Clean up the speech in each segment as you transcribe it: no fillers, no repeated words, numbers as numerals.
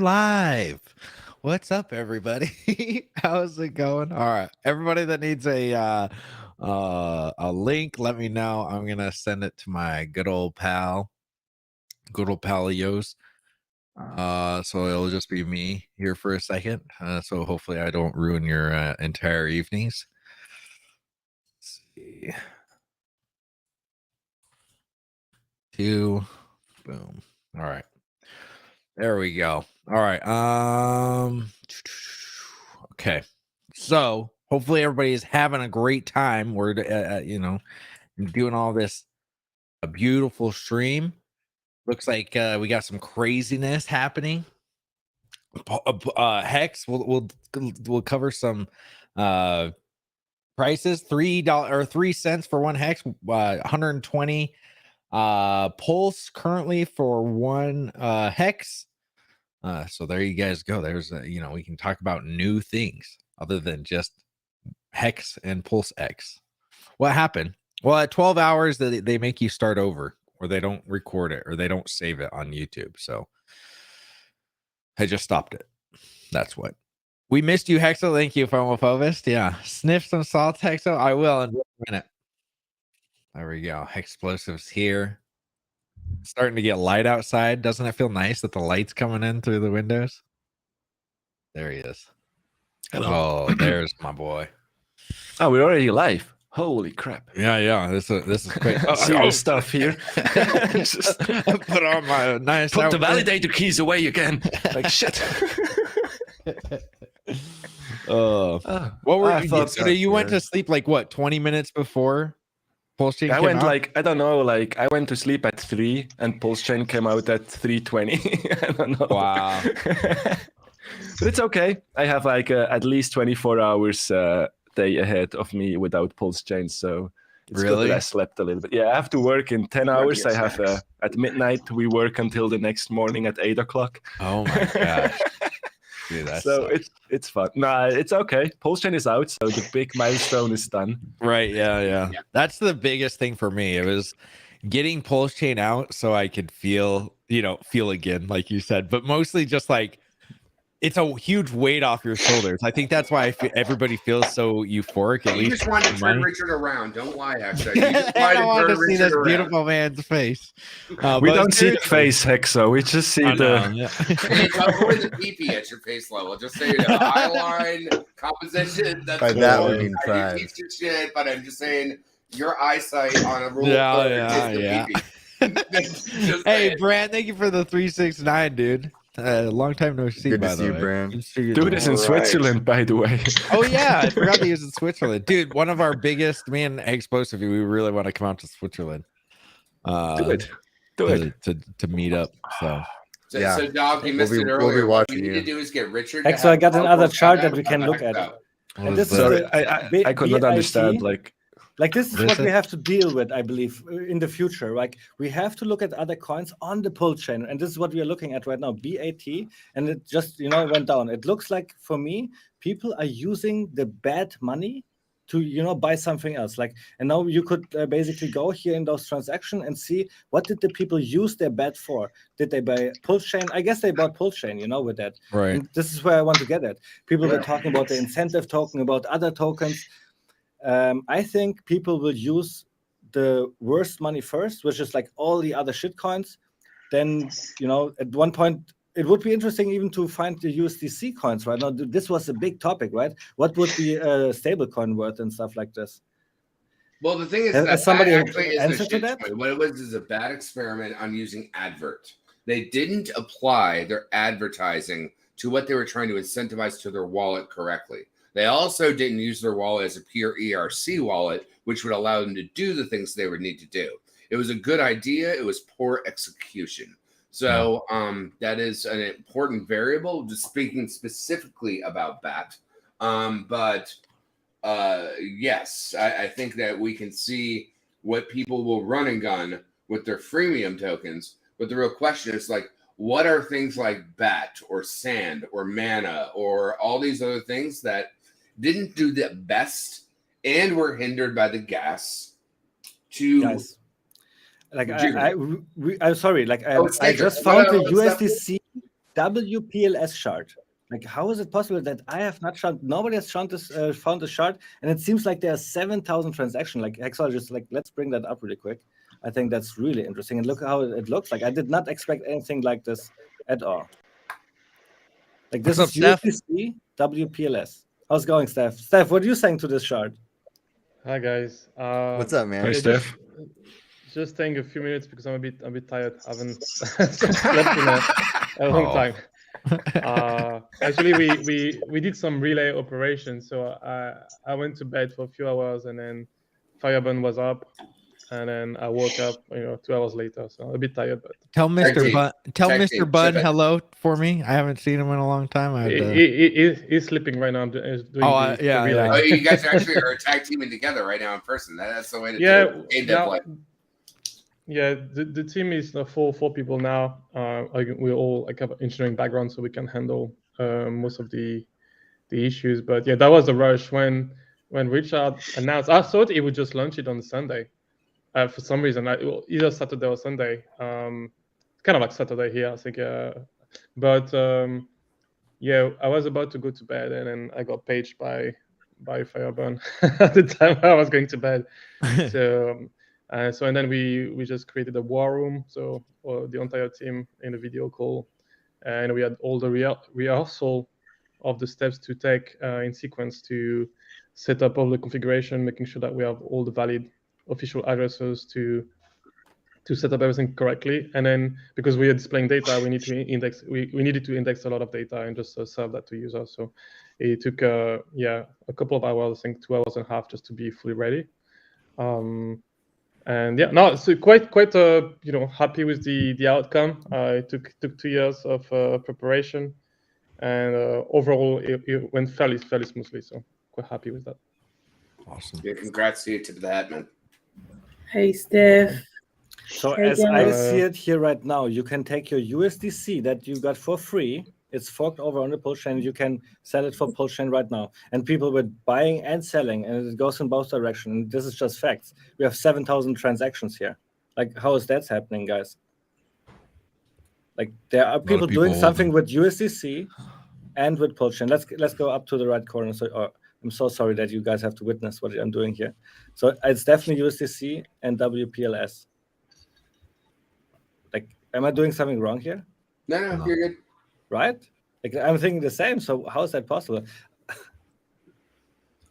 live. What's up, everybody? How's it going? All right, everybody that needs a link, let me know. I'm gonna send it to my good old pal Yos. So it'll just be me here for a second. So hopefully I don't ruin your entire evenings. Let's see. 2, boom. All right. There we go. All right. Okay. So hopefully everybody is having a great time. We're doing all this a beautiful stream. Looks like we got some craziness happening. Hex, we'll cover some prices. $3 or 3 cents for one hex. 120 pulse currently for one hex. So there you guys go. There's we can talk about new things other than just hex and pulse x. What happened? Well, at 12 hours they make you start over, or they don't record it, or they don't save it on YouTube. So I just stopped it. That's what. We missed you, Hexo. Thank you, Fomophobist. Yeah. Sniff some salt, Hexo. I will in a minute. There we go. Explosives here. It's starting to get light outside. Doesn't it feel nice that the light's coming in through the windows? There he is. Hello. Oh, there's my boy. Oh, we're already live. Holy crap. Yeah. This is great. Serious stuff here. Just put on my nice Put outfit. the validator keys away again. Like shit. What were you? So you went to sleep like what, 20 minutes before Pulsechain I came went out? I went to sleep at 3 and Pulsechain came out at 3:20. I don't know. Wow. But it's okay. I have at least 24 hours day ahead of me without Pulsechain, so it's good that I slept a little bit. Yeah, I have to work in 10 hours. I have at midnight we work until the next morning at 8 o'clock. Oh my gosh. Dude, so it's fun. Nah, it's okay. Pulsechain is out, so the big milestone is done. Right, yeah. That's the biggest thing for me. It was getting Pulsechain out so I could feel again, like you said, but mostly just like it's a huge weight off your shoulders. I think that's why everybody feels so euphoric. At You least just wanted to turn Richard around. Don't lie, actually. You just wanted I want to see this around. beautiful man's face. We don't see the face, Hexo. We just see Hey, avoid the pee at your face level. Just say the eye line, composition. That's By that we mean pride. Piece of shit, but I'm just saying your eyesight on a rule. Yeah. Hey, Brand, thank you for the 369, dude. Long time no see. Good by to the see you, way. Brand. Dude is in Switzerland, by the way. Oh yeah, I forgot to use in Switzerland, dude. One of our biggest, me and Explosive, we really want to come out to Switzerland. Do it to meet up. So Dog, you missed it earlier. We'll be what watching we need you. to do is get Richard. So I got another chart that we can look at. And this sorry, I could not understand. Like this is what we have to deal with, I believe, in the future. Like we have to look at other coins on the Pulsechain, and this is what we are looking at right now, BAT, and it just went down. It looks like for me, people are using the bad money to buy something else. Like, and now you could basically go here in those transactions and see what did the people use their bet for. Did they buy Pulsechain? I guess they bought Pulsechain, with that. Right. And this is where I want to get at. People were talking about the incentive token, about other tokens. I think people will use the worst money first, which is like all the other shit coins. Then, at one point, it would be interesting even to find the USDC coins right now. This was a big topic, right? What would be a stablecoin worth and stuff like this? Well, the thing is Has that somebody actually is answered to that? What it was is a bad experiment on using advert. They didn't apply their advertising to what they were trying to incentivize to their wallet correctly. They also didn't use their wallet as a pure ERC wallet, which would allow them to do the things they would need to do. It was a good idea. It was poor execution. So that is an important variable, just speaking specifically about BAT. Yes, I think that we can see what people will run and gun with their freemium tokens. But the real question is what are things like BAT or Sand or Mana or all these other things that didn't do the best and were hindered by the gas to Guys, I'm sorry, I just found the USDC WPLS shard. Like, how is it possible that I have not found? Nobody has found this shard, and it seems like there are 7,000 transactions. Like, Hexologist, like, let's bring that up really quick. I think that's really interesting, and look how it looks like. I did not expect anything like this at all. Like, this What's is up, Steph? USDC WPLS. How's it going, Steph? Steph, what are you saying to this shard? Hi guys. What's up, man? Hey, Steph. Just staying a few minutes because I'm a bit tired. I haven't slept in a long time. Actually, we did some relay operations, so I went to bed for a few hours, and then Fireburn was up, and then I woke up 2 hours later, so a bit tired. But Tell Mr. team. Bun, tell Tag Mr. team, Bun chip it. hello for me. I haven't seen him in a long time. he's sleeping right now. I'm doing the yeah, relay. Oh, you guys actually are tag teaming together right now in person. That's the way to Yeah, do it. Game that play. Yeah, the team is four people now. We all have engineering background, so we can handle most of the issues. But yeah, that was a rush when Richard announced. I thought he would just launch it on Sunday. For some reason, either Saturday or Sunday. Kind of like Saturday here, I think. Yeah, I was about to go to bed, and then I got paged by Fireburn at the time I was going to bed. So and then we just created a war room, so the entire team in a video call, and we had all the rehearsal of the steps to take in sequence to set up all the configuration, making sure that we have all the valid official addresses to set up everything correctly. And then because we are displaying data, we need to index. We needed to index a lot of data and just serve that to users. So it took a couple of hours, I think 2 hours and a half, just to be fully ready. And yeah, no, so quite happy with the outcome. It took 2 years of preparation, and overall it went fairly smoothly. So quite happy with that. Awesome. Yeah, congrats to you, tip of the hat, man. Hey, Steph. So Hey, as I guys. see it here right now, you can take your USDC that you got for free. It's forked over on the Pulsechain. You can sell it for Pulsechain right now. And people were buying and selling, and it goes in both directions. And this is just facts. We have 7,000 transactions here. Like, how is that happening, guys? Like, there are people doing something with USDC and with Pulsechain. Let's go up to the right corner. So I'm so sorry that you guys have to witness what I'm doing here. So it's definitely USDC and WPLS. Like, am I doing something wrong here? No, you're good. Right? Like, I'm thinking the same. So how is that possible?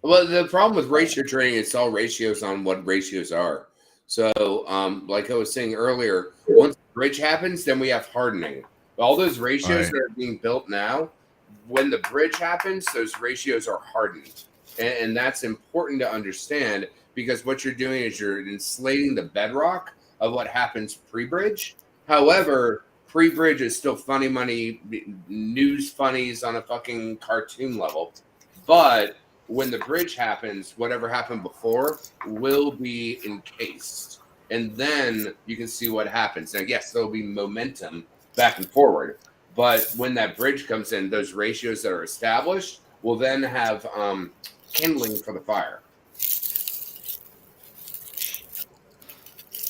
Well, the problem with ratio trading, it's all ratios on what ratios are. So, like I was saying earlier, once the bridge happens, then we have hardening. All those ratios that are being built now, when the bridge happens, those ratios are hardened. And that's important to understand, because what you're doing is you're insulating the bedrock of what happens pre-bridge. However, pre-bridge is still funny money, news funnies on a fucking cartoon level. But when the bridge happens, whatever happened before will be encased. And then you can see what happens. Now, yes, there'll be momentum back and forward. But when that bridge comes in, those ratios that are established will then have kindling for the fire.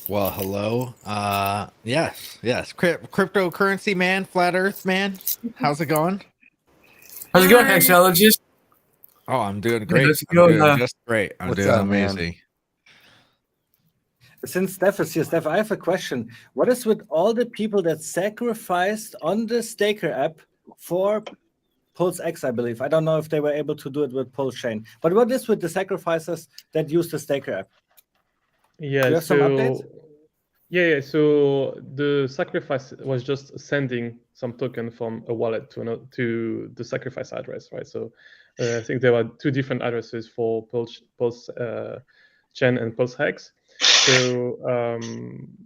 Well, hello. Yes. Cryptocurrency man, flat earth man. How's it going? How's it going, Hexologist? Oh, I'm doing great. How's it I'm going, doing just great. I'm what's doing up, man? amazing. Since Steph is here, Steph, I have a question. What is with all the people that sacrificed on the Staker app for PulseX, I believe? I don't know if they were able to do it with Pulsechain. But what is with the sacrifices that use the Staker app? Yeah, Do you have some updates? Yeah. So the sacrifice was just sending some token from a wallet to the sacrifice address, right? So I think there were 2 different addresses for Pulsechain and PulseHex. So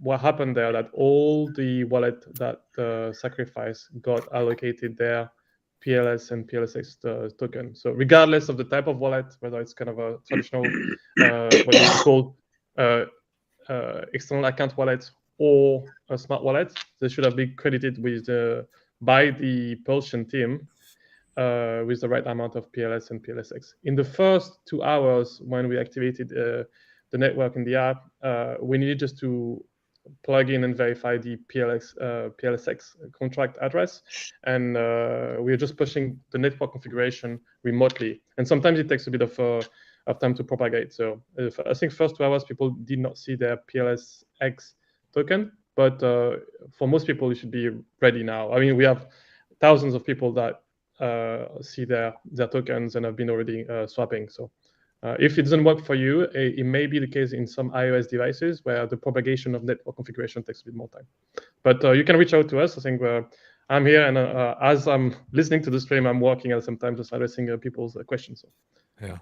what happened there, that all the wallet that sacrifice got allocated their PLS and PLSX token. So regardless of the type of wallet, whether it's kind of a traditional what you call external account wallet or a smart wallet, they should have been credited with by the Pulsechain team with the right amount of PLS and PLSX. In the first 2 hours when we activated the network in the app, we needed just to plug in and verify the PLSX contract address, and we're just pushing the network configuration remotely. And sometimes it takes a bit of time to propagate. So I think first 2 hours people did not see their PLSX token, but for most people it should be ready now. I mean, we have thousands of people that see their tokens and have been already swapping. So if it doesn't work for you, it may be the case in some iOS devices where the propagation of network configuration takes a bit more time. But you can reach out to us. I think I'm here, and as I'm listening to the stream, I'm working at some time just addressing people's questions. So. Yeah.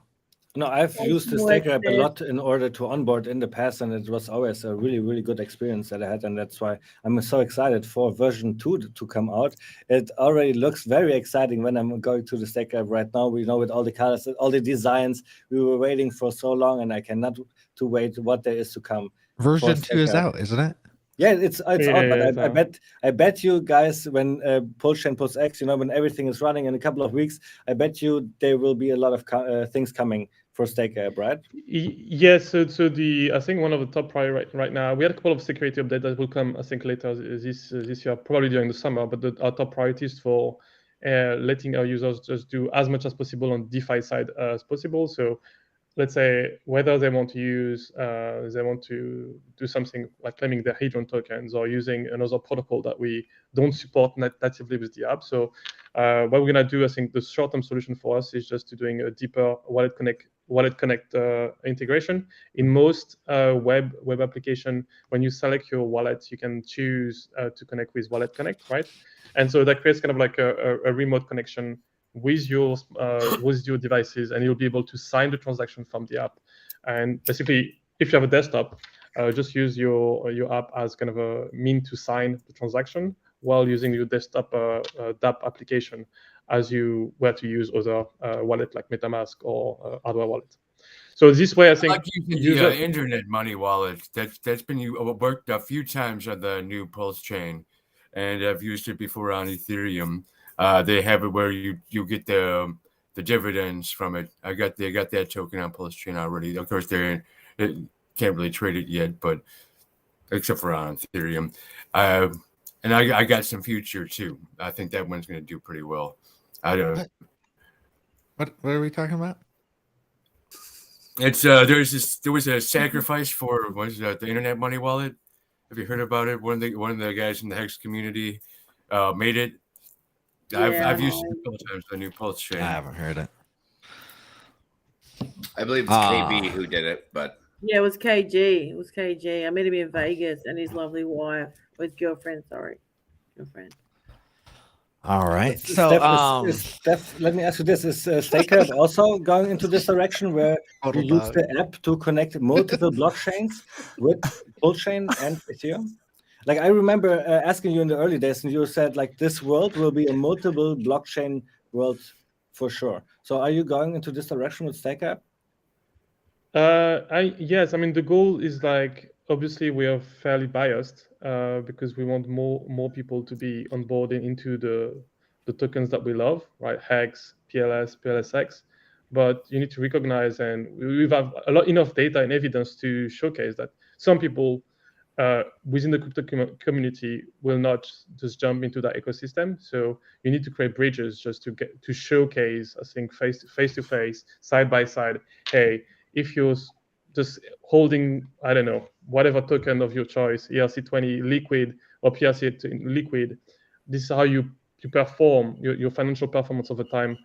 No, I've used the Staker app a lot in order to onboard in the past, and it was always a really, really good experience that I had, and that's why I'm so excited for version 2 to come out. It already looks very exciting when I'm going to the Staker app right now. We know with all the colors, all the designs, we were waiting for so long, and I cannot to wait what there is to come. Version 2 is out, isn't it? Yeah, it's out, but I bet you guys when Pulsechain X, when everything is running in a couple of weeks, I bet you there will be a lot of things coming for Staker app, right? Yes. So I think one of the top priority right now, we had a couple of security updates that will come, I think, later this year, probably during the summer. But our top priorities for letting our users just do as much as possible on DeFi side as possible. So let's say whether they want to do something like claiming their Hadron tokens or using another protocol that we don't support natively with the app. So what we're gonna do, I think the short-term solution for us is just to doing a deeper Wallet Connect integration. In most web application, when you select your wallet, you can choose to connect with Wallet Connect, right? And so that creates kind of like a remote connection with your devices, and you'll be able to sign the transaction from the app. And basically, if you have a desktop, just use your app as kind of a mean to sign the transaction while using your desktop DApp application as you were to use other wallet like MetaMask or hardware wallet. So this way, I think using the internet money wallet. That's been worked a few times on the new Pulsechain, and I've used it before on Ethereum. They have it where you get the dividends from it. They got that token on Pulsechain already. Of course, they can't really trade it yet, but except for on Ethereum. And I got some future too. I think that one's going to do pretty well. I don't know. What are we talking about? It's there was a sacrifice for the internet money wallet. Have you heard about it? One of the guys in the Hex community made it. Yeah. I've used it a couple times, the new Pulsechain. I haven't heard it. I believe it's KB who did it, but yeah, it was KG. It was KG. I met him in Vegas, and his lovely wife, or his girlfriend. Sorry, girlfriend. All right. So, Steph, let me ask you this: is Staker also going into this direction where you use the app to connect multiple blockchains with Pulsechain and Ethereum? Like I remember asking you in the early days, and you said like this world will be a multiple blockchain world for sure. So are you going into this direction with Staker app? Yes. I mean, the goal is like obviously we are fairly biased because we want more people to be onboarding into the tokens that we love, right? Hex, PLS, PLSX. But you need to recognize, and we have enough data and evidence to showcase that some people within the crypto community will not just jump into that ecosystem. So you need to create bridges just to showcase, I think, face to face, side by side. Hey, if you're just holding, I don't know, whatever token of your choice, ERC20 liquid or PRC liquid, this is how you perform your financial performance over time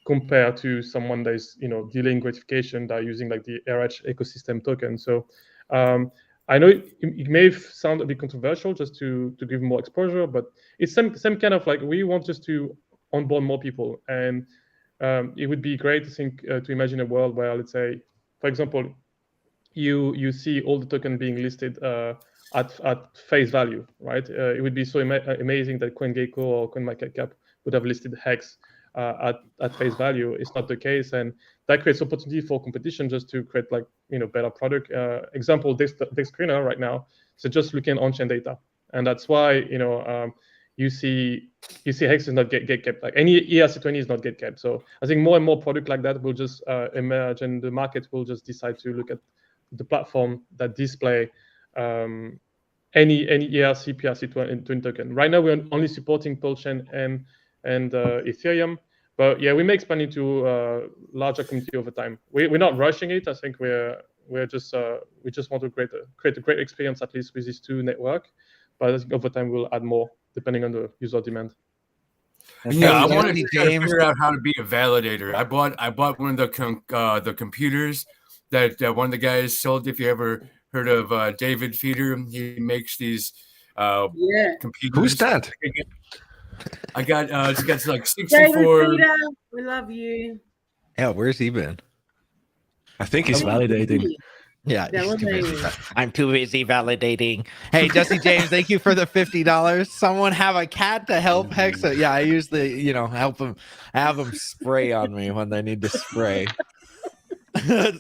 compared to someone that is delaying gratification that are using like the RH ecosystem token. So I know it may sound a bit controversial just to give more exposure, but it's some kind of like we want just to onboard more people, and it would be great to think to imagine a world where, let's say, for example, you see all the tokens being listed at face value, right? It would be so amazing that CoinGecko or CoinMarketCap would have listed Hex at face value. It's not the case, and that creates opportunity for competition just to create like better product. Example, Dexscreener right now, so just looking at on-chain data, and that's why you see Hex is not get kept. Like any ERC20 is not get kept. So I think more and more product like that will just emerge, and the market will just decide to look at the platform that display any ERC PRC twin token. Right now we're only supporting Pulsechain and Ethereum, but yeah, we may expand into a larger community over time. We're not rushing it. I think we just want to create a great experience, at least with these two networks. But I think over time we'll add more depending on the user demand. Yeah, I wanted to try to figure out how to be a validator. I bought one of the computers that one of the guys sold. If you ever heard of David Feeder, he makes these computers. Who's that? I got it's got like 64. David Feeder, we love you. Yeah, where's he been? I think he's validating. Yeah, Validating. I'm too busy validating. Hey, Jesse James, thank you for the $50. Someone have a cat to help Hexa. Yeah, I usually, help them, have them spray on me when they need to spray. That's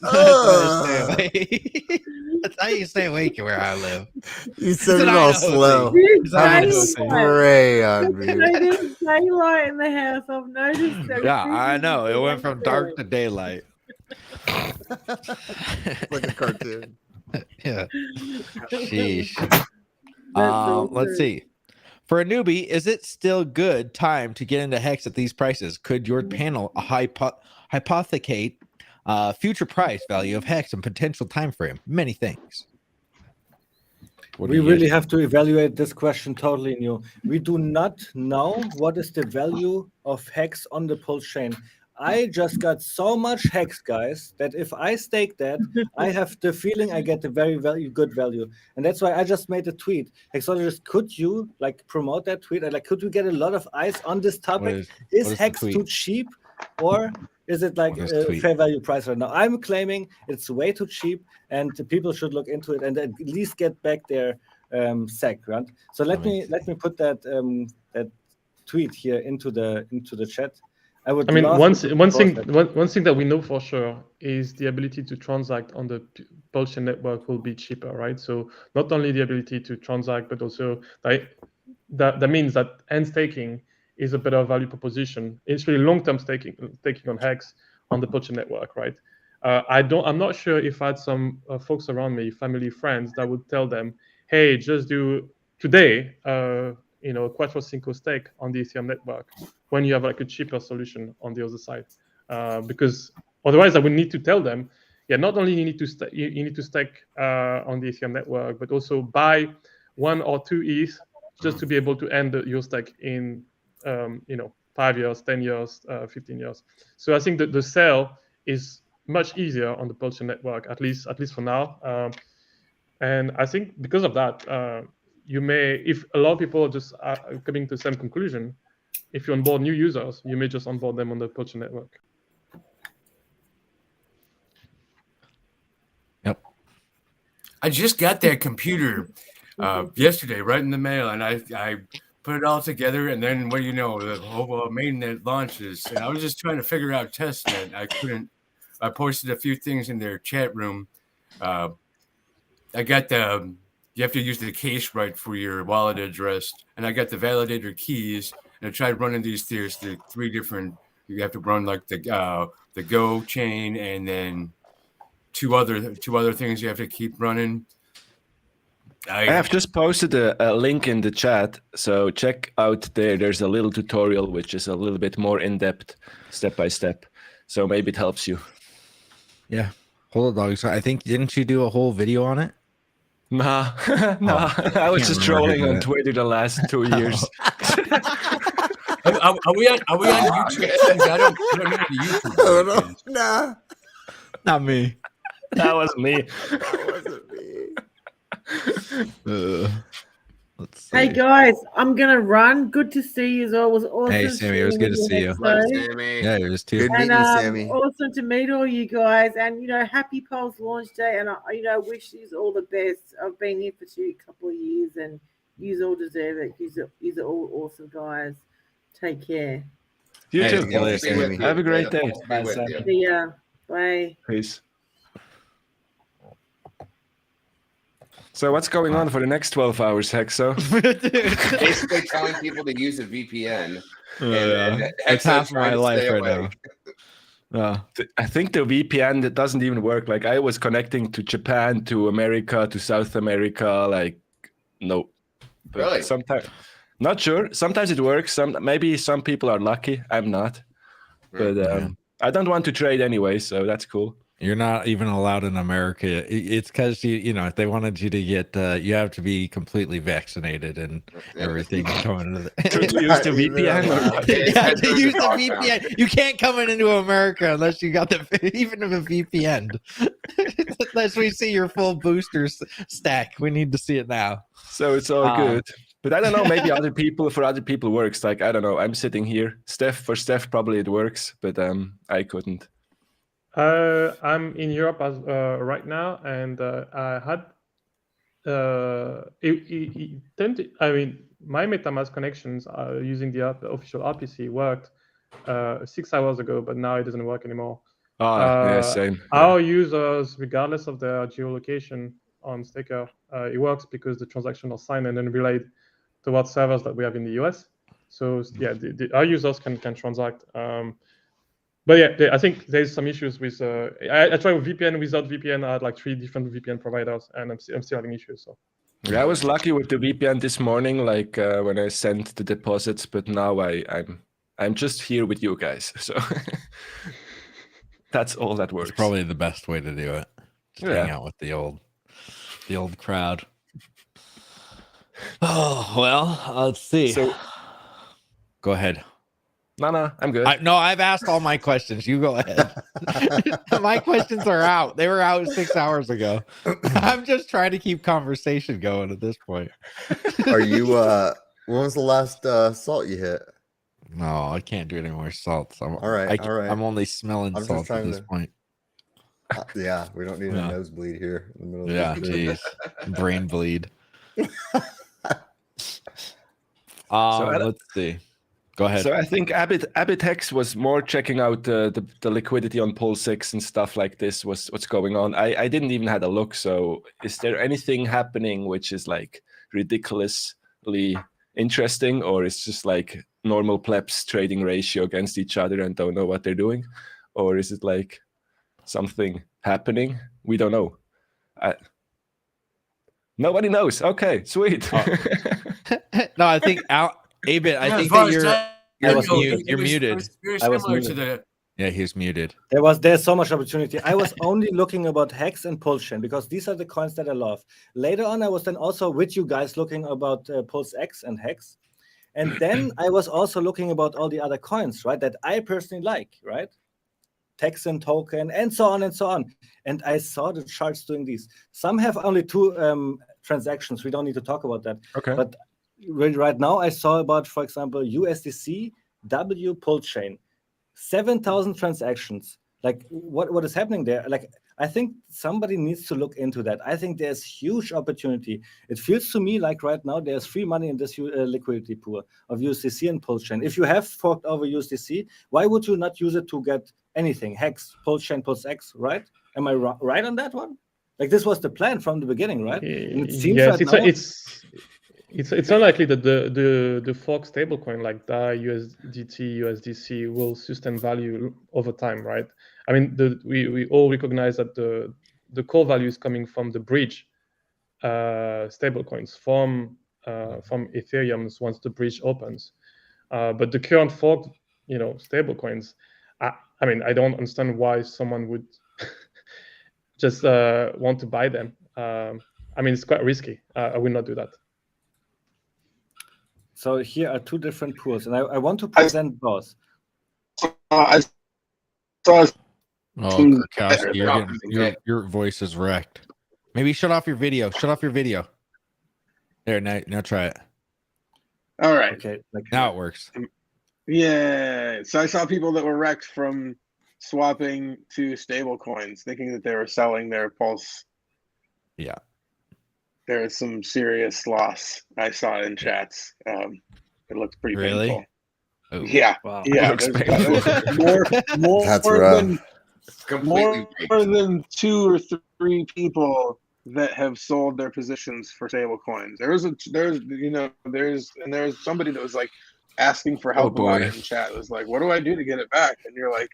how you stay awake where I live. You said it all slow. Spray on me. There's daylight in the house. I've noticed that. Yeah, I know. It went from dark to daylight. Like a cartoon. Yeah. Sheesh. Let's see. For a newbie, is it still good time to get into Hex at these prices? Could your panel hypothecate future price value of Hex and potential time frame? Many things. We really have to evaluate this question totally new. We do not know what is the value of Hex on the Pulsechain. I just got so much Hex, guys, that if I stake that, I have the feeling I get a very good value. And that's why I just made a tweet. Hexologist, could you promote that tweet? Could we get a lot of eyes on this topic? Is Hex too cheap, or is it like a fair value price right now? I'm claiming it's way too cheap, and people should look into it and at least get back their SEC, right? So let me put that that tweet here into the chat. One thing that we know for sure is the ability to transact on the Pulsechain network will be cheaper, right? So not only the ability to transact, but also that means that end staking is a better value proposition. It's really long-term staking on Hex on the Pulsechain network, right? I'm not sure if I had some folks around me, family, friends, that would tell them, hey, just do today, Quattro Cinco stake on the Ethereum network when you have a cheaper solution on the other side. Because otherwise I would need to tell them, not only you need to stake on the Ethereum network, but also buy 1 or 2 ETH just to be able to end your stake in 5 years, 10 years, 15 years. So I think that the sale is much easier on the Pulsechain network, at least for now. And I think because of that, you may, if a lot of people are just coming to the same conclusion, if you onboard new users, you may just onboard them on the Pulsechain network. Yep. I just got that computer yesterday, right in the mail, and I put it all together, and then what do you know, the whole mainnet launches, and I was just trying to figure out testnet. I couldn't. I posted a few things in their chat room. I got you have to use the case right for your wallet address, and I got the validator keys, and I tried running these there's the 3 different. You have to run the Go chain, and then two other things you have to keep running. I have just posted a link in the chat, so check out there. There's a little tutorial which is a little bit more in-depth, step by step. So maybe it helps you. Yeah, hold on, dog. So I think, didn't you do a whole video on it? Nah. I was just trolling on Twitter the last 2 years. Are we on YouTube? I don't know the YouTube. Nah, not me. That was me. That wasn't me. Let's see. Hey guys, I'm gonna run. Good to see you. It was awesome. Hey Sammy, it was good to see you. Sammy. Yeah, it was too. Good meeting you, Sammy. Awesome to meet all you guys, and happy Pulse launch day, and I wish you all the best. I've been here for a couple of years, and you all deserve it. You are all awesome guys. Take care. You too. Sammy. Have a great day. Bye, Sammy. See ya. Bye. Peace. So what's going on for the next 12 hours, Hexo? Basically telling people to use a VPN. It's half my life right now. I think the VPN that doesn't even work. I was connecting to Japan, to America, to South America, No. But Really? sometimes, not sure. Sometimes it works. Maybe some people are lucky. I'm not. But I don't want to trade anyway, so that's cool. You're not even allowed in America. It's because you know, if they wanted you to get, you have to be completely vaccinated and everything coming into To use the VPN. Yeah, to use the VPN. You can't come into America unless you got even if a VPN. Unless we see your full booster stack, we need to see it now. So it's all good. But I don't know. Maybe for other people works. Like I don't know. I'm sitting here. For Steph probably it works, but I couldn't. I'm in Europe right now, and I had my MetaMask connections using the official RPC worked 6 hours ago, but now it doesn't work anymore. Yeah, same. Our users, regardless of their geolocation on Staker, it works because the transactions are signed and then relayed towards servers that we have in the US. So yeah, our users can transact. But yeah, I think there's some issues with. I tried with VPN. Without VPN, I had like 3 different VPN providers, and I'm still having issues. So yeah, I was lucky with the VPN this morning, like when I sent the deposits. But now I'm just here with you guys, so that's all that works. It's probably the best way to do it. Just hang out with the old crowd. Oh well, let's see. So go ahead. No, I'm good. No, I've asked all my questions. You go ahead. My questions are out. They were out 6 hours ago. I'm just trying to keep conversation going at this point. Are you? When was the last salt you hit? No, I can't do any more salts. All right. I'm only smelling salt at this point. Yeah, we don't need a nosebleed here in the middle. Yeah, jeez, brain bleed. Let's see. Go ahead. So I think Abitex was more checking out the liquidity on Pulsex and stuff like this. What's going on? I didn't even have a look. So is there anything happening which is like ridiculously interesting, or it's just like normal plebs trading ratio against each other and don't know what they're doing, or is it like something happening? We don't know. Nobody knows. Okay, sweet. No, I think Abit, I think that you're muted. I was muted. Yeah, he's muted. There's so much opportunity. I was only looking about Hex and Pulsechain because these are the coins that I love. Later on, I was then also with you guys looking about PulseX and Hex. And then I was also looking about all the other coins, right, that I personally like, right? Texan token and so on and so on. And I saw the charts doing these. Some have only 2 transactions. We don't need to talk about that. Okay. But right now I saw about, for example, USDC W Pulsechain, 7,000 transactions. Like what is happening there? Like I think somebody needs to look into that. I think there's huge opportunity. It feels to me like right now there's free money in this liquidity pool of USDC and Pulsechain. If you have forked over USDC, why would you not use it to get anything? Hex, Pulsechain, PulseX, right? Am I right on that one? Like this was the plan from the beginning, right? And it seems yes, right it's unlikely that the fork stablecoin like DAI, USDT, USDC will sustain value over time, right? I mean, we all recognize that the core value is coming from the bridge stablecoins from Ethereum once the bridge opens, but the current fork, stablecoins. I mean, I don't understand why someone would just want to buy them. I mean, it's quite risky. I will not do that. So here are 2 different pools, and I want to present both. I saw. Oh, Kurkowski, your voice is wrecked. Maybe shut off your video. Shut off your video. There, now try it. All right. Okay. Now it works. Yeah. So I saw people that were wrecked from swapping to stable coins, thinking that they were selling their Pulse. Yeah. There is some serious loss. I saw in chats. It looks pretty painful. Oh. Yeah. Wow. Yeah. More That's rough. More than 2 or 3 people that have sold their positions for stable coins. There's somebody that was like asking for help about it in chat. It was like, what do I do to get it back? And you're like,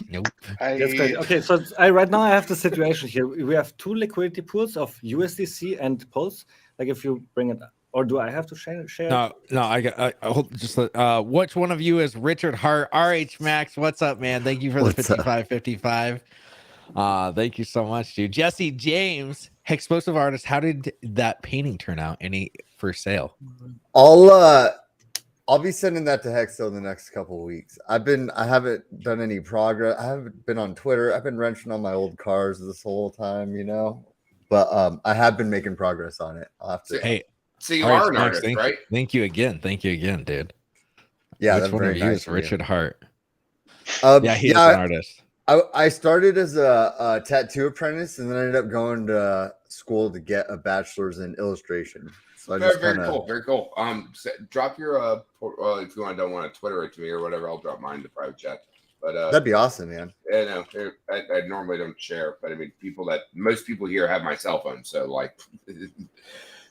Nope. That's great. Okay, so right now I have the situation here. We have 2 liquidity pools of USDC and Pulse. Like if you bring it, or do I have to share it? No, I hold just which one of you is Richard Hart? RH Max, what's up, man? Thank you for the What's up? 5555. Thank you so much, dude. Jesse James, Explosive Artist, how did that painting turn out? Any for sale? I'll be sending that to Hexo in the next couple of weeks. I haven't done any progress. I haven't been on Twitter. I've been wrenching on my old cars this whole time, but I have been making progress on it. I'll have to. Hey, So you RH are an Max, artist, right? Thank you again, dude. Yeah, Which that's one very of you nice is of you. Richard Hart? Yeah, He's an artist. I started as a tattoo apprentice and then ended up going to school to get a bachelor's in illustration. So I just Very cool, very cool. Drop your if you don't want to Twitter it to me or whatever, I'll drop mine in the private chat. But that'd be awesome, man. Yeah, no, I normally don't share, but I mean, most people here have my cell phone, so like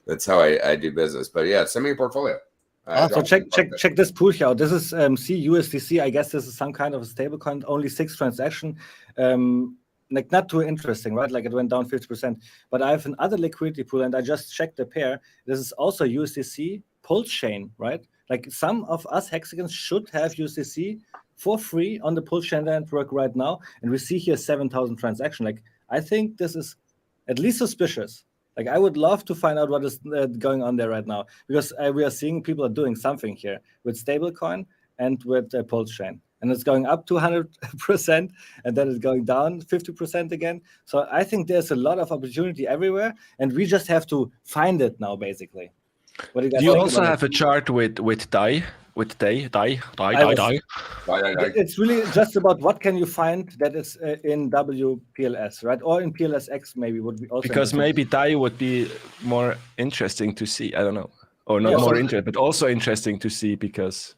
that's how I do business. But yeah, send me your portfolio. So check this pool here out. This is CUSDC. I guess this is some kind of a stablecoin. Only 6 transaction. Like not too interesting, right? Like it went down 50%. But I have another liquidity pool, and I just checked the pair. This is also USDC Pulsechain, right? Like some of us hexagons should have USDC for free on the Pulsechain network right now, and we see here 7,000 transaction. Like I think this is at least suspicious. Like I would love to find out what is going on there right now, because we are seeing people are doing something here with stablecoin and with Pulsechain, and it's going up 200%, and then it's going down 50% again. So I think there's a lot of opportunity everywhere, and we just have to find it now, basically. What do you guys You think also about have it? a chart with DAI. It's really just about what can you find that is in WPLS, right? Or in PLSX maybe would be also Because maybe DAI would be more interesting to see. I don't know. Or not more interesting, but also interesting to see because...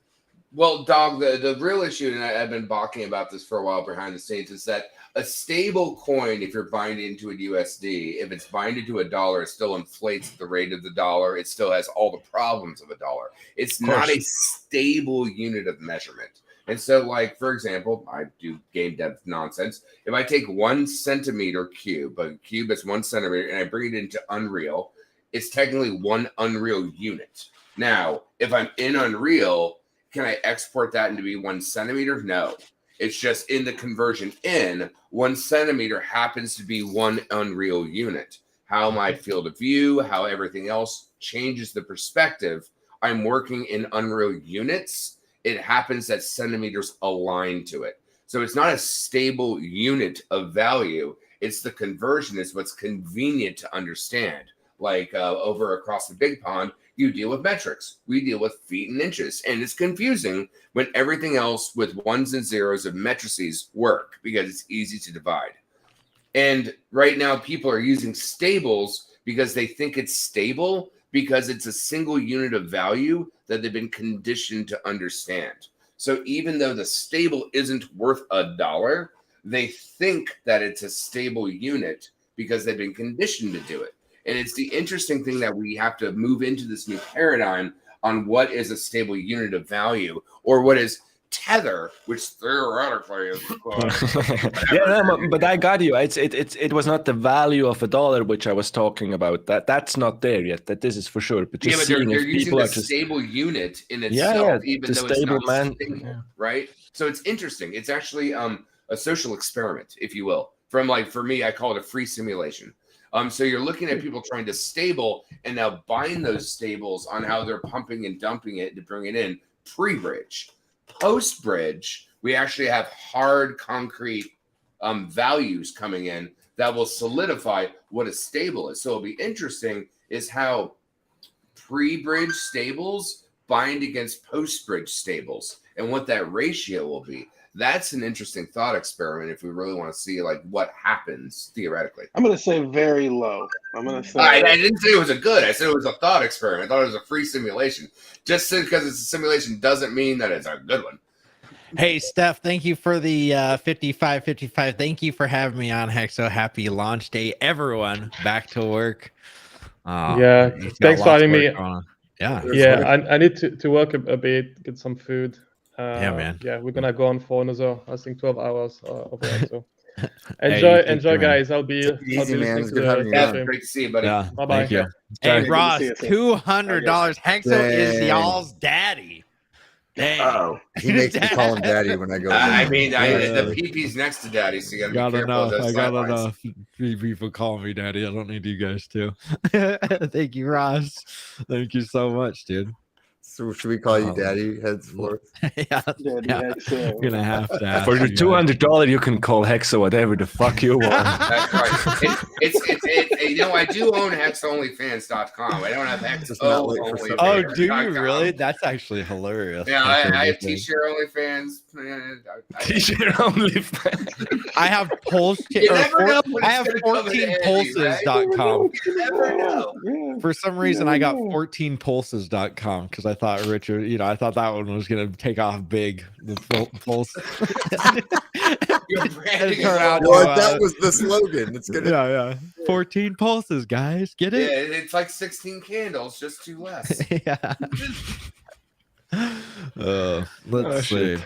Well, Dog, the real issue, and I've been balking about this for a while behind the scenes, is that a stable coin, if you're binding into a USD, if it's binded to $1, it still inflates the rate of the dollar. It still has all the problems of a dollar. It's not a stable unit of measurement. And so, like, for example, I do game dev nonsense. If I take 1 centimeter cube, a cube is 1 centimeter, and I bring it into Unreal, it's technically 1 Unreal unit. Now, if I'm in Unreal, can I export that into be 1 centimeter? No. It's just in the conversion in 1 centimeter happens to be 1 Unreal unit. How my field of view, how everything else changes the perspective. I'm working in Unreal units. It happens that centimeters align to it. So it's not a stable unit of value. It's the conversion is what's convenient to understand. Like over across the big pond, you deal with metrics. We deal with feet and inches. And it's confusing when everything else with ones and zeros of matrices work because it's easy to divide. And right now people are using stables because they think it's stable because it's a single unit of value that they've been conditioned to understand. So even though the stable isn't worth $1, they think that it's a stable unit because they've been conditioned to do it. And it's the interesting thing that we have to move into this new paradigm on what is a stable unit of value or what is tether, which theoretically is. But I got you. It was not the value of $1 which I was talking about. That's not there yet. That this is for sure. But just they're seeing if using people the are just stable unit in itself, even though it's not stable, right? So it's interesting. It's actually a social experiment, if you will. From like for me, I call it a free simulation. So you're looking at people trying to stable and now bind those stables on how they're pumping and dumping it to bring it in pre-bridge. Post-bridge, we actually have hard concrete values coming in that will solidify what a stable is. So it'll be interesting is how pre-bridge stables bind against post-bridge stables and what that ratio will be. That's an interesting thought experiment if we really want to see like what happens theoretically. I'm going to say very low. I'm going to say I didn't say it was a good. I said it was a thought experiment. I thought it was a free simulation. Just because it's a simulation doesn't mean that it's a good one. Hey, Steph, thank you for the 5555. Thank you for having me on, Hexo. Happy launch day, everyone. Back to work. Thanks for having me. Yeah. I need to work a bit, get some food. Yeah, man. Yeah, we're gonna go on for another, I think, 12 hours of work. So Hey, enjoy, you take enjoy, care, man. guys. I'll be Take it easy, man. listening It's to good having the you Yeah, on. stream. great to see you, buddy. Yeah, Bye-bye. thank you. Hey, Hey, good to Ross, see you, too. $200. Hexo is Dang. y'all's daddy. Dang. Oh, He makes me call him daddy when I go. I visit. mean, the PP's next to daddy, so you gotta be Got careful of enough. those I got sidelines. enough. 3 people call me daddy. I don't need you guys to. Thank you, Ross. Thank you so much, dude. So should we call you Oh. daddy henceforth? Yeah, Daddy yeah. Hexo. Gonna have to ask For the you guys. $200, you can call Hexa whatever the fuck you want. That's right. You know, I do own HexOnlyFans.com. I don't have Hex Just not late for Only. Oh, do you really? That's actually hilarious. Yeah, That's I have everything. T-shirt OnlyFans. Man, T-shirt only. I have Pulse. You never know when I it's have gonna come in handy, right? 14pulses.com. You never know. Yeah. For some reason, I got 14pulses.com because I thought Richard, I thought that one was going to take off big. The Pulse. Your branding is Turn out all- Well, to, that was the slogan. It's gonna. yeah. 14 pulses, guys. Get Yeah, it? it's like 16 candles, just two less. Yeah. Let's see. shit.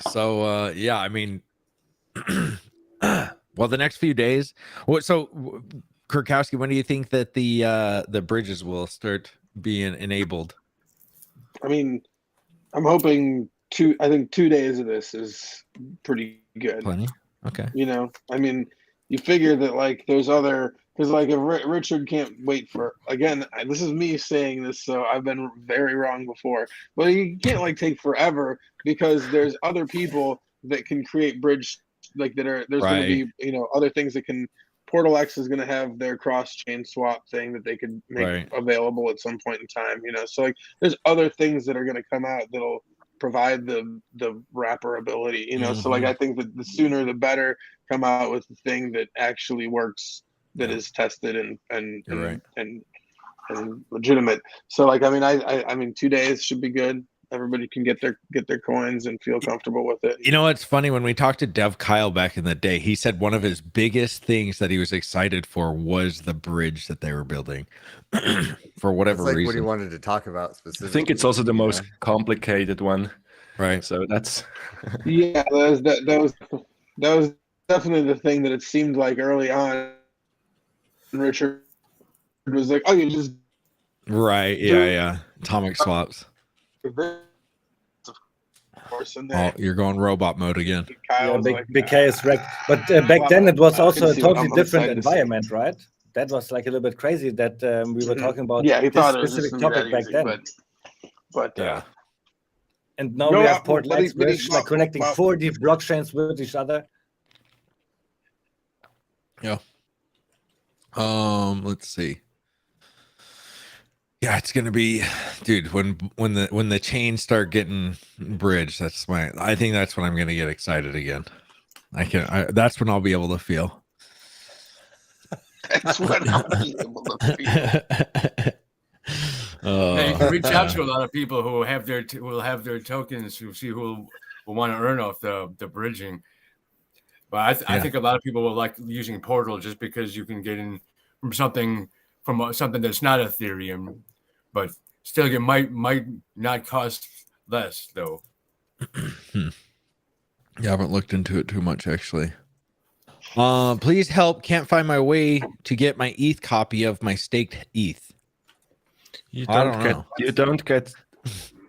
So, yeah, I mean, well, the next few days. So, Kurkowski, when do you think that the bridges will start being enabled? I mean, I'm hoping I think 2 days of this is pretty good. Plenty. Okay. You know, I mean, you figure that like there's other, because like if Richard can't wait for, again, this is me saying this, so I've been very wrong before, but you can't like take forever because there's other people that can create bridge, like there's going to be, other things that can, Portal X is going to have their cross-chain swap thing that they could make available at some point in time, so like there's other things that are going to come out that'll provide the wrapper ability, so like I think that the sooner the better, come out with the thing that actually works, that is tested and legitimate. So like I mean 2 days should be good. Everybody can get their coins and feel comfortable with it. It's funny, when we talked to Dev Kyle back in the day, he said one of his biggest things that he was excited for was the bridge that they were building. For whatever That's like reason. what he wanted to talk about I specifically. think it's also the most complicated one. Right. So that's Yeah, that was definitely the thing that it seemed like early on. Richard was like, "Oh, you just Right. Yeah. Atomic swaps. of course." And then Oh, you're going robot mode again. Kyle Yeah, was big, like, big K is wrecked. But back then it was also a see what totally I'm different excited to see. environment, right? That was like a little bit crazy that we were talking about yeah, he this thought it was just specific gonna be topic that back easy, then. but Yeah. And now No, we yeah, have Portal but X it- bridge, like connecting well- 4 deep blockchains with each other. Yeah. Let's see. Yeah, it's gonna be, dude. When the chains start getting bridged, I think that's when I'm gonna get excited again. That's when I'll be able to feel. that's what I'll be able to feel. Yeah, you can reach out to a lot of people who have will have their tokens, who see who will want to earn off the bridging. But I think a lot of people will like using Portal just because you can get in from something that's not Ethereum, but still it might not cost less though. Yeah, I haven't looked into it too much actually. Please help. Can't find my way to get my ETH copy of my staked ETH. you I don't get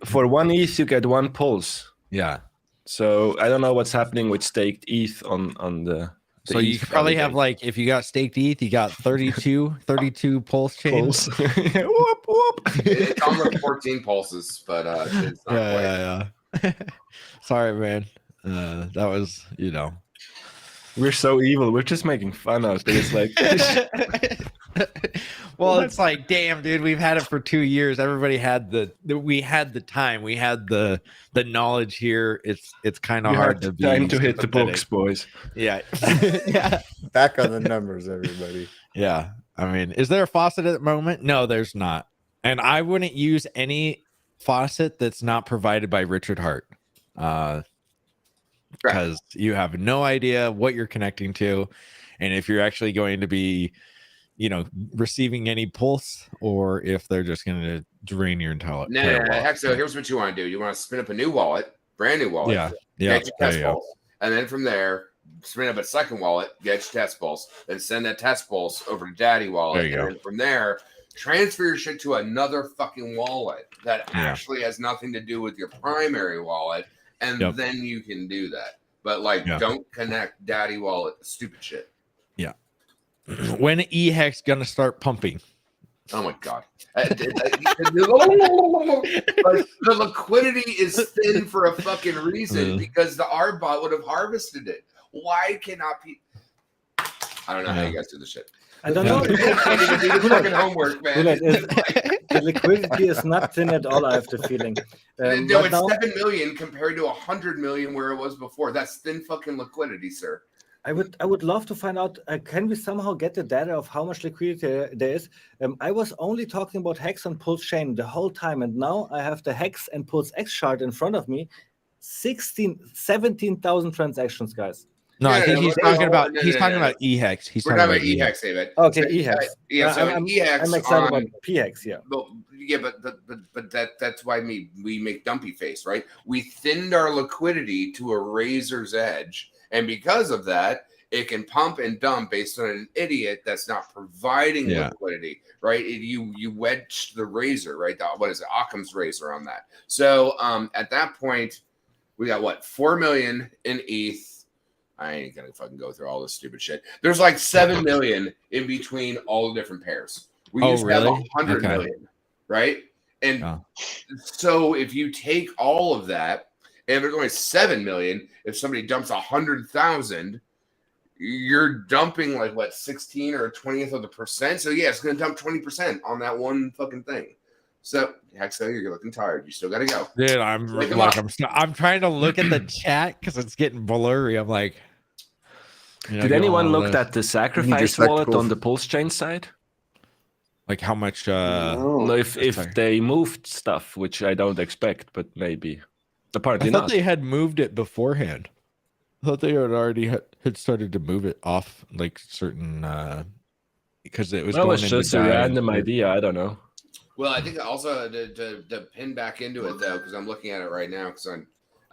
for 1 ETH you get 1 pulse. Yeah. So I don't know what's happening with staked ETH on the So you ETH could probably have validate. like, if you got staked ETH, you got 32 pulse chains. Pulse. Whoop, whoop. It's almost 14 pulses, but it's not quite. Yeah. Sorry, man. That was, We're so evil. We're just making fun of this. Like, well, it's like, damn, dude, we've had it for 2 years. Everybody had we had the time, we had the knowledge here. It's kind of you hard have to be time to hit the sympathetic. books, boys. Yeah. Yeah. Back on the numbers, everybody. Yeah. I mean, is there a faucet at the moment? No, there's not. And I wouldn't use any faucet that's not provided by Richard Hart. Because you have no idea what you're connecting to. And if you're actually going to be, receiving any pulse, or if they're just going to drain your entire No. wallet. So here's what you want to do. You want to spin up a new wallet, brand new wallet. Yeah. Get your test pulse. And then from there, spin up a second wallet, get your test pulse, then send that test pulse over to Daddy wallet. And then from there, transfer your shit to another fucking wallet that actually has nothing to do with your primary wallet. And then you can do that. But don't connect Daddy wallet to stupid shit. Yeah. When eHex gonna start pumping? Oh my god. The liquidity is thin for a fucking reason because the R-bot would have harvested it. Why cannot people? I don't know how you guys do this shit. I don't know. Do the fucking homework, man. The liquidity is not thin at all, I have the feeling. No, it's 7 million compared to 100 million where it was before. That's thin fucking liquidity, sir. I would love to find out, can we somehow get the data of how much liquidity there is? I was only talking about Hex and Pulsechain the whole time, and now I have the Hex and Pulse X chart in front of me. 17,000 transactions, guys. No, I think he's talking about eHex. We're talking about eHex, David. Okay, eHex. Yeah, so eHex. I'm excited about PHEX, yeah. But that's why we make dumpy face, right? We thinned our liquidity to a razor's edge. And because of that, it can pump and dump based on an idiot that's not providing liquidity, right? You wedged the razor, right? What is it? Occam's razor on that. So at that point, we got 4 million in ETH. I ain't gonna fucking go through all this stupid shit. There's 7 million in between all the different pairs. We used to have 100 million, right? And so if you take all of that, and there's only 7 million, if somebody dumps 100,000, you're dumping 16 or 20th of the percent. So yeah, it's gonna dump 20% on that one fucking thing. So Hexo, you're looking tired. You still gotta go. Dude, I'm trying to look at the chat because it's getting blurry. I'm like, did anyone look at the sacrifice wallet on the Pulsechain side? Like how much? No, if they moved stuff, which I don't expect, but maybe. Apparently I thought they had moved it beforehand. I thought they had already had started to move it off certain because it was. Well, it's just a random idea. I don't know. Well, I think also to pin back into it though, because I'm looking at it right now, because I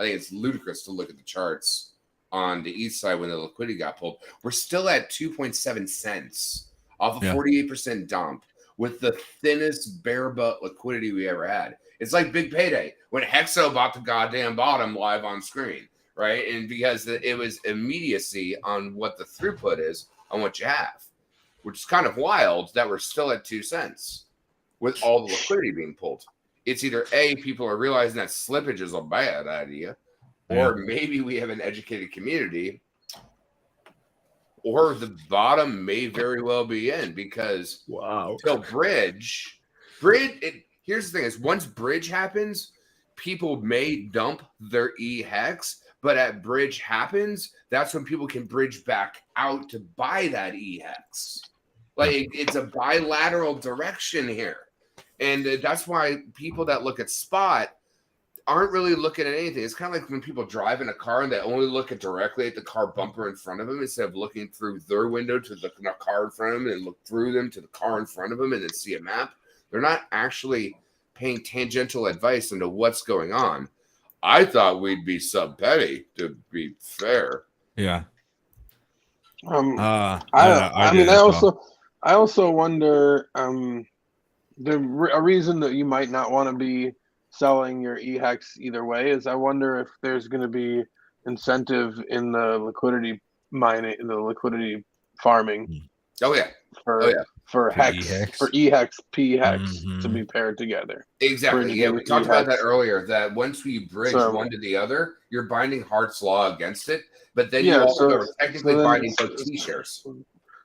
think it's ludicrous to look at the charts on the east side when the liquidity got pulled. We're still at 2.7 cents off a 48% dump with the thinnest bare butt liquidity we ever had. It's like Big Payday when Hexo bought the goddamn bottom live on screen, right? And because it was immediacy on what the throughput is on what you have, which is kind of wild that we're still at 2 cents with all the liquidity being pulled. It's either A, people are realizing that slippage is a bad idea, or maybe we have an educated community, or the bottom may very well be in because until bridge, here's the thing is once bridge happens, people may dump their eHex, but at bridge happens, that's when people can bridge back out to buy that eHex. It's a bilateral direction here. And that's why people that look at spot aren't really looking at anything. It's kind of like when people drive in a car and they only look directly at the car bumper in front of them instead of looking through their window to the car in front of them and look through them to the car in front of them and then see a map. They're not actually paying tangential advice into what's going on. I thought we'd be sub-petty, to be fair. Yeah. I also wonder a reason that you might not want to be selling your eHex either way is I wonder if there's going to be incentive in the liquidity mining, in the liquidity farming. For Hex, for eHex, PHEX to be paired together. Exactly. Yeah, we talked about that earlier. That once we bridge one to the other, you're binding Hart's law against it, but then you also are technically binding both T-shares.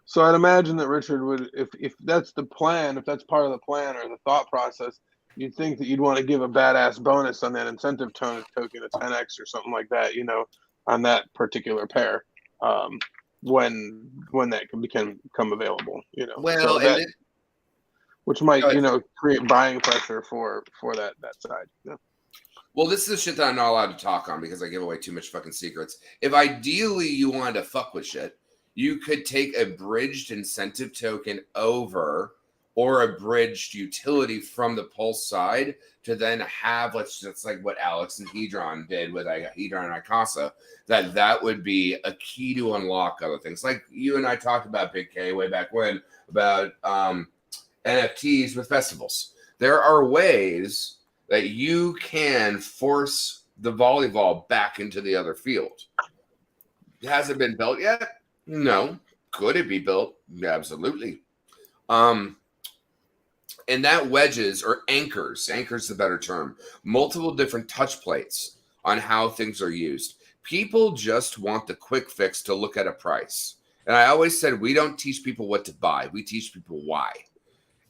So I'd imagine that Richard would, if that's the plan, if that's part of the plan or the thought process, you'd think that you'd want to give a badass bonus on that incentive token, a 10x or something like that, on that particular pair, when that can become available, Well, so which might create buying pressure for that side. Yeah. Well, this is the shit that I'm not allowed to talk on because I give away too much fucking secrets. If ideally you wanted to fuck with shit, you could take a bridged incentive token over or a bridged utility from the Pulse side to then have, that's like what Alex and Hedron did with Hedron and Icasa, that would be a key to unlock other things. Like you and I talked about, Big K, way back when, about NFTs with festivals. There are ways that you can force the volleyball back into the other field. Has it been built yet? No. Could it be built? Absolutely. And that wedges or anchors the better term, multiple different touch plates on how things are used. People just want the quick fix to look at a price. And I always said, we don't teach people what to buy. We teach people why.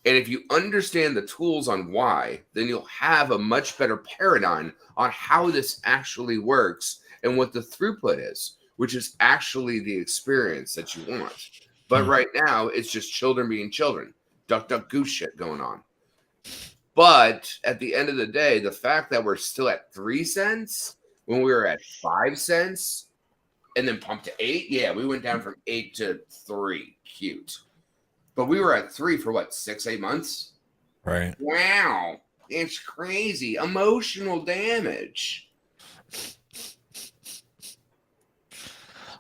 And if you understand the tools on why, then you'll have a much better paradigm on how this actually works and what the throughput is, which is actually the experience that you want. But right now, it's just children being children. Duck, duck, goose shit going on. But at the end of the day, the fact that we're still at 3 cents when we were at 5 cents and then pumped to 8. Yeah, we went down from 8 to 3. Cute. But we were at 3 for what, 6-8 months? Right. Wow. It's crazy. Emotional damage.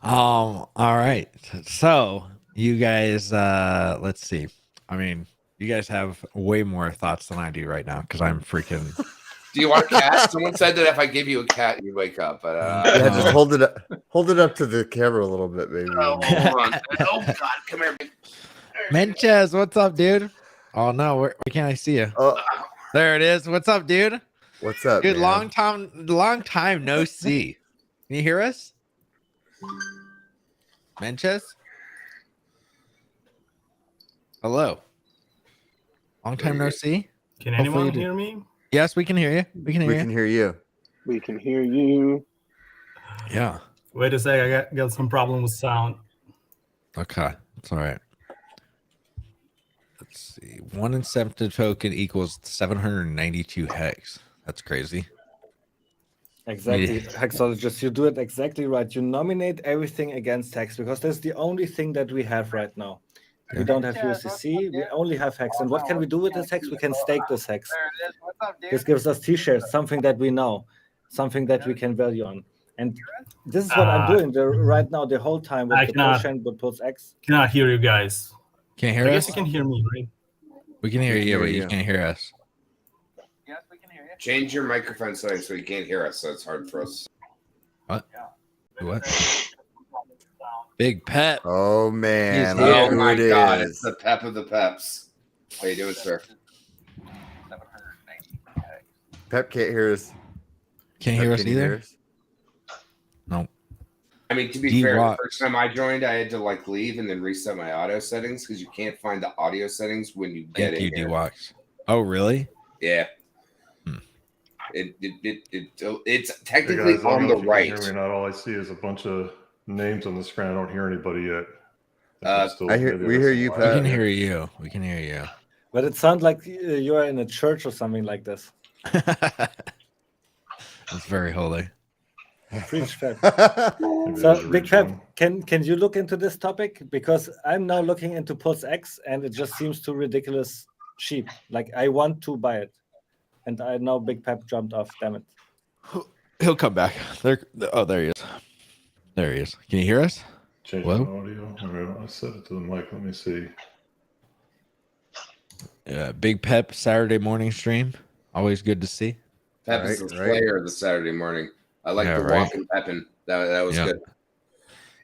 All right. So you guys, let's see. I mean, you guys have way more thoughts than I do right now because I'm freaking. Do you want a cat? Someone said that if I give you a cat, you wake up. But yeah, just hold it up to the camera a little bit, baby. Oh, hold on. Oh God, come here. Menchez, what's up, dude? Oh no, where can't I see you? Oh, there it is. What's up, dude? what's up, Dude, man? long time no see. Can you hear us? Menchez? Hello. Long time no see. Can Hopefully anyone hear me? Yes, we can hear you. We can hear We you. can hear you. We can hear you. Yeah. Wait a sec, I got some problem with sound. Okay. It's all right. Let's see. 1 incentive token equals 792 hex. That's crazy. Exactly, Hexologist, you do it exactly right. You nominate everything against hex because that's the only thing that we have right now. We don't have USDC, we only have hex. And what can we do with this hex? We can stake this hex. This gives us t-shirts, something that we know, something that we can value on. And this is what I'm doing right now the whole time with the Pulsechain, with Pulsex. Cannot hear you guys. Can't hear I us? guess you can hear me, right? We can hear you, but you can't hear us. Yes, we can hear you. Change your microphone settings so you can't hear us, so it's hard for us. What? Big Pep. Oh man, He's look Oh who my it God, is. it's the pep of the peps. How you doing, sir? Pep can't hear us. Can't Pep, hear us can you either? No. I mean, to be fair, the first time I joined, I had to leave and then reset my audio settings because you can't find the audio settings when you get Thank you, in here. D-Wax. Oh, really? Yeah. Hmm. It's technically guys, I don't on know the if you can right. hear me or not. All I see is a bunch of names on the screen. I don't hear anybody yet. We hear you, We Pat. can hear you. We can hear you. But it sounds like you are in a church or something like this. It's very holy. Preach, Pep. Maybe So, there's a Big rich Pep, one. can you look into this topic? Because I'm now looking into Pulse X, and it just seems too ridiculous cheap. Like, I want to buy it. And I know Big Pep jumped off, damn it. He'll come back. There he is. There he is. Can you hear us? Change Hello? my audio. All right, I'll set it to the mic. Let me see. Big Pep Saturday morning stream. Always good to see. Pep is the player of the Saturday morning. I like the walk and pepping. That was good.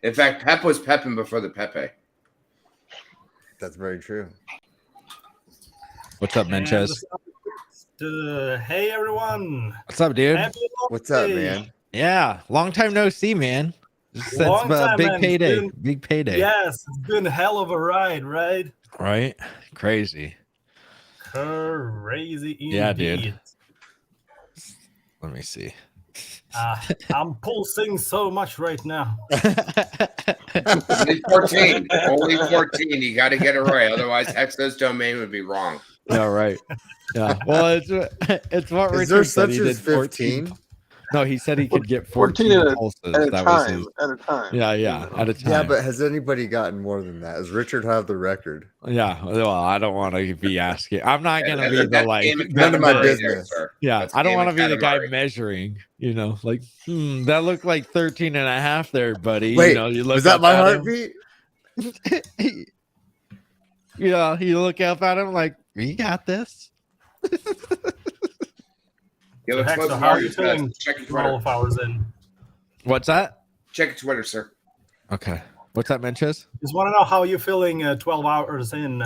In fact, Pep was pepping before the Pepe. That's very true. What's up, Menchez? Hey, everyone. What's up, dude? What's up, man? Yeah, long time no see, man. Since Long time, big man. payday. Big payday. Yes, it's been a hell of a ride, right? Right? Crazy. Crazy indeed. Yeah, dude. Let me see. I'm pulsing so much right now. Only 14. Only 14. You got to get it right. Otherwise, Hexo's domain would be wrong. Yeah, right. Yeah. Well, it's what Is Richard there said. such He as did 14. 15? No, he said he could get 14 14 at pulses. a That was his. time. At a time. Yeah, at a time. Yeah, but has anybody gotten more than that? Does Richard have the record? Yeah, well, I don't want to be asking. I'm not gonna be the That's like. game of none of my Katamari there, business. sir. Yeah, That's I don't game want to of be the guy Katamari. measuring. Like that looked like 13 and a half there, buddy. Wait, you look was that up my at him. heartbeat? Yeah, you look up at him like, you got this. Yeah, let's Hex, close so the how are you audience, feeling guys. Check your 12 Twitter. hours in? What's that? Check your Twitter, sir. Okay. What's that, Menches? Just want to know how you're feeling 12 hours in.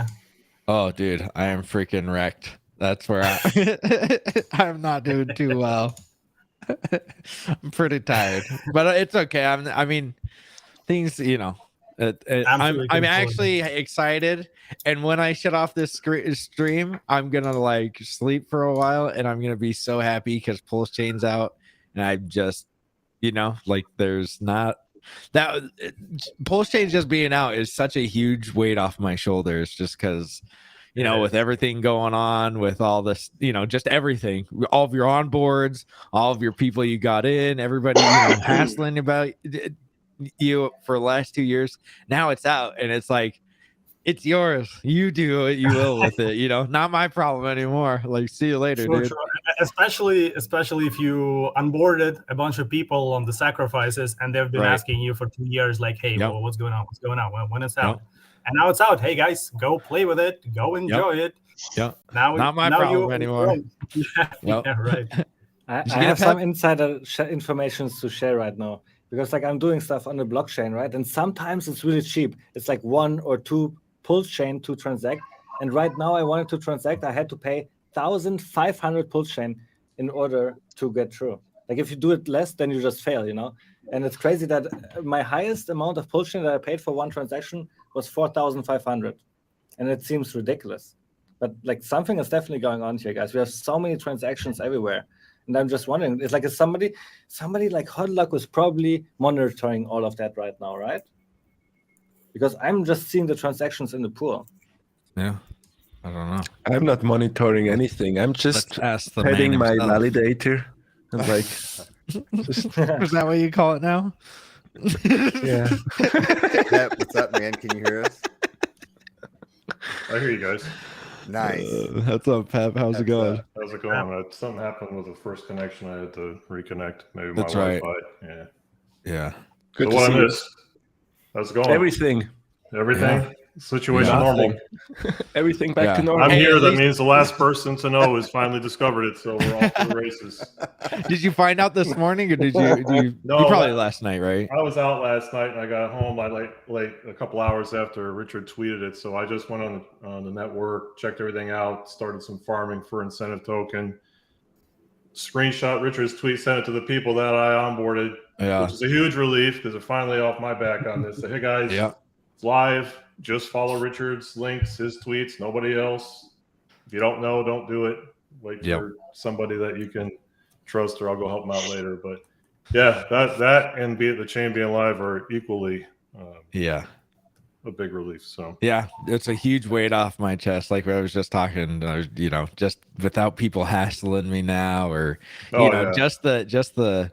Oh, dude, I am freaking wrecked. That's where I'm not doing too well. I'm pretty tired, but it's okay. I mean, things, I'm actually excited. And when I shut off this stream, I'm gonna like sleep for a while, and I'm gonna be so happy because Pulsechain's out, and I'm just, like there's not that Pulsechain just being out is such a huge weight off my shoulders, just because. With everything going on, with all this, just everything, all of your onboards, all of your people you got in, everybody, hassling about you for the last 2 years. Now it's out, and it's like, it's yours. You do what you will with it. Not my problem anymore. Like, see you later, dude. Sure. Especially if you onboarded a bunch of people on the sacrifices, and they've been asking you for 2 years, like, hey, well, what's going on? What's going on? When it's out? And now it's out. Hey guys, go play with it. Go enjoy it. Yeah. Now not my problem anymore. Yeah, right. I have some insider information to share right now, because like I'm doing stuff on the blockchain, right? And sometimes it's really cheap. It's like 1 or 2 Pulsechain to transact. And right now I wanted to transact. I had to pay 1,500 Pulsechain in order to get through. Like if you do it less, then you just fail, And it's crazy that my highest amount of Pulsechain that I paid for one transaction was 4,500, and it seems ridiculous. But like something is definitely going on here, guys. We have so many transactions everywhere, and I'm just wondering, it's like somebody like Hodluck was probably monitoring all of that right now, right? Because I'm just seeing the transactions in the pool. Yeah, I don't know. I'm not monitoring anything. I'm just petting my validator. I'm like, is that what you call it now? Yeah. What's up, man? Can you hear us? I hear you guys. Nice. What's up, Pep? How's it going? How's it going? Something happened with the first connection. I had to reconnect. Maybe my That's right. Wi-Fi. Yeah. Good to see you. How's it going? Everything. Situation normal. Everything back to normal. I'm here. That means the last person to know has finally discovered it. So we're off to the races. Did you find out this morning, or did you? No, you probably last night, right? I was out last night, and I got home late a couple hours after Richard tweeted it. So I just went on the network, checked everything out, started some farming for incentive token. Screenshot Richard's tweet, sent it to the people that I onboarded, which is a huge relief because they're finally off my back on this. So, hey guys, it's live. Just follow Richard's links, his tweets, nobody else. If you don't know, don't do it. Wait for somebody that you can trust, or I'll go help them out later. But yeah, that and be it the chain being live are equally a big relief. So yeah, it's a huge weight off my chest. Like I was just talking, just without people hassling me now, or just the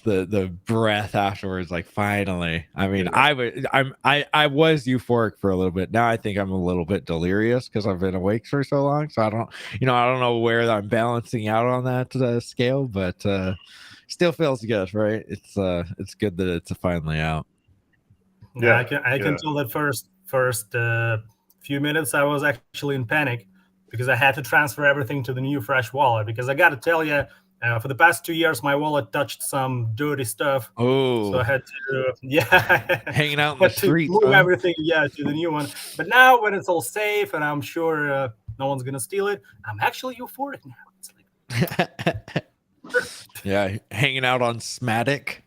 the breath afterwards, like finally. I mean, I was euphoric for a little bit. Now I think I'm a little bit delirious because I've been awake for so long. So I don't know where I'm balancing out on that scale, but still feels good, right? It's good that it's finally out. Yeah, I can tell that first few minutes I was actually in panic because I had to transfer everything to the new fresh wallet, because I got to tell you, for the past 2 years, my wallet touched some dirty stuff. Oh, so I had to, hanging out in the street, move everything, to the new one. But now, when it's all safe and I'm sure no one's gonna steal it, I'm actually euphoric now. It's like, hanging out on Smatic.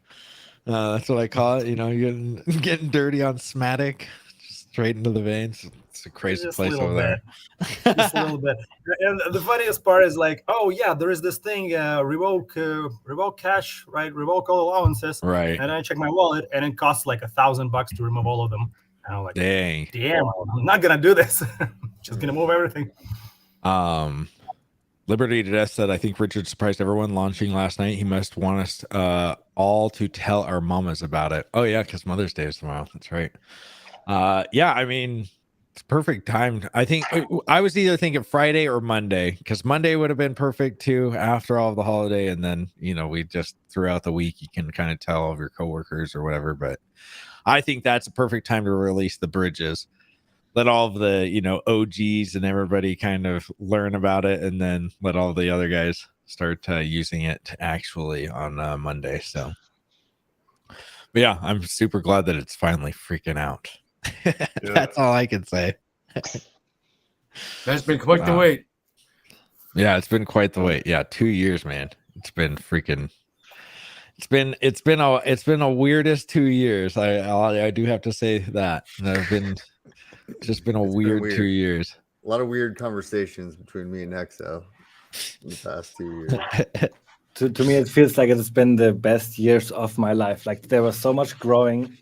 That's what I call it. You're getting dirty on Smatic, straight into the veins. It's a crazy place over there. Just a little bit. And the funniest part is like, oh yeah, there is this thing, revoke cash, right? Revoke all allowances, right? And I check my wallet, and it costs like $1,000 to remove all of them. And I'm like, damn, I'm not gonna do this. Just gonna move everything. Liberty to Death said, I think Richard surprised everyone launching last night. He must want us all to tell our mamas about it. Oh, yeah, because Mother's Day is tomorrow. That's right. Yeah, I mean, it's perfect time. I think I was either thinking Friday or Monday, because Monday would have been perfect too after all of the holiday. And then, we just throughout the week, you can kind of tell all of your coworkers or whatever. But I think that's a perfect time to release the bridges. Let all of the, OGs and everybody kind of learn about it, and then let all the other guys start using it actually on Monday. So, but yeah, I'm super glad that it's finally freaking out. That's all I can say. That's been quite the wait. Yeah, it's been quite the wait. Yeah, 2 years, man. It's been freaking. It's been a weirdest 2 years. I do have to say that. It's just been a weird 2 years. A lot of weird conversations between me and Hexo in the past 2 years. To me, it feels like it's been the best years of my life. Like, there was so much going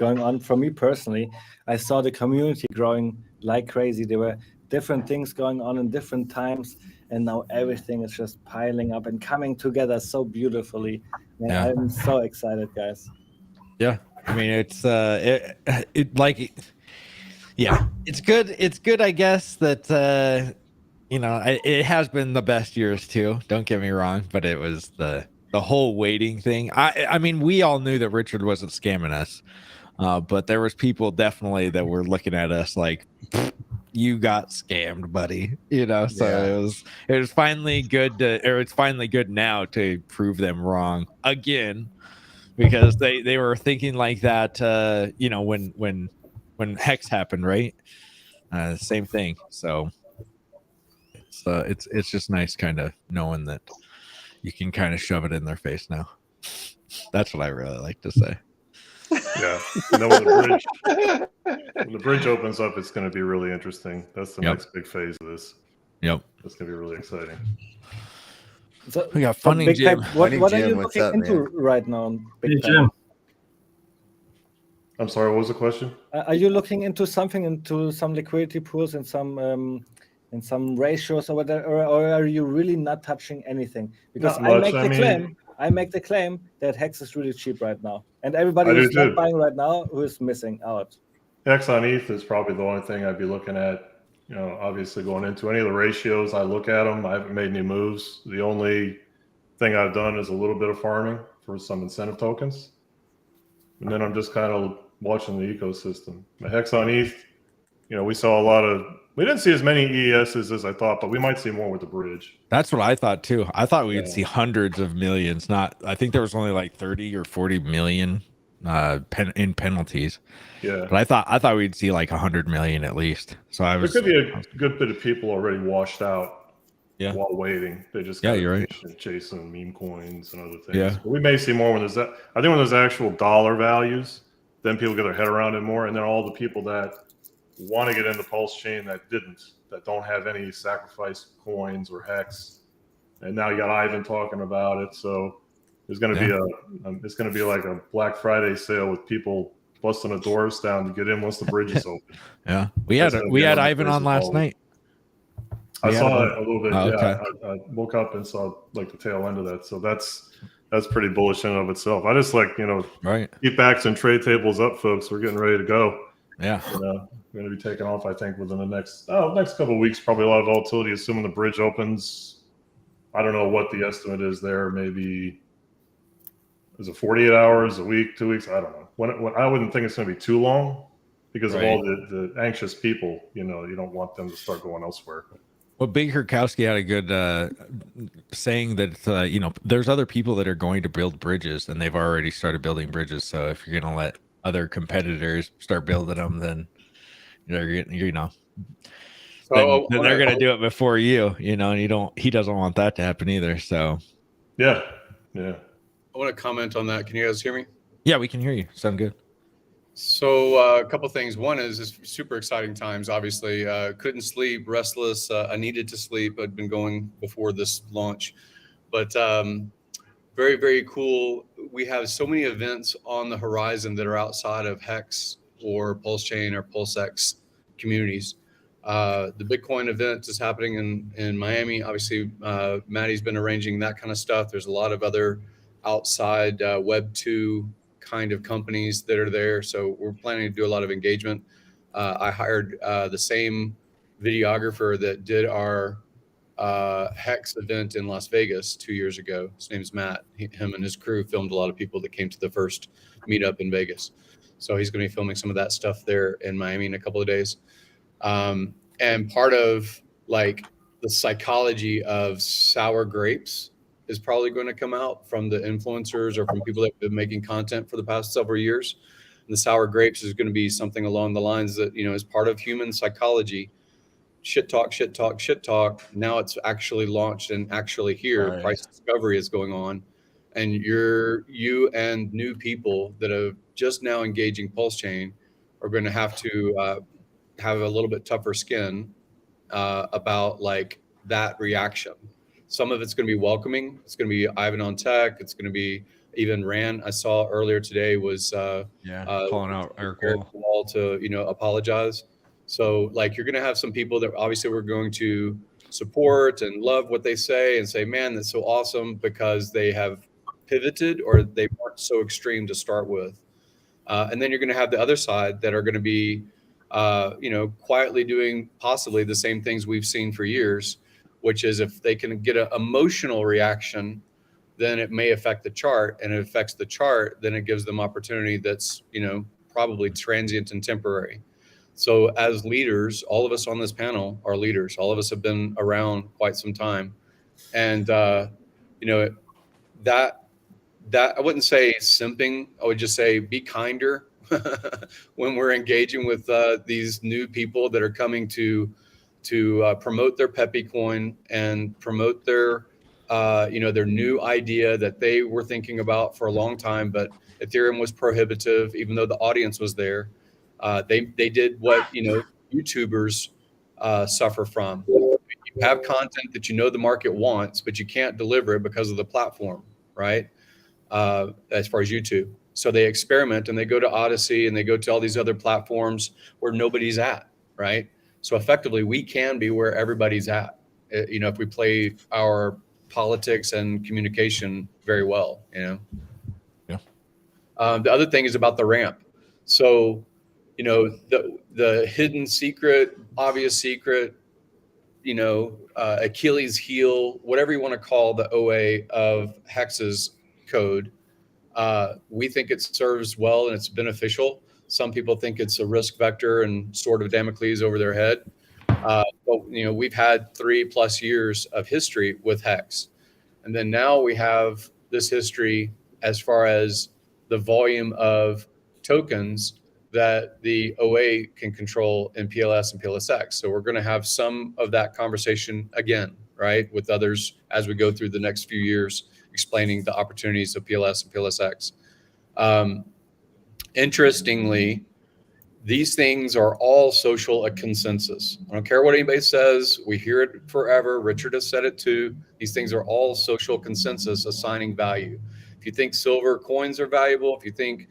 on for me personally. I saw the community growing like crazy. There were different things going on in different times, and now everything is just piling up and coming together so beautifully. Man, Yeah. I'm so excited, guys. Yeah, I mean, it's yeah, it's good. It's good, I guess, that it has been the best years too. Don't get me wrong, but it was the whole waiting thing. I mean, we all knew that Richard wasn't scamming us, but there was people definitely that were looking at us like, you got scammed, buddy. So it was finally good it's finally good now to prove them wrong again, because they were thinking like that when Hex happened, right? Same thing. So it's just nice kind of knowing that you can kind of shove it in their face now. That's what I really like to say. Yeah. When the bridge opens up, it's going to be really interesting. That's the next big phase of this. Yep. That's going to be really exciting. So we got Funding Jim. What are you looking into right now, Big Jim? I'm sorry, what was the question? Are you looking into some liquidity pools and some ratios or whatever, or are you really not touching anything? Because I make the claim that Hex is really cheap right now, and everybody who's not buying right now who is missing out. Hex on ETH is probably the only thing I'd be looking at. Obviously going into any of the ratios, I look at them. I haven't made any moves. The only thing I've done is a little bit of farming for some incentive tokens, and then I'm just kind of watching the ecosystem. The Hex on ETH, we saw we didn't see as many EESs as I thought, but we might see more with the bridge. That's what I thought too. I thought we'd see hundreds of millions. I think there was only like 30 or 40 million in penalties. Yeah. But I thought we'd see like 100 million at least. So there could be a good bit of people already washed out while waiting. They just you're right. Chasing meme coins and other things. Yeah. But we may see more when there's that. I think when there's actual dollar values, then people get their head around it more, and then all the people that want to get into Pulsechain that don't have any sacrifice coins or Hex, and now you got Ivan talking about it. So there's going to be like a Black Friday sale with people busting the doors down to get in once the bridge is open. Yeah, we had Ivan on last night. I saw it a little bit. Oh, okay. I woke up and saw like the tail end of that. So that's pretty bullish in and of itself. I just like right. Keep backs and trade tables up, folks. We're getting ready to go. Yeah. We're going to be taking off, I think, within the next couple of weeks. Probably a lot of volatility, assuming the bridge opens. I don't know what the estimate is there. Maybe is it 48 hours, a week, 2 weeks? I don't know. When I wouldn't think it's going to be too long because of all the anxious people. You don't want them to start going elsewhere. Well, Big Herkowski had a good saying that there's other people that are going to build bridges, and they've already started building bridges. So if you're going to let other competitors start building them, then they're they're going to do it before you. And he doesn't want that to happen either. So yeah. I want to comment on that. Can you guys hear me? Yeah, we can hear you. Sound good. So a couple things. One is it's super exciting times. Obviously, couldn't sleep, restless. I needed to sleep. I'd been going before this launch, but very, very cool. We have so many events on the horizon that are outside of Hex or Pulsechain or PulseX communities. The Bitcoin event is happening in Miami. Obviously, Maddie's been arranging that kind of stuff. There's a lot of other outside Web 2 kind of companies that are there. So we're planning to do a lot of engagement. I hired the same videographer that did our Hex event in Las Vegas 2 years ago. His name's Matt. Him and his crew filmed a lot of people that came to the first meetup in Vegas. So he's going to be filming some of that stuff there in Miami in a couple of days. And part of like the psychology of sour grapes is probably going to come out from the influencers or from people that have been making content for the past several years. And the sour grapes is going to be something along the lines that, you know, is part of human psychology. Shit talk, shit talk, shit talk. Now it's actually launched and actually here. Right. Price discovery is going on. And you and new people that are just now engaging Pulsechain are going to have to have a little bit tougher skin about like that reaction. Some of it's going to be welcoming. It's going to be Ivan on Tech. It's going to be even Rand. I saw earlier today was calling out Eric Wall to, you know, apologize. So like you're going to have some people that obviously we're going to support and love what they say and say, man, that's so awesome, because they have pivoted or they weren't so extreme to start with. And then you're going to have the other side that are going to be, you know, quietly doing possibly the same things we've seen for years, which is if they can get an emotional reaction, then it may affect the chart, and it affects the chart, then it gives them opportunity that's, you know, probably transient and temporary. So as leaders, all of us on this panel are leaders. All of us have been around quite some time. And, you know, that I wouldn't say simping. I would just say be kinder when we're engaging with these new people that are coming to promote their Peppy coin and promote their you know, their new idea that they were thinking about for a long time, but Ethereum was prohibitive, even though the audience was there. They did what, you know, YouTubers suffer from. You have content that you know the market wants, but you can't deliver it because of the platform, right? As far as YouTube. So they experiment and they go to Odyssey and they go to all these other platforms where nobody's at, right? So effectively, we can be where everybody's at, you know, if we play our politics and communication very well, you know? Yeah. The other thing is about the ramp. So, you know, the hidden secret, obvious secret, you know, Achilles heel, whatever you want to call the OA of Hex's code. We think it serves well and it's beneficial. Some people think it's a risk vector and sword of Damocles over their head. But, you know, we've had 3+ years of history with Hex. And then now we have this history as far as the volume of tokens that the OA can control in PLS and PLSX. So we're going to have some of that conversation again, right, with others as we go through the next few years, explaining the opportunities of PLS and PLSX. Interestingly, these things are all social a consensus. I don't care what anybody says. We hear it forever. Richard has said it too. These things are all social consensus assigning value. If you think silver coins are valuable, if you think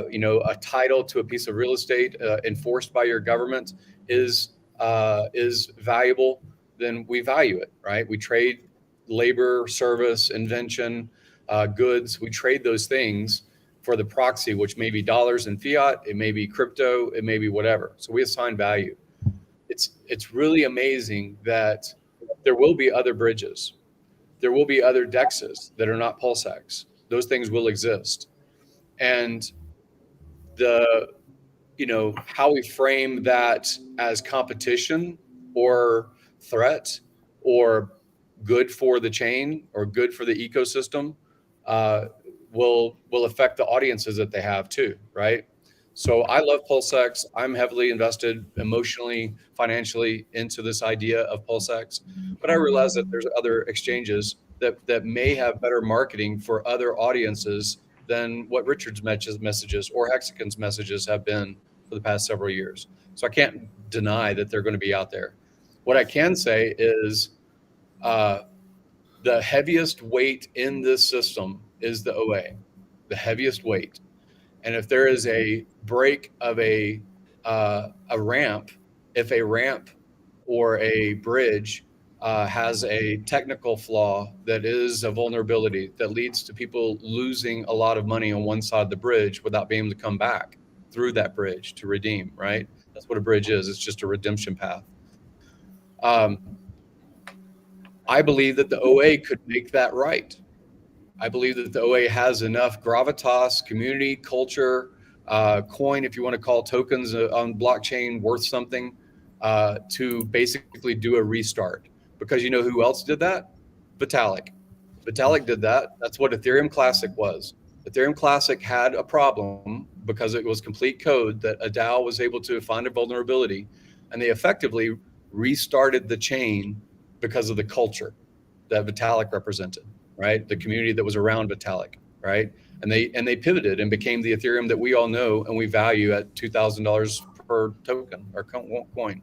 you know, a title to a piece of real estate enforced by your government is valuable, then we value it, right? We trade labor, service, invention, goods. We trade those things for the proxy, which may be dollars and fiat, it may be crypto, it may be whatever. So we assign value. It's really amazing that there will be other bridges. There will be other DEXs that are not PulseX. Those things will exist. And the, you know, how we frame that as competition or threat or good for the chain or good for the ecosystem, will affect the audiences that they have too, right? So I love PulseX. I'm heavily invested emotionally, financially into this idea of PulseX, but I realize that there's other exchanges that may have better marketing for other audiences than what Richard's messages or Hexicon's messages have been for the past several years. So I can't deny that they're going to be out there. What I can say is the heaviest weight in this system is the OA, the heaviest weight. And if there is a break of a ramp if a ramp or a bridge has a technical flaw that is a vulnerability that leads to people losing a lot of money on one side of the bridge without being able to come back through that bridge to redeem, right? That's what a bridge is. It's just a redemption path. I believe that the OA could make that right. I believe that the OA has enough gravitas, community, culture, coin, if you want to call tokens on blockchain worth something, to basically do a restart. Because you know who else did that? Vitalik. Vitalik did that. That's what Ethereum Classic was. Ethereum Classic had a problem because it was complete code that a DAO was able to find a vulnerability, and they effectively restarted the chain because of the culture that Vitalik represented, right? The community that was around Vitalik, right? And they pivoted and became the Ethereum that we all know and we value at $2,000 per token or coin.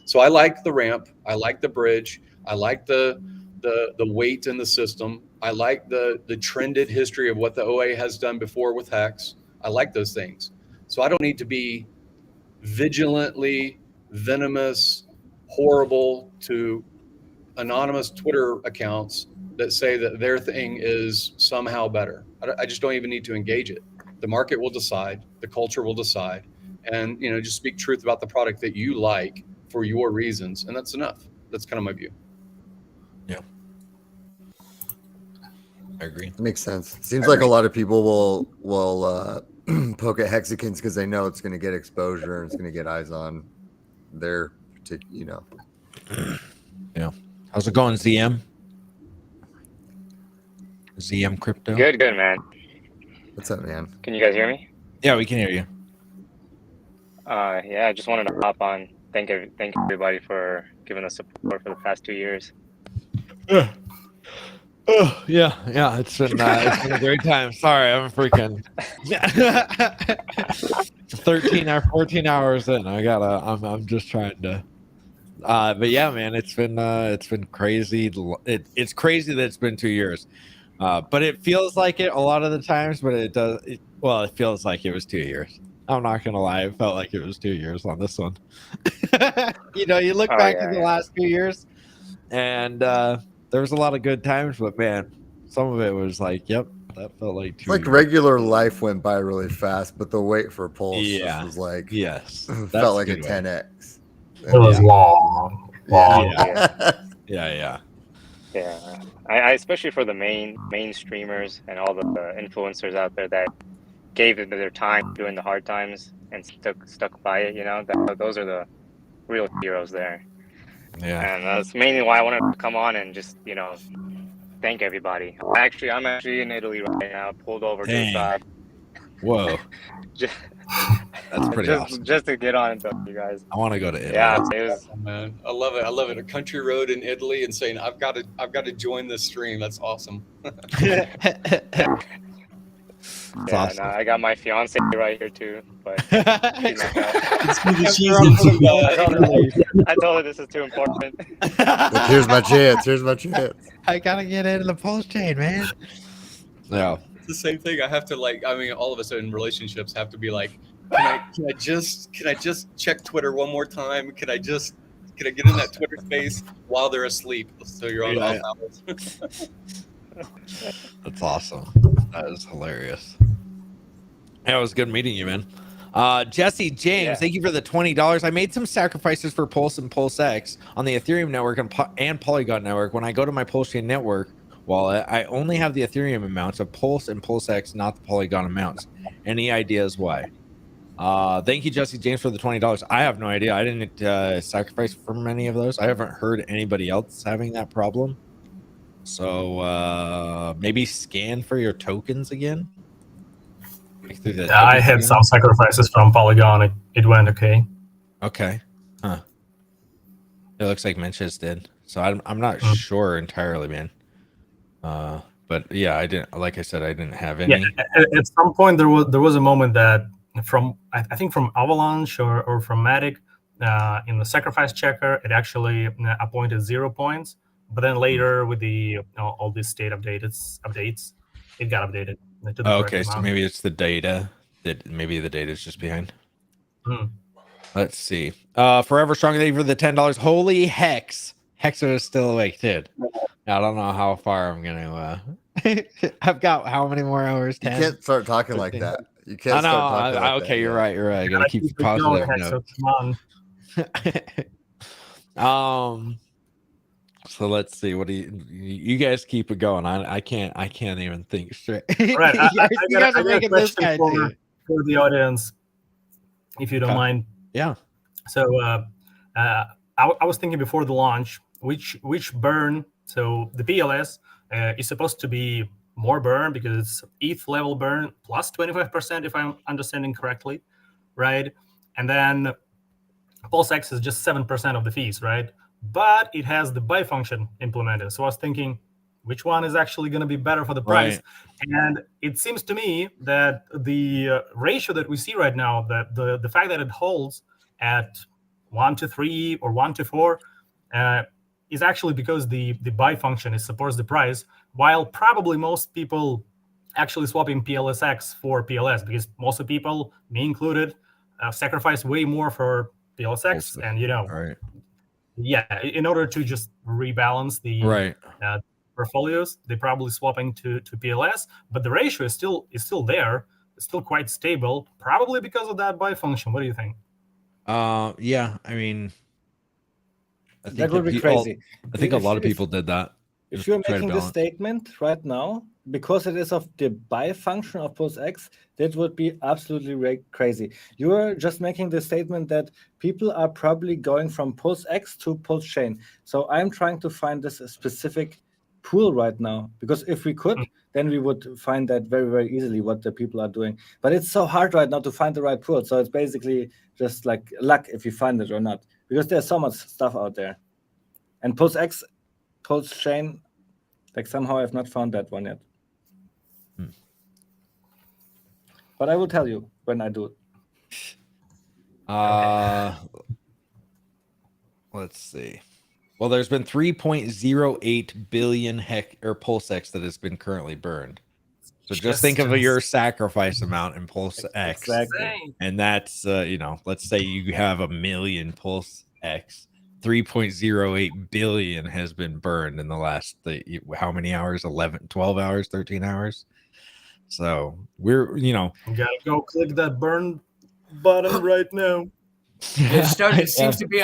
So I like the ramp, I like the bridge, I like the weight in the system, I like the trended history of what the OA has done before with Hex. I like those things. So I don't need to be vigilantly venomous, horrible to anonymous Twitter accounts that say that their thing is somehow better. I just don't even need to engage it. The market will decide, the culture will decide, and just speak truth about the product that you like for your reasons, and that's enough. That's kind of my view. Yeah, I agree. Makes sense. Seems like a lot of people will poke at hexagons because they know it's going to get exposure and it's going to get eyes on their particular, Yeah. How's it going, ZM? ZM Crypto? Good, man. What's up, man? Can you guys hear me? Yeah, we can hear you. Yeah, I just wanted to hop on. Thank everybody for giving us support for the past 2 years. Yeah, it's been a great time. Sorry, I'm freaking 13 or 14 hours in. I'm just trying to. But yeah, man, it's been crazy. It's crazy that it's been 2 years. But it feels like it a lot of the times. But it feels like it was 2 years. I'm not gonna lie, it felt like it was 2 years on this one. You look back at the last 2 years, and there was a lot of good times, but man, some of it was like, yep, that felt like 2 years. Like regular life went by really fast, but the wait for Pulse just was like, yes, felt like a 10x. It was long. Yeah. I especially for the main streamers and all the influencers out there that gave it their time during the hard times and stuck by it. Those are the real heroes there. Yeah, and that's mainly why I wanted to come on and just thank everybody. I'm actually in Italy right now, pulled over to the side. Whoa. That's pretty awesome. Just to get on and talk to you guys. I want to go to Italy. Yeah, it was, man, I love it. A country road in Italy and saying I've got to join this stream. That's awesome. Awesome. No, I got my fiance right here too, but I told her this is too important. Here's my chance. I gotta get into the pulse chain, man. Yeah. It's the same thing. I have to all of us in relationships have to be like, can I just check Twitter one more time? Can I get in that Twitter space while they're asleep so you're on off hours? That's awesome. That is hilarious. Yeah, it was good meeting you, man. Jesse James, thank you for the $20. I made some sacrifices for Pulse and PulseX on the Ethereum network and Polygon network. When I go to my Pulsechain network wallet, I only have the Ethereum amounts of Pulse and PulseX, not the Polygon amounts. Any ideas why? Thank you, Jesse James, for the $20. I have no idea. I didn't sacrifice from any of those. I haven't heard anybody else having that problem. So maybe scan for your tokens again. I had some sacrifices from Polygon. It went okay. Okay. Huh. It looks like Menches did. So I'm not sure entirely, man. But yeah, I didn't. Like I said, I didn't have any. Yeah, at some point there was a moment that I think from Avalanche or from Matic in the sacrifice checker, it actually appointed 0 points. But then later with the all these state updates, it got updated. Okay, so maybe it's the data maybe the data is just behind. Let's see. Forever Strong, thank you for the $10. Holy hex. Hexer is still awake, dude. I don't know how far I'm gonna I've got how many more hours? 10? You can't start talking like that. You I can't know. start talking like Okay, that. you're right. You're right. I gotta keep it positive going, note. Come on. So let's see. What do you guys keep it going? I can't even think straight. All right, you guys are making this guy for the audience, if you don't mind. Yeah. So I was thinking before the launch, which burn. So the PLS is supposed to be more burn because it's ETH level burn plus 25%, if I'm understanding correctly, right? And then PulseX is just 7% of the fees, right? But it has the buy function implemented. So I was thinking, which one is actually going to be better for the price? Right. And it seems to me that the ratio that we see right now, that the fact that it holds at 1 to 3 or 1 to 4, is actually because the buy function supports the price, while probably most people actually swapping PLSX for PLS, because most of people, me included, sacrifice way more for PLSX, and right. Yeah, in order to just rebalance the portfolios, they're probably swapping to PLS, but the ratio is still there. It's still quite stable, probably because of that buy function. What do you think? Yeah, I mean, I think that would be crazy. I think a lot of people did that. If you're making this statement right now, because it is of the buy function of PulseX, that would be absolutely crazy. You are just making the statement that people are probably going from PulseX to Pulsechain. So I'm trying to find this specific pool right now, because if we could, then we would find that very, very easily what the people are doing. But it's so hard right now to find the right pool. So it's basically just like luck if you find it or not, because there's so much stuff out there. And PulseX, Pulsechain, like somehow I've not found that one yet. But I will tell you when I do it. Let's see. Well, there's been 3.08 billion PulseX that has been currently burned. So just think of your sacrifice amount in PulseX. Exactly. And that's let's say you have 1 million PulseX. 3.08 billion has been burned in the last how many hours? 11, 12 hours, 13 hours. So we're you gotta go click that burn button right now. It seems to be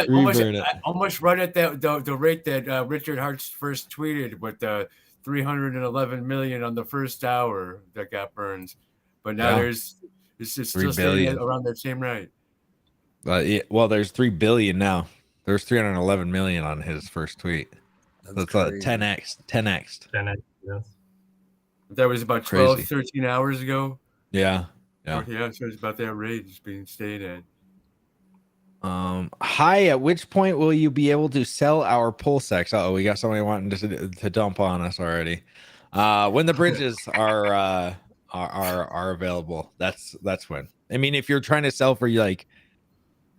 almost right at the rate that Richard Hartz first tweeted with the 311 million on the first hour that got burned, but now it's still staying around that same rate. Well, there's 3 billion now. There's 311 million on his first tweet. That's 10x. 10x. Yes. That was about 12, 13 hours ago. Yeah. So it's about that rate it's being stayed at. Hi, at which point will you be able to sell our PulseX? Oh, we got somebody wanting to dump on us already. When the bridges are available, that's when. I mean, if you're trying to sell for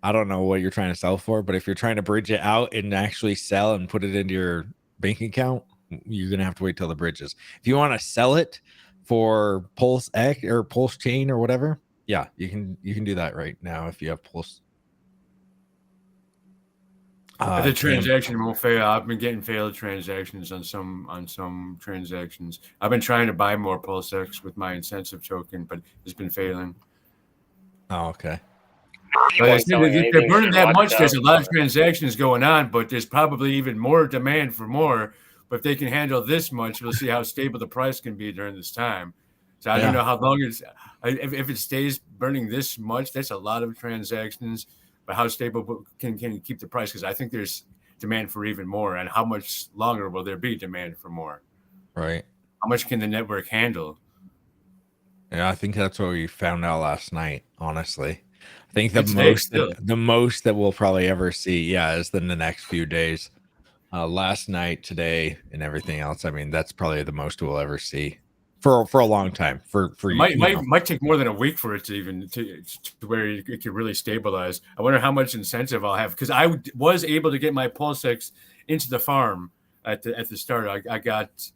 I don't know what you're trying to sell for, but if you're trying to bridge it out and actually sell and put it into your bank account, you're gonna have to wait till the bridges. If you want to sell it for PulseX or Pulsechain or whatever, yeah, you can do that right now if you have Pulse. The transaction won't fail. I've been getting failed transactions on some transactions. I've been trying to buy more PulseX with my incentive token, but it's been failing. Oh, okay. But if they're burning that much, there's a lot of transactions going on, but there's probably even more demand for more. But if they can handle this much, we'll see how stable the price can be during this time. So I don't know how long if it stays burning this much, that's a lot of transactions. But how stable can you keep the price? Because I think there's demand for even more. And how much longer will there be demand for more? Right. How much can the network handle? Yeah, I think that's what we found out last night, honestly. I think the most that we'll probably ever see, is in the next few days. Last night, today, and everything else. I mean, that's probably the most we'll ever see for a long time. Might take more than a week for it to even to where it could really stabilize. I wonder how much incentive I'll have, because I was able to get my PulseX into the farm at the start. I got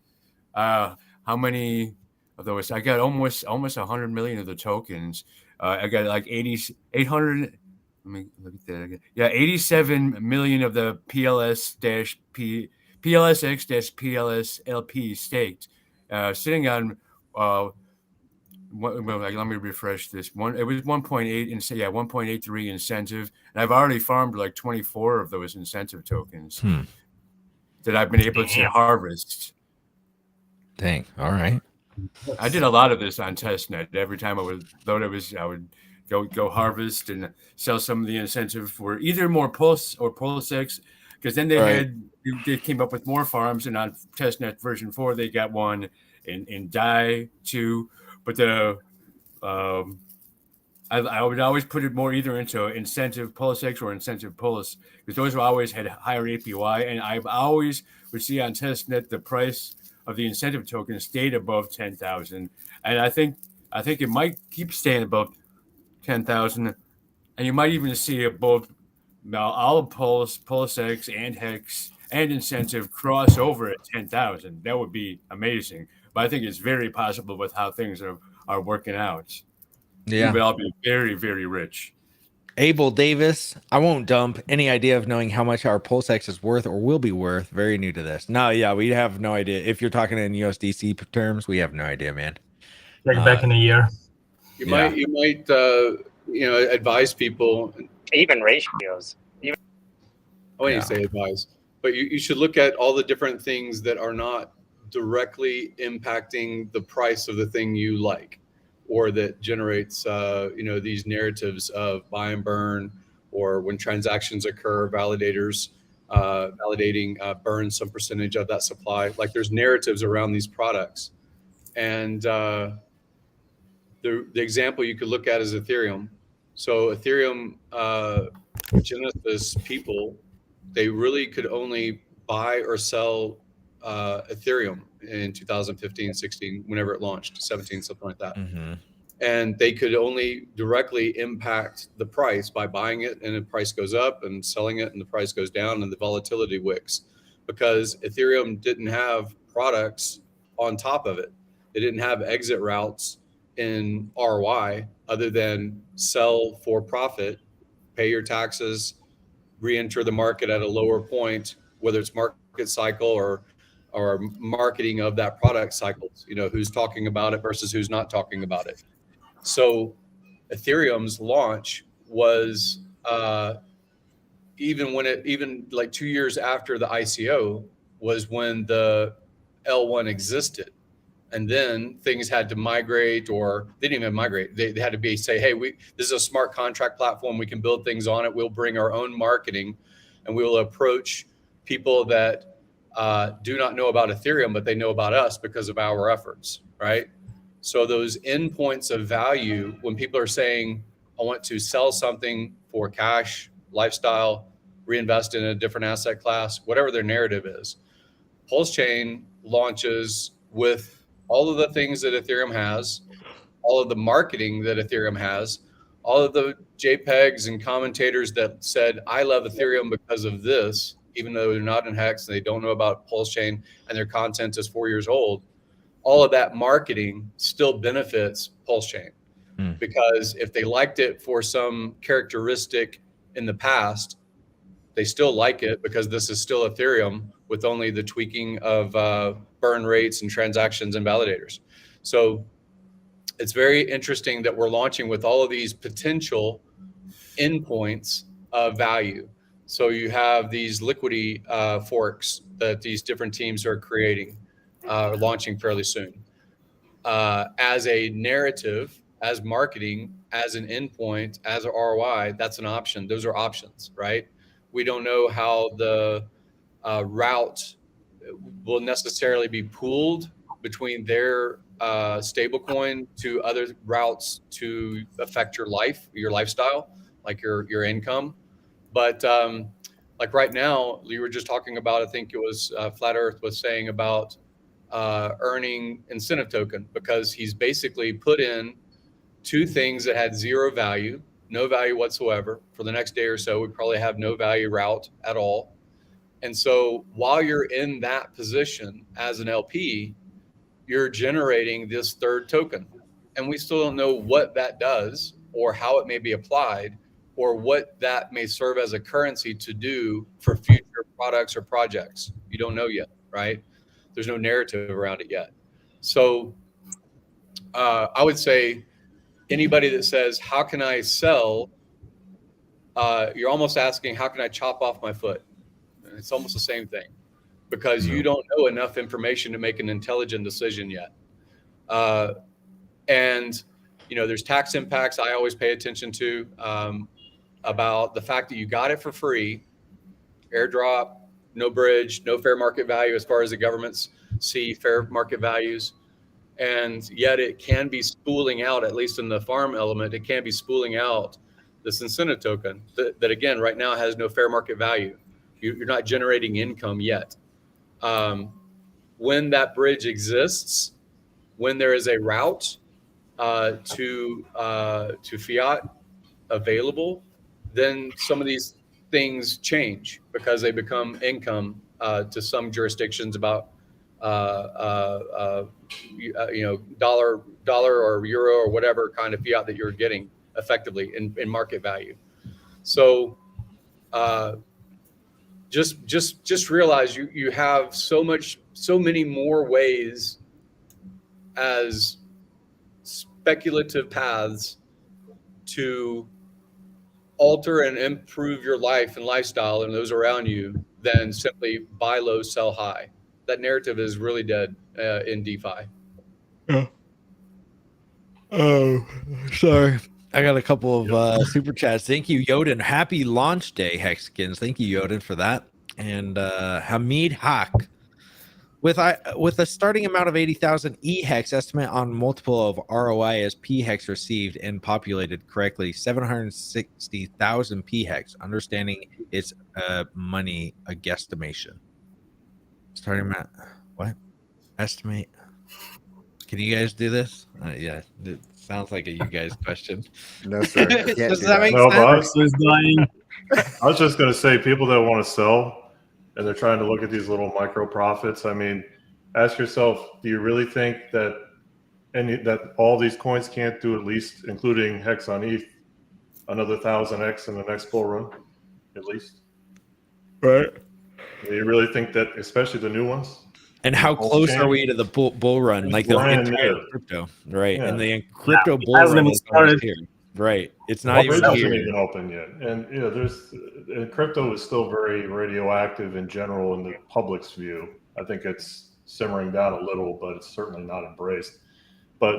how many of those? I got almost 100 million of the tokens. I got like 800 Let me look at that again. Yeah, 87 million of the PLSX-PLSLP staked, sitting on. Let me refresh this. It was 1.8 yeah, 1.83 incentive, and I've already farmed like 24 of those incentive tokens that I've been able to harvest. Dang! All right. I did a lot of this on testnet. Every time I would go harvest and sell some of the incentive for either more Pulse or Pulsex, because then they came up with more farms, and on testnet version 4 they got one in DAI 2, but I would always put it more either into incentive Pulsex or incentive Pulse, because those always had higher APY, and I've always would see on testnet the price of the incentive token stayed above 10,000, and I think it might keep staying above 10,000, and you might even see both all of Pulse, Pulsex, and Hex and incentive cross over at 10,000. That would be amazing. But I think it's very possible with how things are working out. Yeah, we would all be very, very rich. Abel Davis, I won't dump any idea of knowing how much our Pulsex is worth or will be worth. Very new to this. No, yeah, we have no idea. If you're talking in USDC terms, we have no idea, man. Check back in a year. You might advise people. Even ratios. I wouldn't say advise, but you should look at all the different things that are not directly impacting the price of the thing you like, or that generates these narratives of buy and burn, or when transactions occur, validators validating burn some percentage of that supply. Like, there's narratives around these products, and the example you could look at is Ethereum. So Ethereum Genesis people, they really could only buy or sell Ethereum in 2015, 16, whenever it launched, 17, something like that. And they could only directly impact the price by buying it, and the price goes up, and selling it and the price goes down, and the volatility wicks, because Ethereum didn't have products on top of it. They didn't have exit routes in ROI other than sell for profit, pay your taxes, re-enter the market at a lower point, whether it's market cycle or marketing of that product cycles, who's talking about it versus who's not talking about it. So Ethereum's launch was even like 2 years after the ICO was when the L1 existed. And then things had to migrate, or they didn't even migrate. They had to say, hey, this is a smart contract platform. We can build things on it. We'll bring our own marketing, and we will approach people that do not know about Ethereum, but they know about us because of our efforts, right? So those endpoints of value, when people are saying, I want to sell something for cash, lifestyle, reinvest in a different asset class, whatever their narrative is, Pulsechain launches with all of the things that Ethereum has, all of the marketing that Ethereum has, all of the JPEGs and commentators that said, I love Ethereum because of this, even though they're not in Hex and they don't know about Pulsechain and their content is 4 years old. All of that marketing still benefits Pulsechain, because if they liked it for some characteristic in the past, they still like it because this is still Ethereum with only the tweaking of burn rates and transactions and validators. So it's very interesting that we're launching with all of these potential endpoints of value. So you have these Liquidity forks that these different teams are creating, launching fairly soon. As a narrative, as marketing, as an endpoint, as a ROI, that's an option. Those are options, right? We don't know how the route will necessarily be pooled between their stablecoin to other routes to affect your life, your lifestyle, like your income. But like right now, you were just talking about, I think it was Flat Earth was saying about earning incentive token, because he's basically put in two things that had zero value, no value whatsoever. For the next day or so, we probably have no value route at all. And so while you're in that position as an LP, you're generating this third token. And we still don't know what that does or how it may be applied, or what that may serve as a currency to do for future products or projects. You don't know yet, right? There's no narrative around it yet. So I would say anybody that says, how can I sell? You're almost asking, how can I chop off my foot? It's almost the same thing, because you don't know enough information to make an intelligent decision yet. And, you know, there's tax impacts I always pay attention to, about the fact that you got it for free, airdrop, no bridge, no fair market value as far as the governments see fair market values. And yet it can be spooling out, at least in the farm element, it can be spooling out this incentive token that again, right now has no fair market value. You're not generating income yet. When that bridge exists, when there is a route to fiat available, then some of these things change because they become income to some jurisdictions about you know, dollar or euro or whatever kind of fiat that you're getting effectively in market value. So just realize you have so many more ways as speculative paths to alter and improve your life and lifestyle and those around you than simply buy low, sell high. That narrative is really dead in DeFi. Yeah. Oh, sorry. I got a couple of super chats. Thank you, Yoden. Happy launch day, Hexkins. Thank you, Yoden, for that. And Hamid Haq. With a starting amount of 80,000 EHEX, estimate on multiple of ROI as PHEX received and populated correctly, 760,000 PHEX. Understanding it's money, a guesstimation. Starting amount, what? Estimate. Can you guys do this? Yeah, it sounds like a you guys question. No, sir. Does that make no, sense? I was just going to say, people that want to sell and they're trying to look at these little micro profits. I mean, ask yourself, do you really think that all these coins can't do at least, including Hex on ETH, another 1,000x in the next bull run, at least? Right. Do you really think that, especially the new ones? And how close are we to the bull run? Like the entire crypto, right? Yeah. And the crypto bull run is almost here, right? It's not even isn't here. even open yet, and you know, and crypto is still very radioactive in general in the public's view. I think it's simmering down a little, but it's certainly not embraced. But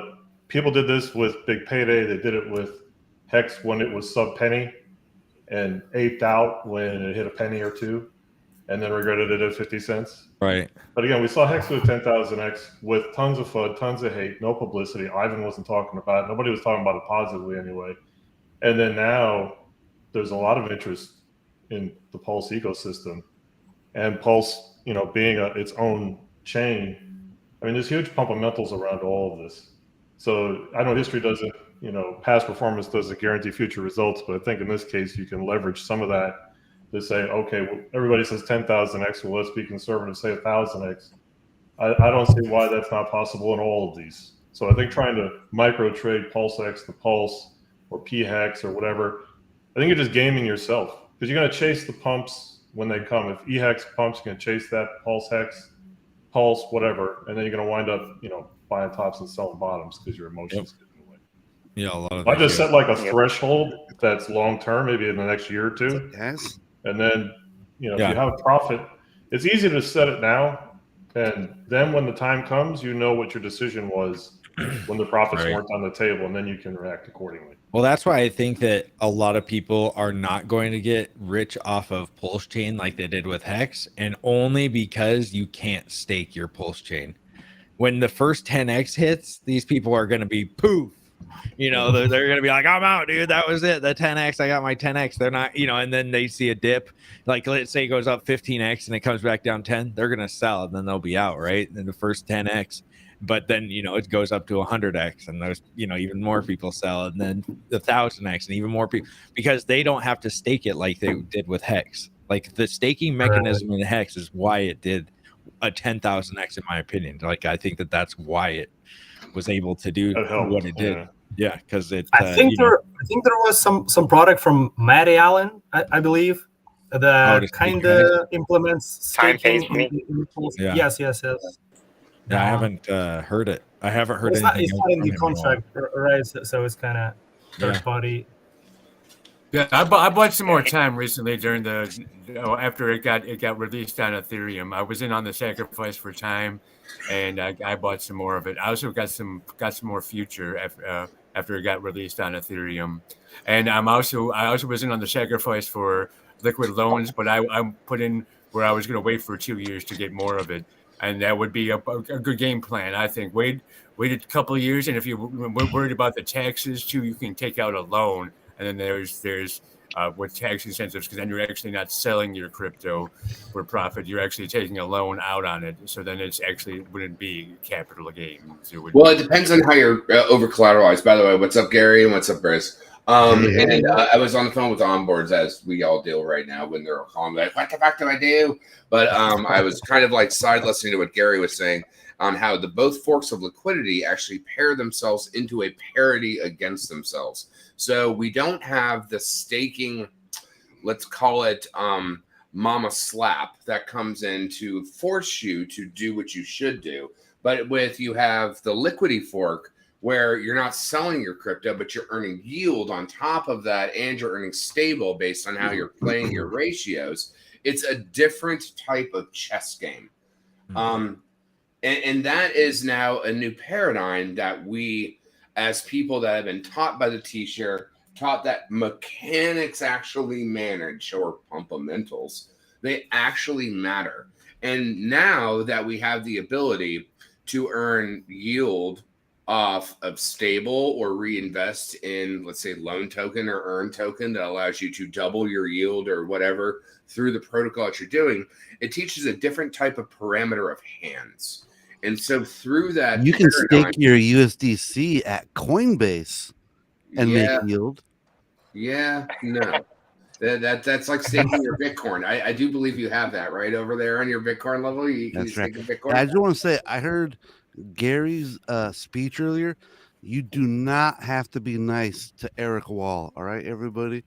people did this with Big Payday. They did it with Hex when it was sub penny, and aped out when it hit a penny or two, and then regretted it at 50 cents. Right. But again, we saw Hex do a 10,000x with tons of FUD, tons of hate, no publicity. Ivan wasn't talking about it. Nobody was talking about it positively anyway. And then now there's a lot of interest in the Pulse ecosystem, and Pulse, you know, being its own chain. I mean, there's huge fundamentals around all of this. So I know history doesn't, you know, past performance doesn't guarantee future results, but I think in this case you can leverage some of that to say, okay, well, everybody says 10,000x, well, let's be conservative, say 1,000x. I don't see why that's not possible in all of these. So I think trying to micro trade PulseX to Pulse or PHEX or whatever, I think you're just gaming yourself, because you're going to chase the pumps when they come. If EHEX pumps, you're going to chase that PulseX, Pulse, whatever, and then you're going to wind up, you know, buying tops and selling bottoms because your emotions get in the way. Yeah, a lot of I just set like a threshold that's long term, maybe in the next year or two. Yes. And then, you know, if you have a profit, it's easy to set it now. And then when the time comes, you know what your decision was when the profits weren't on the table, and then you can react accordingly. Well, that's why I think that a lot of people are not going to get rich off of Pulsechain like they did with Hex, and only because you can't stake your Pulsechain. When the first 10x hits, these people are going to be poof. You know, they're going to be like, I'm out, dude. That was it. The 10x, I got my 10x. They're not, you know, and then they see a dip. Like, let's say it goes up 15x and it comes back down 10. They're going to sell, and then they'll be out, right? In the first 10x. But then, you know, it goes up to 100x, and there's, you know, even more people sell, and then the 1000x, and even more people, because they don't have to stake it like they did with Hex. Like, the staking mechanism in Hex is why it did a 10,000x, in my opinion. Like, I think that that's why it was able to do what it did. Yeah, because it. I think there was some product from Matt Allen, I believe, that kind of implements staking. Yeah. Yes. Yeah, I haven't heard it. I haven't heard It's anything. not in the contract, right? So it's kind of third party. Yeah, I bought some more time recently during after it got released on Ethereum. I was in on the sacrifice for time, and I bought some more of it. I also got some more future after it got released on Ethereum, and I also was in on the sacrifice for liquid loans, but I put in where I was going to wait for 2 years to get more of it, and that would be a good game plan. I think wait a couple of years, and if you're worried about the taxes too, you can take out a loan. And then there's with tax incentives, because then you're actually not selling your crypto for profit. You're actually taking a loan out on it. So then it's actually wouldn't be capital gains. It depends on how you're over collateralized. By the way, what's up, Gary, and what's up, Briz? I was on the phone with onboards, as we all deal right now, when they're calling me like, "What the fuck do I do?" But I was kind of like side listening to what Gary was saying on how the both forks of liquidity actually pair themselves into a parity against themselves. So we don't have the staking, let's call it mama slap, that comes in to force you to do what you should do. But you have the Liquidity fork, where you're not selling your crypto, but you're earning yield on top of that, and you're earning stable based on how you're playing your ratios. It's a different type of chess game. And that is now a new paradigm that we, as people that have been taught by the T-share, taught that mechanics actually manage, or fundamentals, they actually matter. And now that we have the ability to earn yield off of stable or reinvest in, let's say, loan token or earn token that allows you to double your yield or whatever through the protocol that you're doing, it teaches a different type of parameter of hands. And so through that, you can stake your USDC at Coinbase and make yield. Yeah, no. That's like staking your Bitcoin. I do believe you have that right over there on your Bitcoin level. That's right. I just want to say, I heard Gary's speech earlier. You do not have to be nice to Eric Wall. All right, everybody.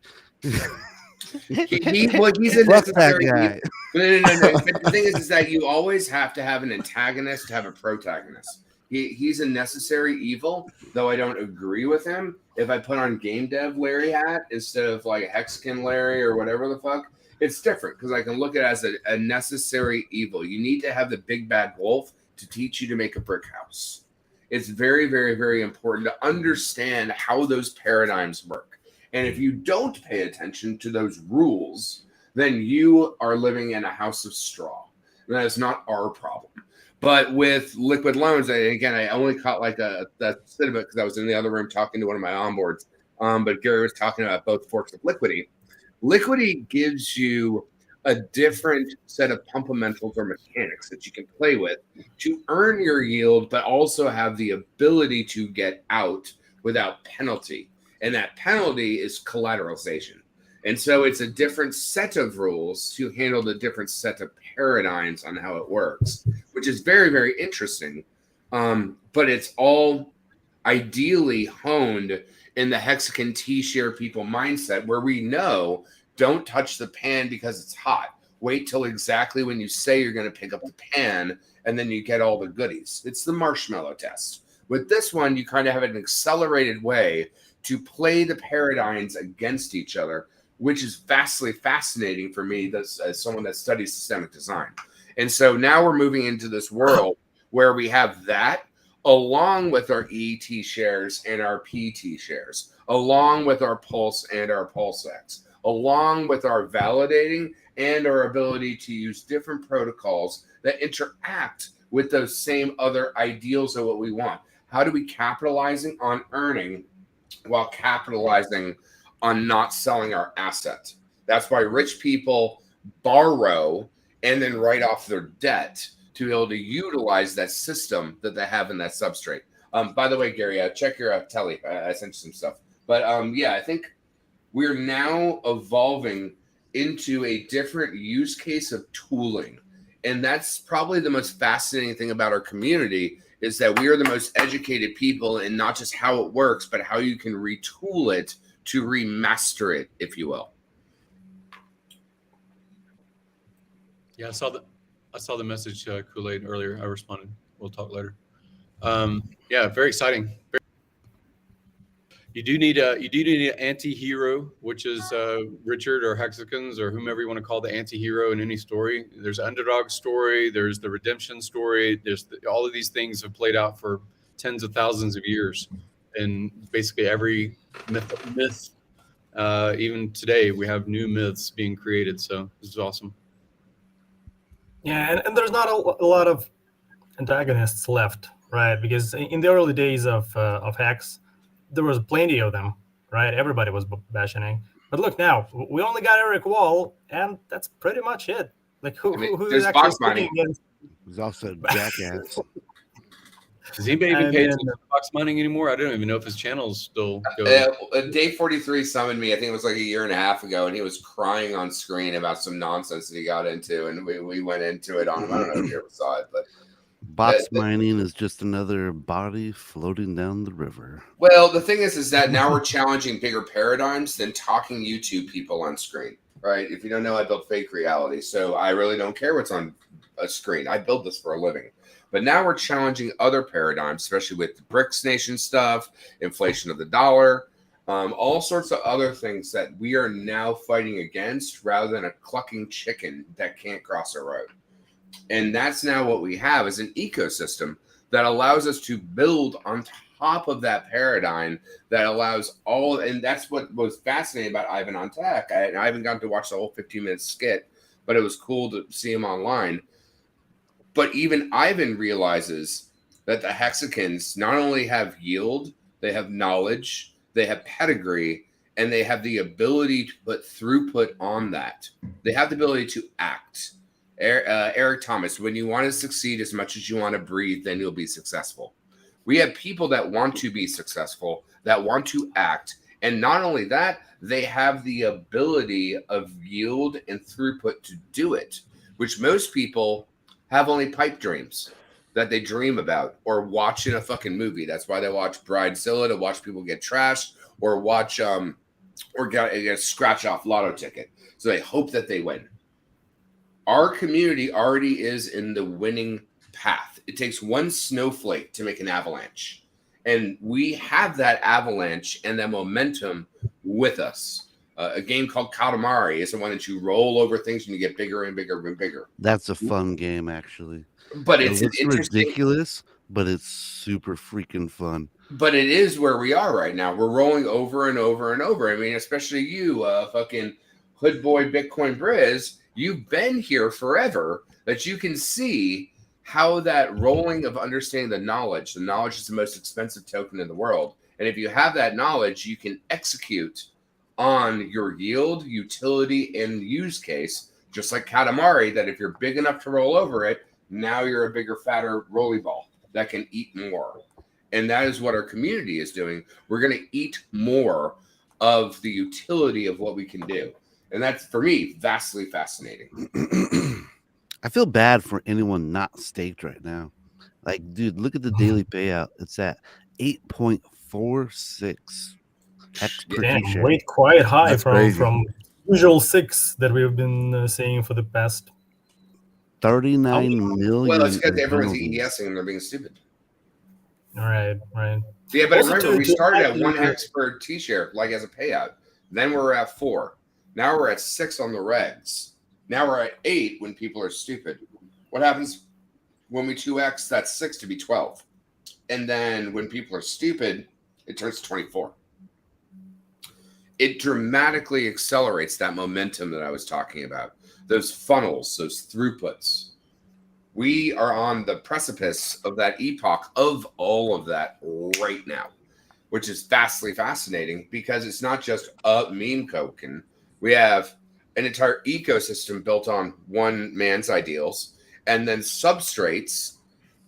He's a necessary guy. No. But the thing is that you always have to have an antagonist to have a protagonist. He's a necessary evil, though I don't agree with him. If I put on game dev Larry hat instead of like Hexkin Larry or whatever the fuck, it's different because I can look at it as a necessary evil. You need to have the big bad wolf to teach you to make a brick house. It's very, very, very important to understand how those paradigms work. And if you don't pay attention to those rules, then you are living in a house of straw. And that is not our problem. But with liquid loans, and again, I only caught like that bit of it because I was in the other room talking to one of my onboards. But Gary was talking about both forks of Liquidity. Liquidity gives you a different set of fundamentals or mechanics that you can play with to earn your yield, but also have the ability to get out without penalty. And that penalty is collateralization. And so it's a different set of rules to handle the different set of paradigms on how it works, which is very, very interesting. But it's all ideally honed in the Hexagon T-share people mindset, where we know don't touch the pan because it's hot. Wait till exactly when you say you're going to pick up the pan, and then you get all the goodies. It's the marshmallow test. With this one, you kind of have an accelerated way to play the paradigms against each other, which is vastly fascinating for me as someone that studies systemic design. And so now we're moving into this world where we have that along with our ET shares and our PT shares, along with our Pulse and our PulseX, along with our validating and our ability to use different protocols that interact with those same other ideals of what we want. How do we capitalizing on earning while capitalizing on not selling our asset? That's why rich people borrow and then write off their debt to be able to utilize that system that they have in that substrate. By the way, Gary, check your telly. I sent you some stuff. But yeah, I think we're now evolving into a different use case of tooling. And that's probably the most fascinating thing about our community is that we are the most educated people in not just how it works, but how you can retool it to remaster it, if you will. Yeah, I saw the message, Kool-Aid, earlier. I responded. We'll talk later. Yeah, very exciting. You do need an anti-hero, which is Richard or Hexagons or whomever you want to call the anti-hero in any story. There's an underdog story. There's the redemption story. All of these things have played out for tens of thousands of years, and basically every myth. Even today, we have new myths being created. So this is awesome. Yeah, and there's not a lot of antagonists left, right? Because in the early days of Hex, there was plenty of them, right? Everybody was bashing. But look now, we only got Eric Wall, and that's pretty much it. Like who's actually speaking against? He's also a jackass. Does anybody even pay attention to Fox Mining anymore? I don't even know if his channel's still going. Dave 43 summoned me, I think it was like a year and a half ago, and he was crying on screen about some nonsense that he got into, and we went into it on him. I don't know if you ever saw it, but box mining is just another body floating down the river. Well, the thing is that now we're challenging bigger paradigms than talking YouTube people on screen, right? If you don't know, I build fake reality, so I really don't care what's on a screen. I build this for a living. But now we're challenging other paradigms, especially with the BRICS nation stuff, inflation of the dollar, all sorts of other things that we are now fighting against rather than a clucking chicken that can't cross a road. And that's now what we have is an ecosystem that allows us to build on top of that paradigm that allows all, and that's what was fascinating about Ivan on Tech. I haven't gotten to watch the whole 15-minute skit, but it was cool to see him online. But even Ivan realizes that the Hexagons not only have yield, they have knowledge, they have pedigree, and they have the ability to put throughput on that. They have the ability to act. Eric Thomas, when you want to succeed as much as you want to breathe, then you'll be successful. We have people that want to be successful, that want to act. And not only that, they have the ability of yield and throughput to do it, which most people have only pipe dreams that they dream about or watch in a fucking movie. That's why they watch Bridezilla, to watch people get trashed or watch or get a scratch off lotto ticket. So they hope that they win. Our community already is in the winning path. It takes one snowflake to make an avalanche. And we have that avalanche and that momentum with us. A game called Katamari is the one that you roll over things and you get bigger and bigger and bigger. That's a fun game, actually. But it's ridiculous, but it's super freaking fun. But it is where we are right now. We're rolling over and over and over. I mean, especially you, fucking hood boy Bitcoin Briz, you've been here forever, that you can see how that rolling of understanding the knowledge is the most expensive token in the world. And if you have that knowledge, you can execute on your yield, utility, and use case, just like Katamari, that if you're big enough to roll over it, now you're a bigger, fatter rolly ball that can eat more. And that is what our community is doing. We're going to eat more of the utility of what we can do. And that's, for me, vastly fascinating. I feel bad for anyone not staked right now. Like, dude, look at the daily payout. It's at 8.46. Damn, wait, quite high from usual 6 that we've been seeing for the past 39 million. Well, it's because everyone's EDSing and they're being stupid. All right. Yeah, but also remember, we started at 1 hex per T-share, like as a payout. Then we're at 4. Now we're at 6 on the regs. Now we're at 8 when people are stupid. What happens when we 2x? That's 6 to be 12. And then when people are stupid, it turns to 24. It dramatically accelerates that momentum that I was talking about. Those funnels, those throughputs. We are on the precipice of that epoch of all of that right now, which is vastly fascinating because it's not just a meme token. We have an entire ecosystem built on one man's ideals and then substrates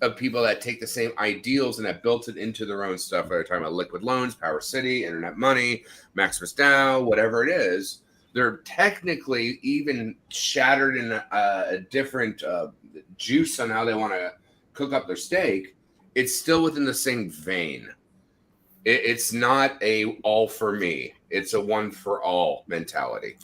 of people that take the same ideals and have built it into their own stuff. They're talking about liquid loans, Power City, Internet Money, Maximus DAO, whatever it is. They're technically even shattered in a different juice on how they want to cook up their steak. it's still within the same vein. It's not a all for me. It's a one for all mentality.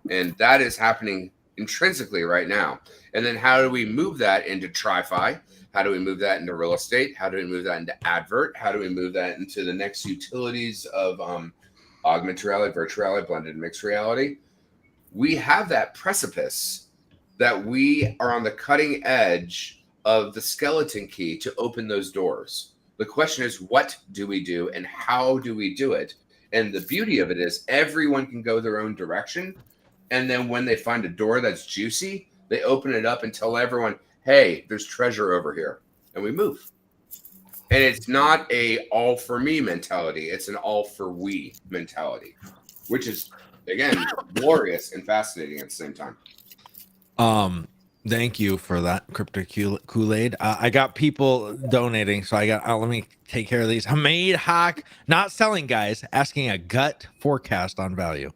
And that is happening intrinsically right now. And then how do we move that into TriFi? How do we move that into real estate? How do we move that into advert? How do we move that into the next utilities of augmented reality, virtual reality, blended and mixed reality? We have that precipice that we are on the cutting edge of the skeleton key to open those doors. The question is, what do we do and how do we do it? And the beauty of it is everyone can go their own direction. And then when they find a door that's juicy, they open it up and tell everyone, hey, there's treasure over here. And we move. And it's not a all for me mentality. It's an all for we mentality, which is, again, glorious and fascinating at the same time. Thank you for that, Crypto Kool-Aid. I got people donating, so I got. Let me take care of these. Hamid Hawk, not selling, guys. Asking a gut forecast on value.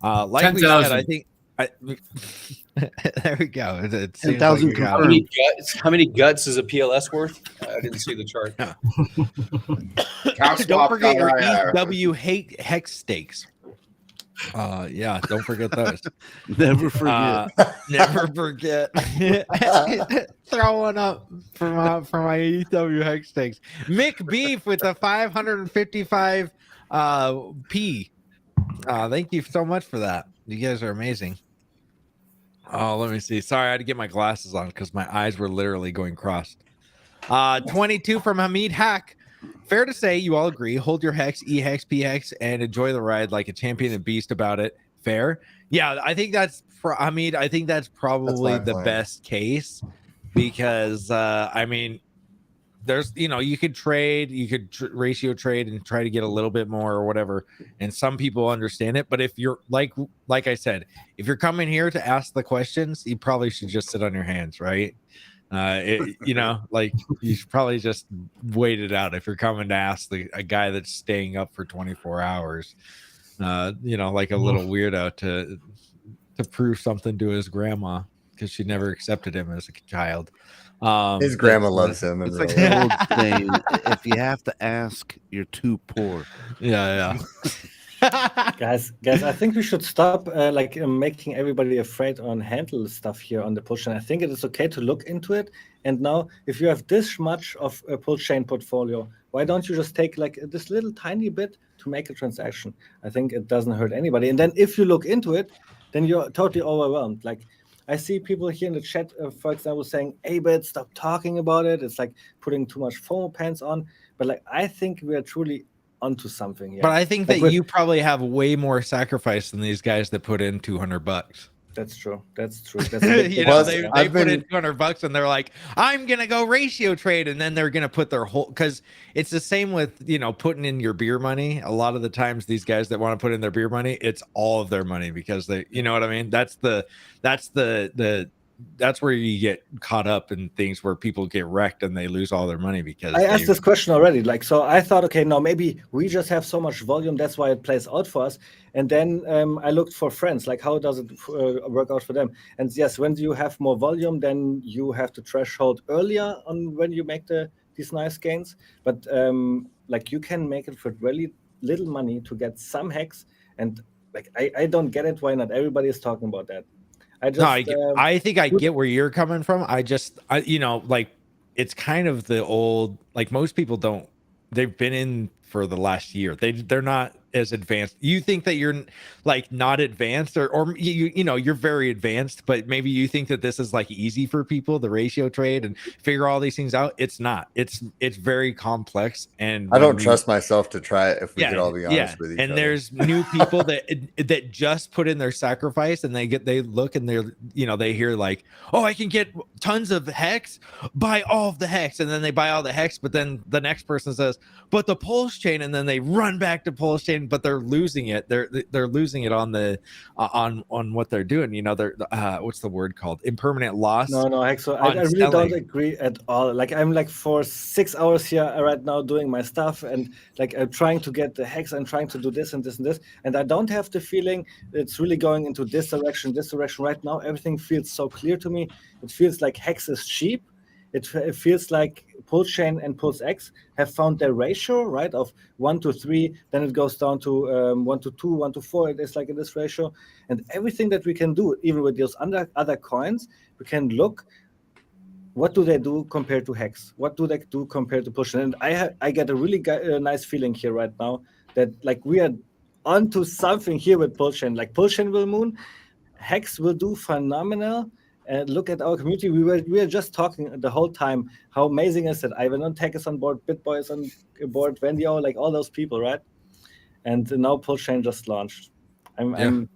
Like 10, we said, I think. There we go. It 10,000 like confirmed. How many guts is a PLS worth? I didn't see the chart. Don't forget your EW hex stakes. Yeah, don't forget those. Never forget. Never forget. Throw one up for my EW hex stakes. Mick Beef with the 555 P. Thank you so much for that. You guys are amazing. Oh, let me see. Sorry, I had to get my glasses on because my eyes were literally going crossed. 22 from Hamid Hack. Fair to say you all agree. Hold your hex, E-hex, P-hex, and enjoy the ride like a champion and beast about it. Fair? Yeah, I think that's I think that's probably the best case because I mean, there's you could trade, you could ratio trade and try to get a little bit more or whatever, and some people understand it. But if you're like I said, if you're coming here to ask the questions, you probably should just sit on your hands, right? Like you should probably just wait it out if you're coming to ask a guy that's staying up for 24 hours, like a little weirdo to prove something to his grandma because she never accepted him as a child. His grandma loves him. It's like the old saying: if you have to ask, you're too poor. Yeah. guys, I think we should stop making everybody afraid on handle stuff here on the Pulsechain. I think it is okay to look into it. And now, if you have this much of a Pulsechain portfolio, why don't you just take like this little tiny bit to make a transaction? I think it doesn't hurt anybody. And then if you look into it, then you're totally overwhelmed. Like I see people here in the chat, for example, saying, "Abit, stop talking about it. It's like putting too much FOMO pants on." But like I think we are truly onto something here. But I think that you probably have way more sacrifice than these guys that put in $200. That's true. That's they put in $200 and they're like, I'm gonna go ratio trade, and then they're gonna put their whole, because it's the same with putting in your beer money. A lot of the times these guys that want to put in their beer money, it's all of their money because they, you know what I mean? That's where you get caught up in things where people get wrecked and they lose all their money because I asked this question already. So I thought, okay, no, maybe we just have so much volume, that's why it plays out for us. And then I looked for friends, like how does it work out for them? And yes, when you have more volume, then you have the threshold earlier on when you make these nice gains. But like you can make it for really little money to get some hacks. And like I don't get it why not everybody is talking about that. I think I get where you're coming from. It's kind of the old, like most people don't, they've been in for the last year. They're not as advanced. You think that you're like not advanced or you're very advanced, but maybe you think that this is like easy for people, the ratio trade and figure all these things out. It's not. It's very complex, and I don't trust myself to try it if we could all be honest with each other. And there's new people that just put in their sacrifice and they look and they hear like, oh, I can get tons of hex, buy all of the hex, and then they buy all the hex, but then the next person says, but the Pulsechain, and then they run back to Pulsechain, but they're losing it. They're losing it on the on what they're doing. They're what's the word called? Impermanent loss. No, Hexo, I really don't agree at all. Like I'm like for 6 hours here right now doing my stuff, and like I'm trying to get the hex and trying to do this and this and this, and I don't have the feeling it's really going into this direction right now. Everything feels so clear to me. It feels like hex is cheap. It feels like Pulsechain and PulseX have found their ratio, right, of 1 to 3, then it goes down to 1 to 2, 1 to 4. It is like in this ratio, and everything that we can do, even with those other coins, we can look. What do they do compared to Hex? What do they do compared to Pulsechain? And I get a really nice feeling here right now that like we are onto something here with Pulsechain. Like Pulsechain will moon, Hex will do phenomenal. And look at our community. We were just talking the whole time how amazing is it. Ivan on Tech is on board, BitBoy is on board, Vendio, like all those people, right? And now Pulsechain just launched. I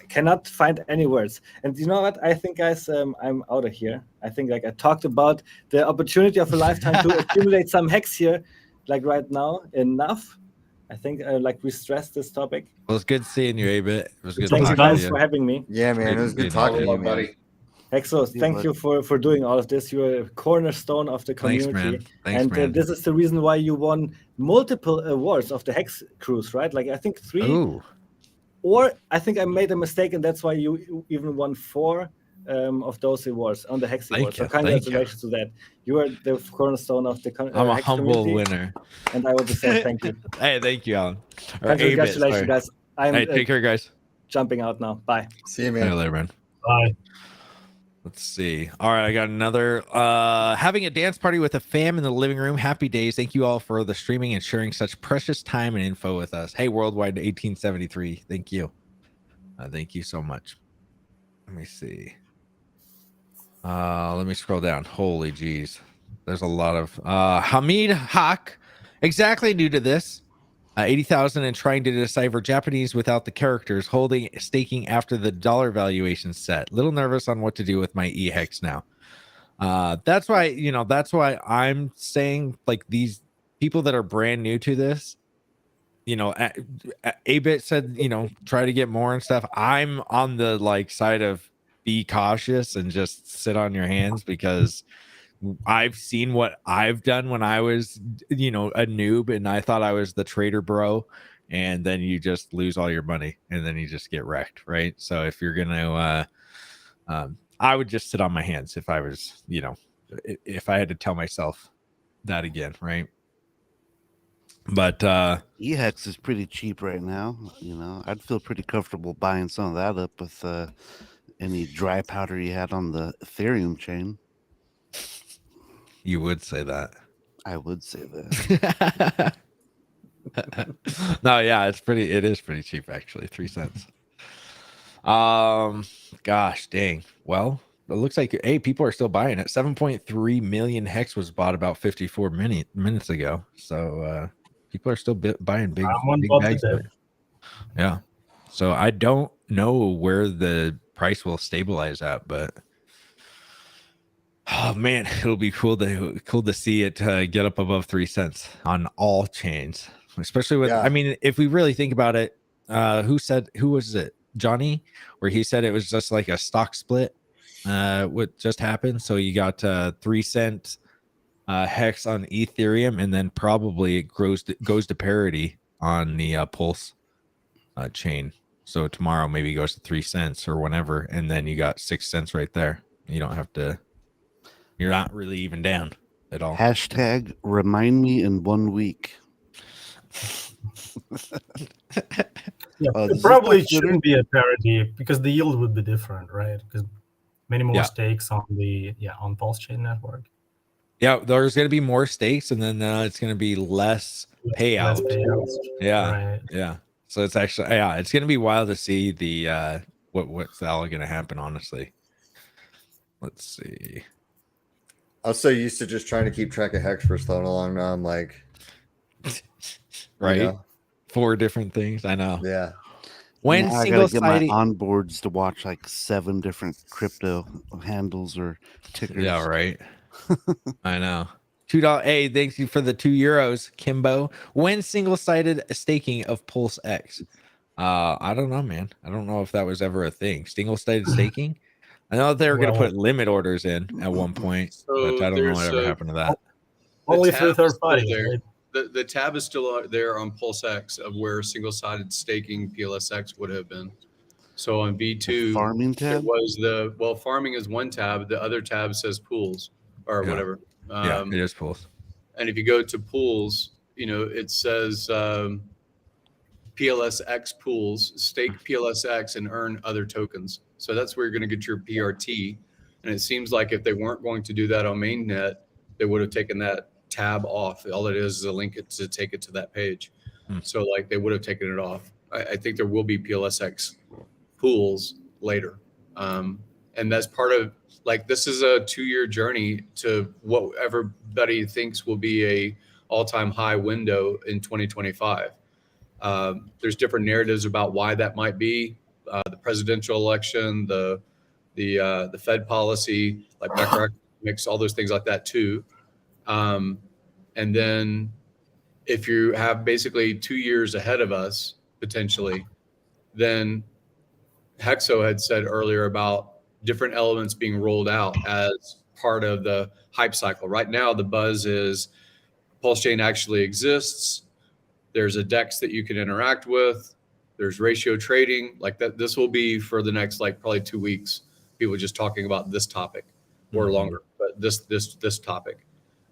cannot find any words. And you know what? I think, guys, I'm out of here. I think like I talked about the opportunity of a lifetime to accumulate some Hex here, like right now, enough. I think like we stressed this topic. Well, it's good seeing you, A-Bit. It was good. Thank you guys for having me. Yeah, man, it was good talking to you, buddy. Exos, thank you for doing all of this. You're a cornerstone of the community. Thanks, man. Thanks, man. This is the reason why you won multiple awards of the Hex Cruise, right? Like I think 3. Ooh. Or I think I made a mistake, and that's why you even won 4 of those awards on the Hex Awards. So congratulations to that. You are the cornerstone of the I'm a Hex humble community, winner. and I want to say thank you. Hey, thank you, Alan. Congratulations, guys. Hey, take care, guys. Jumping out now. Bye. See you, man. See you later, man. Bye. Let's see. All right, I got another. Having a dance party with a fam in the living room. Happy days. Thank you all for the streaming and sharing such precious time and info with us. Hey, Worldwide 1873. Thank you. Thank you so much. Let me see. Let me scroll down. Holy jeez. There's a lot of Hamid Haq. Exactly new to this. 80,000 and trying to decipher Japanese without the characters, holding staking after the dollar valuation set. Little nervous on what to do with my EHEX now. That's why I'm saying like these people that are brand new to this, A-Bit said, try to get more and stuff. I'm on the like side of be cautious and just sit on your hands, because I've seen what I've done when I was, a noob and I thought I was the trader bro, and then you just lose all your money and then you just get wrecked, right? So if you're gonna, I would just sit on my hands if I was, if I had to tell myself that again, right? But EHEX is pretty cheap right now. I'd feel pretty comfortable buying some of that up with any dry powder you had on the Ethereum chain. You would say that. I would say that. No, yeah, it is pretty cheap actually. 3 cents. Gosh dang. Well, it looks like people are still buying it. 7.3 million Hex was bought about 54 minutes ago. So people are still buying big bags. Yeah. So I don't know where the price will stabilize at, but oh man, it'll be cool to see it get up above 3 cents on all chains, especially with. Yeah. I mean, if we really think about it, who was it? Johnny, where he said it was just like a stock split. What just happened? So you got 3 cent Hex on Ethereum, and then probably it goes to parity on the Pulse chain. So tomorrow maybe goes to 3 cents or whenever, and then you got 6 cents right there. You don't have to. You're not really even down at all. Hashtag remind me in 1 week. Yeah, it probably shouldn't be a parity because the yield would be different, right? Because many more stakes on the on Pulsechain network. Yeah, there's going to be more stakes, and then it's going to be less payout. Yeah, right. Yeah. So it's actually it's going to be wild to see the what's all going to happen. Honestly, let's see. I was so used to just trying to keep track of Hex for so long. Now I'm like, right, 4 different things. I know. Yeah. When I gotta get my onboards to watch like 7 different crypto handles or tickers. Yeah, right. I know. $2. Hey, thanks you for the €2, Kimbo. When single-sided staking of Pulse X? I don't know, man. I don't know if that was ever a thing. Single-sided staking. I know they were going to put limit orders in at one point, but I don't know whatever happened to that. Only for third party. Right? The tab is still there on Pulse X of where single-sided staking PLSX would have been. So on V2, the farming tab? it was farming is one tab. The other tab says pools or whatever. Yeah, it is pools. And if you go to pools, it says PLSX pools, stake PLSX and earn other tokens. So that's where you're going to get your PRT. And it seems like if they weren't going to do that on mainnet, they would have taken that tab off. All it is a link to take it to that page. So like they would have taken it off. I think there will be PLSX pools later. And that's part of, like, this is a 2-year journey to what everybody thinks will be a all-time high window in 2025. There's different narratives about why that might be. The presidential election, the Fed policy, like macroeconomics, all those things like that too. And then if you have basically 2 years ahead of us potentially, then Hexo had said earlier about different elements being rolled out as part of the hype cycle. Right now, the buzz is Pulsechain actually exists. There's a DEX that you can interact with. There's ratio trading like that. This will be for the next, like, probably 2 weeks. People just talking about this topic or longer, but this topic.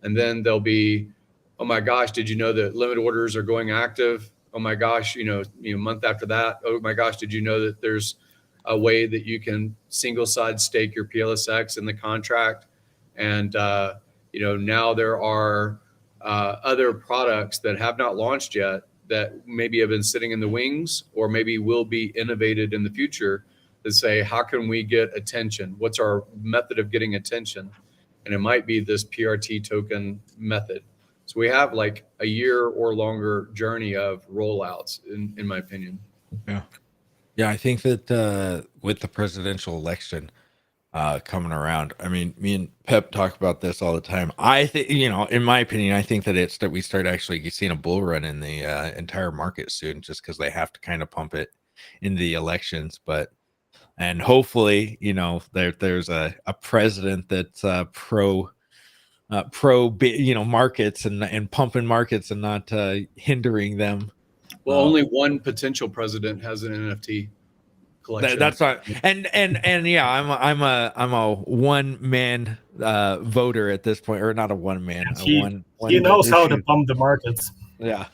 And then there'll be, oh my gosh, did you know that limit orders are going active? Oh my gosh, month after that. Oh my gosh, did you know that there's a way that you can single side stake your PLSX in the contract? And now there are other products that have not launched yet that maybe have been sitting in the wings or maybe will be innovated in the future that say, how can we get attention? What's our method of getting attention? And it might be this PRT token method. So we have like a year or longer journey of rollouts, in my opinion. Yeah, I think that with the presidential election coming around, I mean, me and Pep talk about this all the time. I think, in my opinion, I think that it's that we start actually seeing a bull run in the entire market soon, just because they have to kind of pump it in the elections. And hopefully, there's a president that's pro markets and pumping markets and not hindering them. Well, only one potential president has an NFT collection. That's not, and yeah, I'm a one man voter at this point, or not a one man. He knows how to pump the markets. Yeah.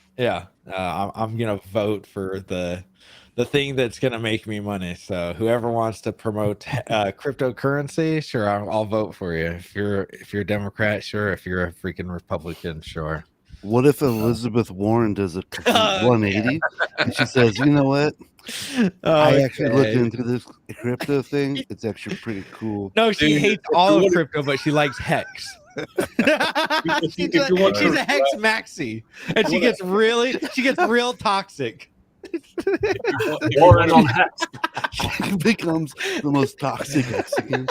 I'm gonna vote for the thing that's gonna make me money. So whoever wants to promote cryptocurrency, sure, I'll vote for you. If you're a Democrat, sure. If you're a freaking Republican, sure. What if Elizabeth Warren does a complete 180 and she says, you know what? I actually looked into this crypto thing. It's actually pretty cool. No, she hates all of crypto, but she likes Hex. she's a Hex maxi, and she gets real toxic. Warren on Hex. She becomes the most toxic Mexican.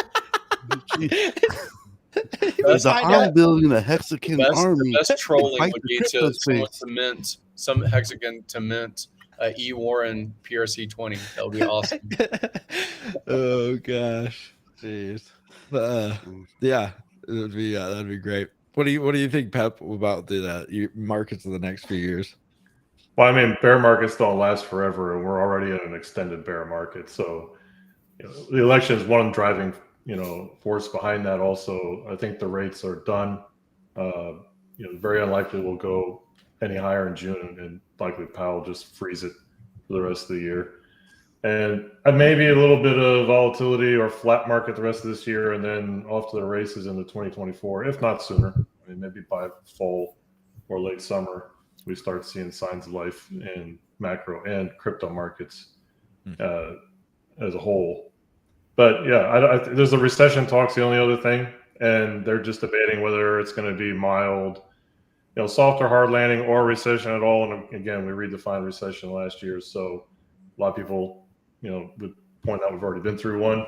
I'm building a Hexagon army. The best trolling would be some Hexagon to mint E Warren PRC 20. That would be awesome. Oh gosh, jeez. Yeah, that'd be great. What do you think, Pep, about the markets in the next few years? Well, I mean, bear markets don't last forever, and we're already in an extended bear market. So, the election is one driving force behind that. Also, I think the rates are done. Very unlikely we'll go any higher in June, and likely Powell just freeze it for the rest of the year. And maybe a little bit of volatility or flat market the rest of this year, and then off to the races into 2024, if not sooner. I mean, maybe by fall or late summer, we start seeing signs of life in macro and crypto markets as a whole. But yeah, there's a recession talks, the only other thing, and they're just debating whether it's going to be mild, soft or hard landing, or recession at all. And again, we redefined recession last year, so a lot of people, would point out we've already been through one.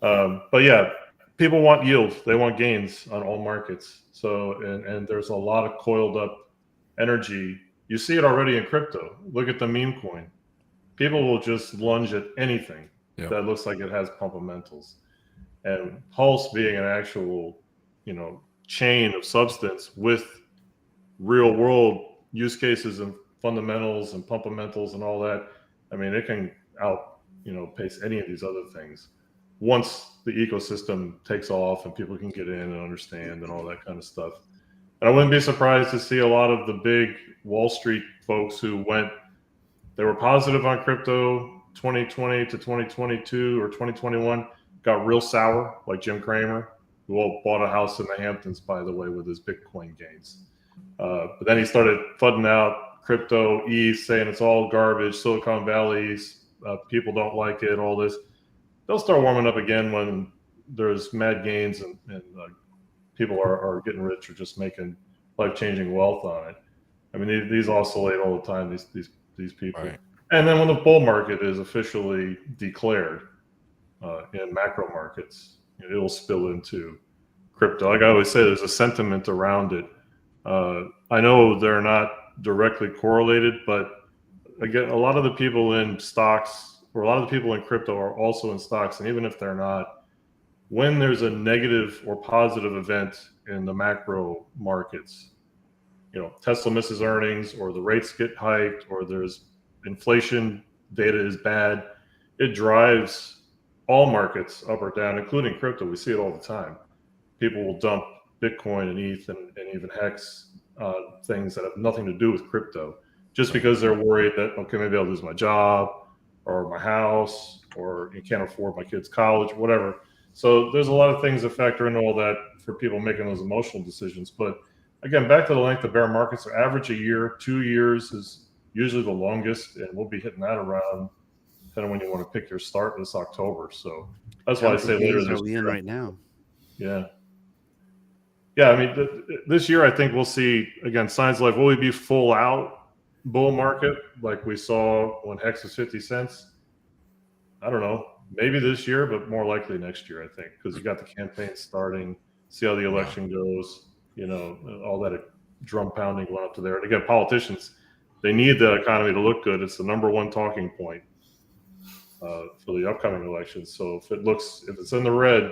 But yeah, people want yield; they want gains on all markets. So and there's a lot of coiled up energy. You see it already in crypto. Look at the Memecoin. People will just lunge at anything that looks like it has fundamentals. And Pulse being an actual, chain of substance with real world use cases and fundamentals and pumpamentals and all that. I mean, it can pace any of these other things. once the ecosystem takes off and people can get in and understand and all that kind of stuff. And I wouldn't be surprised to see a lot of the big Wall Street folks who they were positive on crypto 2020 to 2022 or 2021, got real sour, like Jim Cramer, who bought a house in the Hamptons, by the way, with his Bitcoin gains. But then he started flooding out crypto, ETH, saying it's all garbage, Silicon Valley, people don't like it, all this. They'll start warming up again when there's mad gains and people are getting rich or just making life-changing wealth on it. I mean, these oscillate all the time, these people. Right. And then when the bull market is officially declared in macro markets, it'll spill into crypto. Like I always say, there's a sentiment around it. I know they're not directly correlated, but again, a lot of the people in stocks or a lot of the people in crypto are also in stocks. And even if they're not, when there's a negative or positive event in the macro markets, Tesla misses earnings or the rates get hiked or there's inflation data is bad, it drives all markets up or down, including crypto. We see it all the time. People will dump Bitcoin and ETH and even Hex things that have nothing to do with crypto just because they're worried that, okay, maybe I'll lose my job or my house or you can't afford my kids' college, whatever. So there's a lot of things that factor into all that for people making those emotional decisions. But again, back to the length of bear markets, average a year, 2 years is usually the longest, and we'll be hitting that around depending when you want to pick your start this October. So that's why I say later this year. Right now. Yeah. Yeah, I mean, this year I think we'll see, again, signs like, will we be full out bull market like we saw when Hex was 50 cents? I don't know. Maybe this year, but more likely next year, I think, because you got the campaign starting, see how the election goes, all that drum pounding went up to there. And again, politicians, they need the economy to look good. It's the number one talking point for the upcoming elections. So if it's in the red,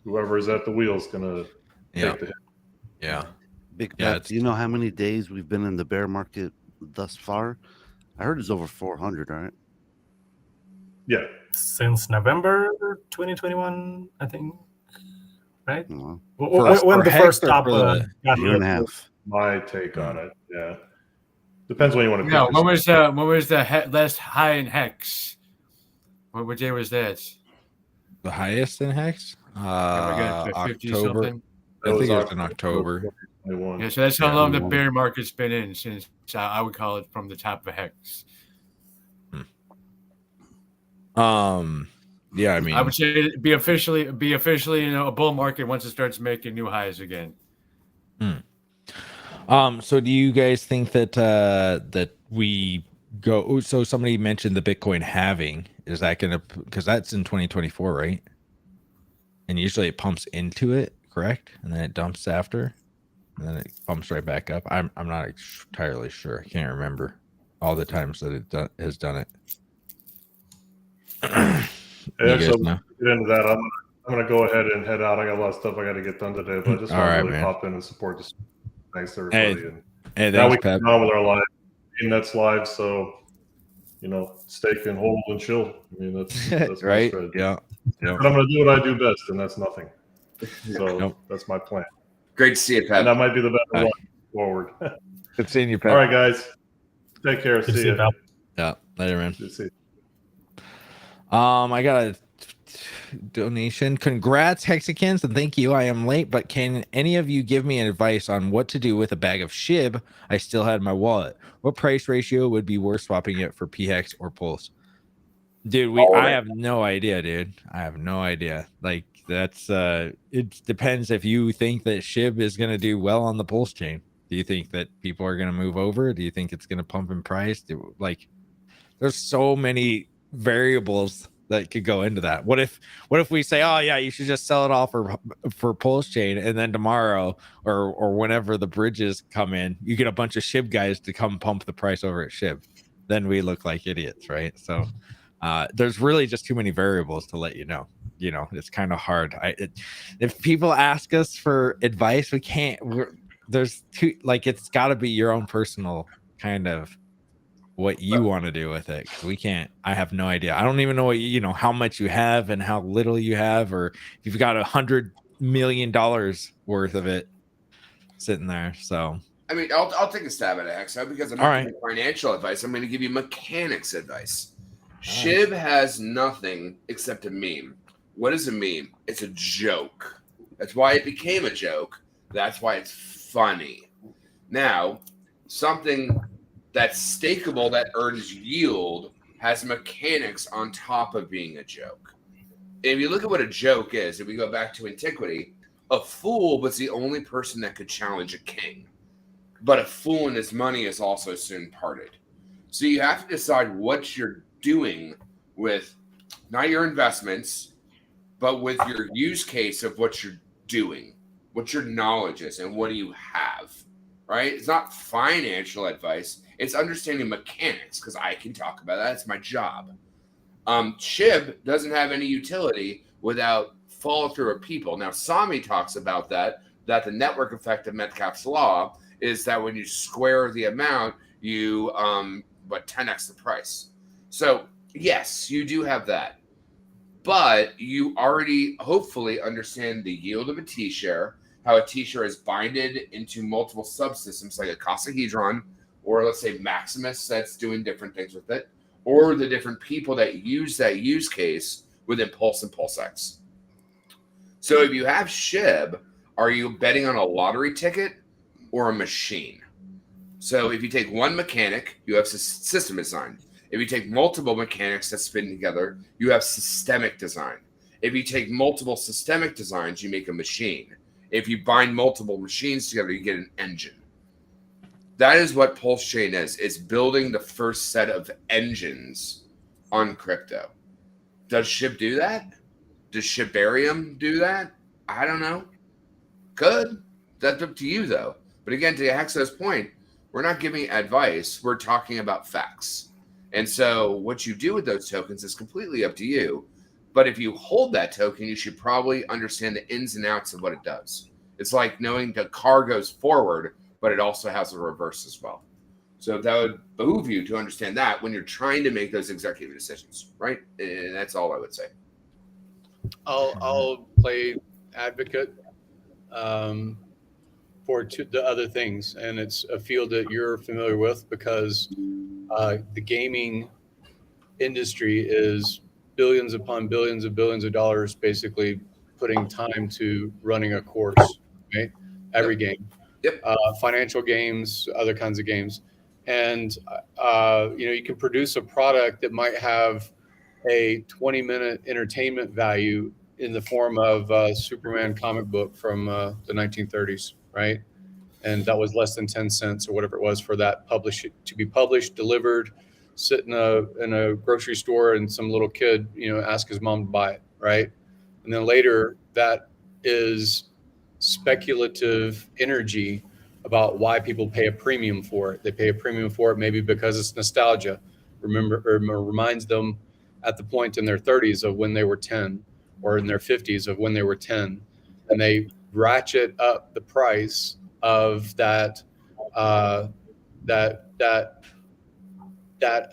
whoever is at the wheel is going to take the hit. Yeah. Big Pat, do you know how many days we've been in the bear market thus far? I heard it's over 400, right? Yeah. Since November 2021, I think, right? Well, when the first stop got year and a half. My take on it, yeah. Depends when you want to pick. No, when was the last high in Hex? What day was that? The highest in Hex? October. I think it was in October. Yeah, so that's how long the bear market's been in since I would call it from the top of Hex. Yeah, I mean, I would say it'd be officially a bull market once it starts making new highs again. So do you guys think that we go? So somebody mentioned the Bitcoin halving. Is that gonna, because that's in 2024, right? And usually it pumps into it, correct? And then it dumps after, and then it pumps right back up. I'm not entirely sure. I can't remember all the times that it has done it. Yeah, so get into that. I'm gonna go ahead and head out. I got a lot of stuff I got to get done today, but I just want to really pop in and support this. Thanks to everybody. And now we can get on with our live. That's live, so stake and hold and chill. I mean, that's right. Yeah. But I'm gonna do what I do best, and that's nothing. So that's my plan. Great to see you, Pat. And that might be the better one forward. Good seeing you, Pat. All right, guys. Take care. Good see you. Yeah. Later, man. Good to see you. I got a donation. Congrats, Hexicans, and thank you. I am late, but can any of you give me advice on what to do with a bag of SHIB I still had in my wallet? What price ratio would be worth swapping it for PHEX or Pulse? Dude, I have no idea, dude. I have no idea. Like, that's it depends if you think that SHIB is going to do well on the Pulse chain. Do you think that people are going to move over? Do you think it's going to pump in price? There's so many variables that could go into that. What if we say, oh yeah, you should just sell it all for Pulse chain, and then tomorrow or whenever the bridges come in, you get a bunch of SHIB guys to come pump the price over at SHIB. Then we look like idiots, right? So there's really just too many variables to let you know. It's kind of hard. If people ask us for advice, we can't. There's too, it's got to be your own personal kind of what you want to do with it. 'Cause we can't. I have no idea. I don't even know what how much you have and how little you have, or if you've got $100 million worth of it sitting there. So I mean, I'll take a stab at it, Hexo, because I'm not giving financial advice. I'm going to give you mechanics advice. SHIB has nothing except a meme. What is a meme? It's a joke. That's why it became a joke. That's why it's funny. Now, something that's stakeable that earns yield has mechanics on top of being a joke. If you look at what a joke is, if we go back to antiquity, a fool was the only person that could challenge a king. But a fool and his money is also soon parted. So you have to decide what you're doing with not your investments, but with your use case of what you're doing, what your knowledge is, and what do you have, right? It's not financial advice. It's understanding mechanics, because I can talk about that. It's my job. SHIB doesn't have any utility without follow through of people. Now, Sami talks about that the network effect of Metcalfe's law is that when you square the amount, you 10x the price. So yes, you do have that, but you already hopefully understand the yield of a T-share, how a T-share is binded into multiple subsystems like a Casahedron, or let's say Maximus that's doing different things with it, or the different people that use that use case within Pulse and PulseX. So if you have SHIB, are you betting on a lottery ticket or a machine? So if you take one mechanic, you have system design. If you take multiple mechanics that spin together, you have systemic design. If you take multiple systemic designs, you make a machine. If you bind multiple machines together, you get an engine. That is what Pulsechain is. It's building the first set of engines on crypto. Does SHIB do that? Does Shibarium do that? I don't know. Could. That's up to you, though. But again, to Hexo's point, we're not giving advice. We're talking about facts. And so what you do with those tokens is completely up to you. But if you hold that token, you should probably understand the ins and outs of what it does. It's like knowing the car goes forward, but it also has a reverse as well. So that would behoove you to understand that when you're trying to make those executive decisions, right? And that's all I would say. I'll play advocate for the other things, and it's a field that you're familiar with because the gaming industry is billions upon billions of dollars basically putting time to running a course, right? Every game. Yep. Financial games, other kinds of games. And you can produce a product that might have a 20-minute entertainment value in the form of a Superman comic book from the 1930s, right? And that was less than 10 cents or whatever it was for that to be published, delivered, sit in a grocery store, and some little kid, ask his mom to buy it, right? And then later, that is speculative energy about why people pay a premium for it. They pay a premium for it maybe because it's nostalgia. Reminds them at the point in their 30s of when they were 10, or in their 50s of when they were 10, and they ratchet up the price of that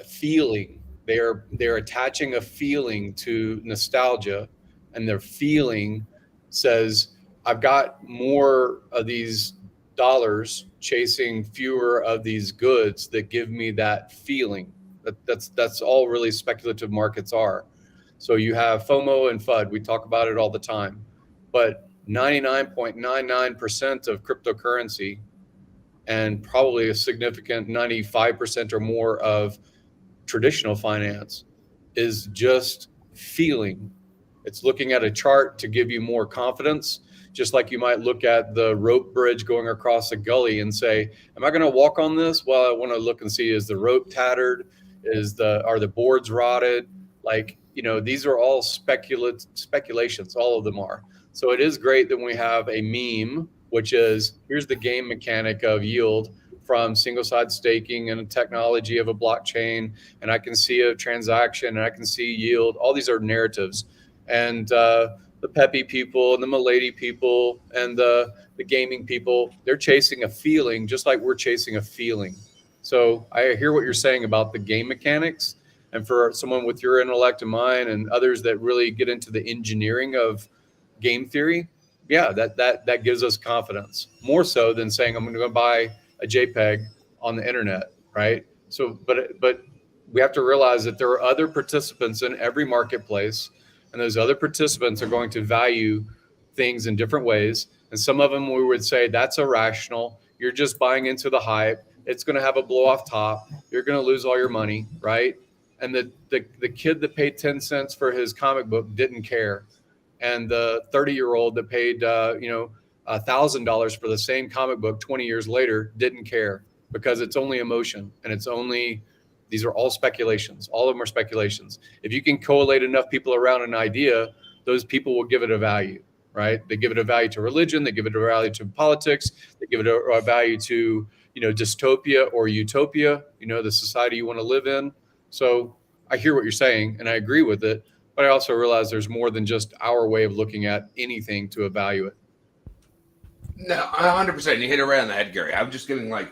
feeling. They're attaching a feeling to nostalgia, and their feeling says, I've got more of these dollars chasing fewer of these goods that give me that feeling. That's all really speculative markets are. So you have FOMO and FUD. We talk about it all the time. But 99.99% of cryptocurrency, and probably a significant 95% or more of traditional finance, is just feeling. It's looking at a chart to give you more confidence, just like you might look at the rope bridge going across a gully and say, am I going to walk on this? Well, I want to look and see, is the rope tattered? Are the boards rotted? These are all speculations. All of them are. So it is great that we have a meme, which is, here's the game mechanic of yield from single-side staking and a technology of a blockchain, and I can see a transaction, and I can see yield. All these are narratives. And the peppy people and the milady people and the gaming people, they're chasing a feeling just like we're chasing a feeling. So I hear what you're saying about the game mechanics. And for someone with your intellect and mine and others that really get into the engineering of game theory, yeah, that gives us confidence, more so than saying I'm going to go buy a JPEG on the internet, right? So, but we have to realize that there are other participants in every marketplace, and those other participants are going to value things in different ways. And some of them we would say that's irrational. You're just buying into the hype. It's going to have a blow off top. You're going to lose all your money, right? And the kid that paid 10 cents for his comic book didn't care. And the 30-year-old that paid, $1,000 for the same comic book 20 years later didn't care, because it's only emotion, and these are all speculations. All of them are speculations. If you can collate enough people around an idea, those people will give it a value, right? They give it a value to religion. They give it a value to politics. They give it a value to, dystopia or utopia, the society you want to live in. So I hear what you're saying, and I agree with it. But I also realize there's more than just our way of looking at anything to evaluate. No, 100%. You hit it right on the head, Gary. I'm just giving my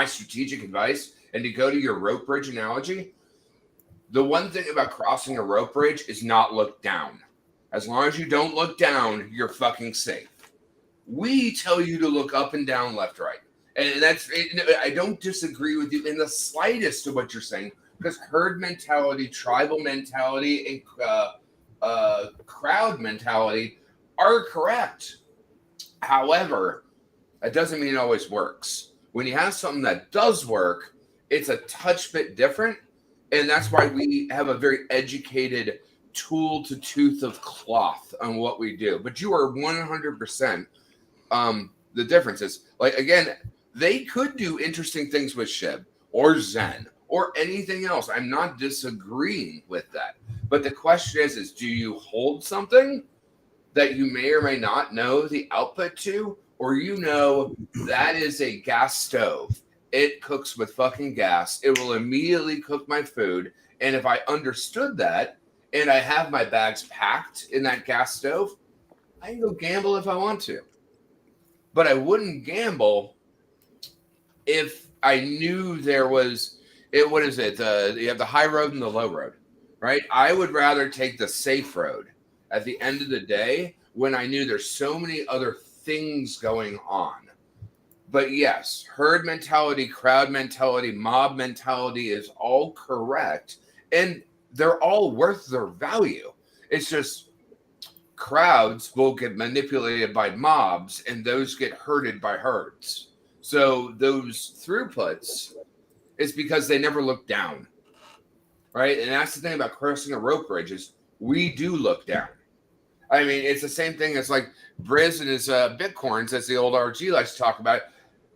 strategic advice. And to go to your rope bridge analogy, the one thing about crossing a rope bridge is not look down. As long as you don't look down, you're fucking safe. We tell you to look up and down, left, right. And I don't disagree with you in the slightest of what you're saying, because herd mentality, tribal mentality, and crowd mentality are correct. However, that doesn't mean it always works. When you have something that does work, it's a touch bit different. And that's why we have a very educated tool to tooth of cloth on what we do. But you are 100%. The difference is, again, they could do interesting things with SHIB or Zen or anything else. I'm not disagreeing with that. But the question is do you hold something that you may or may not know the output to, or that is a gas stove? It cooks with fucking gas. It will immediately cook my food. And if I understood that and I have my bags packed in that gas stove, I can go gamble if I want to. But I wouldn't gamble if I knew there was what is it? You have the high road and the low road, right? I would rather take the safe road at the end of the day when I knew there's so many other things going on. But yes, herd mentality, crowd mentality, mob mentality is all correct. And they're all worth their value. It's just crowds will get manipulated by mobs, and those get herded by herds. So those throughputs is because they never look down, right? And that's the thing about crossing a rope bridge is we do look down. I mean, it's the same thing as Briz and his Bitcoins, as the old RG likes to talk about.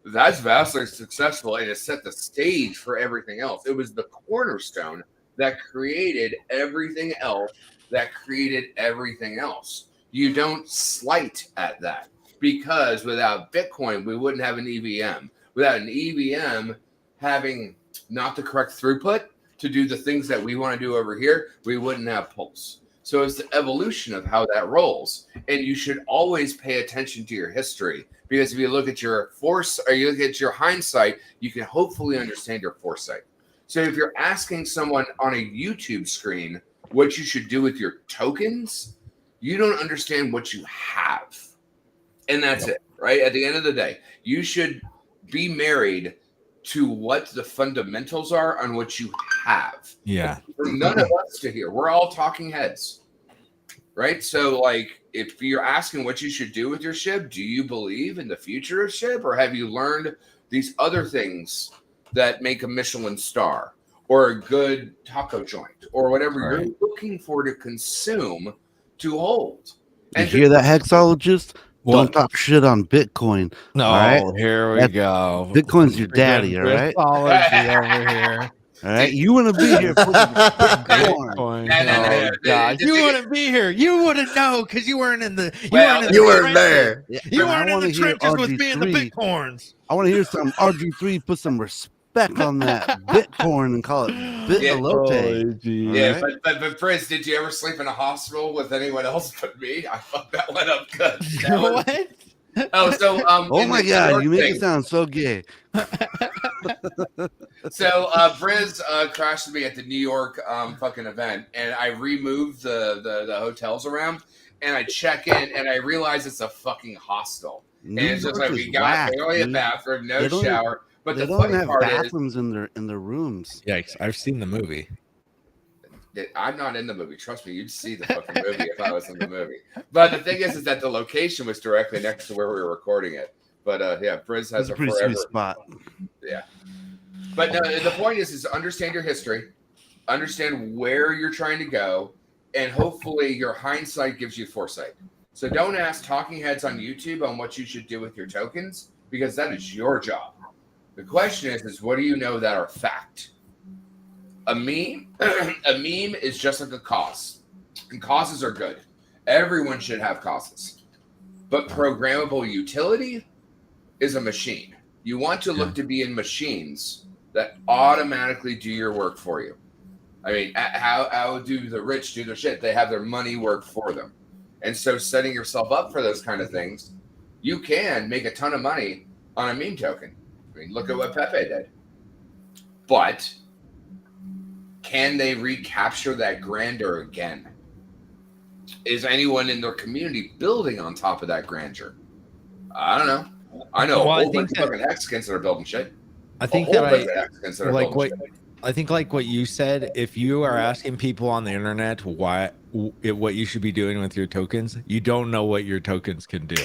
That's vastly successful, and it set the stage for everything else. It was the cornerstone that created everything else. You don't slight at that, because without Bitcoin, we wouldn't have an EVM. Without an EVM having not the correct throughput to do the things that we want to do over here, we wouldn't have Pulse. So it's the evolution of how that rolls. And you should always pay attention to your history, because if you look at your you look at your hindsight, you can hopefully understand your foresight. So if you're asking someone on a YouTube screen what you should do with your tokens, you don't understand what you have. And that's it, right? At the end of the day, you should be married to what the fundamentals are on what you have. Yeah. For none of us to hear. We're all talking heads, right? So, if you're asking what you should do with your SHIB, do you believe in the future of SHIB, or have you learned these other things that make a Michelin star or a good taco joint or whatever you're looking for to consume to hold? And you hear that, hexologist? Don't talk shit on Bitcoin. No, all right? Here we go. Bitcoin's your daddy, all right? Hexology over here. All right, you want to be here for Bitcoin. Oh, God. You wouldn't be here. You wouldn't know because you weren't in the. You weren't there. You weren't in the trenches with me and the Bitcoins. I want to hear some RG3 put some respect on that Bitcoin and call it Bitalote. Yeah, but Prince, did you ever sleep in a hospital with anyone else but me? I fucked that one up good. What? Oh, so oh my God, you make it sound so gay. So Briz crashed me at the New York fucking event, and I removed the hotels around, and I check in, and I realize it's a fucking hostel. And it's just like we got barely a bathroom, no shower. But they the don't funny have part bathrooms in their rooms. Yikes! I've seen the movie. I'm not in the movie. Trust me, you'd see the fucking movie if I was in the movie. But the thing is that the location was directly next to where we were recording it. But yeah, Briz has a pretty sweet spot. Yeah. But no, the point is understand your history, understand where you're trying to go, and hopefully your hindsight gives you foresight. So don't ask talking heads on YouTube on what you should do with your tokens, because that is your job. The question is what do you know that are fact? A meme is just like a cause, and causes are good. Everyone should have causes. But programmable utility is a machine. You want to look to be in machines that automatically do your work for you. I mean, how do the rich do their shit? They have their money work for them. And so setting yourself up for those kind of things, you can make a ton of money on a meme token. I mean, look at what Pepe did. But can they recapture that grandeur again? Is anyone in their community building on top of that grandeur? I don't know. I know a whole bunch of fucking Mexicans that are building shit. I think that I think like what you said, if you are asking people on the internet what you should be doing with your tokens, you don't know what your tokens can do.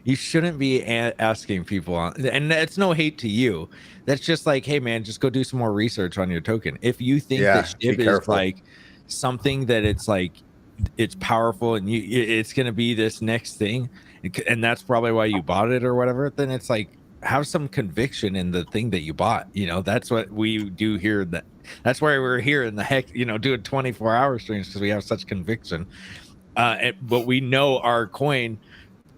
You shouldn't be asking people on, and that's no hate to you. That's just like, hey man, just go do some more research on your token. If you think that SHIB is like something that it's like it's powerful and it's going to be this next thing, and that's probably why you bought it or whatever, then it's like, have some conviction in the thing that you bought. You know, that's what we do here. That's why we're here in the heck, you know, doing 24-hour streams, because we have such conviction. But we know our coin,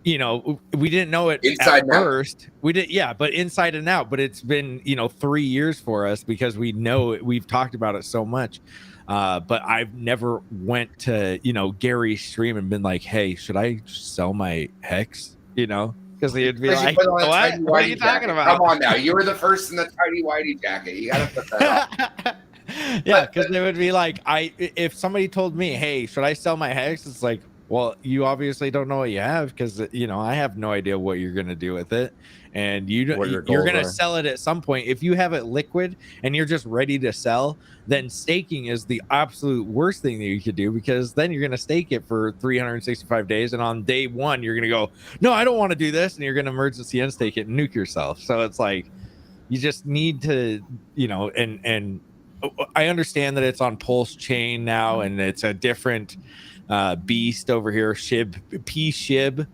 you know, we didn't know it inside at first. We did, yeah, but inside and out. But it's been, you know, 3 years for us because we know it, we've talked about it so much. But I've never went to, you know, Gary's stream and been like, hey, should I sell my hex? You know, because he'd be like, what are you talking about? Come on now, you were the first in the tidy whitey jacket. You gotta put that on. Yeah, because they would be like, if somebody told me, hey, should I sell my hex? It's like, well, you obviously don't know what you have, because, you know, I have no idea what you're gonna do with it, and you're gonna sell it at some point. If you have it liquid and you're just ready to sell, then staking is the absolute worst thing that you could do, because then you're gonna stake it for 365 days, and on day one you're gonna go, no, I don't want to do this, and you're gonna emergency unstake it and nuke yourself. So it's like, you just need to, you know, and I understand that it's on Pulsechain now, and it's a different beast over here, SHIB.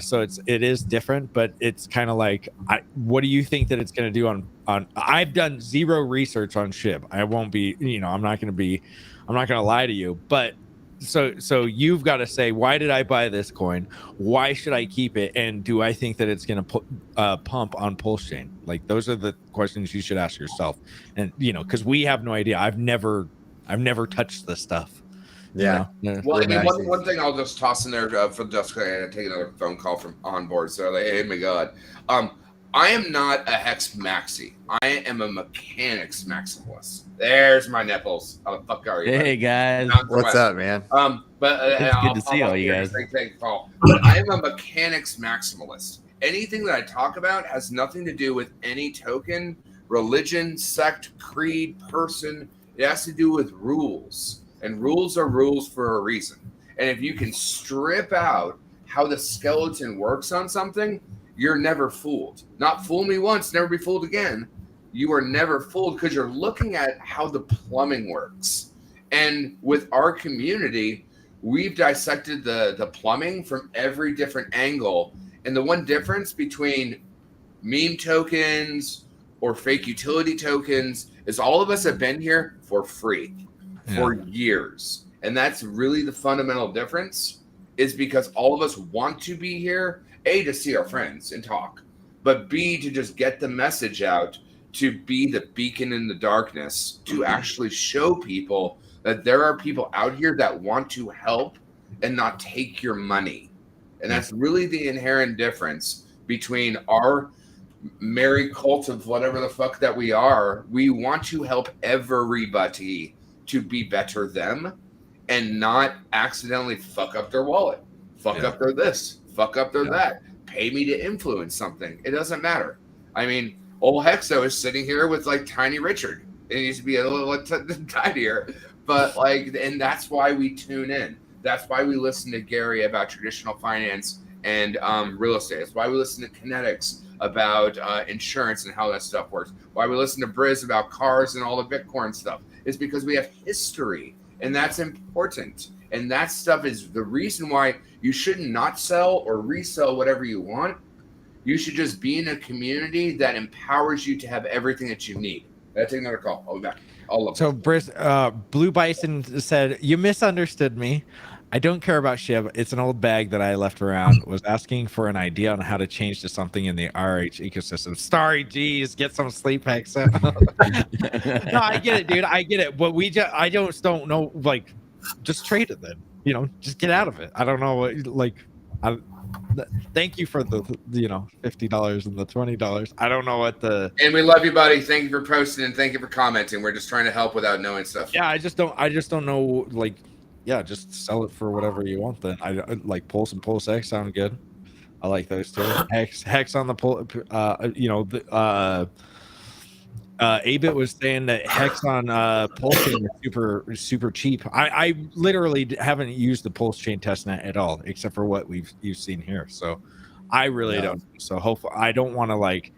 So it is different, but it's kind of like, what do you think that it's going to do on I've done zero research on SHIB. I won't be, you know, I'm not going to lie to you, but so you've got to say, why did I buy this coin? Why should I keep it? And do I think that it's going to pump on Pulsechain? Like, those are the questions you should ask yourself. And, you know, because we have no idea. I've never touched this stuff. Yeah. You know? Well, I mean, one thing I'll just toss in there for Jessica, and take another phone call from Onboard. So, like, hey, my God, I am not a hex maxi. I am a mechanics maximalist. There's my nipples. How the fuck are you? Hey guys, what's up, man? But it's good to see all you guys. Thank you, Paul. But I am a mechanics maximalist. Anything that I talk about has nothing to do with any token, religion, sect, creed, person. It has to do with rules. And rules are rules for a reason. And if you can strip out how the skeleton works on something, you're never fooled. Not fool me once, never be fooled again. You are never fooled because you're looking at how the plumbing works. And with our community, we've dissected the plumbing from every different angle. And the one difference between meme tokens or fake utility tokens is all of us have been here for free for years. And that's really the fundamental difference, is because all of us want to be here, A, to see our friends and talk, but B, to just get the message out, to be the beacon in the darkness, to actually show people that there are people out here that want to help and not take your money. And that's really the inherent difference between our merry cult of whatever the fuck that we are. We want to help everybody to be better them and not accidentally fuck up their wallet, fuck up their this, fuck up their that, pay me to influence something. It doesn't matter. I mean, old Hexo is sitting here with like Tiny Richard. It needs to be a little tinier, but like, and that's why we tune in. That's why we listen to Gary about traditional finance and real estate. That's why we listen to Kinetics about insurance and how that stuff works. Why we listen to Briz about cars and all the Bitcoin stuff is because we have history, and that's important. And that stuff is the reason why you should not sell or resell whatever you want. You should just be in a community that empowers you to have everything that you need. Let's take another call. I'll be back. So Blue Bison said, "You misunderstood me. I don't care about SHIB. It's an old bag that I left around. Was asking for an idea on how to change to something in the RH ecosystem. Sorry, geez, get some sleep, Hexa." No, I get it, dude. I get it. But I just don't know. Like, just trade it then. You know, just get out of it. I don't know what thank you for the $50 and the $20. I don't know what the. And we love you, buddy. Thank you for posting and thank you for commenting. We're just trying to help without knowing stuff. Yeah, I just don't know. Like, yeah, just sell it for whatever you want. Then I like Pulse and Pulse X sound good. I like those two. Hex on the Pulse. Abit was saying that Hex on Pulsechain is super cheap. I literally haven't used the Pulsechain testnet at all, except for what you've seen here. So I really don't. So hopefully, I don't want to like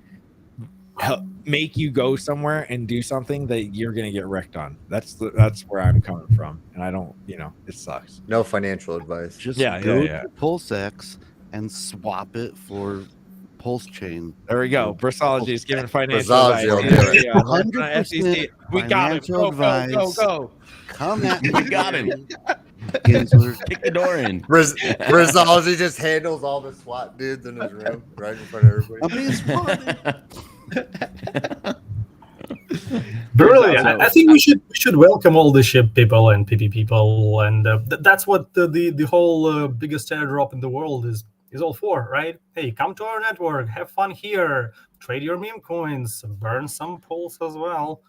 make you go somewhere and do something that you're gonna get wrecked on. That's where I'm coming from, and I don't. It sucks. No financial advice. Just go to PulseX and swap it for Pulsechain. There we go. Bristology is giving financial advice. 100% we got it. Go. Come at me. We got him. Ginsler. Kick the door in. Bristology just handles all the SWAT dudes in his room right in front of everybody. I'm being swatted. Really, I think we should welcome all the SHIB people and PP people, and that's what the whole biggest airdrop in the world is all for, right? Hey, come to our network, have fun here, trade your meme coins, burn some Pulse as well.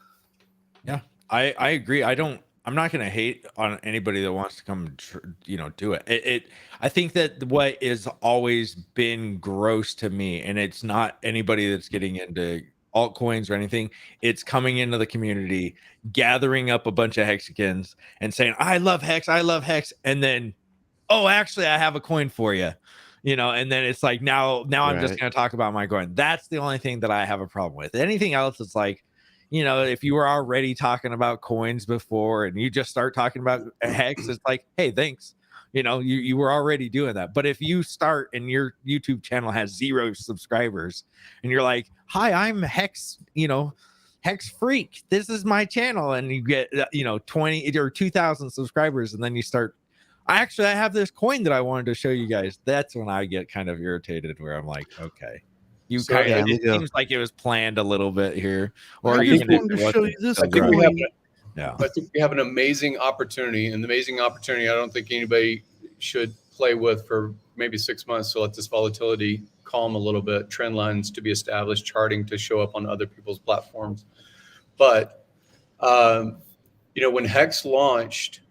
Yeah, I agree. I'm not going to hate on anybody that wants to come, do it. I think that what is always been gross to me, and it's not anybody that's getting into altcoins or anything, it's coming into the community, gathering up a bunch of Hexicans and saying, I love Hex, and then, oh, actually, I have a coin for you. And then it's like, now I'm just going to talk about my coin. That's the only thing that I have a problem with. Anything else is like, if you were already talking about coins before and you just start talking about Hex, it's like, hey, thanks. You were already doing that. But if you start and your YouTube channel has 0 subscribers and you're like, hi, I'm Hex, Hex Freak. This is my channel. And you get, 20 or 2,000 subscribers. And then you start, I have this coin that I wanted to show you guys. That's when I get kind of irritated where I'm like, okay. It seems like it was planned a little bit here. Or I think we have an amazing opportunity, I don't think anybody should play with for maybe 6 months to let this volatility calm a little bit, trend lines to be established, charting to show up on other people's platforms. But, when Hex launched,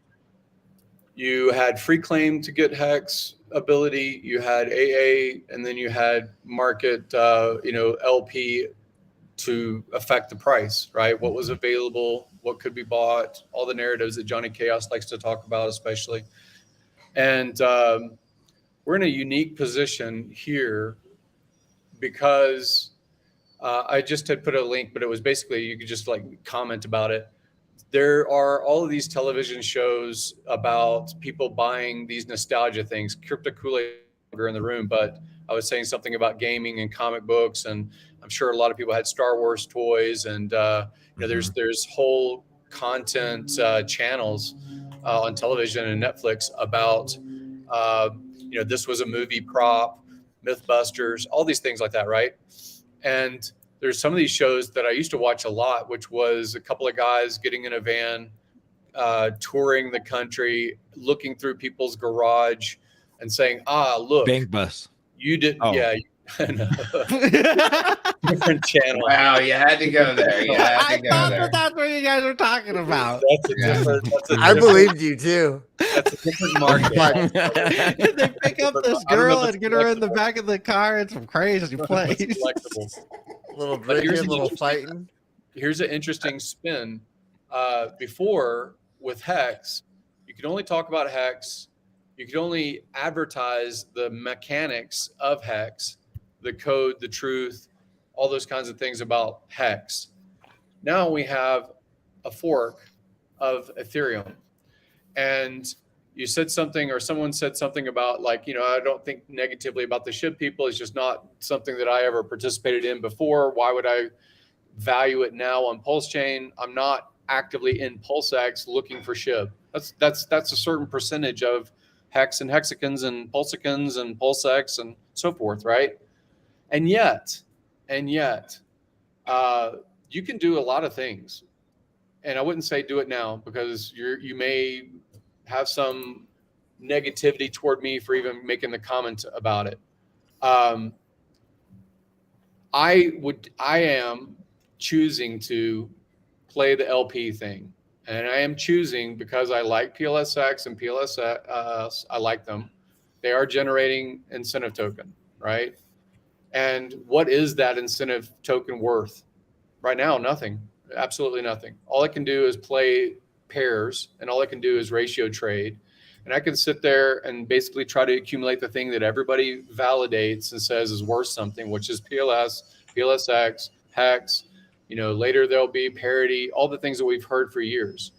you had free claim to get Hex ability, you had AA, and then you had market, LP to affect the price, right? What was available, what could be bought, all the narratives that Johnny Chaos likes to talk about, especially. And we're in a unique position here because I just had put a link, but it was basically, you could just like comment about it. There are all of these television shows about people buying these nostalgia things. Crypto Kool-Aid in the room, but I was saying something about gaming and comic books, and I'm sure a lot of people had Star Wars toys, and there's whole content channels on television and Netflix about this was a movie prop, Mythbusters, all these things like that, right? And there's some of these shows that I used to watch a lot, which was a couple of guys getting in a van, touring the country, looking through people's garage, and saying, look, Bank bus. You didn't, Oh. yeah. Different channel. Wow, you had to go there. You had to I go thought there. that's what you guys were talking about. That's a different. I believed you too. That's a different market. They pick up this girl and get her in the back of the car in some crazy place. Little But here's drinking, an little interesting- fighting. Here's an interesting spin. Before with Hex, you could only talk about Hex. You could only advertise the mechanics of Hex, the code, the truth, all those kinds of things about Hex. Now we have a fork of Ethereum. And you said something, or someone said something about, like, I don't think negatively about the SHIB people. It's just not something that I ever participated in before. Why would I value it now on Pulsechain? I'm not actively in PulseX looking for SHIB. That's a certain percentage of Hex and Hexicans and Pulsicans and PulseX and so forth, right? And yet, you can do a lot of things. And I wouldn't say do it now, because you may have some negativity toward me for even making the comment about it. I am choosing to play the LP thing. And I am choosing because I like PLSX and PLS. I like them. They are generating incentive token, right? And what is that incentive token worth? Right now, nothing. Absolutely nothing. All I can do is play pairs, and all I can do is ratio trade. And I can sit there and basically try to accumulate the thing that everybody validates and says is worth something, which is PLS, PLSX, Hex. Later there'll be parity, all the things that we've heard for years.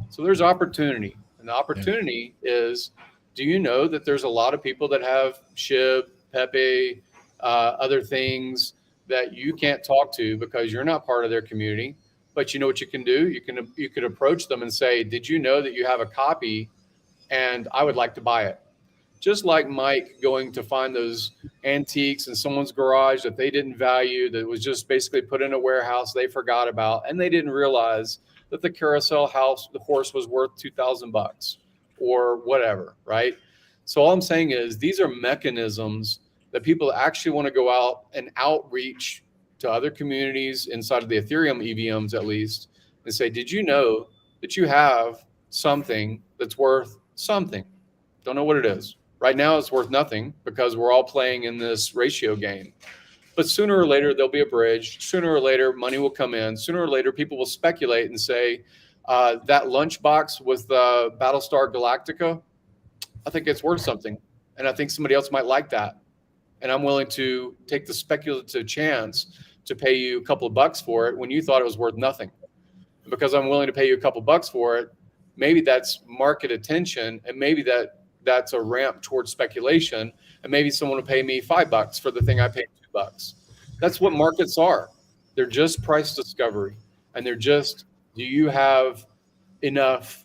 So there's opportunity. And the opportunity is, do you know that there's a lot of people that have SHIB, Pepe, other things that you can't talk to because you're not part of their community? But you know what you can do? You can approach them and say, did you know that you have a copy and I would like to buy it? Just like Mike going to find those antiques in someone's garage that they didn't value, that was just basically put in a warehouse they forgot about, and they didn't realize that the carousel horse was worth $2,000 or whatever, right? So all I'm saying is these are mechanisms that people actually want to go out and outreach to other communities inside of the Ethereum EVMs, at least, and say, did you know that you have something that's worth something? Don't know what it is. Right now, it's worth nothing because we're all playing in this ratio game. But sooner or later, there'll be a bridge. Sooner or later, money will come in. Sooner or later, people will speculate and say, that lunchbox with Battlestar Galactica, I think it's worth something. And I think somebody else might like that. And I'm willing to take the speculative chance to pay you a couple of bucks for it when you thought it was worth nothing. And because I'm willing to pay you a couple of bucks for it, maybe that's market attention, and maybe that's a ramp towards speculation, and maybe someone will pay me $5 for the thing I paid $2. That's what markets are. They're just price discovery, and they're just, do you have enough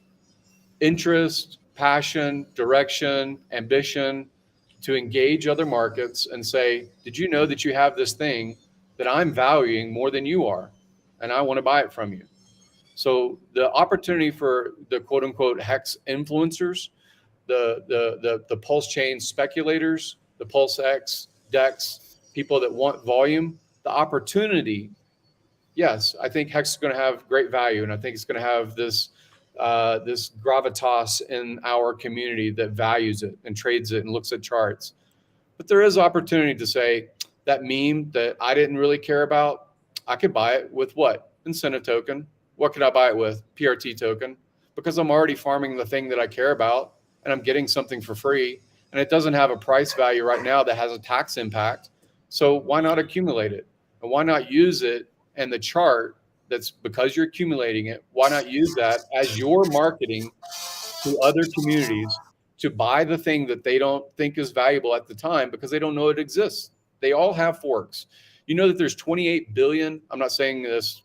interest, passion, direction, ambition to engage other markets and say, did you know that you have this thing that I'm valuing more than you are, and I want to buy it from you? So the opportunity for the quote unquote Hex influencers, the Pulsechain speculators, the PulseX, DEX, people that want volume, the opportunity, yes, I think Hex is going to have great value, and I think it's going to have this gravitas in our community that values it and trades it and looks at charts. But there is opportunity to say that meme that I didn't really care about, I could buy it with what? Incentive token. What could I buy it with? PRT token. Because I'm already farming the thing that I care about, and I'm getting something for free, and it doesn't have a price value right now that has a tax impact. So why not accumulate it? And why not use it and the chart that's because you're accumulating it? Why not use that as your marketing to other communities to buy the thing that they don't think is valuable at the time because they don't know it exists? They all have forks. You know that there's 28 billion. I'm not saying this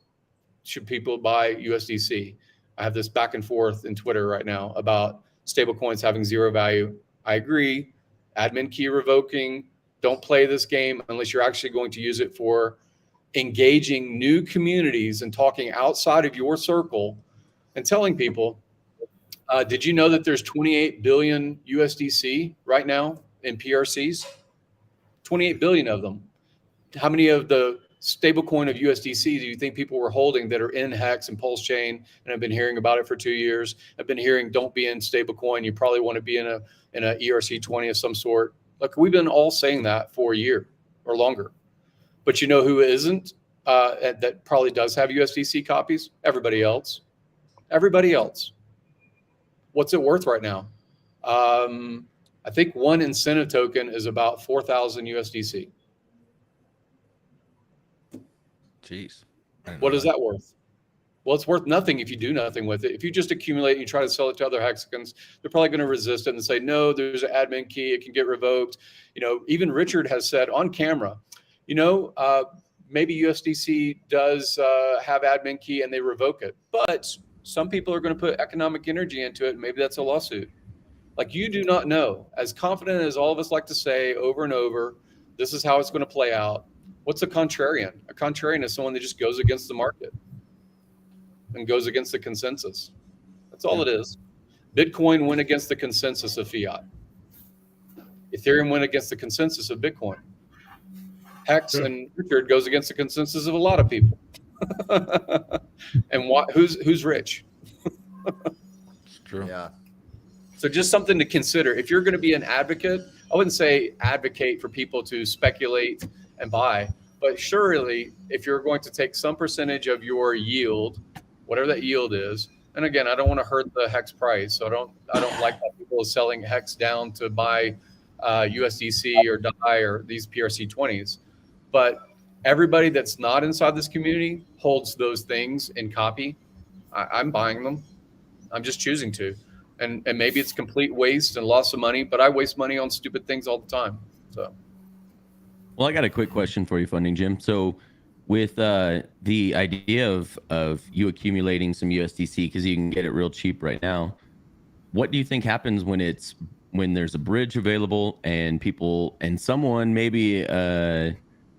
should people buy USDC. I have this back and forth in Twitter right now about stablecoins having zero value. I agree. Admin key revoking. Don't play this game unless you're actually going to use it for engaging new communities and talking outside of your circle and telling people, Did you know that there's 28 billion USDC right now in PRCs? 28 billion of them. How many of the stablecoin of USDC do you think people were holding that are in Hex and Pulsechain and have been hearing about it for 2 years? I've been hearing, don't be in stablecoin. You probably want to be in a ERC20 of some sort. Look, we've been all saying that for a year or longer. But you know who isn't? That probably does have USDC copies? Everybody else. Everybody else. What's it worth right now? I think one incentive token is about 4,000 USDC. Jeez. What is that worth? Well, it's worth nothing if you do nothing with it. If you just accumulate and you try to sell it to other hexagons, they're probably going to resist it and say, no, there's an admin key. It can get revoked. You know, even Richard has said on camera, you know, maybe USDC does have admin key and they revoke it. But some people are going to put economic energy into it. Maybe that's a lawsuit. Like, you do not know. As confident as all of us like to say over and over, this is how it's going to play out. What's a contrarian? A contrarian is someone that just goes against the market and goes against the consensus. That's all it is. Bitcoin went against the consensus of fiat. Ethereum went against the consensus of Bitcoin. Hex and Richard goes against the consensus of a lot of people. And who's rich? It's true. Yeah. So just something to consider. If you're going to be an advocate, I wouldn't say advocate for people to speculate and buy, but surely if you're going to take some percentage of your yield, whatever that yield is, and again, I don't want to hurt the Hex price, so I don't like that people are selling Hex down to buy USDC or DAI or these PRC20s, but everybody that's not inside this community holds those things in copy. I'm buying them. I'm just choosing to. And maybe it's complete waste and loss of money, but I waste money on stupid things all the time. So, well, I got a quick question for you, Funding Jim. So with the idea of you accumulating some USDC because you can get it real cheap right now, what do you think happens when there's a bridge available and people and someone, maybe a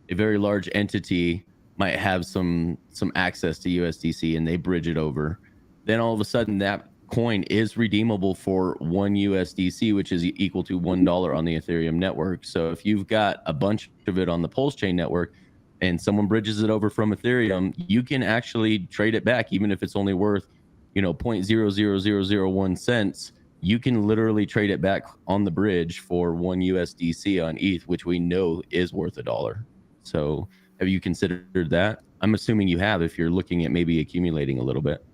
very large entity, might have some access to USDC and they bridge it over? Then all of a sudden that coin is redeemable for 1 USDC, which is equal to $1 on the Ethereum network. So if you've got a bunch of it on the Pulsechain network and someone bridges it over from Ethereum, you can actually trade it back, even if it's only worth, 0.00001 cents. You can literally trade it back on the bridge for 1 USDC on ETH, which we know is worth $1. So have you considered that? I'm assuming you have, if you're looking at maybe accumulating a little bit.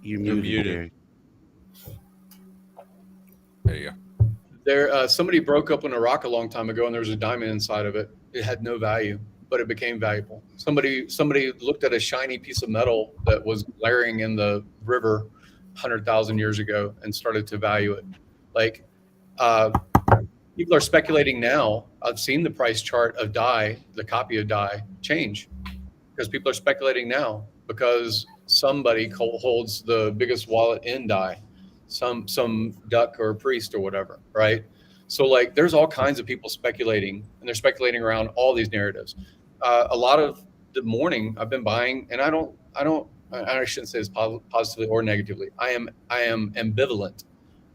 You're muted. There you go. Somebody broke open a rock a long time ago and there was a diamond inside of it. It had no value, but it became valuable. Somebody looked at a shiny piece of metal that was glaring in the river 100,000 years ago and started to value it. Like, people are speculating now. I've seen the price chart of DAI, the copy of DAI, change because people are speculating now because somebody holds the biggest wallet in DAI, some duck or priest or whatever, right? So like, there's all kinds of people speculating, and they're speculating around all these narratives. A lot of the morning I've been buying, and I shouldn't say this positively or negatively. I am ambivalent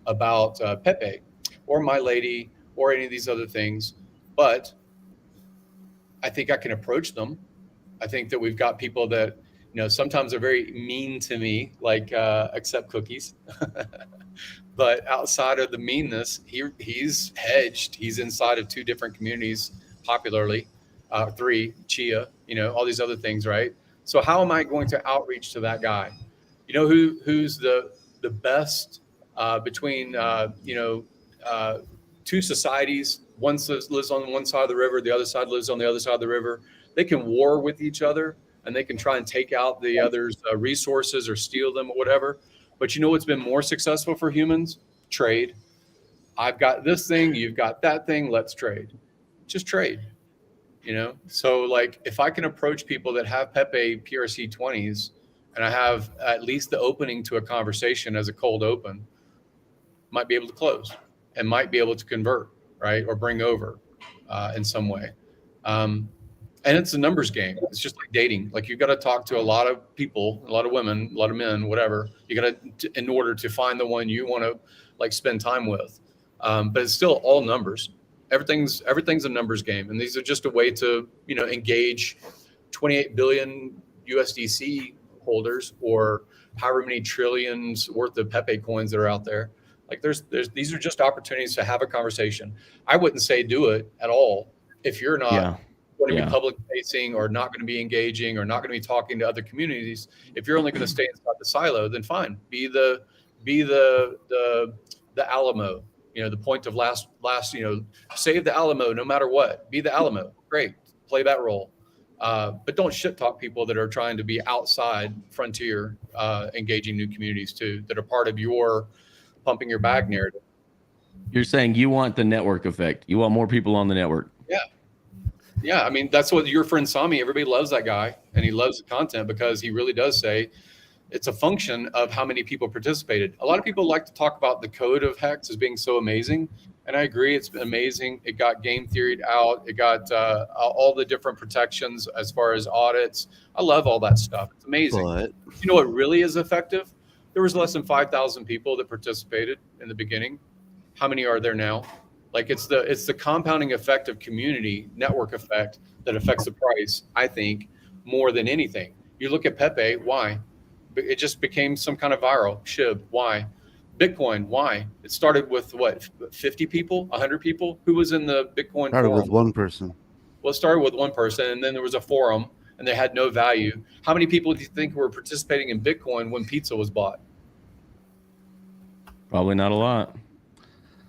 about Pepe or My Lady or any of these other things, but I think I can approach them. I think that we've got people that, sometimes are very mean to me, like accept cookies. But outside of the meanness, he's hedged. He's inside of 2 different communities, popularly, 3, Chia, all these other things, right? So how am I going to outreach to that guy? Who's the best between 2 societies? One lives on one side of the river, the other side lives on the other side of the river. They can war with each other, and they can try and take out the other's resources or steal them or whatever. But what's been more successful for humans? Trade. I've got this thing, you've got that thing, let's trade. Just trade. So like, if I can approach people that have Pepe PRC 20s and I have at least the opening to a conversation as a cold open, might be able to close and might be able to convert, right? Or bring over in some way. And And it's a numbers game. It's just like dating. Like you got to talk to a lot of people, a lot of women, a lot of men, whatever. You got to, in order to find the one you want to like spend time with. But it's still all numbers. Everything's a numbers game, and these are just a way to engage 28 billion USDC holders, or however many trillions worth of Pepe coins that are out there. Like there's these are just opportunities to have a conversation. I wouldn't say do it at all if you're not going to be public facing, or not going to be engaging, or not going to be talking to other communities. If you're only going to stay inside the silo, then fine. Be the Alamo, the point of last, save the Alamo no matter what. Be the Alamo. Great. Play that role. But don't shit talk people that are trying to be outside frontier, engaging new communities too, that are part of your pumping your bag narrative. You're saying you want the network effect. You want more people on the network. Yeah. I mean, that's what your friend Sami, everybody loves that guy, and he loves the content because he really does say it's a function of how many people participated. A lot of people like to talk about the code of Hex as being so amazing. And I agree, it's been amazing. It got game theoried out. It got all the different protections as far as audits. I love all that stuff. It's amazing. But you know what really is effective? There was less than 5,000 people that participated in the beginning. How many are there now? Like it's the compounding effect of community network effect that affects the price, I think, more than anything. You look at Pepe, why? It just became some kind of viral SHIB. Why? Bitcoin, why? It started with what, 50 people, 100 people? Who was in the Bitcoin started forum? with one person. Well, it started with one person, and then there was a forum, and they had no value. How many people do you think were participating in Bitcoin when pizza was bought? Probably not a lot.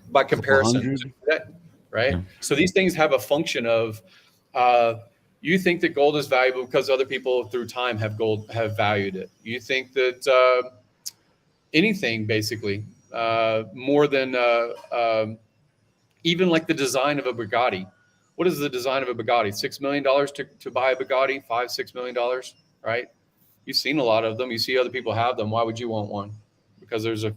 By comparison, right? Yeah. So these things have a function of, you think that gold is valuable because other people through time have valued it. You think that anything basically more than even like the design of a Bugatti. What is the design of a Bugatti? $6 million to buy a Bugatti, $5-6 million, right? You've seen a lot of them. You see other people have them. Why would you want one? Because there's a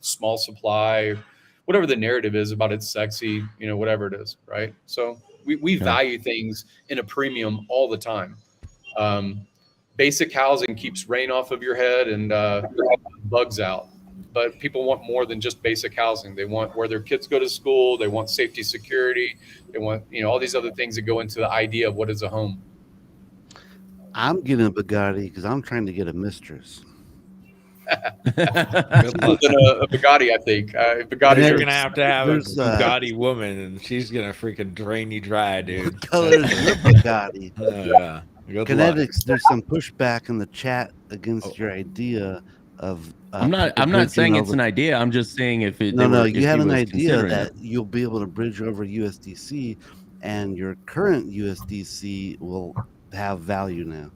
small supply, whatever the narrative is about it's sexy, whatever it is, right? So we value things in a premium all the time. Basic housing keeps rain off of your head and bugs out. But people want more than just basic housing. They want where their kids go to school. They want safety, security. They want, all these other things that go into the idea of what is a home. I'm getting a Bugatti because I'm trying to get a mistress. A Bugatti, I think. Bugatti, you're gonna have to have a Bugatti woman, and she's gonna freaking drain you dry, dude. What color is your Bugatti? Yeah. Kinetics, there's some pushback in the chat against your idea of. I'm not saying it's an idea. I'm just saying if it. No, you had an idea that you'll be able to bridge over USDC, and your current USDC will have value now.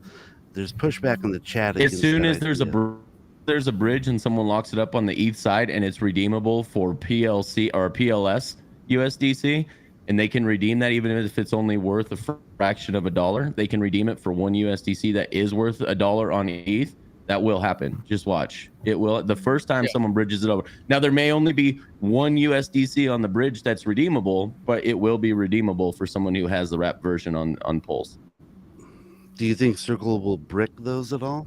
There's pushback in the chat. As soon as there's a bridge and someone locks it up on the ETH side and it's redeemable for PLC or PLS USDC, and they can redeem that even if it's only worth a fraction of $1, they can redeem it for one USDC that is worth $1 on ETH. That will happen. Just watch. It will. The first time someone bridges it over. Now, there may only be one USDC on the bridge that's redeemable, but it will be redeemable for someone who has the wrap version on Pulse. Do you think Circle will brick those at all?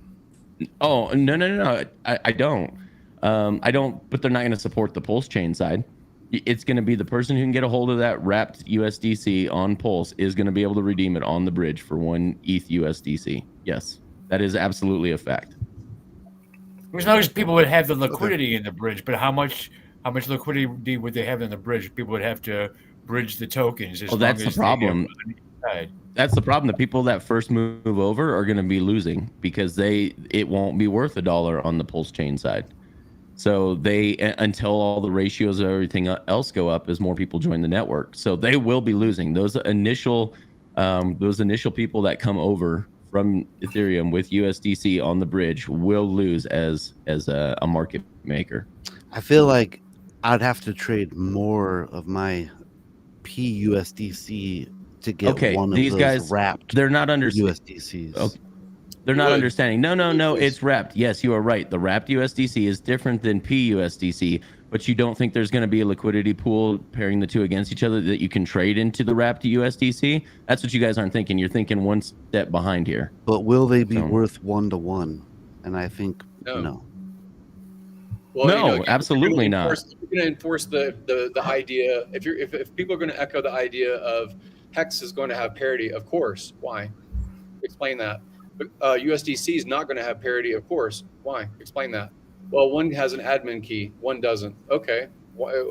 Oh, no. I don't. I don't, but they're not going to support the Pulse chain side. It's going to be the person who can get a hold of that wrapped USDC on Pulse is going to be able to redeem it on the bridge for one ETH USDC. Yes, that is absolutely a fact. As long as people would have the liquidity in the bridge, but how much liquidity would they have in the bridge? People would have to bridge the tokens. Well, that's the problem. That's the problem. The people that first move over are going to be losing because it won't be worth $1 on the Pulse chain side. So until all the ratios of everything else go up as more people join the network. So they will be losing. Those initial people that come over from Ethereum with USDC on the bridge will lose as a market maker. I feel like I'd have to trade more of my PUSDC to get one of these those guys wrapped. They're not USDCs. Okay. They're not understanding. No. It's wrapped. Yes, you are right. The wrapped USDC is different than PUSDC, but you don't think there's going to be a liquidity pool pairing the two against each other that you can trade into the wrapped USDC? That's what you guys aren't thinking. You're thinking one step behind here. But will they be worth 1-to-1? And I think no. Well, no, absolutely not. If you're going to enforce the idea, if people are going to echo the idea of Hex is going to have parity, of course. Why? Explain that. USDC is not going to have parity, of course. Why? Explain that. Well, one has an admin key, one doesn't. Okay,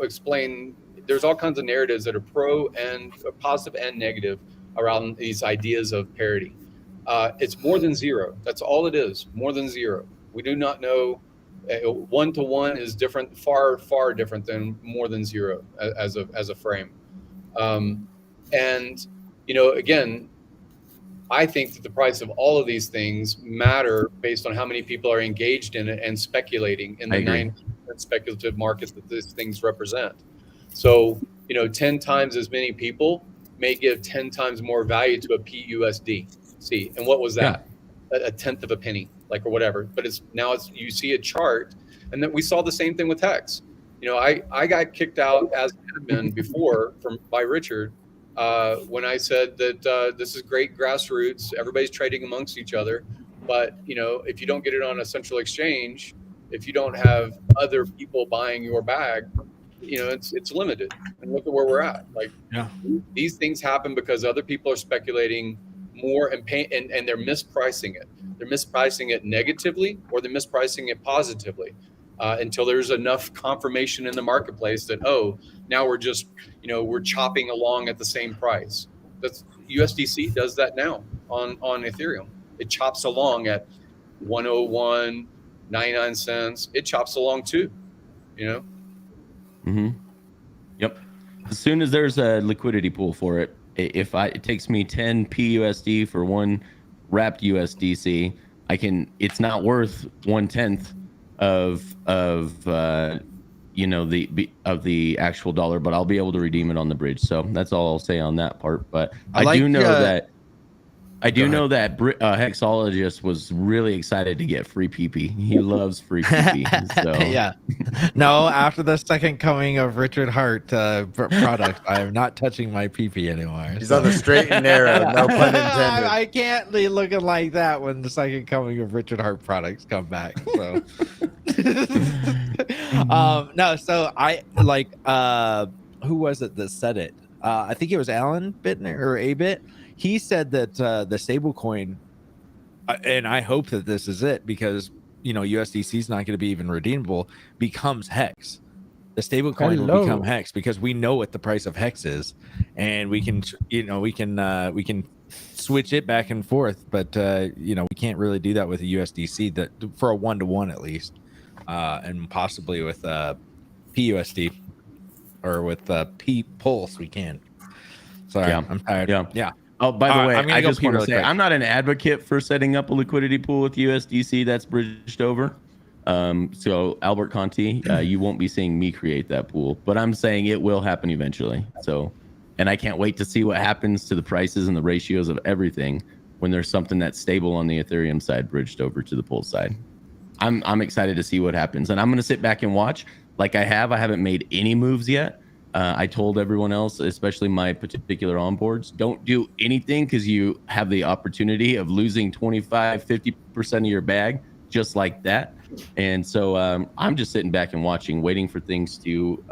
explain. There's all kinds of narratives that are pro and positive and negative around these ideas of parity. It's more than zero. That's all it is. More than zero. We do not know. 1-to-1 is different, far different than more than zero as a frame. And again, I think that the price of all of these things matter based on how many people are engaged in it and speculating in the 9% speculative market that these things represent. So 10 times as many people may give 10 times more value to a PUSD. See, and what was that? A tenth of a penny, like, or whatever. But you see a chart, and then we saw the same thing with Hex. I got kicked out as admin before by Richard when I said that this is great grassroots, everybody's trading amongst each other, but if you don't get it on a central exchange, if you don't have other people buying your bag, it's limited. And look at where we're at. Like, these things happen because other people are speculating more and they're mispricing it. They're mispricing it negatively, or they're mispricing it positively until there's enough confirmation in the marketplace that, now we're just, we're chopping along at the same price. That's USDC does that now on Ethereum. It chops along at 101, 99 cents. It chops along too, Mm-hmm. Yep. As soon as there's a liquidity pool for it, it takes me 10 PUSD for one wrapped USDC, it's not worth 1/10 of the actual dollar, but I'll be able to redeem it on the bridge. So that's all I'll say on that part. But I do know that Hexologist was really excited to get free PP. He loves free PP. So. Yeah. No, after the second coming of Richard Hart product, I am not touching my PP anymore. He's on the straight and narrow. No pun intended. I can't be looking like that when the second coming of Richard Hart products come back. So, no. So I who was it that said it? I think it was Alan Bittner or A-Bit. He said that the stablecoin, and I hope that this is it, because USDC is not going to be even redeemable, becomes Hex. The stablecoin will become Hex because we know what the price of Hex is, and we can switch it back and forth. But we can't really do that with a USDC that for a 1-to-1 at least, and possibly with PUSD or with Pulse we can. Sorry, I'm tired. Yeah. Oh, by the way, I just want to say I'm not an advocate for setting up a liquidity pool with USDC that's bridged over. So Albert Conti, you won't be seeing me create that pool, but I'm saying it will happen eventually. So, and I can't wait to see what happens to the prices and the ratios of everything when there's something that's stable on the Ethereum side bridged over to the Pulse side. I'm excited to see what happens, and I'm going to sit back and watch like I haven't made any moves yet. I told everyone else, especially my particular onboards, don't do anything because you have the opportunity of losing 25-50% of your bag just like that. And so I'm just sitting back and watching, waiting for things to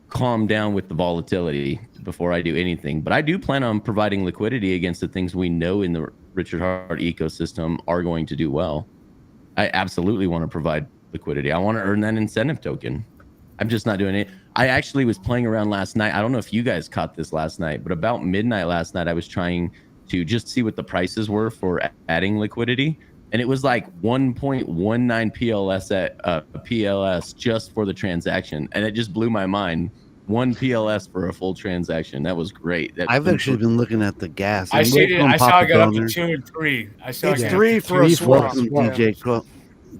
calm down with the volatility before I do anything. But I do plan on providing liquidity against the things we know in the Richard Hart ecosystem are going to do well. I absolutely want to provide liquidity. I want to earn that incentive token. I'm just not doing it. I actually was playing around last night. I don't know if you guys caught this last night, but about midnight last night, I was trying to just see what the prices were for adding liquidity. And it was like 1.19 PLS at PLS just for the transaction. And it just blew my mind. 1 PLS for a full transaction. That was great. I've actually been looking at the gas. I saw it got up to 2 and 3. I saw it's 3 for a swap.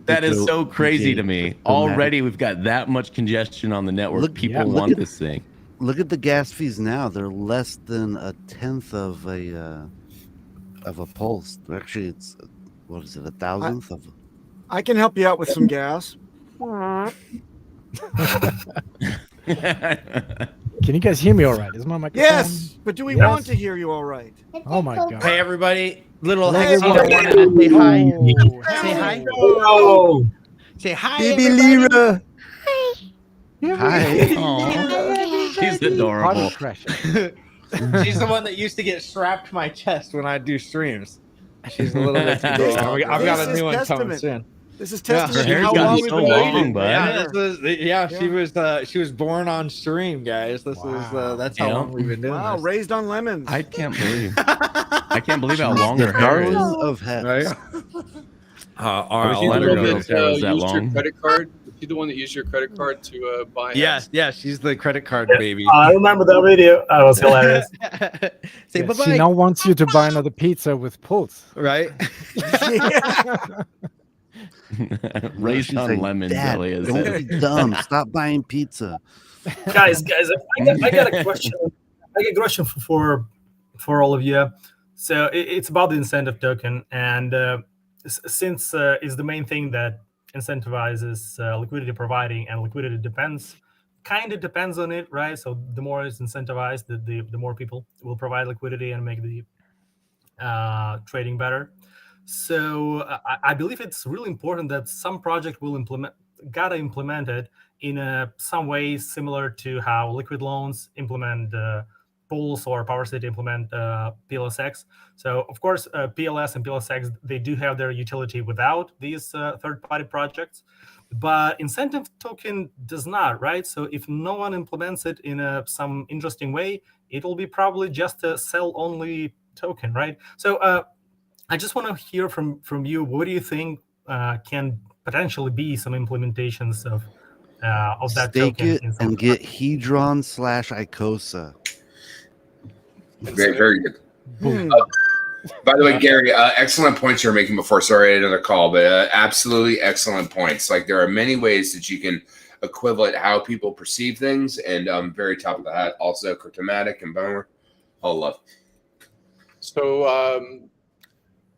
That is so crazy to me. Already we've got that much congestion on the network. People want this thing. Look at the gas fees now. They're less than 1/10 of a pulse. Actually, it's what is it, 1,000th of? I can help you out with some gas. Can you guys hear me all right? Is my microphone? Yes, but do we want to hear you all right? Oh my god. Hey everybody, little Hello, Hexina everyone. wanted to say hi. Oh, Say hi. Oh, Say hi, Baby everybody. Lyra. Hi. Aw, she's adorable. Party crasher. She's the one that used to get strapped to my chest when I do streams. She's a little bit too big. I've got a new one coming soon. This is Yeah. testament Her to hair's how gotten long we've so been long, waiting. bud. Yeah, she was born on stream, guys. This is that's how Yeah. long we've been doing Wow, this. raised on lemons. I can't believe how long her hair Darling is. of Hex. Right? I wish Is you she let the her one go. that Sarah was that used your long. credit card? Is she the one that used your credit card to buy? Yeah, she's the credit card baby. I remember that video. That was hilarious. Say Yeah, bye-bye. she now wants you to buy another pizza with Pulse. Right? Raised She's on like, lemons, Dad, Elliot don't said. be dumb. Stop buying pizza. guys, I got a question. I got a question for all of you. So it's about the incentive token, and since it's the main thing that incentivizes liquidity providing, and liquidity kind of depends on it, right? So the more it's incentivized, the more people will provide liquidity and make the trading better. So I believe it's really important that some project will gotta implement it in some way similar to how liquid loans implement Pulse or Power City implement PLSX. So of course, PLS and PLSX, they do have their utility without these third-party projects, but incentive token does not, right? So if no one implements it in some interesting way, it will be probably just a sell-only token, right? So I just want to hear from you. What do you think can potentially be some implementations of that Stake token? it and get Hedron / Icosa. Very, very good. Boom. By the way, Gary, excellent points you're making before. Sorry, I had another call, but absolutely excellent points. Like there are many ways that you can equivalent how people perceive things, and very top of the hat, also Cryptomatic and Boner, all love. So,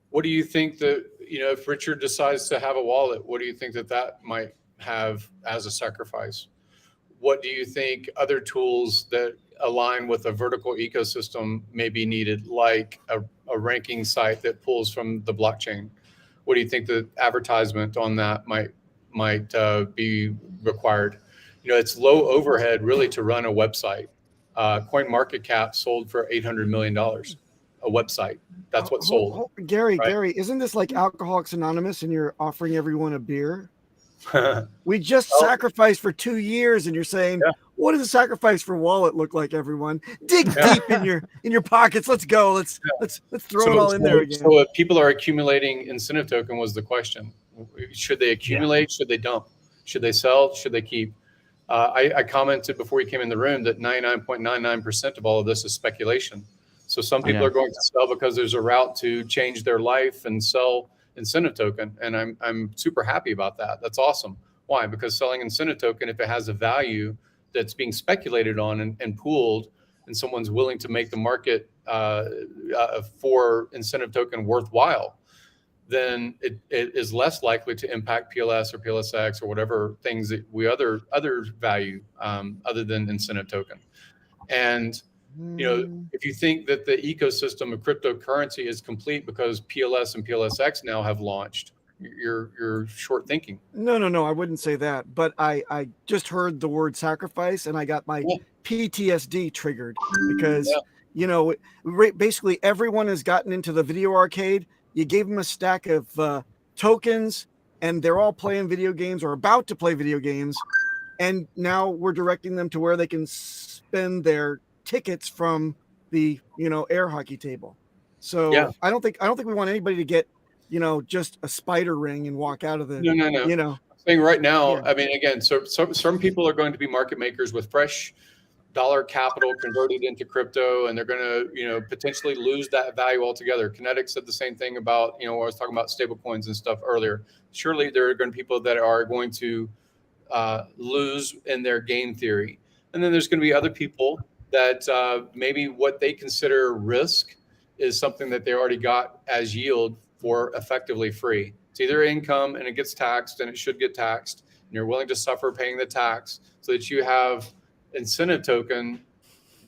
what do you think that, if Richard decides to have a wallet, what do you think that might have as a sacrifice? What do you think other tools that align with a vertical ecosystem may be needed, like a ranking site that pulls from the blockchain? What do you think the advertisement on that might be required? It's low overhead really to run a website. CoinMarketCap sold for $800 million. A website. That's what sold. Gary, right? Gary, isn't this like Alcoholics Anonymous and you're offering everyone a beer? We just sacrificed for 2 years and you're saying, what does a sacrifice for wallet look like, everyone? Dig deep in your pockets. Let's go. Let's throw it all in there again. So if people are accumulating incentive token was the question. Should they accumulate? Should they dump? Should they sell? Should they keep? I commented before you came in the room that 99.99% of all of this is speculation. So some people are going to sell because there's a route to change their life and sell incentive token. And I'm super happy about that. That's awesome. Why? Because selling incentive token, if it has a value that's being speculated on and pooled, and someone's willing to make the market for incentive token worthwhile, then it is less likely to impact PLS or PLSX or whatever things that we other value other than incentive token. And if you think that the ecosystem of cryptocurrency is complete because PLS and PLSX now have launched, you're short thinking. No, I wouldn't say that. But I just heard the word sacrifice and I got my PTSD triggered because, basically everyone has gotten into the video arcade. You gave them a stack of tokens and they're all playing video games or about to play video games. And now we're directing them to where they can spend their tickets from the air hockey table. So I don't think we want anybody to get just a spider ring and walk out of the No. I'm saying right now, I mean, again, so some people are going to be market makers with fresh dollar capital converted into crypto, and they're going to potentially lose that value altogether. Kinetic said the same thing about I was talking about stablecoins and stuff earlier. Surely there are going to be people that are going to lose in their game theory, and then there's going to be other people that maybe what they consider risk is something that they already got as yield for effectively free. It's either income and it gets taxed and it should get taxed, and you're willing to suffer paying the tax so that you have incentive token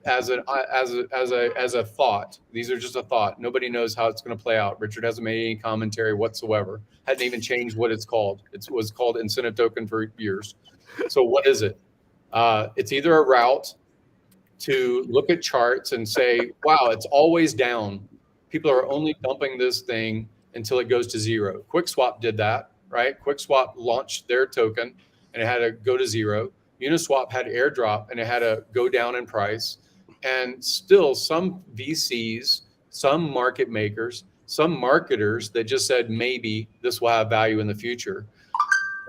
as a thought. These are just a thought. Nobody knows how it's going to play out. Richard hasn't made any commentary whatsoever. Hadn't even changed what it's called. It was called incentive token for years. So what is it? It's either a route to look at charts and say, wow, it's always down. People are only dumping this thing until it goes to zero. QuickSwap did that, right? QuickSwap launched their token and it had to go to zero. Uniswap had airdrop and it had to go down in price. And still some VCs, some market makers, some marketers that just said, maybe this will have value in the future,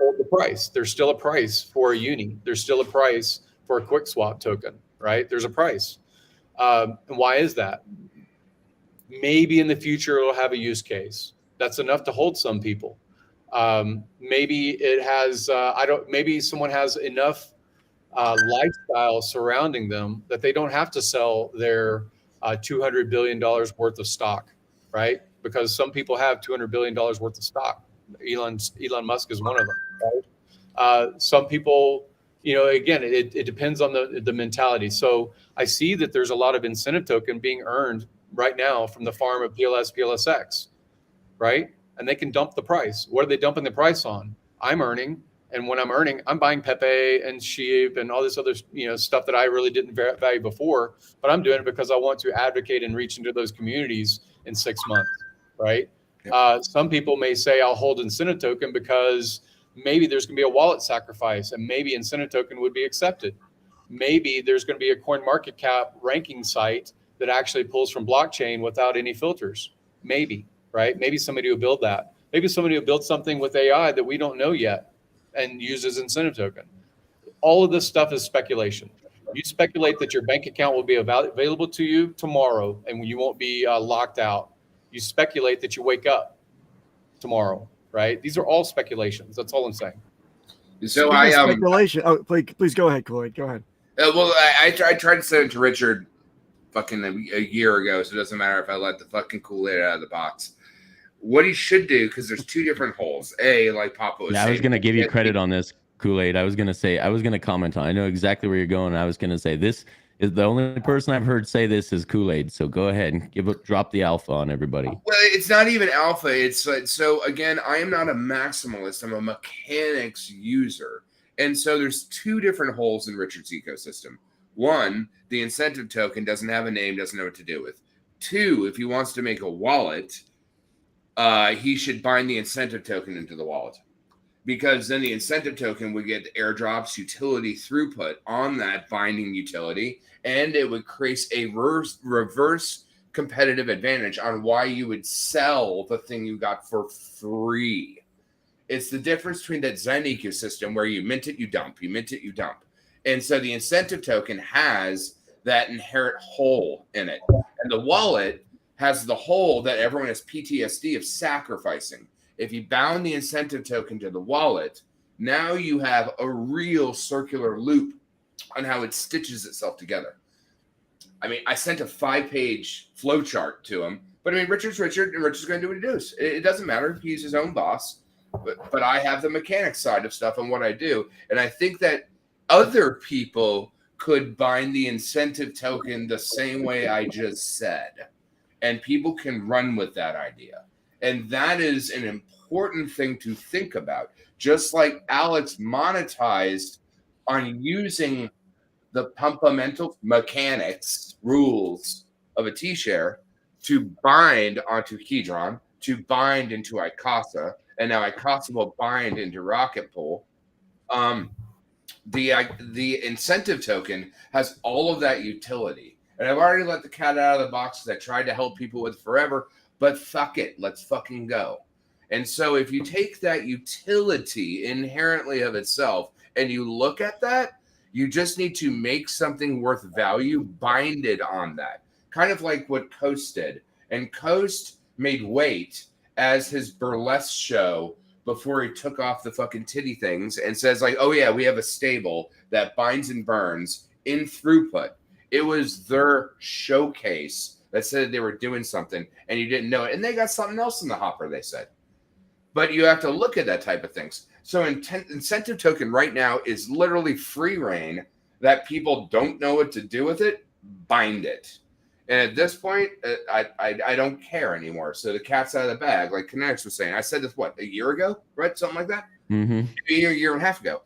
hold the price. There's still a price for a uni. There's still a price for a QuickSwap token, right? There's a price. And why is that? Maybe in the future it'll have a use case. That's enough to hold some people. Maybe it has, maybe someone has enough lifestyle surrounding them that they don't have to sell their $200 billion worth of stock, right? Because some people have $200 billion worth of stock. Elon Musk is one of them, right? Some people, again, it depends on the mentality. So I see that there's a lot of incentive token being earned right now from the farm of PLSX, right? And they can dump the price. What are they dumping the price on? I'm earning. And when I'm earning, I'm buying Pepe and Sheep and all this other, stuff that I really didn't value before, but I'm doing it because I want to advocate and reach into those communities in 6 months, right? Yep. Some people may say I'll hold incentive token because maybe there's going to be a wallet sacrifice and maybe incentive token would be accepted. Maybe there's going to be a coin market cap ranking site that actually pulls from blockchain without any filters. Maybe, right? Maybe somebody will build that. Maybe somebody will build something with AI that we don't know yet and uses incentive token. All of this stuff is speculation. You speculate that your bank account will be available to you tomorrow and you won't be locked out. You speculate that you wake up tomorrow, right? These are all speculations. That's all I'm saying. So speculation. Oh, please go ahead, Cloyd. Go ahead. Well, I tried to send it to Richard fucking a year ago, so it doesn't matter if I let the fucking Kool-Aid out of the box. What he should do, because there's two different holes. Like Papa was saying. I was going to give you credit on this, Kool-Aid. I was going to comment on. I know exactly where you're going. I was going to say this is the only person I've heard say this is Kool-Aid. So go ahead and drop the alpha on everybody. Well, it's not even alpha. It's like, so again, I am not a maximalist. I'm a mechanics user. And so there's two different holes in Richard's ecosystem. One, the incentive token doesn't have a name, doesn't know what to do with. Two, if he wants to make a wallet, he should bind the incentive token into the wallet, because then the incentive token would get airdrops, utility throughput on that binding utility, and it would create a reverse competitive advantage on why you would sell the thing you got for free. It's the difference between that Zen ecosystem where you mint it, you dump, you mint it, you dump. And so the incentive token has that inherent hole in it. And the wallet has the hole that everyone has PTSD of sacrificing. If you bound the incentive token to the wallet, now you have a real circular loop on how it stitches itself together. I mean, I sent a 5-page flow chart to him, but I mean, Richard's Richard, and Richard's going to do what he does. It doesn't matter. He's his own boss, but I have the mechanics side of stuff and what I do. And I think that other people could bind the incentive token the same way I just said. And people can run with that idea. And that is an important thing to think about. Just like Alex monetized on using the pumpamental mechanics rules of a T-share to bind onto Hedron, to bind into Icasa, and now Icasa will bind into Rocket Pool. The incentive token has all of that utility. And I've already let the cat out of the box because I tried to help people with forever, but fuck it, let's fucking go. And so if you take that utility inherently of itself and you look at that, you just need to make something worth value, bind it on that. Kind of like what Coast did. And Coast made weight as his burlesque show before he took off the fucking titty things and says like, oh yeah, we have a stable that binds and burns in throughput. It was their showcase that said they were doing something and you didn't know it. And they got something else in the hopper, they said. But you have to look at that type of things. So incentive token right now is literally free reign that people don't know what to do with it. Bind it. And at this point, I don't care anymore. So the cat's out of the bag, like Kinetics was saying. I said this, what, a year ago, right? Something like that? Mm-hmm. Maybe a year and a half ago.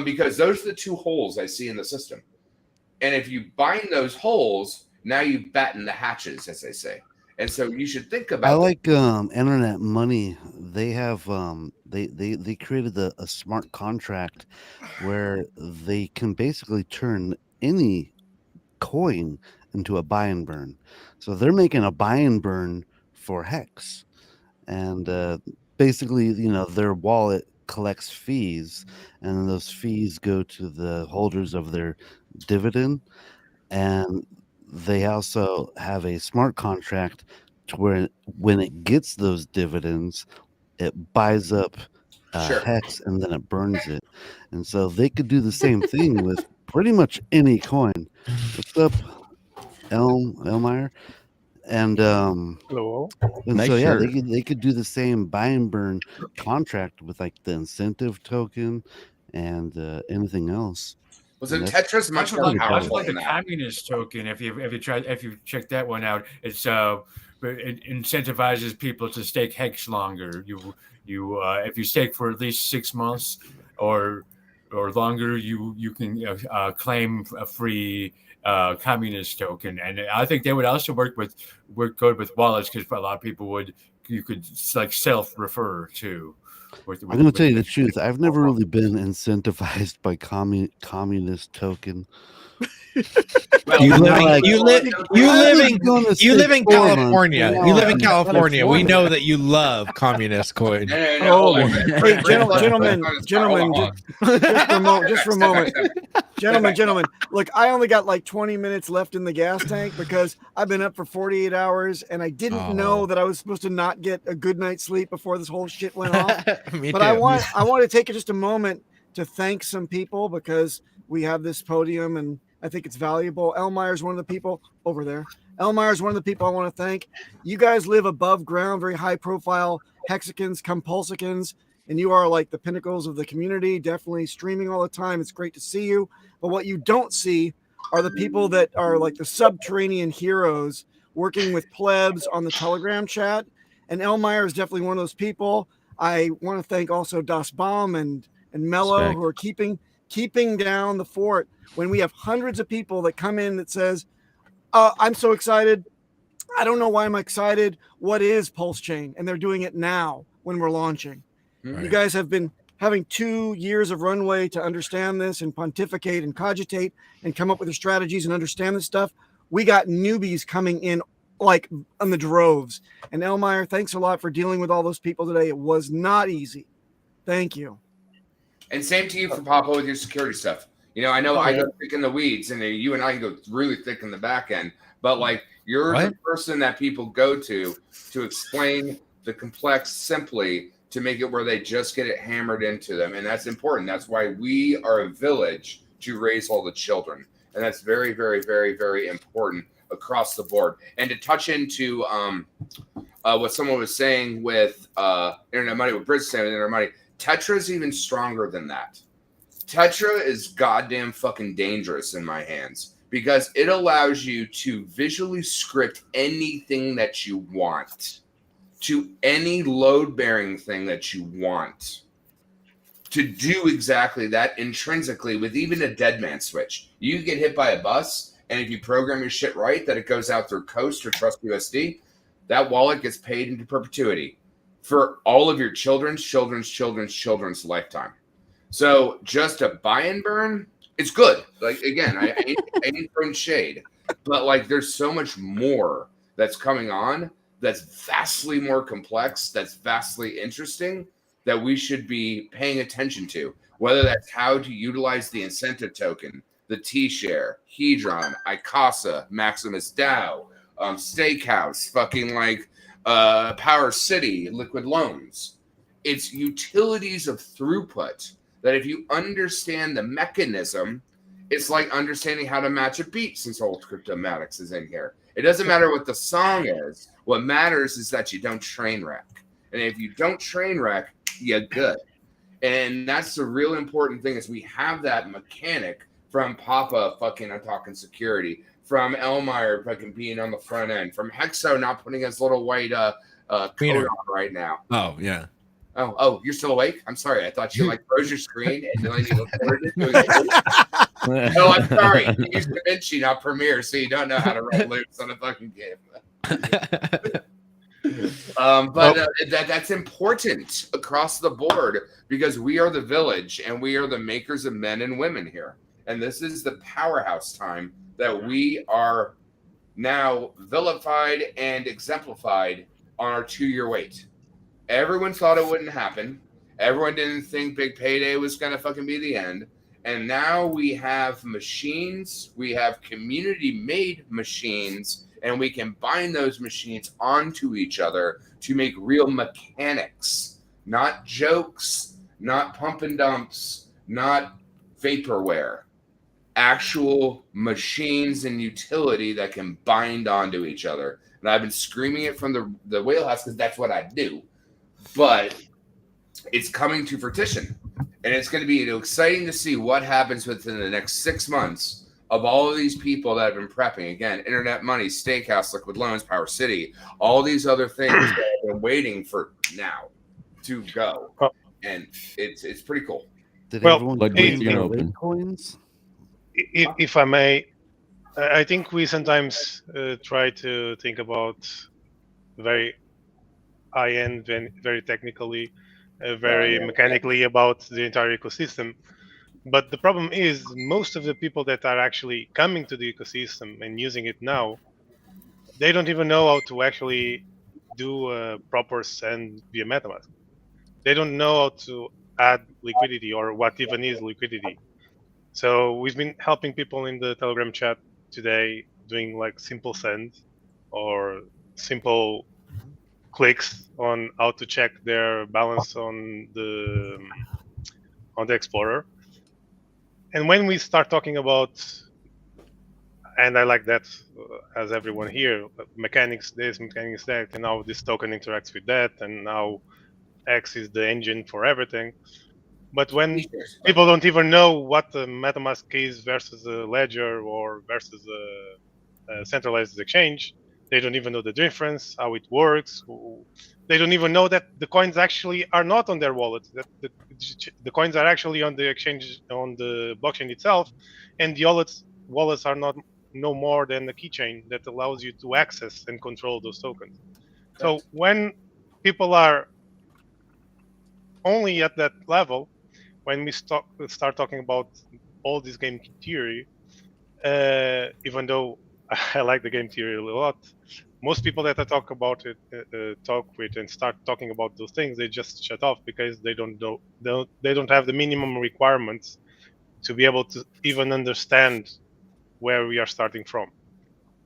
Because those are the two holes I see in the system. And if you bind those holes, now you batten the hatches, as they say. And so you should think about I like internet money. They have they created a smart contract where they can basically turn any coin into a buy and burn. So they're making a buy and burn for Hex. And basically, their wallet collects fees, and those fees go to the holders of their dividend. And they also have a smart contract to where when it gets those dividends, it buys up Hex and then it burns it. And so they could do the same thing with pretty much any coin. What's up, Elmeyer? And hello. And Nice so yeah, shirt. they could do the same buy and burn contract with like the incentive token and anything else. Was And it that's Tetris much pretty more cool. powerful Like the than that? communist token, if you check that one out, it incentivizes people to stake Hex longer. If you stake for at least 6 months or longer, you can claim a free communist token. And I think they would also work good with wallets, because a lot of people you could like self-refer to. I'm going to tell you the truth. I've never really been incentivized by communist token. You live in California. You live in California. We know that you love communist coin. Hey, gentlemen, just for a moment. Gentlemen, look, I only got like 20 minutes left in the gas tank because I've been up for 48 hours and I didn't know that I was supposed to not get a good night's sleep before this whole shit went off. Me But too. I want to take just a moment to thank some people because we have this podium and I think it's valuable. Elmeyer's one of the people over there. Elmeyer's one of the people I want to thank. You guys live above ground, very high profile hexicans, compulsicans, and you are like the pinnacles of the community, definitely streaming all the time. It's great to see you. But what you don't see are the people that are like the subterranean heroes working with plebs on the Telegram chat. And Elmeyer is definitely one of those people. I want to thank also Das Baum and Mello, Respect. who are keeping down the fort when we have hundreds of people that come in that says, I'm so excited. I don't know why I'm excited. What is Pulsechain? And they're doing it now when we're launching. Right. You guys have been having 2 years of runway to understand this and pontificate and cogitate and come up with your strategies and understand this stuff. We got newbies coming in like on the droves. And Elmeyer, thanks a lot for dealing with all those people today. It was not easy. Thank you. And same to you for Papa with your security stuff. I know I go thick in the weeds, and you and I can go really thick in the back end. But like you're the person that people go to explain the complex simply to make it where they just get it hammered into them, and that's important. That's why we are a village to raise all the children, and that's very, very, very, very important across the board. And to touch into what someone was saying with internet money, with Bridge saying with internet money. Tetra is even stronger than that. Tetra is goddamn fucking dangerous in my hands because it allows you to visually script anything that you want to any load-bearing thing that you want to do exactly that intrinsically with even a dead man switch. You get hit by a bus, and if you program your shit right, that it goes out through Coast or Trust USD, that wallet gets paid into perpetuity for all of your children's lifetime. So just a buy and burn, it's good. Like, again, I ain't throwing shade, but like there's so much more that's coming on that's vastly more complex, that's vastly interesting, that we should be paying attention to, whether that's how to utilize the incentive token, the T-share, Hedron, ICASA, Maximus DAO, Steakhouse, fucking like Power City, liquid loans. It's utilities of throughput that if you understand the mechanism, it's like understanding how to match a beat, since old Cryptomatics is in here. It doesn't matter what the song is. What matters is that you don't train wreck. And if you don't train wreck, you're good. And that's the real important thing is we have that mechanic from Papa fucking, I'm talking security, from Elmire fucking being on the front end, from Hexo not putting his little white coat on right now. Oh, yeah. Oh, you're still awake? I'm sorry. I thought you froze your screen and then you looked forward to it. No, I'm sorry. You use DaVinci, not Premiere, so you don't know how to run loops on a fucking game. That's important across the board because we are the village and we are the makers of men and women here. And this is the powerhouse time that we are now vilified and exemplified on our 2-year wait. Everyone thought it wouldn't happen. Everyone didn't think Big Payday was going to fucking be the end. And now we have machines, we have community-made machines, and we can bind those machines onto each other to make real mechanics, not jokes, not pump and dumps, not vaporware. Actual machines and utility that can bind onto each other. And I've been screaming it from the wheelhouse because that's what I do. But it's coming to fruition. And it's going to be exciting to see what happens within the next 6 months of all of these people that have been prepping. Again, Internet Money, Steakhouse, Liquid Loans, Power City, all these other things that have been waiting for now to go. And it's pretty cool. If I may, I think we sometimes try to think about very high-end, very technically, very mechanically about the entire ecosystem. But the problem is most of the people that are actually coming to the ecosystem and using it now, they don't even know how to actually do a proper send via MetaMask. They don't know how to add liquidity or what even is liquidity. So we've been helping people in the Telegram chat today doing like simple send or simple clicks on how to check their balance on the Explorer. And when we start talking about, and I like that as everyone here, mechanics this, mechanics that, and how this token interacts with that, and how X is the engine for everything. But when people don't even know what the MetaMask is versus a ledger or versus a centralized exchange, they don't even know the difference, how it works. They don't even know that the coins actually are not on their wallet, that the coins are actually on the exchange, on the blockchain itself, and the wallets are not no more than a keychain that allows you to access and control those tokens. So when people are only at that level, when we start talking about all this game theory, even though I like the game theory a lot, most people that I talk about it, talk with and start talking about those things, they just shut off because they don't know, they don't have the minimum requirements to be able to even understand where we are starting from.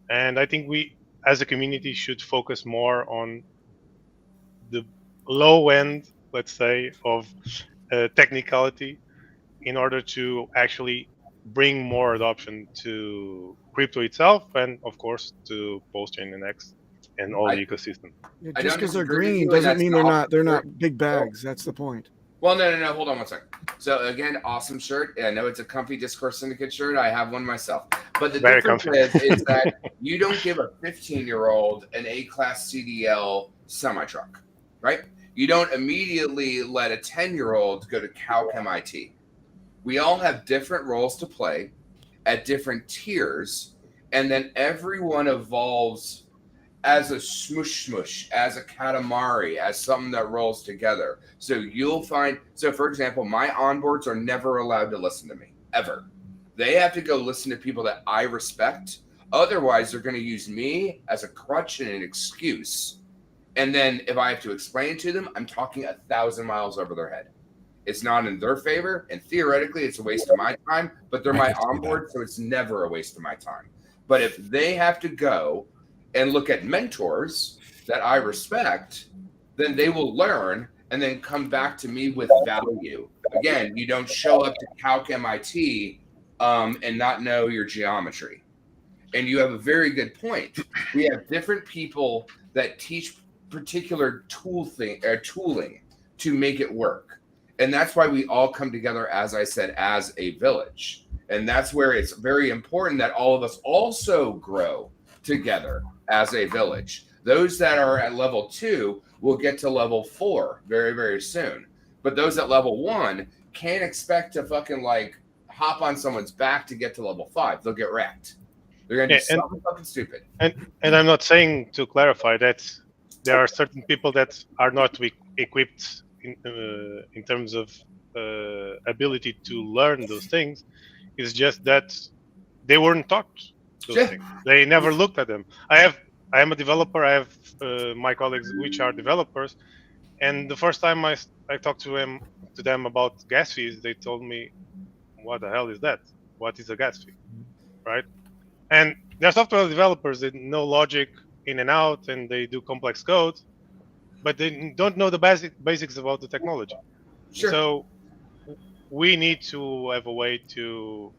And I think we, as a community, should focus more on the low end, let's say, of technicality in order to actually bring more adoption to crypto itself and, of course, to Pulsechain and X and all the ecosystem. Yeah, just because they're green doesn't mean they're not big bags. That's the point. Well, no. Hold on one second. So again, awesome shirt. I know it's a comfy Discourse Syndicate shirt. I have one myself. But the difference is that you don't give a 15-year-old an A-class CDL semi-truck, right? You don't immediately let a 10-year-old go to Calc MIT. We all have different roles to play at different tiers, and then everyone evolves as a smush, as a katamari, as something that rolls together. So you'll find, so for example, my onboards are never allowed to listen to me, ever. They have to go listen to people that I respect. Otherwise, they're going to use me as a crutch and an excuse. And then if I have to explain to them, I'm talking 1,000 miles over their head. It's not in their favor, and theoretically, it's a waste of my time, but they're my onboard, so it's never a waste of my time. But if they have to go and look at mentors that I respect, then they will learn and then come back to me with value. Again, you don't show up to Calc MIT and not know your geometry. And you have a very good point. We have different people that teach particular tooling to make it work. And that's why we all come together, as I said, as a village. And that's where it's very important that all of us also grow together as a village. Those that are at level 2 will get to level 4 very, very soon. But those at level 1 can't expect to fucking like hop on someone's back to get to level 5. They'll get wrecked. They're going to be so fucking stupid. And I'm not saying, to clarify, that there are certain people that are not equipped in terms of ability to learn those things. It's just that they weren't taught those things. They never looked at them. I am a developer. I have my colleagues which are developers, and the first time I talked to them about gas fees, they told me, "What the hell is that? What is a gas fee?" Right? And they're software developers that know logic in and out, and they do complex code, but they don't know the basics about the technology. Sure. So we need to have a way to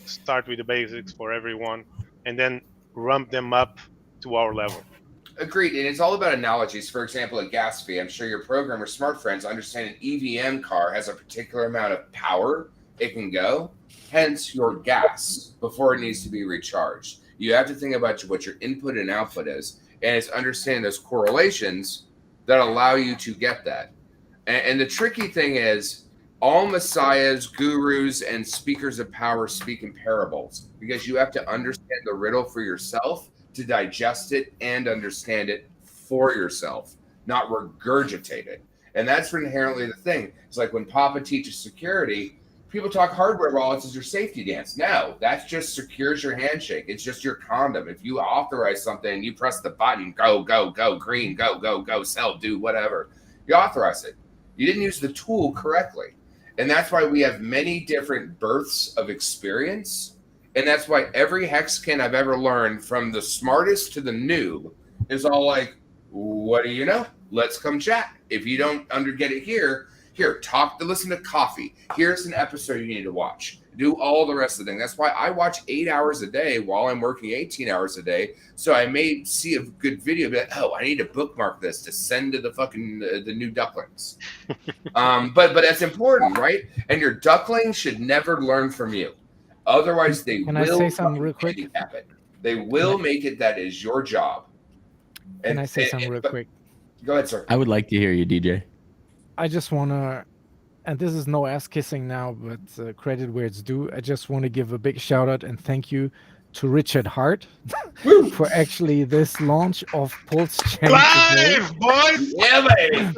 start with the basics for everyone and then ramp them up to our level. Agreed. And it's all about analogies. For example, a gas fee. I'm sure your programmer smart friends understand an EVM car has a particular amount of power it can go, hence your gas before it needs to be recharged. You have to think about what your input and output is, and it's understanding those correlations that allow you to get that. And the tricky thing is, all messiahs, gurus, and speakers of power speak in parables, because you have to understand the riddle for yourself to digest it and understand it for yourself, not regurgitate it. And that's inherently the thing. It's like when Papa teaches security, people talk hardware wallets as your safety dance. No, that just secures your handshake. It's just your condom. If you authorize something, you press the button, go, go, go, green, go, go, go, sell, do whatever. You authorize it. You didn't use the tool correctly. And that's why we have many different births of experience. And that's why every hexkin I've ever learned, from the smartest to the noob, is all like, what do you know? Let's come chat. If you don't get it here, listen to Coffee. Here's an episode you need to watch. Do all the rest of the thing. That's why I watch 8 hours a day while I'm working 18 hours a day. So I may see a good video, be like, oh, I need to bookmark this to send to the fucking the new ducklings. But that's important, right? And your duckling should never learn from you. Otherwise, they Can will I say something real quick? handicap it. They will make it that is your job. Can I say something real quick? Go ahead, sir. I would like to hear you, DJ. I just want to, and this is no ass kissing now, but credit where it's due. I just want to give a big shout out and thank you to Richard Hart for actually this launch of Pulsechain today. Live, boys! Yeah, baby!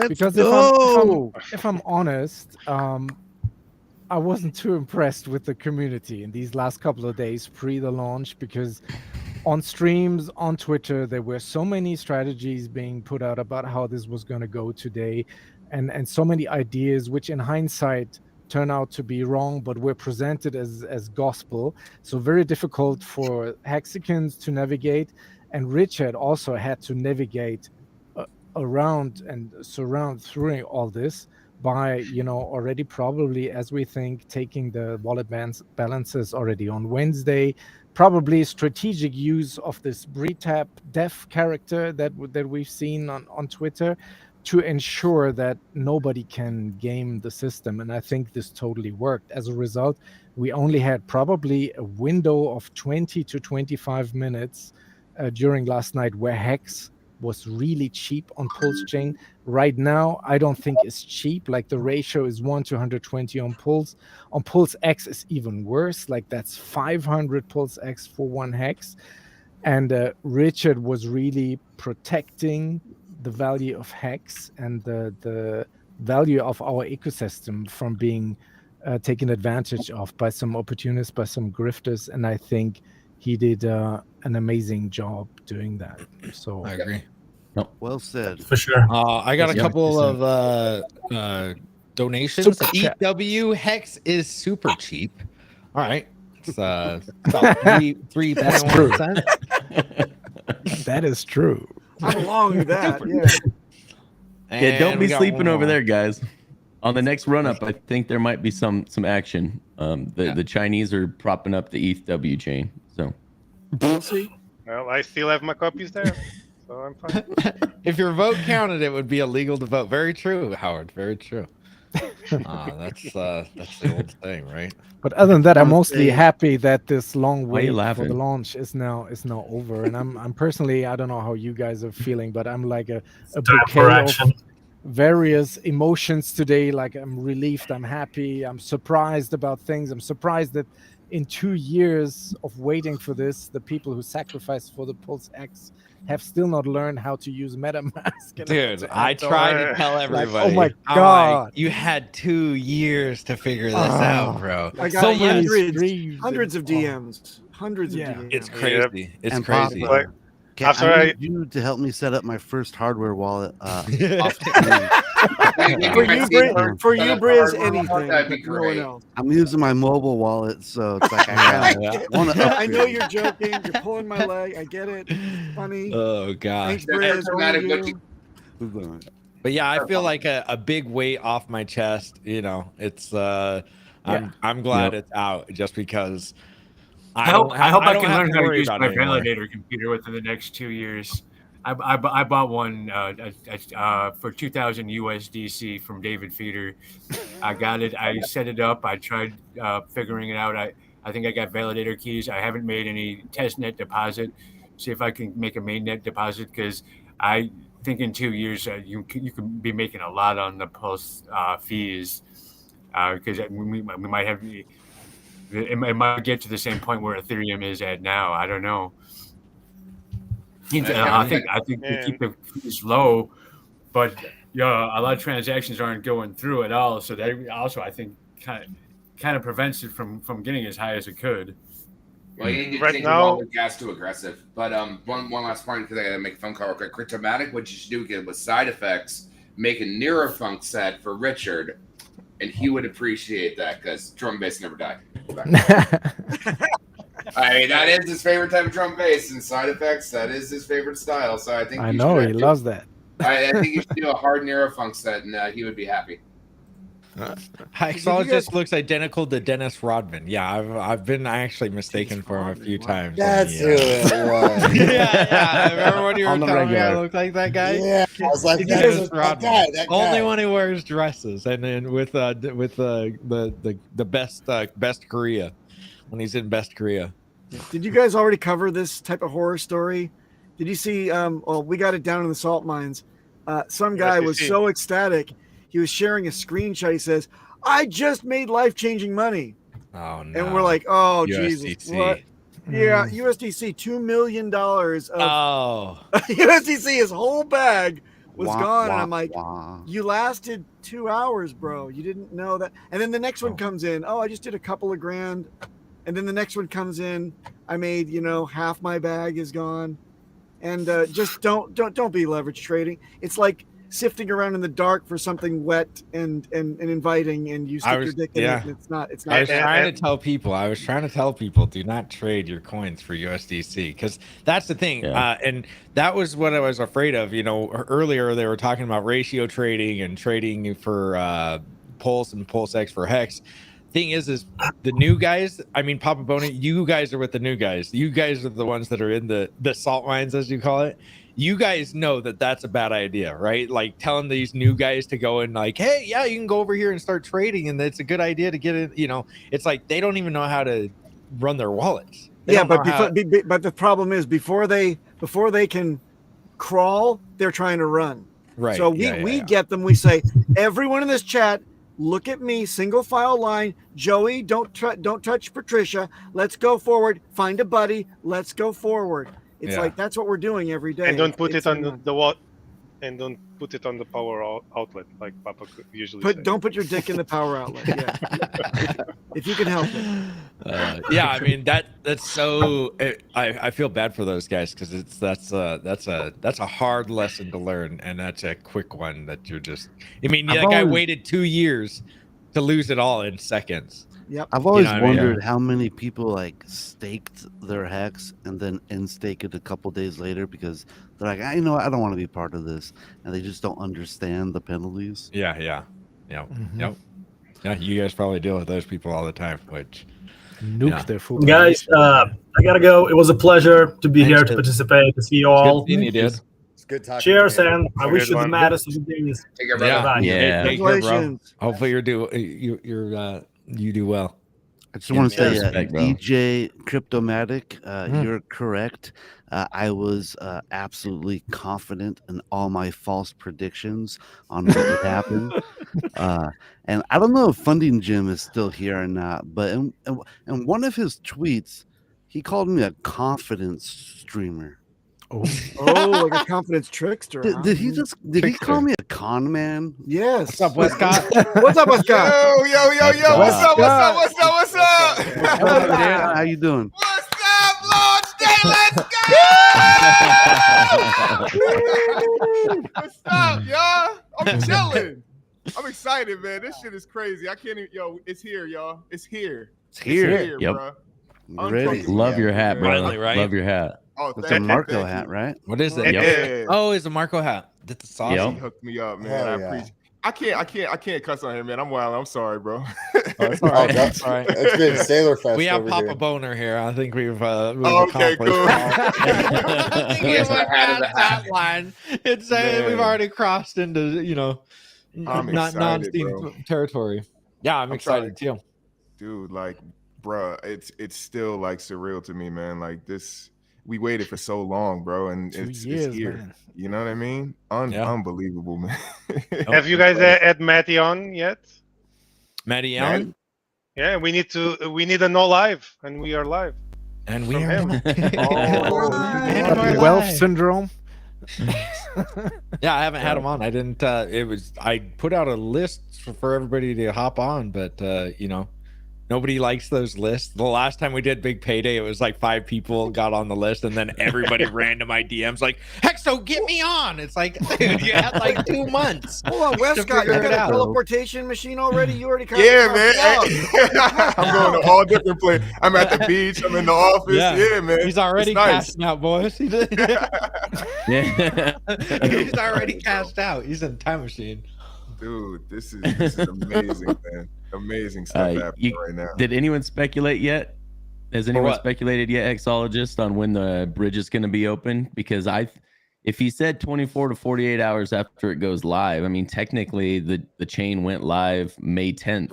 Because if I'm honest, I wasn't too impressed with the community in these last couple of days pre the launch, because on streams, on Twitter, there were so many strategies being put out about how this was going to go today, and so many ideas, which in hindsight turn out to be wrong, but were presented as gospel. So very difficult for Hexicans to navigate. And Richard also had to navigate around and surround through all this by, already probably, as we think, taking the wallet balances already on Wednesday, probably strategic use of this BreTap def character that we've seen on Twitter to ensure that nobody can game the system. And I think this totally worked. As a result, we only had probably a window of 20 to 25 minutes during last night where Hex was really cheap on Pulsechain. Right now, I don't think it's cheap. Like, the ratio is 1 to 120 on Pulse. On Pulse X is even worse. Like, that's 500 Pulse X for one Hex. And Richard was really protecting the value of Hex and the value of our ecosystem from being taken advantage of by some opportunists, by some grifters. And I think he did an amazing job doing that. So I agree. Well said. For sure. I got a couple of donations. EW Hex is super cheap. All right. It's about 3.1 cents. That is true. How long is that? Yeah, don't we be got sleeping one over more. there, guys. On the next run up, I think there might be some action. The Chinese are propping up the ETH chain. So We'll see. Well, I still have my copies there, so I'm fine. If your vote counted, it would be illegal to vote. Very true, Howard. Very true. That's the old thing, right? But other than that, I'm mostly Okay. happy that this long Why are you wait for the laughing? launch is now over. And I'm personally, I don't know how you guys are feeling, but I'm like a Time for bouquet of action. various emotions today. Like I'm relieved, I'm happy, I'm surprised about things. I'm surprised that in 2 years of waiting for this, the people who sacrificed for the Pulse X have still not learned how to use MetaMask. And Dude, to I add those. tried to tell Like, everybody. oh my I'm like, god, you had 2 years to figure this out, bro. I got so many hundreds streams of and- DMs. Hundreds of Yeah. DMs. It's crazy. It's And crazy. Papa, can After I I- need you to help me set up my first hardware wallet off For you, Briz, anything. That'd be But no one great. else. I'm using my mobile wallet, so it's like I want to. I know you're joking. You're pulling my leg. I get it. It's funny. Oh gosh. Thanks, Briz. Only you. But yeah, I feel like a big weight off my chest. You know, it's I'm glad it's out just because I hope I don't can have learn to how to worry use about my it anymore. validator computer within the next 2 years. I bought one for 2,000 USDC from David Feeder. I got it. I set it up. I tried figuring it out. I think I got validator keys. I haven't made any testnet deposit. See if I can make a mainnet deposit because I think in 2 years you can be making a lot on the Pulse fees because we might have. It might get to the same point where Ethereum is at now. I don't know. I think we keep the fees low, but a lot of transactions aren't going through at all. So that also I think kind of prevents it from getting as high as it could. Well, you need to Right change now- your wallet gas to aggressive. But one last point because I gotta make a phone call real quick. Cryptomatic, what you should do again with side effects, make a Neurofunk set for Richard, and he would appreciate that because drum bass never die. I mean, that is his favorite type of drum bass, and side effects, that is his favorite style. So I think I you know should he loves that. I think you should do a hard Neurofunk set, and he would be happy. Hacksaw just looks identical to Dennis Rodman. Yeah, I've been actually mistaken for him a few times. That's who it was. yeah. Remember when you were On the telling me I regular. look like that guy? Yeah, I was like, that Dennis is that Rodman. guy, that Only guy. one who wears dresses, and then with the best Korea when he's in best Korea. Did you guys already cover this type of horror story? Did you see? Well, we got it down in the salt mines. Some guy was so ecstatic. He was sharing a screenshot. He says, "I just made life-changing money." Oh no! And we're like, "Oh USDC. Jesus, what?" Yeah, USDC, $2 million of Oh. USDC. His whole bag was Wah, gone, wah, and I'm like, wah. "You lasted 2 hours, bro. You didn't know that." And then the next one comes in. Oh, I just did a couple of grand. And then the next one comes in. I made, half my bag is gone. And just don't be leverage trading. It's like sifting around in the dark for something wet and inviting, and you stick your dick in it. And it's not. I was trying to tell people, do not trade your coins for USDC, because that's the thing. And that was what I was afraid of. Earlier they were talking about ratio trading and trading for Pulse and Pulse X for Hex. Thing is the new guys, I mean, Papa Boney, you guys are with the new guys. You guys are the ones that are in the salt mines, as you call it. You guys know that that's a bad idea, right? Like telling these new guys to go and like, hey, yeah, you can go over here and start trading, and it's a good idea to get it. It's like they don't even know how to run their wallets. Yeah, but but the problem is before they can crawl, they're trying to run. Right. So we get them. We say, everyone in this chat, look at me, single file line. Joey, don't touch Patricia. Let's go forward. Find a buddy. Let's go forward. It's like that's what we're doing every day. And don't put it on the wall, and don't put it on the power outlet like Papa usually says. Don't put your dick in the power outlet. Yeah, if you can help it. Yeah, I mean that's so. I feel bad for those guys because that's a hard lesson to learn, and that's a quick one that you're just. I mean, that guy waited 2 years to lose it all in seconds. Yep. I've always You know what I mean? wondered how many people like staked their hex and then stake it a couple days later because they're like, I don't want to be part of this, and they just don't understand the penalties. Yeah. Yep. Yeah, you guys probably deal with those people all the time, which nuke their food. Guys, I gotta go. It was a pleasure to be here to participate, to see you all. Good seeing you, dude. good talking. Cheers, to you. and I wish you the maddest of the days. Take care, brother. Yeah. Take care, bro. Congratulations. Hopefully you do well. I just want to say, respect, bro. DJ Cryptomatic, you're correct. I was absolutely confident in all my false predictions on what would happen. And I don't know if Funding Jim is still here or not, but in one of his tweets, he called me a confidence streamer. Oh, like a confidence trickster. Did he call me a con man? Yes. What's up, Westcott? What's up, Westcott? Yo, what's up? How you doing? Launch day, let's go! What's up, y'all? I'm chilling. I'm excited, man. This shit is crazy. I can't even, it's here, y'all. It's here. It's here. Yep. Bro. Ready. Love your hat, bro. Finally, right? Love your hat. Oh, It's a Marco hat, right? What is it? Yeah. Oh, it's a Marco hat. That's the sauce. Yep. He hooked me up, man. Hell I yeah. appreciate. I can't cuss on here, man. I'm wild. I'm sorry, bro. It's all right. That's all right. It's been Sailor Fest. We have over Papa here. Boner here. I think we've Okay, accomplished cool. Yes, I had that line. It's we've already crossed into I'm not excited, non-Steam bro. territory. Yeah, I'm excited too. Dude, like, bro, it's still like surreal to me, man. Like this, we waited for so long, bro, and 2 it's years, here. man. You know what I mean? Unbelievable, man. Have you guys had Matty on yet? Matty Allen? Yeah, we need a no live, and we are live. And we From are him. Wealth syndrome. Yeah, I haven't had him on. I didn't. I put out a list for everybody to hop on, but nobody likes those lists. The last time we did Big Payday, it was like 5 people got on the list, and then everybody ran to my DMs like, "Hexo, get me on!" It's like, dude, you had like 2 months. Hold on, Westcott, you got a teleportation machine already? You already Yeah, man. I'm going to all different places. I'm at the beach. I'm in the office. Yeah, man. He's already It's nice. casting out, boys. Yeah. He's already cashed out. He's in time machine. Dude, this is amazing, man. Amazing stuff happening right now. Did anyone speculate yet? Has anyone speculated yet, Exologist, on when the bridge is going to be open? Because if he said 24 to 48 hours after it goes live, I mean, technically the chain went live May 10th.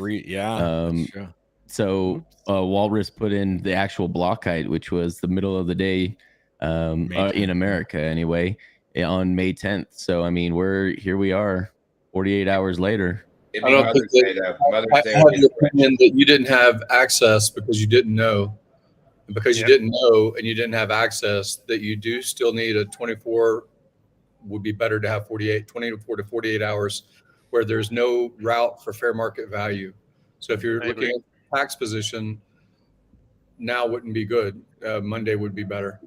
Sure. So Walrus put in the actual block height, which was the middle of the day in America anyway, on May 10th. So, I mean, here we are 48 hours later. I don't think I have the opinion that you didn't have access because you didn't know. And because you didn't know and you didn't have access, that you do still need a 24, would be better to have 24 to 48 hours where there's no route for fair market value. So if you're looking at tax position, now wouldn't be good. Monday would be better.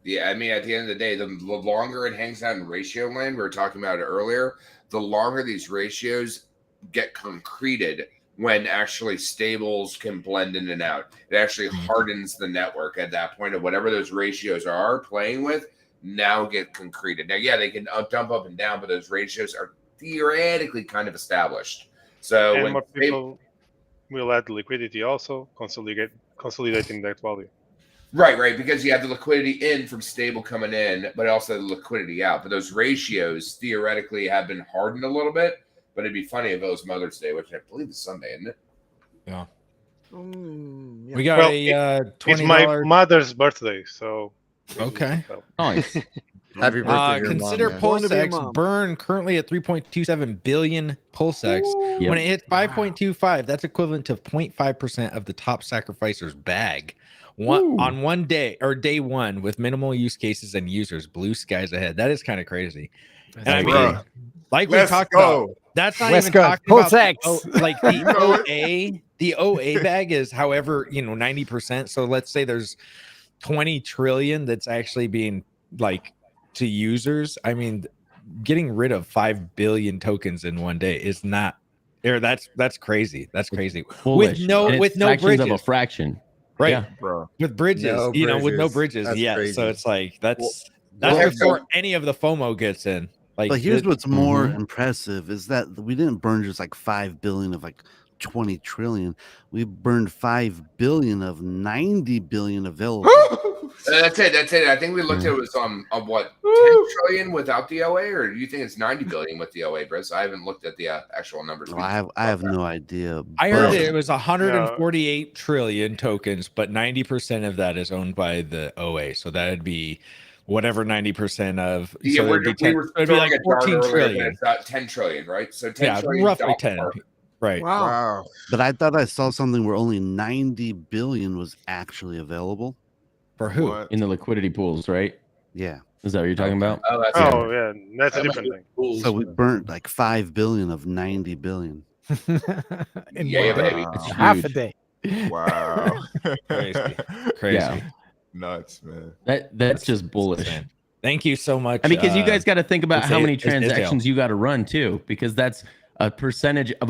Yeah, I mean, at the end of the day, the longer it hangs out in ratio land, we were talking about it earlier, the longer these ratios get concreted when actually stables can blend in and out. It actually hardens the network at that point of whatever those ratios are playing with now get concreted. Now, yeah, they can dump up and down, but those ratios are theoretically kind of established. So And when more people will add liquidity also, consolidating that value. Right, because you have the liquidity in from stable coming in, but also the liquidity out. But those ratios theoretically have been hardened a little bit. But it'd be funny if it was Mother's Day, which I believe is Sunday, isn't it? Yeah. Yeah. We got $20. It's my mother's birthday, so Okay. Nice. Happy birthday, to your consider mom, man. Born to be a Pulsex mom. burn currently at 3.27 billion Pulsex. Yep. When it hits 5.25, that's equivalent to 0.5% of the top sacrificer's bag. On one day or day one with minimal use cases and users, blue skies ahead. That is kind of crazy. And I mean, like we talked about, that's not even talking about like the OA bag is however 90%. So let's say there's 20 trillion that's actually being like to users. I mean, getting rid of 5 billion tokens in one day is not there. That's crazy. That's crazy. Foolish. With no fractions bridges of a fraction. right, Yeah. Bro. with bridges, with no bridges. That's Yeah, crazy. so it's like that's well, before any of the FOMO gets in. Like, But here's what's more impressive is that we didn't burn just like 5 billion of like 20 trillion. We burned 5 billion of 90 billion available. That's it. That's it. I think we looked at it was on what 10 trillion without the OA, or do you think it's 90 billion with the OA, Briss? I haven't looked at the actual numbers. I have no idea. I heard but- it was 148 trillion tokens, but 90% of that is owned by the OA. So that'd be whatever 90% of. Yeah, so we it'd be were 10, it'd be throwing like a dart 14 earlier, but trillion. it's about 10 trillion, right? So 10 Yeah, trillion roughly dollar 10. mark. Right. Wow. But I thought I saw something where only 90 billion was actually available. For who? What? In the liquidity pools, right? Yeah. Is that what you're talking about? Oh, that's Oh yeah, that's a different thing. So we burnt like 5 billion of 90 billion. In Yeah, one day. baby. It's Half a huge. day. Wow. Crazy. Yeah. Nuts, man. That's just bullish. Thank you so much. I mean, because you guys got to think about it's how a- many it's Israel. transactions you got to run too, because that's a percentage of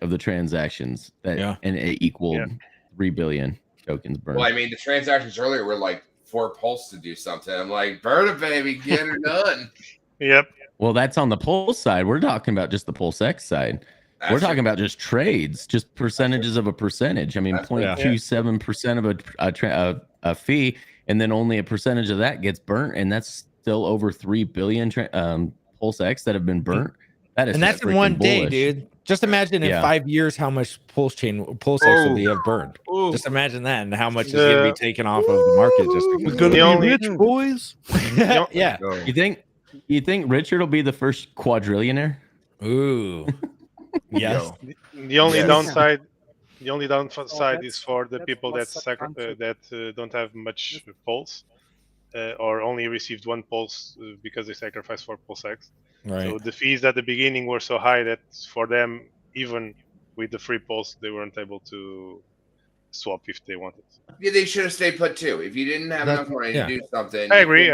the transactions that and it equaled 3 billion tokens burned. Well, I mean, the transactions earlier were like 4 pulse to do something. I'm like, burn it, baby, get her done. Yep. Well, that's on the Pulse side. We're talking about just the Pulse X side. We're talking about just trades, just percentages of a percentage. I mean, 0.27% of a fee, and then only a percentage of that gets burnt, and that's still over 3 billion Pulse X that have been burnt. That is, And that's in one day, bullish. dude. Just imagine in 5 years how much Pulse X will be have burned. Just imagine that, and how much is going to be taken off of the market. Just because We're gonna be rich, boys. yeah. You think Richard will be the first quadrillionaire? Ooh. Yes. The only downside, is for the people that don't have much pulse, or only received 1 pulse because they sacrificed 4 pulse X. Right. So the fees at the beginning were so high that for them, even with the free pulse, they weren't able to swap if they wanted. Yeah, they should have stayed put too. If you didn't have enough money to do something, I agree.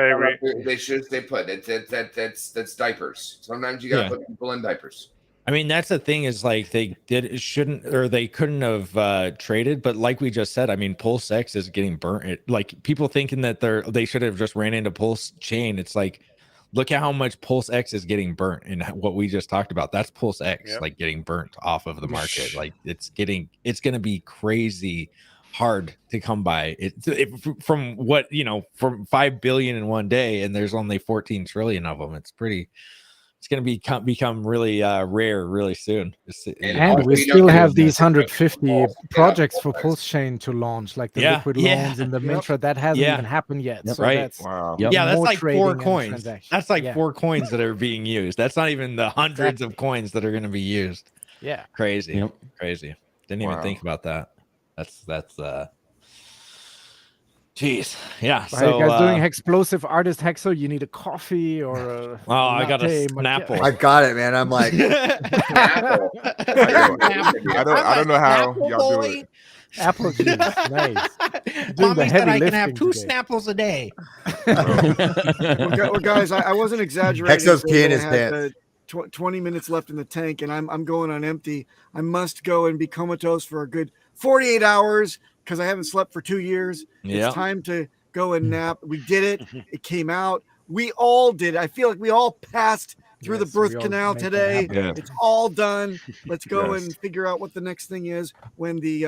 They should have stayed put. That's diapers. Sometimes you gotta put people in diapers. I mean, that's the thing is like they couldn't have traded, but like we just said, I mean, Pulse X is getting burnt. Like people thinking that they should have just ran into Pulse Chain. It's like, look at how much Pulse X is getting burnt and what we just talked about. That's Pulse X like getting burnt off of the market. Like it's going to be crazy hard to come by. From what, from 5 billion in one day, and there's only 14 trillion of them. It's going to become really rare really soon. And we still have these 150 projects for Pulsechain to launch, like the Liquid loans and the Mintra. That hasn't even happened yet. So that's that's like 4 trading coins. transactions. That's like 4 coins that are being used. That's not even the hundreds of coins that are going to be used. Yeah. Crazy. Crazy. Didn't even think about that. That's Jeez, yeah. Are you guys doing explosive artist hexo? You need a coffee or a I got a latte, Snapple. I got it, man. I'm like, I don't know how y'all do it. Apple juice, nice. Mommy said I can have 2 Snapples a day. Well, guys, I wasn't exaggerating. Hexo's I peeing his had, pants. 20 minutes left in the tank, and I'm going on empty. I must go and be comatose for a good 48 hours because I haven't slept for 2 years. Yeah. It's time to go and nap. We did it. It came out. We all did. I feel like we all passed through the birth canal today. It's all done. Let's go and figure out what the next thing is when the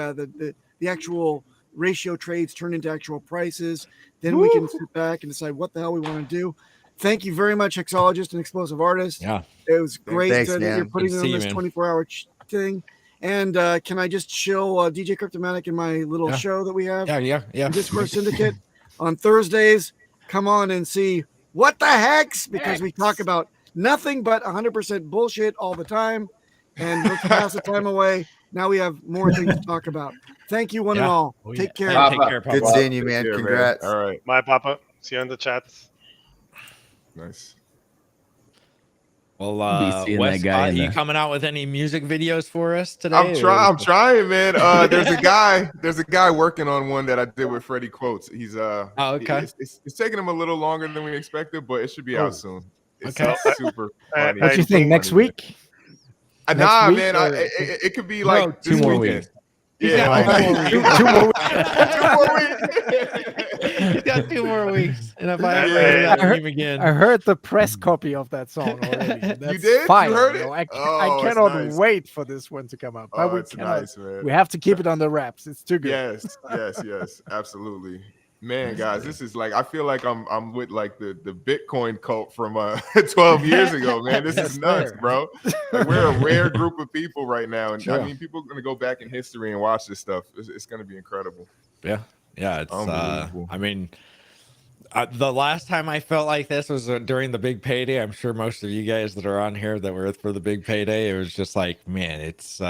actual ratio trades turn into actual prices. Then we can sit back and decide what the hell we want to do. Thank you very much, Hexologist and Explosive Artist. Yeah. It was great Thanks, that you're putting on this 24-hour thing. And can I just show DJ Cryptomatic in my little show that we have? Yeah. Discord Syndicate on Thursdays. Come on and see what the hex, because we talk about nothing but 100% bullshit all the time. And let's pass the time away. Now we have more things to talk about. Thank you, one and all. Take care. Take care, Papa. Good seeing you, man. Take care, Congrats. Man. All right. My Papa. See you in the chat. Nice. Well, seeing Wes, that guy in you the- coming out with any music videos for us today? I'm trying, man. There's a guy working on one that I did with Freddie Quotes. He's okay. It's taking him a little longer than we expected, but it should be out soon. It's Okay. super funny. What do you think? Next week? Nah, week, man. or- It could be like 2 this more weekend. weeks. Yeah, Two more weeks. 2 more weeks. He's got 2 more weeks, and if I Yeah. ever I heard- him again, I heard the press copy of that song already. That's You did? Fire, You heard it? yo. I Oh, it's cannot nice. wait for this one to come out. But Oh, we it's cannot. nice, man. We have to keep it on the wraps. It's too good. Yes, absolutely. Man, guys, this is like I feel like I'm with like the Bitcoin cult from 12 years ago, man. This is nuts, bro. Like, we're a rare group of people right now, and I mean, people are gonna go back in history and watch this stuff. It's gonna be incredible. Yeah, it's unbelievable. I mean, the last time I felt like this was during the big payday. I'm sure most of you guys that are on here that were for the big payday, it was just like, man, it's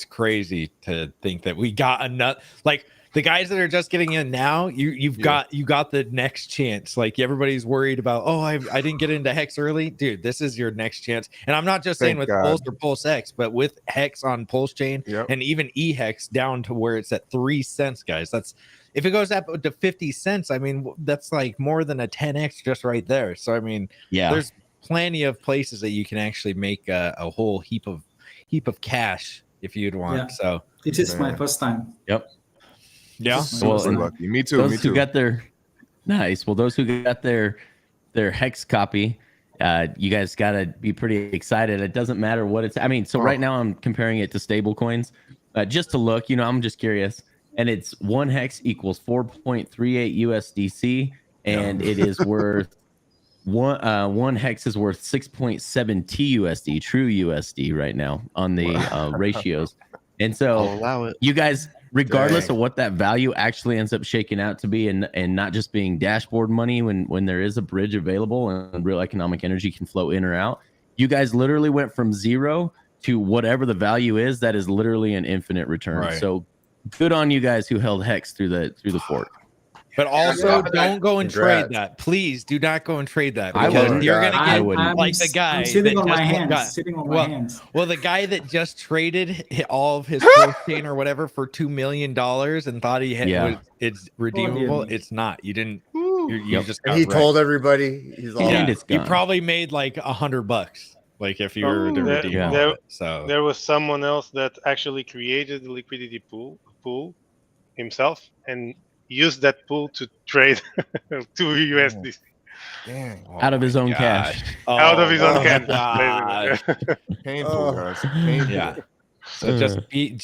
crazy to think that we got enough. Like, the guys that are just getting in now, you got the next chance. Like, everybody's worried about, oh, I didn't get into Hex early, dude. This is your next chance. And I'm not just saying with Pulse or Pulse X, but with Hex on Pulsechain and even eHex down to where it's at 3 cents, guys. That's, if it goes up to 50 cents, I mean, that's like more than a 10x just right there. So I mean, there's plenty of places that you can actually make a whole heap of cash if you'd want. Yeah. So it is my first time. Yep. Yeah. Well, and lucky. Me too. Those who got their those who got their Hex copy, you guys gotta be pretty excited. It doesn't matter what it's. I mean, so right now I'm comparing it to stablecoins, just to look. I'm just curious, and it's 1 Hex equals 4.38 USDC, and it is worth one Hex is worth 6.7 TUSD, true USD right now on the ratios, and so I'll allow it. You guys, regardless of what that value actually ends up shaking out to be, and not just being dashboard money when there is a bridge available and real economic energy can flow in or out, you guys literally went from 0 to whatever the value is. That is literally an infinite return. Right. So good on you guys who held Hex through the fork. But also, don't go and trade that. Please do not go and trade that, because you're gonna get like the guy. I'm sitting on my hands. Well, the guy that just traded all of his chain or whatever for $2 million and thought he had it's redeemable. It's not. You didn't. You just. And he told everybody he's all. Yeah, you probably made like $100. Like if you were to redeem it. So there was someone else that actually created the liquidity pool himself and used that pool to trade 2 USDC. Out of his own cash. Out of his own cash. Painful, guys. Painful. Yeah. So just be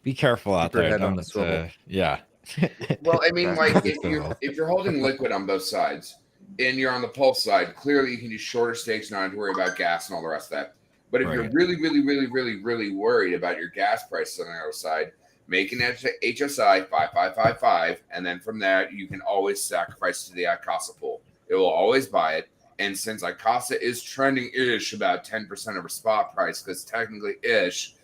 be careful out there. Yeah. Well, I mean, like if you're holding liquid on both sides and you're on the Pulse side, clearly you can do shorter stakes, not have to worry about gas and all the rest of that. But if you're really worried about your gas prices on the other side, make an HSI 5555, and then from there you can always sacrifice to the ICASA pool. It will always buy it, and since ICASA is trending ish about 10% of a spot price, because technically ish,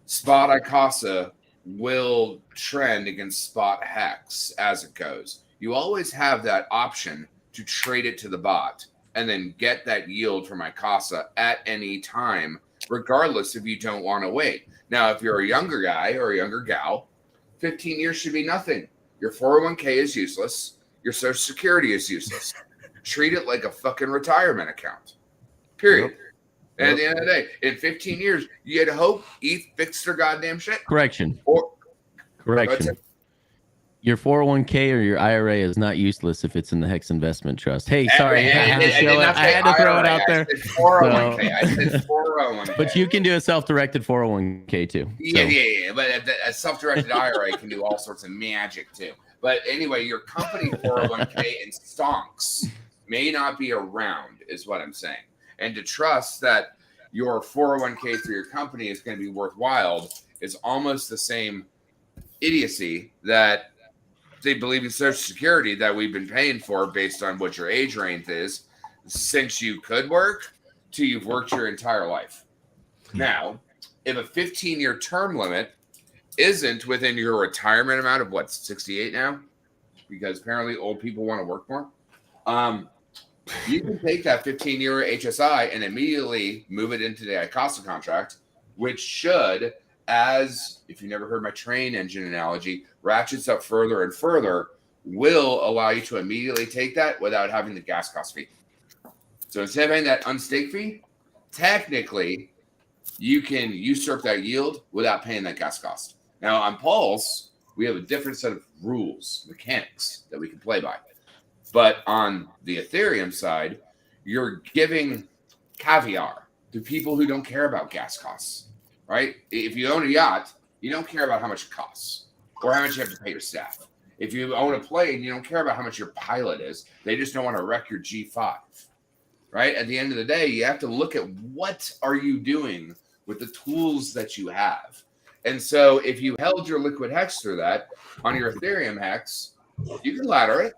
spot ICASA will trend against spot Hex as it goes. You always have that option to trade it to the bot and then get that yield from ICASA at any time, regardless if you don't want to wait. Now, if you're a younger guy or a younger gal, 15 years should be nothing. Your 401k is useless. Your Social Security is useless. Treat it like a fucking retirement account. Period. And at the end of the day, in 15 years, you had hope ETH fixed their goddamn shit. Correction. Correction. Your 401k or your IRA is not useless if it's in the Hex Investment Trust. Hey, sorry, I had to throw it out there. I said 401k. I said 401k. But you can do a self-directed 401k too. Yeah. But a self-directed IRA can do all sorts of magic too. But anyway, your company 401k and stonks may not be around, is what I'm saying. And to trust that your 401k through your company is going to be worthwhile is almost the same idiocy that they believe in Social Security that we've been paying for based on what your age range is since you could work till you've worked your entire life. Now, if a 15-year term limit isn't within your retirement amount of 68 now, because apparently old people want to work more, you can take that 15-year HSI and immediately move it into the ICASA contract, which should, as if you never heard my train engine analogy, ratchets up further and further, will allow you to immediately take that without having the gas cost fee. So instead of having that unstake fee, technically you can usurp that yield without paying that gas cost. Now on Pulse, we have a different set of rules, mechanics that we can play by. But on the Ethereum side, you're giving caviar to people who don't care about gas costs, right? If you own a yacht, you don't care about how much it costs. or how much you have to pay your staff. If you own a plane, you don't care about how much your pilot is. They just don't want to wreck your G5, right? At the end of the day, you have to look at what are you doing with the tools that you have. And so if you held your liquid hex through that on your Ethereum hex, you can ladder it,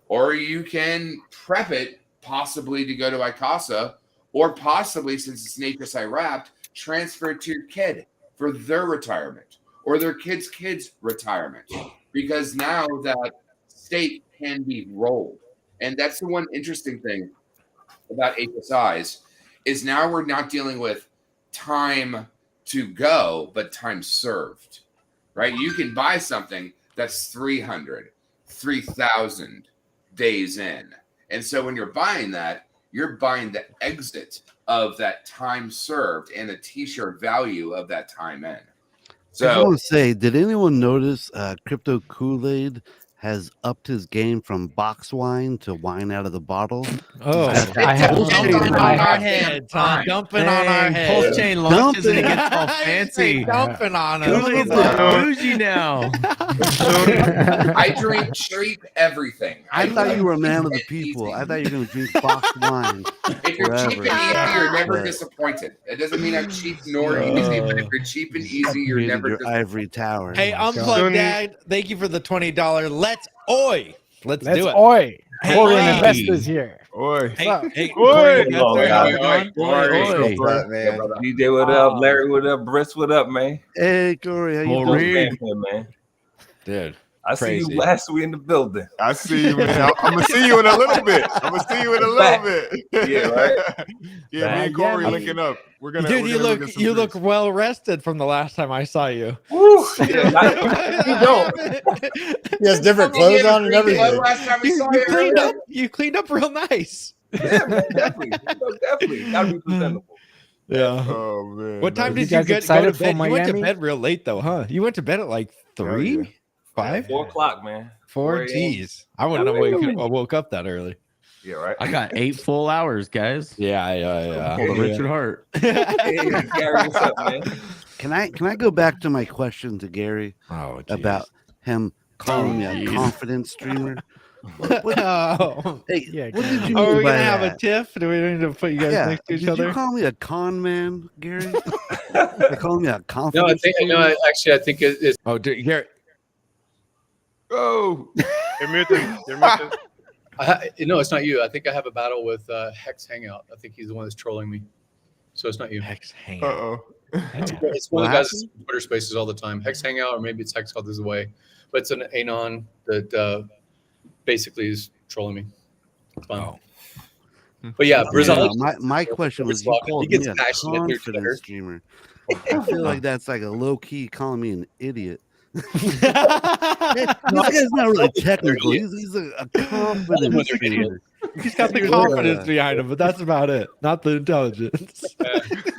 or you can prep it possibly to go to ICASA, or possibly, since it's an HSI wrapped, transfer it to your kid for their retirement or their kid's retirement, because now that state can be rolled. And that's the one interesting thing about HSIs is now we're not dealing with time to go, but time served, right? You can buy something that's 300, 3,000 days in. And so when you're buying that, you're buying the exit of that time served and a t-shirt value of that time in. I just So want to say, did anyone notice Crypto Kool-Aid has upped his game from box wine to wine out of the bottle? Oh, I have dumping on our heads, huh? Dumping on our heads. Pulsechain launches and it gets all fancy. Dumping on us. Kool-Aid's like bougie now. I drink cheap everything. I thought you were a man of the people. I thought you were going to drink boxed wine. If you're cheap and easy, you're never But- disappointed. It doesn't mean I'm cheap nor easy, but if you're cheap and easy, you're Created never your disappointed. ivory tower. Hey, Unplugged Dad, thank you for the $20. Let's Let's do it. Oi. Hey, Foreign hey. investors here. Oi. Hey, hey, Corey, Corey, how's it going? DJ, what up? Larry, what up? Briss, what up, man? Hey, Corey, how you Maureen. doing? Man. Dude, I see crazy. you last week in the building. I see you, man. I'm gonna see you in a little bit. I'm gonna see you in a little bit. Yeah, right. Yeah, me and Corey linking up. We're gonna. Dude, we're you gonna look at some you drinks. look well rested from the last time I saw you. Woo! Yeah, you don't. He has different clothes on and everything. Last time we You, saw you you, cleaned up. You cleaned up real nice. Yeah, man, definitely. Definitely. Gotta be presentable. Yeah. Oh man. What time You did you guys go excited to for bed? You went to Miami? bed real late though, huh? You went to bed at like 3, 5, 4 o'clock, man. 4. 4 a.m. Jeez, I wouldn't have woke up that early. Yeah, right. I got 8 full hours, guys. Yeah. Hold on, Richard Hart. Hey, Gary, what's up, man? Can I go back to my question to Gary about him calling me a confident streamer? Oh. Hey, Yeah, what did you Are mean we by gonna have a that? tiff? Do we need to put you guys Yeah, next to each did other? you call me a con man, Gary? They call me a confident No, I think streamer? no. Actually, I think it's. Oh, here. Oh, You're muted. You're muted. No, it's not you. I think I have a battle with Hex Hangout. I think he's the one that's trolling me. So it's not you. Hex Uh Hangout. oh. It's one of the guys that's in Twitter Spaces all the time. Hex Hangout, or maybe it's Hex called this away. But it's an anon that basically is trolling me. It's fun. But yeah, Brazil. My question was, you called me a confident streamer. I feel like that's like a low key calling me an idiot. This guy's not really technical. He's a confident streamer. He's got the confidence behind him, but that's about it. Not the intelligence. He's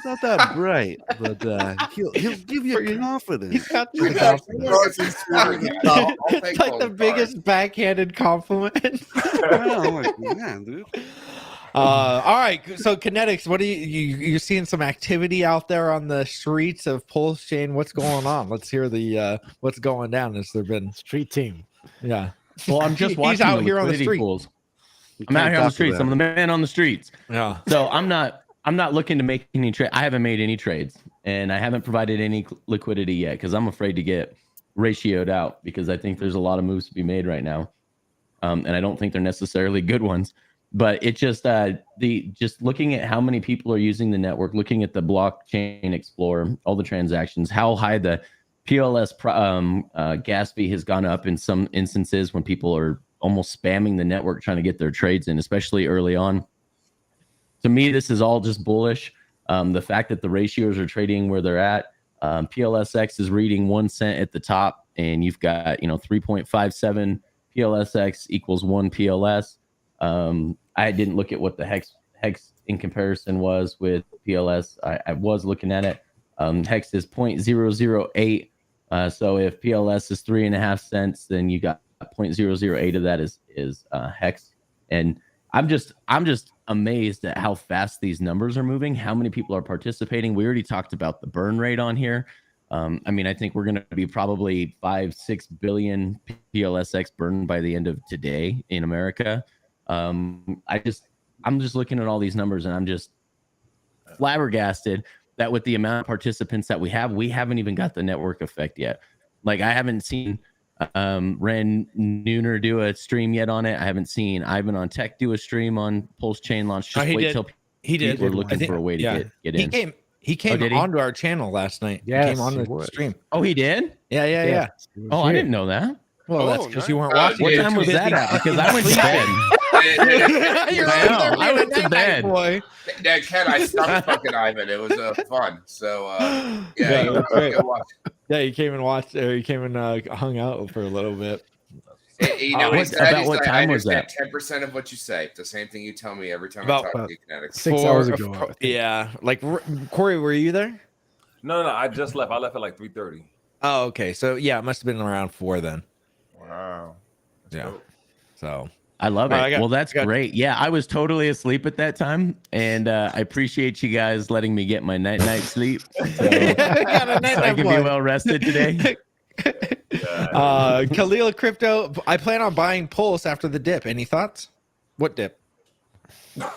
not that bright, but he'll give you confidence. He's got the confidence. It's like the biggest backhanded compliment. I'm like, man, dude. All right, so Kinetics, what are you're seeing some activity out there on the streets of Pulsechain? What's going on? Let's hear the what's going down. Has there been street team? Yeah. Well, I'm just watching He's out the here on the liquidity street. pools. I'm out here on the streets. I'm the man on the streets. Yeah. So I'm not looking to make any trade. I haven't made any trades, and I haven't provided any liquidity yet because I'm afraid to get ratioed out because I think there's a lot of moves to be made right now, and I don't think they're necessarily good ones. But it just just looking at how many people are using the network, looking at the blockchain explorer, all the transactions, how high the PLS gas fee has gone up in some instances when people are almost spamming the network trying to get their trades in, especially early on. To me, this is all just bullish. The fact that the ratios are trading where they're at, PLSX is reading 1 cent at the top, and you've got 3.57 PLSX equals 1 PLS. I didn't look at what the hex in comparison was with PLS. I was looking at it. Hex is 0.008. So if PLS is 3.5 cents, then you got 0.008 of that is hex. And I'm just amazed at how fast these numbers are moving, how many people are participating. We already talked about the burn rate on here. I mean, I think we're going to be probably 5-6 billion PLSX burned by the end of today in America. I'm just looking at all these numbers and I'm just flabbergasted that with the amount of participants that we haven't even got the network effect yet. Like I haven't seen Ren Nooner do a stream yet on it. I haven't seen Ivan on Tech do a stream on Pulsechain Launch. Just wait till people are looking for a way to get in. He came onto our channel last night. Yes, he came on he the was. stream. Oh, he did? Yeah. Oh, I didn't know that. Well, that's because you weren't watching. What time was that at? Because I went to bed. I went to bed. Boy. Yeah, Ken, I stopped fucking Ivan. It was fun. So Yeah, you that's great. can watch. Yeah, he came and watched, or he came and hung out for a little bit. You know, what time was that? 10% of what you say. The same thing you tell me every time About I talk to you, Kinetics. 6 hours ago. I think. Yeah, like Corey, were you there? No, I just left. I left at like 3:30. Oh, okay. So yeah, it must have been around 4 then. Wow. Yeah. So I love it. I got- That's great. Yeah, I was totally asleep at that time, and I appreciate you guys letting me get my night sleep. So, so I can be well rested today. Khalil Crypto, I plan on buying Pulse after the dip. Any thoughts? What dip?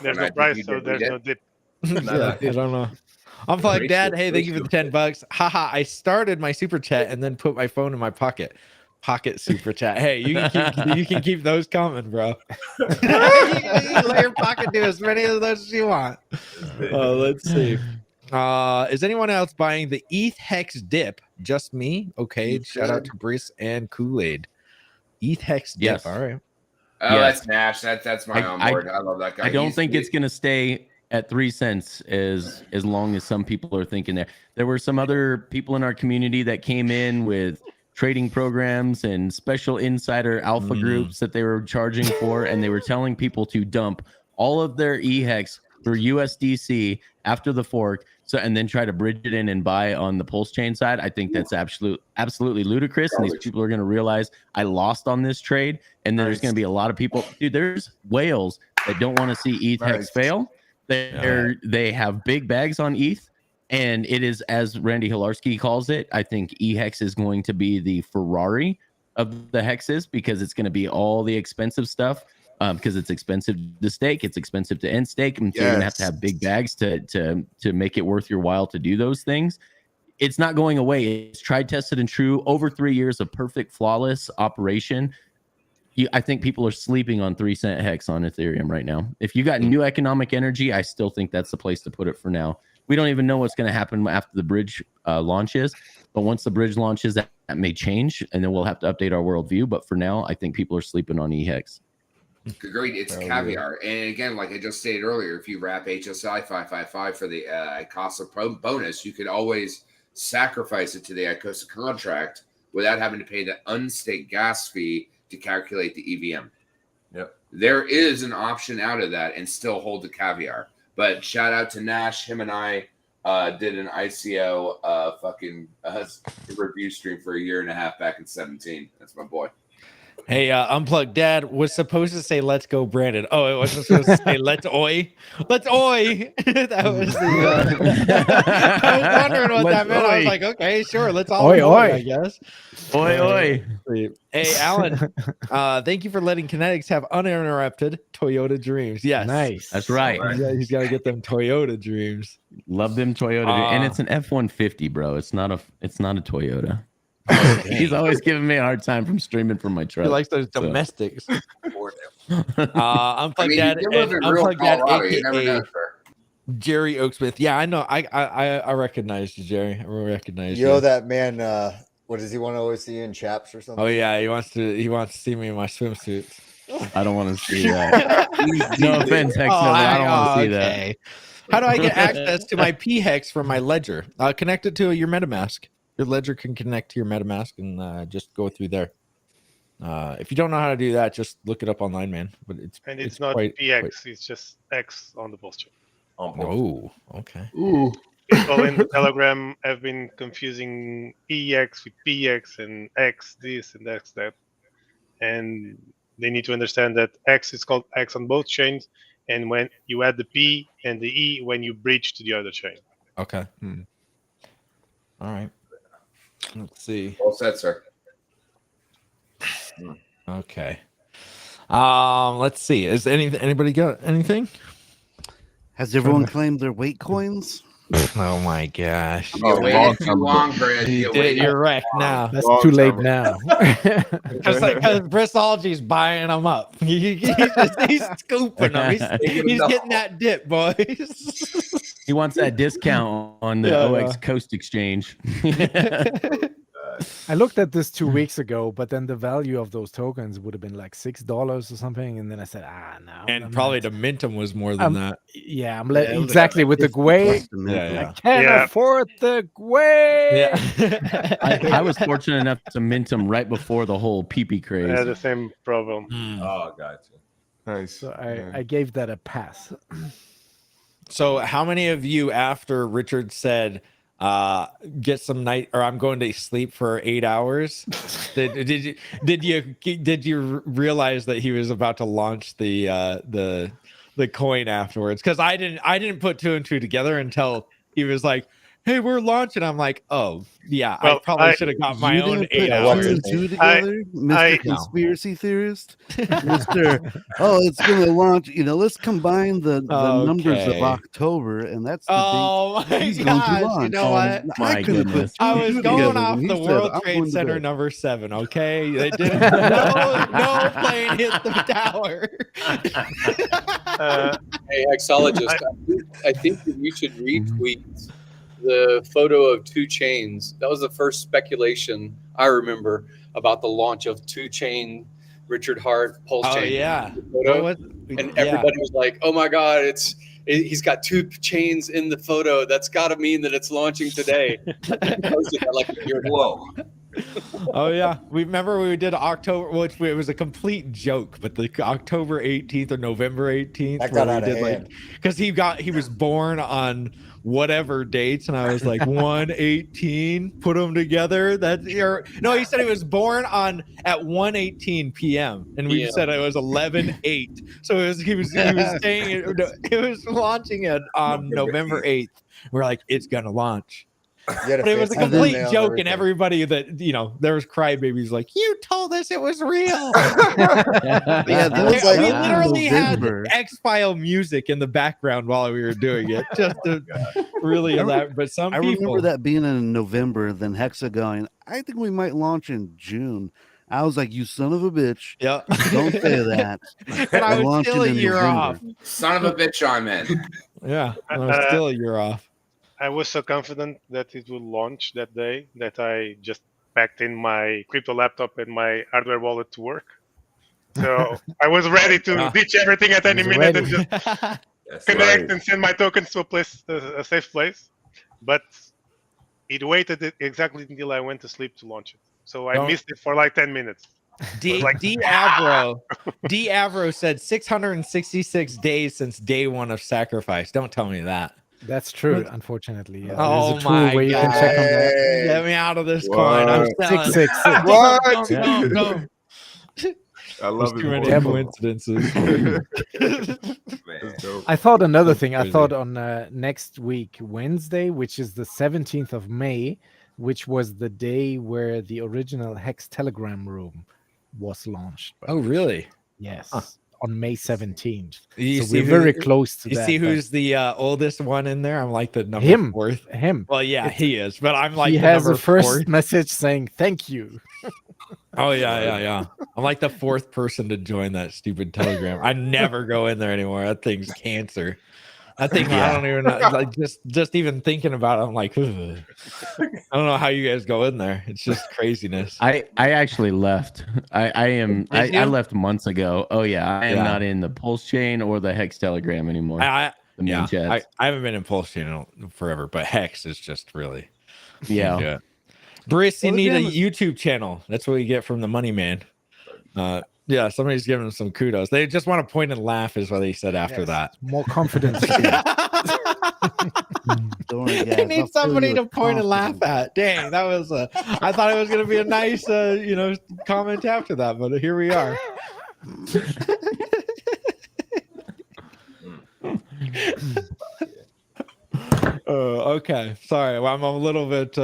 There's no price, so there's no dip. Yeah, I don't know. I'm like, Dad, hey, thank you for the $10. Haha, I started my super chat and then put my phone in my pocket. Pocket super chat. Hey, you can keep those coming, bro. You let your pocket do as many of those as you want. Let's see. Is anyone else buying the ETH Hex dip? Just me? Okay. Shout out to Brice and Kool-Aid. ETH Hex dip. Yes. All right. Oh, that's Nash. That's my onboard. I love that guy. I don't think it's going to stay at 3 cents as long as some people are thinking there. There were some other people in our community that came in with trading programs and special insider alpha groups that they were charging for, and they were telling people to dump all of their EHEX for USDC after the fork, and then try to bridge it in and buy on the Pulse chain side. I think that's absolutely ludicrous, and these people are going to realize I lost on this trade, and then there's going to be a lot of people. Dude, there's whales that don't want to see ETH Hex fail. They have big bags on ETH. And it is, as Randy Hilarski calls it, I think EHEX is going to be the Ferrari of the hexes, because it's going to be all the expensive stuff, because it's expensive to stake, it's expensive to end stake, and so you're going to have big bags to make it worth your while to do those things. It's not going away. It's tried, tested, and true. Over 3 years of perfect, flawless operation. I think people are sleeping on 3 cent hex on Ethereum right now. If you got new economic energy, I still think that's the place to put it for now. We don't even know what's going to happen after the bridge launches, but once the bridge launches, that may change, and then we'll have to update our worldview. But for now, I think people are sleeping on EHEX. Agreed. It's caviar. And again, like I just stated earlier, if you wrap HSI 555 for the ICOSA bonus, you could always sacrifice it to the ICOSA contract without having to pay the unstaked gas fee to calculate the EVM. Yep. There is an option out of that and still hold the caviar. But shout out to Nash. Him and I did an ICO review stream for 1.5 years back in 2017. That's my boy. Hey, Unplugged Dad was supposed to say "Let's go, Brandon." Oh, it wasn't supposed to say "Let's oi." Let's oi. That was the. I was wondering what that meant. I was like, okay, sure. Let's all oi, oi, oi. I guess. Oi, oi. Hey, Alan. Thank you for letting Kinetics have uninterrupted Toyota dreams. Yes, nice. That's right. He's got to get them Toyota dreams. Love them Toyota, and it's an F-150, bro. It's not a Toyota. He's always giving me a hard time from streaming from my truck. He likes those domestics. Unplugged Dad, you live in real Unplugged Dad, Colorado, you never aka know, sir. Jerry Oaksmith. Yeah, I know. I recognize you, Jerry. I recognize you. Yo, that man. What does he want to always see you in chaps or something? Oh yeah, he wants to see me in my swimsuits. I don't want to see that. No offense, Hex, but I don't want to see that. How do I get access to my P-Hex from my ledger? Connect it to your MetaMask. Your ledger can connect to your MetaMask and just go through there. If you don't know how to do that, just look it up online, man. But it's not PX, it's just X on the Pulse chain. Oh, okay. Ooh. People in the Telegram have been confusing EX with PX and X this and X that. And they need to understand that X is called X on both chains. And when you add the P and the E when you bridge to the other chain. Okay. All right. Let's see. All set, sir. Okay. Let's see. Is anybody got anything? Has everyone claimed their weight coins? Oh my gosh! You waited too long, Chris. You're wrecked now. That's too late now. Because Bristology's buying them up. He's scooping them. He's getting that dip, boys. He wants that discount on the OX Coast Exchange. I looked at this 2 weeks ago, but then the value of those tokens would have been like $6 or something, and then I said, no. And probably the Mintum was more than that. Yeah, exactly with the Gwei. I can't afford the Gwei. Yeah. I was fortunate enough to mint them right before the whole pee craze. I had the same problem. Oh, gotcha. Nice. So I gave that a pass. So how many of you, after Richard said, get some night, or I'm going to sleep for 8 hours, did you realize that he was about to launch the coin afterwards? Because I didn't put 2 and 2 together until he was like, hey, we're launching. I'm like, oh yeah, Well, I probably should have got my own 8 2 hours. and 2 together, Mr. Conspiracy Theorist, Mr. Oh, it's gonna launch. Let's combine the numbers of October, and that's the date my he's going to gosh! launch. You know what? I could have put 2 I and was 2 going together off when he the said, World "I'm Trade going to Center bed." number 7. Okay, they didn't. No plane hit the tower. Hey, Hexologist, I think that you should retweet the photo of 2 Chains. That was the first speculation I remember about the launch of 2 Chain, Richard Hart, Pulsechain. Oh yeah. Photo. And everybody was like, "Oh my God, he's got 2 chains in the photo. That's got to mean that it's launching today." Posted that like a year ago. Whoa. Oh yeah, we did October, which it was a complete joke, but the October 18th or November 18th, That got out of hand. because he was born on whatever dates, and I was like 1/18, put them together. He said he was born at 1:18 p.m. and we said it was 11/8, so he was saying it was launching it on November 8th. We're like, it's gonna launch. But it was a complete joke, and everybody that there was crybabies like, you told us it was real. We literally had X-File music in the background while we were doing it, just to really elaborate. But I remember that being in November, then Hexa going, I think we might launch in June. I was like, you son of a bitch. Yeah. Don't say that. And I was still a year off. Son of a bitch, I'm in. Yeah, I was still a year off. I was so confident that it would launch that day that I just packed in my crypto laptop and my hardware wallet to work. So I was ready to ditch everything at any minute and just connect and send my tokens to a safe place. But it waited exactly until I went to sleep to launch it. So I missed it for like 10 minutes. D Avro said 666 days since day 1 of sacrifice. Don't tell me that. That's true, unfortunately. Yeah. Oh my God! You can check on that. Get me out of this coin. I'm selling. 666. What? No. I love it. Too many coincidences. I thought another thing. I thought on next week, Wednesday, which is the 17th of May, which was the day where the original Hex Telegram room was launched. Oh, really? Yes. Huh. On May 17th. You so we're very close to that. You see who's the oldest one in there? I'm like the number 4th. Him. Well, yeah, he is. But I'm like he the has number a first 4th. message saying thank you. Oh, yeah. I'm like the 4th person to join that stupid Telegram. I never go in there anymore. That thing's cancer. I think I don't even know. Like just even thinking about it, I'm like, ugh. I don't know how you guys go in there. It's just craziness. I actually left. I left months ago. Oh yeah, I am not in the Pulsechain or the Hex Telegram anymore. I haven't been in Pulsechain in forever, but Hex is just really Briss, you need a YouTube channel. That's what you get from the money man. Yeah, somebody's giving him some kudos. They just want to point and laugh, is what they said after that. More confidence. They need somebody to point and laugh at. Dang, that was I thought it was going to be a nice, comment after that, but here we are. okay. Sorry, well, I'm a little bit,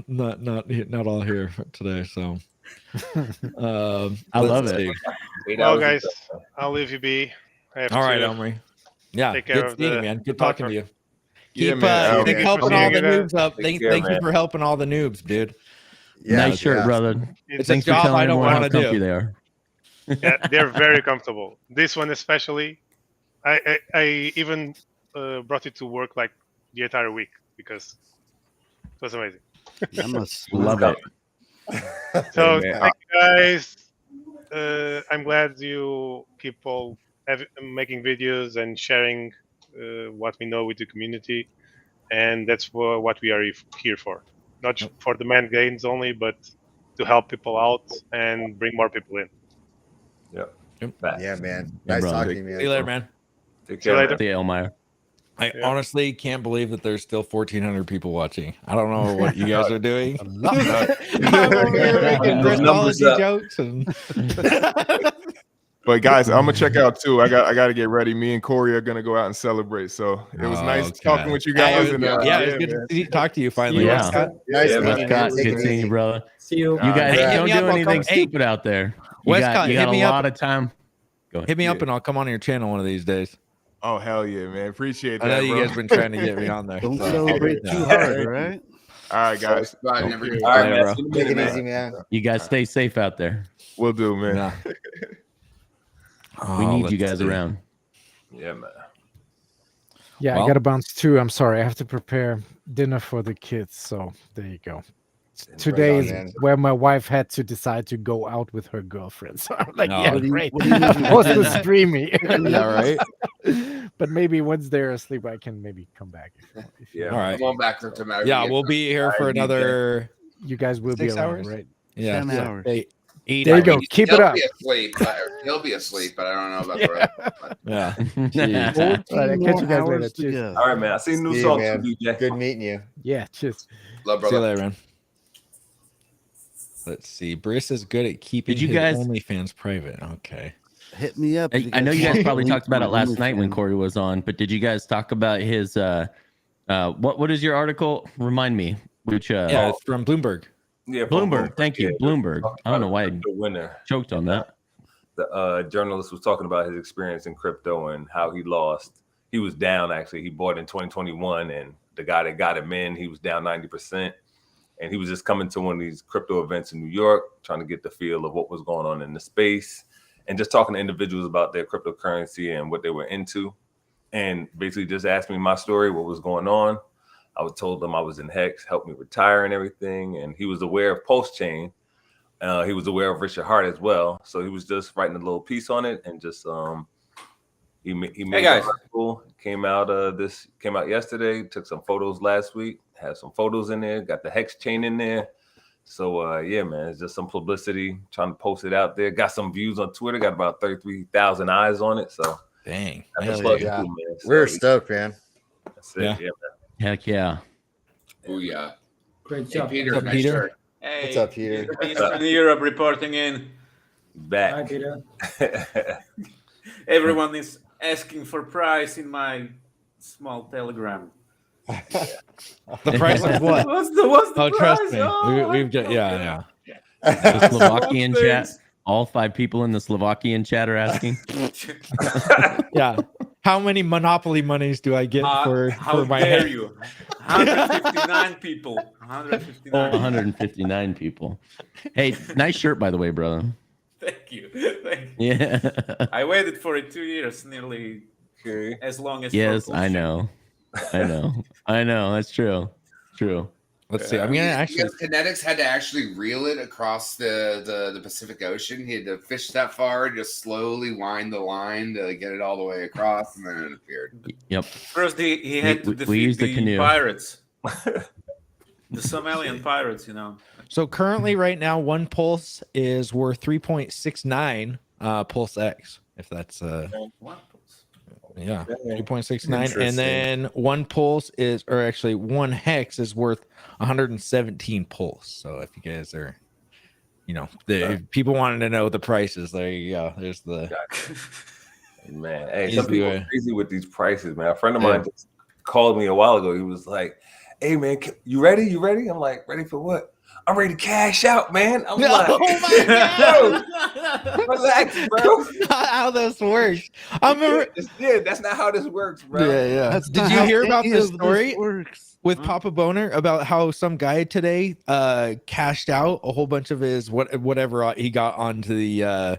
not all here today. So, I love it. Well, guys, I'll leave you be. I have all right, to Elmery. Yeah, take care good of seeing you, the man. Good talking to you. Yeah, Keep man. keep Thank you for helping all the seeing that. noobs up. Take Thank care, you man. for helping all the noobs, dude. Nice shirt, brother. It's Thanks a job for telling I don't everyone want how to comfy do. they are. Yeah, they're very comfortable. This one especially. I even brought it to work like the entire week because it was amazing. I must Love it. So Hey, man. thank you guys. I'm glad you keep all making videos and sharing what we know with the community, and that's what we are here for. Not for the main gains only, but to help people out and bring more people in. Yep. Yeah, man. Yeah, Nice brother. talking to you, man. See you later, man. Take See you care, later. man. See you, Elmeyer. I Yeah. honestly can't believe that there's still 1,400 people watching. I don't know what you guys are doing. I'm over here making Those numbers Christology up. jokes and But guys, I'm gonna check out too. I got to get ready. Me and Corey are gonna go out and celebrate. So it was nice talking with you guys. It And was good man. to talk to you finally. Yeah. Westcott. Nice Yeah, meeting man. you. Westcott, Take good it seeing easy. you, brother. See you. You guys Hey, hit don't me up, do I'll anything come- hey, stupid out there. You Westcott, got hit a me up. lot of time. Go ahead. Hit me up and I'll come on your channel one of these days. Oh hell yeah, man! Appreciate that. I know you bro. guys been trying to get me on there. Don't so- celebrate Yeah. too hard, all right? All right, guys. Bye, Take never care. do. All right, Later, man. bro. See you in a Take it minute, easy, man. man. You guys stay safe out there. We'll do, man. Yeah. We Oh, need you let's guys see. around. Yeah, man. Yeah, Well- I got to bounce too. I'm sorry. I have to prepare dinner for the kids. So there you go. Today on, is man. where my wife had to decide to go out with her girlfriend. So I'm like, No. yeah, What do you- great. what do you I'm need to supposed do? to stream me. Yeah, right. But maybe once they're asleep, I can maybe come back. If Yeah. All right. Come on back to tomorrow. Yeah, we'll be here for another. you guys will 6 be around, hours? right? Yeah, 10 hours. There Eat you it. go. Keep it He'll up. be asleep. He'll be asleep, but I don't know about the rest. But Yeah. Jeez. All right, I'll catch you guys later. Hours to Cheers. go. All right, man. I see a new See you, song man. too, DJ. Good meeting you. Yeah, cheers. love, See you brother. later, man. Let's see. Briss is good at keeping Did you his guys- OnlyFans private. Okay. Hit me up. if I know you guys want probably to talked about it link my last night when OnlyFans. Corey was on, but did you guys talk about his what is your article? Remind me. Which Yeah, it's from Bloomberg. Yeah, from Bloomberg. Thank you, Yeah, Bloomberg. talking I don't know about why I the winner. choked on that. The journalist was talking about his experience in crypto and how he lost. He was down actually. He bought in 2021, and the guy that got him in, he was down 90%. And he was just coming to one of these crypto events in New York, trying to get the feel of what was going on in the space, and just talking to individuals about their cryptocurrency and what they were into. And basically just asked me my story, what was going on. I told them I was in Hex, helped me retire and everything. And he was aware of Pulsechain. He was aware of Richard Hart as well. So he was just writing a little piece on it and just he made guys. an article. Came out yesterday, took some photos last week, had some photos in there, got the Hex chain in there. So yeah, man, it's just some publicity, trying to post it out there. Got some views on Twitter, got about 33,000 eyes on it. So dang, that's hell yeah. yeah. Cool, man. So, We're stoked, man. That's it. Yeah. Yeah, man. Heck yeah. Booyah. Great Hey, job. Peter, What's up, nice Peter? shirt. Hey, What's up, Peter? Eastern Europe reporting in. Back. Hi, Peter. Everyone is asking for price in my small Telegram. The price of what? What's the Oh, price? trust me. Oh, We've got, yeah. The Slovakian Small chat. things. All 5 people in the Slovakian chat are asking. Yeah. How many Monopoly monies do I get for How my dare head? you? 159 people. 159. 159 people. Hey, nice shirt, by the way, brother. Thank you. Thank you. Yeah. I waited for it 2 years, nearly Okay. as long as. Yes, for I Pulsechain. know. I know. That's true. True. Let's see. I'm gonna actually. Because Kinetics had to actually reel it across the Pacific Ocean. He had to fish that far, just slowly wind the line to get it all the way across, and then it appeared. Yep. First, he had to we defeat used the the canoe. pirates, the Somalian pirates. You know. So currently, right now, one pulse is worth 3.69 Pulse X. If that's What? yeah, 3.69, Interesting. and then one pulse is, or actually one hex is worth 117 pulse. So if you guys are, if people wanted to know the prices, there you go. There's the Man, hey, Easy some people way. are crazy with these prices, man. A friend of mine called me a while ago. He was like, "Hey man, you ready? You ready?" I'm like, "Ready for what?" "I'm ready to cash out, man." I'm like, "Oh my god, bro, relax, bro. Not how this works. I remember. That's not how this works, bro. Yeah. Did you hear about the story with Papa Boner about how some guy today cashed out a whole bunch of his whatever he got onto the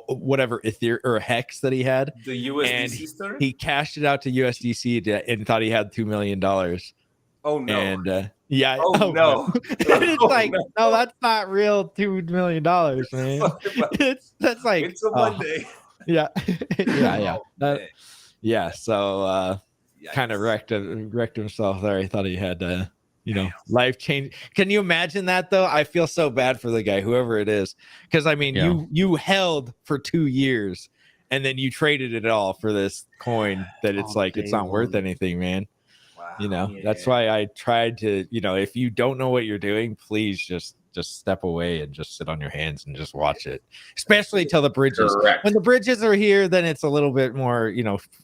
whatever Ethereum or Hex that he had, The USDC and story? he cashed it out to USDC and thought he had $2 million. Oh no! And yeah, oh no! it's like no, that's not real $2 million, man. That's like it's a Monday. Yeah, yeah. Oh, Yeah, so kind of wrecked himself there. He thought he had life change. Can you imagine that though? I feel so bad for the guy, whoever it is, because I mean, you held for 2 years and then you traded it all for this coin that it's it's not worth anything, man. Wow. That's why I tried to, if you don't know what you're doing, please just step away and just sit on your hands and just watch it, especially till the bridges. Correct. When the bridges are here, then it's a little bit more,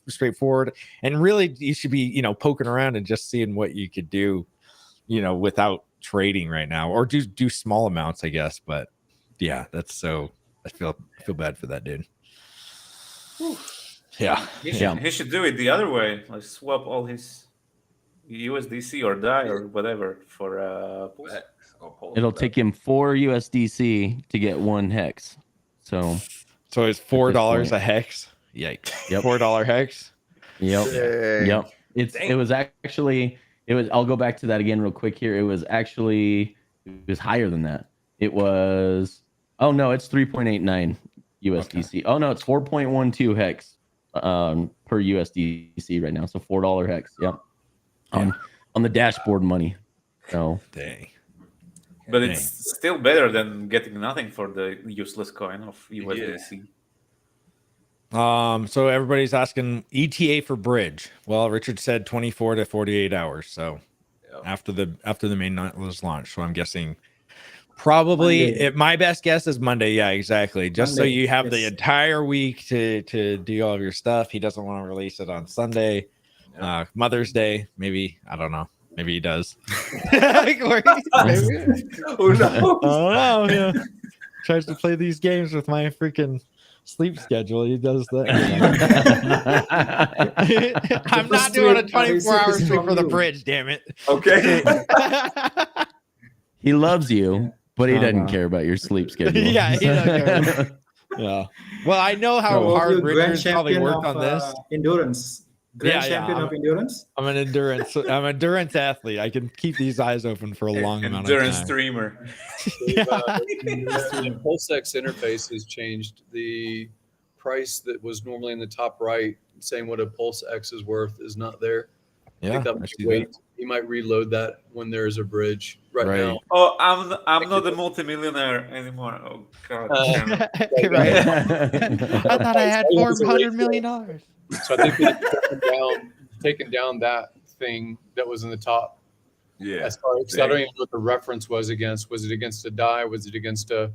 straightforward. And really, you should be, poking around and just seeing what you could do, without trading right now, or do small amounts, I guess. But yeah, that's so. I feel bad for that dude. Yeah, He should do it the other way, like swap all his USDC or DAI or whatever for Pulse. It'll take him 4 USDC to get 1 hex. So it's $4 a hex. Yikes! Yep. $4 hex. Yep. Dang. Yep. It was actually I'll go back to that again real quick here. It was higher than that. It was it's 3.89 USDC. Okay. Oh no, it's 4.12 hex per USDC right now. So $4 hex. Yep. On the dashboard money. So dang. But it's still better than getting nothing for the useless coin of USDC. So everybody's asking ETA for bridge. Well, Richard said 24 to 48 hours. So after the mainnet was launched. So I'm guessing probably my best guess is Monday. Yeah, exactly. Just Monday, so you have the entire week to do all of your stuff. He doesn't want to release it on Sunday. Mother's Day, maybe. I don't know. Maybe he does. Oh no! Oh no! Yeah. Tries to play these games with my freaking sleep schedule. He does that. I'm not doing a 24-hour stream for the bridge. Damn it! Okay. He loves you, but he doesn't care about your sleep schedule. Yeah, he doesn't care. Yeah. Well, I know how hard Richard's probably worked on this. Endurance. Grand champion of endurance. I'm an endurance athlete. I can keep these eyes open for a long amount of time. Endurance streamer. The PulseX interface has changed. The price that was normally in the top right, saying what a PulseX is worth, is not there. Yeah, I think that might wait. He might reload that when there's a bridge. Right now. Oh, I'm not a multimillionaire anymore. Oh God. Right. I thought I had $400 million. So I think they've taken down that thing that was in the top. Yeah. As far as I don't even know what the reference was against. Was it against a DAI? Was it against a?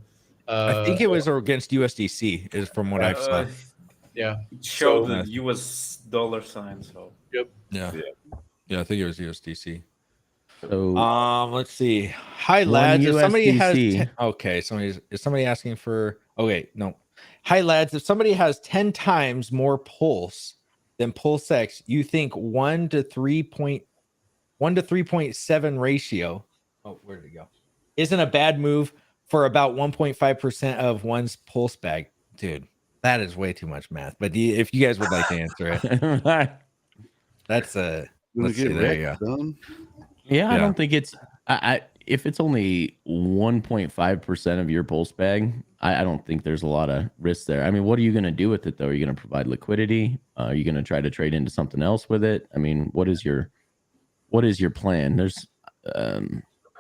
I think it was against USDC, is from what I've saw. Yeah. It showed the US dollar sign. So. Yep. Yeah. I think it was USDC. So let's see. Hi lads. If somebody has is somebody asking for? Okay, no. Hi lads. If somebody has 10 times more pulse than PulseX, you think 1 to 3.7 ratio? Oh, where did it go? Isn't a bad move for about 1.5% of one's pulse bag, dude. That is way too much math. But if you guys would like to answer it, that's a. Let's see. There you go. Yeah, I don't think it's. If it's only 1.5% of your pulse bag, I don't think there's a lot of risk there. I mean, what are you going to do with it though? Are you going to provide liquidity? Are you going to try to trade into something else with it? I mean, what is your plan? There's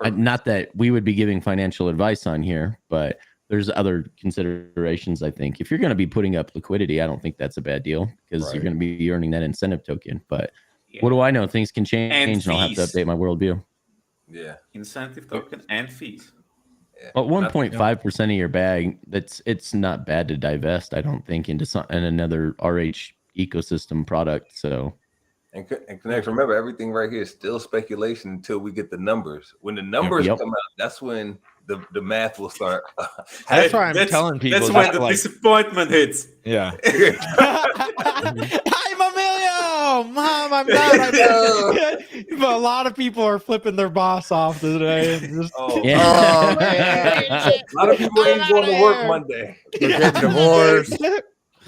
not that we would be giving financial advice on here, but there's other considerations. I think if you're going to be putting up liquidity, I don't think that's a bad deal because you're going to be earning that incentive token. But what do I know? Things can change, and I'll have to update my worldview. Yeah, incentive token and fees. But 1.5% of your bag, it's not bad to divest, I don't think, into another RH ecosystem product. So And Connect, remember, everything right here is still speculation until we get the numbers. When the numbers come out, that's when the math will start. That's why I'm telling people. That's when the disappointment hits. Yeah. I'm Emilio! Mom, I'm not. But a lot of people are flipping their boss off today. And just, man. A lot of people ain't going to work Monday. They're getting divorced.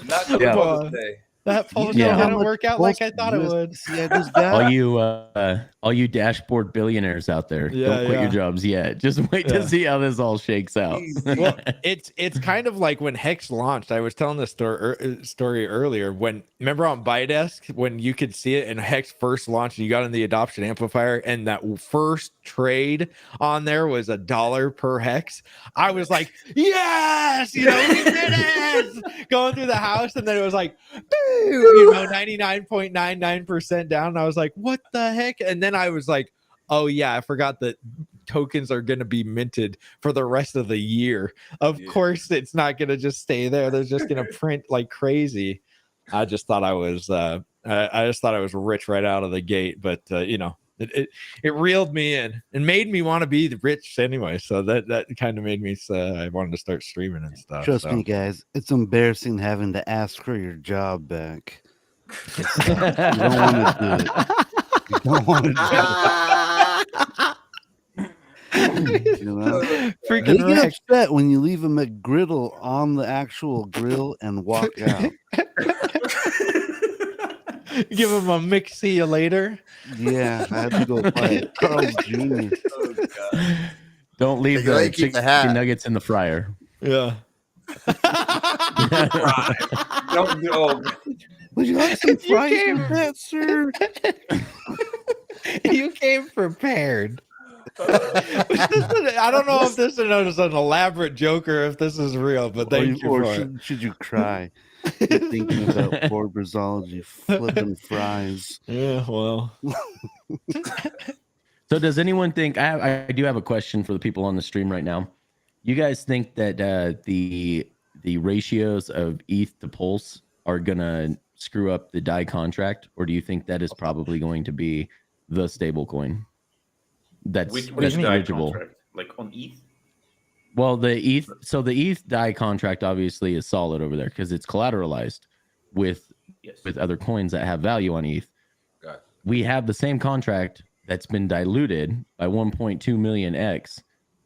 Not going to Mother's Day. That poll didn't work out like I thought it would. All you dashboard billionaires out there, don't quit your jobs yet. Just wait to see how this all shakes out. Well, it's kind of like when Hex launched. I was telling this story earlier. Remember on Bydesk when you could see it and Hex first launched, you got in the adoption amplifier, and that first trade on there was $1 per Hex. I was like, yes, we did it. Going through the house, and then it was like, 99.99% down. And I was like, what the heck? And then I was like, oh yeah, I forgot that tokens are going to be minted for the rest of the year. Of course, it's not going to just stay there. They're just going to print like crazy. I just thought I was rich right out of the gate, but it reeled me in and made me want to be rich anyway. So that kind of made me I wanted to start streaming and stuff. Trust me, guys, it's embarrassing having to ask for your job back. You don't want to do it. You don't want to do it. Freaking they get wrecked. upset when you leave a McGriddle on the actual grill and walk out. Give him a mix. See you later. Yeah, I had to go buy Carl's Jr. Oh, God. Don't leave the chicken nuggets in the fryer. Yeah. Don't go. Would you like some fries with that, sir? You came prepared. I don't know if this is an elaborate joke or if this is real, but thank you for it. Should you cry? You're thinking about Ford Brazology flipping fries. Yeah, well. So does anyone think, I do have a question for the people on the stream right now. You guys think that the ratios of ETH to Pulse are going to screw up the DAI contract, or do you think that is probably going to be the stablecoin that's Which that's DAI eligible? contract? Like on ETH? Well, the ETH DAI contract obviously is solid over there because it's collateralized with other coins that have value on ETH. Got it. We have the same contract that's been diluted by 1.2 million X.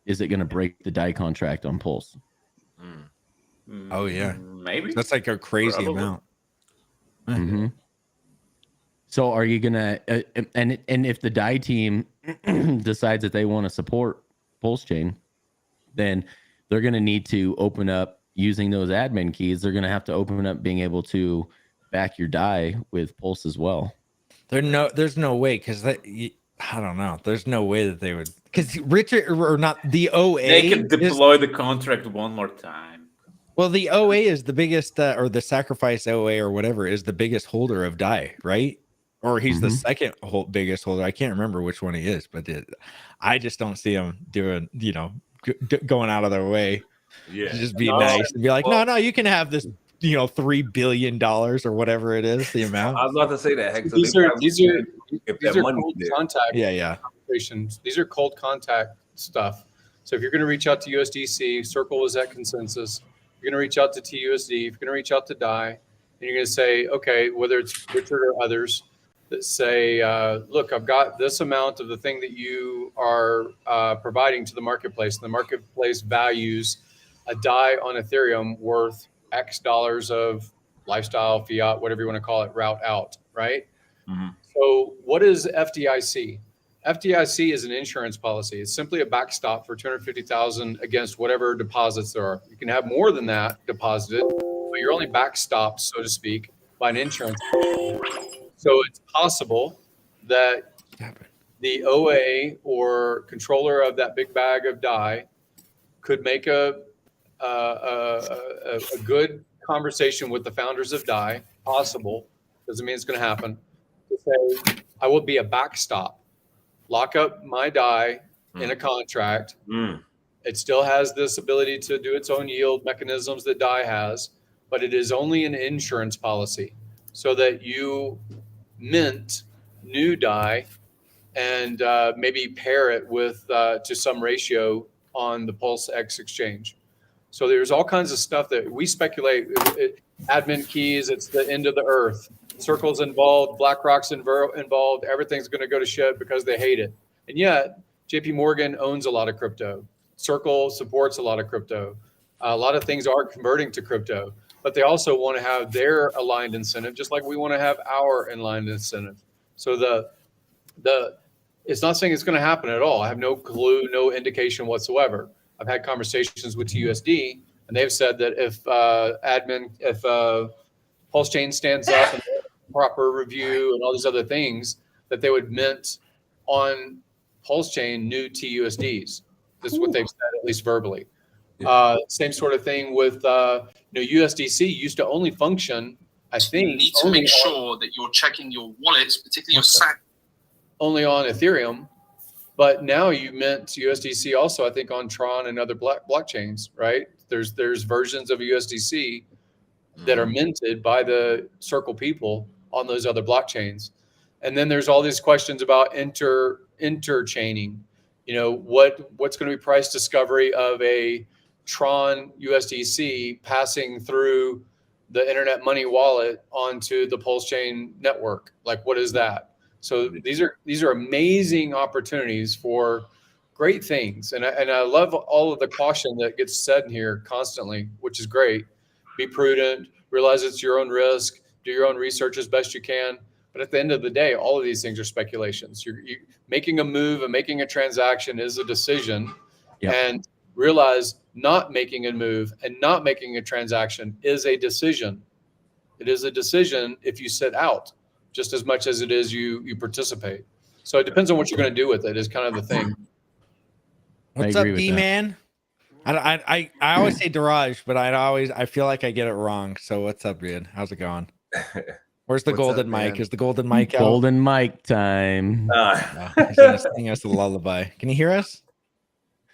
Is it going to break the DAI contract on Pulse? Oh yeah, maybe that's like a crazy Probably. amount. Mm-hmm. So are you gonna and if the DAI team decides that they want to support Pulsechain, then they're gonna need to open up using those admin keys. They're gonna have to open up being able to back your DAI with Pulse as well. There's no way because I don't know. There's no way that they would because Richard or not the OA. They can deploy the contract one more time. Well, the OA is the biggest, or the Sacrifice OA or whatever is the biggest holder of DAI, right? Or he's the second biggest holder. I can't remember which one he is, but I just don't see him doing, going out of their way to just be nice and be like, no, you can have this, $3 billion or whatever it is, the amount. I was about to say that. Heck, so These are cold there. contact. Yeah. Conversations. These are cold contact stuff. So if you're going to reach out to USDC, Circle was at consensus. You're going to reach out to TUSD. If you're going to reach out to DAI, and you're going to say, okay, whether it's Richard or others that say, look, I've got this amount of the thing that you are providing to the marketplace. And the marketplace values a DAI on Ethereum worth X dollars of lifestyle, fiat, whatever you want to call it, route out, right? Mm-hmm. So what is FDIC? FDIC is an insurance policy. It's simply a backstop for $250,000 against whatever deposits there are. You can have more than that deposited, but you're only backstopped, so to speak, by an insurance policy. So it's possible that the OA or controller of that big bag of DAI could make a good conversation with the founders of DAI. Possible, doesn't mean it's going to happen. To say, I will be a backstop. Lock up my DAI in a contract. It still has this ability to do its own yield mechanisms that DAI has, but it is only an insurance policy so that you mint new DAI and maybe pair it with to some ratio on the Pulse X exchange. So there's all kinds of stuff that we speculate. Admin keys, it's the end of the earth. Circle's involved, BlackRock's involved. Everything's going to go to shit because they hate it. And yet, JP Morgan owns a lot of crypto. Circle supports a lot of crypto. A lot of things are converting to crypto, but they also want to have their aligned incentive, just like we want to have our aligned incentive. So it's not saying it's going to happen at all. I have no clue, no indication whatsoever. I've had conversations with TUSD, and they've said that if Pulsechain stands up and proper review and all these other things, that they would mint on Pulsechain new TUSDs. This is what they've said, at least verbally. Same sort of thing with USDC used to only function, I think. You need to make sure that you're checking your wallets, particularly your SAC. Only on Ethereum, but now you mint USDC also, I think, on Tron and other blockchains, right? There's versions of USDC that are minted by the Circle people on those other blockchains. And then there's all these questions about interchaining. What's going to be price discovery of a Tron USDC passing through the Internet Money wallet onto the Pulsechain network? Like, what is that? So these are amazing opportunities for great things, and I love all of the caution that gets said in here constantly, which is great. Be prudent, realize it's your own risk, do your own research as best you can. But at the end of the day, all of these things are speculations. You're making a move and making a transaction is a decision, and realize not making a move and not making a transaction is a decision. It is a decision if you sit out, just as much as it is you participate. So it depends on what you're going to do with it is kind of the thing. What's up, D-Man? I always say Daraj, but I feel like I get it wrong. So what's up, dude? How's it going? Where's the golden mic? Is the golden mic out? Golden mic time. He's gonna sing us a lullaby. Can you hear us?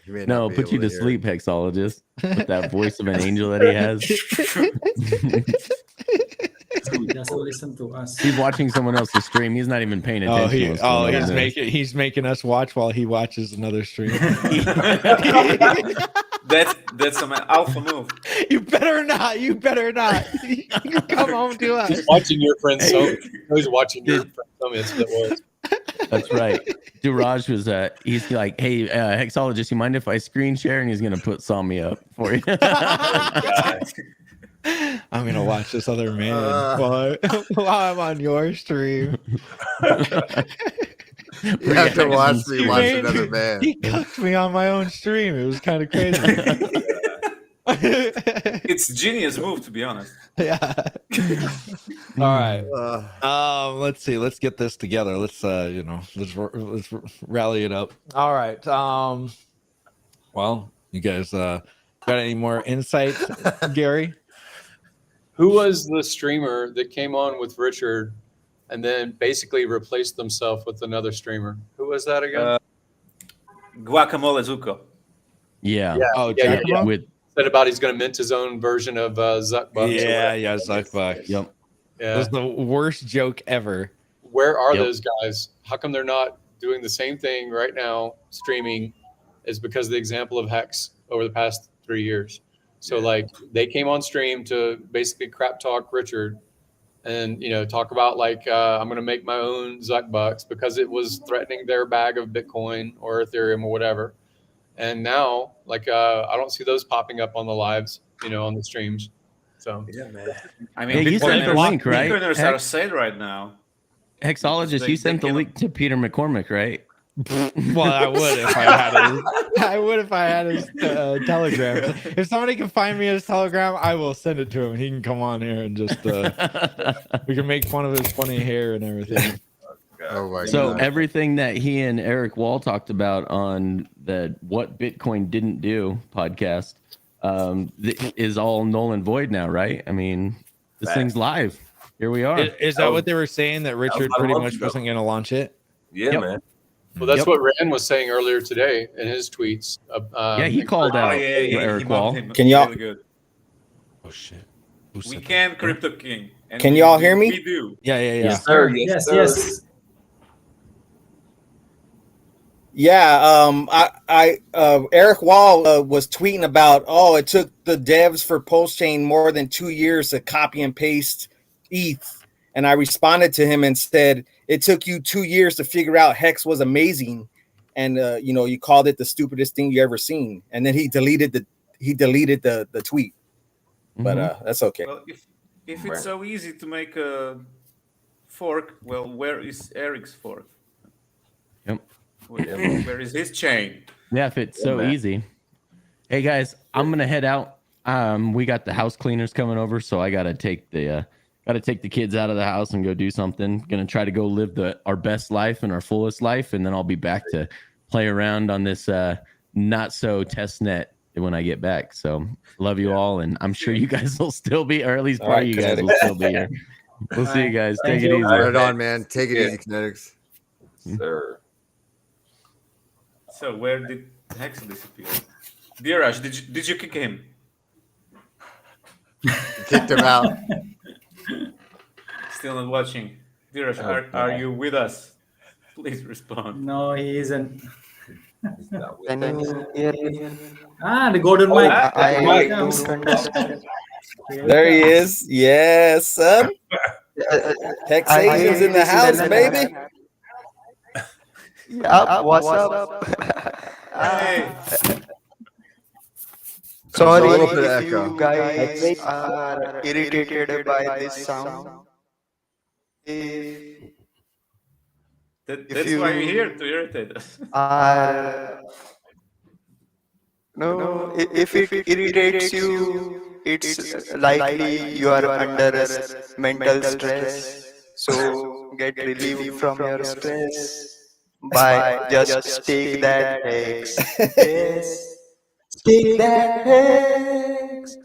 No, put you to sleep, Hexologist, with that voice of an angel that he has. Just listen to us. He's watching someone else's stream. He's not even paying attention. He's making us watch while he watches another stream. That's an alpha move. You better not. Come home to us. He's watching your friend so he's watching your friend so that's what it was. That's right. Duraj was he's like, hey, Hexologist, you mind if I screen share? And he's gonna put Sami up for you. I'm gonna watch this other man while I'm on your stream. You have to watch me watch another man. He cucked me on my own stream. It was kind of crazy. It's a genius move, to be honest. Yeah. All right. Let's see. Let's get this together. Let's let's rally it up. All right. Well, you guys got any more insights, Gary? Who was the streamer that came on with Richard and then basically replaced themselves with another streamer? Who was that again? Guacamole Zuko. Yeah. Yeah. With said about he's going to mint his own version of Zuckbucks. Yeah, Zuckbucks. Yep. Yeah. That's the worst joke ever. Where are those guys? How come they're not doing the same thing right now, streaming? Is because of the example of Hex over the past 3 years. So like they came on stream to basically crap talk Richard and, talk about like, I'm going to make my own Zuckbucks because it was threatening their bag of Bitcoin or Ethereum or whatever. And now like, I don't see those popping up on the lives, on the streams. So yeah, man. I mean, you sent the link, right? Bitcoiners are sale right now. Hexologist, you sent the link to Peter McCormick, right? Well, I would if I had his Telegram. If somebody can find me his Telegram, I will send it to him. He can come on here and just we can make fun of his funny hair and everything. Oh my so God. Everything that he and Eric Wall talked about on the What Bitcoin Didn't Do podcast is all null and void now, right? I mean, this thing's live. Here we are. Is that what they were saying, that Richard pretty much wasn't going to launch it? Yeah, man. Well, that's what Rand was saying earlier today in his tweets. He called out Eric Wall. Can y'all? Oh shit! We can Crypto King. And Can y'all hear me? We do. Yeah. Yes, sir. Yes, sir. Yeah, Eric Wall was tweeting about, it took the devs for Pulsechain more than 2 years to copy and paste ETH. And I responded to him and said, it took you 2 years to figure out Hex was amazing. And, you called it the stupidest thing you ever seen. And then he deleted the tweet. But that's okay. Well, if it's so easy to make a fork, well, where is Eric's fork? Yep. Where is his chain? Yeah, if it's so easy. Hey guys, I'm gonna head out. We got the house cleaners coming over, so I gotta take the kids out of the house and go do something. Gonna try to go live our best life and our fullest life, and then I'll be back to play around on this not so test net when I get back. So love you all, and I'm sure you guys will still be, or at least part of you guys will still be here. We'll see you guys. Take it easy. Right on, man. Take it easy, Kinetics. Sir. So where did Hex disappear? Dheeraj, did you kick him? Kicked him out. Still not watching. Dheeraj, are you with us? Please respond. No, he isn't. Can you hear me? The golden mic. I don't understand. There he is. Yes, son. Hexagon's in the house, baby. What's up? Hey. Sorry There's a little bit of if echo. you guys are irritated by this sound. That's why we're here, to irritate us. No, if it irritates you, it's likely you are under mental stress. So get relief from your stress by just take that Hex. Yes, take that Hex.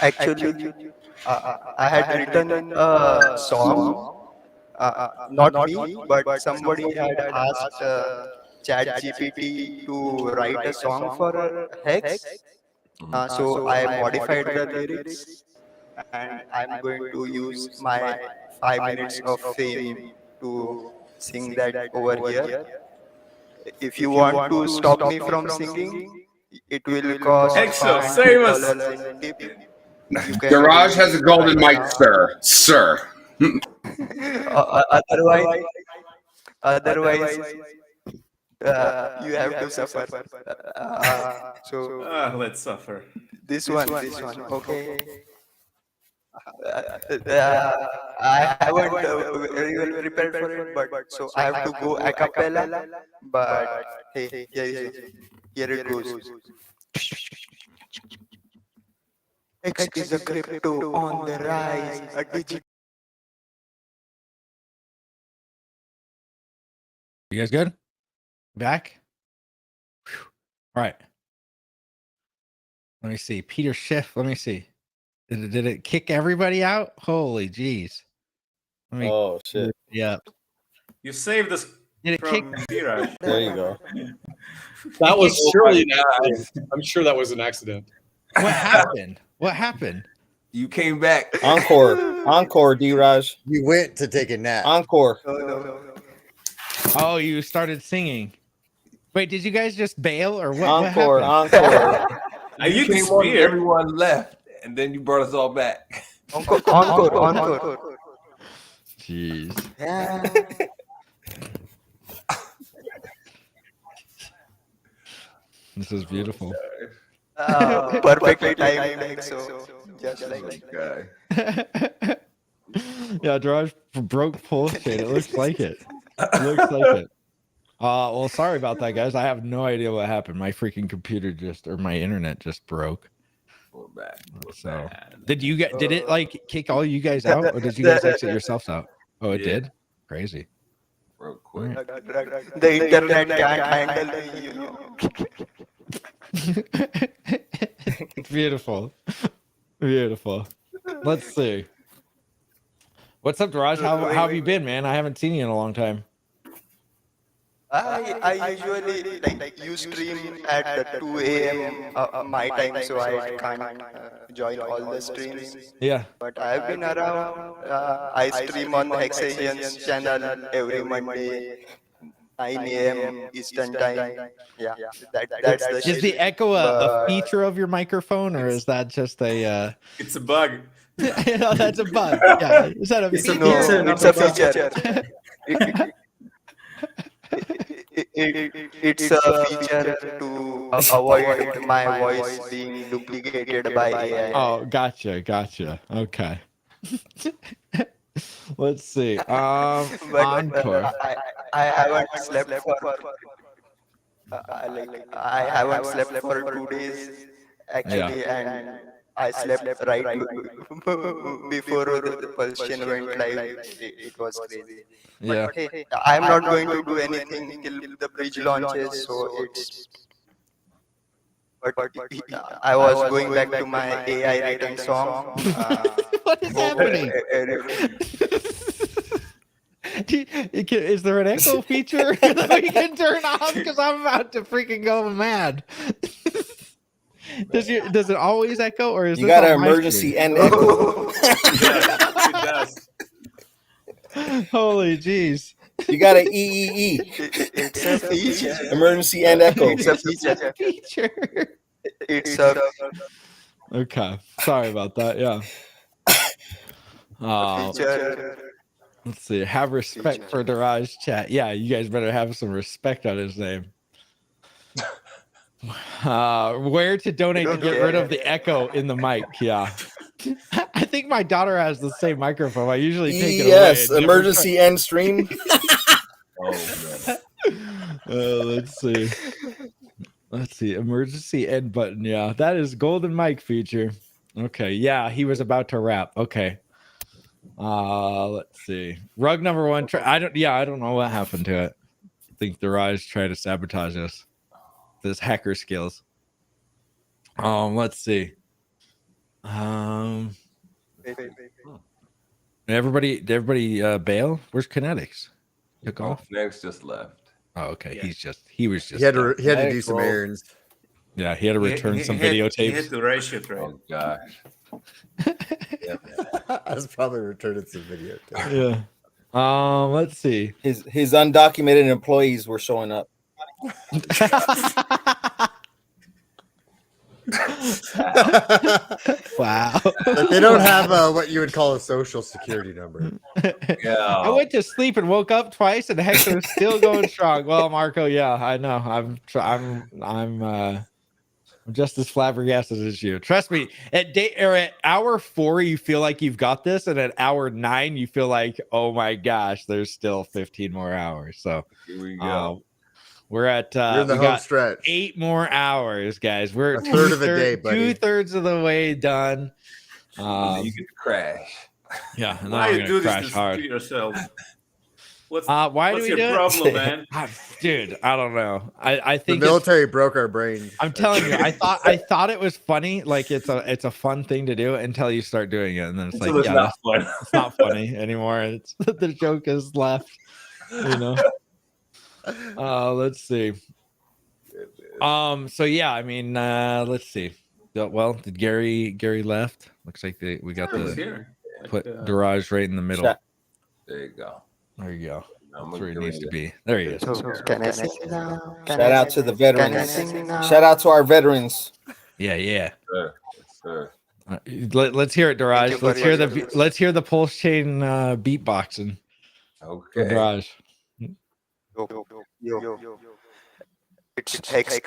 Actually, I had written a song. Not me, but somebody had asked ChatGPT to write a song for Hex. So I modified the lyrics, and I'm going to use my 5 minutes of fame to sing that over here. If you want to stop me from singing, it will cost Hexo, save us. $5 in tip. Garage has a golden mic, sir. Otherwise, you have to suffer. So Let's suffer. this one, okay. I haven't very well prepared for it, but so I have to go a cappella. But hey, here it goes. X is a crypto on the rise, a digital. You guys good? Back? Whew. All right. Let me see. Peter Schiff. Let me see. Did it kick everybody out? Holy jeez. Oh shit. Yeah. You saved us from Dheeraj. There you go. That was surely an accident. I'm sure that was an accident. What happened? What happened? You came back. Encore, Dheeraj. You went to take a nap. Encore. Oh, you started singing. Wait, did you guys just bail or what? Encore, what happened? encore. You came on, everyone left, and then you brought us all back. Encore. Jeez. Yeah. This is beautiful. Perfectly timed, so just like Okay. Yeah, Draj broke Pulsechain. It looks like it. It looks like it. Well, sorry about that, guys. I have no idea what happened. My freaking computer or my internet just broke. We're back. So, did it like kick all you guys out, or did you guys exit yourselves out? Oh, it did. Crazy. Real quick. the internet can't handle me, Beautiful. Beautiful. Let's see. What's up, Draj? How have you been, man? I haven't seen you in a long time. I usually like you stream at the 2 a.m. My time, so I can't join all the streams. Yeah. But I've been around. I stream on the Hexagon's channel every Monday, 9 a.m. Eastern time. Yeah, that's the Is shit. the echo a But feature of your microphone, or is that just a? It's a bug. No, that's a bug. Yeah, is that a feature? No, it's a feature. It's a feature to avoid my voice being duplicated by AI. Oh, gotcha. Okay. Let's see. Encore. I haven't slept for I haven't slept for 2 days actually, and I slept right before the Pulsechain went live. It was crazy. Yeah. But hey, I'm not going to do anything till the bridge launches, so it's. But I was going back to my AI written song. What is happening? Is there an echo feature that we can turn off? Because I'm about to freaking go mad. Does it always echo, or is you this got an on my emergency screen? end echo? It does. Holy jeez. You got an EEE. It's a feature. Emergency end echo. It's a feature. It's a Okay. Sorry about that. Yeah. feature. Let's see. Have respect for Daraj chat. Yeah, you guys better have some respect on his name. Where to donate to get rid of the echo in the mic? Yeah. I think my daughter has the same microphone. I usually take it away. Yes, and never emergency end stream. let's see. Let's see. Emergency end button. Yeah, that is golden mic feature. Okay. Yeah, he was about to rap. Okay. Let's see. Rug number one. I don't know what happened to it. I think the Rise tried to sabotage us. This hacker skills. Let's see. Everybody bail? Where's Kinetics? Took off. Next just left. Oh, okay. He was just He had to do some errands. Yeah, he had to return some He videotapes. had to race it, right? Oh gosh. I was probably returning some videotapes. Yeah. Let's see. His undocumented employees were showing up. Wow. But they don't have what you would call a social security number. Yeah. I went to sleep and woke up twice, and Hector's still going strong. Well, Marco, yeah, I know. I'm just as flabbergasted as you. Trust me. At hour 4, you feel like you've got this, and at hour 9, you feel like, oh my gosh, there's still 15 more hours. So here we go. We're at You're in the we home got stretch. 8 more hours, guys. We're A third of a day, buddy. 2/3 of the way done. You get to crash. Yeah, and then Why I'm you gonna do crash this hard. to yourself? What's Why what's do we your do problem, it? man? Dude, I don't know. I The think military broke our brains. I'm telling you, I thought it was funny, like it's a fun thing to do until you start doing it, and then it's Until like, it's yeah, not fun. it's not funny anymore. It's the joke is left, you know. Let's see. So yeah, I mean, let's see. Well, did Gary left? Looks like we got He's the here. put Daraj right in the middle. There you go. There you go. I'm That's where he gonna needs do to it. be. There he is. Can I sing now? Shout out to the veterans. Can I sing now? Shout out to our veterans. Yeah. Sir. Yes, sir. Let's hear it, Thank you Daraj. for Let's hear the Pulsechain beatboxing. Okay. Daraj. Yo. It's Hex.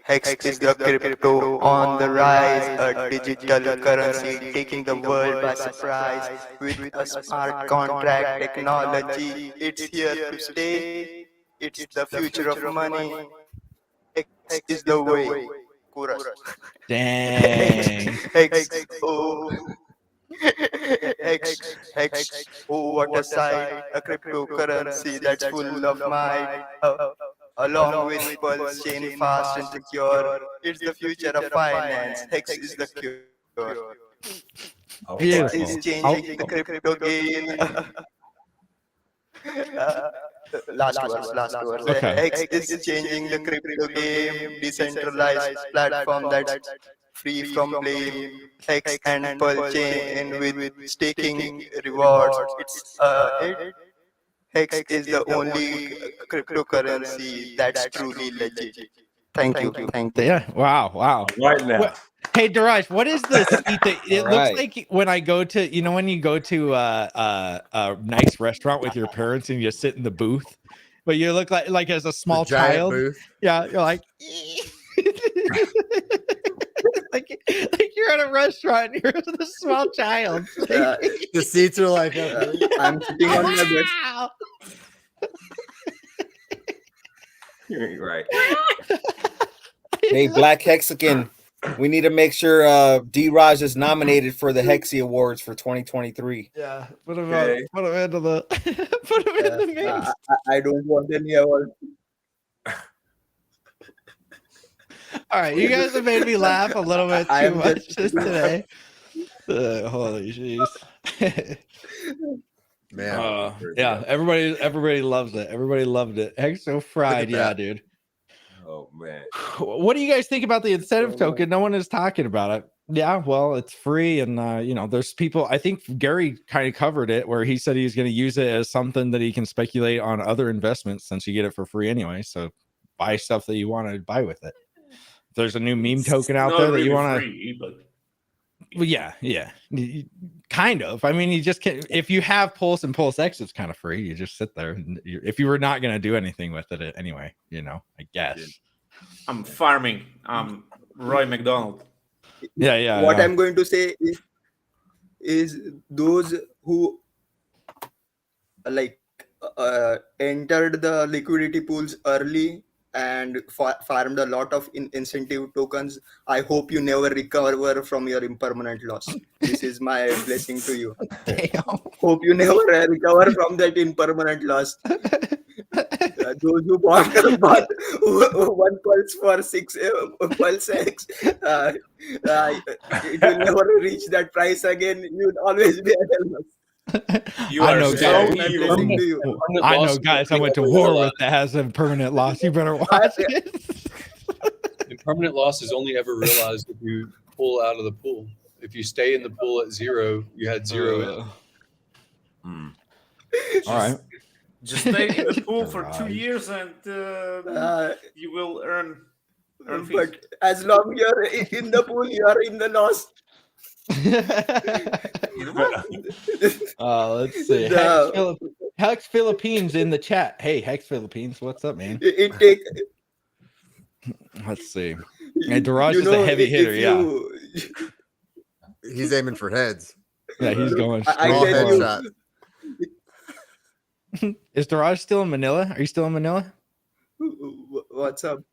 Hex is the crypto on the rise, a digital currency taking the world by surprise. With a smart contract technology, it's here to stay. It's the future of money. Hex is the way. Chorus. Dang. Hex. Hex. Oh, what a sight! A cryptocurrency that's full of might. Along with Pulsechain, fast and secure. It's the future of finance. Hex is the cure. Hex is changing the crypto game. Last verse. Okay. X is changing the crypto game, decentralized platform that's free from blame. X and Pulsechain with staking rewards. It's it. Hex is the only cryptocurrency that's truly legit. Thank you. Yeah. Wow. Right now. Hey, Daraj, what is the seat that it All looks right. like when I go to, when you go to a nice restaurant with your parents and you sit in the booth, but you look like as a small giant child. booth. Yeah, you're like like you're at a restaurant and you're a small child. The seats are like up here. I'm sitting on my bed. Wow. You ain't right. Hey, Black Hexagon, we need to make sure D-Raj is nominated for the Hexy Awards for 2023. Yeah, put him Okay. into the put him in the mix. I don't want any award. All right, you guys have made me laugh a little bit I too am much just- just today. Holy jeez. Man. Yeah, everybody loves it. Everybody loved it. Exo fried, yeah, that. dude. Oh man. What do you guys think about the incentive token? No one is talking about it. Yeah, well, it's free, and there's people. I think Gary kind of covered it where he said he's going to use it as something that he can speculate on other investments since you get it for free anyway. So buy stuff that you want to buy with it. If there's a new meme token out Not there that really you want to. free, but Well, yeah, kind of. I mean, you just can't. If you have Pulse and Pulse X, it's kind of free. You just sit there. And if you were not going to do anything with it anyway, I guess. I'm farming. I'm Roy McDonald. Yeah. What I'm going to say is those who entered the liquidity pools early and farmed a lot of incentive tokens. I hope you never recover from your impermanent loss. This is my blessing to you. Hope you never recover from that impermanent loss. Those who bought one pulse for 6 pulse X, it will never reach that price again. You'll always be at a loss. I know, guys. My blessing to you. I know, guys. I went to war with that has a permanent loss. You better watch it. And permanent loss is only ever realized if you pull out of the pool. If you stay in the pool at zero, you had zero. All right. Just stay in the pool for 2 years and you will earn fees. But as long you're in the pool, you're in the loss. Let's see. Hex Philippines in the chat. Hey, Hex Philippines, what's up, man? Let's see. Hey, Daraj is a heavy hitter. Yeah, he's aiming for heads. Yeah, he's going straight headshot. Is Daraj still in Manila? Are you still in Manila? What's up?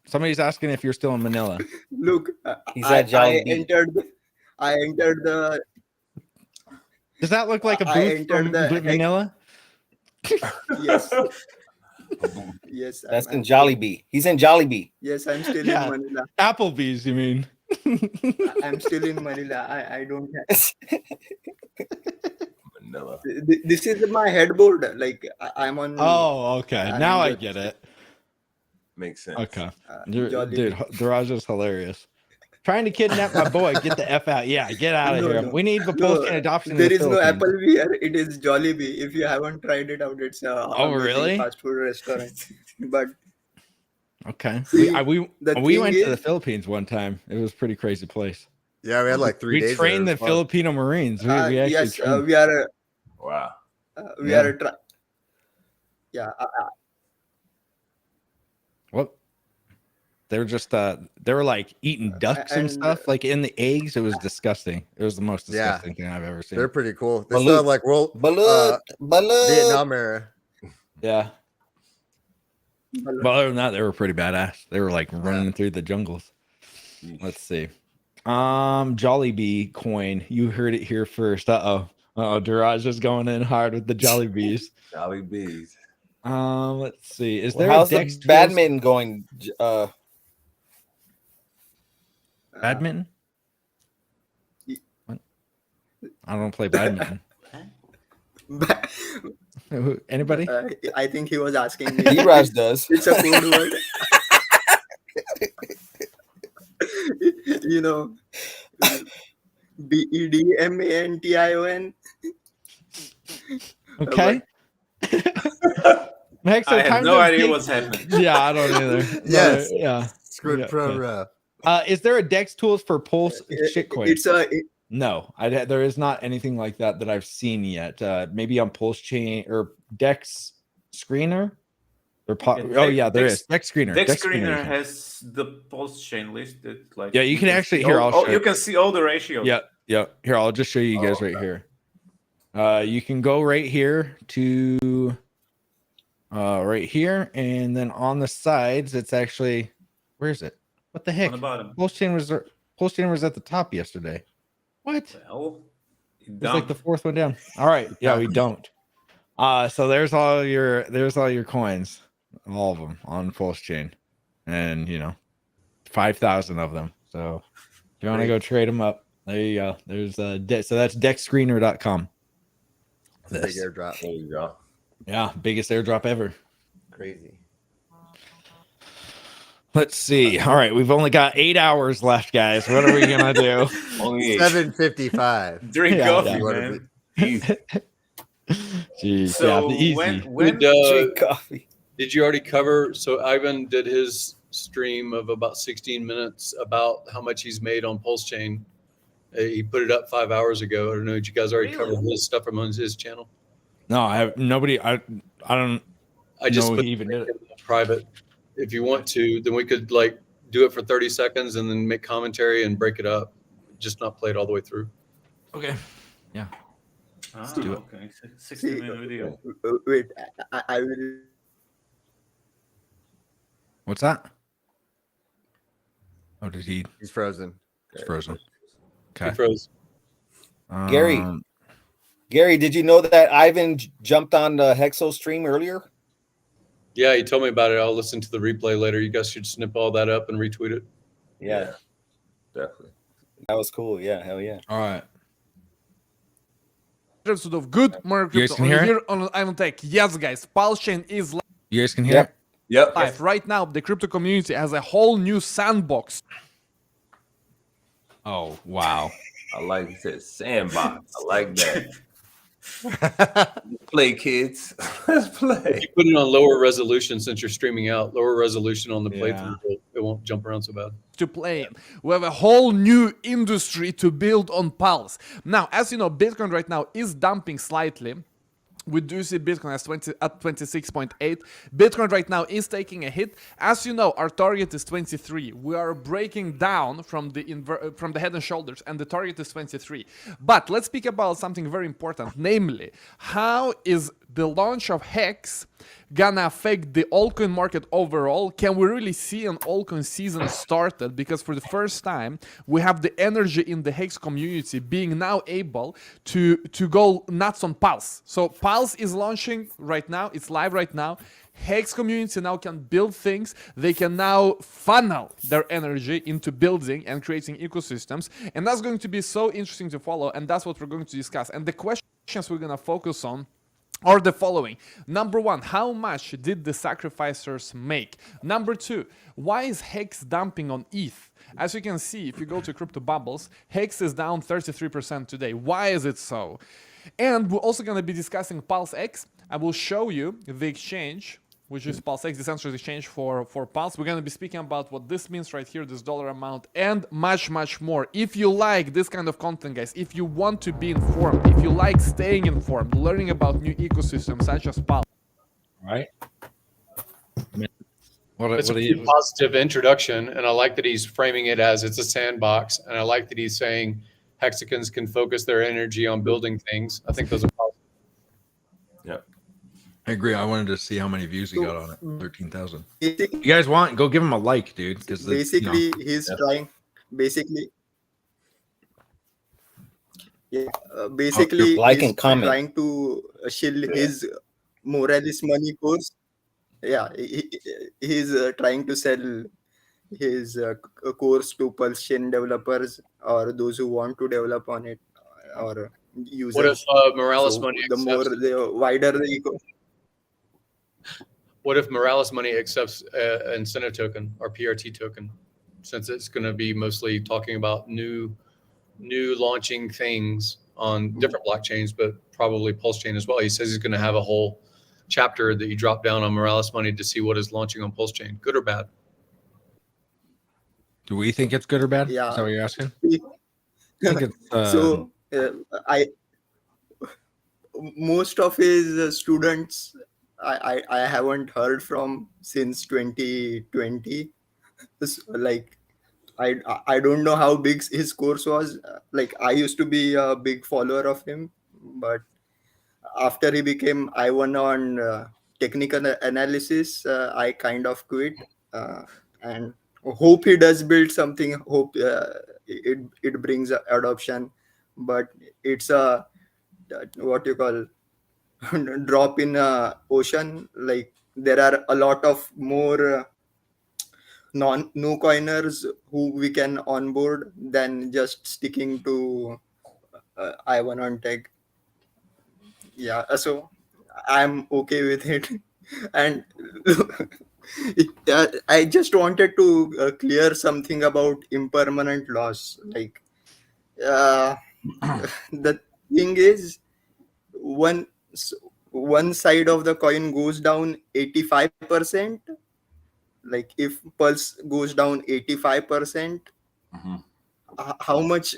Somebody's asking if you're still in Manila. Look, He's at Jolly Beach. I entered the. Does that look like a booth from Manila? Yes. Yes. That's in Jollibee. He's in Jollibee. Yes, I'm still in Manila. Applebee's, you mean? I'm still in Manila. I don't have. Manila. This is my headboard. Like I'm on. Oh, okay. Now I get it. Makes sense. Okay. Dude, Daraj is hilarious. Trying to kidnap my boy. Get the F out. Yeah, get out of here. No. We need the Pulsechain adoption. There is no Applebee here. It is Jollibee. If you haven't tried it out, it's a really? fast food restaurant. But okay, See, we the went thing to the is- Philippines one time. It was a pretty crazy place. Yeah, we had like 3 days. We trained the Filipino Marines. We actually yes, trained. we are. Wow. We Yeah. are. Yeah. What? They were just they were like eating ducks and stuff, like in the eggs. It was disgusting. It was the most Yeah. disgusting thing I've ever seen. They're pretty cool. They Balut. still have like Balut. Vietnam era. Yeah. But other than that, they were pretty badass. They were like running through the jungles. Let's see. Jollibee coin. You heard it here first. Daraj is going in hard with the Jollibees. Jollibees. Let's see. Is there how's a the Dex badminton going? Badminton? What? I don't play badminton. Anybody? I think he was asking me. Eras does. It's a code word. You know, BEDMANTION. Okay. Hex, I have time no to idea take- what's happening. Yeah, I don't either. Yes. Yeah. Squid Yeah, Pro okay. Rep. Is there a Dex tools for Pulse shitcoin? It's a No, there is not anything like that I've seen yet. Maybe on Pulsechain or Dex Screener. Oh yeah, there is Dex Screener. Dex Screener you Screener can- has the Pulsechain listed. Like Yeah, you can actually see here. all- I'll show you can see all the ratios. Yeah, yeah. Here, I'll just show you guys right here. You can go right here to right here, and then on the sides, it's actually where is it? What the heck? On the bottom. Pulsechain was at the top yesterday. What? Well, It's like the fourth one down. All right. Yeah, we don't. So there's all your coins, all of them on Pulsechain, and 5,000 of them. So if you want to go trade them up, there you go. There's so that's dexscreener.com. Big airdrop. There you go. Yeah, biggest airdrop ever. Crazy. Let's see. All right, we've only got 8 hours left, guys. What are we gonna do? Only 7:55. Drink Yeah, coffee, yeah. man. Jeez, So yeah, easy. when Did, coffee. did you already cover? So Ivan did his stream of about 16 minutes about how much he's made on Pulsechain. He put it up 5 hours ago. I don't know. Did you guys already cover his stuff from his channel? No, I have nobody. I don't. I just know put he even did it. it in private. If you want to, then we could like do it for 30 seconds and then make commentary and break it up. Just not play it all the way through. Okay. Yeah. Let's do it. Okay, 60-minute video. wait. I will. What's that? Oh, did he? He's frozen. He's frozen. He Okay. froze. Gary, did you know that Ivan jumped on the Hexo stream earlier? Yeah, he told me about it. I'll listen to the replay later. You guys should snip all that up and retweet it. Yeah, Definitely. that was cool. Yeah, hell yeah. All right. Episode of Good Morning You guys Crypto can on hear it? here on Ivan Tech. Yes, guys, Pulsechain is You guys can hear it? Yep. live right now. The crypto community has a whole new sandbox. Oh wow. I like it. Said sandbox. I like that. Play, kids. Let's play. You put it on lower resolution since you're streaming out. Lower resolution on the Yeah. playthrough. It won't jump around so bad. To play in. We have a whole new industry to build on Pulse. Now, as you know, Bitcoin right now is dumping slightly. We do see Bitcoin at 26.8. Bitcoin right now is taking a hit. As you know, our target is 23. We are breaking down from the head and shoulders, and the target is 23. But let's speak about something very important, namely, how is the launch of Hex gonna affect the altcoin market overall? Can we really see an altcoin season started? Because for the first time, we have the energy in the Hex community being now able to go nuts on Pulse. So Pulse is launching right now. It's live right now. Hex community now can build things. They can now funnel their energy into building and creating ecosystems. And that's going to be so interesting to follow. And that's what we're going to discuss. And the questions we're going to focus on are the following. Number one, how much did the sacrificers make? Number two, why is Hex dumping on ETH? As you can see, if you go to Crypto Bubbles, Hex is down 33% today. Why is it so? And we're also going to be discussing Pulse X. I will show you the exchange, which is Pulse X, Decentralized exchange for Pulse. We're going to be speaking about what this means right here, this dollar amount, and much, much more. If you like this kind of content, guys, if you want to be informed, if you like staying informed, learning about new ecosystems such as Pulse. Right. It's a pretty positive introduction, and I like that he's framing it as it's a sandbox, and I like that he's saying hexagons can focus their energy on building things. I think those are positive. Yeah. I agree. I wanted to see how many views he got on it. 13,000. You guys want? Go give him a like, dude. Because Basically, he's trying. Basically, yeah. Basically, Like he's and comment. trying to shill his Morales money course. Yeah, he's trying to sell his course to Pulsechain developers or those who want to develop on it, or users. What if Morales So money the more accepts? the wider the eco. What if Morales money accepts an incentive token or PRT token, since it's going to be mostly talking about new launching things on different blockchains, but probably Pulsechain as well. He says he's going to have a whole chapter that you drop down on Morales money to see what is launching on Pulsechain, good or bad. Do we think it's good or bad? Yeah. Is that what you're asking? I think it's So I most of his students I haven't heard from since 2020. Like I don't know how big his course was. Like I used to be a big follower of him, but after he became I1 on technical analysis, I kind of quit and hope he does build something. Hope it brings adoption, but it's a what you call drop in ocean. Like there are a lot of more no coiners who we can onboard than just sticking to I1 on tech. Yeah, so I'm okay with it. And I just wanted to clear something about impermanent loss. Like the thing is, one one side of the coin goes down 85%. Like if Pulse goes down 85%, how much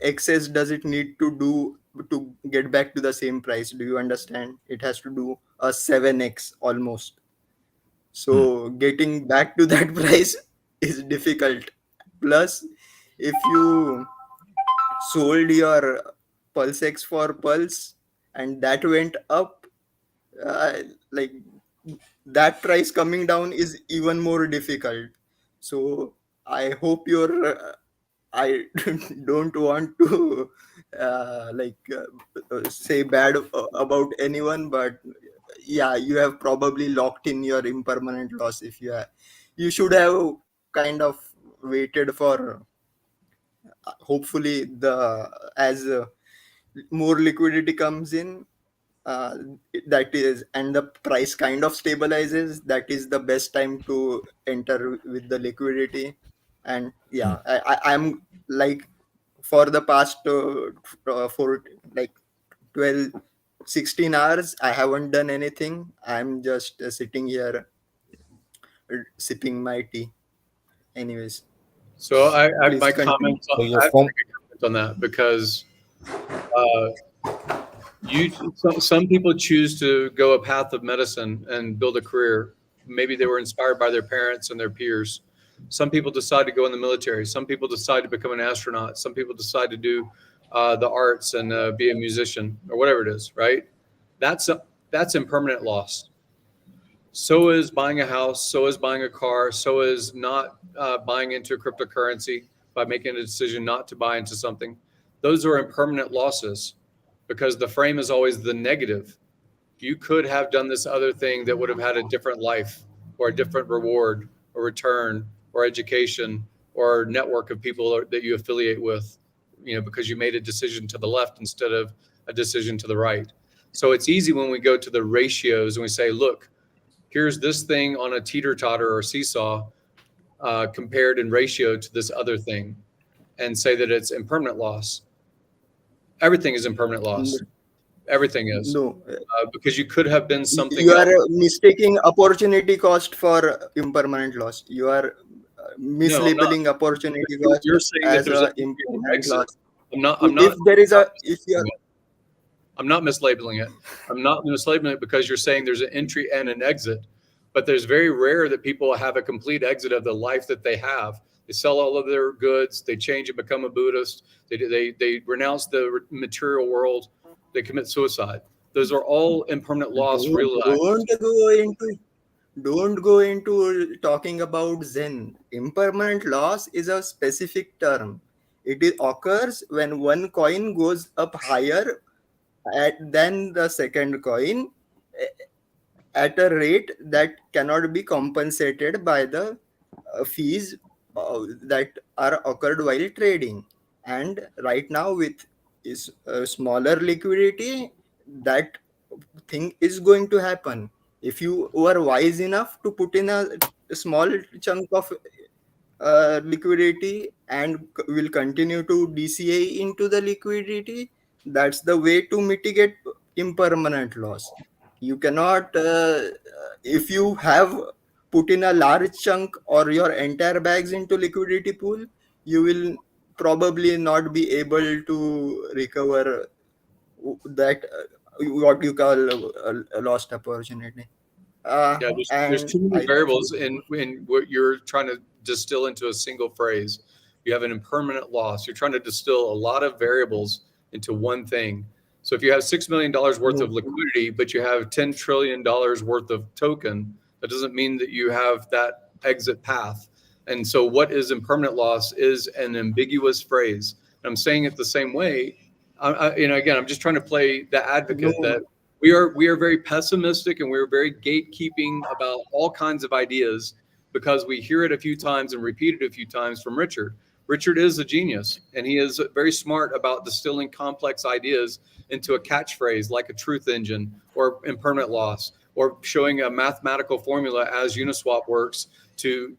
excess does it need to do to get back to the same price? Do you understand? It has to do a 7x almost. So getting back to that price is difficult. Plus, if you sold your Pulse X for Pulse and that went up, like that price coming down is even more difficult. So I hope I don't want to say bad about anyone, but yeah, you have probably locked in your impermanent loss. If you should have kind of waited for hopefully the as more liquidity comes in, uh, that is, and the price kind of stabilizes, that is the best time to enter with the liquidity. And yeah, I'm like for the past for like 12 16 hours I haven't done anything. I'm just sitting here sipping my tea. Anyways, So please my continue. comment So on, your I have to phone- make a comment on that because some people choose to go a path of medicine and build a career. Maybe they were inspired by their parents and their peers. Some people decide to go in the military. Some people decide to become an astronaut. Some people decide to do the arts and be a musician or whatever it is. Right? That's impermanent loss. So is buying a house. So is buying a car. So is not buying into a cryptocurrency by making a decision not to buy into something. Those are impermanent losses because the frame is always the negative. You could have done this other thing that would have had a different life or a different reward or return or education or network of people that you affiliate with, because you made a decision to the left instead of a decision to the right. So it's easy when we go to the ratios and we say, look, here's this thing on a teeter-totter or seesaw compared in ratio to this other thing and say that it's impermanent loss. Everything is impermanent loss. Everything is. No, because you could have been something you else. are mistaking opportunity cost for impermanent loss. You are mislabeling opportunity cost You're saying that as there's a an entry and impermanent exit. loss. I'm not If there is a if you are I'm not mislabeling it. I'm not mislabeling it because you're saying there's an entry and an exit, but there's very rare that people have a complete exit of the life that they have. They sell all of their goods, they change and become a Buddhist, they renounce the material world, they commit suicide. Those are all impermanent loss realized. don't go into talking about Zen. Impermanent loss is a specific term. It occurs when one coin goes up higher than the second coin at a rate that cannot be compensated by the fees that are occurred while trading. And right now with is smaller liquidity, that thing is going to happen. If you were wise enough to put in a small chunk of liquidity and will continue to DCA into the liquidity, that's the way to mitigate impermanent loss. You cannot, if you have put in a large chunk or your entire bags into liquidity pool, you will probably not be able to recover that what you call a lost opportunity. Yeah, there's And too many I variables in what you're trying to distill into a single phrase. You have an impermanent loss. You're trying to distill a lot of variables into one thing. So if you have $6 million worth of liquidity, but you have $10 trillion worth of token, that doesn't mean that you have that exit path. And so what is impermanent loss is an ambiguous phrase. And I'm saying it the same way. Again, I'm just trying to play the advocate that we are very pessimistic and we're very gatekeeping about all kinds of ideas because we hear it a few times and repeat it a few times from Richard. Richard is a genius and he is very smart about distilling complex ideas into a catchphrase like a truth engine or impermanent loss, or showing a mathematical formula as Uniswap works to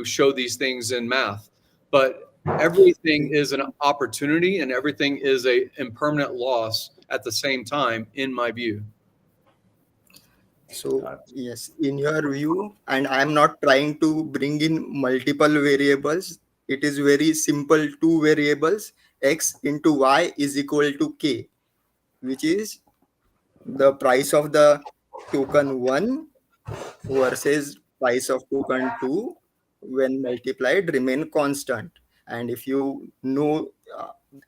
show these things in math. But everything is an opportunity and everything is a impermanent loss at the same time, in my view. So yes, in your view, and I'm not trying to bring in multiple variables. It is very simple, two variables, x into y is equal to k, which is the price of the token 1 versus price of token 2 when multiplied remain constant. And if you know,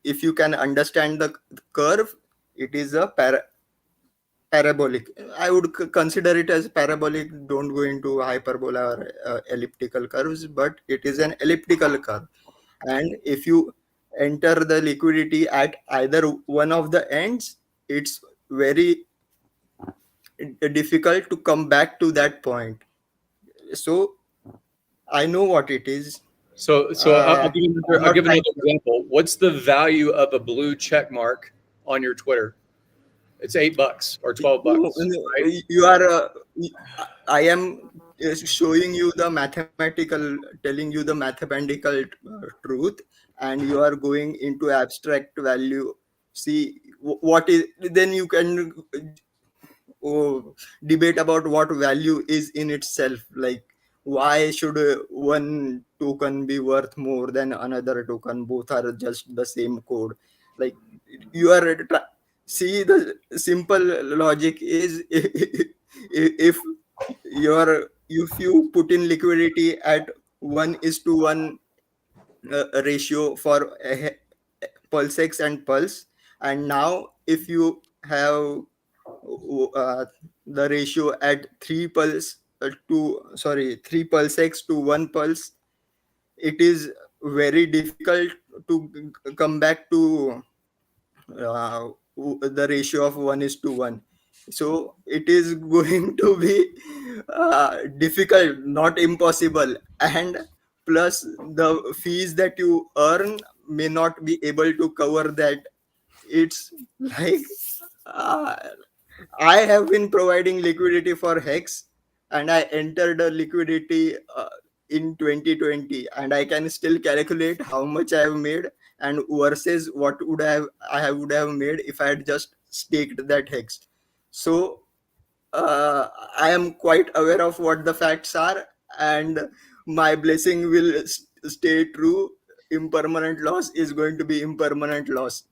if you can understand the curve, it is a parabolic. I would consider it as parabolic. Don't go into hyperbola or elliptical curves, but it is an elliptical curve. And if you enter the liquidity at either one of the ends, it's very difficult to come back to that point. So I know what it is. So I'll give another example. What's the value of a blue check mark on your Twitter? It's $8 or $12. Right? You are. I am showing you the mathematical, telling you the mathematical truth, and you are going into abstract value. See what is. Then you can debate about what value is in itself. Like why should one token be worth more than another token? Both are just the same code. Like you are see the simple logic is if you put in liquidity at 1:1 ratio for Pulsex and Pulse, and now if you have the ratio at 3 Pulsex to 1 Pulse, it is very difficult to come back to the ratio of 1:1. So it is going to be difficult, not impossible. And plus the fees that you earn may not be able to cover that. It's like I have been providing liquidity for Hex, and I entered a liquidity in 2020, and I can still calculate how much I have made and versus what would have made if I had just staked that Hex. So I am quite aware of what the facts are, and my blessing will stay true. Impermanent loss is going to be impermanent loss.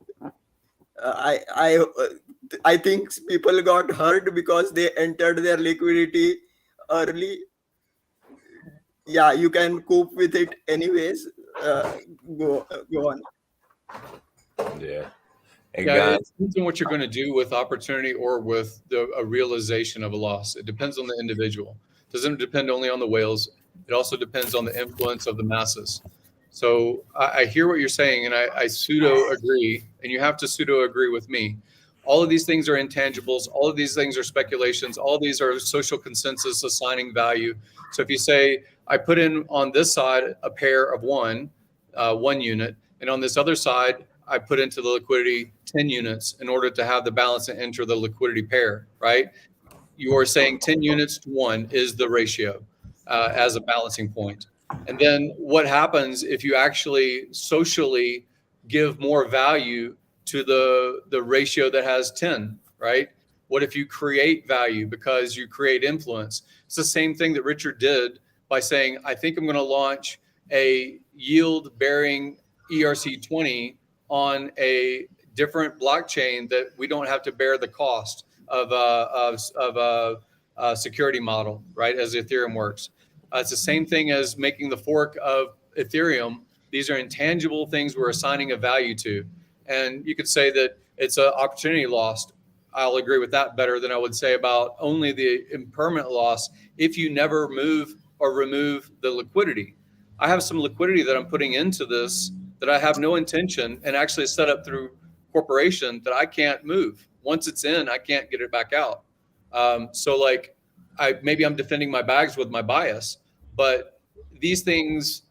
I think people got hurt because they entered their liquidity early. Yeah, you can cope with it anyways. Go on. Yeah. It depends on what you're going to do with opportunity or with a realization of a loss. It depends on the individual. It doesn't depend only on the whales. It also depends on the influence of the masses. So I hear what you're saying, and I pseudo agree, and you have to pseudo agree with me. All of these things are intangibles. All of these things are speculations. All of these are social consensus assigning value. So if you say, I put in on this side a pair of one unit, and on this other side, I put into the liquidity 10 units in order to have the balance and enter the liquidity pair, right? You are saying 10 units to 1 is the ratio as a balancing point. And then what happens if you actually socially give more value to the ratio that has 10, right? What if you create value because you create influence? It's the same thing that Richard did by saying, I think I'm going to launch a yield bearing ERC20 on a different blockchain that we don't have to bear the cost of a security model, right? As Ethereum works. It's the same thing as making the fork of Ethereum. These are intangible things we're assigning a value to. And you could say that it's an opportunity lost. I'll agree with that better than I would say about only the impermanent loss if you never move or remove the liquidity. I have some liquidity that I'm putting into this that I have no intention and actually set up through corporation that I can't move. Once it's in, I can't get it back out. So like, maybe I'm defending my bags with my bias, but these things,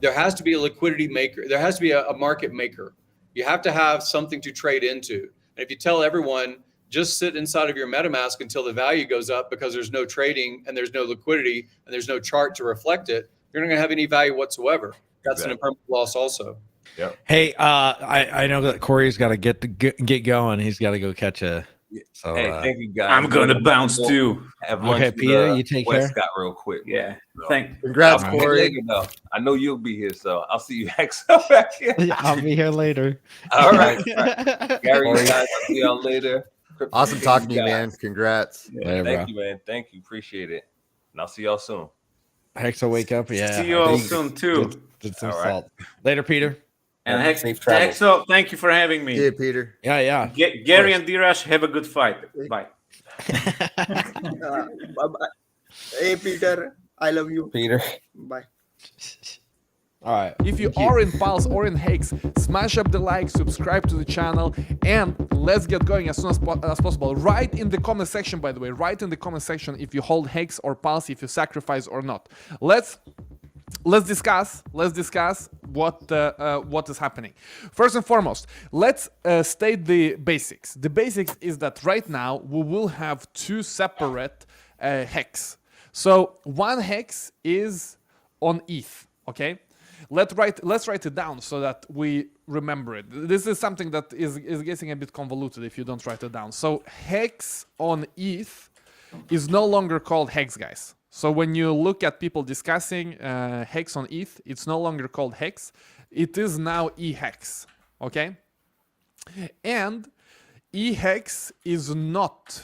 there has to be a liquidity maker. There has to be a market maker. You have to have something to trade into. And if you tell everyone, just sit inside of your MetaMask until the value goes up because there's no trading and there's no liquidity and there's no chart to reflect it, you're not going to have any value whatsoever. That's an impermanent loss also. Yep. Hey, I know that Corey's got to get going. He's got to go catch a. So Hey, thank you guys. I'm gonna bounce too. Have lunch Okay, with, Peter, you take care. Scott real quick. Yeah. So, Congrats, I'll be Corey. later, though. I know you'll be here, so I'll see you next back here. I'll be here later. All right. Gary, guys, I'll see y'all later. Awesome talking to you, guys. man. Congrats. Yeah, Later, thank bro. you, man. Thank you. Appreciate it. And I'll see y'all soon. Hex will wake up. Yeah. See you all soon too. Did some All right. salt. Later, Peter. And Hex, Safe travel. Hexo, thank you for having me. Yeah, Peter. Yeah. Gary and Dirash, have a good fight. Bye. Bye-bye. Hey, Peter. I love you. Peter. Bye. All right. If you are in Pulse or in Hex, smash up the like, subscribe to the channel, and let's get going as soon as possible. Write in the comment section, by the way, write in the comment section if you hold Hex or Pulse, if you sacrifice or not. Let's discuss what is happening. First and foremost, let's state the basics. The basics is that right now we will have two separate hex. So one hex is on ETH. Okay, let's write it down so that we remember it. This is something that is getting a bit convoluted if you don't write it down. So hex on ETH is no longer called hex, guys. So when you look at people discussing hex on ETH, it's no longer called hex. It is now eHex, okay? And eHex is not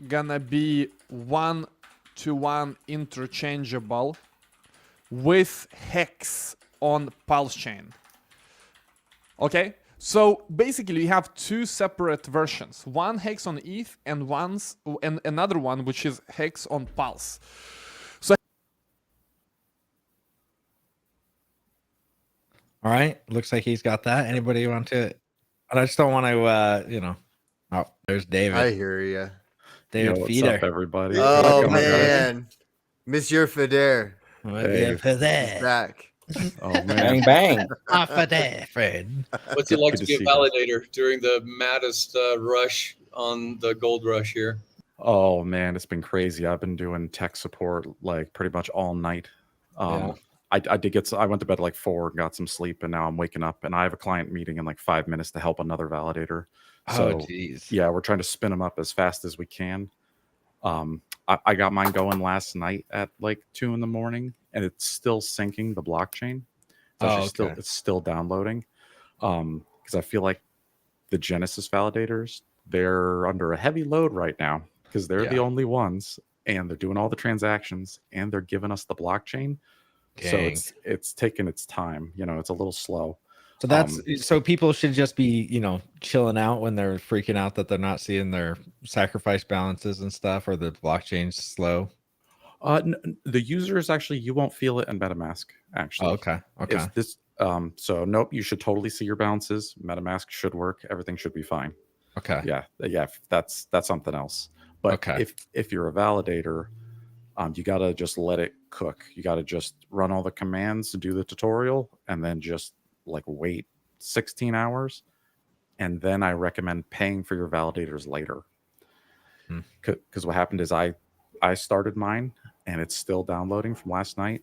gonna be one-to-one interchangeable with hex on Pulsechain, okay? So basically, you have two separate versions: one hex on ETH and another one which is hex on Pulse. So, All right. Looks like he's got that. Anybody want to? I just don't want to. Oh, there's David. I hear you. David what's Feeder. up, everybody? Oh, man. Monsieur Feder. Hey. He's back. Oh man, Bang, bang. Off of there, Fred. What's it like Good to to be a see you. validator during the maddest rush on the gold rush here? oh man, it's been crazy. I've been doing tech support like pretty much all night. Yeah. I went to bed at like 4 and got some sleep, and now I'm waking up and I have a client meeting in like 5 minutes to help another validator. So Oh, jeez. yeah, we're trying to spin them up as fast as we can. I got mine going last night at like 2 in the morning, and it's still syncing the blockchain. It's okay. it's still downloading. Because I feel like the Genesis validators, they're under a heavy load right now because they're the Yeah. only ones, and they're doing all the transactions, and they're giving us the blockchain. So Dang. it's taking its time. It's a little slow. So that's so people should just be, chilling out when they're freaking out that they're not seeing their sacrifice balances and stuff, or the blockchain's slow. The users actually, you won't feel it in MetaMask. Actually, Oh, okay. Okay. If this, so nope, you should totally see your balances. MetaMask should work. Everything should be fine. Okay. Yeah. That's something else. But Okay. if you're a validator, you gotta just let it cook. You gotta just run all the commands to do the tutorial, and then just like wait 16 hours. and then I recommend paying for your validators later. Because what happened is I started mine and it's still downloading from last night,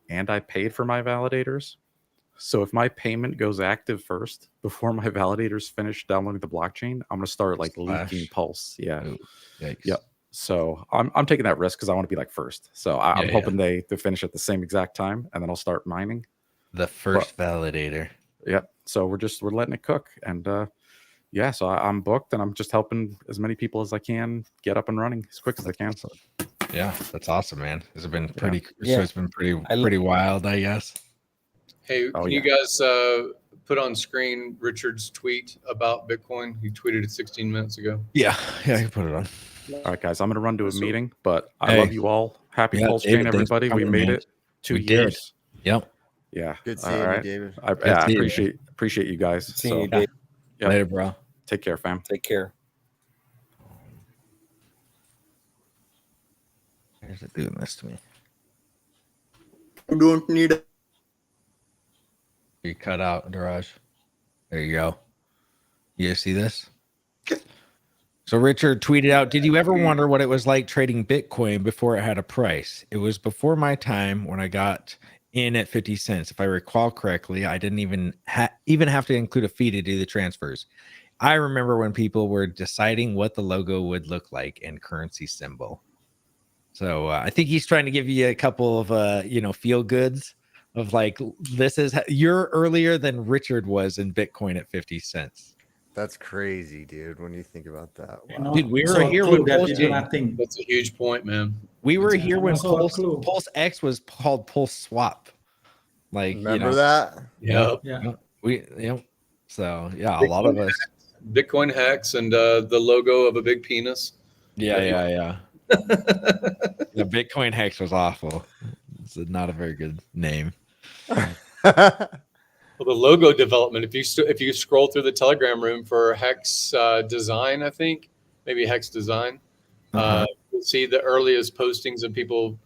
and I paid for my validators. So if my payment goes active first before my validators finish downloading the blockchain, I'm gonna start like leaking Pulse. Yeah. Yep. So I'm taking that risk because I want to be like first. So I'm hoping they finish at the same exact time, and then I'll start mining the first validator. Yep. So we're letting it cook, and yeah. So I'm booked, and I'm just helping as many people as I can get up and running as quick as they can. Yeah, that's awesome, man. It's been pretty. Yeah. So it's been pretty wild, I guess. Hey, can you guys put on screen Richard's tweet about Bitcoin? He tweeted it 16 minutes ago. Yeah, I can put it on. All right, guys, I'm going to run to a meeting, but I love you all. Happy Pulsechain, David, thanks for everybody. We coming, made man. it 2 We did. years. Yep. Yeah. Good seeing you, David. I Good seeing you. appreciate you guys. Seeing you, Dave. Yep. Later, bro. Take care, fam. Take care. Where's it doing this to me? You don't need a You cut out, Daraj. There you go. You guys see this? So Richard tweeted out, did you ever wonder what it was like trading Bitcoin before it had a price? It was before my time when I got in at 50 cents. If I recall correctly, I didn't even have to include a fee to do the transfers. I remember when people were deciding what the logo would look like and currency symbol. So I think he's trying to give you a couple of, feel goods of like, you're earlier than Richard was in Bitcoin at 50 cents. That's crazy, dude. When you think about that, wow. Dude, we were here when that you don't think. That's a huge point, man. We were here when Also Pulse X was called Pulse Swap. Like, remember that? Yep. Yeah. So yeah, a lot of us. Bitcoin Hex and the logo of a big penis. Yeah. The Bitcoin Hex was awful. It's not a very good name. Well, the logo development. If you scroll through the Telegram room for Hex design, I think maybe Hex design, you'll see the earliest postings of people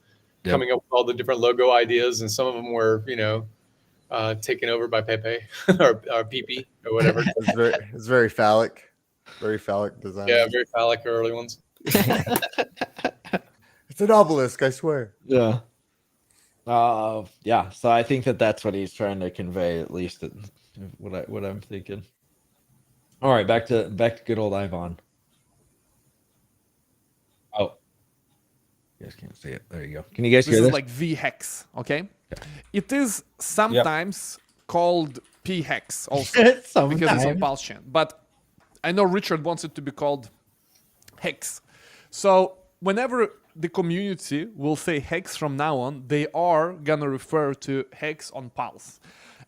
coming up with all the different logo ideas, and some of them were, taken over by Pepe or PP or whatever. It's very phallic design. Yeah, very phallic early ones. It's an obelisk, I swear. Yeah. Yeah. So I think that's what he's trying to convey, at least what I'm thinking. All right, back to good old Ivan. Oh, you guys can't see it. There you go. Can you guys hear This this? is like V-Hex, okay? It is sometimes called P-Hex also because it's on Pulsechain. But I know Richard wants it to be called Hex. So whenever the community will say Hex from now on, they are going to refer to Hex on Pulse.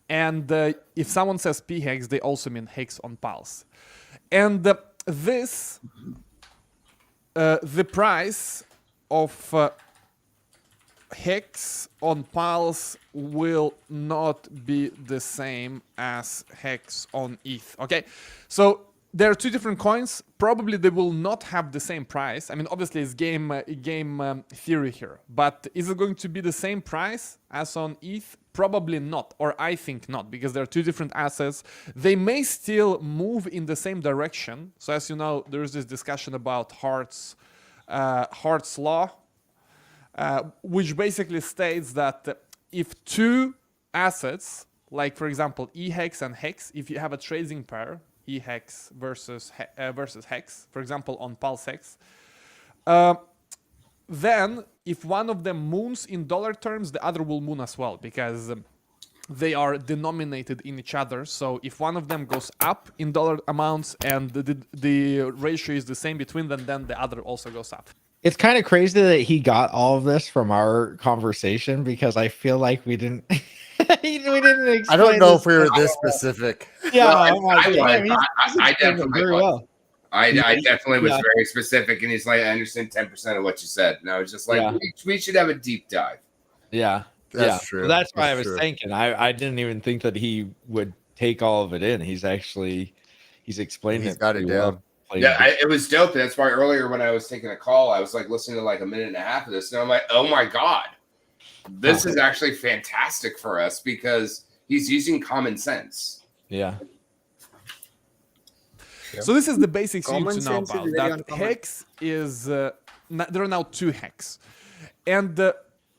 And if someone says P-Hex, they also mean Hex on Pulse. And the price of Hex on Pulse will not be the same as Hex on ETH. Okay, so there are two different coins. Probably they will not have the same price. I mean, obviously it's game theory here, but is it going to be the same price as on ETH? Probably not, or I think not, because there are two different assets. They may still move in the same direction. So as you know, there is this discussion about Hart's law, which basically states that if two assets, like for example E-Hex and Hex, if you have a trading pair, E-Hex versus Hex, for example on Pulse Hex, then if one of them moons in dollar terms, the other will moon as well, because they are denominated in each other. So if one of them goes up in dollar amounts and the ratio is the same between them, then the other also goes up. It's kind of crazy that he got all of this from our conversation, because I feel like we didn't we didn't explain. I don't know this if we were this specific. Yeah, I definitely very well. I definitely was very specific, and he's like, I understand 10% of what you said, and I was just like, we should have a deep dive. Yeah, that's true. Well, that's why I was true. thinking. I didn't even think that he would take all of it in. He's explained He's it. got it down. Yeah, it was dope. And that's why earlier when I was taking a call, I was like listening to like a minute and a half of this, and I'm like, oh my god, this is actually fantastic for us because he's using common sense. Yeah. So this is the basics you need Common to know sense is about. very That uncommon. hex is there are now 2 hex, and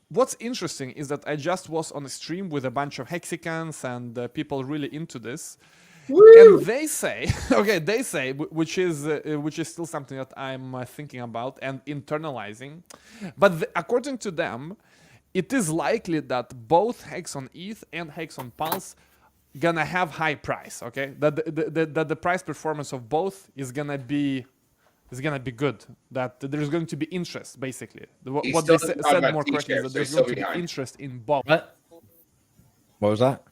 what's interesting is that I just was on a stream with a bunch of hexicans and people really into this. And they say, okay, they say, which is still something that I'm thinking about and internalizing, but according to them, it is likely that both hex on ETH and hex on Pulse gonna have high price. Okay, that the price performance of both is gonna be good. That there's going to be interest, basically. What they said more correctly is that there's going to be interest in both. What was that?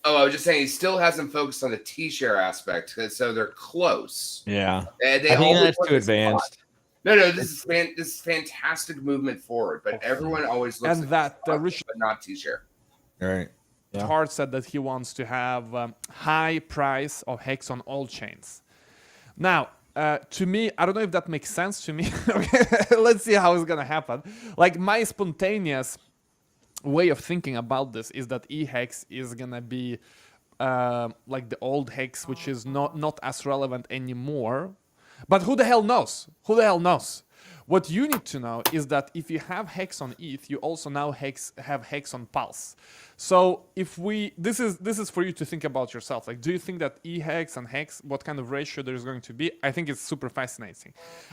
Oh, I was just saying he still hasn't focused on the T-share aspect, so they're close. Yeah, They I think always that's look too at spot. advanced. No, this is fantastic movement forward, but everyone always looks And at that spot, Richard but not T-share. All right. Hart said that he wants to have high price of hex on all chains. Now, to me, I don't know if that makes sense to me. Okay, let's see how it's gonna happen. Like my spontaneous way of thinking about this is that e-hex is gonna be like the old hex, which is not as relevant anymore. But who the hell knows? Who the hell knows? What you need to know is that if you have hex on ETH, you also now have hex on Pulse. So if this is for you to think about yourself. Like, do you think that e-hex and hex, what kind of ratio there is going to be? I think it's super fascinating.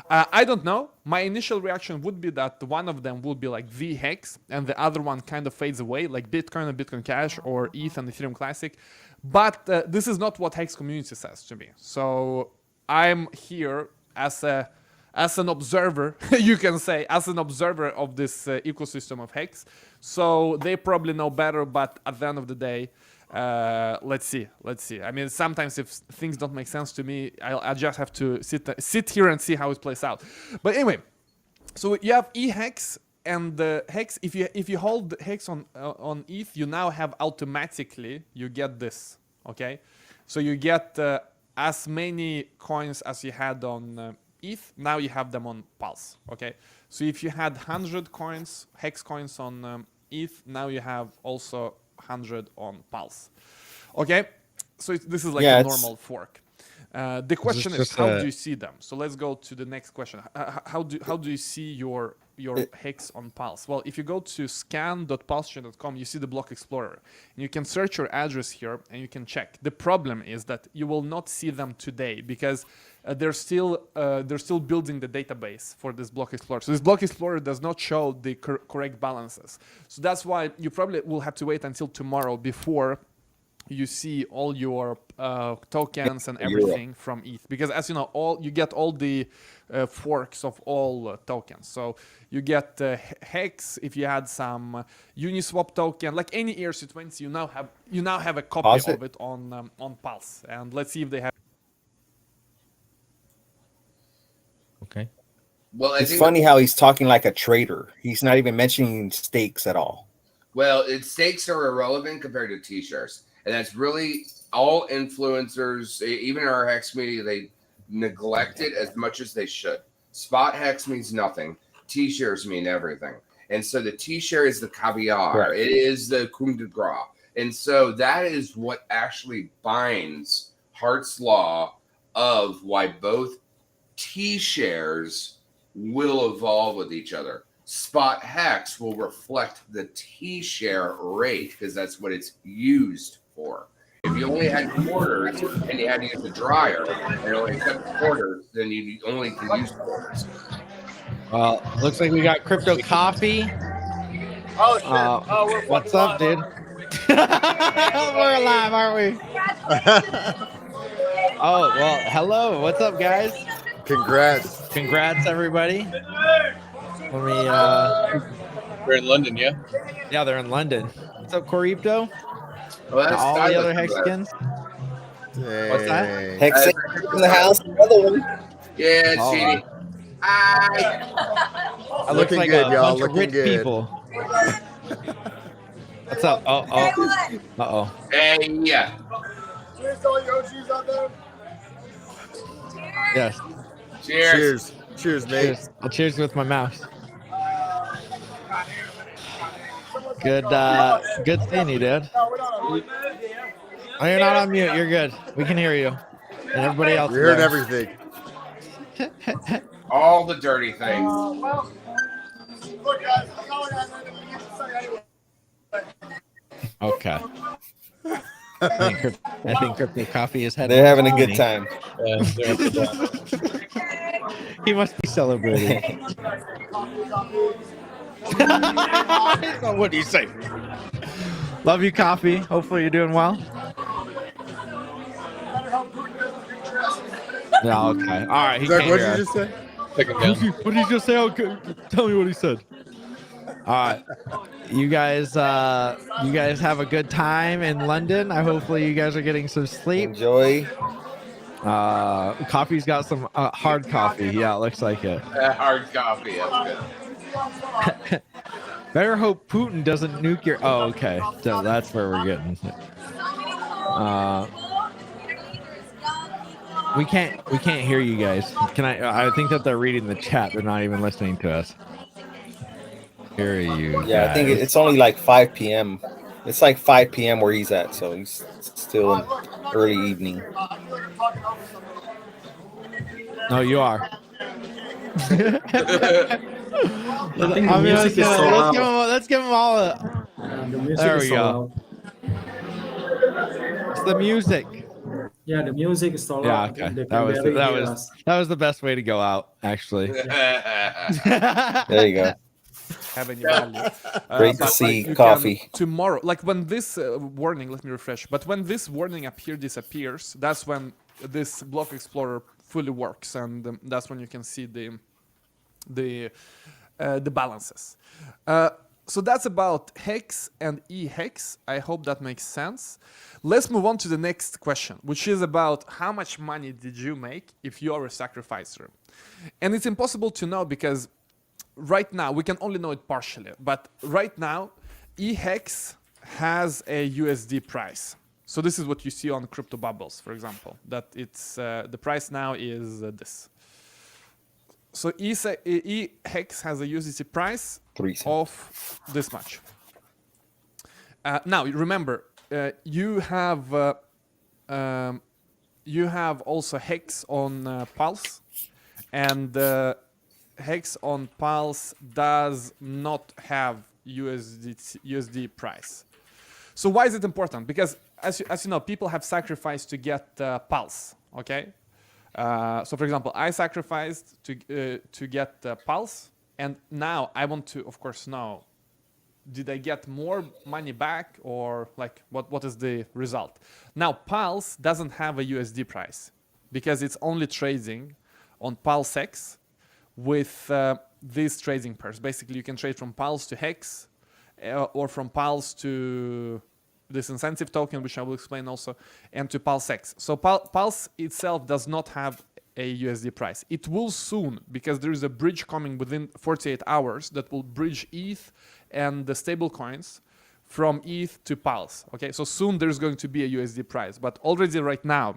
I don't know. My initial reaction would be that one of them will be like the hex, and the other one kind of fades away, like Bitcoin and Bitcoin Cash, or ETH and Ethereum Classic. But this is not what hex community says to me. So I'm here as an observer, you can say, as an observer of this ecosystem of hex. So they probably know better, but at the end of the day, let's see. I mean, sometimes if things don't make sense to me, I just have to sit here and see how it plays out. But anyway, so you have e-hex and the hex. If you hold hex on ETH, you now have automatically, you get this, okay? So you get as many coins as you had on ETH, now you have them on Pulse, okay? So if you had 100 coins, hex coins on ETH, now you have also 100 on Pulse, okay? So this is like a normal fork. The question is, how do you see them? So let's go to the next question. How do you see your hex on Pulse? Well, if you go to scan.pulsechain.com, you see the block explorer. And you can search your address here and you can check. The problem is that you will not see them today because they're still building the database for this block explorer. So this block explorer does not show the correct balances. So that's why you probably will have to wait until tomorrow before you see all your tokens and everything from ETH, because as you know, you get all the forks of all tokens. So you get hex if you had some Uniswap token, like any ERC20, you now have a copy of it on Pulse. And let's see if they have. Okay. Well, it's funny how he's talking like a trader. He's not even mentioning stakes at all. Well, stakes are irrelevant compared to T-shares. And that's really all influencers, even in our hex community, they neglect it as much as they should. Spot hex means nothing. T-shares mean everything. And so the T-share is the caviar. Right. It is the coup de grace. And so that is what actually binds Hart's law of why both T-shares will evolve with each other. Spot hex will reflect the T-share rate because that's what it's used for. If you only had quarters and you had to use the dryer and only accept quarters, then you only can use quarters. Well, looks like we got crypto coffee. Oh shit! What's up, dude? We're alive, aren't we? Oh well, hello. What's up, guys? Congrats, everybody. Let me. They're in London, yeah. Yeah, they're in London. What's up, Corrupto? Well, that's all the other Hexicans. What's that? Hexicans in the house. Another one. Yeah, oh, cheating. I look like good, a y'all. bunch of rich Good. people. What's up? Uh-oh. Hey, yeah. Cheers to all your OGs out there. Yes. Cheers. Cheers, mate. I'll cheers with my mouse. Good seeing you, dude. Oh, you're not on mute. You're good. We can hear you. and everybody else. We heard there. everything. All the dirty things. Well, look, guys, that's all I got to say anyway. Okay. I think Crypto Coffee has had. They're one having a too good many. time. He must be celebrating. So what do you say? Love you, Coffee. Hopefully you're doing well. Yeah, okay. All right. He Zach, can't what hear did you us. just say? What did he just say? Okay, tell me what he said. All right. You guys have a good time in London. Hopefully you guys are getting some sleep. Enjoy. Coffee's got some hard coffee. Yeah, it looks like it. Hard coffee. That's good. Better hope Putin doesn't nuke your. Oh, okay. So that's where we're getting. We can't hear you guys. Can I think that they're reading the chat. They're not even listening to us. Hear you. Yeah, I think guys. it's only like 5 p.m. It's like 5 p.m. where he's at, so he's still in early evening. No, you are. I think the music is so loud. Let's give them all a. The music There is we so go. loud. It's the music. Yeah, the music is so Yeah, loud. okay. They That can was barely that hear was us. that was the best way to go out, actually. There you go. Have any value. Great to But see you can coffee. tomorrow, like when this warning, let me refresh. But when this warning disappears, that's when this block explorer fully works, and that's when you can see the balances. So that's about hex and e-hex. I hope that makes sense. Let's move on to the next question, which is about how much money did you make if you are a sacrificer? And it's impossible to know because right now we can only know it partially. But right now, e-hex has a USD price. So this is what you see on crypto bubbles, for example, that it's the price now is this. So e-hex has a USDC price of this much. Now remember, you have also hex on Pulse, and hex on Pulse does not have USD price. So why is it important? Because as you know, people have sacrificed to get Pulse. Okay. So for example, I sacrificed to get Pulse, and now I want to, of course, know, did I get more money back, or like what is the result? Now Pulse doesn't have a USD price because it's only trading on PulseX with these trading pairs. Basically, you can trade from Pulse to Hex, or from Pulse to this incentive token, which I will explain also, and to PulseX. So Pulse itself does not have a USD price. It will soon, because there is a bridge coming within 48 hours that will bridge ETH and the stablecoins from ETH to Pulse. Okay, so soon there's going to be a USD price, but already right now,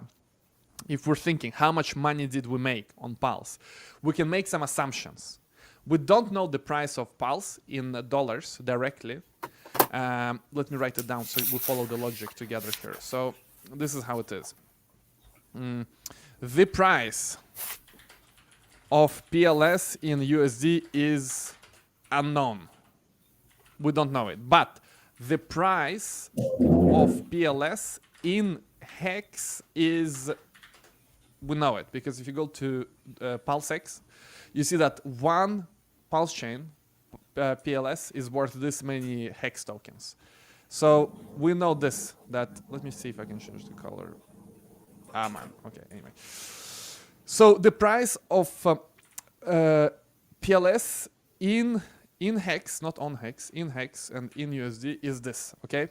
if we're thinking how much money did we make on Pulse, we can make some assumptions. We don't know the price of Pulse in dollars directly. Let me write it down so we follow the logic together here. So this is how it is. The price of PLS in USD is unknown. We don't know it. But the price of PLS in Hex is, we know it, because if you go to PulseX, you see that one Pulsechain PLS is worth this many Hex tokens. So we know this, that, let me see if I can change the color. Ah, man, okay, anyway. So the price of PLS in Hex, not on Hex, in Hex and in USD is this, okay?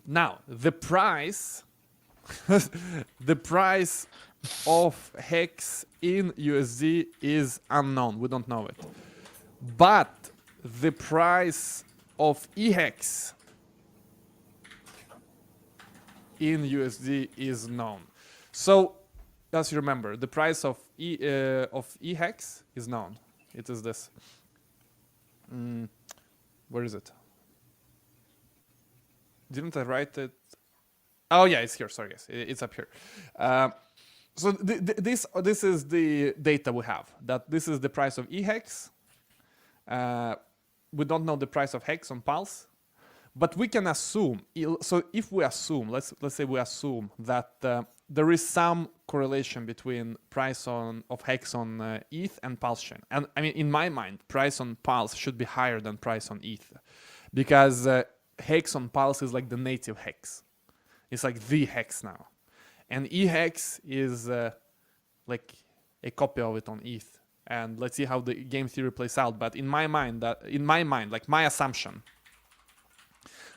Now, the price, the price of Hex in USD is unknown, we don't know it. But the price of eHex in USD is known. So, as you remember, the price of eHex is known. It is this. Where is it? Didn't I write it? Oh yeah, it's here. Sorry, guys, it's up here. So this is the data we have. That this is the price of eHex. We don't know the price of Hex on Pulse, but we can assume. So if we assume, let's say we assume that there is some correlation between price of Hex on ETH and Pulsechain. And I mean, in my mind, price on Pulse should be higher than price on ETH, because Hex on Pulse is like the native Hex. It's like the Hex now, and eHex is like a copy of it on ETH. And let's see how the game theory plays out. But in my mind, like my assumption,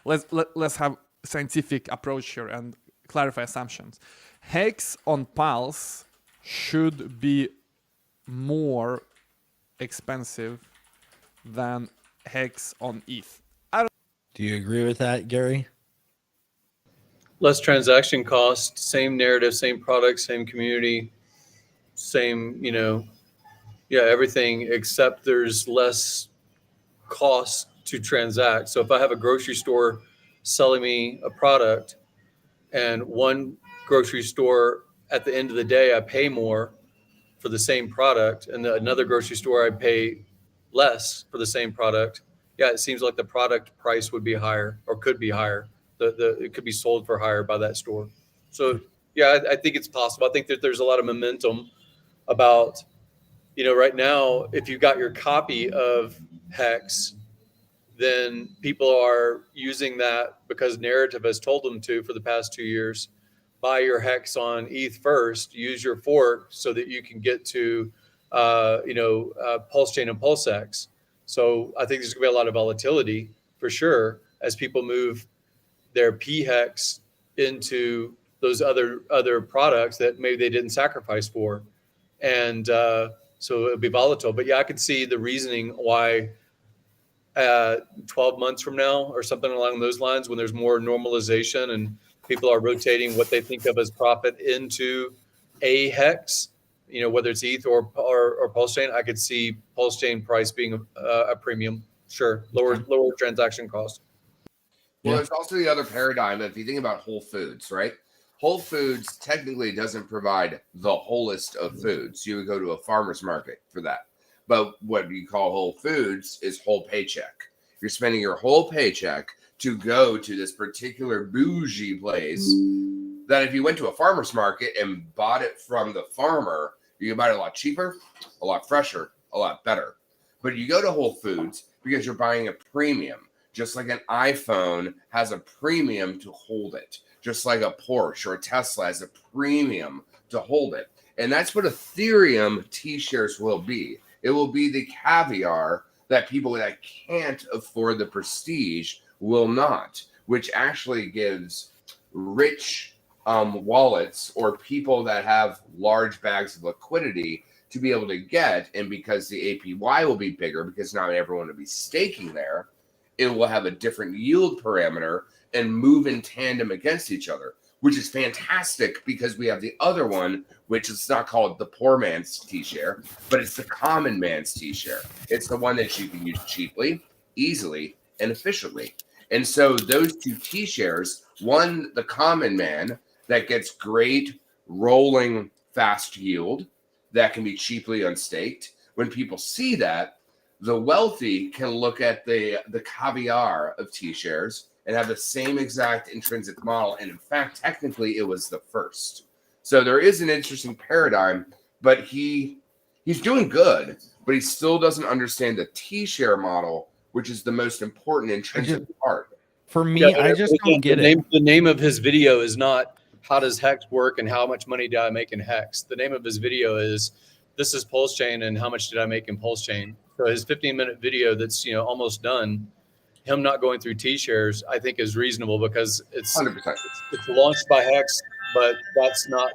let's have scientific approach here and clarify assumptions. Hex on Pulse should be more expensive than Hex on ETH. Do you agree with that, Gary? Less transaction cost, same narrative, same product, same community, same, yeah, everything, except there's less cost to transact. So if I have a grocery store selling me a product, and one grocery store at the end of the day I pay more for the same product, and another grocery store I pay less for the same product, yeah, it seems like the product price would be higher, or could be higher. It could be sold for higher by that store. So yeah, I think it's possible. I think that there's a lot of momentum about, right now, if you've got your copy of Hex, then people are using that because narrative has told them to for the past 2 years. Buy your Hex on ETH first, use your fork so that you can get to, Pulsechain and PulseX. So I think there's gonna be a lot of volatility for sure as people move their P-Hex into those other products that maybe they didn't sacrifice for. And so it'll be volatile. But yeah, I could see the reasoning why 12 months from now or something along those lines, when there's more normalization and people are rotating what they think of as profit into a Hex, whether it's ETH or Pulsechain, I could see Pulsechain price being a premium. Sure. Lower transaction cost. Well, there's also the other paradigm. If you think about Whole Foods, right? Whole Foods technically doesn't provide the wholest of foods. You would go to a farmer's market for that. But what you call Whole Foods is whole paycheck. You're spending your whole paycheck to go to this particular bougie place that if you went to a farmer's market and bought it from the farmer, you can buy it a lot cheaper, a lot fresher, a lot better. But you go to Whole Foods because you're buying a premium. Just like an iPhone has a premium to hold it. Just like a Porsche or a Tesla has a premium to hold it. And that's what Ethereum T-shares will be. It will be the caviar that people that can't afford the prestige will not, which actually gives rich wallets or people that have large bags of liquidity to be able to get. And because the APY will be bigger, because not everyone will be staking there, it will have a different yield parameter and move in tandem against each other, which is fantastic because we have the other one, which is not called the poor man's T-share, but it's the common man's T-share. It's the one that you can use cheaply, easily, and efficiently. And so those two T-shares, one, the common man that gets great rolling fast yield that can be cheaply unstaked. When people see that, the wealthy can look at the caviar of T-shares and have the same exact intrinsic model. And in fact, technically, it was the first. So there is an interesting paradigm, but he's doing good, but he still doesn't understand the T-share model, which is the most important intrinsic part. For me, I just don't get it. The name of his video is not how does Hex work and how much money did I make in Hex. The name of his video is this is Pulsechain and how much did I make in Pulsechain. So his 15-minute video that's almost done, him not going through T-shares, I think is reasonable because it's 100%. It's launched by Hex, but that's not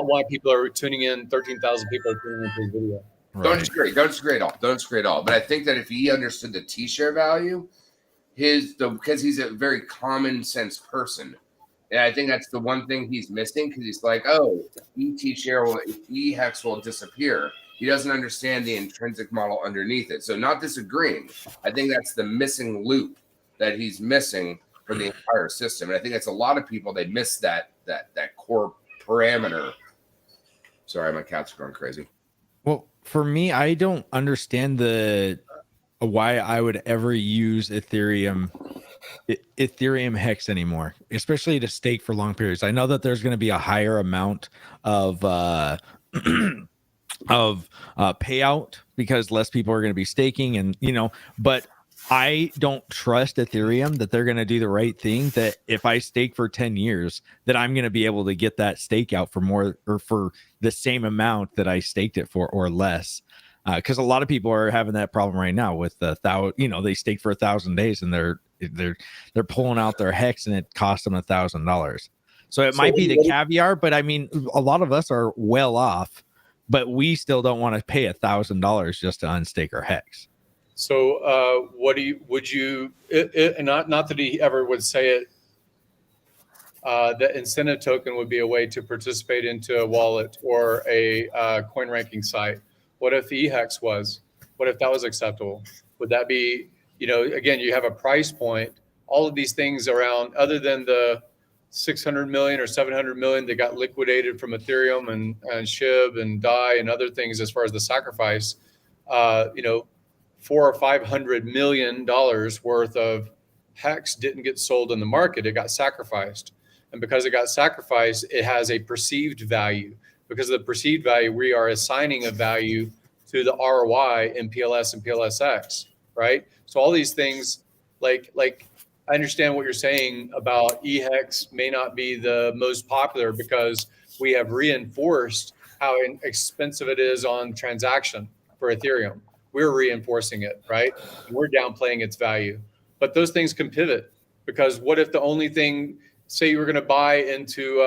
why people are tuning in. 13,000 people are tuning into his video. Right. Don't disagree at all. But I think that if he understood the T-share value, because he's a very common sense person, and I think that's the one thing he's missing because he's like, oh, eHex will disappear. He doesn't understand the intrinsic model underneath it. So not disagreeing. I think that's the missing loop that he's missing for the entire system. And I think that's a lot of people, they miss that core parameter. Sorry, my cats are going crazy. Well, for me, I don't understand why I would ever use Ethereum Hex anymore, especially to stake for long periods. I know that there's going to be a higher amount of payout because less people are going to be staking, and but I don't trust Ethereum that they're going to do the right thing, that if I stake for 10 years that I'm going to be able to get that stake out for more or for the same amount that I staked it for or less. Because a lot of people are having that problem right now with they stake for 1,000 days and they're pulling out their hex and it costs them $1,000. So it might be the caviar, but I mean, a lot of us are well off, but we still don't want to pay $1,000 just to unstake our hex. So not that he ever would say it, the incentive token would be a way to participate into a wallet or a coin ranking site. What if the EHEX was? What if that was acceptable? Would that be, again, you have a price point, all of these things around, other than the 600 million or 700 million that got liquidated from Ethereum and SHIB and DAI and other things as far as the sacrifice, $400 or $500 million worth of hex didn't get sold in the market. It got sacrificed. And because it got sacrificed, it has a perceived value. Because of the perceived value, we are assigning a value to the ROI in PLS and PLSX, right? So all these things, like I understand what you're saying about EHEX may not be the most popular because we have reinforced how expensive it is on transaction for Ethereum. We're reinforcing it, right? We're downplaying its value. But those things can pivot, because what if the only thing, say you were going to buy into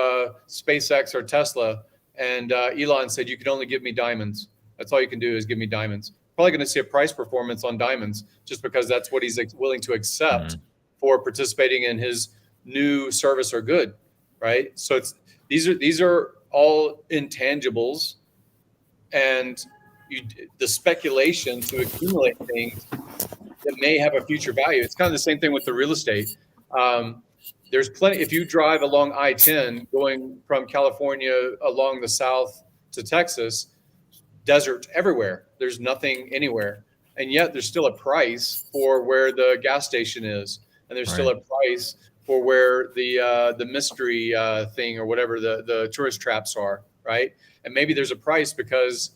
SpaceX or Tesla, and Elon said, you can only give me diamonds. That's all you can do is give me diamonds. Probably going to see a price performance on diamonds just because that's what he's willing to accept for participating in his new service or good, right? So these are all intangibles, and the speculation to accumulate things that may have a future value. It's kind of the same thing with the real estate. There's plenty. If you drive along I-10 going from California along the south to Texas, desert everywhere. There's nothing anywhere. And yet there's still a price for where the gas station is. And there's still a price for where the mystery thing or whatever the tourist traps are, right? And maybe there's a price because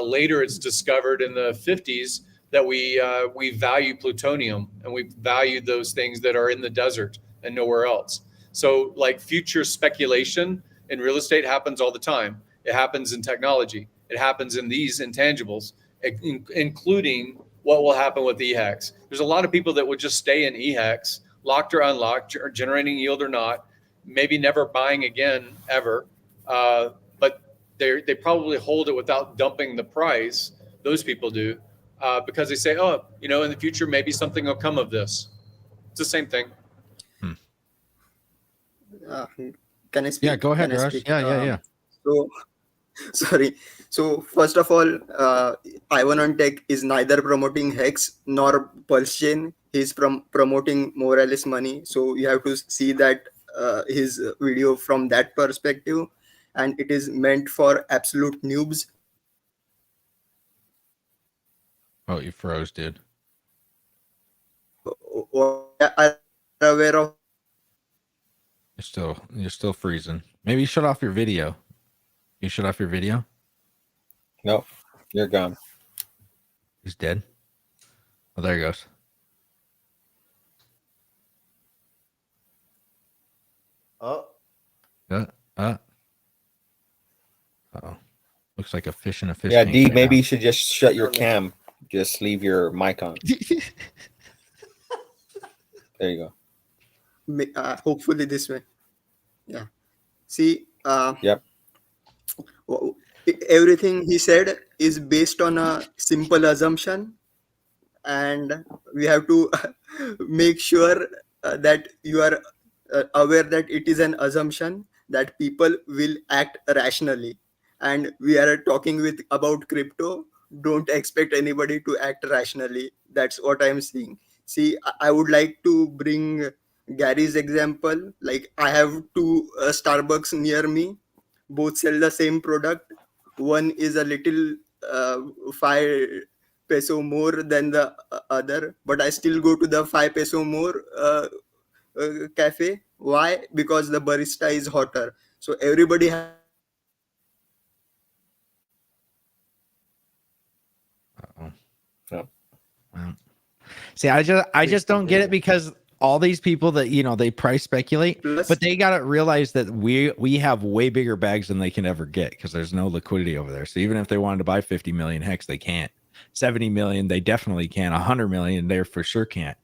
later it's discovered in the 50s that we value plutonium and we value those things that are in the desert and nowhere else. So like future speculation in real estate happens all the time. It happens in technology. It happens in these intangibles, including what will happen with EHEX. There's a lot of people that would just stay in EHEX, locked or unlocked, generating yield or not, maybe never buying again ever. But they probably hold it without dumping the price. Those people do because they say, oh, in the future, maybe something will come of this. It's the same thing. Can I speak? Yeah, go ahead, Raj. Yeah. So, sorry. So, first of all, Ivan on Tech is neither promoting Hex nor Pulsechain. He's promoting more or less money. So, you have to see that his video from that perspective. And it is meant for absolute noobs. Oh, you froze, dude. Are aware of. You're still freezing. Maybe shut off your video. You shut off your video? No, you're gone. He's dead. Oh, there he goes. Oh. Uh-oh. Looks like a fish in a fish. Yeah, tank D, right maybe now. you should just shut your cam. Just leave your mic on. There you go. Hopefully this way. Yeah. See. Yep. Everything he said is based on a simple assumption, and we have to make sure that you are aware that it is an assumption that people will act rationally. And we are talking about crypto. Don't expect anybody to act rationally. That's what I'm saying. See, I would like to bring Gary's example. Like, I have two Starbucks near me. both sell the same product. One is a little 5 peso more than the other, but I still go to the 5 peso more cafe. Why? Because the barista is hotter. So everybody Wow. See, I just don't get it because all these people that they price speculate, but they got to realize that we have way bigger bags than they can ever get because there's no liquidity over there. So even if they wanted to buy 50 million hex, they can't. 70 million, they definitely can. 100 million, they for sure can't.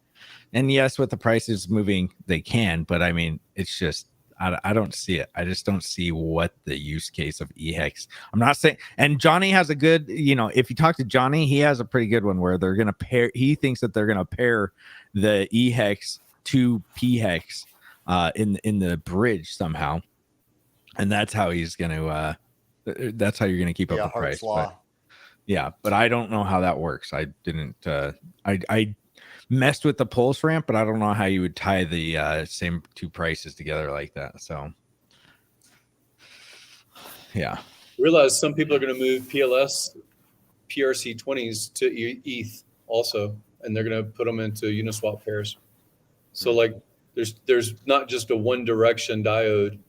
And yes, with the prices moving, they can. But I mean, it's just I don't see it. I just don't see what the use case of eHex. I'm not saying. And Johnny has a good, if you talk to Johnny, he has a pretty good one where they're gonna pair. He thinks that they're gonna pair the eHex to pHex in the bridge somehow, and that's how he's gonna. That's how you're gonna keep up the price. But, yeah, but I don't know how that works. I didn't. I messed with the pulse ramp, but I don't know how you would tie the same two prices together like that. So, yeah. Realize some people are going to move PLS, PRC 20s to ETH also, and they're going to put them into Uniswap pairs. So like there's not just a one direction diode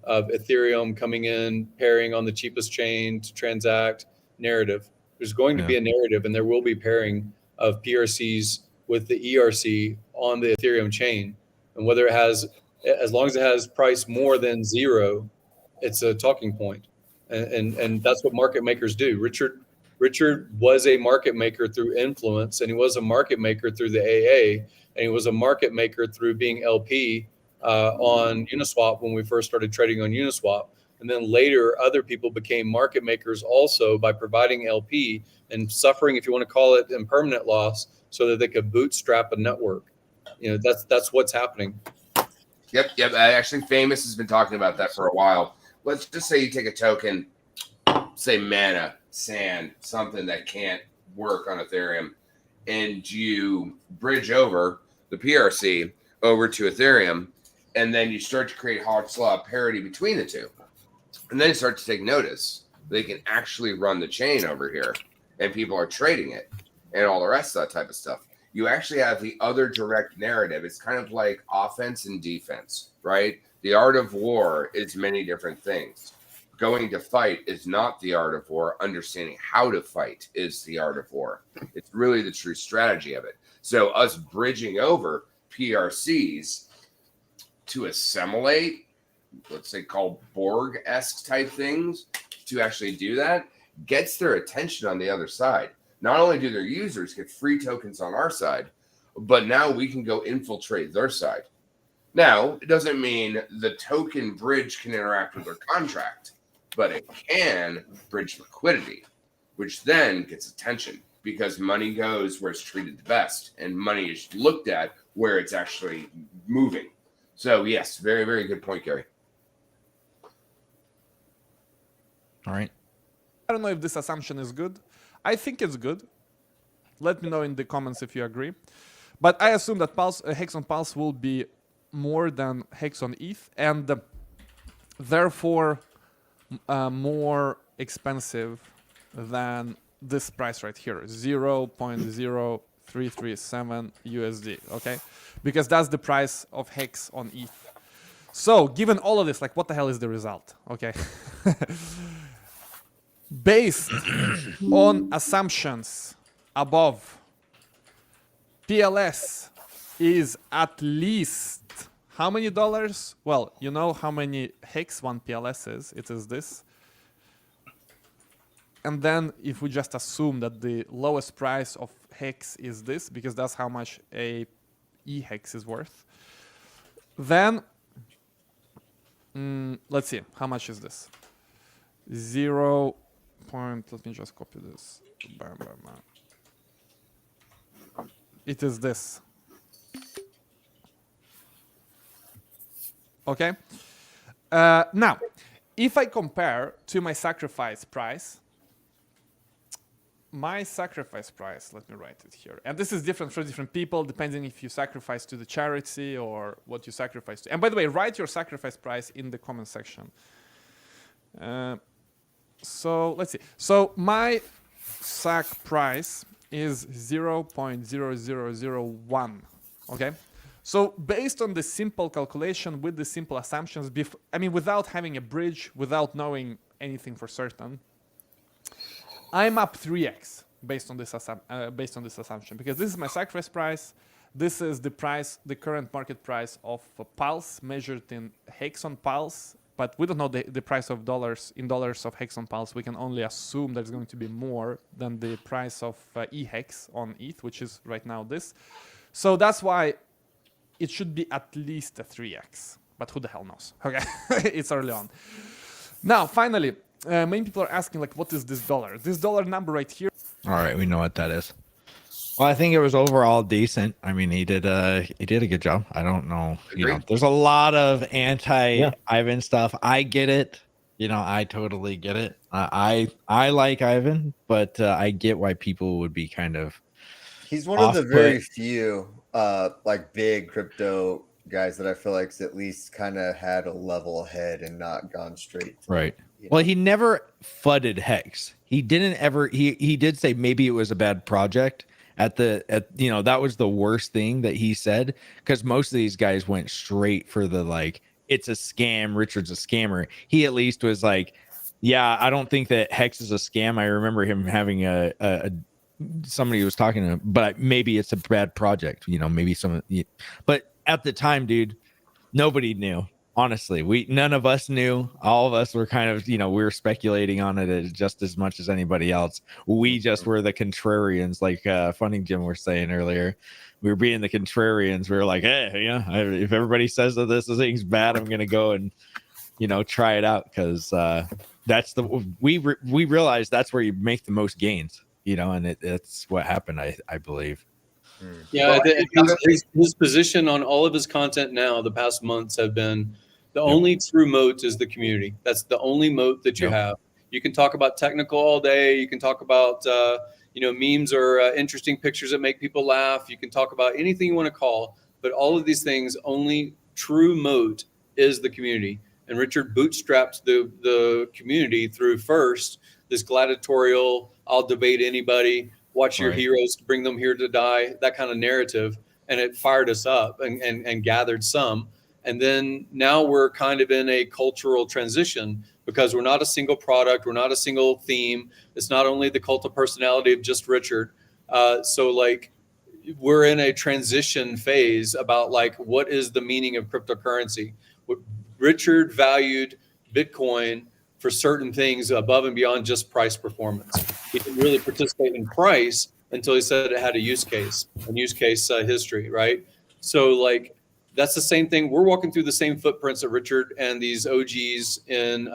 of Ethereum coming in, pairing on the cheapest chain to transact narrative. There's going to be a narrative, and there will be pairing of PRCs with the ERC on the Ethereum chain. And whether it has, as long as it has price more than 0, it's a talking point. And that's what market makers do. Richard was a market maker through influence, and he was a market maker through the AA, and he was a market maker through being LP on Uniswap when we first started trading on Uniswap. And then later, other people became market makers also by providing LP and suffering, if you want to call it, impermanent loss, so that they could bootstrap a network. That's what's happening. Yep. Actually, Famous has been talking about that for a while. Let's just say you take a token, say Mana, Sand, something that can't work on Ethereum, and you bridge over the PRC over to Ethereum, and then you start to create hot slot parity between the two. And then you start to take notice. They can actually run the chain over here, and people are trading it and all the rest of that type of stuff. You actually have the other direct narrative. It's kind of like offense and defense, right? The art of war is many different things. Going to fight is not the art of war. Understanding how to fight is the art of war. It's really the true strategy of it. So us bridging over PRCs to assimilate, let's say called Borg-esque type things, to actually do that gets their attention on the other side. Not only do their users get free tokens on our side, but now we can go infiltrate their side. Now, it doesn't mean the token bridge can interact with their contract, but it can bridge liquidity, which then gets attention because money goes where it's treated the best, and money is looked at where it's actually moving. So, yes, very, very good point, Gary. All right. I don't know if this assumption is good. I think it's good. Let me know in the comments if you agree. But I assume that Hex on Pulse will be more than Hex on ETH, and therefore more expensive than this price right here, 0.0337 USD, okay? Because that's the price of Hex on ETH. So given all of this, like what the hell is the result, okay? Based on assumptions above, PLS is at least how many dollars? Well, you know how many Hex one PLS is. It is this. And then if we just assume that the lowest price of Hex is this, because that's how much a eHex is worth, then let's see, how much is this? 0. Let me just copy this. Bam, bam, bam. It is this. Okay. Now, if I compare to my sacrifice price, let me write it here. And this is different for different people, depending if you sacrifice to the charity or what you sacrifice to. And by the way, write your sacrifice price in the comment section. So let's see. So my SAC price is 0.0001. Okay. So based on the simple calculation with the simple assumptions, without having a bridge, without knowing anything for certain, I'm up 3x based on this assumption, because this is my sacrifice price. This is the price, the current market price of Pulse measured in hex on Pulse, but we don't know the price of dollars of hex on Pulse. We can only assume that it's going to be more than the price of eHex on ETH, which is right now this. So that's why it should be at least a 3x, but who the hell knows? Okay, it's early on. Now, finally, many people are asking, like, what is this dollar? This dollar number right here. All right, we know what that is. Well, I think it was overall decent. I mean, he did a good job. I don't know, there's a lot of anti-Ivan stuff. I get it. I totally get it. I like Ivan, but I get why people would be kind of. He's one of the very few like big crypto guys that I feel like's at least kind of had a level head and not gone straight. Right. Well, he never fudded Hex. He didn't ever. He did say maybe it was a bad project. That was the worst thing that he said, because most of these guys went straight for the like, it's a scam. Richard's a scammer. He at least was like, yeah, I don't think that Hex is a scam. I remember him having somebody was talking to him, but maybe it's a bad project. Maybe but at the time, dude, nobody knew. Honestly, none of us knew. All of us were kind of, we were speculating on it just as much as anybody else. We just were the contrarians, like Funding Jim were saying earlier. We were being the contrarians. We were like, hey, if everybody says that this thing's bad, I'm gonna go and try it out, because that's we realized that's where you make the most gains. And it's what happened, I believe. Yeah, his position on all of his content now, the past months, have been the only true moat is the community. That's the only moat that you have. You can talk about technical all day. You can talk about memes or interesting pictures that make people laugh. You can talk about anything you want to call, but all of these things, only true moat is the community. And Richard bootstrapped the community through first this gladiatorial, I'll debate anybody, watch your heroes, bring them here to die, that kind of narrative. And it fired us up and gathered some. And then now we're kind of in a cultural transition, because we're not a single product. We're not a single theme. It's not only the cult of personality of just Richard. So like, we're in a transition phase about like, what is the meaning of cryptocurrency? Richard valued Bitcoin for certain things above and beyond just price performance. He didn't really participate in price until he said it had a use case history, right? So like, that's the same thing. We're walking through the same footprints that Richard and these OGs in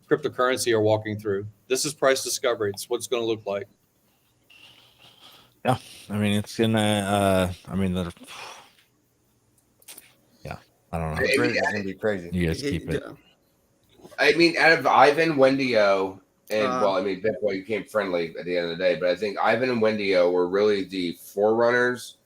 cryptocurrency are walking through. This is price discovery. It's what it's going to look like. Yeah, I mean, it's gonna. I don't know. It's gonna be crazy. You guys keep it. I mean, out of Ivan, Wendy-O, and Bitcoin became friendly at the end of the day, but I think Ivan and Wendy-O were really the forerunners.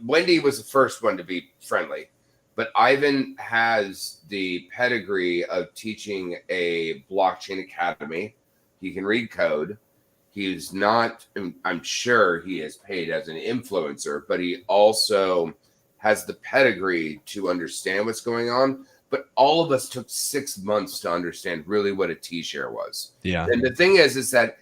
Wendy was the first one to be friendly, but Ivan has the pedigree of teaching a blockchain academy. He can read code. He's not, I'm sure he is paid as an influencer, but he also has the pedigree to understand what's going on. But all of us took 6 months to understand really what a T-share was. Yeah. And the thing is that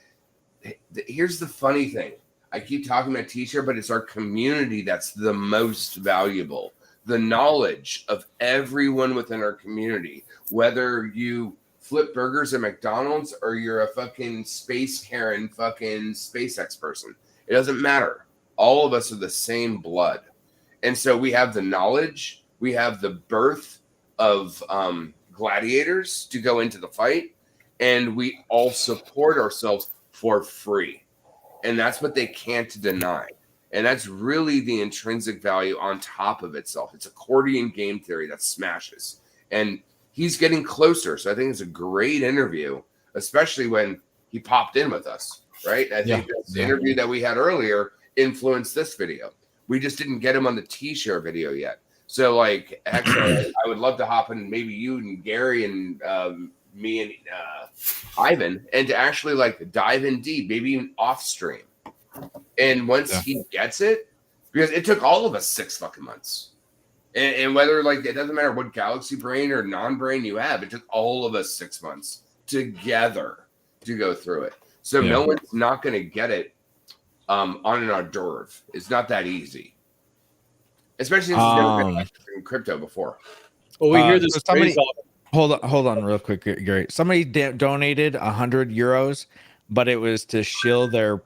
here's the funny thing. I keep talking about T-share, but it's our community that's the most valuable. The knowledge of everyone within our community, whether you flip burgers at McDonald's or you're a fucking space Karen fucking SpaceX person. It doesn't matter. All of us are the same blood. And so we have the knowledge, we have the birth of gladiators to go into the fight, and we all support ourselves for free. And that's what they can't deny. And that's really the intrinsic value on top of itself. It's accordion game theory that smashes. And he's getting closer. So I think it's a great interview, especially when he popped in with us, right? I think the interview that we had earlier influenced this video. We just didn't get him on the T-share video yet. So like, actually, I would love to hop in, maybe you and Gary and me and Ivan, and to actually like dive in deep, maybe even off stream. And once he gets it, because it took all of us 6 fucking months. And whether like it doesn't matter what galaxy brain or non-brain you have, it took all of us 6 months together to go through it. So no one's not going to get it on an hors d'oeuvre. It's not that easy, especially since it's never been in crypto before. Well, we hear this so somebody, phrase all hold on real quick, Gary. Somebody donated 100 euros, but it was to shill their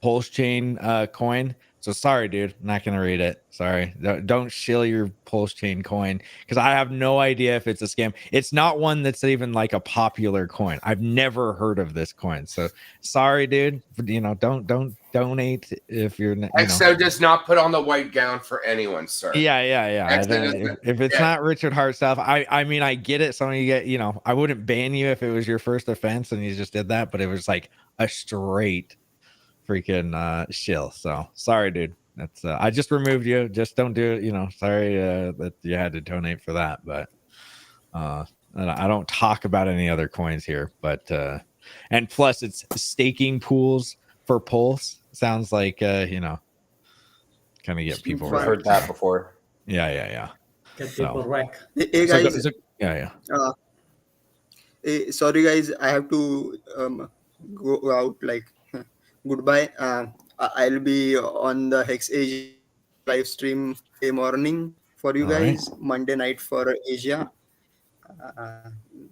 Pulsechain coin. So sorry, dude, I'm not gonna read it. Sorry, don't shill your Pulsechain coin because I have no idea if it's a scam. It's not one that's even like a popular coin. I've never heard of this coin. So sorry, dude. You know, don't donate if you're. XO does not put on the white gown for anyone, sir. Yeah. If it's not Richard Hart stuff, I mean, I get it. Some of you get, I wouldn't ban you if it was your first offense and you just did that, but it was like a straight freaking shill. So sorry, dude. That's I just removed you. Just don't do it. Sorry that you had to donate for that, but I don't talk about any other coins here. But and plus, it's staking pools for Pulse. Sounds like kind of get people. I've heard that before. Yeah. Get people wreck. Hey guys. Yeah. Sorry guys, I have to go out. Like goodbye. I'll be on the Hex Asia live stream a morning for you All right. guys. Monday night for Asia.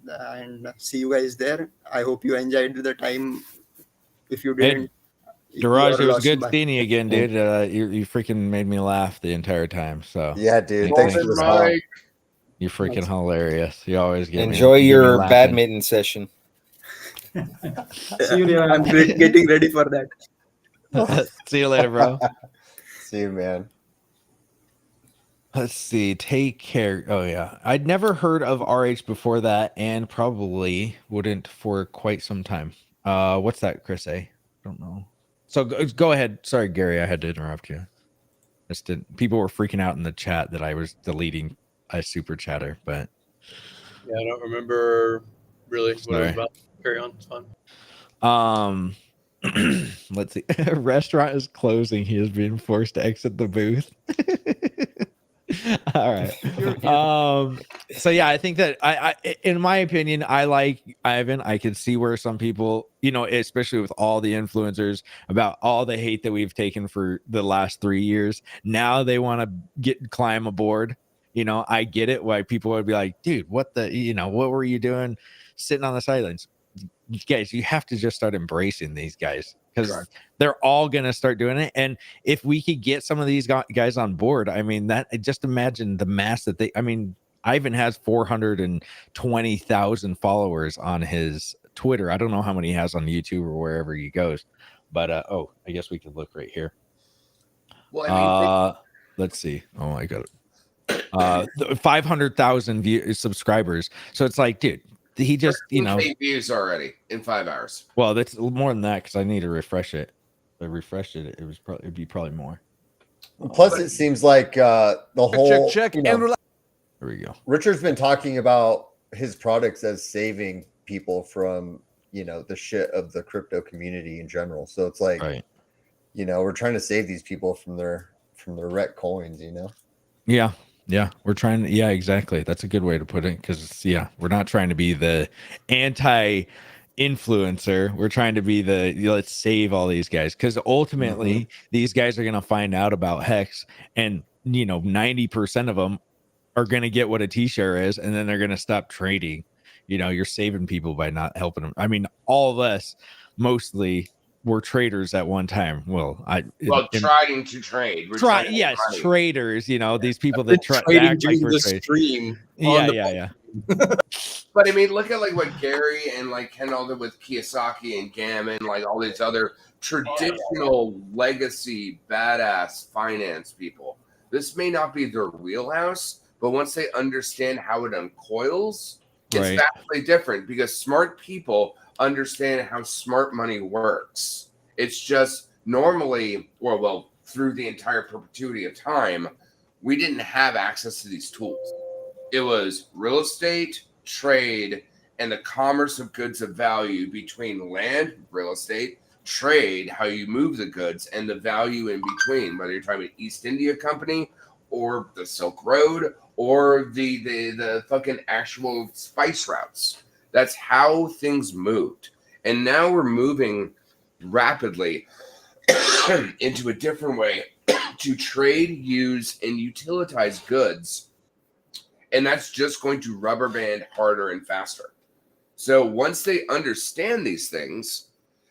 And see you guys there. I hope you enjoyed the time. If you didn't, Daraj, it you're was lost. good Bye. seeing you again, dude. You freaking made me laugh the entire time. So Yeah, dude. thanks Thanks for for the the You're freaking hilarious. You always get Enjoy me your laughing. badminton session. See you later. I'm getting ready for that. See you later, bro. See you, man. Let's see. Take care. Oh yeah, I'd never heard of RH before that, and probably wouldn't for quite some time. What's that, Chris? Don't know. So go ahead. Sorry, Gary. I had to interrupt you. People were freaking out in the chat that I was deleting a super chatter, but Yeah, I don't remember really what it was Sorry. about. Carry on. It's fine. Let's see. A restaurant is closing. He is being forced to exit the booth. All right. So yeah, I think that I in my opinion, I like Ivan. I can see where some people, especially with all the influencers about all the hate that we've taken for the last 3 years, now they want to climb aboard. I get it why people would be like, dude, what were you doing sitting on the sidelines? You guys, you have to just start embracing these guys because they're all going to start doing it. And if we could get some of these guys on board, I mean, just imagine the mass that Ivan has 420,000 followers on his Twitter. I don't know how many he has on YouTube or wherever he goes, but I guess we could look right here. Well, I mean, let's see. Oh, I got it. 500,000 subscribers. So it's like, dude, he just, 8 views already in 5 hours. Well, that's more than that because I need to refresh it. If I refreshed it, it'd be probably more. Plus, it seems like the whole check. There we go. Richard's been talking about his products as saving people from the shit of the crypto community in general. So it's like, we're trying to save these people from their wreck coins. Yeah, we're trying to. Yeah, exactly. That's a good way to put it. Because we're not trying to be the anti-influencer. We're trying to be let's save all these guys. Because ultimately, these guys are gonna find out about Hex, and 90% of them are gonna get what a T-share is, and then they're gonna stop trading. You're saving people by not helping them. I mean, all of us mostly were traders at one time. Trying to trade. Traders. These people that trading act during like the we're stream. Yeah. But I mean, look at like what Gary and like Kendall did with Kiyosaki and Gammon, like all these other traditional legacy badass finance people. This may not be their wheelhouse, but once they understand how it uncoils, it's vastly different because smart people understand how smart money works. It's just normally, well, through the entire perpetuity of time, we didn't have access to these tools. It was real estate, trade, and the commerce of goods of value between land, real estate, trade, how you move the goods, and the value in between, whether you're talking about East India Company or the Silk Road or the fucking actual spice routes. That's how things moved. And now we're moving rapidly into a different way to trade, use, and utilize goods. And that's just going to rubber band harder and faster. So once they understand these things,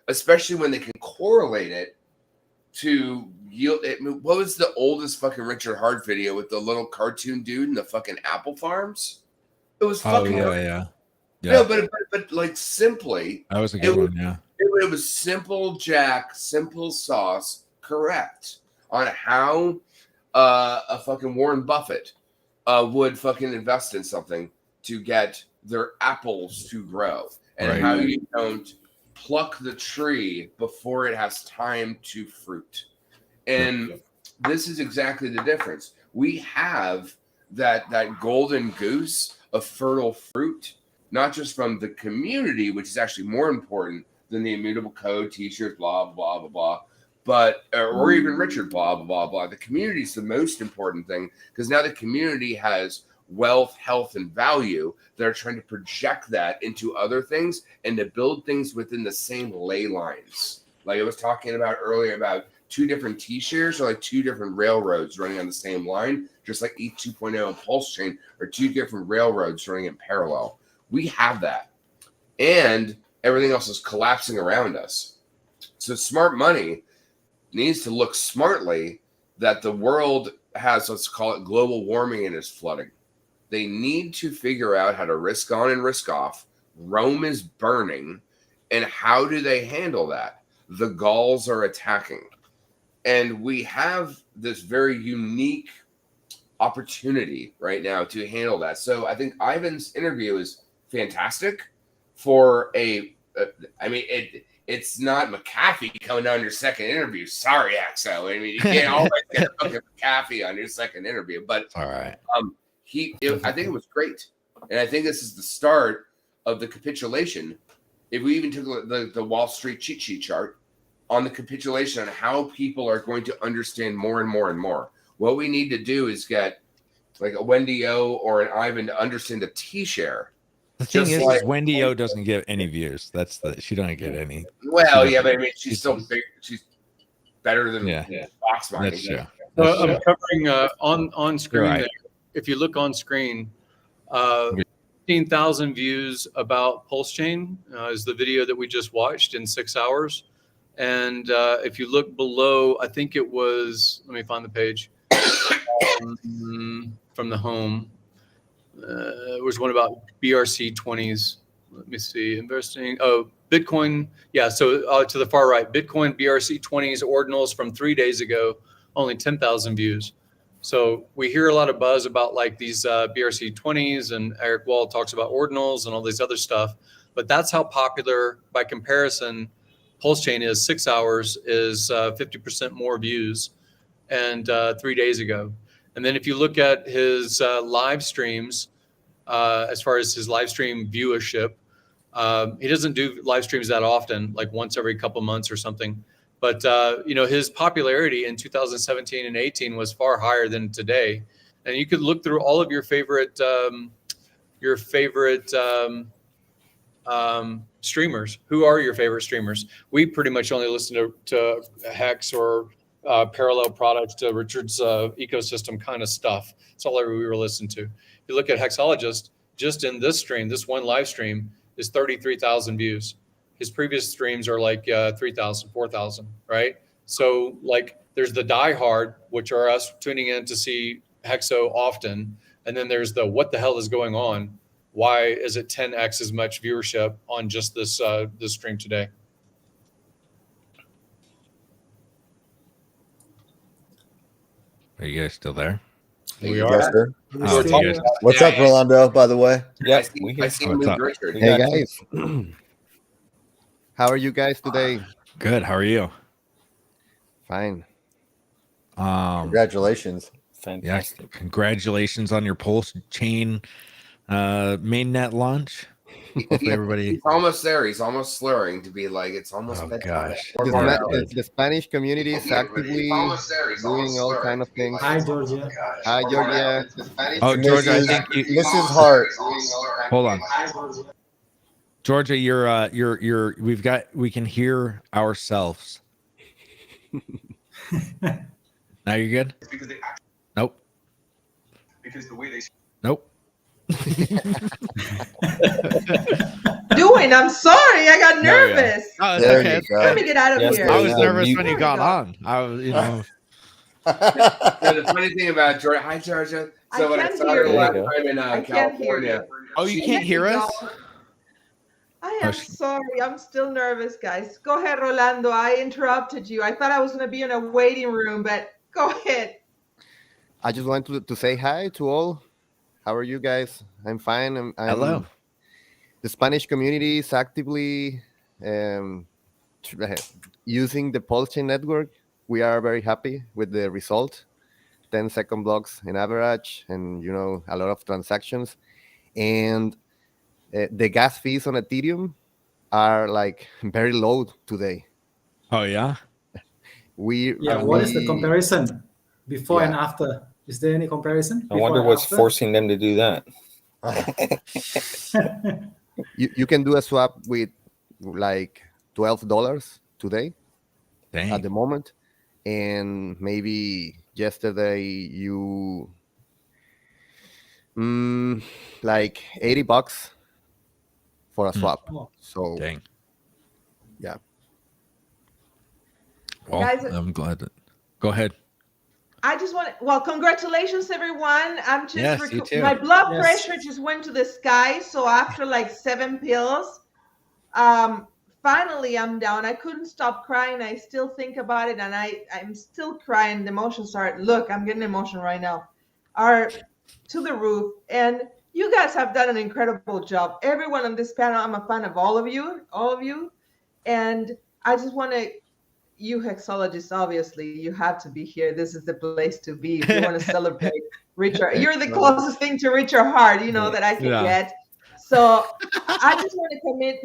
especially when they can correlate it to yield it. What was the oldest fucking Richard Hart video with the little cartoon dude and the fucking apple farms? It was fucking yeah. no, but like simply That was a good one, yeah. It was simple Jack, simple sauce, correct on how a fucking Warren Buffett would fucking invest in something to get their apples to grow, and how you don't pluck the tree before it has time to fruit. And this is exactly the difference. We have that golden goose of fertile fruit, not just from the community, which is actually more important than the immutable code, t-shirts, blah, blah, blah, blah, but, or even Richard, blah, blah, blah, blah. The community is the most important thing, because now the community has wealth, health, and value. They're trying to project that into other things and to build things within the same ley lines. Like I was talking about earlier about two different T-shares are like two different railroads running on the same line, just like ETH 2.0 and Pulsechain are two different railroads running in parallel. We have that. And everything else is collapsing around us. So smart money needs to look smartly that the world has, let's call it global warming and is flooding. They need to figure out how to risk on and risk off. Rome is burning. And how do they handle that? The Gauls are attacking. And we have this very unique opportunity right now to handle that. So I think Ivan's interview is fantastic for it's not McAfee coming on your second interview. Sorry, Axel. I mean, you can't always get fucking McAfee on your second interview. But all right. I think it was great. And I think this is the start of the capitulation. If we even took the Wall Street cheat sheet chart on the capitulation on how people are going to understand more and more and more. What we need to do is get like a Wendy O or an Ivan to understand the T-share. The thing is Wendy O doesn't get any views. She don't get any. Well, yeah, but I mean, she's still big. She's better than Fox Money. That's true. I'm covering on screen right. there. If you look on screen, 15,000 views about Pulsechain is the video that we just watched in 6 hours. And if you look below, I think it was, let me find the page from the home. It was one about BRC 20s. Let me see, investing. Oh, Bitcoin. Yeah, so to the far right, Bitcoin BRC 20s ordinals from 3 days ago, only 10,000 views. So we hear a lot of buzz about like these BRC 20s, and Eric Wall talks about ordinals and all this other stuff. But that's how popular, by comparison, Pulsechain is. 6 hours is 50% more views, and 3 days ago. And then if you look at his live streams, as far as his live stream viewership, he doesn't do live streams that often, like once every couple months or something. But his popularity in 2017 and 18 was far higher than today. And you could look through all of your favorite streamers. Who are your favorite streamers? We pretty much only listen to Hex or parallel products to Richard's ecosystem kind of stuff. That's all we were listening to. If you look at Hexologist, just in this stream, this one live stream is 33,000 views. His previous streams are like 3,000, 4,000, right? So like there's the diehard, which are us tuning in to see Hexo often. And then there's the what the hell is going on? Why is it 10x as much viewership on just this stream today? Are you guys still there? We are. Oh, What's up, Rolando, by the way? Yes, What's up? Hey, guys. How are you guys today? Good. How are you? Fine. Congratulations. Fantastic. Yeah, congratulations on your Pulsechain mainnet launch. Hopefully everybody. He's almost there. He's almost slurring to be like, it's almost bedtime. Gosh. The Spanish community is actively doing all kind of things. Hi, Georgia. Hi, Georgia. Oh, Georgia, I think you. Mrs. Hart. Hold on, Hi, Georgia. Georgia. You're. We can hear ourselves. Now you're good. Nope. Because the way they. Nope. Doing? I'm sorry. I got nervous. Oh, it's There okay. you It's go. okay. Let me get out of here. I was nervous mute. when you got on. I was, you know. The funny thing about Georgia, hi Georgia. So I when I can't saw hear her you. last time in I can't hear California, you. Oh, you can't hear us? I am sorry. I'm still nervous, guys. Go ahead, Rolando. I interrupted you. I thought I was going to be in a waiting room, but go ahead. I just want to say hi to all. How are you guys? I'm fine. I'm Hello. The Spanish community is actively using the Pulsechain network. We are very happy with the result. 10-second blocks in average, and a lot of transactions. And the gas fees on Ethereum are like very low today. Oh yeah. What is the comparison before and after? Is there any comparison? I wonder what's forcing them to do that. You can do a swap with like $12 today. Dang. At the moment, and maybe yesterday you like $80 for a swap. So dang. Yeah. Well, Guys, I'm glad that. Go ahead. I just want to, well, congratulations, everyone. I'm just, Yes, you too. my blood Yes. pressure just went to the sky. So after like 7 pills, finally I'm down. I couldn't stop crying. I still think about it, and I'm still crying. The emotions are, look, I'm getting emotional right now, are to the roof. And you guys have done an incredible job. Everyone on this panel, I'm a fan of all of you. And I just want to, you hexologists, obviously, you have to be here. This is the place to be if you want to celebrate Richard. You're the closest thing to Richard Hart, that I can get. So I just want to commit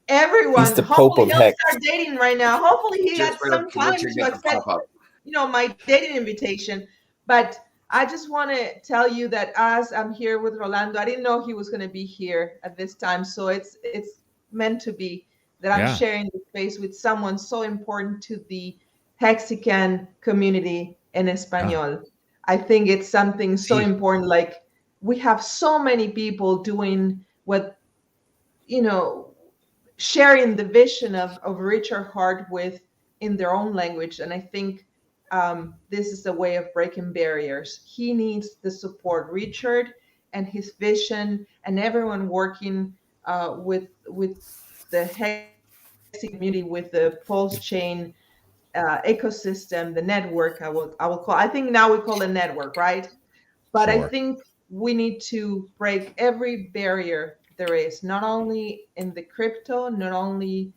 everyone. He's the Pope Hopefully of he'll Hex. start dating right now. Hopefully he got Just wait some till time Richard to gets the accept, pop-up. my dating invitation. But I just want to tell you that as I'm here with Rolando, I didn't know he was going to be here at this time. So it's meant to be that I'm Yeah. sharing the space with someone so important to the Mexican community in Espanol. I think it's something so important. Like, we have so many people doing what, sharing the vision of Richard Hart with in their own language. And I think this is a way of breaking barriers. He needs the support. Richard and his vision, and everyone working with the Hex community, with the Pulsechain ecosystem, the network. I will call. I think now we call it network, right? But I Sure. think we need to break every barrier there is, not only in the crypto, not only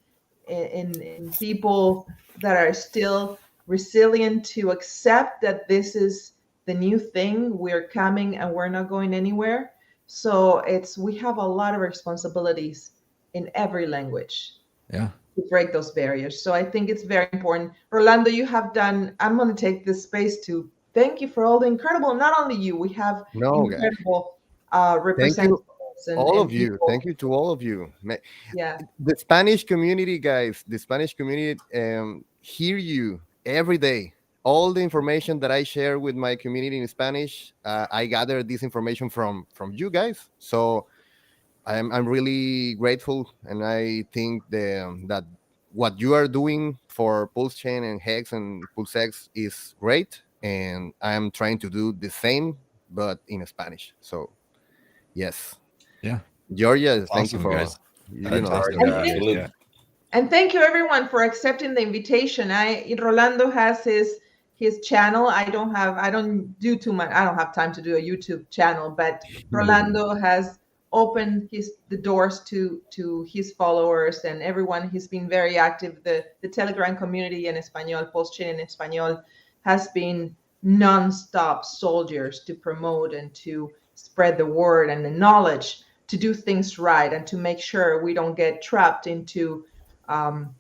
in people that are still resilient to accept that this is the new thing. We're coming and we're not going anywhere. So we have a lot of responsibilities in every language Yeah. to break those barriers. So I think it's very important. Rolando, you have done, I'm going to take this space to thank you for all the incredible, not only you, we have incredible Thank representatives. you, all of you. Thank you to all of you. Yeah. The Spanish community, guys, the Spanish community hear you every day. All the information that I share with my community in Spanish, I gather this information from you guys. So I'm really grateful, and I think that what you are doing for Pulsechain and Hex and PulseX is great, and I'm trying to do the same, but in Spanish. So, yes. Yeah. Georgia, thank Awesome, you for guys. Fantastic. And thank you everyone for accepting the invitation. Rolando has his channel. I don't do too much. I don't have time to do a YouTube channel, but Rolando has opened the doors to his followers and everyone. He's been very active. The Telegram community in Espanol, Pulsechain in Espanol, has been non-stop soldiers to promote and to spread the word and the knowledge to do things right and to make sure we don't get trapped into the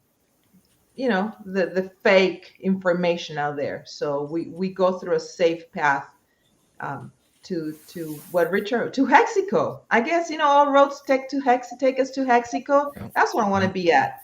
fake information out there. So we go through a safe path to what Richard, to Hexico. I guess all roads take us to Hexico. That's where I want to be at.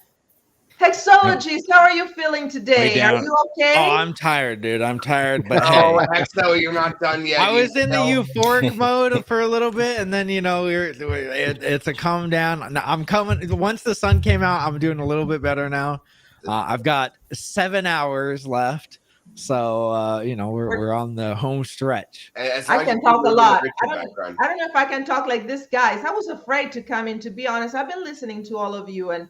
Hexologist, how are you feeling today? Are you okay? Oh, I'm tired, dude. I'm tired, but Oh, hey. Hexo, you're not done yet. I was in the know. euphoric mode for a little bit, and then it's a calm down. I'm coming. Once the sun came out, I'm doing a little bit better now. I've got 7 hours left, so we're on the home stretch. I can talk a lot. I don't know if I can talk like this, guys. I was afraid to come in. To be honest, I've been listening to all of you, and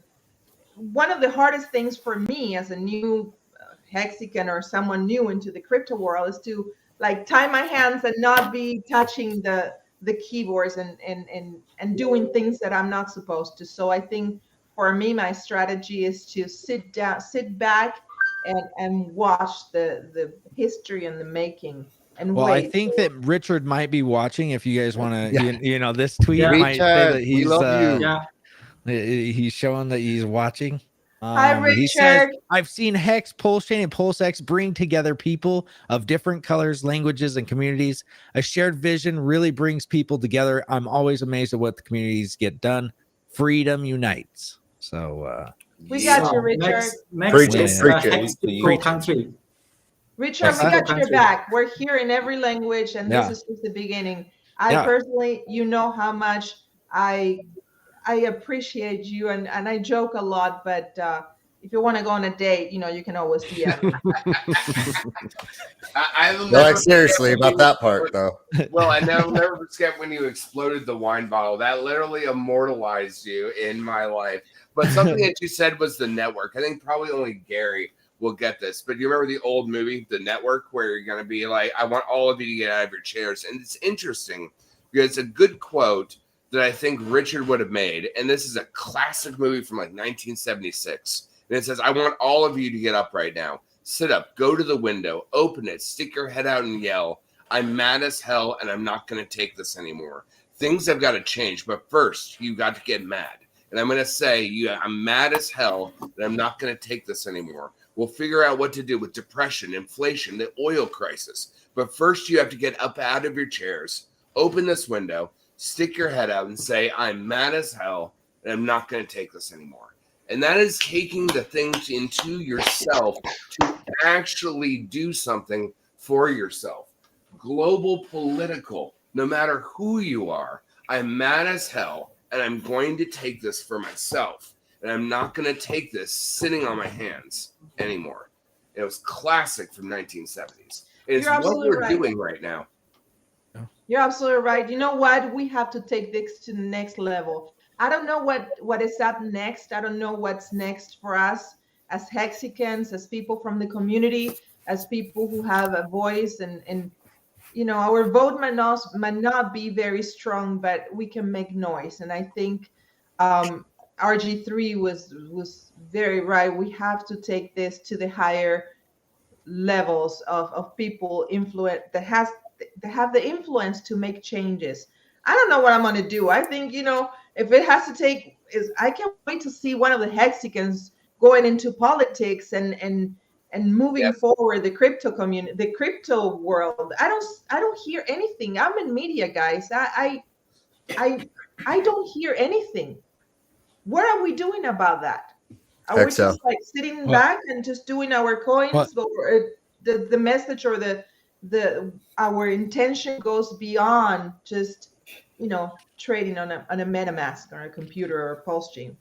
one of the hardest things for me as a new Hexican or someone new into the crypto world is to tie my hands and not be touching the keyboards and doing things that I'm not supposed to. So I think for me, my strategy is to sit back and watch the history and the making. And well, wait. I think that Richard might be watching. If you guys want to, Yeah. this tweet might say that he's we love you. He's showing that he's watching. Hi, He says, Richard. I've seen Hex, Pulsechain, and PulseX bring together people of different colors, languages, and communities. A shared vision really brings people together. I'm always amazed at what the communities get done. Freedom unites. So we got you, Richard. Next is Hexico country. Richard, we got your back. We're here in every language, and this is just the beginning. I personally, how much I appreciate you, and I joke a lot, but if you want to go on a date, you can always DM me. Like seriously about that part though. Well, I never forget when you exploded the wine bottle. That literally immortalized you in my life. But something that you said was the network. I think probably only Gary will get this. But you remember the old movie, The Network, where you're going to be like, I want all of you to get out of your chairs. And it's interesting because it's a good quote that I think Richard would have made. And this is a classic movie from 1976. And it says, I want all of you to get up right now. Sit up, go to the window, open it, stick your head out and yell, I'm mad as hell and I'm not going to take this anymore. Things have got to change. But first, you got to get mad. And I'm going to say, I'm mad as hell and I'm not going to take this anymore. We'll figure out what to do with depression, inflation, the oil crisis. But first, you have to get up out of your chairs, open this window, stick your head out and say, I'm mad as hell and I'm not going to take this anymore. And that is taking the things into yourself to actually do something for yourself. Global political, no matter who you are, I'm mad as hell and I'm going to take this for myself. And I'm not going to take this sitting on my hands anymore. It was classic from 1970s. It's what we're doing right now. You're absolutely right. You know what? We have to take this to the next level. I don't know what is up next. I don't know what's next for us as Hexicans, as people from the community, as people who have a voice, and our vote might not be very strong, but we can make noise. And I think RG3 was very right. We have to take this to the higher levels of people that have the influence to make changes. I don't know what I'm going to do. I think, if it has to take, I can't wait to see one of the Hexicans going into politics and moving forward the crypto community, the crypto world. I don't hear anything. I'm in media, guys. I don't hear anything. What are we doing about that? Are we just sitting back and just doing our coins, or the message or our intention goes beyond just trading on a MetaMask or a computer or a Pulsechain?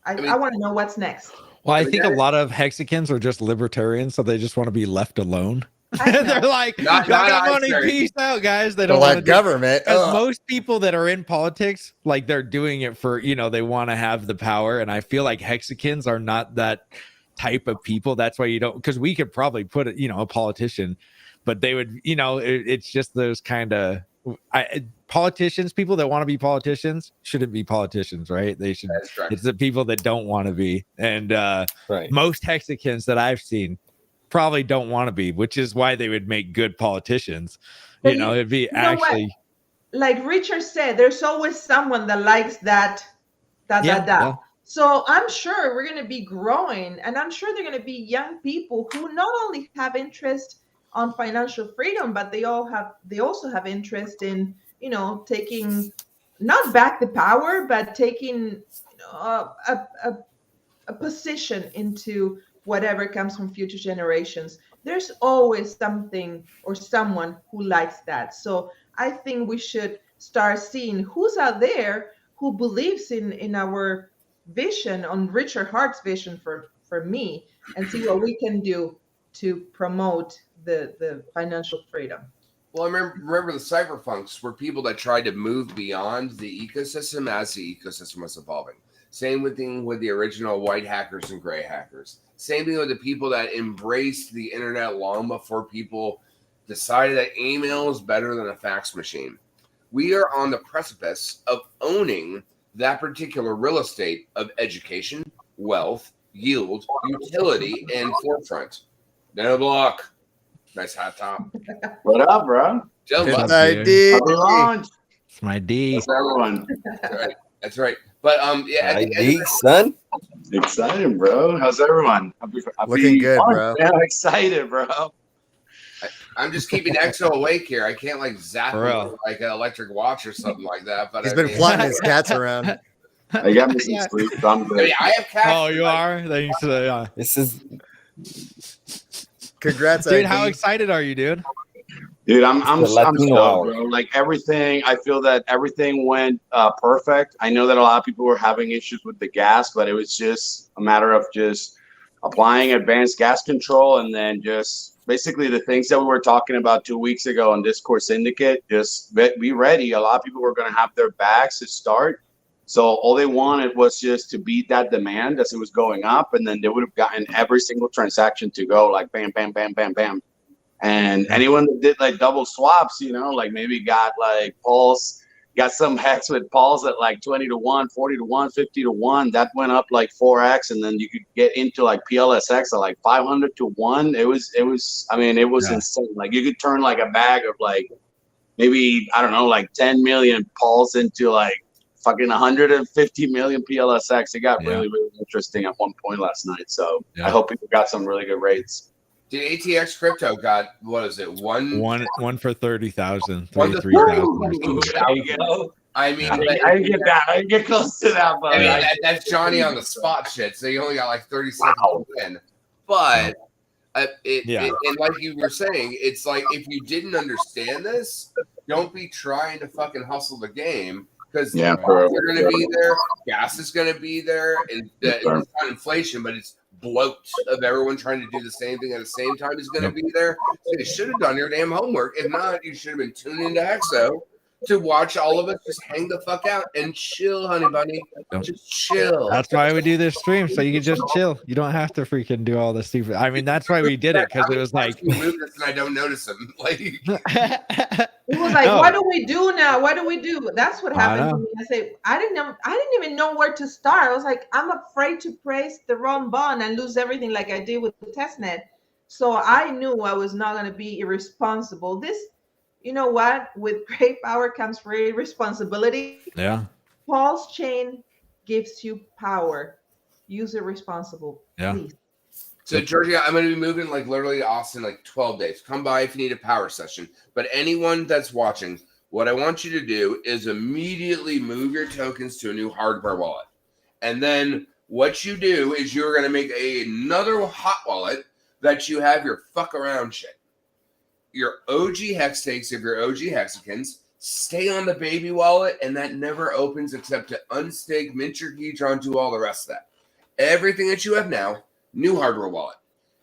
I want to know what's next. Well, I think a lot of Hexicans are just libertarians, so they just want to be left alone. They're like, got money, peace out, guys. They don't want to government. Most people that are in politics, they're doing it for, they want to have the power. And I feel like Hexicans are not that type of people. That's why you don't, because we could probably put a politician, but they would, it's just those kind of politicians, people that want to be politicians shouldn't be politicians, right? They should. It's the people that don't want to be. And most Hexicans that I've seen probably don't want to be, which is why they would make good politicians. It'd be actually like Richard said, there's always someone that likes that. Yeah. So I'm sure we're going to be growing, and I'm sure they're going to be young people who not only have interest on financial freedom, but they also have interest in, taking not back the power, but taking a position into whatever comes from future generations. There's always something or someone who likes that. So I think we should start seeing who's out there who believes in our vision, on Richard Hart's vision for me, and see what we can do to promote the financial freedom. Well, I remember the cypherpunks were people that tried to move beyond the ecosystem as the ecosystem was evolving. Same thing with the original white hackers and gray hackers. Same thing with the people that embraced the internet long before people decided that email is better than a fax machine. We are on the precipice of owning that particular real estate of education, wealth, yield, utility, and forefront. No block. Nice hot top. What up, bro? It's my D. Happy launch. It's my D. What's everyone? That's right. That's right. But yeah, at the end of son. Excited, bro. How's everyone? Looking good, bro. Yeah, I'm excited, bro. I'm just keeping EXO awake here. I can't like zap him Bro. with, like an electric watch or something like that. But He's been plotting his cats around. I got me some sleep. So I'm I good. mean, I have cats. Oh, you are? Thanks. This is Congrats, Dude, ID. how excited are you, dude? Dude, I'm the stoked, Latino hour. bro. Like everything, I feel that everything went perfect. I know that a lot of people were having issues with the gas, but it was just a matter of just applying advanced gas control and then just basically the things that we were talking about 2 weeks ago on Discord Syndicate. Just be ready. A lot of people were going to have their bags to start. So all they wanted was just to beat that demand as it was going up, and then they would have gotten every single transaction to go like bam, bam, bam, bam, bam. And anyone that did like double swaps, like maybe got like Pulse, got some hex with Pulse at like 20 to 1, 40 to 1, 50 to 1. That went up like 4x, and then you could get into like PLSX at like 500 to 1. It was insane. Like you could turn like a bag of like maybe, I don't know, like 10 million Pulse into like fucking 150 million PLSX. It got really, really interesting at one point last night. So I hope people got some really good rates. Dude, ATX crypto got, what is it? One for 30,000, One to 33,000. There you go. I mean, I didn't get that. I didn't get close to that, but I mean, that's Johnny on the spot shit. So you only got like 30 seconds to win. But and like you were saying, it's like if you didn't understand this, don't be trying to fucking hustle the game, because they're going to be there, gas is going to be there, and it's not inflation, but it's bloat of everyone trying to do the same thing at the same time is going to be there. So you should have done your damn homework. If not, you should have been tuning into EXO to watch all of us just hang the fuck out and chill, honey bunny. Just chill. That's why we do this stream, so you can just chill. You don't have to freaking do all this stupid. I mean, that's why we did it, because it was like you move this and I don't notice him. Like it was like, what do we do now? What do we do? That's what happened to me. I say, I didn't even know where to start. I was like, I'm afraid to praise the wrong button and lose everything like I did with the testnet. So I knew I was not going to be irresponsible. This, you know what? With great power comes great responsibility. Yeah. Pulsechain gives you power. Use it responsible, please. So, Georgia, I'm going to be moving like literally to Austin like 12 days. Come by if you need a power session. But anyone that's watching, what I want you to do is immediately move your tokens to a new hardware wallet. And then what you do is you're going to make another hot wallet that you have your fuck around shit. Your OG hex takes of your OG hexagons stay on the baby wallet, and that never opens except to unstake, mint your key, draw, and do all the rest of that. Everything that you have now, new hardware wallet.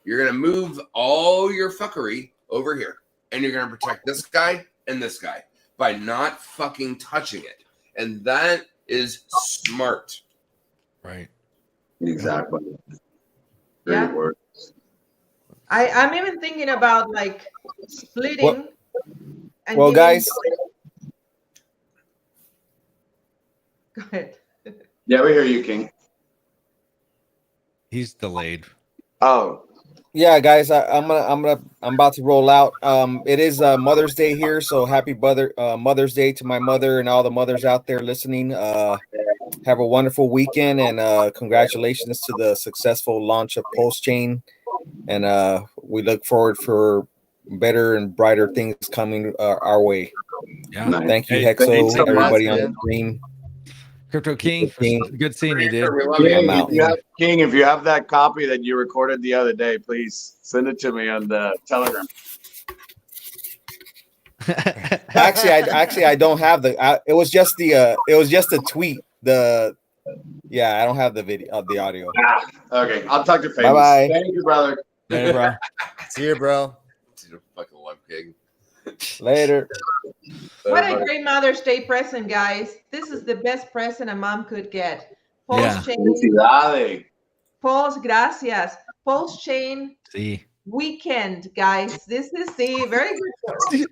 You're going to move all your fuckery over here, and you're going to protect this guy and this guy by not fucking touching it. And that is smart. Right. Exactly. Yeah. Great word. I'm even thinking about like splitting. And Well, giving- guys. Go ahead. Yeah, we hear you, King. He's delayed. Oh, Yeah, guys, I'm about to roll out. It is Mother's Day here, so happy Mother's Day to my mother and all the mothers out there listening. Have a wonderful weekend, and congratulations to the successful launch of Pulsechain. And we look forward for better and brighter things coming our way. Yeah. Thank you, Hey, Hexo, thanks so everybody much, on the man. stream. Crypto King, good seeing you, dude. I'm out. King, if you have that copy that you recorded the other day, please send it to me on the Telegram. Actually, I don't have it was just a tweet. I don't have the video of the audio. Okay, I'll talk to Famous. Bye-bye. Thank you, brother. Hey, bro. See you, bro. Fucking love King. Later. What a great Mother's Day present, guys. This is the best present a mom could get. Pulsechain. Felicidades. Pulse, gracias. Pulsechain Sí. Weekend, guys. This is the very good.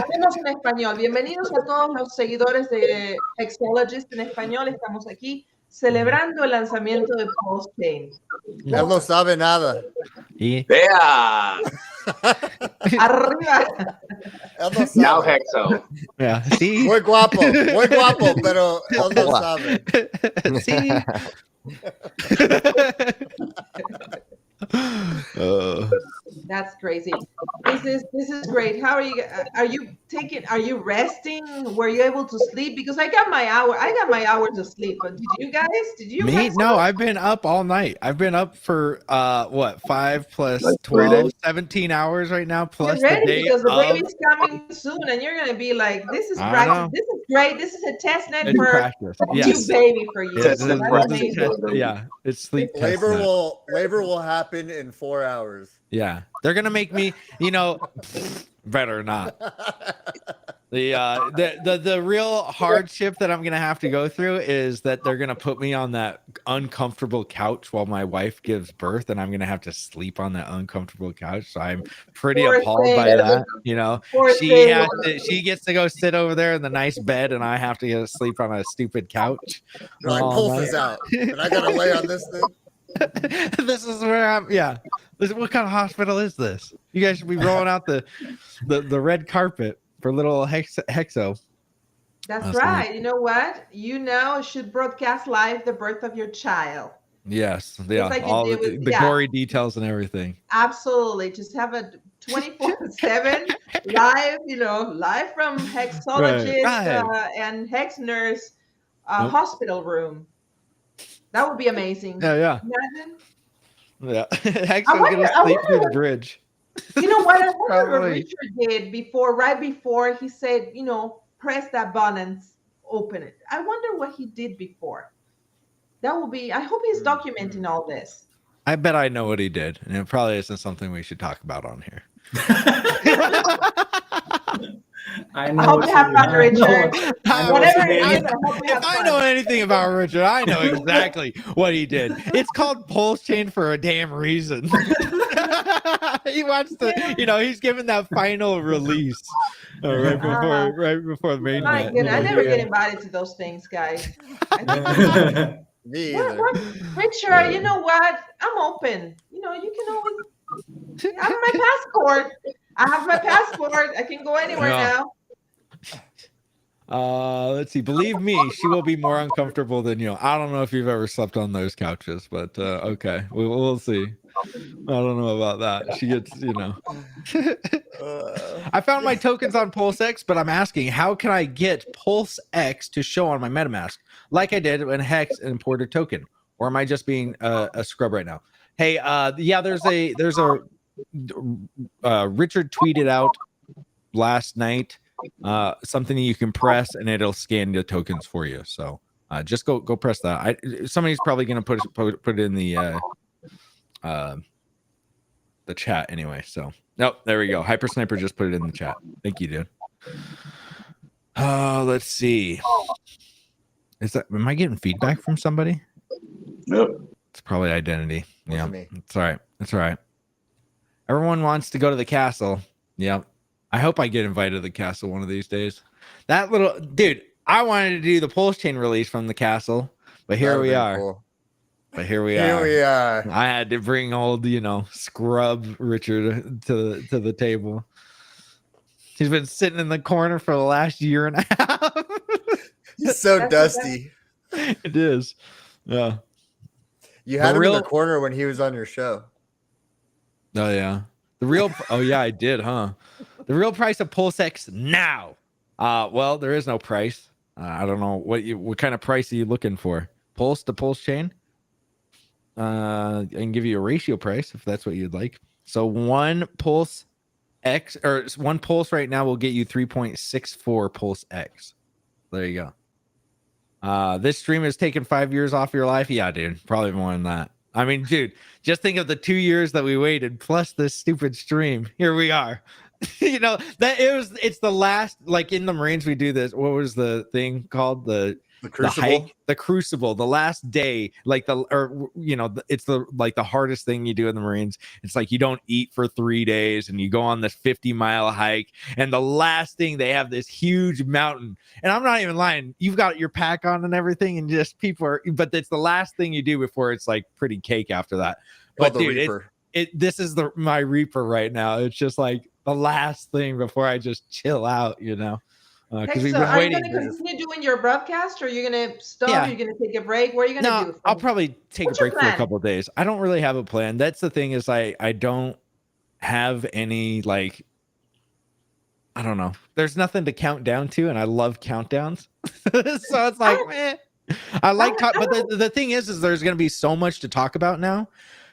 Hablemos en español. Bienvenidos a todos los seguidores de Hexologist en español. Estamos aquí celebrando el lanzamiento de Pulsechain. Él no sabe nada. Y ¡Vea! Arriba. Él no sabe. Now Hexo. Yeah. Sí. Muy guapo, pero él no sabe. Sí. That's crazy. This is great. How are you resting? Were you able to sleep? Because I got my hours of sleep. But did you guys? Me? No, I've been up all night. I've been up for 5 plus Like 12, 17 hours right now, plus Get ready the day because the of baby's coming soon, and you're gonna be like, "This is I practice. know. This is great. This is a test net It's for practice. a Yes. new baby for you." Yeah, That's amazing. it's sleep test Labor net. will happen in 4 hours. Yeah, they're gonna make me, better not. The real hardship that I'm gonna have to go through is that they're gonna put me on that uncomfortable couch while my wife gives birth, and I'm gonna have to sleep on that uncomfortable couch. So I'm pretty Poor appalled by thing. that. Poor thing. She gets to go sit over there in the nice bed, and I have to go sleep on a stupid couch. You're like, all pulse is night. out, and I gotta lay on this thing. This is where I'm. Yeah. What kind of hospital is this? You guys should be rolling out the red carpet for little Hexo. That's That's right. right. You know what? You now should broadcast live the birth of your child. Yes. Yeah. like you All did the with- yeah. gory details and everything. Absolutely. Just have a 24/7 live, live from Hexologist Right. and Hex Nurse Nope. hospital room. That would be amazing. Yeah. Imagine. Yeah. Hexo's wonder- gonna I sleep through wonder- the bridge. You know what? I wonder what Probably. Richard did right before he said, press that button and open it. I wonder what he did before. That will be, I hope he's documenting all this. I bet I know what he did, and it probably isn't something we should talk about on here. I I know. hope you have fun, Richard. I know Whatever what it you is, mean. I hope you have If I fun. know anything about Richard, I know exactly what he did. It's called Pulsechain for a damn reason. He wants to, he's given that final release right before the main My net. goodness, I never get invited to those things, guys. Me What, either. what, Richard, you know what? I'm open. You can always. I have my passport. I can go anywhere Yeah. now. Let's see. Believe me, she will be more uncomfortable than you. I don't know if you've ever slept on those couches, but okay, we'll see. I don't know about that. She gets, I found my tokens on PulseX, but I'm asking, how can I get PulseX to show on my MetaMask like I did when Hex imported token? Or am I just being a scrub right now? Hey, there's a Richard tweeted out last night something you can press and it'll scan the tokens for you. So just go press that. Somebody's probably gonna put it in the chat anyway. So nope, there we go. Hyper Sniper just put it in the chat. Thank you, dude. Let's see. Am I getting feedback from somebody? Nope. It's probably identity. Yeah, me. it's all right. It's all right. Everyone wants to go to the castle. Yep. I hope I get invited to the castle one of these days. That little dude, I wanted to do the Pulsechain release from the castle, but here That'd we be are. cool. But here we Here are. we are. I had to bring old, scrub Richard to the table. He's been sitting in the corner for the last year and a half. He's so dusty. It is. Yeah. You had him in the corner when he was on your show. Oh yeah. Oh yeah, I did, huh? The real price of PulseX now. Well, there is no price. I don't know what kind of price are you looking for? Pulse to Pulsechain? I can give you a ratio price if that's what you'd like. So one Pulse X or one Pulse right now will get you 3.64 Pulse X. There you go. This stream has taken 5 years off your life. Yeah, dude, probably more than that. I mean, dude, just think of the 2 years that we waited plus this stupid stream. Here we are. It's the last, like in the Marines, we do this. What was the thing called? The Crucible? The Crucible, the last day, it's the hardest thing you do in the Marines. It's like you don't eat for 3 days and you go on this 50-mile hike. And the last thing, they have this huge mountain. And I'm not even lying. You've got your pack on and everything, and just but it's the last thing you do before it's like pretty cake after that. But dude, this is my Reaper right now. It's just like the last thing before I just chill out, because we've been waiting. Are you going to continue doing your broadcast, or are you going to stop? Yeah. Are you going to take a break? What are you going to do? I'll probably take a break for a couple of days. I don't really have a plan. That's the thing, is I don't have any, like, I don't know. There's nothing to count down to, and I love countdowns. So it's like, meh. I like but the thing is there's going to be so much to talk about now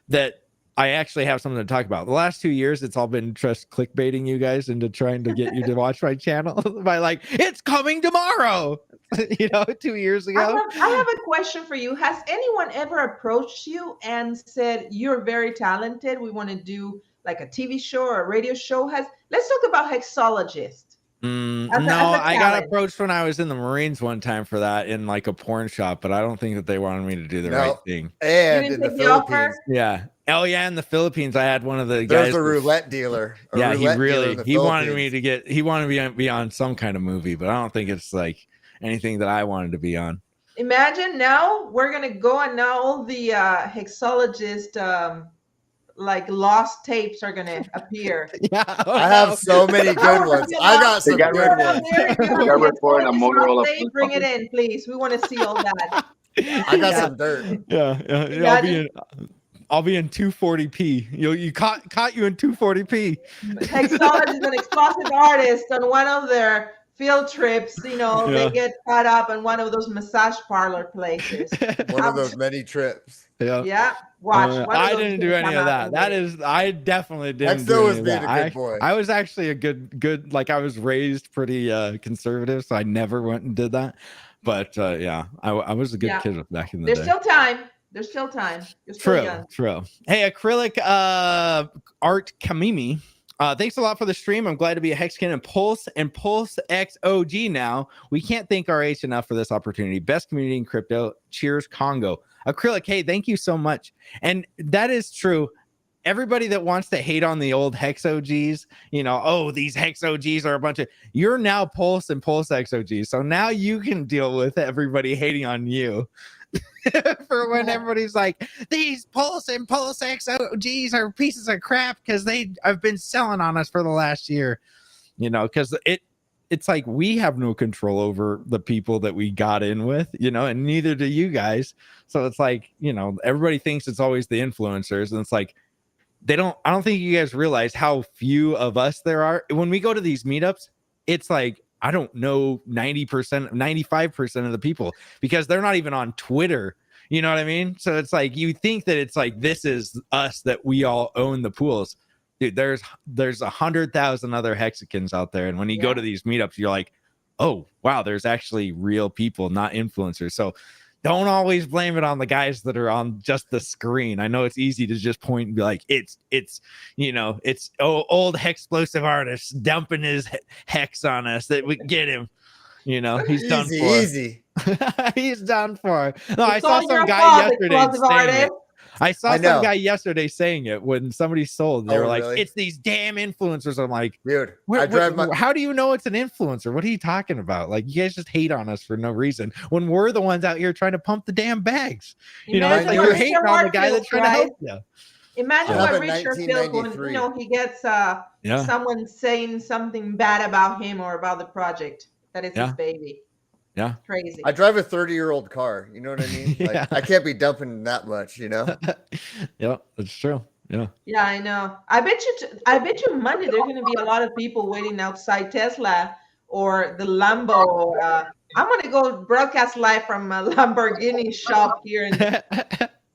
that I actually have something to talk about. The last 2 years, it's all been just clickbaiting you guys into trying to get you to watch my channel by like, it's coming tomorrow. 2 years ago. I have a question for you. Has anyone ever approached you and said, you're very talented, we want to do like a TV show or a radio show? Let's talk about Hexologist. I got approached when I was in the Marines one time for that in like a porn shop, but I don't think that they wanted me to do the right thing. And in the Philippines. Yeah. Oh yeah, in the Philippines, I had one of the There's guys. a roulette dealer. He wanted me to be on some kind of movie, but I don't think it's like anything that I wanted to be on. Imagine now we're gonna go, and now all the Hexologist like lost tapes are gonna appear. Yeah, I have so many good ones. I got some good ones. Bring it in, please. We want to see all that. I got some dirt. Yeah. I'll be in 240p. You caught you in 240p. Hexologist is an explosive artist on one of their field trips. They get caught up in one of those massage parlor places. One of those many trips. Yeah. Watch. I didn't do any of that. I definitely didn't do any of that. A good boy. I was actually a good, like I was raised pretty conservative, so I never went and did that. But I was a good kid back in the day. There's still time. There's still time. You're still young. True. Hey, Acrylic Art Kamimi. Thanks a lot for the stream. I'm glad to be a Hexkin and Pulse X OG now. We can't thank RH enough for this opportunity. Best community in crypto. Cheers, Congo. Acrylic, hey, thank you so much. And that is true. Everybody that wants to hate on the old Hex OGs, these Hex OGs are a bunch of, you're now Pulse and Pulse X OGs. So now you can deal with everybody hating on you. For when everybody's like, these Pulse and Pulse X OGs are pieces of crap because they have been selling on us for the last year, because it's like we have no control over the people that we got in with, and neither do you guys. So it's like, everybody thinks it's always the influencers, and it's like I don't think you guys realize how few of us there are. When we go to these meetups, it's like, I don't know 90%, 95% of the people because they're not even on Twitter. You know what I mean? So it's like, you think that it's like, this is us, that we all own the pools. Dude, there's 100,000 other Hexicans out there. And when you go to these meetups, you're like, oh, wow, there's actually real people, not influencers. So don't always blame it on the guys that are on just the screen. I know it's easy to just point and be like, it's old Hexplosive artist dumping his hex on us that we get him. He's done for. Easy. He's done for. No, I saw some guy yesterday saying it. I saw I some know. guy yesterday saying it when somebody sold. They Oh, were like, really? "It's these damn influencers." I'm like, dude, I drive my. how do you know it's an influencer? What are you talking about? Like, you guys just hate on us for no reason when we're the ones out here trying to pump the damn bags. You know, it's Imagine like what you're Richard hating on the guy feels, that's trying to help you. Imagine I have what a Richard feels when 1993. he gets Yeah. someone saying something bad about him or about the project that it's his Yeah. baby. Yeah. Crazy. I drive a 30-year-old car. You know what I mean? Like, Yeah. I can't be dumping that much. You know? Yeah, that's true. Yeah. Yeah, I know. I bet you Monday there's going to be a lot of people waiting outside Tesla or the Lambo. I'm going to go broadcast live from a Lamborghini shop here in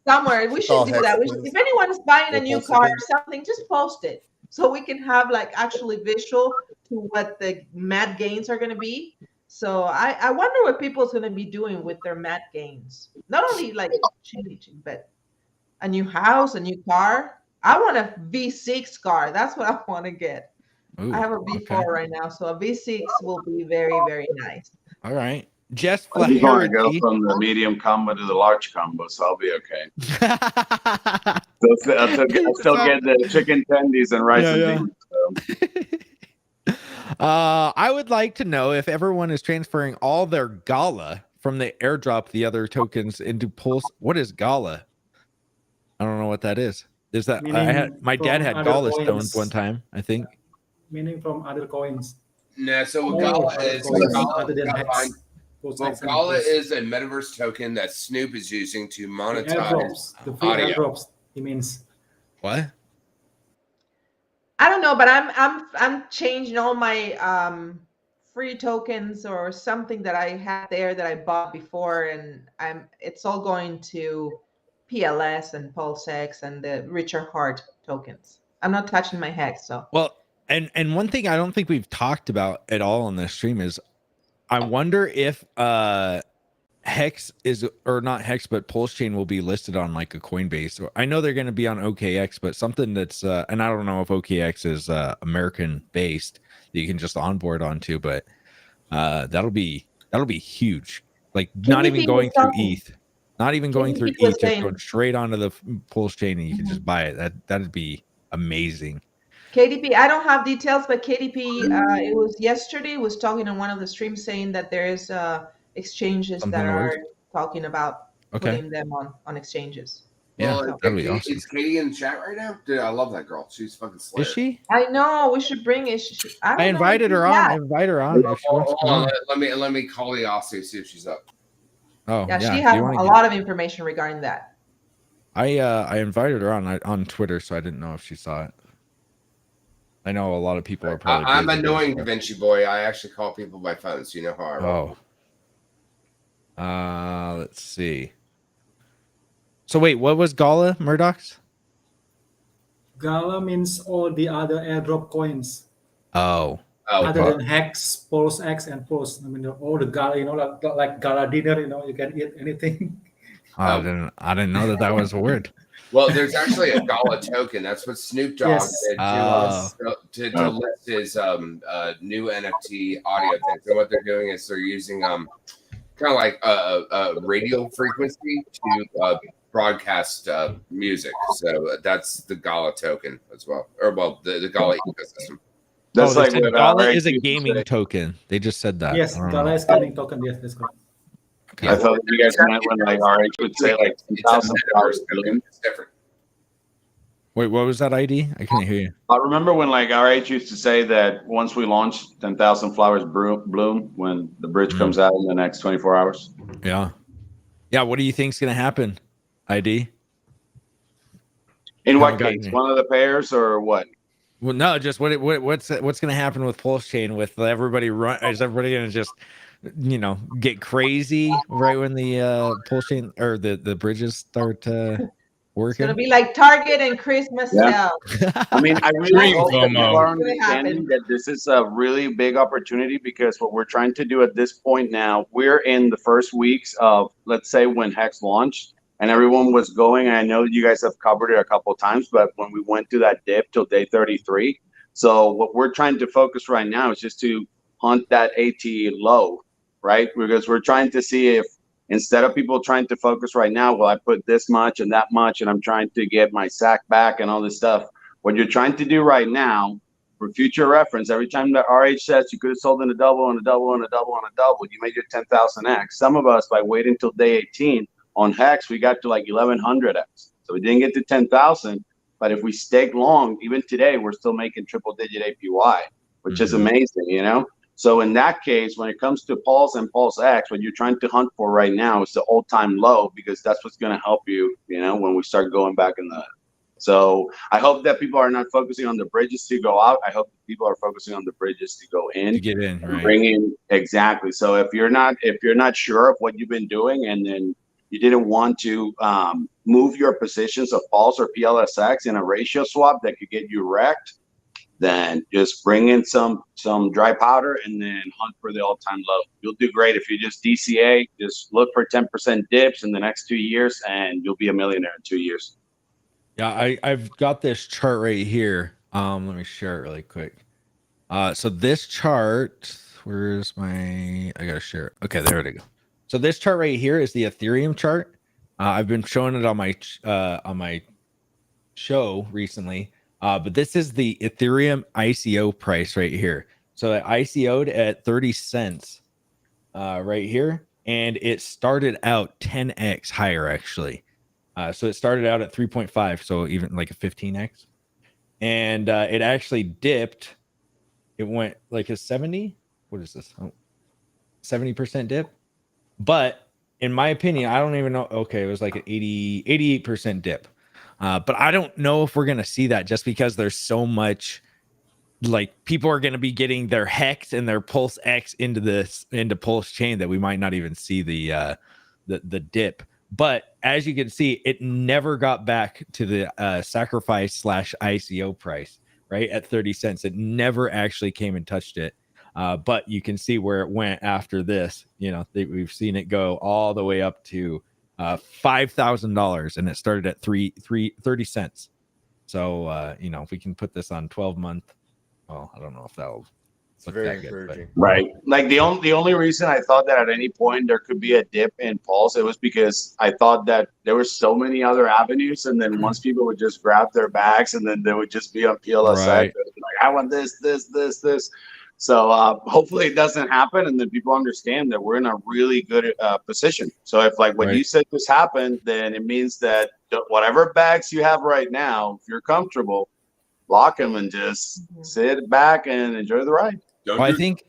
somewhere. We should all do that. Hexicans. If anyone's buying a Or new car or Pulsechain. something, just post it so we can have like actually visual to what the mad gains are going to be. So I wonder what people's going to be doing with their mad gains. Not only like changing, but a new house, a new car. I want a V6 car. That's what I want to get. Ooh, I have a V4 okay. right now, so a V6 will be very, very nice. All right. Jess I just want to go Flaherty. from the medium combo to the large combo, so I'll be okay. So I'll still get the chicken tendies and rice and beans. I would like to know if everyone is transferring all their Gala from the airdrop, the other tokens into Pulse. What is Gala? I don't know what that is. Is that I had my dad had Gala stones one time, I think. Meaning from other coins. No, so what Oh, Gala other is, coins Gala, other than Gala- Hex. well, Pulse and Gala Pulse. is a metaverse token that Snoop is using to The monetize airdrops, the free audio. airdrops. He means. What? I don't know, but I'm changing all my free tokens or something that I had there that I bought before, and it's all going to PLS and PulseX and the Richard Hart tokens. I'm not touching my Hex, so Well, and one thing I don't think we've talked about at all on this stream is I wonder if Hex is, or not Hex, but Pulsechain will be listed on like a Coinbase. Or I know they're going to be on OKX, but something that's and I don't know if OKX is American based that you can just onboard onto, but that'll be huge. Like not even going through ETH, not even going through KDP was ETH, just saying- going straight onto the Pulsechain and you can just buy it. That'd be amazing. KDP, I don't have details, but KDP, it was yesterday, was talking on one of the streams saying that there's exchanges Something that in the works? are talking about Okay. putting them on exchanges. Yeah, Well, that'd be awesome. Is Katie in the chat right now? Dude, I love that girl. She's fucking slayer. Is she? I know we should bring it. I invited her on. Invite her on if she wants to come Hold on. on, let me call the Aussie, see if she's up. Oh, Yeah, yeah. she if has you a wanna get- lot of information regarding that. I invited her on Twitter, so I didn't know if she saw it. I know a lot of people are probably. I'm busy, annoying Da but- Vinci boy. I actually call people by phone, so you know how I roll. Oh. Let's see. So wait, what was Gala, Murdoch's? Gala means all the other airdrop coins. Oh. Other than Hex, Pulse X, and Pulse. I mean, all the Gala, like Gala dinner, you can eat anything. I didn't know that was a word. Well, there's actually a Gala token. That's what Snoop Dogg Yes. did to list his new NFT audio thing. So what they're doing is they're using kind of like a radio frequency to broadcast music. So that's the Gala token as well, or well, the Gala ecosystem. They said Gala is a gaming token. They just said that. Yes, I don't Gala know. is gaming token. Yes, that's correct. I thought you guys meant when like RH would say like $2,000 billion. It's different. Wait, what was that ID? I can't hear you. I remember when like RH used to say that once we launch 10,000 flowers bloom when the bridge comes out in the next 24 hours. Yeah. Yeah. What do you think's gonna happen? ID. In what Haven't gotten case? any. One of the pairs or what? Well, no, just what's going to happen with Pulsechain with everybody run? Is everybody going to just, get crazy right when the Pulsechain or the bridges start It's working? gonna be like Target and Christmas Yeah. sale. I mean, I really hope that people are It's gonna understanding happen. that this is a really big opportunity because what we're trying to do at this point now, we're in the first weeks of, let's say, when Hex launched and everyone was going. And I know that you guys have covered it a couple of times, but when we went to that dip till day 33. So what we're trying to focus right now is just to hunt that AT low, right? Because we're trying to see if instead of people trying to focus right now, well, I put this much and that much, and I'm trying to get my sack back and all this stuff. What you're trying to do right now, for future reference, every time the RH says you could have sold in a double and a double and a double and a double, you made your 10,000x. Some of us, by waiting until day 18 on Hex, we got to like 1,100x. So we didn't get to 10,000, but if we stayed long, even today, we're still making triple-digit APY, which is amazing, you know? So in that case, when it comes to Pulse and Pulse X, what you're trying to hunt for right now is the all-time low, because that's what's going to help you, you know, when we start going back in the. So I hope that people are not focusing on the bridges to go out. I hope people are focusing on the bridges to go in. To get in, right? Bring in, exactly. So if you're not sure of what you've been doing, and then you didn't want to move your positions of Pulse or PLSX in a ratio swap that could get you wrecked, then just bring in some dry powder and then hunt for the all-time low. You'll do great if you just DCA. Just look for 10% dips in the next 2 years, and you'll be a millionaire in 2 years. Yeah, I've got this chart right here. Let me share it really quick. So this chart, where's my? I gotta share it. Okay, there we go. So this chart right here is the Ethereum chart. I've been showing it on my show recently. But this is the Ethereum ICO price right here. So it ICO'd at 30 cents right here, and it started out 10x higher actually. So it started out at 3.5, so even like a 15x, and it actually dipped. It went like a 70. What is this? 70% dip. But in my opinion, I don't even know. Okay, it was like an 88% dip. But I don't know if we're going to see that, just because there's so much, like, people are going to be getting their Hex and their Pulse X into Pulsechain that we might not even see the dip. But as you can see, it never got back to the sacrifice / ICO price, right? At 30 cents. It never actually came and touched it. But you can see where it went after this. You know, we've seen it go all the way up to $5,000, and it started at 30 cents. So you know, if we can put this on 12-month, well, I don't know if that'll look very that encouraging. good, but. Right. Like the only reason I thought that at any point there could be a dip in Pulse, it was because I thought that there were so many other avenues, and then once people would just grab their bags, and then they would just be on PLSX, Right. like, I want this. So hopefully it doesn't happen, and then people understand that we're in a really good position. So if, like, what you said just happened, then it means that whatever bags you have right now, if you're comfortable, lock them and just sit back and enjoy the ride. Well, I think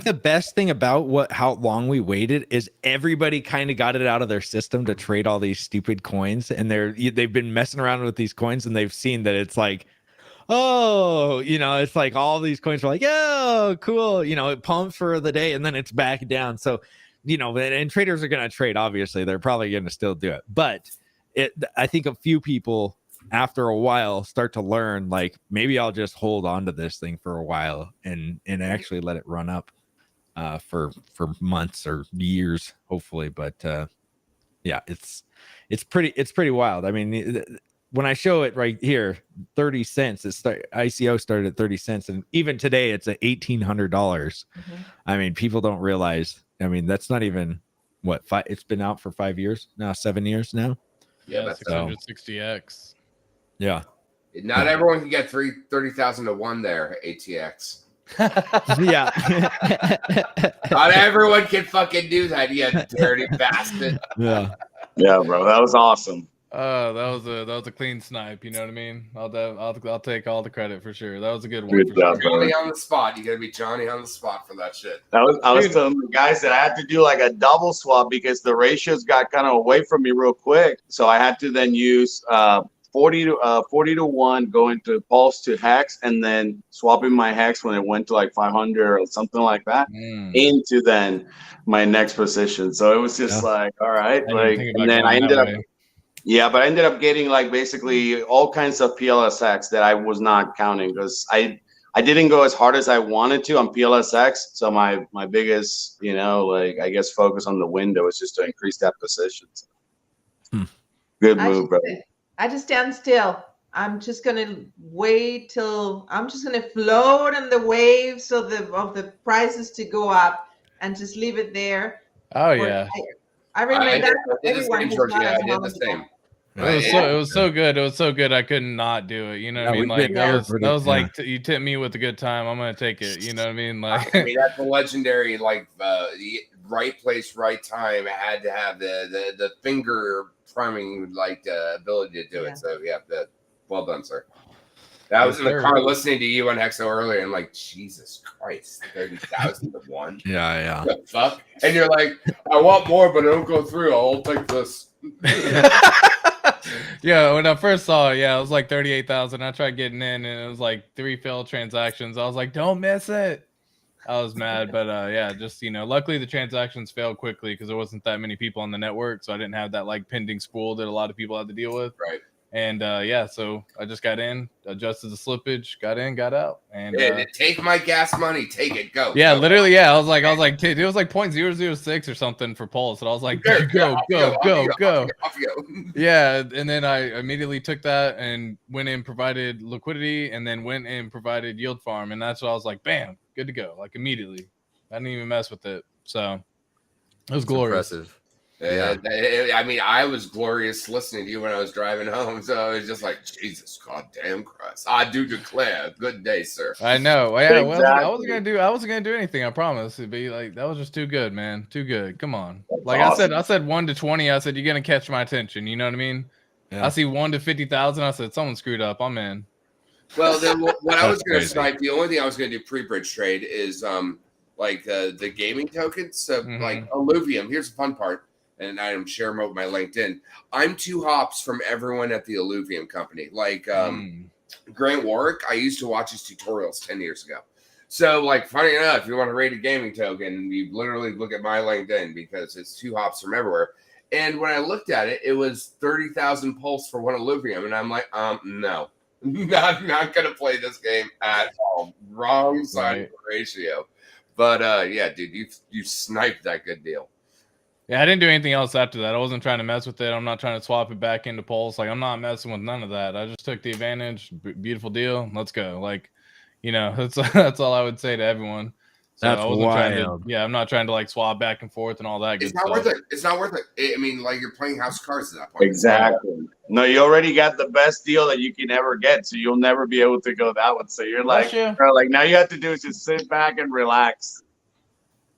the best thing about how long we waited is everybody kind of got it out of their system to trade all these stupid coins, and they've been messing around with these coins, and they've seen that it's like, oh, you know, it's like all these coins are like, oh, cool, you know, it pumps for the day and then it's back down. So, you know, and traders are going to trade. Obviously, they're probably going to still do it, but I think a few people after a while start to learn, like, maybe I'll just hold on to this thing for a while and actually let it run up for months or years, hopefully. But yeah, it's pretty wild. I mean, when I show it right here, 30 cents, ICO started at 30 cents, and even today it's at $1,800. I mean, people don't realize. I mean, that's not even what it's been out for 5 years now, 7 years now. Yeah, that's 660x. Yeah. Not everyone can get 30,000 to 1 there, ATX. Yeah. Not everyone can fucking do that, you dirty bastard. Yeah. Yeah, bro, that was awesome. That was a clean snipe. You know what I mean? I'll take all the credit for sure. That was a good one. Good for job, sure. Johnny on the spot. You gotta be Johnny on the spot for that shit. I was telling the guys that I had to do like a double swap because the ratios got kind of away from me real quick. So I had to then use 40 to 1 going to Pulse to Hex, and then swapping my Hex when it went to like 500 or something like that into then my next position. So it was just like, all right, like, and then I ended up. Yeah, but I ended up getting like basically all kinds of PLSX that I was not counting because I didn't go as hard as I wanted to on PLSX. So my biggest, you know, like, I guess focus on the window is just to increase that position. Good move, bro. I just stand still. I'm just gonna wait till I'm just gonna float on the waves of the prices to go up and just leave it there. Oh yeah. I remember that for did the everyone same, who's Georgia. not I as did the knowledgeable. same. It was so good. It was so good. I could not do it. You know what I mean? Like that was like you tipped me with a good time. I'm gonna take it. You know what I mean? Like I mean, that's a legendary, like right place, right time. It had to have the finger priming, like ability to do it. So yeah, well done, sir. I was in the car listening to you on Hexo earlier, and like, Jesus Christ, 30,000 to 1. Yeah. What the fuck? And you're like, I want more, but it don't go through. I'll take this. Yeah, when I first saw it, it was like 38,000. I tried getting in, and it was like 3 failed transactions. I was like, don't miss it. I was mad, but just luckily the transactions failed quickly because there wasn't that many people on the network, so I didn't have that like pending spool that a lot of people had to deal with. Right. And so I just got in, adjusted the slippage, got in, got out, and take my gas money, take it, go. Yeah, go. literally, yeah. I was like, it was like 0.006 or something for Pulse, and I was like, go. Yeah, and then I immediately took that and went and provided liquidity, and then went and provided yield farm, and that's what I was like, bam, good to go, like immediately. I didn't even mess with it, so it was glorious. Impressive. I mean, I was glorious listening to you when I was driving home, so it was just like, Jesus, goddamn Christ! I do declare, good day, sir. I know. Yeah, Exactly. I wasn't gonna do anything. I promise. It'd be like that was just too good, man. Too good. Come on. That's like awesome. I said 1 to 20. I said you're gonna catch my attention. You know what I mean? Yeah. I see 1 to 50,000. I said someone screwed up. I'm in. Well, then what I was going to crazy. snipe, the only thing I was going to do pre-bridge trade is like the gaming tokens. So like Illuvium. Here's the fun part, and I'm sharing them with my LinkedIn. I'm 2 hops from everyone at the Illuvium company. Like Grant Warwick, I used to watch his tutorials 10 years ago. So like, funny enough, if you want to rate a gaming token, you literally look at my LinkedIn because it's 2 hops from everywhere. And when I looked at it, it was 30,000 pulse for 1 Illuvium, and I'm like, no. Not gonna play this game at all. Wrong side of the ratio. But yeah, dude, you sniped that good deal. Yeah, I didn't do anything else after that. I wasn't trying to mess with it. I'm not trying to swap it back into Pulse. Like I'm not messing with none of that. I just took the advantage. Beautiful deal. Let's go. Like, that's all I would say to everyone. So That's I wasn't wild. I'm not trying to like swap back and forth and all that good It's not stuff. worth it. It's not worth it. I mean, like you're playing house cards at that point. Exactly. No, you already got the best deal that you can ever get, so you'll never be able to go that one. So you're like, like now you have to do is just sit back and relax.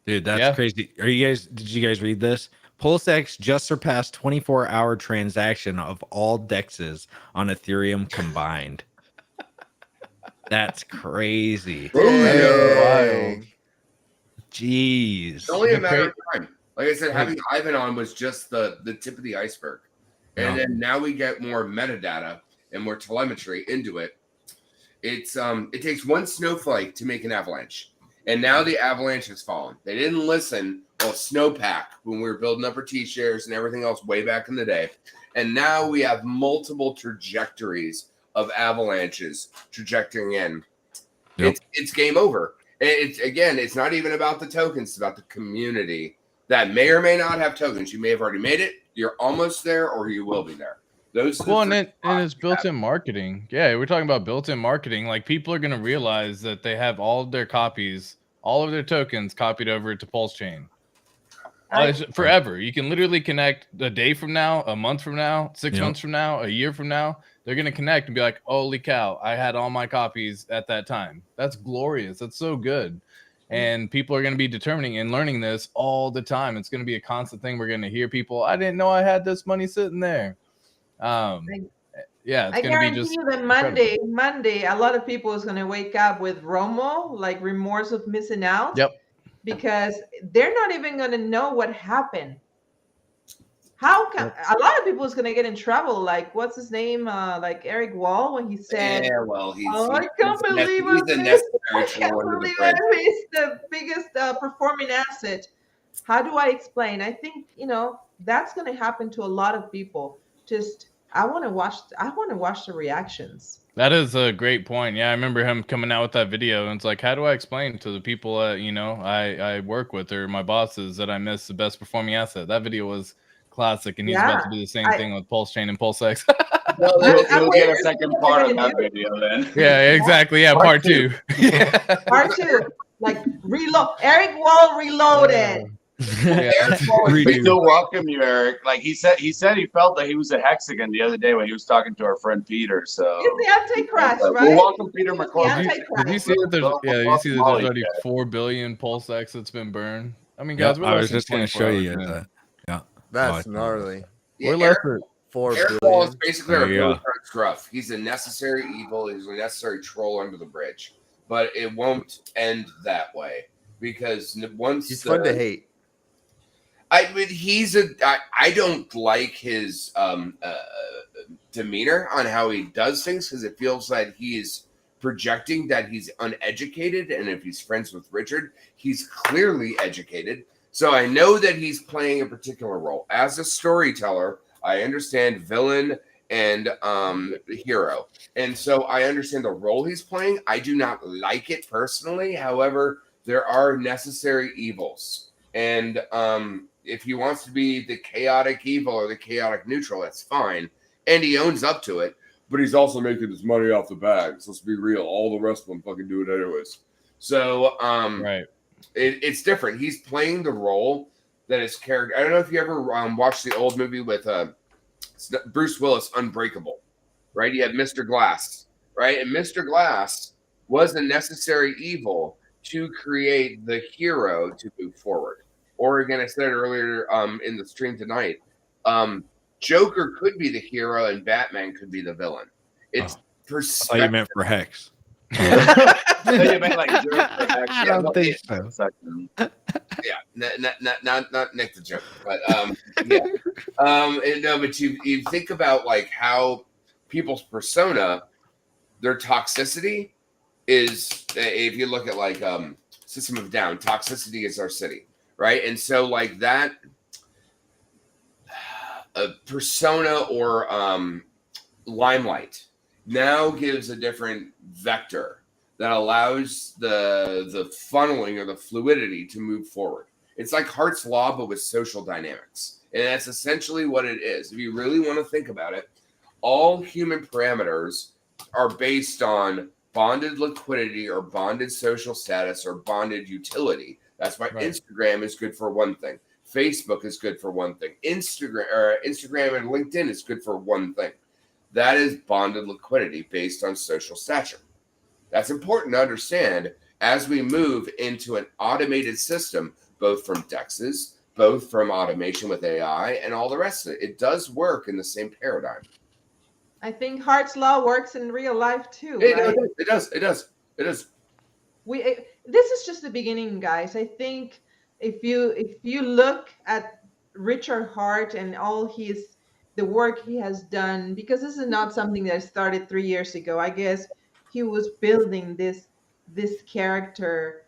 Dude, that's crazy. Did you guys read this? PulseX just surpassed 24-hour transaction of all DEXs on Ethereum combined. That's crazy. Wild. Jeez. It's only a matter of time. Like I said, having Ivan on was just the tip of the iceberg. And then now we get more metadata and more telemetry into it. It's it takes 1 snowflake to make an avalanche. And now the avalanche has fallen. They didn't listen well snowpack when we were building up our T-shares and everything else way back in the day. And now we have multiple trajectories of avalanches trajecting in. It's game over. It's not even about the tokens, it's about the community that may or may not have tokens. You may have already made it, you're almost there, or you will be there. And it's built-in marketing. Yeah, we're talking about built-in marketing. Like people are gonna realize that they have all of their copies, all of their tokens copied over to Pulsechain. Forever. You can literally connect a day from now, a month from now, 6 months from now, a year from now. They're gonna connect and be like, "Holy cow! I had all my copies at that time." That's glorious. That's so good. And people are going to be determining and learning this all the time. It's going to be a constant thing. We're going to hear people, I didn't know I had this money sitting there. Yeah, it's I going to be guarantee just you that incredible. Monday, a lot of people is going to wake up with ROMO, like remorse of missing out. Yep. Because they're not even going to know what happened. How can a lot of people is going to get in trouble? Like, what's his name? Like Eric Wall when he said, yeah, well, I can't believe I missed the biggest performing asset. How do I explain? I think, that's going to happen to a lot of people. Just, I want to watch the reactions. That is a great point. Yeah, I remember him coming out with that video, and it's like, how do I explain to the people I work with or my bosses that I missed the best performing asset? That video was classic, and he's about to do the same thing with Pulsechain and PulseX. Well, you'll get a second part of that video then. Yeah, exactly. Yeah, part 2. Part 2, like reload. Eric Wall reloaded. Yeah, Eric we still welcome you, Eric. Like he said he felt that he was a hexagon the other day when he was talking to our friend Peter. So He's the Antichrist, right? We'll welcome Peter He was the McCormick. Did you see that there's Welcome you see that all there's you already guys. 4 billion Pulse X that's been burned? I mean, Yep, guys, we're I less was than just gonna 24 show hours you in. that. Yeah. That's Oh, gnarly. Yeah, We're less than 4 Eric Wall is billion. basically our There you Billy go. Frank Scruff. He's a necessary evil. He's a necessary troll under the bridge. But it won't end that way because once He's fun to hate. I mean, I don't like his demeanor on how he does things because it feels like he's projecting that he's uneducated, and if he's friends with Richard, he's clearly educated. So I know that he's playing a particular role. As a storyteller, I understand villain and hero. And so I understand the role he's playing. I do not like it personally. However, there are necessary evils. And if he wants to be the chaotic evil or the chaotic neutral, that's fine. And he owns up to it. But he's also making his money off the bag. So let's be real. All the rest of them fucking do it anyways. So right. It's different. He's playing the role that his character. I don't know if you ever watched the old movie with Bruce Willis, Unbreakable, right? You had Mr. Glass, right? And Mr. Glass was a necessary evil to create the hero to move forward. Or again, I said it earlier in the stream tonight. Joker could be the hero and Batman could be the villain. It's I perspective. thought you meant for Hex. You meant like Joker, I don't think so. Yeah, not Nick the Joker, but yeah. And no, but you think about like how people's persona, their toxicity is. If you look at like System of a Down, toxicity is our city, right? And so like that persona or limelight now gives a different vector that allows the funneling or the fluidity to move forward. It's like Hart's Law, but with social dynamics. And that's essentially what it is. If you really want to think about it, all human parameters are based on bonded liquidity or bonded social status or bonded utility. That's why Instagram is good for one thing. Facebook is good for one thing. Instagram and LinkedIn is good for one thing. That is bonded liquidity based on social stature. That's important to understand as we move into an automated system, both from DEXs, both from automation with AI, and all the rest of it. It does work in the same paradigm. I think Hart's Law works in real life too. It right? does. This is just the beginning, guys. I think if you look at Richard Hart and all the work he has done, because this is not something that started 3 years ago. I guess he was building this character,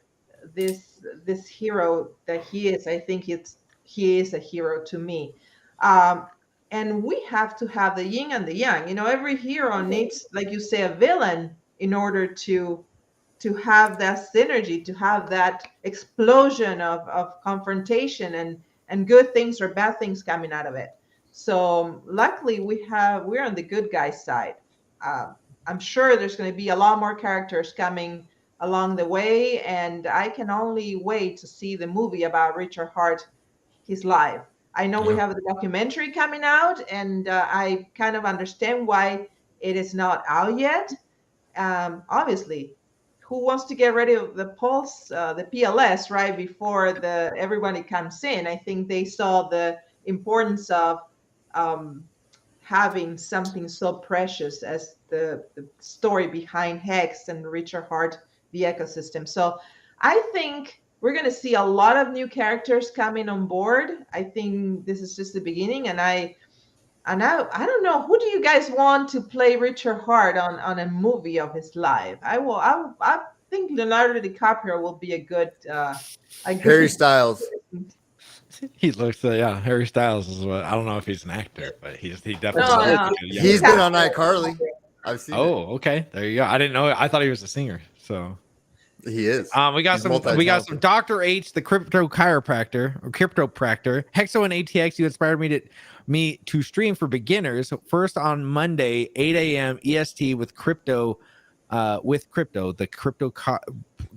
this hero that he is. I think he is a hero to me. And we have to have the yin and the yang. You know, every hero needs, like you say, a villain in order to have that synergy, to have that explosion of confrontation and good things or bad things coming out of it. So luckily we're on the good guys side. I'm sure there's going to be a lot more characters coming along the way, and I can only wait to see the movie about Richard Hart, his life. I know we have the documentary coming out, and I kind of understand why it is not out yet. Obviously, who wants to get rid of the Pulse, the PLS, right before everybody comes in? I think they saw the importance of having something so precious as the story behind Hex and Richard Hart, the ecosystem. So I think we're going to see a lot of new characters coming on board. I think this is just the beginning, and I don't know, who do you guys want to play Richard Hart on a movie of his life? I think Leonardo DiCaprio will be a good Harry Styles. He looks Harry Styles is what I don't know if he's an actor, but he definitely No. He's been on iCarly. I've seen it. Okay. There you go. I didn't know. I thought he was a singer. So he is. We got some Dr. H, the crypto chiropractor or cryptopractor. Hexo and ATX, you inspired me to stream for beginners. First on Monday, 8 a.m. EST with crypto, the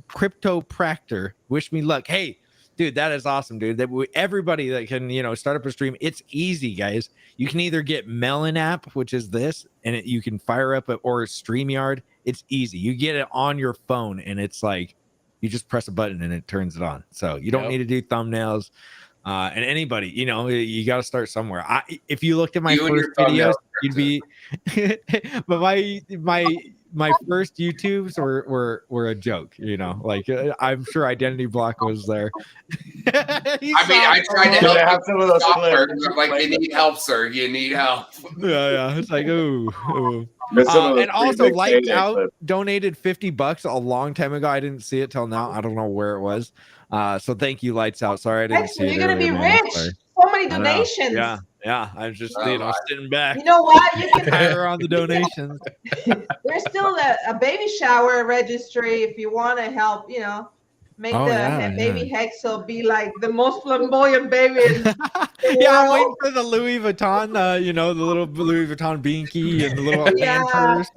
cryptopractor. Wish me luck. Hey, dude, that is awesome, dude. Everybody that can, start up a stream, it's easy, guys. You can either get Melon app, which is this, and you can fire up or StreamYard. It's easy. You get it on your phone, and it's like you just press a button and it turns it on. So you don't need to do thumbnails. And anybody, you got to start somewhere. If you looked at my first videos, you'd be, but my first YouTubes were a joke, like I'm sure Identity Block was there. I tried to help some of those like, you need help, sir. You need help. Yeah. It's like, ooh. And also Lights Out donated $50 a long time ago. I didn't see it till now. I don't know where it was. So thank you, Lights Out. Sorry I didn't see it. You're gonna be man. rich. So many donations. Yeah. I'm just sitting back. You know what? You can hire on the donations. There's still a baby shower registry if you want to help. Make baby Hexo be like the most flamboyant baby in the I'm world. waiting for the Louis Vuitton, the little Louis Vuitton binky and the little hand purse.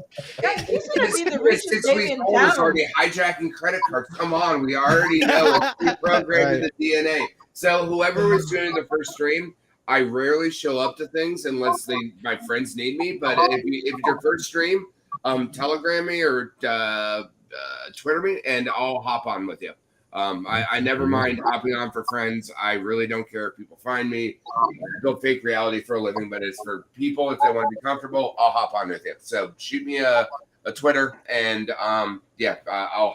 He's gonna be the richest baby in town. Is already hijacking credit cards. Come on, we already know it's reprogrammed in the DNA. So whoever was doing the first stream, I rarely show up to things unless my friends need me. But if it's your first stream, Telegram me or Twitter me, and I'll hop on with you. I never mind hopping on for friends. I really don't care if people find me. I build fake reality for a living, but it's for people. If they want to be comfortable, I'll hop on with you. So shoot me a Twitter, and I'll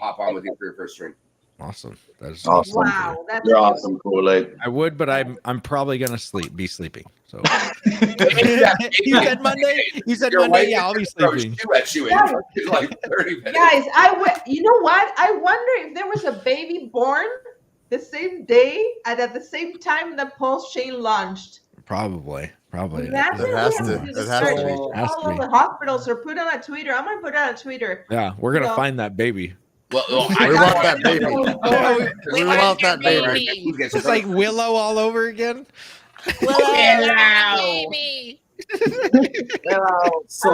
hop on with you for your first stream. Awesome. That's awesome. Wow, you're awesome, Kool-Aid. I would, but I'm probably gonna be sleeping. So you said Monday. You said Monday. Yeah, I'll be sleeping. Like 30 minutes. Guys, you know what? I wonder if there was a baby born the same day and at the same time the Pulsechain launched. Probably. Imagine It has to. all over hospitals or put on a Twitter. I'm gonna put it on a Twitter. Yeah, we're gonna find that baby. Well, we want that baby. We want that baby. It's like Willow all over again. So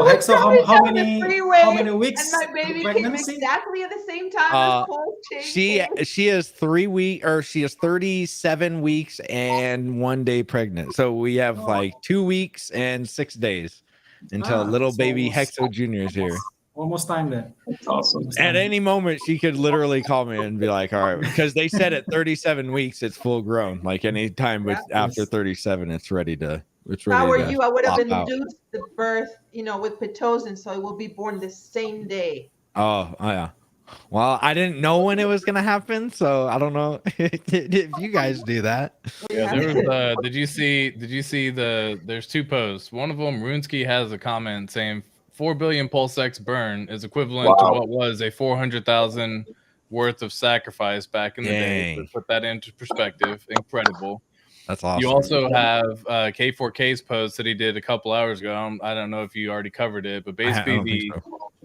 Hexo, how many weeks and my baby came pregnancy? exactly at the same time as Pulsechain. She is 3 weeks, or she is 37 weeks and 1 day pregnant. So we have like 2 weeks and 6 days until little baby Hexo Jr. is here. Almost time then. That's awesome. At any moment, she could literally call me and be like, all right, because they said at 37 weeks, it's full grown. Like any time after 37, it's ready to. If I were you, I would have induced the birth, with Pitocin, so it will be born the same day. Oh yeah. Well, I didn't know when it was gonna happen, so I don't know if you guys do that. Yeah, there was. Did you see there's 2 posts. One of them, Runesky has a comment saying 4 billion PulseX burn is equivalent to what was a 400,000 worth of sacrifice back in the day. To put that into perspective, incredible. That's awesome. You also have K4K's post that he did a couple hours ago. I don't know if you already covered it, but basically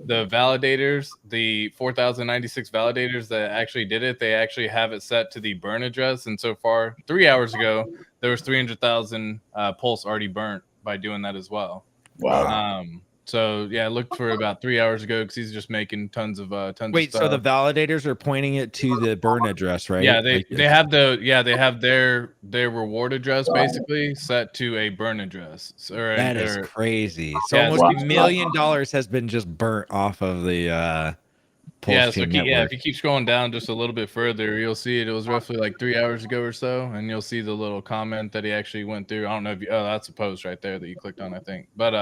the validators, the 4,096 validators that actually did it, they actually have it set to the burn address. And so far, 3 hours ago, there was 300,000 Pulse already burnt by doing that as well. Wow. So yeah, I looked for about 3 hours ago because he's just making tons of stuff. Wait, so the validators are pointing it to the burn address, right? Yeah, they have their reward address basically set to a burn address. That is crazy. So almost $1 million has been just burnt off of the Pulse Team network. If you keep scrolling down just a little bit further, you'll see it was roughly like 3 hours ago or so, and you'll see the little comment that he actually went through. I don't know if that's a post right there that you clicked on, I think, but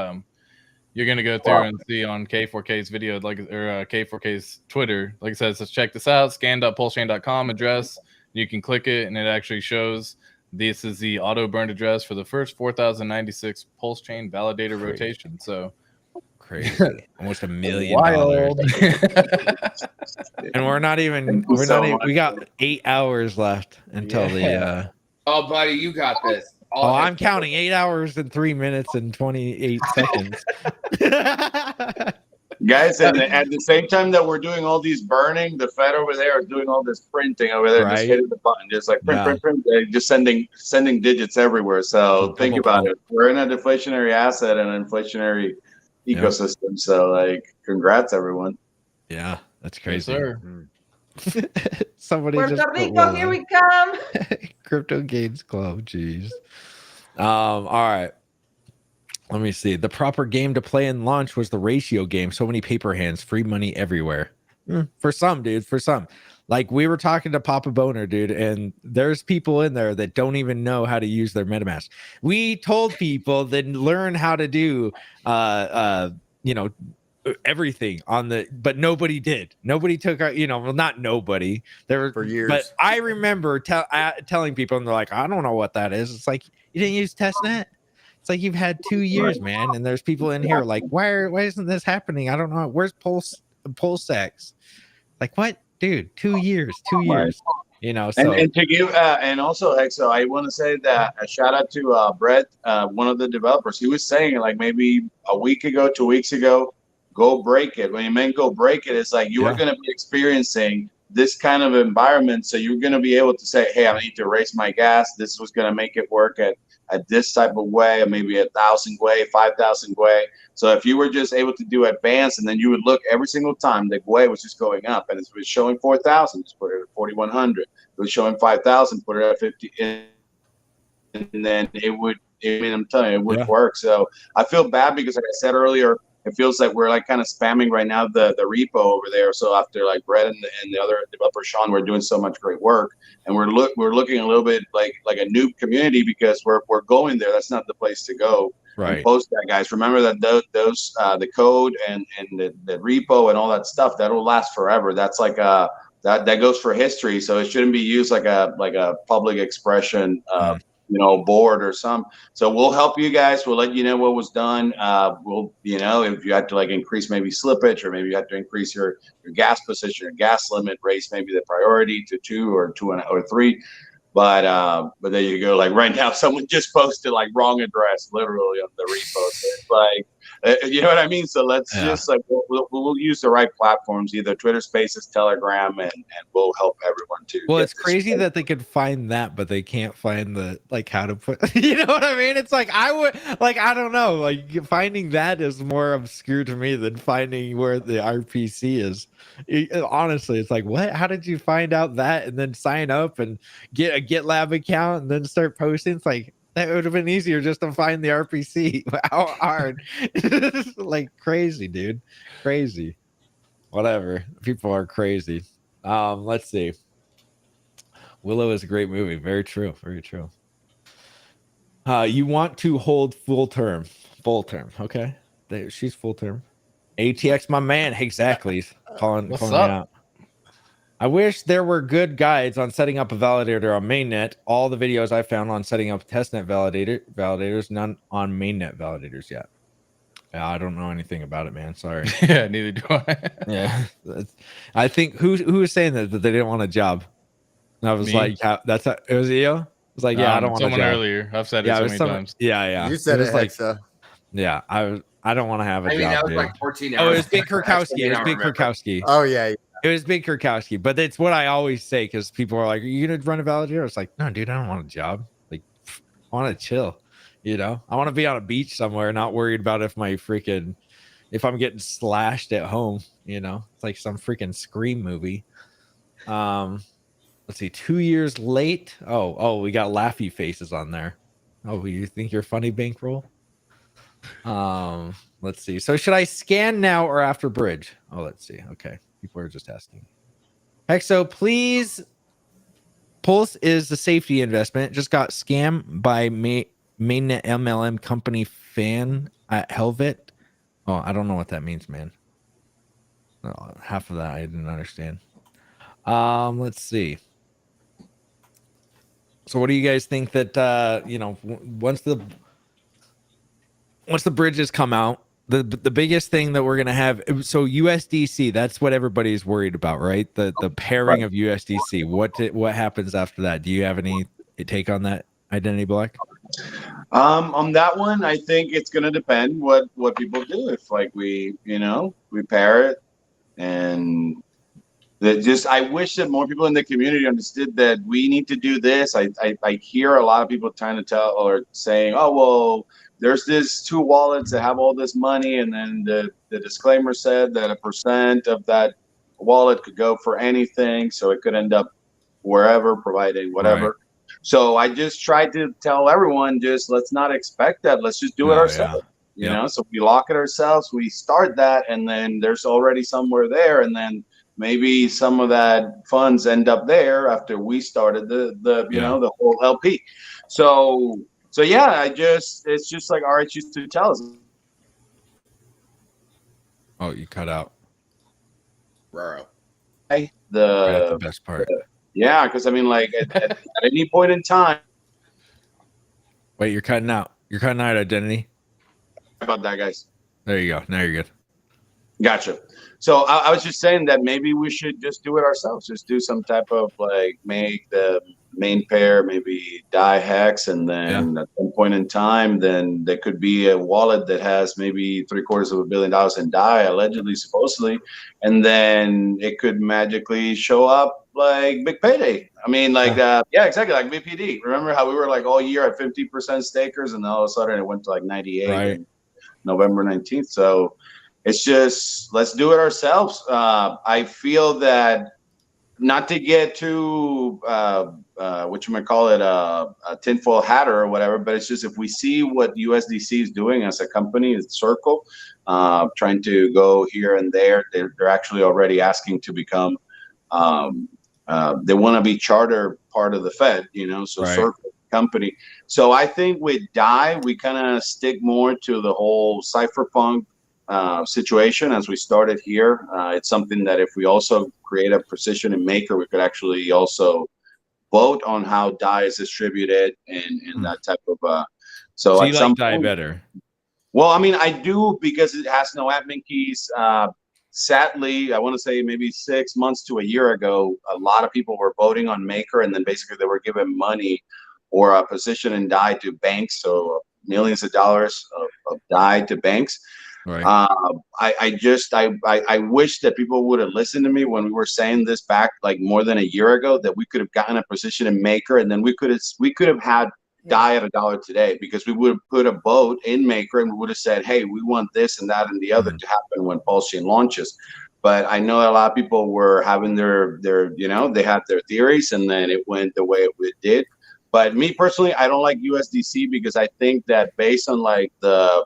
you're gonna go through and see on K4K's video, K4K's Twitter, like it says, let's check this out, scan.pulsechain.com address. You can click it and it actually shows this is the auto burn address for the first 4,096 Pulsechain validator rotation. So crazy. Almost $1 million. And we're not even we got 8 hours left until the Oh buddy, you got this. I'm counting 8 hours and 3 minutes and 28 seconds. Guys, and at the same time that we're doing all these burning, the Fed over there are doing all this printing over there, just hitting the button, just like print, just sending digits everywhere. So think about it. We're in a deflationary asset and an inflationary ecosystem. So congrats everyone. Yeah, that's crazy. Yes, sir. Somebody just Puerto put Rico, here we come. Crypto Gains Club. Jeez. All right. Let me see. The proper game to play in launch was the ratio game. So many paper hands, free money everywhere. For some, dude. For some. Like we were talking to Papa Boner, dude, and there's people in there that don't even know how to use their MetaMask. We told people that learn how to do everything on the, but nobody did. Nobody took well, not nobody. There were for years. But I remember telling people, and they're like, I don't know what that is. It's like, you didn't use testnet. It's like you've had 2 years, man, and there's people in here like, why isn't this happening? I don't know. Where's Pulsex? Like, what, dude? 2 years, 2 years. So And to give and also Exo, I want to say that a shout out to Brett, one of the developers. He was saying like maybe a week ago, 2 weeks ago, go break it. When you meant go break it, it's like you are going to be experiencing this kind of environment, so you're going to be able to say, hey, I need to raise my gas. This was going to make it work at this type of way, or maybe 1,000 way, 5,000 way. So if you were just able to do advanced, and then you would look every single time the way was just going up, and it was showing 4,000, just put it at 4,100. It was showing 5,000, put it at 50, and then it would. I mean, I'm telling you, it would work. So I feel bad because, like I said earlier, it feels like we're like kind of spamming right now the repo over there. So after like Brett and the other developer Sean, we're doing so much great work, and we're looking a little bit like a noob community because we're going there. That's not the place to go. Right. And post that, guys. Remember that those the code and the repo and all that stuff that'll last forever. That's like that goes for history. So it shouldn't be used like a public expression. Board or some. So we'll help you guys. We'll let you know what was done. We'll, if you had to like increase maybe slippage, or maybe you had to increase your gas position, your gas limit, raise maybe the priority to 2 or 2 or 3. But there you go. Like right now, someone just posted like wrong address, literally on the repo. So it's like, you know what I mean? So let's just like we'll use the right platforms, either Twitter Spaces, Telegram, and we'll help everyone too. Well, it's crazy that they could find that, but they can't find the like how to put. You know what I mean? It's like I don't know. Like finding that is more obscure to me than finding where the RPC is. Honestly, it's like, what? How did you find out that and then sign up and get a GitLab account and then start posting? It's like that would have been easier just to find the RPC. How hard? Like crazy, dude. Crazy. Whatever. People are crazy. Let's see. Willow is a great movie. Very true. Very true. You want to hold full term. Okay. She's full term. ATX, my man. Exactly. Calling me out. I wish there were good guides on setting up a validator on mainnet. All the videos I found on setting up testnet validators, none on mainnet validators yet. I don't know anything about it, man. Sorry. Yeah, neither do I. Yeah. I think who was saying that they didn't want a job? And I was like, it was EO? I was like, yeah, I don't want a job. Someone earlier. I've said it so many times. Yeah. You said it, like, Hexa. Yeah, I don't want to have a job. That was dude. like 14 hours. Oh, it was Big Kurkowski. It was Big Kurkowski. Oh, yeah. It was Big Kurkowski. But it's what I always say because people are like, are you going to run a validator? It's like, no, dude, I don't want a job. Like, I want to chill. I want to be on a beach somewhere, not worried about if I'm getting slashed at home. It's like some freaking Scream movie. Let's see, 2 years late. Oh, we got laughy faces on there. Oh, you think you're funny, Bankroll? Let's see. So should I scan now or after bridge? Oh, let's see. Okay. People are just asking. Hexo, please. Pulse is the safety investment. Just got scammed by mainnet MLM company fan at Helvet. Oh, I don't know what that means, man. Half of that I didn't understand. Let's see. So what do you guys think that once the bridges come out, the biggest thing that we're gonna have, so USDC, that's what everybody's worried about, right? The pairing of USDC. What happens after that? Do you have any take on that, Identity Black? On that one, I think it's gonna depend what people do. If like we pair it, and I wish that more people in the community understood that we need to do this. I hear a lot of people trying to tell or saying, oh, well, there's this 2 wallets that have all this money. And then the disclaimer said that 1% of that wallet could go for anything, so it could end up wherever, providing whatever. Right. So I just tried to tell everyone, just let's not expect that. Let's just do it Oh, ourselves. yeah. You know, so we lock it ourselves, we start that, and then there's already somewhere there, and then maybe some of that funds end up there after we started the you know, the whole LP. So yeah, it's just like RH used to tell us. Oh, you cut out. Raro. Right at the best part. Yeah, because I mean, like at any point in time. Wait, you're cutting out. You're cutting out identity. About that, guys. There you go. Now you're good. Gotcha. So I was just saying that maybe we should just do it ourselves. Just do some type of like make the main pair, maybe DAI hex, and then at some point in time, then there could be a wallet that has maybe $750 million in DAI, allegedly, supposedly, and then it could magically show up like Big Payday. I mean, like yeah, exactly, like BPD. Remember how we were like all year at 50% stakers, and then all of a sudden it went to like 98 right. November 19th. So it's just, let's do it ourselves. I feel that, not to get too what you might call it, a tinfoil hatter or whatever, but it's just, if we see what USDC is doing as a company, it's Circle, trying to go here and there. They're actually already asking to become, they want to be charter part of the Fed, you know, so Circle company. So I think with DAI, we kind of stick more to the whole cypherpunk situation as we started here. It's something that if we also create a position in Maker, we could actually also vote on how DAI is distributed and that type of So at you some like DAI point, better? well, I mean, I do, because it has no admin keys. Sadly, I want to say maybe 6 months to a year ago, a lot of people were voting on Maker, and then basically they were giving money or a position in DAI to banks, so millions of dollars of DAI to banks. Right. I wish that people would have listened to me when we were saying this back like more than a year ago, that we could have gotten a position in Maker, and then we could have had DAI at $1 today, because we would have put a vote in Maker and we would have said, hey, we want this and that and the other to happen when Pulsechain launches. But I know a lot of people were having their you know, they had their theories, and then it went the way it did. But me personally, I don't like USDC, because I think that based on like the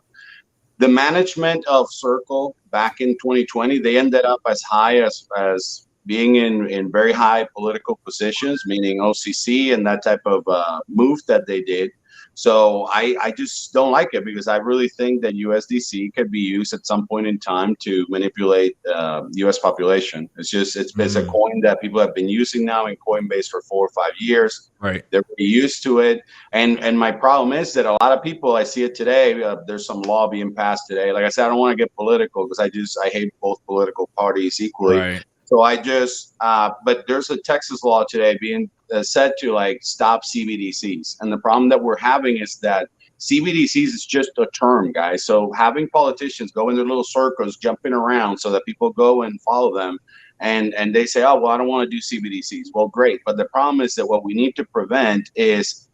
management of Circle back in 2020, they ended up as high as being in very high political positions, meaning OCC and that type of move that they did. So I just don't like it, because I really think that USDC could be used at some point in time to manipulate US population. It's a coin that people have been using now in Coinbase for 4 or 5 years. Right. They're pretty used to it. And my problem is that a lot of people, I see it today, there's some law being passed today. Like I said, I don't want to get political, because I hate both political parties equally. Right. So I just, but there's a Texas law today being said to like stop CBDCs. And the problem that we're having is that CBDCs is just a term, guys. So having politicians go in their little circles, jumping around so that people go and follow them, and they say, oh, well, I don't want to do CBDCs. Well, great. But the problem is that what we need to prevent is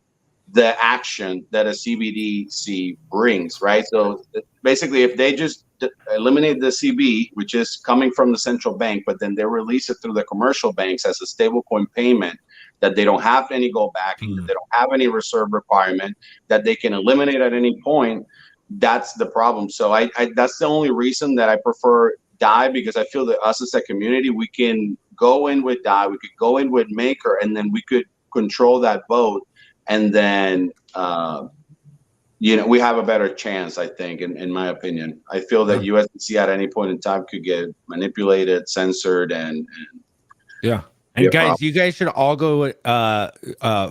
the action that a CBDC brings, right? So basically, if they just eliminate the CB, which is coming from the central bank, but then they release it through the commercial banks as a stablecoin payment, that they don't have any go backing, that they don't have any reserve requirement, that they can eliminate at any point, that's the problem. So I that's the only reason that I prefer DAI, because I feel that us as a community, we can go in with DAI, we could go in with Maker, and then we could control that vote. And then, you know, we have a better chance, I think, in my opinion. I feel that USDC at any point in time could get manipulated, censored, and yeah. And guys, you guys should all go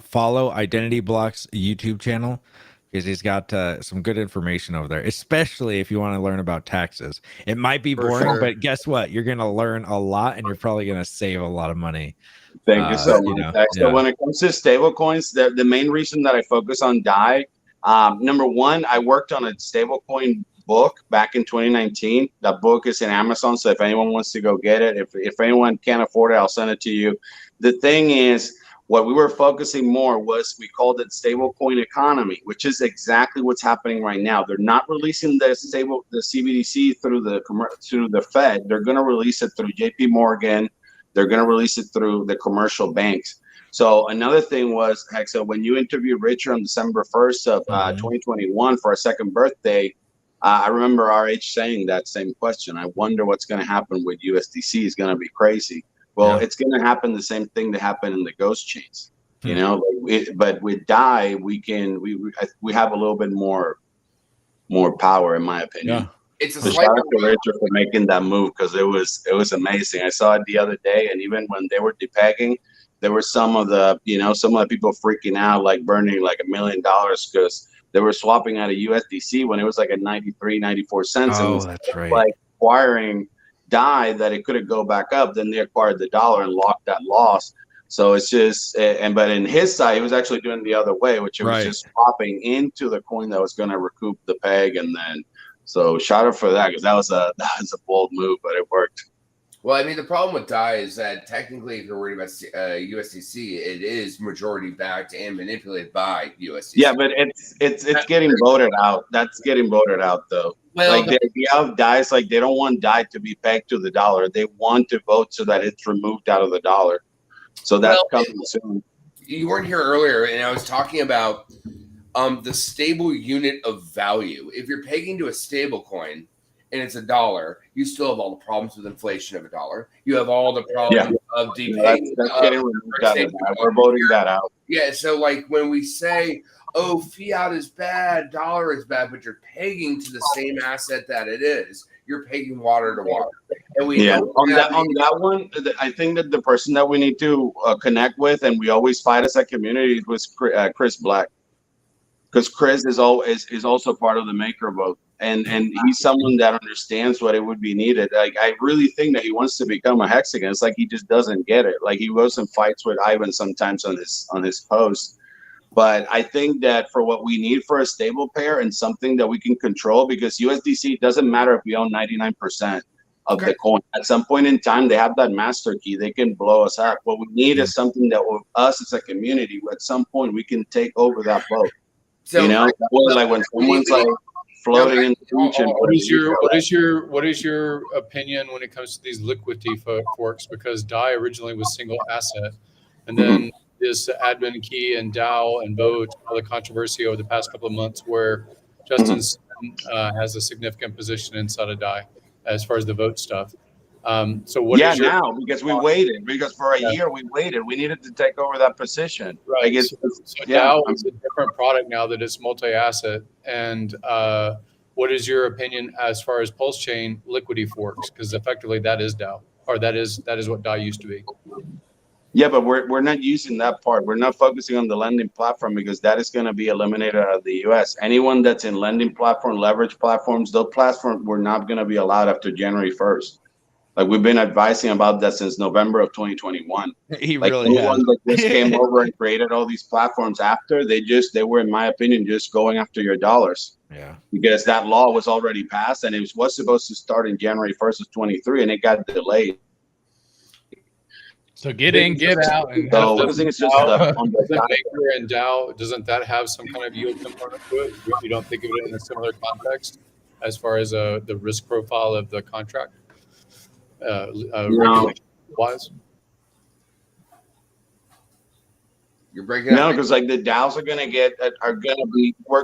follow Identity Block's YouTube channel, because he's got some good information over there, especially if you want to learn about taxes. It might be boring, but guess what? You're going to learn a lot, and you're probably going to save a lot of money. Thank you so much. So when it comes to stablecoins, the main reason that I focus on DAI, number one, I worked on a stablecoin book back in 2019. That book is in Amazon, so if anyone wants to go get it, if anyone can't afford it, I'll send it to you. The thing is, What we were focusing more was, we called it stablecoin economy, which is exactly what's happening right now. They're not releasing the CBDC through the Fed. They're going to release it through JP Morgan. They're going to release it through the commercial banks. So another thing was, Hexa, when you interviewed Richard on December 1st of 2021 for our second birthday, I remember RH saying that same question. I wonder what's going to happen with USDC. It's going to be crazy. Well, it's going to happen the same thing that happened in the ghost chains, you know. But with DAI, we have a little bit more power, in my opinion. Yeah. It's a So slight shout out to Richard for making that move, because it was amazing. I saw it the other day, and even when they were depegging, there were some of the people freaking out, like burning like $1 million because they were swapping out of USDC when it was like at 93, 94 cents. Oh, and that's right. Like acquiring DAI that it couldn't go back up, then they acquired the dollar and locked that loss. So it's just, but in his side, he was actually doing the other way, which it was just swapping into the coin that was going to recoup the peg, and then. So shout out for that, because that was a bold move, but it worked. Well, I mean, the problem with DAI is that technically, if you're worried about USDC, it is majority backed and manipulated by USDC. Yeah, but it's getting voted out. That's getting voted out, though. Well, like the idea of DAI is like they don't want DAI to be pegged to the dollar. They want to vote so that it's removed out of the dollar. So that's coming soon. You weren't here earlier, and I was talking about the stable unit of value. If you're pegging to a stable coin and it's $1, you still have all the problems with inflation of $1. You have all the problems of depegging. That's getting removed out of that. We're voting that out. Yeah, so like when we say, oh, fiat is bad, dollar is bad, but you're pegging to the same asset that it is, you're pegging water to water. And we on that one, I think that the person that we need to connect with, and we always fight as a community, was Chris Black. Because Chris is also part of the maker vote, and he's someone that understands what it would be needed. Like, I really think that he wants to become a hexagon. It's like he just doesn't get it. Like, he goes and fights with Ivan sometimes on his post. But I think that for what we need for a stable pair and something that we can control, because USDC doesn't matter if we own 99% of the coin. At some point in time, they have that master key. They can blow us up. What we need is something that will, us as a community, at some point we can take over that vote. So, like when someone's like floating in the ocean. What is your opinion when it comes to these liquidity forks? Because DAI originally was single asset, and then this admin key and DAO and vote, all the controversy over the past couple of months, where Justin has a significant position inside of DAI as far as the vote stuff. So what is your now, because we waited, because for a year we waited, we needed to take over that position. Right. Like So DAO is a different product now that it's multi-asset. And what is your opinion as far as Pulsechain liquidity forks? Because effectively that is DAO, or that is what DAI used to be. Yeah, but we're not using that part. We're not focusing on the lending platform, because that is going to be eliminated out of the US. Anyone that's in lending platform, leverage platforms, those platforms were not going to be allowed after January 1st. Like, we've been advising about that since November of 2021. He like really anyone that just came over and created all these platforms after, they were, in my opinion, just going after your dollars. Yeah. Because that law was already passed, and it was supposed to start in January 1st of 23, and it got delayed. So get in, get out. And so I think it's just on the maker and DAO, doesn't that have some kind of yield component to it? You don't think of it in a similar context as far as the risk profile of the contract? Wise. You're breaking up. No, because like the DAOs we're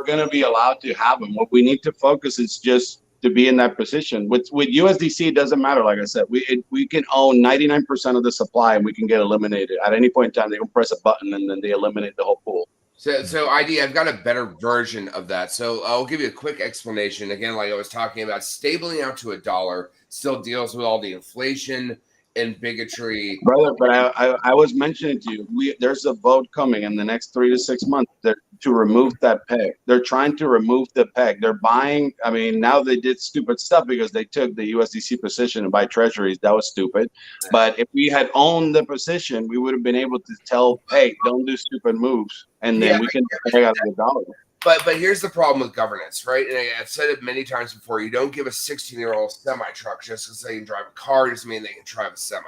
gonna be allowed to have them. What we need to focus is just to be in that position. With USDC, it doesn't matter. Like I said, we can own 99% of the supply, and we can get eliminated at any point in time. They can press a button, and then they eliminate the whole pool. So ID, I've got a better version of that. So I'll give you a quick explanation. Again, like I was talking about, stabling out to $1 still deals with all the inflation and bigotry. Brother, but I was mentioning to you, there's a vote coming in the next 3 to 6 months to remove that peg. They're trying to remove the peg. They're buying. I mean, now they did stupid stuff because they took the USDC position and buy treasuries. That was stupid. But if we had owned the position, we would have been able to tell, hey, don't do stupid moves. And then we can pay out the dollar. But here's the problem with governance, right? And I've said it many times before. You don't give a 16-year-old semi truck just because they can drive a car doesn't mean they can drive a semi.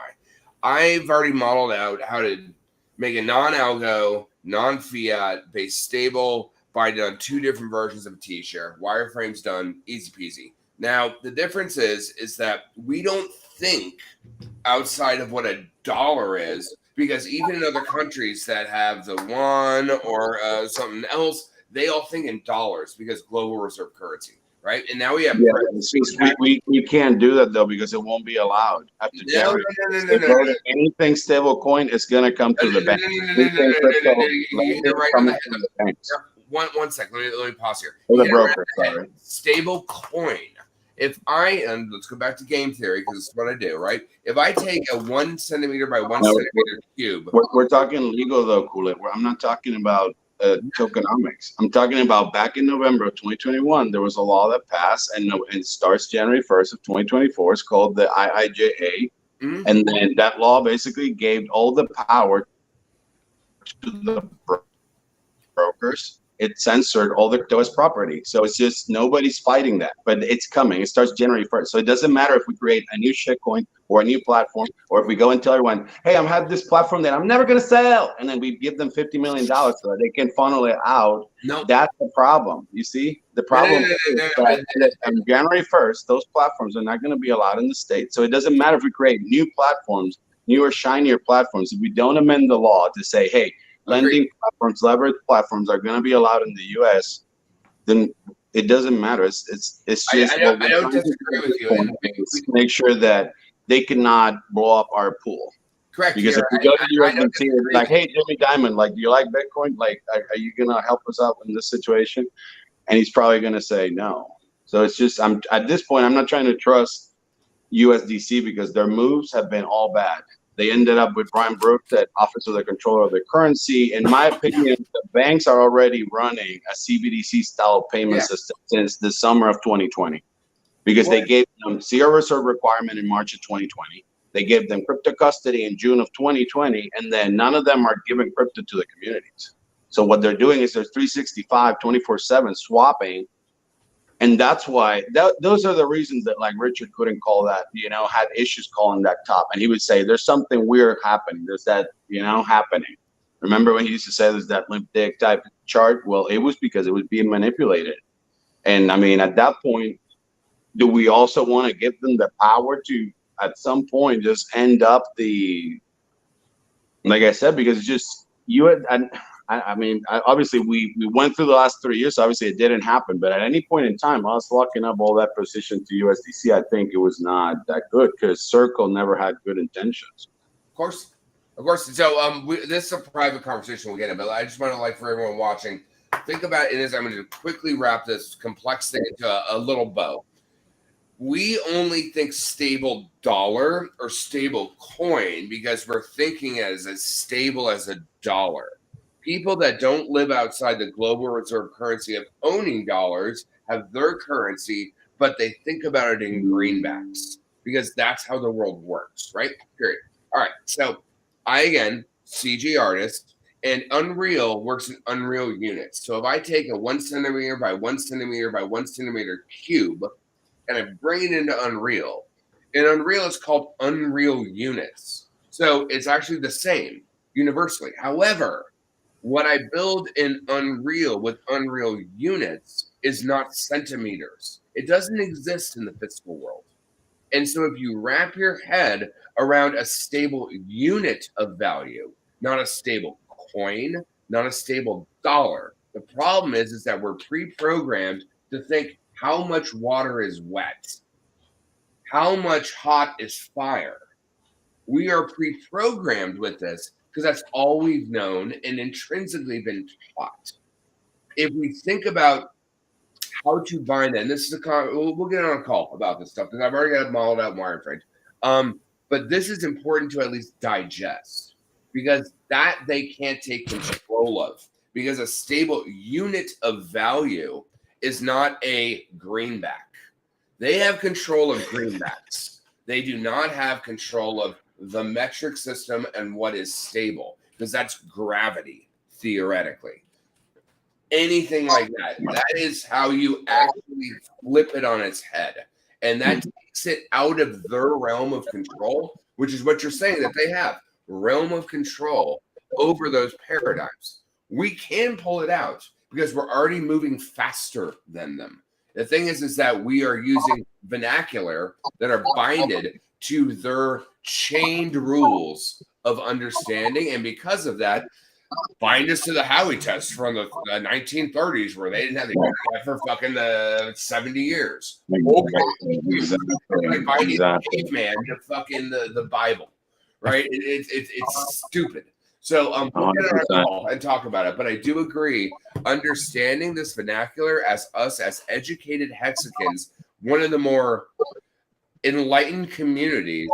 I've already modeled out how to make a non-algo, non-fiat based stable, bind it on 2 different versions of a T-share. Wireframe's done, easy peasy. Now, the difference is that we don't think outside of what a dollar is, because even in other countries that have the one or something else, they all think in dollars because global reserve currency, right? And now we have it's just, we can't do that though because it won't be allowed after January. No. Anything stable coin is gonna come through the bank. Anything crypto You're right on the head. One second, let me pause here. The broker, sorry. Stable coin. If and let's go back to game theory because it's what I do, right? If I take a 1 centimeter by 1 centimeter cube, we're talking legal though, Kool-Aid. I'm not talking about tokenomics. I'm talking about back in November of 2021, there was a law that passed, and it starts January 1st of 2024. It's called the IIJA, and then that law basically gave all the power to the brokers. It censored all the crypto as property. So it's just nobody's fighting that, but it's coming. It starts January 1st. So it doesn't matter if we create a new shitcoin or a new platform, or if we go and tell everyone, hey, I'm having this platform that I'm never going to sell. And then we give them $50 million so that they can funnel it out. No, that's the problem. You see, the problem is that on January 1st, those platforms are not going to be allowed in the state. So it doesn't matter if we create new platforms, newer, shinier platforms. If we don't amend the law to say, hey, lending platforms, leverage platforms are going to be allowed in the U.S., then it doesn't matter. It's just I don't disagree with you. Make sure that they cannot blow up our pool. Correct. Because if we go to the USDC, it's like, hey, Jimmy Dimon, like, do you like Bitcoin? Like, are you going to help us out in this situation? And he's probably going to say no. So it's just, at this point, I'm not trying to trust USDC because their moves have been all bad. They ended up with Brian Brooks at Office of the Controller of the Currency. In my opinion, the banks are already running a CBDC style payment system since the summer of 2020 because they gave them zero reserve requirement in March of 2020. They gave them crypto custody in June of 2020, and then none of them are giving crypto to the communities. So what they're doing is they're 365, 24/7 swapping. And that's why those are the reasons that like Richard couldn't call that, had issues calling that top. And he would say, there's something weird happening. There's that, happening. Remember when he used to say there's that limp dick type chart? Well, it was because it was being manipulated. And I mean, at that point, do we also want to give them the power to, at some point, just end up like I said, because it's just, obviously we went through the last 3 years, so obviously it didn't happen. But at any point in time, us locking up all that position to USDC, I think it was not that good because Circle never had good intentions. Of course. So this is a private conversation we'll get in, but I just want to for everyone watching, think about it as I'm going to quickly wrap this complex thing into a little bow. We only think stable dollar or stable coin because we're thinking as stable as a dollar. People that don't live outside the global reserve currency of owning dollars have their currency, but they think about it in greenbacks because that's how the world works, right? Period. All right. So I, again, CG artist, and Unreal works in Unreal units. So if I take a 1 centimeter by 1 centimeter by 1 centimeter cube and I bring it into Unreal, in Unreal it's called Unreal units. So it's actually the same universally. However, what I build in Unreal with Unreal units is not centimeters. It doesn't exist in the physical world. And so if you wrap your head around a stable unit of value, not a stable coin, not a stable dollar, the problem is that we're pre-programmed to think how much water is wet, how much hot is fire. We are pre-programmed with this because that's all we've known and intrinsically been taught. If we think about how to bind that, and this is we'll get on a call about this stuff because I've already got it modeled out in wireframe. But this is important to at least digest because that they can't take control of because a stable unit of value is not a greenback. They have control of greenbacks. They do not have control of the metric system and what is stable because that's gravity, theoretically. Anything like that. That is how you actually flip it on its head. And that takes it out of their realm of control, which is what you're saying that they have. Realm of control over those paradigms. We can pull it out because we're already moving faster than them. The thing is that we are using vernacular that are binded to their chained rules of understanding. And because of that, bind us to the Howey test from the 1930s where they didn't have the internet for fucking 70 years. Okay. Binding caveman to fucking the Bible, right? It's stupid. So we'll get on a call and talk about it. But I do agree, understanding this vernacular as us as educated Hexicans, one of the more enlightened communities,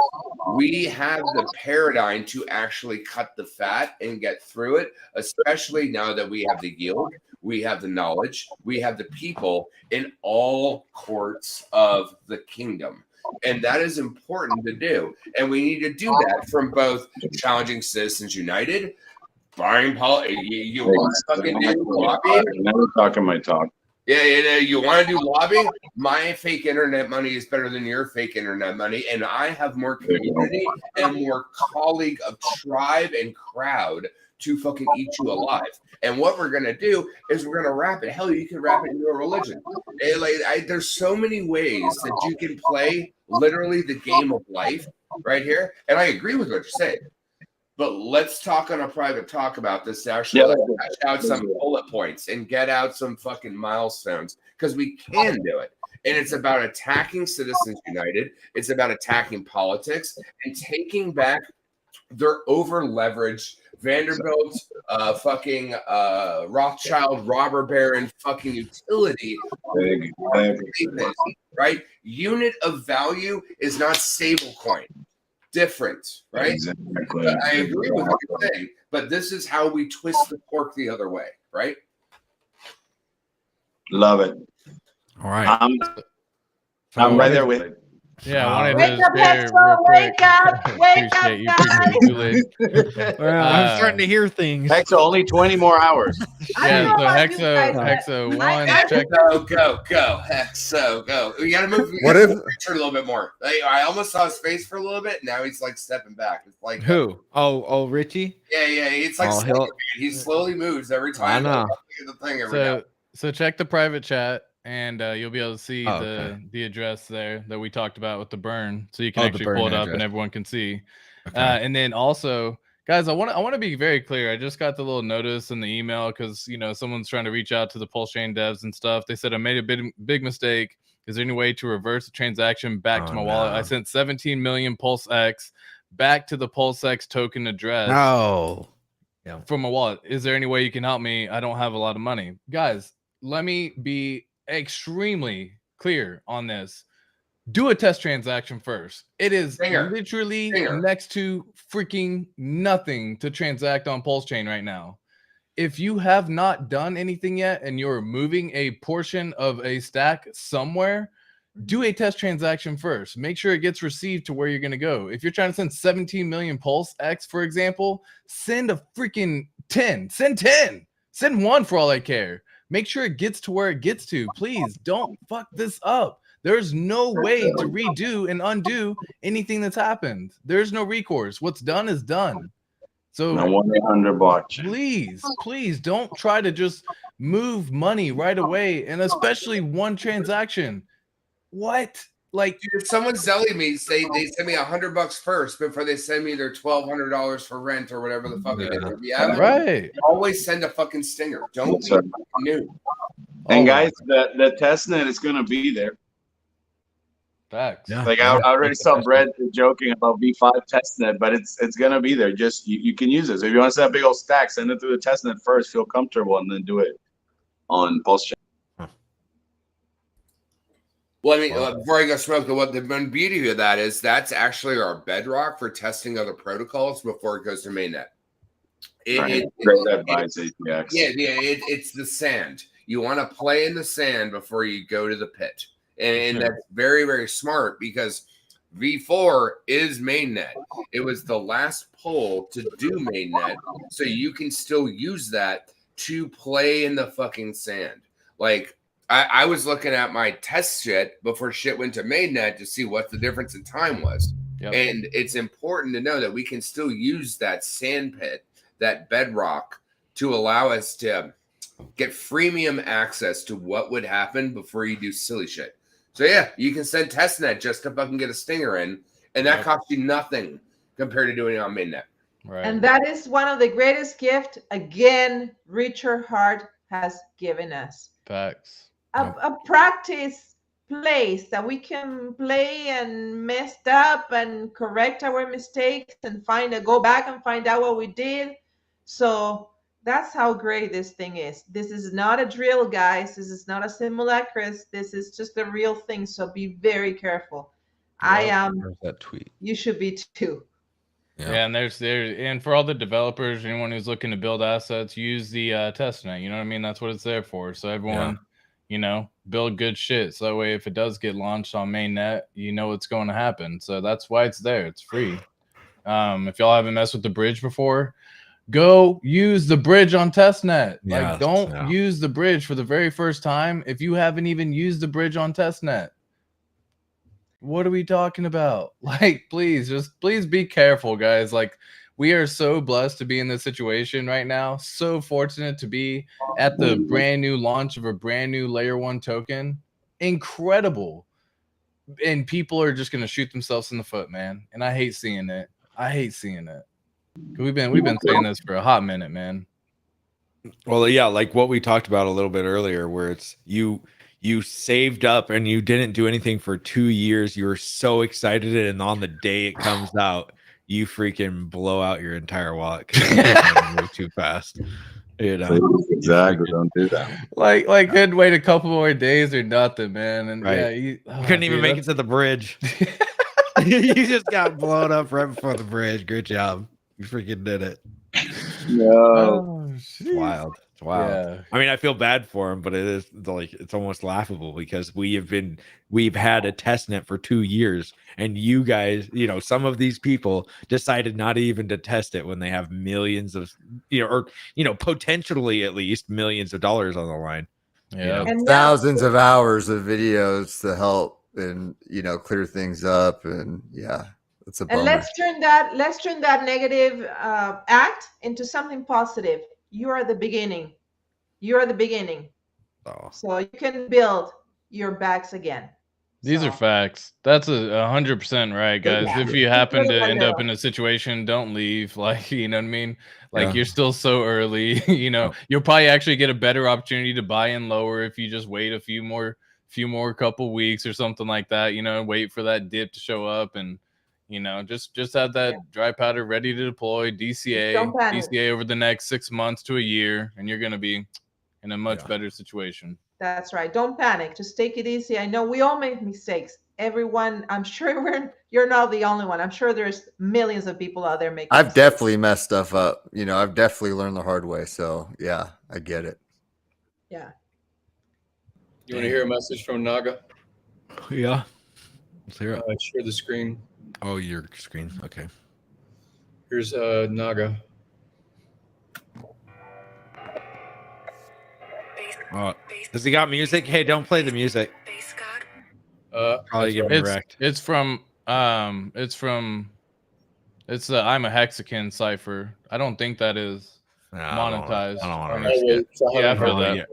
we have the paradigm to actually cut the fat and get through it, especially now that we have the yield, we have the knowledge, we have the people in all courts of the kingdom. And that is important to do. And we need to do that from both Challenging Citizens United, buying you want to fucking do lobbying? Never talking my talk. Yeah, you want to do lobbying? My fake internet money is better than your fake internet money, and I have more community and more colleague of tribe and crowd to fucking eat you alive. And what we're gonna do is we're gonna wrap it. Hell, you can wrap it into a religion. There's so many ways that you can play literally the game of life right here. And I agree with what you're saying. But let's talk on a private talk about this to actually hash out some bullet points and get out some fucking milestones, because we can do it. And it's about attacking Citizens United. It's about attacking politics and taking back their over-leveraged Vanderbilt, fucking Rothschild, robber baron, fucking utility. Right? Unit of value is not stablecoin. Different, right? Exactly. I agree with what you're saying, but this is how we twist the cork the other way, right? Love it. All right. I'm right there with it. Yeah, I wanted Wake to up, share Hexo, real quick. wake up, wake up, Appreciate you, appreciate you, Kool-Aid. I'm starting to hear things. Hexo, only 20 more hours. Yeah, so Hexo one, check. Go, Hexo, go. We gotta move. What if- Richard a little bit more? I almost saw his face for a little bit. Now he's like stepping back. It's like Who? Oh, Richie. Yeah. It's like he slowly moves every time. I know. The thing every now. So check the private chat, and you'll be able to see the address there that we talked about with the burn, so you can actually pull it up and everyone can see. And then also, guys, I want to be very clear. I just got the little notice in the email because someone's trying to reach out to the Pulsechain devs and stuff. They said I made a big mistake. Is there any way to reverse the transaction back to my wallet? I sent 17 million Pulse X back to the Pulse X token address. No. From my wallet. Is there any way you can help me? I don't have a lot of money, guys. Let me be extremely clear on this. Do a test transaction first. It is literally next to freaking nothing to transact on Pulsechain right now. If you have not done anything yet and you're moving a portion of a stack somewhere, do a test transaction first. Make sure it gets received to where you're going to go. If you're trying to send 17 million Pulse X, for example, send a freaking 10. Send 10. Send 1 for all I care. Make sure it gets to where it gets to. Please don't fuck this up. There's no way to redo and undo anything that's happened. There's no recourse. What's done is done. So No 1-800 bot. please don't try to just move money right away, and especially one transaction. What? Like, if someone's selling me, say they send me $100 first before they send me their $1,200 for rent or whatever the fuck it is. Yeah, right. Always send a fucking stinger. Don't be new. And guys, the testnet is going to be there. Facts. Like I already saw Brett joking about V5 testnet, but it's going to be there. Just you can use it. So if you want to set a big old stack, send it through the testnet first, feel comfortable, and then do it on Pulsechain. Well, I mean, before I go smoke, the beauty of that is that's actually our bedrock for testing other protocols before it goes to mainnet. It's the sand. You want to play in the sand before you go to the pit. And that's very, very smart because V4 is mainnet. It was the last poll to do mainnet, so you can still use that to play in the fucking sand. Like, I was looking at my test shit before shit went to mainnet to see what the difference in time was. And it's important to know that we can still use that sand pit that bedrock to allow us to get freemium access to what would happen before you do silly shit. So yeah, you can send testnet just to fucking get a stinger in, and that costs you nothing compared to doing it on mainnet. Right. And that is one of the greatest gifts, again, Richard Hart has given us. Facts. A practice place that we can play and messed up and correct our mistakes and go back and find out what we did. So that's how great this thing is. This is not a drill, guys. This is not a simulacrus. This is just a real thing. So be very careful. I am. Where's that tweet? You should be too. Yeah, and and for all the developers, anyone who's looking to build assets, use the testnet. You know what I mean? That's what it's there for. So everyone, you know, build good shit. So that way, if it does get launched on mainnet, you know what's going to happen. So that's why it's there. It's free. If y'all haven't messed with the bridge before, go use the bridge on testnet. Like, don't use the bridge for the very first time if you haven't even used the bridge on testnet. What are we talking about? Like, please be careful, guys. Like, we are so blessed to be in this situation right now. So fortunate to be at the brand new launch of a brand new layer 1 token. Incredible. And people are just going to shoot themselves in the foot, man. And I hate seeing it. We've been saying this for a hot minute, man. Well, yeah, like what we talked about a little bit earlier, where it's you saved up and you didn't do anything for 2 years. You were so excited, and on the day it comes out, you freaking blow out your entire wallet because you move too fast. You know, exactly. Don't do that. Like couldn't wait a couple more days or nothing, man. And right. Yeah, you couldn't even make it to the bridge. You just got blown up right before the bridge. Great job. You freaking did it. No. It's wild. It's wild. Yeah. I mean, I feel bad for him, but it is like it's almost laughable because we've had a testnet for 2 years, and you guys, you know, some of these people decided not even to test it when they have millions of, you know, or you know, potentially at least millions of dollars on the line. Yeah, you know? Thousands of hours of videos to help and you know clear things up, and yeah, it's a bummer. And let's turn that negative act into something positive. You are the beginning. You are the beginning. Oh. So you can build your bags again. These are facts. That's 100% right, guys. Yeah. If you happen to end up in a situation, don't leave. Like, you know what I mean? Like, you're still so early. You know, you'll probably actually get a better opportunity to buy in lower if you just wait a few more couple weeks or something like that. You know, wait for that dip to show up, and you know, just have that dry powder ready to deploy. DCA over the next 6 months to a year, and you're gonna be in a much better situation. That's right. Don't panic. Just take it easy. I know we all make mistakes. Everyone, I'm sure you're not the only one. I'm sure there's millions of people out there making I've definitely messed stuff up. You know, I've definitely learned the hard way. So yeah, I get it. Yeah. You want to hear a message from Naga? Yeah. Let's hear it. Share the screen. Oh, your screen. Okay. Here's Naga. Oh, does he got music? Hey, don't play the music. Probably get me wrecked. It's the I'm a Hexakin cipher. I don't think that is monetized. I don't want to. Yeah, I feel that.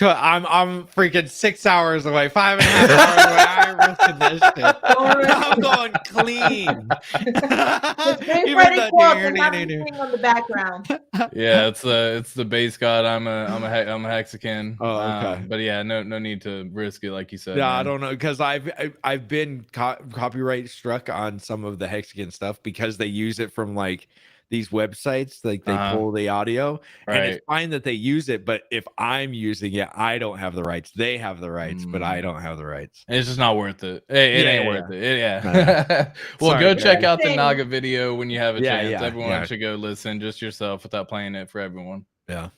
I'm freaking 6 hours away, 5.5 hours away. I'm risking this shit. I'm going clean. It's very Freddy Quote and everything on the background. Yeah, it's the base god. I'm a Hexakin. Oh, okay. But yeah, no need to risk it, like you said. Yeah, man. I don't know, because I've been copyright struck on some of the Hexakin stuff because they use it from like these websites, like they pull the audio, and it's fine that they use it, but if I'm using it, I don't have the rights. They have the rights, but I don't have the rights. It's just not worth it. It ain't worth it. Well, Sorry, go guys. check out the Naga video when you have a chance. Yeah, Everyone should go listen just yourself without playing it for everyone. Yeah.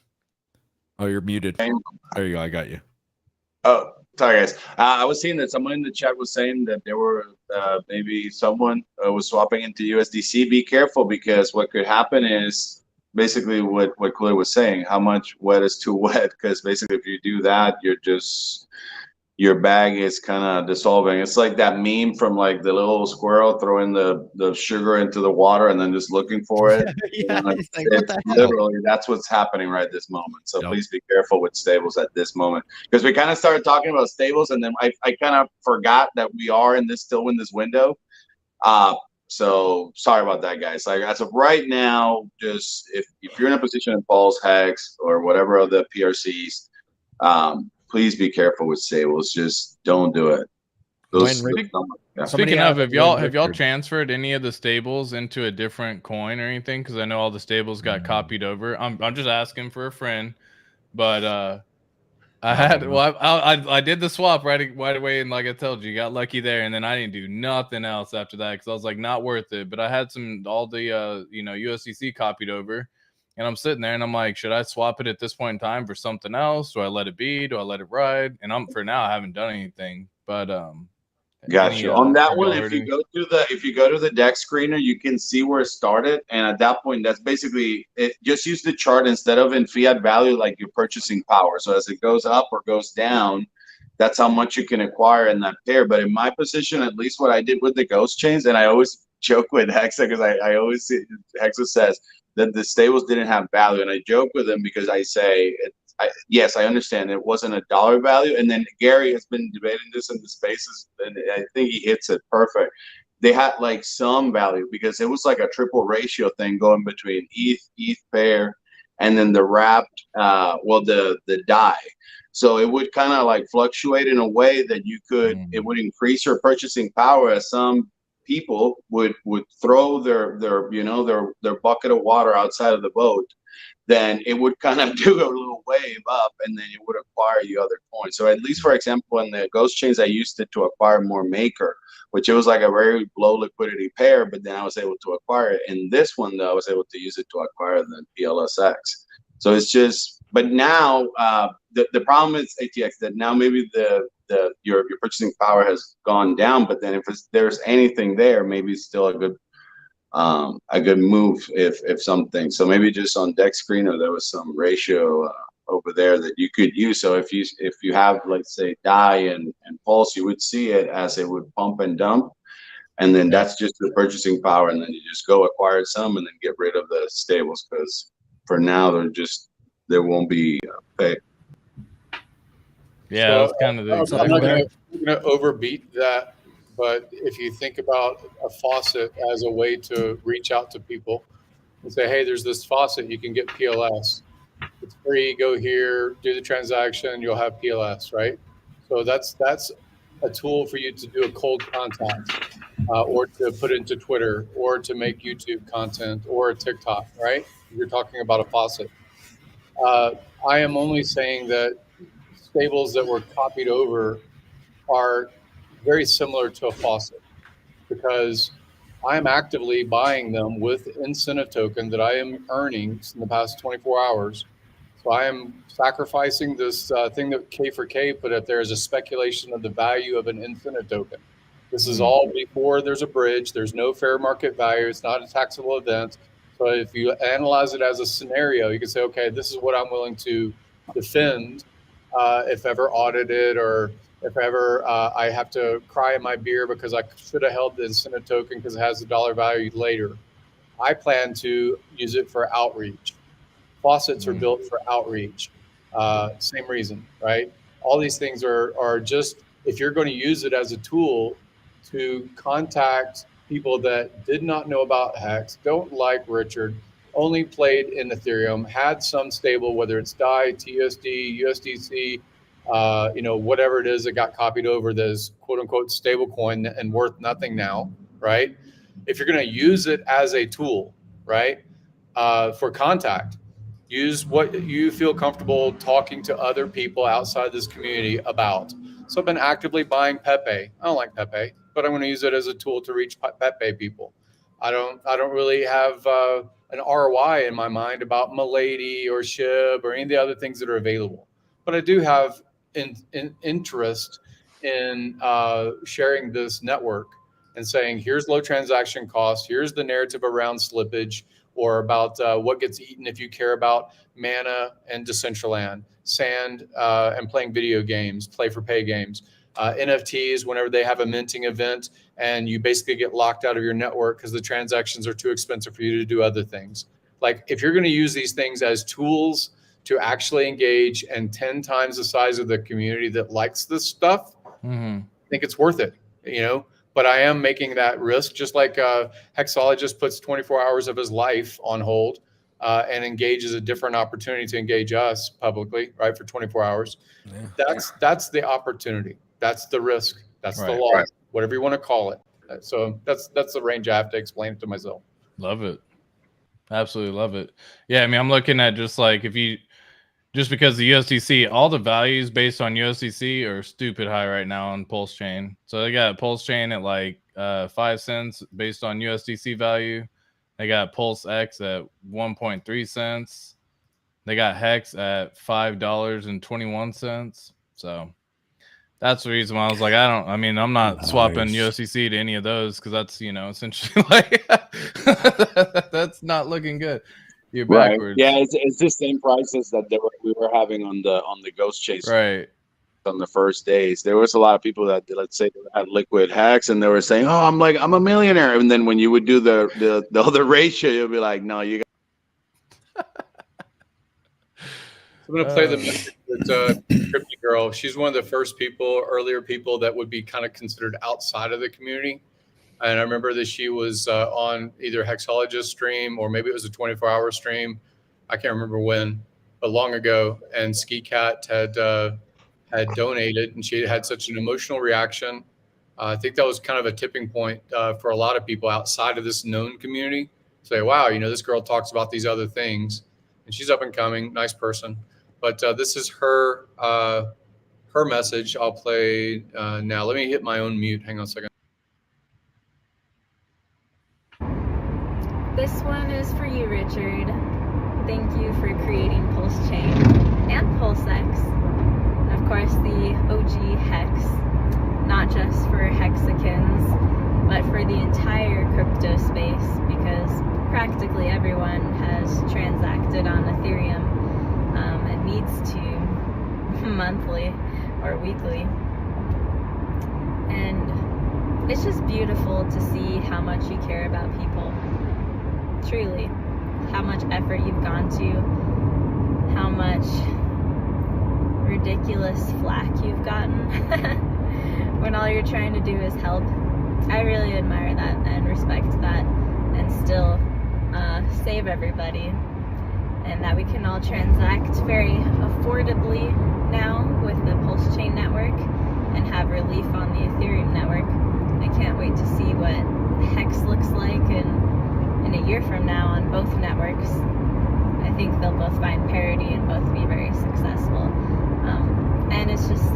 Oh, you're muted. There you go. I got you. Oh, sorry, guys. I was seeing that someone in the chat was saying that there were maybe someone was swapping into USDC. Be careful, because what could happen is basically what Cooler was saying. How much wet is too wet? Because basically, if you do that, you're just your bag is kind of dissolving. It's like that meme from like the little squirrel throwing the sugar into the water and then just looking for it. Yeah, it's like, what It's the hell? literally, that's what's happening right this moment. So please be careful with stables at this moment, because we kind of started talking about stables and then I kind of forgot that we are still in this window. So sorry about that, guys. Like, as of right now, just if you're in a position in Pulse, Hex, or whatever other PRCs, please be careful with stables. Just don't do it. Speaking of, have y'all transferred any of the stables into a different coin or anything? Because I know all the stables got copied over. I'm just asking for a friend, but I did the swap right away, and like I told you, got lucky there, and then I didn't do nothing else after that because I was like, not worth it. But I had all the USDC copied over, and I'm sitting there and I'm like, should I swap it at this point in time for something else? Do I let it be? Do I let it ride? And for now I haven't done anything, but Gotcha. On that one, if you go to the deck screener, you can see where it started, and at that point, that's basically it. Just use the chart instead of in fiat value, like your purchasing power. So as it goes up or goes down, that's how much you can acquire in that pair. But in my position, at least what I did with the ghost chains, and I always joke with Hexa because I always see Hexa says that the stables didn't have value, and I joke with him because I say yes, I understand it wasn't a dollar value. And then Gary has been debating this in the spaces, and I think he hits it perfect. They had like some value because it was like a triple ratio thing going between ETH pair and then the wrapped, the die. So it would kind of like fluctuate in a way that you could, it would increase your purchasing power as some people would throw their bucket of water outside of the boat. Then it would kind of do a little wave up, and then it would acquire you other coins. So at least, for example, in the ghost chains, I used it to acquire more Maker, which it was like a very low liquidity pair, but then I was able to acquire it. In this one, though, I was able to use it to acquire the PLSX. So it's just, but now the problem is ATX that now maybe your purchasing power has gone down, but then if there's anything there, maybe it's still a good move if something. So maybe just on deck screener there was some ratio over there that you could use. So if you have, let's say, DAI and Pulse, you would see it as it would pump and dump, and then that's just the purchasing power, and then you just go acquire some and then get rid of the stables, because for now there won't be pay. Yeah, that's kind of the I'm not going to overbeat that. But if you think about a faucet as a way to reach out to people and say, hey, there's this faucet, you can get PLS. It's free, go here, do the transaction, you'll have PLS, right? So that's a tool for you to do a cold contact, or to put into Twitter, or to make YouTube content, or a TikTok, right? You're talking about a faucet. I am only saying that stables that were copied over are very similar to a faucet, because I'm actively buying them with incentive token that I am earning in the past 24 hours. So I am sacrificing this thing that K4K put up there as a speculation of the value of an incentive token. This is all before there's a bridge. There's no fair market value. It's not a taxable event. So if you analyze it as a scenario, you can say, okay, this is what I'm willing to defend if ever audited, or if ever I have to cry in my beer because I should have held the incentive token because it has a dollar value later. I plan to use it for outreach. Faucets are built for outreach. Same reason, right? All these things are just, if you're going to use it as a tool to contact people that did not know about Hex, don't like Richard, only played in Ethereum, had some stable, whether it's DAI, TUSD, USDC, whatever it is that got copied over that is quote unquote stablecoin and worth nothing now, right? If you're going to use it as a tool, right, for contact, use what you feel comfortable talking to other people outside this community about. So I've been actively buying Pepe. I don't like Pepe, but I'm going to use it as a tool to reach Pepe people. I don't really have an ROI in my mind about Milady or SHIB or any of the other things that are available, but I do have in interest in sharing this network and saying, here's low transaction costs, here's the narrative around slippage, or about what gets eaten if you care about mana and Decentraland, sand and playing video games, play for pay games, NFTs whenever they have a minting event and you basically get locked out of your network because the transactions are too expensive for you to do other things. Like if you're going to use these things as tools to actually engage and 10 times the size of the community that likes this stuff, I think it's worth it, you know. But I am making that risk, just like Hexologist puts 24 hours of his life on hold and engages a different opportunity to engage us publicly, right, for 24 hours. Yeah. That's the opportunity. That's the risk. That's the loss, whatever you want to call it. So that's the range I have to explain it to myself. Love it. Absolutely love it. Yeah, I mean, I'm looking at just like just because the USDC, all the values based on USDC are stupid high right now on Pulsechain. So they got Pulsechain at like 5 cents based on USDC value. They got PulseX at 1.3 cents. They got Hex at $5.21. So that's the reason why I was like, I'm not swapping USDC to any of those because that's, you know, essentially like that's not looking good. You're backwards. Yeah, it's the same prices that we were having on the Ghost Chase. Right. On the first days, there was a lot of people that, let's say, they had liquid hacks and they were saying, "Oh, I'm a millionaire," and then when you would do the other ratio, you'll be like, "No, you got." I'm going to play the message with Crypty Girl. She's one of the first earlier people that would be kind of considered outside of the community. And I remember that she was on either Hexologist stream or maybe it was a 24-hour stream. I can't remember when, but long ago. And Ski Cat had donated, and she had such an emotional reaction. I think that was kind of a tipping point for a lot of people outside of this known community. Say, wow, you know, this girl talks about these other things, and she's up and coming, nice person. But this is her message. I'll play now. Let me hit my own mute. Hang on a second. This one is for you, Richard. Thank you for creating Pulsechain and PulseX. And of course, the OG Hex, not just for Hexicans, but for the entire crypto space, because practically everyone has transacted on Ethereum and needs to monthly or weekly. And it's just beautiful to see how much you care about people. Truly, how much effort you've gone to, how much ridiculous flack you've gotten when all you're trying to do is help. I really admire that and respect that, and still save everybody, and that we can all transact very affordably now with the Pulsechain network and have relief on the Ethereum network. I can't wait to see what Hex looks like in a year from now on both networks. I think they'll both find parity and both be very successful. And it's just,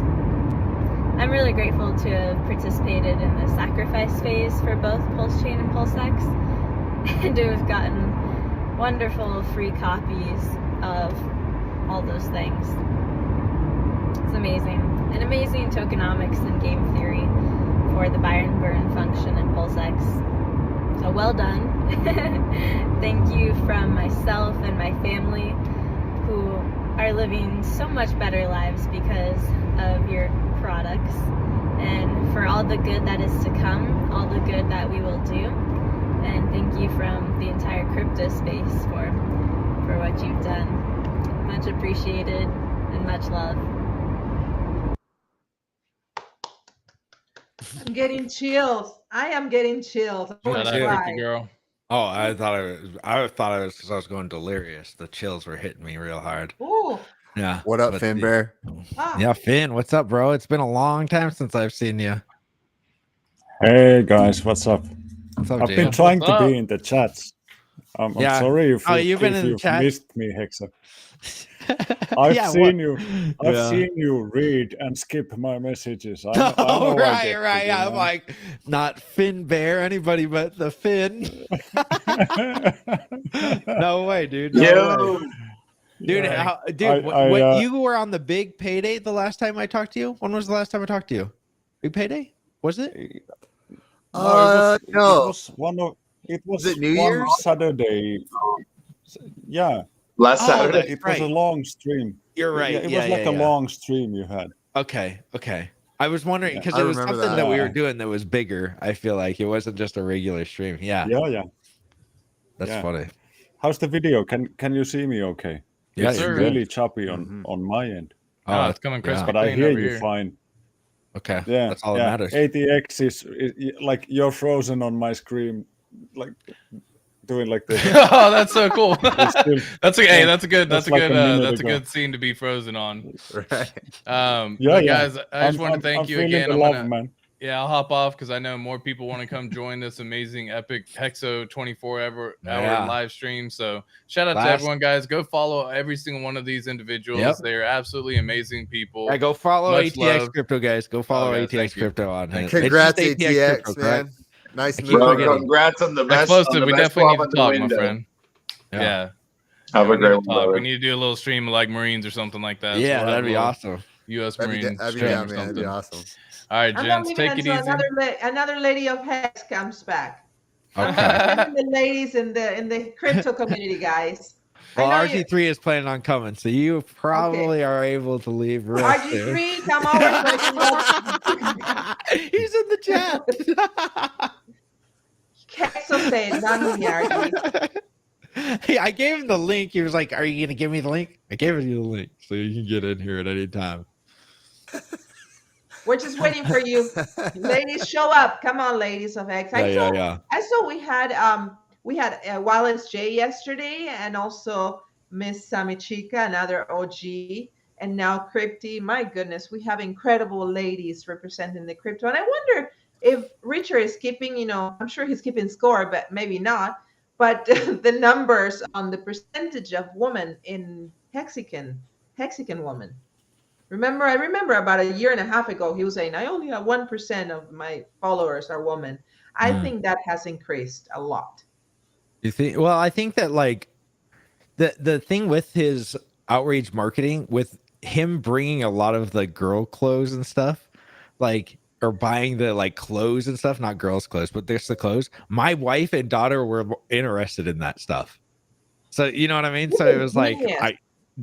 I'm really grateful to have participated in the sacrifice phase for both Pulsechain and PulseX, and to have gotten wonderful free copies of all those things. It's amazing. And amazing tokenomics and game theory for the buy and burn function in PulseX. So well done. Thank you from myself and my family, who are living so much better lives because of your products, and for all the good that is to come, all the good that we will do. And thank you from the entire crypto space for what you've done. Much appreciated and much love. I'm getting chills. I am getting chills. I'm going to cry. Girl. Oh, I thought it was because I was going delirious. The chills were hitting me real hard. Ooh. Yeah. What up, Finn Bear? Yeah, Finn, what's up, bro? It's been a long time since I've seen you. Hey guys, what's up? What's up, I've Jay? been trying What's to up? be in the chats. I'm Yeah. sorry if, You've been in the you've chat? missed me, Hexa. I've Yeah, seen what- you. Yeah. I've seen you read and skip my messages. I know Oh, I right, get right. it, you I'm know? like, not Finn Bear, anybody but the Finn. No way, dude. No way. Dude, Yeah. when you were on the big payday the last time I talked to you? When was the last time I talked to you? Big payday? Was it? It No. was one of. It was it New one Year's? Saturday. Yeah. Last Oh, Saturday. that's It was a right. long stream. You're right. Yeah, it Yeah, was like yeah, a yeah. long stream you had. Okay. I was wondering Yeah. because I it was remember something that we were Yeah. doing that was bigger. I feel like it wasn't just a regular stream. Yeah, Yeah. that's Yeah. funny. How's the video? Can you see me okay? Yeah, It's sir. really choppy on Mhm. on my end, Oh, it's coming crispy but I clean hear over you here. fine. Okay, Yeah, that's all that matters. ATX is like you're frozen on my screen, like doing like this. Oh, that's so cool. It's still- That's a hey, yeah, that's a good that's like a minute that's a ago. good scene to be frozen on. Right. Yeah, But yeah. guys, I just want to thank I'm you feeling again. the I'm love, gonna man. yeah, I'll hop off because I know more people want to come join this amazing epic Hexo 24-hour Yeah. live stream. So shout out to Last- everyone, guys. Go follow every single one of these individuals. Yep. They're absolutely amazing people. Yeah, go follow Much ATX love. Crypto, guys. Go follow guys, ATX thank you. Crypto on it. Congrats, It's just ATX, Crypto, man. correct? Nice I keep meeting Bro, forgetting. congrats on the best. Explosive, on the we best definitely need swap to in the talk, my window. friend. Yeah. Have we a need great to one, talk. brother. We need to do a little stream like Marines or something like that. Yeah, we'll that'd have a be little awesome. U.S. That'd be Marine that'd be stream down, or man. That'd be something. awesome. All right, I'm not gents, leaving take it until easy. another lady of Hex comes back. Okay. I'm the ladies in the crypto community, guys. Well, I know you- RG3 is planning on coming, so you probably are able to leave real soon. RG3, come over so I can He's in the chat. Hexo said, not me, RG. Hey, I gave him the link. He was like, "Are you gonna give me the link?" I gave you the link, so you can get in here at any time. We're just waiting for you. Ladies, show up. Come on, ladies of X. I saw we had Wallace J yesterday and also Miss Samichika, another OG, and now Crypty. My goodness, we have incredible ladies representing the crypto. And I wonder if Richard is keeping, I'm sure he's keeping score, but maybe not. But the numbers on the percentage of women in Hexican women. I remember about a year and a half ago, he was saying, I only have 1% of my followers are women. I think that has increased a lot. You think? Well, I think that like the thing with his outreach marketing, with him bringing a lot of the girl clothes and stuff, like, or buying the like clothes and stuff, not girls' clothes, but there's the clothes. My wife and daughter were interested in that stuff. So you know what I mean? So it was like,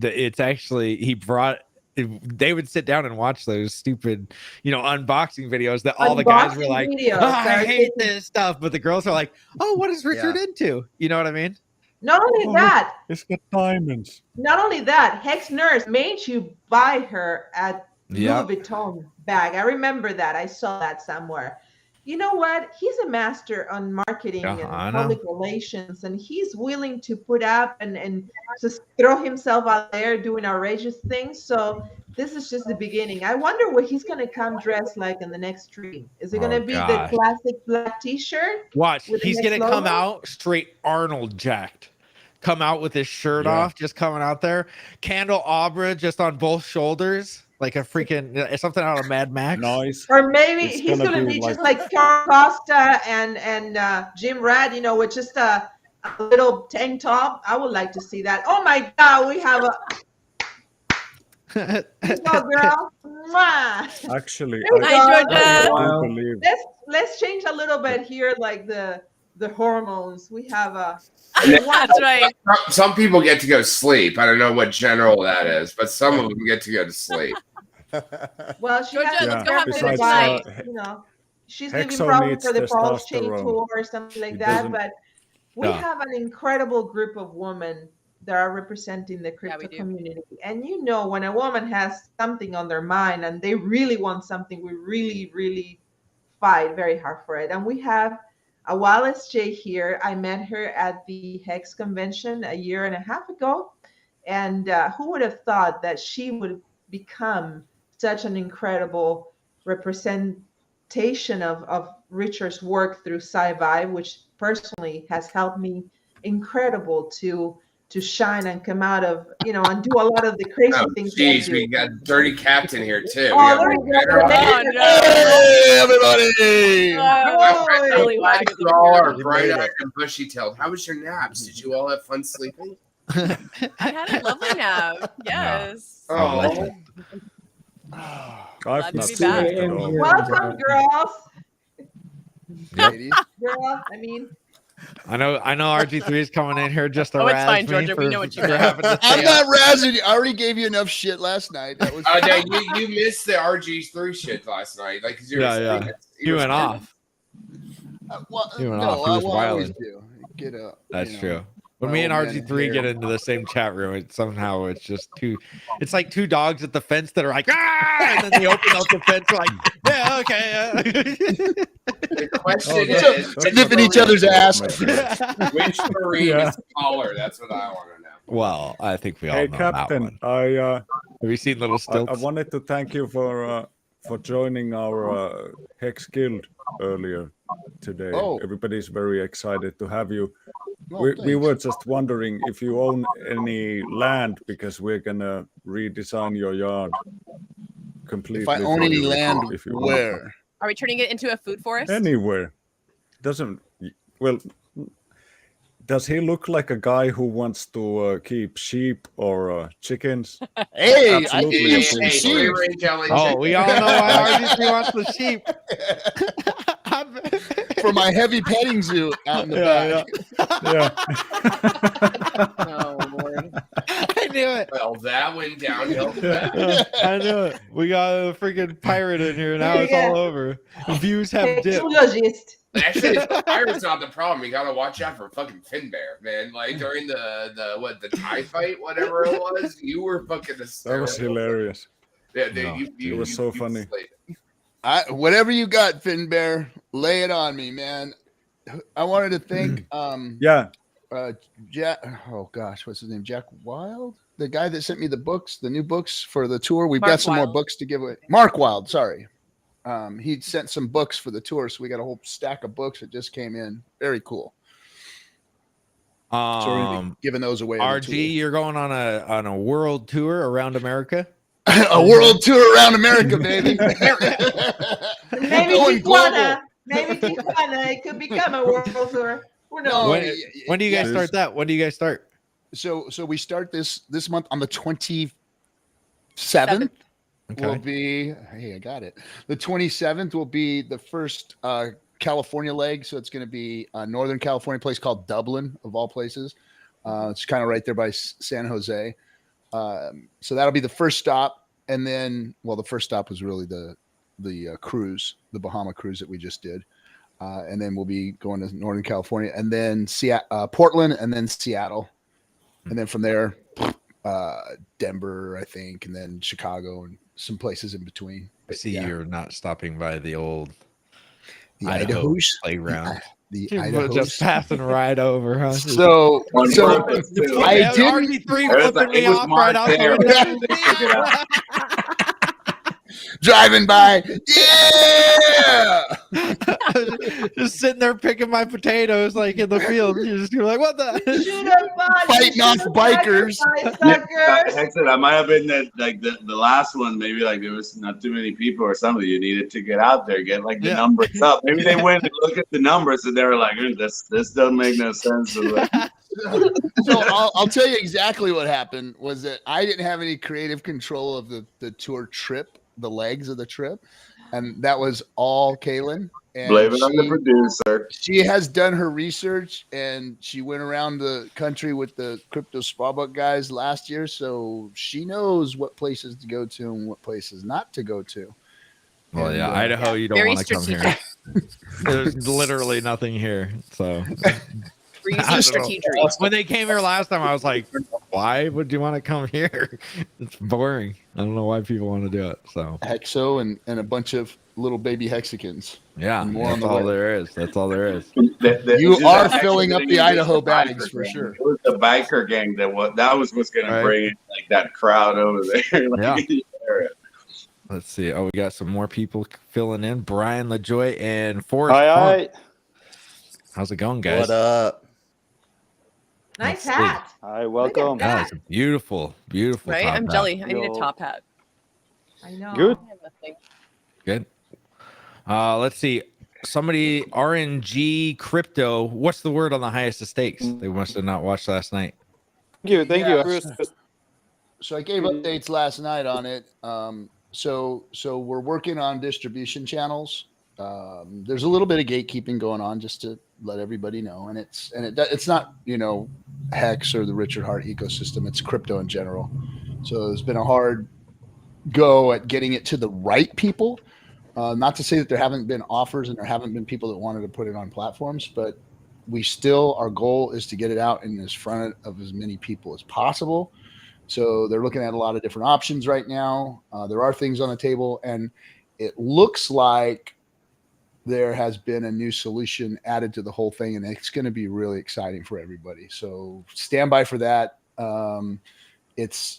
it's actually, he brought, they would sit down and watch those stupid, unboxing videos that all the guys were like, I hate this stuff. But the girls are like, oh, what is Richard into? You know what I mean? Not only that, it's got diamonds. Not only that, Hex Nurse made you buy her at Louis Vuitton bag. I remember that. I saw that somewhere. You know what? He's a master on marketing and public relations, and he's willing to put up and just throw himself out there doing outrageous things. So this is just the beginning. I wonder what he's going to come dressed like in the next stream. Is it going to be the classic black t-shirt? Watch, he's going to come out straight Arnold jacked. Come out with his shirt off, just coming out there. Candelabra just on both shoulders. Like a freaking something out of Mad Max. Nice. Or maybe he's gonna be just like Costa and Jim Rad, with just a little tank top. I would like to see that. Oh my God, we have a girl. Mwah. Actually, I believe. Let's change a little bit here, like the hormones. We have a. That's right. Some people get to go sleep. I don't know what general that is, but some of them get to go to sleep. Well, she has let's go have dinner tonight. She's leaving probably for the Pulsechain tour or something like that. But we have an incredible group of women that are representing the crypto community. And when a woman has something on their mind and they really want something, we really, really fight very hard for it. And we have a Wallace J here. I met her at the Hex convention a year and a half ago. And who would have thought that she would become such an incredible representation of Richard's work through Sci-Vibe, which personally has helped me incredible to shine and come out of, and do a lot of the crazy things. Jeez, we got Dirty Captain here too. Hey, everybody! All are bright-eyed and bushy-tailed. How was your naps? Did you all have fun sleeping? I had a lovely nap. Yes. Oh. Glad to be back. Welcome, girls. Yep. Girl, I mean, I know RG3 is coming in here just to Oh, it's razz fine, me Georgia. for, We know what you for meant. having to I'm stay not up. razzing you. I already gave you enough shit last night. That was. No, you missed the RG3 shit last night. Like, 'cause you were Yeah, saying yeah. it. He went off. Well, He went no, off. He was I always wilding. do. Get up. That's you know, true. When my me and old man RG3 hair. get into the same chat room, it's just two. It's like two dogs at the fence that are like, ah, and then they open up the fence like, yeah, okay. The question Oh, is, sniffing each other's ass. which Marine Yeah. is taller? That's what I want to know. Well, I think we all Hey, know Captain, that one. Have you seen Little I Stilts? wanted to thank you for joining our Hex Guild earlier today. Oh. Everybody's very excited to have you. Oh, we thanks. were just wondering if you own any land, because we're gonna redesign your yard completely. If I own for any you land, if you where? Are we turning it into a food forest? anywhere. Doesn't well. Does he look like a guy who wants to keep sheep or chickens? Hey, I Absolutely can a use food some Hey, source. free sheep. range LA Oh, chicken. we all know why RG3 wants the sheep. For my heavy petting zoo out in the back. Oh Lord. I knew it. Well, that went downhill. I knew it. We got a freaking pirate in here. Now it's all over. Views have dipped. Zoologist. Actually, the pirate's not the problem. You gotta watch out for fucking Finbear, man. Like during the Thai fight, whatever it was, you were fucking That hysterical. was hilarious. Yeah, No, you it was so funny. slayed it. Whatever you got, Finbear, lay it on me, man. I wanted to thank Yeah. Jack. Oh gosh, what's his name? Jack Wild, the guy that sent me the books, the new books for the tour. We've Mark got some more Wild. books to give away. Mark Wild, sorry. He sent some books for the tour, so we got a whole stack of books that just came in. Very cool. So we're gonna be giving those away. on the tour. RG, you're going on a world tour around America. A world tour around America, baby. Maybe Going global. Tijuana. Maybe Tijuana. It could become a world tour. Who knows? No, When do you guys yeah. start that? When do you guys start? So we start this month on the 27th. Okay. Will be, hey, I got it. The 27th will be the first California leg. So it's going to be a Northern California place called Dublin, of all places. It's kind of right there by San Jose. So that'll be the first stop. And then, well, the first stop was really the cruise, the Bahama cruise that we just did. And then we'll be going to Northern California, and then Portland, and then Seattle. And then from there, Denver, I think, and then Chicago and some places in between. I see you're not stopping by the old Idaho Idaho's playground. The You Idaho's. just passing right over, huh? So I didn't. RG3 flipping me off right out the Driving by, yeah. Just sitting there picking my potatoes like in the field. You're like, what the? Fighting off bikers. I might have been the last one. Maybe like there was not too many people or something. You needed to get out there, get like the numbers up. Maybe they went and looked at the numbers and they were like, this doesn't make no sense. So I'll tell you exactly what happened. Was that I didn't have any creative control of the tour trip, the legs of the trip, and that was all Kaylin. And blame it on the producer. She has done her research, and she went around the country with the crypto spawbook guys last year, so she knows what places to go to and what places not to go to. Well, And, yeah, Idaho, you don't Very want to come here. There's literally nothing here. So when they came here last time, I was like, why would you want to come here? It's boring. I don't know why people want to do it. So Hexo and a bunch of little baby Hexicans. Yeah, And more on that's the all way. there is. That's all there is. You are filling up the Idaho bags for sure. It was the biker gang that was what's going to bring like that crowd over there. Like, Yeah. in the area. Let's see. Oh, we got some more people filling in. Brian LaJoy and Forrest. Hi. How's it going, guys? What up? Nice Let's see. hat. Hi, welcome. Yeah, it's a beautiful, beautiful. Right? top I'm hat. jelly. I need a top hat. I know. Good. I have nothing. Good. Let's see. Somebody RNG crypto. What's the word on the highest of stakes? They must have not watched last night. Thank you. So I gave updates last night on it. So we're working on distribution channels. There's a little bit of gatekeeping going on just to let everybody know, and it's not Hex or the Richard Hart ecosystem. It's crypto in general. So there's been a hard go at getting it to the right people. Not to say that there haven't been offers and there haven't been people that wanted to put it on platforms, but our goal is to get it out in as front of as many people as possible. So they're looking at a lot of different options right now. There are things on the table, and it looks like there has been a new solution added to the whole thing, and it's going to be really exciting for everybody. So stand by for that.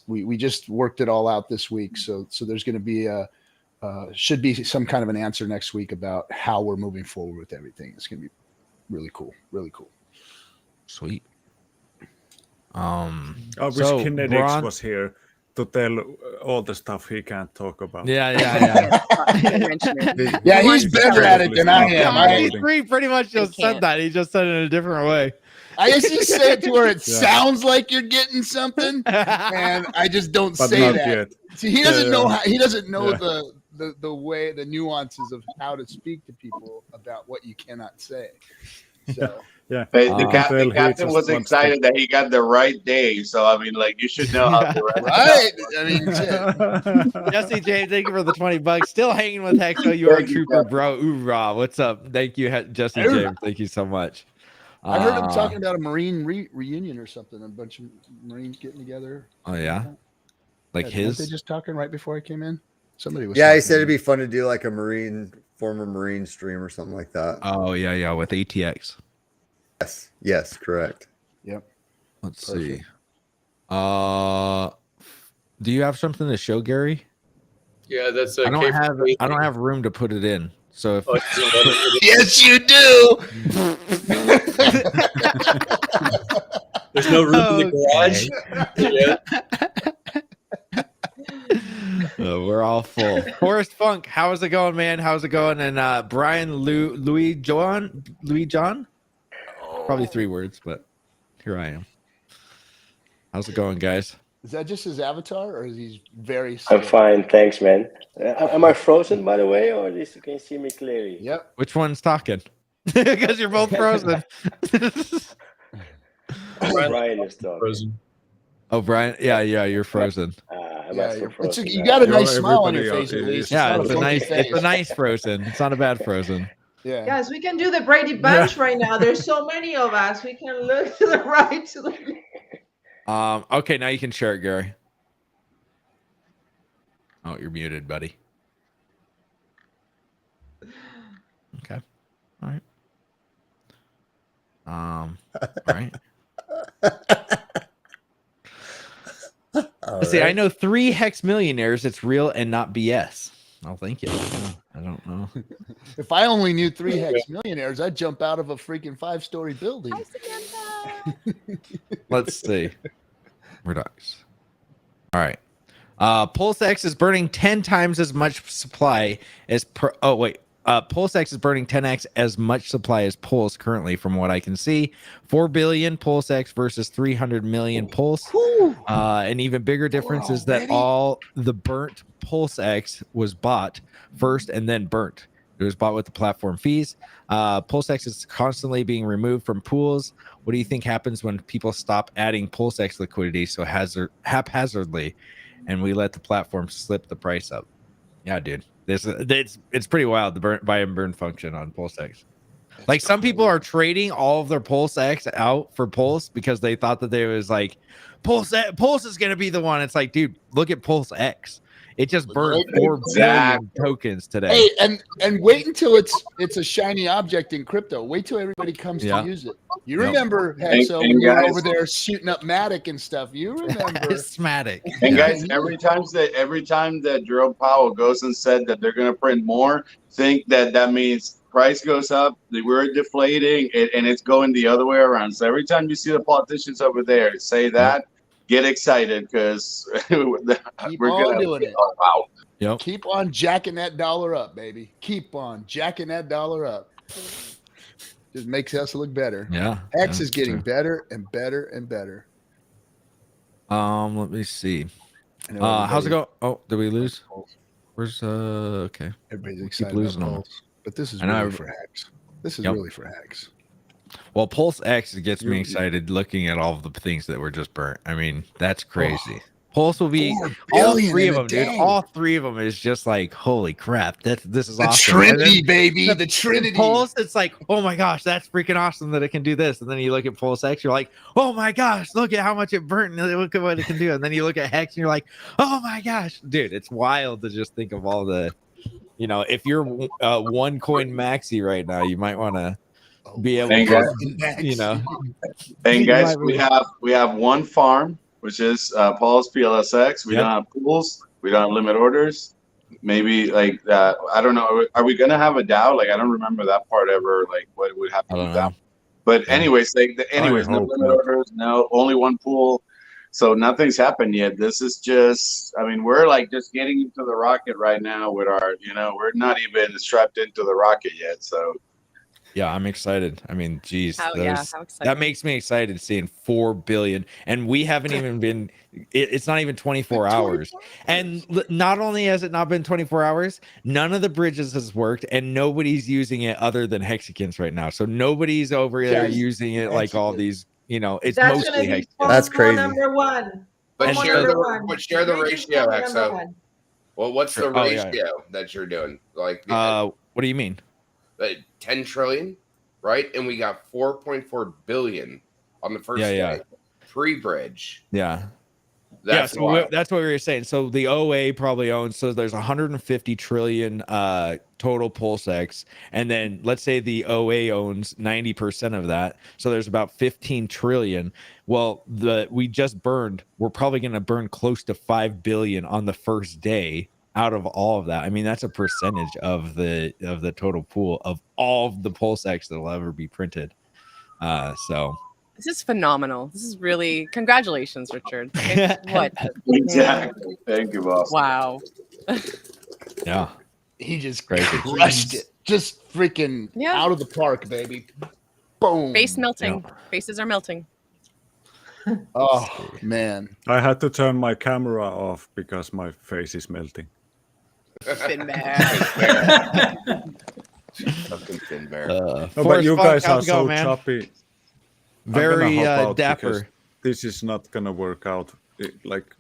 We just worked it all out this week. So there's going to be should be some kind of an answer next week about how we're moving forward with everything. It's going to be really cool. Really cool. Sweet. I wish So, Kinetics Bron- was here to tell all the stuff he can't talk about. Yeah. Yeah, he's better at it than I am. RD3 pretty much just said that. He just said it in a different way. I just say it to where it Yeah. sounds like you're getting something, and I just don't But say not that. yet. See, he doesn't know Yeah. the way, the nuances of how to speak to people about what you cannot say. So yeah. Hey, the captain was excited that he got the right day. So I mean, like, you should know how to right. I mean, Jesse James, thank you for the $20. Still hanging with Hexo. You are a trooper, bro. Oorah. What's up? Thank you, Jesse Oorah. James. Thank you so much. I heard him talking about a Marine reunion or something. A bunch of Marines getting together. Oh yeah, like Weren't his. they just talking right before I came in? Somebody was. Yeah, he talking said to it'd me. be fun to do like a former Marine stream or something like that. Oh yeah, with ATX. Yes, correct. Yep. Let's see. Do you have something to show, Gary? Yeah, that's I don't have room to put it in. So if Yes, you do. There's no room in the garage. we're all full. Forrest Funk, how is it going, man? How's it going? And Brian Louis John, probably 3 words, but here I am. How's it going, guys? Is that just his avatar, or is he very? I'm fine, thanks, man. Am I frozen, by the way, or at least you can see me clearly? Yep. Which one's talking? Because you're both frozen. Brian is talking. Frozen. Oh, Brian, yeah, you're frozen. You got a nice smile on your face at least. Yeah, not it's a funky nice, face. it's a nice frozen. It's not a bad frozen. Yeah. Guys, we can do the Brady Bunch right now. There's so many of us. We can look to the right, to the Okay, now you can share it, Gary. Oh, you're muted, buddy. Okay. All right. All right. See, I know 3 Hex millionaires. It's real and not BS. Oh, thank you. I don't know. If I only knew 3 Hex millionaires, I'd jump out of a freaking 5-story building. Let's see. Redux. All right. PulseX is burning 10 times as much supply as PulseX is burning 10x as much supply as Pulse currently, from what I can see. 4 billion PulseX versus 300 million Pulse. An even bigger difference is that all the burnt PulseX was bought first and then burnt. It was bought with the platform fees. PulseX is constantly being removed from pools. What do you think happens when people stop adding PulseX liquidity so haphazardly, and we let the platform slip the price up? Yeah, dude, it's pretty wild, the buy and burn function on PulseX. Like, some people are trading all of their PulseX out for Pulse because they thought that they was like, Pulse is gonna be the one. It's like, dude, look at PulseX. It just burned 4 billion tokens today. Hey, and wait until it's a shiny object in crypto. Wait till everybody comes to use it. You remember, Hexo, when you were over there shooting up Matic and stuff. You remember Matic. And guys, every time that Jerome Powell goes and said that they're going to print more, think that means price goes up, we're deflating, and it's going the other way around. So every time you see the politicians over there say that, get excited, because we're on doing it. Wow. Yep. Keep on jacking that dollar up, baby. Keep on jacking that dollar up. Just makes us look better. Yeah. X is getting better and better and better. Let me see. How's it go? Oh, did we lose? Where's okay? Everybody's We excited keep losing about them. Pulse. But this is I know really every- for hex. This is Yep. really for hex. Well, Pulse X gets me You- excited looking at all the things that were just burnt. I mean, that's crazy. Pulse will be 4 all billion three in of a them, dude. day. All three of them is just like, holy crap! This is The awesome. And then Trinity, baby. The Trinity. Pulse, it's like, oh my gosh, that's freaking awesome that it can do this. And then you look at Pulse X, you're like, oh my gosh, look at how much it burnt and look at what it can do. And then you look at Hex and you're like, oh my gosh, dude, it's wild to just think of all the, if you're one coin maxi right now, you might want to be able And to, And You guys, might we have one farm, which is Paul's PLSX. We Yep. don't have pools. We don't have limit orders. Maybe like that. I don't know. Are we gonna have a DAO? Like I don't remember that part ever. Like what would happen with that? But anyways, no hope limit not. orders. No, only one pool. So nothing's happened yet. This is just. I mean, we're like just getting into the rocket right now with our. We're not even strapped into the rocket yet. So. Yeah, I'm excited. I mean, geez, How that exciting. makes me excited seeing 4 billion, and we haven't even been. It's not even 24 hours, and not only has it not been 24 hours, none of the bridges has worked, and nobody's using it other than hexagons right now. So nobody's over there Yes. using it like all these. It's That's mostly gonna be hexagons. That's FOMO crazy. number one. But FOMO share number the one. Bridges ratio, FOMO number XO. one. Well, what's the Oh, yeah. ratio that you're doing? Like, What do you mean? 10 trillion, right? And we got 4.4 billion on the first Yeah. day, pre-bridge. Yeah. That's so wild. that's what we were saying. So the OA probably owns, so there's 150 trillion total PulseX, and then let's say the OA owns 90% of that, so there's about 15 trillion. Well, we're probably going to burn close to 5 billion on the first day out of all of that. I mean, that's a percentage of the total pool of all of the PulseX that'll ever be printed. So This is phenomenal. This is really congratulations, Richard. What? Exactly. Thank you, boss. Wow. yeah, He just crazy. crushed it. Just freaking Yeah. out of the park, baby. Boom. Face melting. Faces are melting. Oh man. I had to turn my camera off because my face is melting. Thin bear. Fucking thin bear. No, but Forrest you Funk, guys are how's it so going, man? choppy. I'm Very gonna hop out dapper. because this is not gonna work out. Like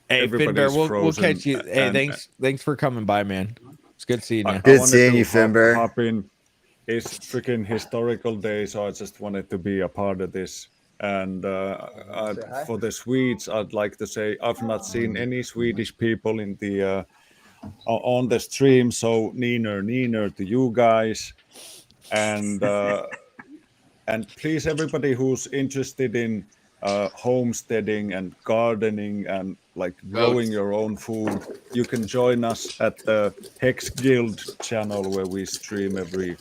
Hey, everybody's Finbear, we'll frozen catch you. Hey, and- thanks for coming by, man. It's good seeing you. I Good wanted seeing to you, Finbear. hop in. It's freaking historical day, so I just wanted to be a part of this. And for the Swedes, I'd like to say I've not seen any Swedish people in the on the stream, so neener to you guys, and please everybody who's interested in homesteading and gardening and like growing your own food, you can join us at the Hex Guild channel where we stream every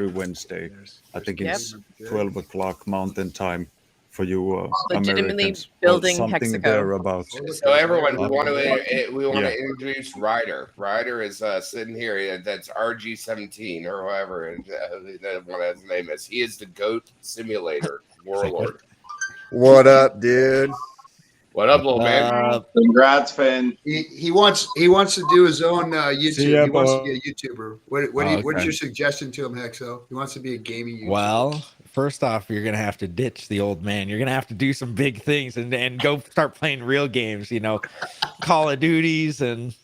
Wednesday. I think it's 12 o'clock Mountain Time for you Legitimately Americans. building something Hexaco. thereabouts. So everyone, we want to Yeah. introduce Ryder. Ryder is sitting here. That's RG17 or whoever what his name is. He is the GOAT simulator warlord. What up, dude? What up, little man? Congrats, Finn. He wants to do his own YouTube. See ya, He wants to boy. be a YouTuber. What's your suggestion to him, Hexo? He wants to be a gaming YouTuber. Well, first off, you're gonna have to ditch the old man. You're gonna have to do some big things and go start playing real games. Call of Duties and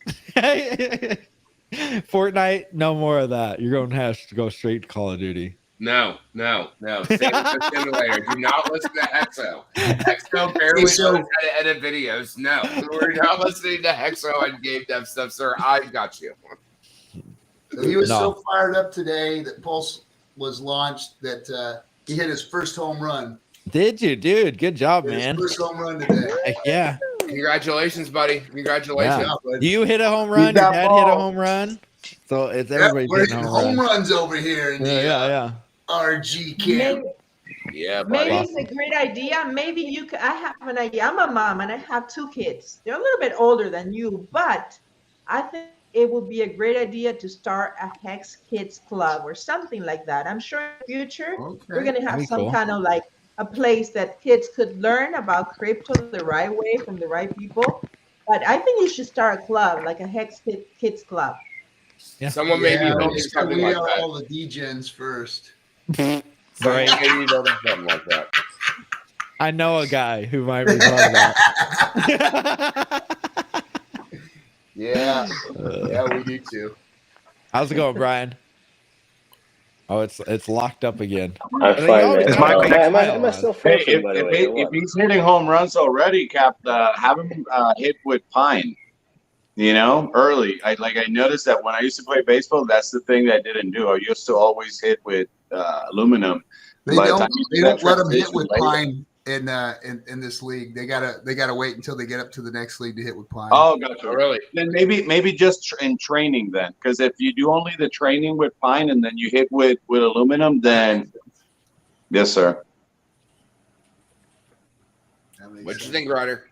Fortnite. No more of that. You're gonna have to go straight to Call of Duty. No. Stay with the simulator. Do not listen to Hexo. Hexo barely knows how to edit videos. No, we're not listening to Hexo and game dev stuff, sir. I got you. So he was so fired up today that Pulse was launched that he hit his first home run. Did you, dude? Good job, Hit his man. first home run today. Heck yeah. Congratulations, buddy. Congratulations. Yeah. You hit a home run. Your that dad hit ball. a home run. So it's Yeah, everybody we're hitting hitting home home runs. runs over here in the Yeah. RG camp. Yeah, buddy. Maybe it's a great idea. Maybe you could. I have an idea. I'm a mom and I have 2 kids. They're a little bit older than you, but I think it would be a great idea to start a Hex Kids Club or something like that. I'm sure in the future we're going to have That'd be some cool. kind of like a place that kids could learn about crypto the right way from the right people. But I think you should start a club, like a Hex Kids Club. Yeah. Someone made me Yeah, build we something like that. all the degens first. Someone Right. made me build something like that. I know a guy who might be part of that. Yeah, yeah, we do too. How's it going, Brian? Oh, it's locked up again. I'm fine, man. Is my Am I still Hey, frozen, by the way, or if what? he's hitting home runs already, Cap, have him hit with pine. You know, early. I noticed that when I used to play baseball, that's the thing that I didn't do. I used to always hit with aluminum. They By the don't time you they do that don't let them hit transition with later- pine in this league. They gotta wait until they get up to the next league to hit with pine. Oh, gotcha. Really? Then maybe just in training then, because if you do only the training with pine and then you hit with aluminum, then yes, sir. What you think, Ryder?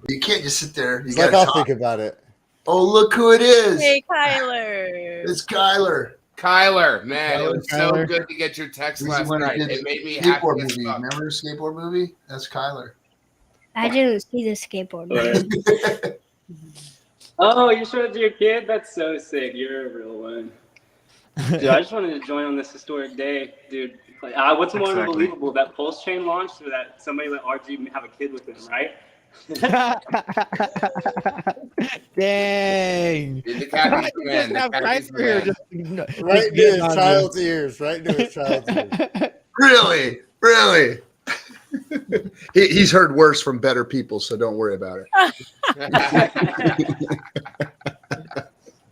You can't just sit there. You It's like gotta I'll talk. think about it. Oh, look who it is! Hey, Kyler. It's Kyler. Kyler, man, it was so Kyler. good to get your text He's last the one who night. did It the made me happy skateboard as movie. fuck. Remember the skateboard movie? That's Kyler. I didn't see the skateboard. Oh, you showed it to your kid? That's so sick. You're a real one. Dude, I just wanted to join on this historic day, dude. Like, what's more unbelievable, that Pulsechain launch or that somebody let RG have a kid with him, right? Dang. Did the Cappies win? The Have Cappies Kaiser here win. just Right into getting his on child's ears. Right into his child's ears. Really? Really? He's heard worse from better people, so don't worry about it.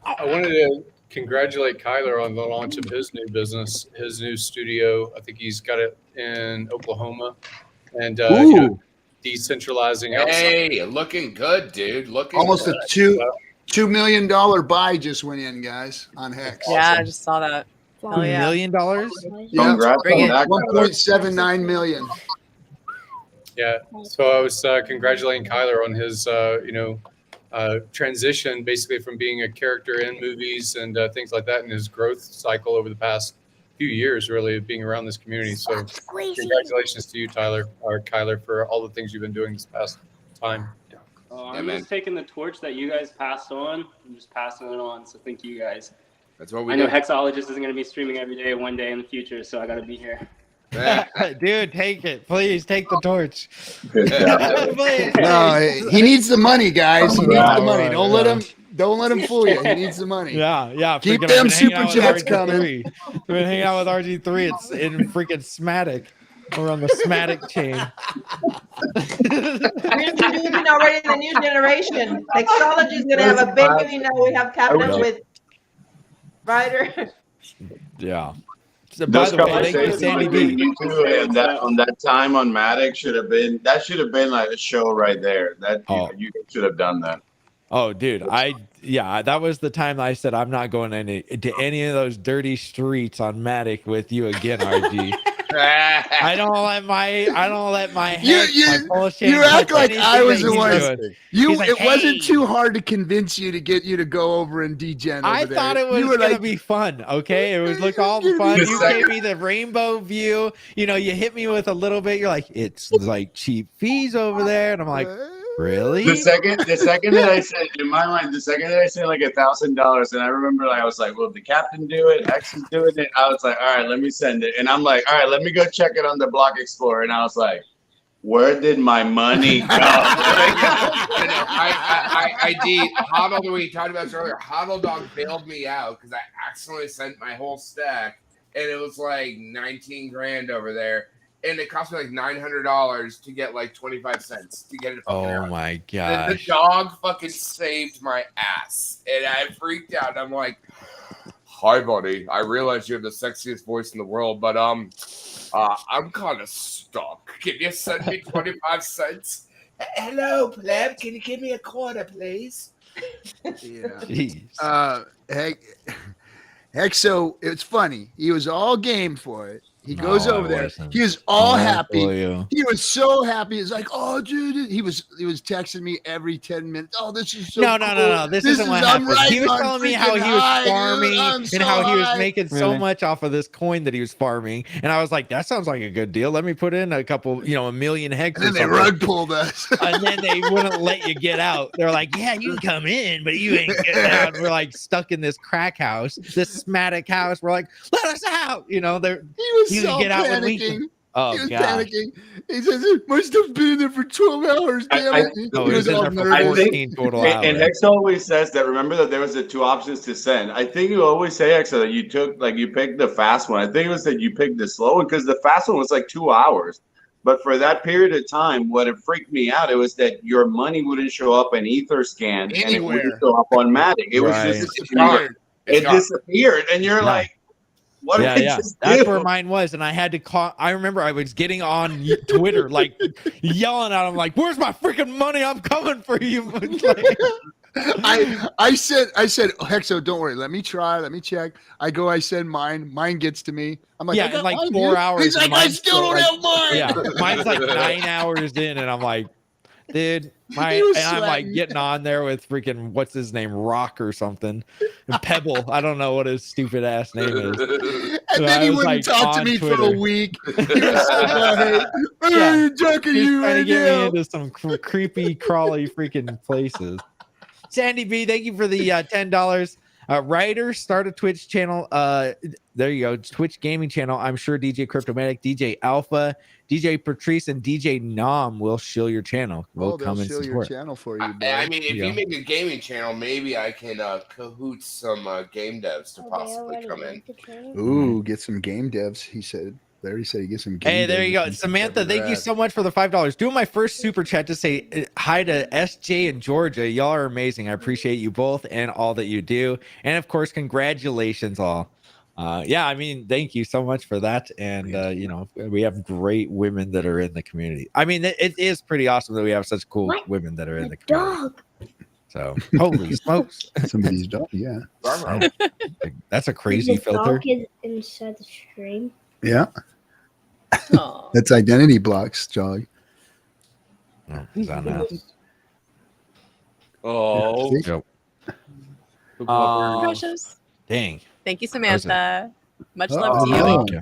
I wanted to congratulate Kyler on the launch of his new business, his new studio. I think he's got it in Oklahoma, and decentralizing outside. Hey, looking good, dude. Looking Almost good. a $2 million buy just went in, guys, on Hex. Yeah, I just saw that. Hell $1 yeah. million? Yeah, Congrats Bring on it. that, Kyler. 1.79 million. Yeah. So I was congratulating Kyler on his, transition basically from being a character in movies and things like that, and his growth cycle over the past few years, really, of being around this community. So congratulations to you, Kyler, for all the things you've been doing this past time. I'm just taking the torch that you guys passed on. I'm just passing it on. So thank you guys. That's what we I know do. Hexologist isn't going to be streaming every day one day in the future, so I got to be here. Dude, take it. Please take the torch. Good job. Please. No, he needs the money, guys. He needs Right, the money. right, Don't let him fool you. He needs the money. Yeah. Keep freaking, them I've been hanging super out with chats coming. RG3. We've been hanging out with RG3. It's in freaking Smatic. We're on the Smatic chain. We're introducing already the new generation. Technology is gonna have a baby. Now we have cabinets with Ryder. Yeah. So, by Those the way, thank you, conversations Sandy between B. you two and that on that time on Matic should have been like a show right there. That you should have done that. Oh, dude, that was the time I said I'm not going to any of those dirty streets on Matic with you again, RG. I don't let my You act like I was the one. It Hey. wasn't too hard to convince you to get you to go over and degen. I over thought there. it was You were gonna like, be fun. Okay, it was look all fun. The You gave me the rainbow view. You hit me with a little bit. You're like, it's like cheap fees over there, and I'm like, really? The second that I said in my mind, like $1,000, and I remember I was like, well, the captain do it, X is doing it. I was like, all right, let me send it, and I'm like, all right, let me go check it on the Block Explorer, and I was like, where did my money go? I did. Huddle, we talked about this earlier. Huddle Dog bailed me out because I accidentally sent my whole stack, and it was like 19 grand over there, and it cost me like $900 to get like 25 cents to get it. Oh my The gosh. dog fucking saved my ass, and I freaked out. I'm like, "Hi, buddy. I realize you have the sexiest voice in the world, but I'm kind of stuck. Can you send me 25 cents? Hello, pleb. Can you give me a quarter, please?" Heck, so it's funny. He was all game for it, He goes No, I over there. wasn't. He was all I won't happy. fool you. He was so happy. He's like, "Oh, dude!" He was texting me every 10 minutes. "Oh, this is so No. cool. This isn't what I'm happened. He riding was on telling me how freaking he was high, dude. farming I'm and so how he was high." making so much off of this coin that he was farming. And I was like, that sounds like a good deal. Let me put in a couple, a million hex. And then they rug pulled us. And then they wouldn't let you get out. They're like, yeah, you can come in, but you ain't getting out. We're like stuck in this crack house, this smatic house. We're like, let us out. He was You so can get out when we panicking. can. Oh, he was gosh. panicking. He says, "My stuff's been in there for 12 hours. Damn it!" he he was was in all there for nervous. 14 total hours. And Hex always says that. Remember that there was the 2 options to send. I think you always say, Hex, that you picked the fast one. I think it was that you picked the slow one because the fast one was like 2 hours. But for that period of time, what it freaked me out, it was that your money wouldn't show up in Etherscan and it wouldn't show up on Matic. It was just disappeared. It disappeared, and you're like, "What did I just That's do?" where mine was, and I had to call. I remember I was getting on Twitter, like yelling at him, like, "Where's my freaking money? I'm coming for you!" I said, "Hexo, don't worry. Let me try. Let me check." I send mine. Mine gets to me. I'm like, yeah, "I got in like mine, 4 dude." hours. He's and like, "I mine's still don't like, have mine." Yeah, mine's like 9 hours in, and I'm like, dude, was and I'm like sweating. getting on there with freaking what's his name, Rock or something, and Pebble. I don't know what his stupid ass name is. And then he wouldn't talk to me for a week. He was so bad. Yeah, Talking to he's you trying to right get now. me into some creepy, crawly freaking places. Sandy B, thank you for the $10. Ryder, start a Twitch channel. There you go, Twitch gaming channel. I'm sure DJ Cryptomatic, DJ Alpha, DJ Patrice, and DJ Nom will shill your channel. We'll They'll come and show your support. channel for you, bro. I mean, if Yeah. you make a gaming channel, maybe I can cahoot some game devs to possibly come in. Ooh, get some game devs. He said. Larry said he gets some game Hey, there devs. you go. Samantha, thank you so much for the $5. Doing my first super chat to say hi to SJ and Georgia. Y'all are amazing. I appreciate you both and all that you do. And of course, congratulations all. Yeah, I mean, thank you so much for that. And we have great women that are in the community. I mean, it is pretty awesome that we have such cool women that are in the community. So holy smokes. Somebody's dog, yeah. That's a crazy The filter. dog is inside the stream. Yeah. That's identity blocks, Jog. Is that now? Oh. Yep. Precious. Dang. Thank you, Samantha. Much Oh, love to you. Thank you.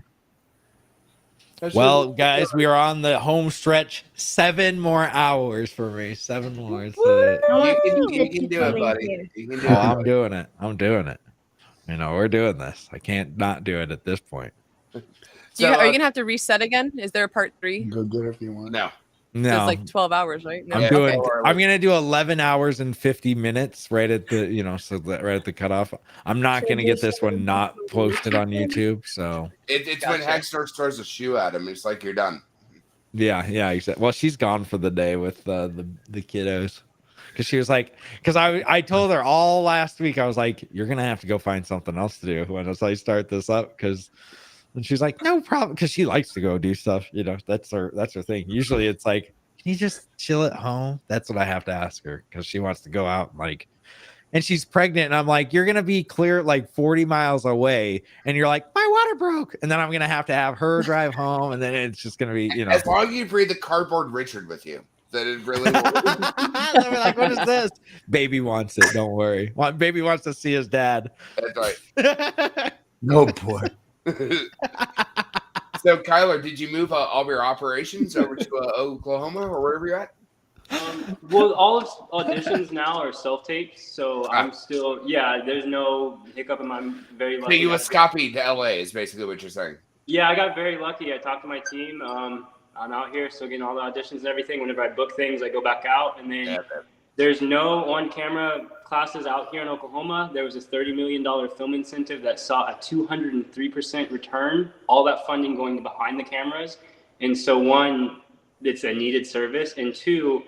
Well, guys, we are on the home stretch. 7 more hours for me. 7 more. You can do it, buddy. You can do it. I'm doing it. I'm doing it. We're doing this. I can't not do it at this point. Are you gonna have to reset again? Is there a part 3? Go get it if you want. No. No, It's like 12 hours, right? No? I'm doing. Okay. I'm gonna do 11 hours and 50 minutes right at the right at the cutoff. I'm not gonna get this one not posted on YouTube. So It's when Hexter throws a shoe at him. It's like you're done. yeah, exactly. Well, she's gone for the day with the kiddos. Because she was like, I told her all last week, I was like, you're gonna have to go find something else to do when I start this up. And she's like, no problem, because she likes to go do stuff. That's her thing. Usually it's like, can you just chill at home? That's what I have to ask her, because she wants to go out and she's pregnant, and I'm like, you're gonna be clear like 40 miles away, and you're like, my water broke, and then I'm gonna have to have her drive home, and then it's just gonna be As long as you bring the cardboard Richard with you, that it really will. They're like, what is this? Baby wants it. Don't worry. Baby wants to see his dad. That's right. No, boy. So, Kyler, did you move all of your operations over to Oklahoma or wherever you're at? Well, all of auditions now are self-tapes, so I'm still, there's no hiccup, and I'm very So lucky. you escaped to LA is basically what you're saying. Yeah, I got very lucky. I talked to my team. I'm out here, so getting all the auditions and everything. Whenever I book things, I go back out, and then there's no on-camera classes out here in Oklahoma. There was a $30 million film incentive that saw a 203% return, all that funding going behind the cameras. And so one, it's a needed service, and two,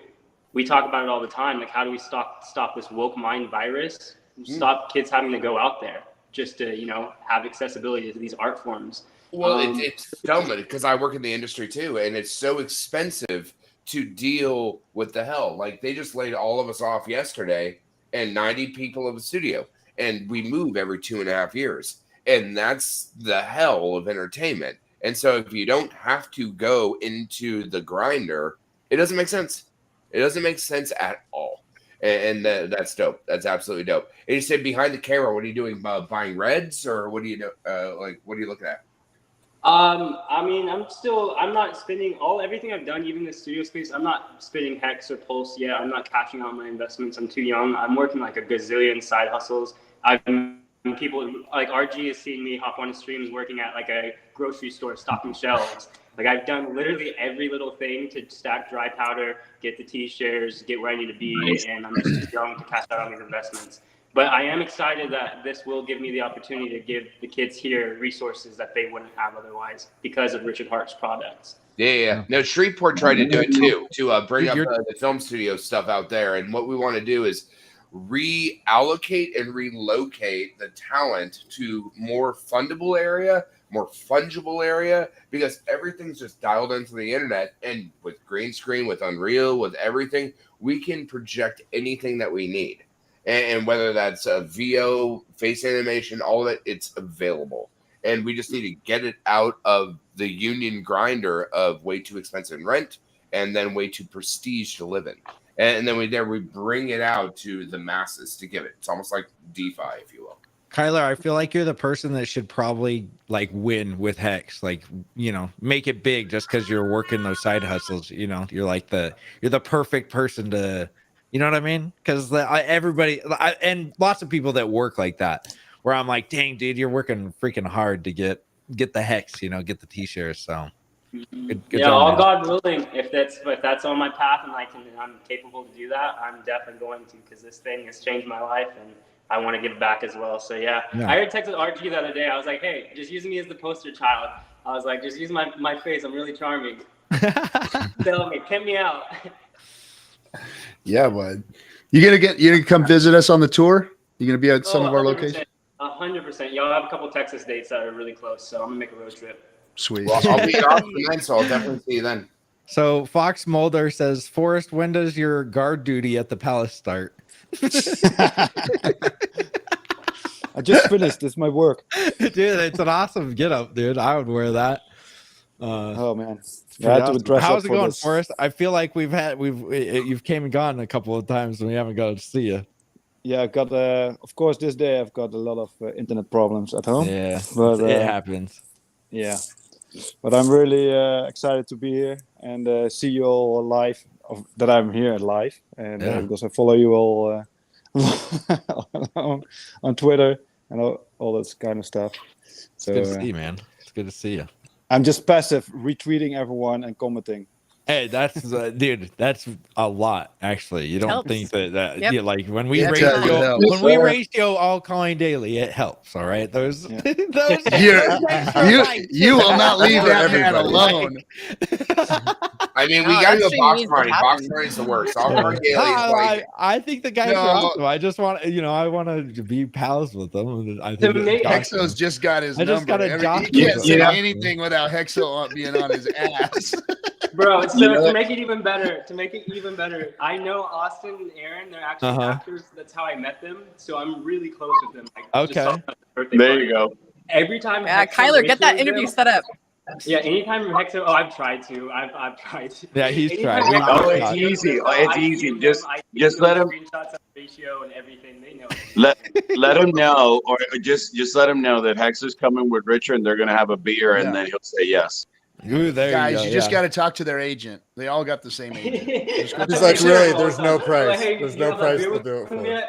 we talk about it all the time. Like, how do we stop this woke mind virus? Stop kids having to go out there just to, have accessibility to these art forms. Well, it's dumb because I work in the industry too, and it's so expensive to deal with the hell. Like, they just laid all of us off yesterday, and 90 people in the studio, and we move every 2.5 years, and that's the hell of entertainment. And so if you don't have to go into the grinder, it doesn't make sense. It doesn't make sense at all. And that's dope. That's absolutely dope. And you said behind the camera, what are you doing? Buying reds, or what do you do? What are you looking at? I mean, I'm not spending everything I've done, even the studio space. I'm not spending Hex or Pulse yet. I'm not cashing out my investments. I'm too young. I'm working like a gazillion side hustles. People like RG is seeing me hop on streams working at like a grocery store stocking shelves. Like I've done literally every little thing to stack dry powder, get the T-shares, get where I need to be, and I'm just too young to cash out on these investments. But I am excited that this will give me the opportunity to give the kids here resources that they wouldn't have otherwise because of Richard Hart's products. Yeah. No, Shreveport tried to do it too, to bring up the film studio stuff out there. And what we want to do is reallocate and relocate the talent to more fundable area, more fungible area, because everything's just dialed into the internet. And with green screen, with Unreal, with everything, we can project anything that we need. And whether that's a VO, face animation, all of it, it's available. And we just need to get it out of the union grinder of way too expensive in rent and then way too prestige to live in. And then we bring it out to the masses to give it. It's almost like DeFi, if you will. Kyler, I feel like you're the person that should probably like win with Hex, like, you know, make it big just because you're working those side hustles. You know, you're the perfect person to, you know what I mean? Because everybody and lots of people that work like that, where I'm like, dang, dude, you're working freaking hard to get the Hex, you know, get the T-shares. So good yeah, job, all man. God willing, if that's on my path and I'm capable to do that, I'm definitely going to, because this thing has changed my life and I want to give back as well. So yeah. I heard texted RG the other day. I was like, hey, just use me as the poster child. I was like, just use my face. I'm really charming. Tell me, pimp me out. Yeah, bud. You gonna come visit us on the tour? You gonna be at some of our locations? 100%. Y'all have a couple Texas dates that are really close, so I'm gonna make a road trip. Sweet. Well, I'll be in Austin then, so I'll definitely see you then. So Fox Mulder says, Forrest, when does your guard duty at the palace start? I just finished. It's my work. Dude, it's an awesome get up, dude. I would wear that. Oh man, Yeah, I had to dress how's up it for going, this. Forrest? I feel like you've came and gone a couple of times and we haven't got to see you. Yeah, I've got of course this day I've got a lot of internet problems at home. Yeah, but it happens. Yeah, but I'm really excited to be here and see you all live. That I'm here live, and because I follow you all on Twitter and all that kind of stuff. It's good to see you, man. It's good to see you. I'm just passive, retweeting everyone and commenting. Hey, that's dude. That's a lot, actually. You don't Helps. think that Yep. yeah, like when we It ratio helps. we ratio all coin daily, it helps. All right, those You you will not leave that man alone. I mean, we No, got to that go stream box needs to money. Box happen. money is the worst. All our daily is like, I think the guys No. are awesome. I just want I want to be pals with them. And I think Hexo's just got his I number. just got a job He can't with say him. anything without Hexo being on his ass. Bro, to make it even better, I know Austin and Aaron. They're actually actors. That's how I met them. So I'm really close with them. Like, just Okay. saw them at the birthday There party. you go. Every time. Yeah, Hexo Kyler, get that ratios interview them- set up. Yeah, anytime Hexo. Oh, I've tried to. I've tried to. Yeah, he's Anytime tried. Hexo Oh, it's ratios easy. them, It's I easy. DM Just- them, I just DM let them him- screenshots of the ratio and everything. They know. Let him know, or just let him know that Hex is coming with Richard, and they're gonna have a beer, and then he'll say yes. Ooh, there Guys, you you go. just got to talk to their agent. They all got the same agent. Just go He's to like, their really, agent. there's no price. Hey, There's you no have that price beer to with do it them for. yet?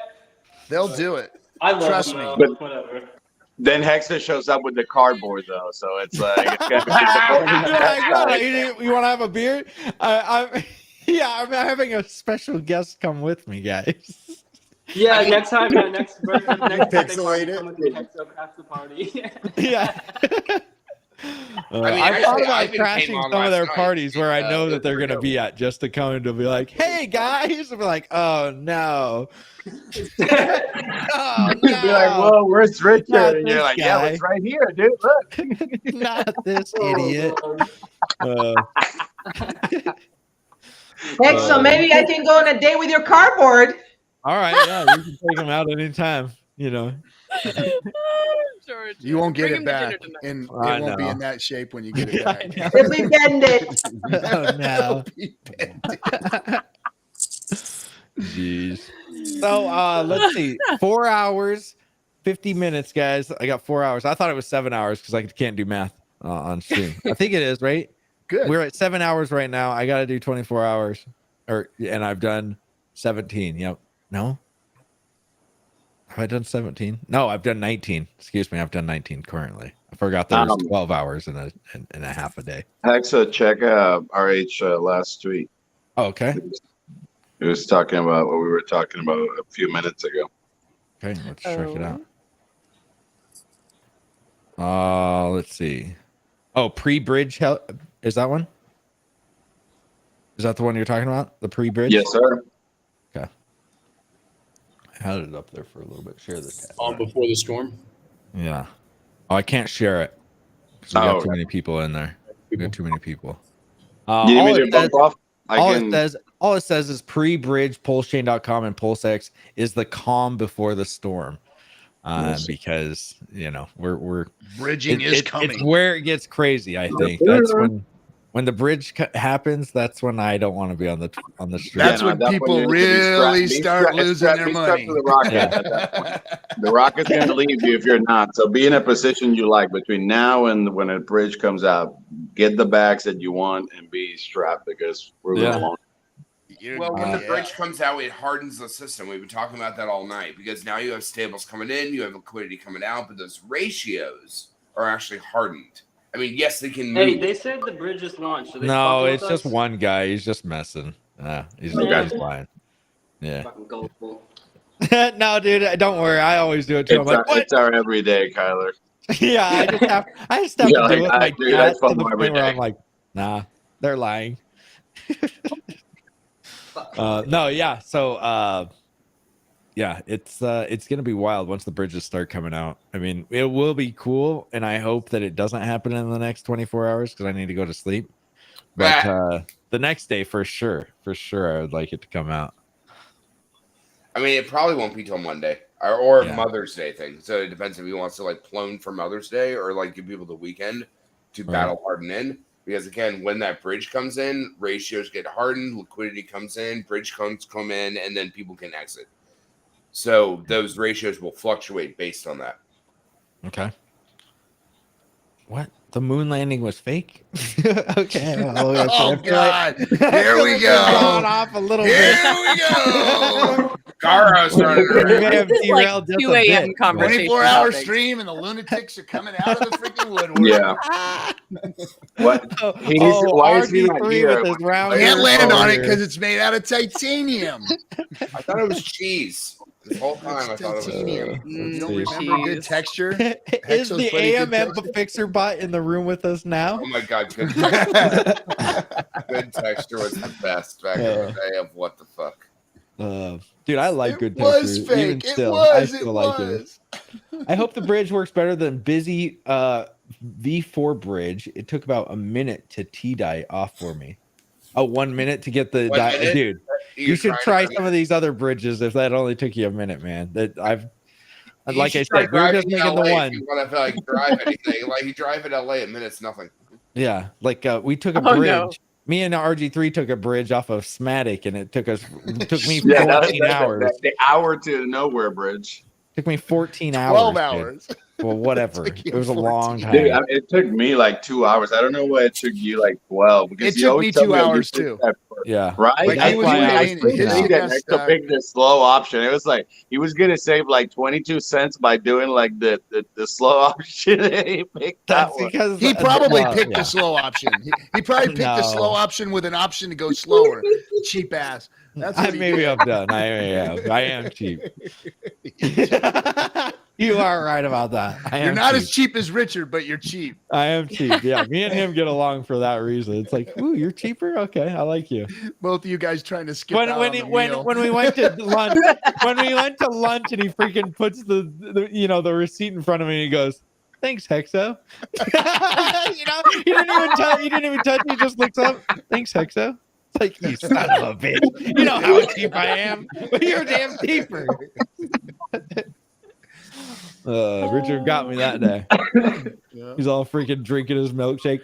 They'll do it. I love Trust them, me. though. But- Whatever. Then Hexa shows up with the cardboard, though, so it's like it's gonna You want to have a beer? I'm having a special guest come with me, guys. Yeah, next time, next birthday Pixelate party, it. come with the Hexo after party. Yeah. I mean, I thought actually, about Ivan crashing came on some of their last night. parties where I know that they're There we going to go. be at just to come and to be like, hey guys, and be like, oh no. Oh, be like, no. "Whoa, where's Richard?" Not And you're this like, "Yeah, guy. it's right here, dude. Look." Not this idiot. Heck, so maybe I can go on a date with your cardboard. All right, yeah, you can take them out anytime, you know. George. You won't get Bring it him to dinner back, tonight. and I it won't be know. in that shape when you get it back. If we bend it. Oh no. Jeez. So let's see. 4 hours, 50 minutes, guys. I got 4 hours. I thought it was 7 hours because I can't do math on stream. I think it is, right? Good. We're at 7 hours right now. I got to do 24 hours, and I've done 17. Yep. No. Have I done 17? No, I've done 19. Excuse me, I've done 19 currently. I forgot there was 12 hours in a half a day. Hexa, check RH last tweet. Oh, okay. He was talking about what we were talking about a few minutes ago. Okay, let's check it out. Let's see. Oh, pre-bridge is that one? Is that the one you're talking about? The pre-bridge? Yes, sir. Okay. I had it up there for a little bit. Share the tab. On before the storm. Yeah. Oh, I can't share it because we got too many people in there. We got too many people. Do you need me to bump off? All it says is pre-bridge pulsechain.com and PulseX is the calm before the storm. Because we're bridging is coming. It's where it gets crazy. I think that's when the bridge happens. That's when I don't want to be on the street. That's when people really start losing their money. The rocket's going to leave you if you're not. So be in a position you like between now and when a bridge comes out. Get the bags that you want and be strapped because we're going to launch. Well, when the bridge comes out, it hardens the system. We've been talking about that all night because now you have stables coming in, you have liquidity coming out, but those ratios are actually hardened. I mean, yes, they can move. Hey, they said the bridge is launched. So No, it's just one guy. He's just messing. He's lying. Yeah. No, dude, don't worry. I always do it too. It's our everyday, Kyler. Yeah, I just have to do it with my cat to the point where I'm like, nah, they're lying. No, yeah. So yeah, it's gonna be wild once the bridges start coming out. I mean, it will be cool, and I hope that it doesn't happen in the next 24 hours because I need to go to sleep. But the next day, for sure, I would like it to come out. I mean, it probably won't be till Monday or Mother's Day thing. So it depends if he wants to clone for Mother's Day or give people the weekend to battle harden in. Because again, when that bridge comes in, ratios get hardened, liquidity comes in, bridge cones come in, and then people can exit. So those ratios will fluctuate based on that. Okay. What? The moon landing was fake? Okay. Oh God! Here we go. Off a little bit. Here we go. Garo's running around. 2 a.m. conversation. 24-hour stream, and the lunatics are coming out of the freaking woodwork. Yeah. What? Why is he not here? Can't land on it because it's made out of titanium. I thought it was cheese. This whole time I thought it was titanium. You don't remember good texture? Is the AMM Fixer bot in the room with us now? Oh my God, good texture. Good texture was the best back in the day of what the fuck. Dude, I like good was texture. fake. Even It still, was, I still it like was. it. I hope the bridge works better than Busy V4 bridge. It took about a minute to T-die off for me. Oh, 1 minute to get the dude. You should try some of these other bridges if that only took you a minute, man. That like I said, we're just making the one. You want to drive anything? You drive in LA a minute's nothing. Yeah, we took a bridge. No. Me and RG3 took a bridge off of Smatic, and it took me 14 hours. The hour to nowhere bridge. Took me 14 12 hours. hours. Well, whatever. It was a long time. Dude, it took me 2 hours. I don't know why it took you 12. Because it took me 2 hours too. Yeah. Right? I picked the slow option. It was he was going to save 22 cents by doing the slow option. He picked that one. Because he probably picked the slow option. He probably picked the slow option with an option to go slower. Cheap ass. That's what maybe I'm done. I am cheap. You are right about that. You're not as cheap as Richard, but you're cheap. I am cheap. Yeah, me and him get along for that reason. It's ooh, you're cheaper. Okay, I like you. Both of you guys trying to skip when we went to lunch, and he freaking puts the receipt in front of me and he goes, "Thanks, Hexo." he didn't even touch. He just looks up. "Thanks, Hexo." It's you son of a bitch. You know how cheap I am. But you're damn cheaper. Richard got me that day. Yeah. He's all freaking drinking his milkshake.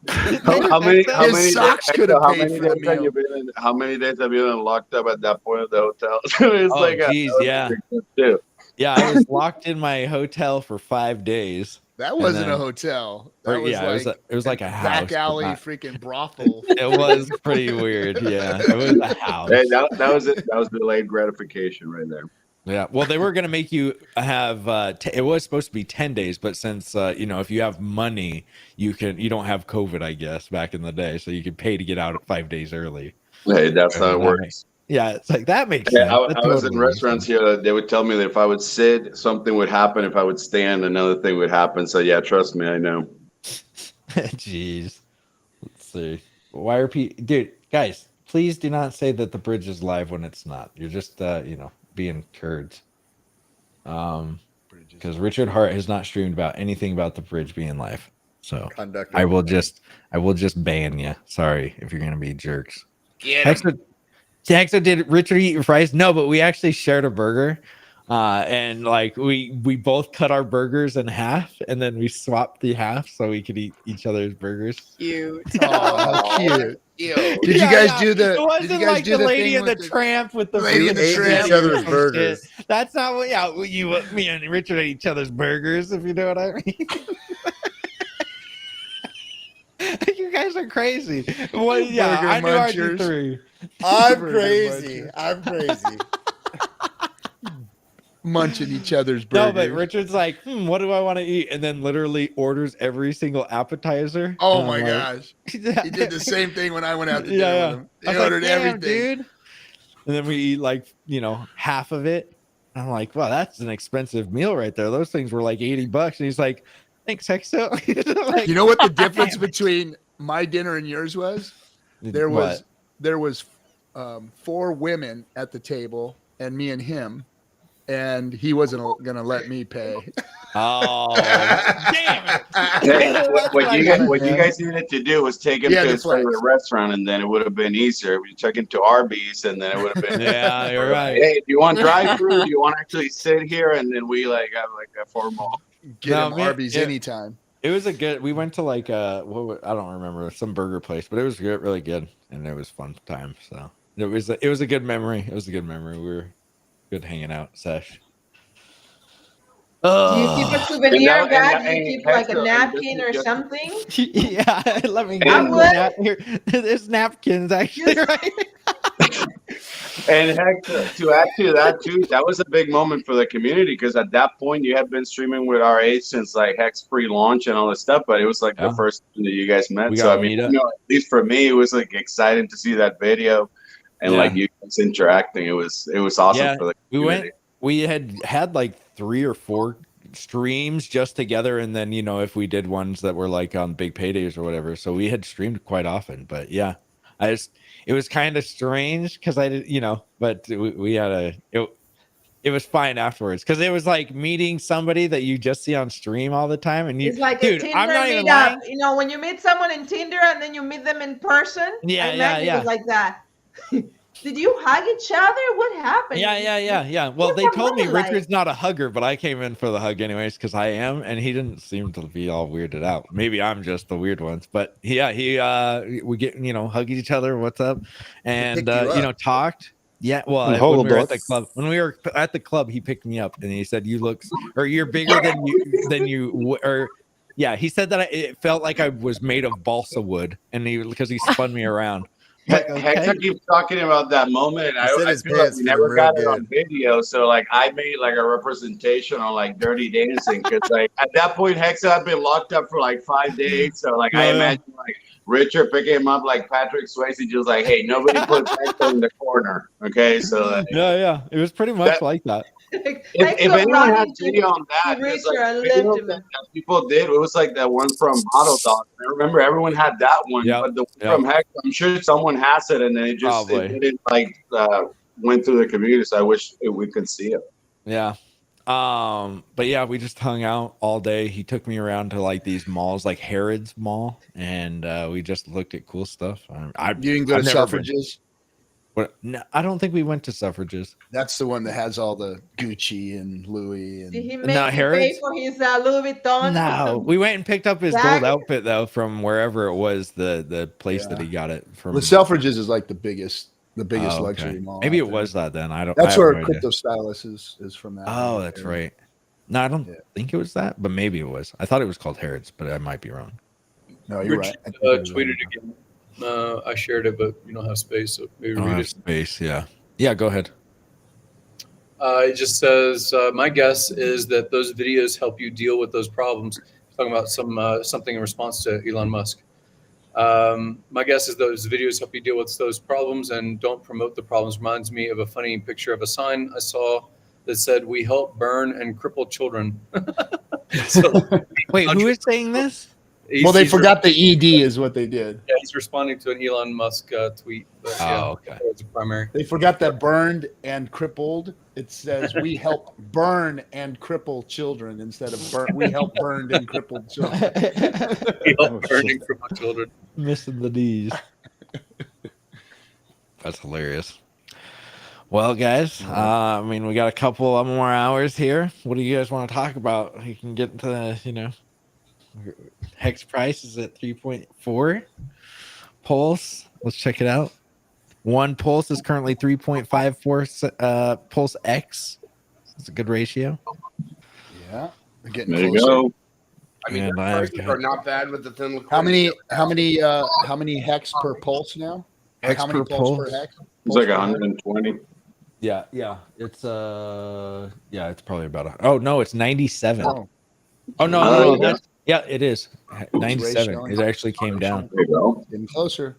How many socks days, could have how paid many for the days have meal. you been in, how many days have you been locked up at that point at the hotel? It's Oh, like geez, yeah. too. Yeah, I was locked in my hotel for 5 days. That and wasn't a then- hotel. or, That was yeah, like it was like a house. back but alley not- freaking brothel. It was pretty weird. Yeah, it was a house. Hey, that was it. That was delayed gratification right there. Yeah, well, they were gonna make you have. It was supposed to be 10 days, but since if you have money, you don't have COVID, I guess, back in the day, so you could pay to get out 5 days early. Hey, that's how it That works. Yeah, it's like that makes Yeah, sense. I That was in totally makes restaurants here. They would tell me that if I would sit, something would happen. If I would stand, another thing would happen. So yeah, trust me, I know. sense. Jeez, let's see. Why are people, dude? Guys, please do not say that the bridge is live when it's not. You're just being turds. Because Richard Hart has not streamed about anything about the bridge being live. So Conductor. I will just ban you. Sorry if you're gonna be jerks. Get 'em. Hexa, did Richard eat your fries? No, but we actually shared a burger. And like we both cut our burgers in half and then we swapped the half so we could eat each other's burgers. Cute. Oh, cute. Ew. Did you guys do the? It Did you wasn't guys like do the lady thing and the with tramp with the Lady and the burgers. Tramp. Each other's Some burgers. shit. That's not what me and Richard ate each other's burgers, if you know what I mean. You guys are crazy. Well, yeah, Burger I knew munchers. RG3. I'm Burger crazy. muncher. I'm crazy. Munching each other's No, burgers. but Richard's like, what do I want to eat? And then literally orders every single appetizer. Oh And my I'm like, gosh. He did the same thing when I went out to dinner Yeah, with him. He I was like, ordered "Damn, everything. dude." And then we eat like, half of it. I'm like, wow, that's an expensive meal right there. Those things were like $80. And he's like, thanks, Hexo. Like, You know what the difference between my dinner and yours was? There was What? 4 women at the table and me and him, and he wasn't gonna let me pay. Oh, damn it. Hey, what you Yeah. guys needed to do was take him Yeah, to the his favorite flex. restaurant, and then it would have been easier. We took him to Arby's, and then it would have been. Yeah, you're right. Hey, do you want drive-through? Do you want to actually sit here? And then we have a formal. Get No, him man, Arby's yeah. anytime. It was we went to like I don't remember, some burger place, but it was good, really good, and it was fun time. So it was a good memory. It was a good memory. We were good hanging out sesh. Do you keep a souvenir And bag? that- Do you keep and like a Hector, napkin or just- something? Yeah, let me I get would. here. There's napkins actually, right? And heck, to add to that too, that was a big moment for the community because at that point you had been streaming with RA since like Hex pre-launch and all this stuff, but it was like Yeah. the first time that you guys met. We So got I mean, to meet up. at least for me, it was like exciting to see that video and Yeah. like you guys interacting. It was awesome Yeah, for the we community. we had like 3 or 4 streams just together, and then if we did ones that were like on big paydays or whatever, so we had streamed quite often. But yeah, it was kind of strange because I did but we had it was fine afterwards because it was like meeting somebody that you just see on stream all the time, and It's like dude, a Tinder I'm not even meetup. lying. When you meet someone in Tinder and then you meet them in person. Yeah, I yeah, imagine yeah. It was like that. Did you hug each other? What happened? Yeah. Well, What's they that told me really like? Richard's not a hugger, but I came in for the hug anyways because I am, and he didn't seem to be all weirded out. Maybe I'm just the weird ones, but yeah, we get hugged each other, what's up, and picked you up. talked. Yeah, well, And when we were at Holodots. the club, he picked me up and he said, you're bigger than you or. Yeah, he said that it felt like I was made of balsa wood, and because he spun me around. Like, Hector keeps talking about that moment, and He said I his feel like pants we fit never him got real it on video. So like I made like a representation on like Dirty Dancing because like at that point Hexa had been locked up for like 5 days. So like I Yeah. imagine like Richard picking him up like Patrick Swayze, just like, hey, nobody put Hector in the corner, okay? So like, Yeah, it was pretty much like that. if anyone has video on that, to it's like Richard and video lift him. that people did. It was like that one from Bottle Dog. I remember everyone had that one, Yep, but the one yep. from Hex, I'm sure someone has it, and then it Probably. didn't like went through the community. So I wish we could see it. Yeah. But yeah, we just hung out all day. He took me around to like these malls, like Harrods Mall, and we just looked at cool stuff. You didn't go to I've never been. Selfridges? What? No, I don't think we went to Suffrages. That's the one that has all the Gucci and Louis and Did he No, make you pay Harrods? for his Louis Vuitton? No, we went and picked up his Bag? gold outfit though from wherever it was, the place that he got it from. The Selfridges is like the biggest Oh, okay. luxury mall. Maybe out it there. was that then. I don't. That's I have where no idea. Crypto Stylus is from. That Oh, that's area. right. No, I don't think it was that, but maybe it was. I thought it was called Harrods, but I might be wrong. No, you're Rich, right. I think it was tweeted again. I shared it, but you don't have space, so maybe Don't read have it. space. Yeah. Yeah. Go ahead. It just says, my guess is that those videos help you deal with those problems. Talking about something in response to Elon Musk. My guess is those videos help you deal with those problems and don't promote the problems. Reminds me of a funny picture of a sign I saw that said, "We help burn and cripple children." So, wait, who is saying this? Well, they forgot the ED is what they did. Yeah, he's responding to an Elon Musk tweet. But, okay. It's a primary. They forgot that burned and crippled. It says we help burn and cripple children instead of we help burned and crippled children. We help burn and cripple children. Missing the D's. That's hilarious. Well, guys, I mean, we got a couple more hours here. What do you guys want to talk about? You can get into, Hex price is at 3.4. Pulse, let's check it out. One Pulse is currently 3.54 Pulse X. It's a good ratio. Yeah, we're getting There you closer. go. I mean, And the I have prices got- are not bad with the thin liquidity. How many hex per pulse now? Hex How many per pulse pulse? per hex? It's like 120. Yeah, it's it's probably about oh no, it's 97. Oh. Oh no, Oh, no, that's it is 97. ratio. It actually came down. There you go. Getting closer.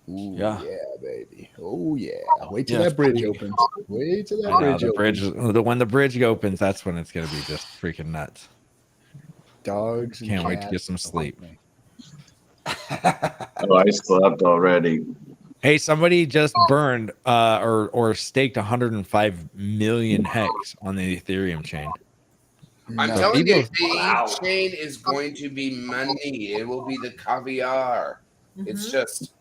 Ooh, Yeah. baby. Oh yeah. Wait till Yeah, that bridge it's opens. Wait till that I know, bridge the opens. bridge when the bridge opens, that's when it's gonna be just freaking nuts. Dogs. And Can't wait to cats. get some sleep. Oh, I slept already. Hey, somebody just burned or staked 105 million hex on the Ethereum chain. I'm No. telling you, People- the chain is going to be money. It will be the caviar. It's just,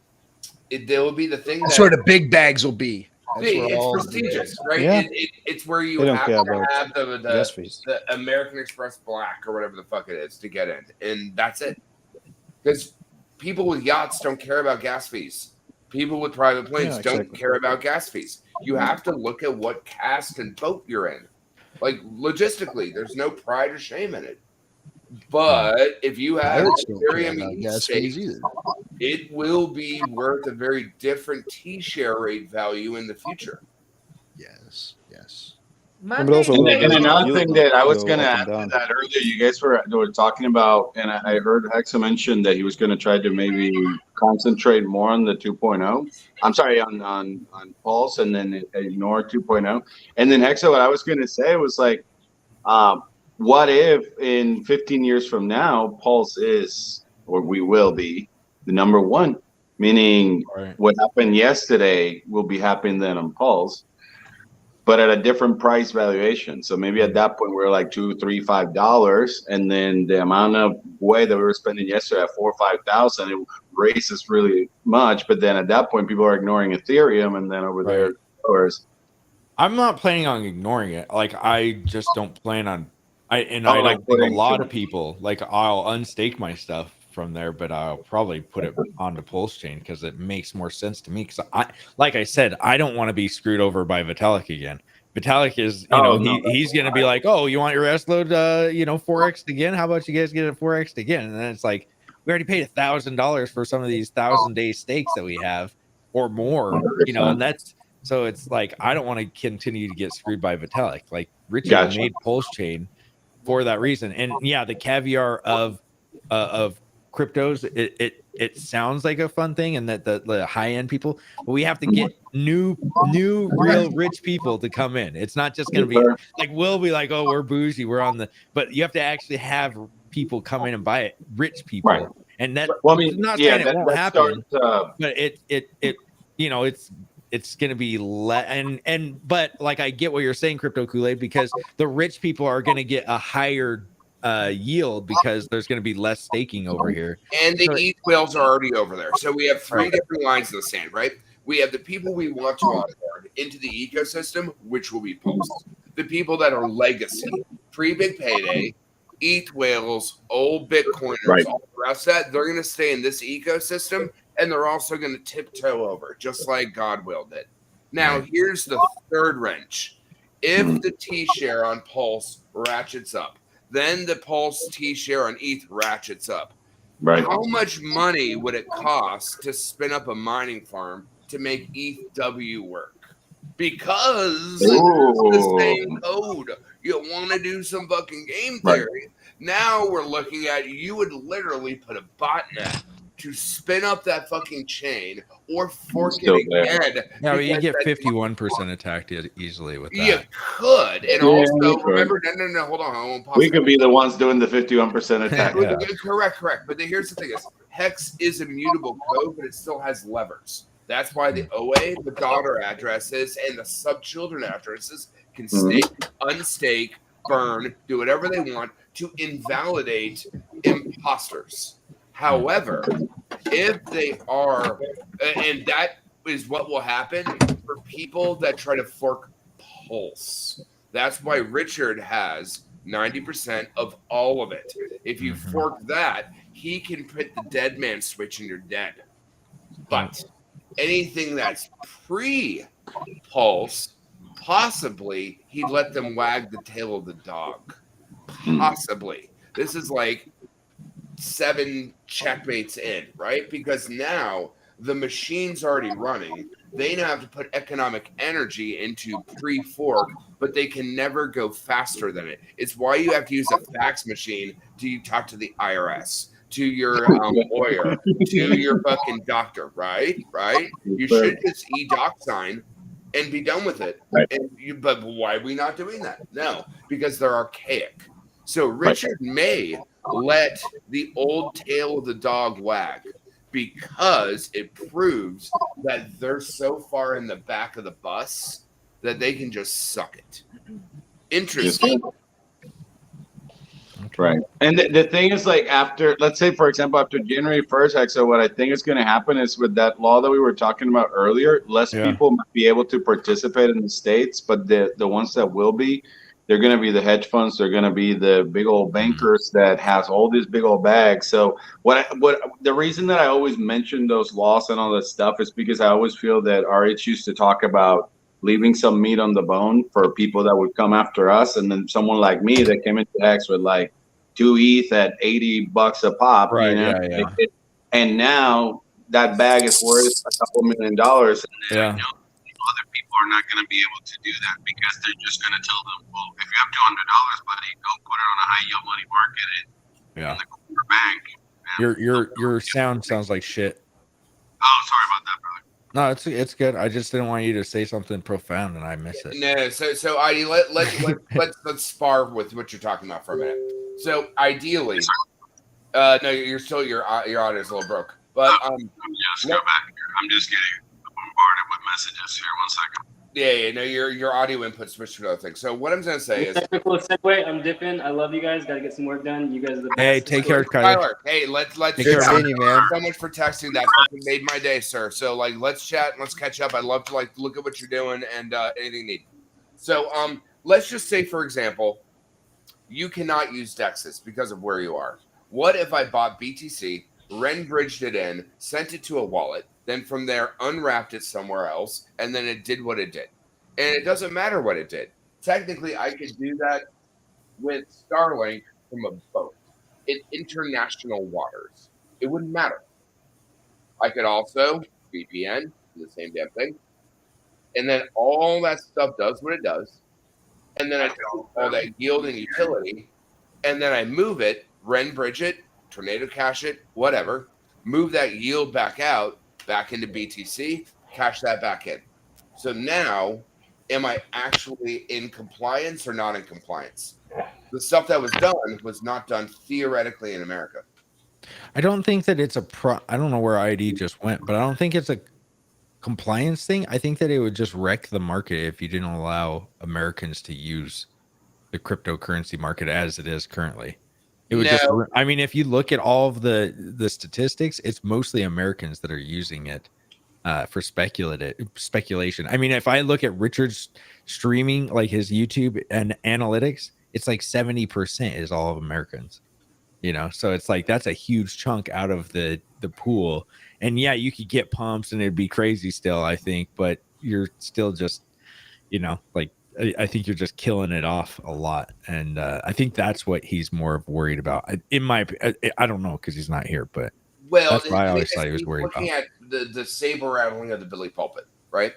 there will be the thing That's that where the big bags will be. That's where it's all the prestigious, big- right? Yeah. It's where you They don't have care to about have gas fees. the American Express Black or whatever the fuck it is to get in, and that's it. Because people with yachts don't care about gas fees. People with private planes Yeah, don't exactly. care about gas fees. You have to look at what caste and boat you're in. Like logistically, there's no pride or shame in it. But if you have Pirates don't care Ethereum about gas fees stake, either. it will be worth a very different T-share rate value in the future. Yes. but also And, will and the another yield thing that I was go going to up add and to down? that earlier, you guys were talking about, and I heard Hexa mention that he was going to try to maybe concentrate more on the 2.0. I'm sorry, on Pulse, and then ignore 2.0. And then Hexa, what I was going to say was like, what if in 15 years from now, Pulse is, or we will be, the number one? Meaning, what happened yesterday will be happening then on Pulse, but at a different price valuation. So maybe at that point we're like $2, $3, $5, and then the amount of way that we were spending yesterday at 4,000 or 5,000, it raises really much. But then at that point, people are ignoring Ethereum, and then over there, dollars. I'm not planning on ignoring it. Like I just don't plan on. I Oh, don't like think a putting lot too of people like I'll unstake my stuff from there, but I'll probably put it onto Pulse Chain because it makes more sense to me. Because like I said, I don't want to be screwed over by Vitalik again. Vitalik is, he's going to be like, oh, you want your S load, 4x again? How about you guys get it 4x again? And then it's like, we already paid $1,000 for some of these 1,000-day stakes that we have or more, and that's, so it's like, I don't want to continue to get screwed by Vitalik. Like Richard Gotcha. made Pulse Chain for that reason. And yeah, the caviar of cryptos, it sounds like a fun thing, and that the high end people, but we have to get new real rich people to come in. It's not just going to be like we'll be like, oh, we're bougie, we're on the, but you have to actually have people come in and buy it, rich people, Right. and that. Well, I mean, not yeah, saying it that- won't that happen, starts, but it's going to be but like I get what you're saying, Crypto Kool-Aid, because the rich people are going to get a higher yield because there's going to be less staking over here. And the So- ETH whales are already over there. So we have three different lines in the sand, right? We have the people we want to onboard into the ecosystem, which will be Pulse. The people that are legacy, pre-big payday, ETH whales, old Bitcoiners, Right. all the rest of that, they're going to stay in this ecosystem, and they're also going to tiptoe over, just like Godwill did. Now, here's the third wrench. If the T-share on Pulse ratchets up, then the Pulse T-share on ETH ratchets up. Right. How much money would it cost to spin up a mining farm to make ETHW work? Because it's the same code. You want to do some fucking game theory. Now we're looking at, you would literally put a botnet to spin up that fucking chain or fork it again. Yeah, but you because get that- 51% attacked easily with that. You could. And Yeah, also, you could. remember, no, hold on. I won't pause We it. could be the ones doing the 51% attack. Correct. But here's the thing: is Hex is immutable code, but it still has levers. That's why the OA, the daughter addresses, and the sub-children addresses can stake, unstake, burn, do whatever they want to invalidate imposters. However, if they are, and that is what will happen for people that try to fork Pulse. That's why Richard has 90% of all of it. If you fork that, he can put the dead man switch and you're dead. But anything that's pre-Pulse, possibly he'd let them wag the tail of the dog. Possibly. This is like 7 checkmates in, right? Because now the machine's already running. They now have to put economic energy into pre-fork, but they can never go faster than it. It's why you have to use a fax machine to talk to the IRS, to your lawyer, to your fucking doctor, right? You should just e-doc sign and be done with it. But why are we not doing that? No, because they're archaic. So Richard may let the old tail of the dog wag because it proves that they're so far in the back of the bus that they can just suck it. Interesting. Right. And the thing is, like, after, let's say, for example, after January 1st, Hexa, what I think is going to happen is with that law that we were talking about earlier, less people might be able to participate in the states, but the ones that will be, they're going to be the hedge funds. They're going to be the big old bankers that has all these big old bags. So what the reason that I always mention those laws and all that stuff is because I always feel that RH used to talk about leaving some meat on the bone for people that would come after us. And then someone like me that came into X with like 2 ETH at $80 a pop, Right, you know? yeah. And now that bag is worth a couple $1 million. And then I know other people are not going to be able to do that because they're just going to tell them, well, if you have $200, buddy, go put it on a high yield money market in the corner bank. Your sound sounds like shit. Oh, sorry about that, brother. No, it's good. I just didn't want you to say something profound and I miss it. No, so ID, let's spar with what you're talking about for a minute. So ideally, no, you're still your audio is a little broke, but just go back here. I'm just getting bombarded with messages here. 1 second. Yeah, no, your audio input switched to another thing. So what I'm gonna say is technical segue. I'm dipping. I love you guys. Got to get some work done. You guys are the best. Hey, take care, Tyler. Hey, let's take care, man. So much for texting. That fucking made my day, sir. So like, let's chat and let's catch up. I'd love to like look at what you're doing and anything you need. So let's just say, for example, you cannot use Dexys because of where you are. What if I bought BTC, Ren bridged it in, sent it to a wallet, then from there unwrapped it somewhere else, and then it did what it did? And it doesn't matter what it did. Technically, I could do that with Starlink from a boat in international waters. It wouldn't matter. I could also VPN, do the same damn thing. And then all that stuff does what it does. And then I take all that yield and utility, and then I move it, Ren bridge it, Tornado cash it, whatever, move that yield back out, back into BTC, cash that back in. So now, am I actually in compliance or not in compliance? The stuff that was done was not done theoretically in America. I don't think that it's I don't know where ID just went, but I don't think it's a compliance thing. I think that it would just wreck the market if you didn't allow Americans to use the cryptocurrency market as it is currently. It would just, I mean, if you look at all of the statistics, it's mostly Americans that are using it for speculation. I mean, if I look at Richard's streaming, like his YouTube and analytics, it's like 70% is all of Americans. You know, so it's like that's a huge chunk out of the pool. And yeah, you could get pumps and it'd be crazy still, I think, but you're still just, you know, like I think you're just killing it off a lot. And I think that's what he's more worried about. I don't know because he's not here, but Well, that's what I always he's thought he was worried looking about. at the saber rattling of the Billy Pulpit, right?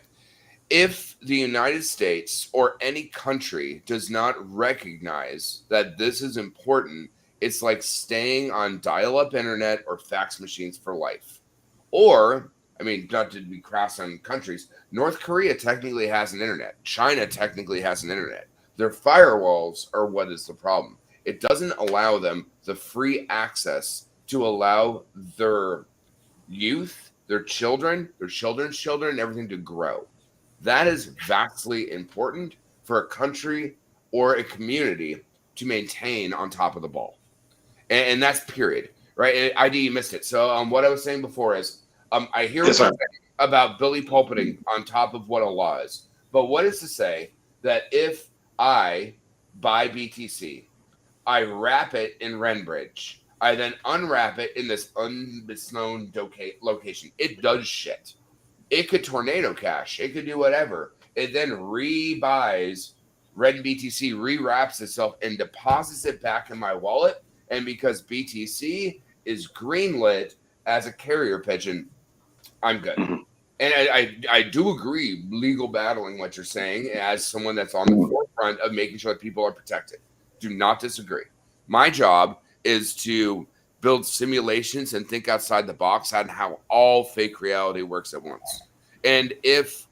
If the United States or any country does not recognize that this is important, it's like staying on dial-up internet or fax machines for life. Or, I mean, not to be crass on countries, North Korea technically has an internet. China technically has an internet. Their firewalls are what is the problem. It doesn't allow them the free access to allow their youth, their children, their children's children, everything to grow. That is vastly important for a country or a community to maintain on top of the ball. And that's period, right? And ID, you missed it. So what I was saying before is I hear what you're saying about Billy pulpiting on top of what a law is. But what is to say that if I buy BTC, I wrap it in Renbridge, I then unwrap it in this undisclosed location. It does shit. It could tornado cash. It could do whatever. It then rebuys Red BTC, rewraps itself, and deposits it back in my wallet. And because BTC is greenlit as a carrier pigeon, I'm good. And I do agree, legal battling what you're saying as someone that's on the forefront of making sure that people are protected. Do not disagree. My job is to build simulations and think outside the box on how all fake reality works at once. And if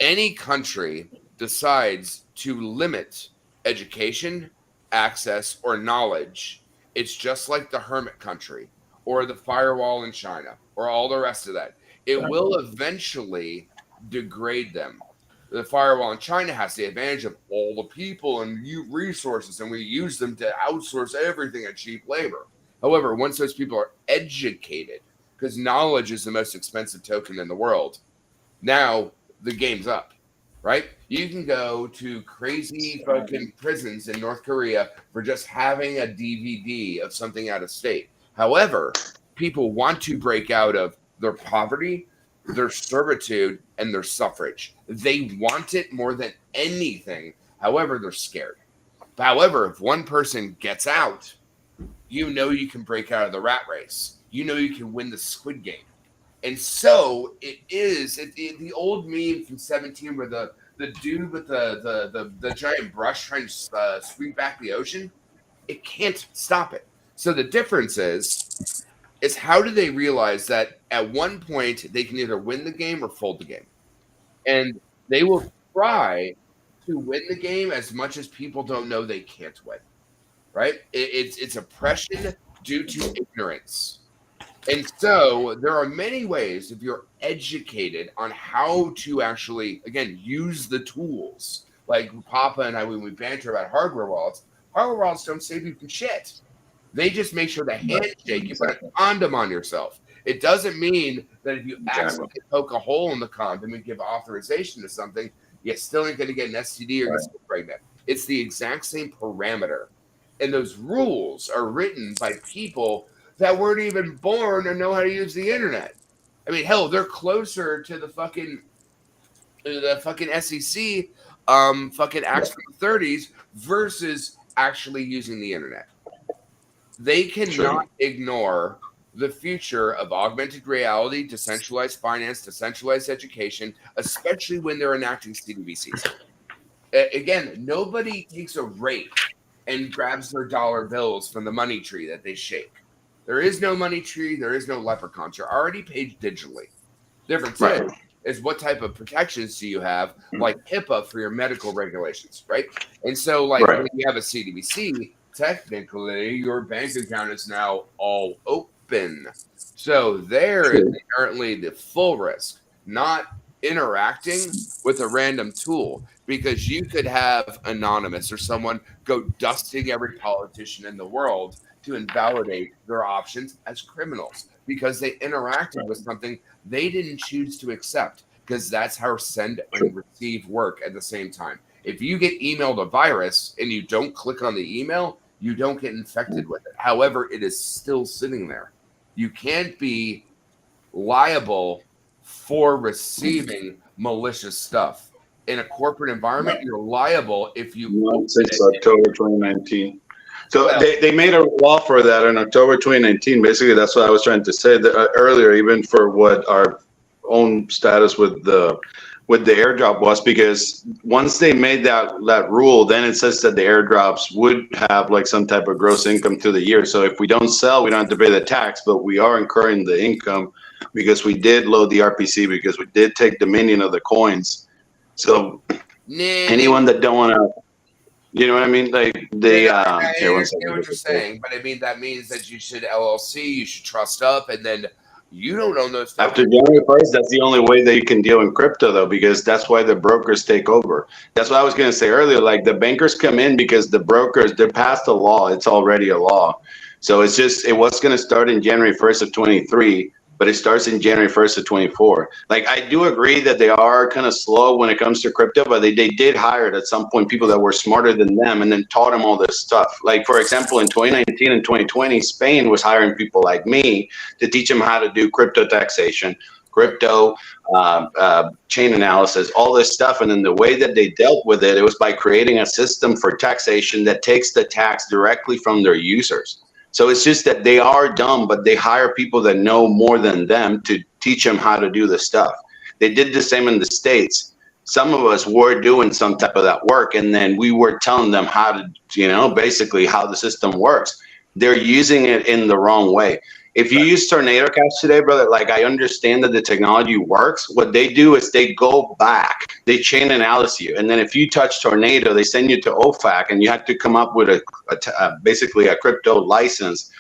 any country decides to limit education, access, or knowledge, it's just like the hermit country or the firewall in China or all the rest of that. It will eventually degrade them. The firewall in China has the advantage of all the people and resources, and we use them to outsource everything at cheap labor. However, once those people are educated, because knowledge is the most expensive token in the world, now the game's up, right? You can go to crazy fucking prisons in North Korea for just having a DVD of something out of state. However, people want to break out of their poverty, their servitude, and their suffrage. They want it more than anything. However, they're scared. However, if one person gets out, you know you can break out of the rat race. You know you can win the Squid Game. And so it is the old meme from 17 where the dude with the giant brush trying to sweep back the ocean, it can't stop it. So the difference is how do they realize that at one point they can either win the game or fold the game? And they will try to win the game as much as people don't know they can't win, right? It's oppression due to ignorance. And so there are many ways, if you're educated on how to actually, again, use the tools. Like Papa and I, when we banter about hardware wallets don't save you from shit. They just make sure the handshake, you put a condom on yourself. It doesn't mean that if you accidentally poke a hole in the condom and give authorization to something, you still ain't going to get an STD or get pregnant. It's the exact same parameter. And those rules are written by people that weren't even born or know how to use the internet. I mean, hell, they're closer to the fucking SEC fucking acts from the 30s versus actually using the internet. They cannot ignore the future of augmented reality, decentralized finance, decentralized education, especially when they're enacting CBDCs. Again, nobody takes a rake and grabs their dollar bills from the money tree that they shake. There is no money tree. There is no leprechauns. You're already paid digitally. Difference is what type of protections do you have, like HIPAA for your medical regulations, right? And so, like when you have a CBDC, technically your bank account is now all open. So there is inherently the full risk, not interacting with a random tool, because you could have anonymous or someone go dusting every politician in the world to invalidate their options as criminals because they interacted with something they didn't choose to accept, because that's how send and receive work at the same time. If you get emailed a virus and you don't click on the email, you don't get infected with it. However, it is still sitting there. You can't be liable for receiving malicious stuff. In a corporate environment, you're liable if you Since October 2019. So they made a law for that in October 2019. Basically, that's what I was trying to say earlier, even for what our own status with the airdrop was, because once they made that rule, then it says that the airdrops would have like some type of gross income through the year. So if we don't sell, we don't have to pay the tax, but we are incurring the income because we did load the RPC, because we did take dominion of the coins. So anyone that don't want to, you know what I mean? Like they, I understand what you're saying, but I mean, that means that you should LLC, you should trust up, and then you don't own those. After January 1st, that's the only way that you can deal in crypto, though, because that's why the brokers take over. That's what I was going to say earlier. Like the bankers come in because the brokers, they're past a law. It's already a law. So it's just, it was going to start in January 1st of 23, but it starts in January 1st of 24. Like, I do agree that they are kind of slow when it comes to crypto, but they did hire at some point people that were smarter than them and then taught them all this stuff. Like, for example, in 2019 and 2020, Spain was hiring people like me to teach them how to do crypto taxation, crypto chain analysis, all this stuff. And then the way that they dealt with it, it was by creating a system for taxation that takes the tax directly from their users. So it's just that they are dumb, but they hire people that know more than them to teach them how to do the stuff. They did the same in the States. Some of us were doing some type of that work, and then we were telling them how to, you know, basically how the system works. They're using it in the wrong way. If you use Tornado Cash today, brother, like I understand that the technology works. What they do is they go back, they chain analyze you. And then if you touch Tornado, they send you to OFAC and you have to come up with basically a crypto license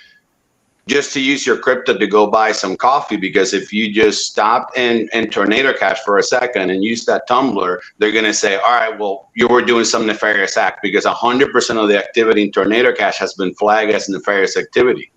just to use your crypto to go buy some coffee. Because if you just stop in Tornado Cash for a second and use that tumbler, they're going to say, all right, well, you were doing some nefarious act, because 100% of the activity in Tornado Cash has been flagged as nefarious activity.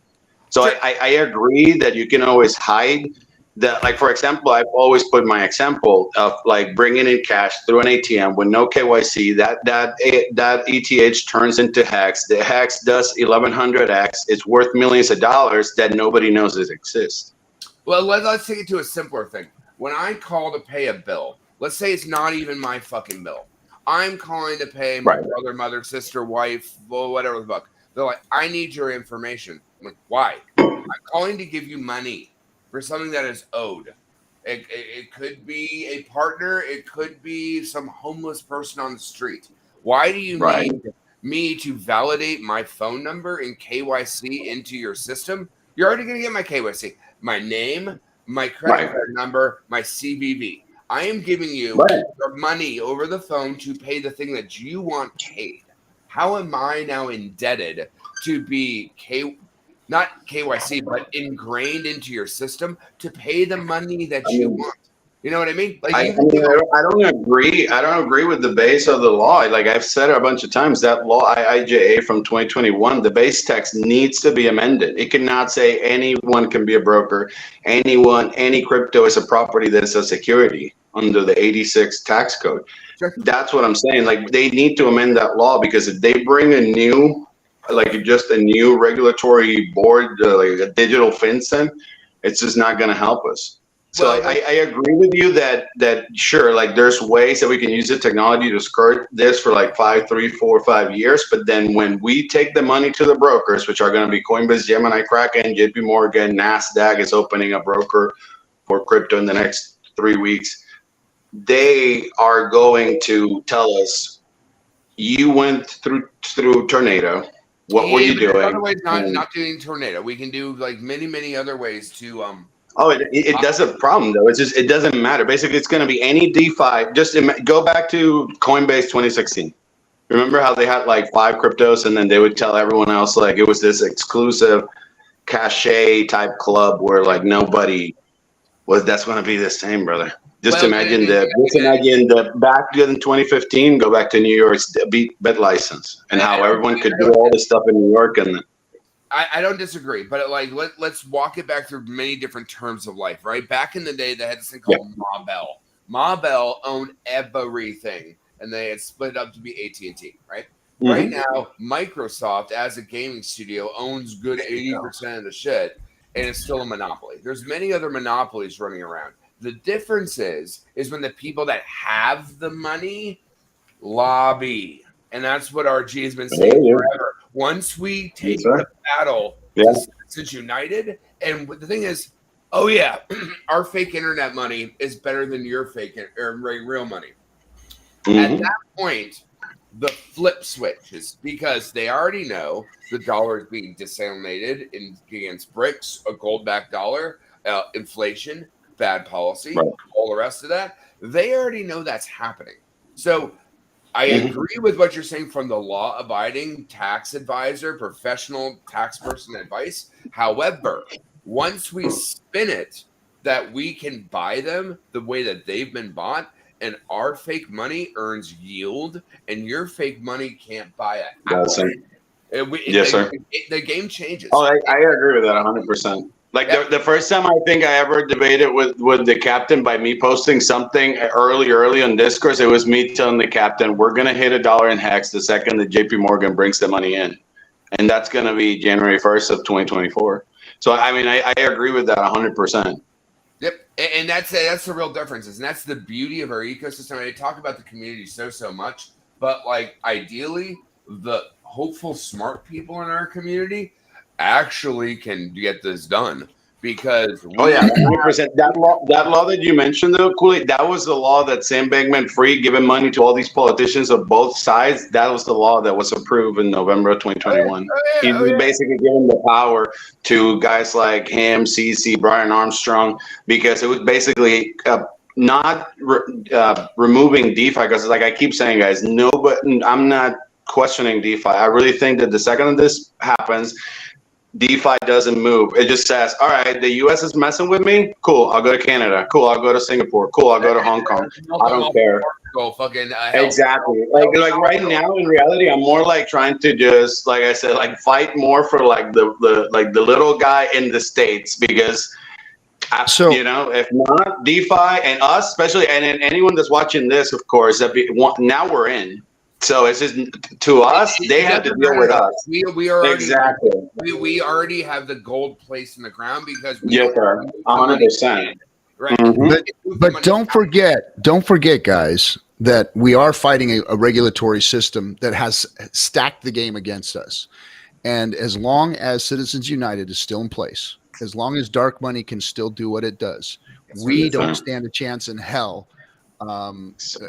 So I agree that you can always hide that. Like, for example, I've always put my example of like bringing in cash through an ATM with no KYC, that ETH turns into hex. The hex does 1100x. It's worth millions of dollars that nobody knows it exists. Well, let's take it to a simpler thing. When I call to pay a bill, let's say it's not even my fucking bill. I'm calling to pay my brother, mother, sister, wife, whatever the fuck. They're like, I need your information. I'm like, why? I'm calling to give you money for something that is owed. It could be a partner. It could be some homeless person on the street. Why do you need me to validate my phone number and KYC into your system? You're already going to get my KYC, my name, my credit card number, my CVV. I am giving you your money over the phone to pay the thing that you want paid. How am I now indebted to be not KYC, but ingrained into your system to pay the money that you want? You know what I mean? Like, I don't agree. I don't agree with the base of the law. Like I've said a bunch of times, that law IIJA from 2021, the base text needs to be amended. It cannot say anyone can be a broker. Any crypto is a property that is a security under the 86 tax code. That's what I'm saying. Like they need to amend that law, because if they bring a new, like just a new regulatory board, like a digital FinCEN, it's just not going to help us. So I agree with you that sure, like there's ways that we can use the technology to skirt this for like 5, 3, 4, 5 years. But then when we take the money to the brokers, which are going to be Coinbase, Gemini, Kraken, JP Morgan, NASDAQ is opening a broker for crypto in the next 3 weeks. They are going to tell us, you went through Tornado. What were you doing? Other ways, not doing Tornado. We can do like many other ways to Oh, it does a problem though. It's just, it doesn't matter. Basically, it's going to be any DeFi. Just go back to Coinbase 2016. Remember how they had like 5 cryptos, and then they would tell everyone else like it was this exclusive cachet type club where like nobody was. That's going to be the same, brother. Just imagine the back in 2015, go back to New York's bet license and how everyone could do all this stuff in New York. And I don't disagree, but let's walk it back through many different terms of life, right? Back in the day, they had this thing called Ma Bell. Ma Bell owned everything, and they had split up to be AT&T, right? Right now, Microsoft, as a gaming studio, owns good 80% of the shit, and it's still a monopoly. There's many other monopolies running around. The difference is when the people that have the money lobby. And that's what RG has been saying forever. Once we take the battle to Citizens United, and the thing is, oh yeah, our fake internet money is better than your fake or real money. At that point, the flip switches, because they already know the dollar is being disseminated against BRICS, a gold-backed dollar, inflation, bad policy, all the rest of that. They already know that's happening. So I agree with what you're saying from the law-abiding tax advisor, professional tax person advice. However, once we spin it that we can buy them the way that they've been bought, and our fake money earns yield, and your fake money can't buy it. Yes, sir. The game changes. Oh, I agree with that 100%. Like the first time I think I ever debated with the captain by me posting something early on Discourse, it was me telling the captain, we're going to hit $1 in hex the second that JP Morgan brings the money in. And that's going to be January 1st of 2024. So, I mean, I agree with that 100%. Yep. And that's the real difference. And that's the beauty of our ecosystem. I talk about the community so much, but like ideally the hopeful smart people in our community actually can get this done, because 100%. That law that you mentioned though, Cooley, that was the law that Sam Bankman-Fried giving money to all these politicians of both sides. That was the law that was approved in November of 2021. He was basically giving the power to guys like him, CC, Brian Armstrong, because it was basically not removing DeFi, because like I keep saying, guys, I'm not questioning DeFi. I really think that the second this happens, DeFi doesn't move. It just says, all right, the US is messing with me. Cool. I'll go to Canada. Cool. I'll go to Singapore. Cool. I'll go to Hong Kong. I don't care. Exactly. Like right now, in reality, I'm more like trying to just, like I said, like fight more for like the little guy in the States, because you know, if not DeFi and us, especially, and anyone that's watching this, of course, now we're in. So it's just to us, they have to deal with us. We already exactly. We already have the gold placed in the ground because we 100%. Right. But don't forget, guys, that we are fighting a regulatory system that has stacked the game against us. And as long as Citizens United is still in place, as long as dark money can still do what it does, we don't stand a chance in hell.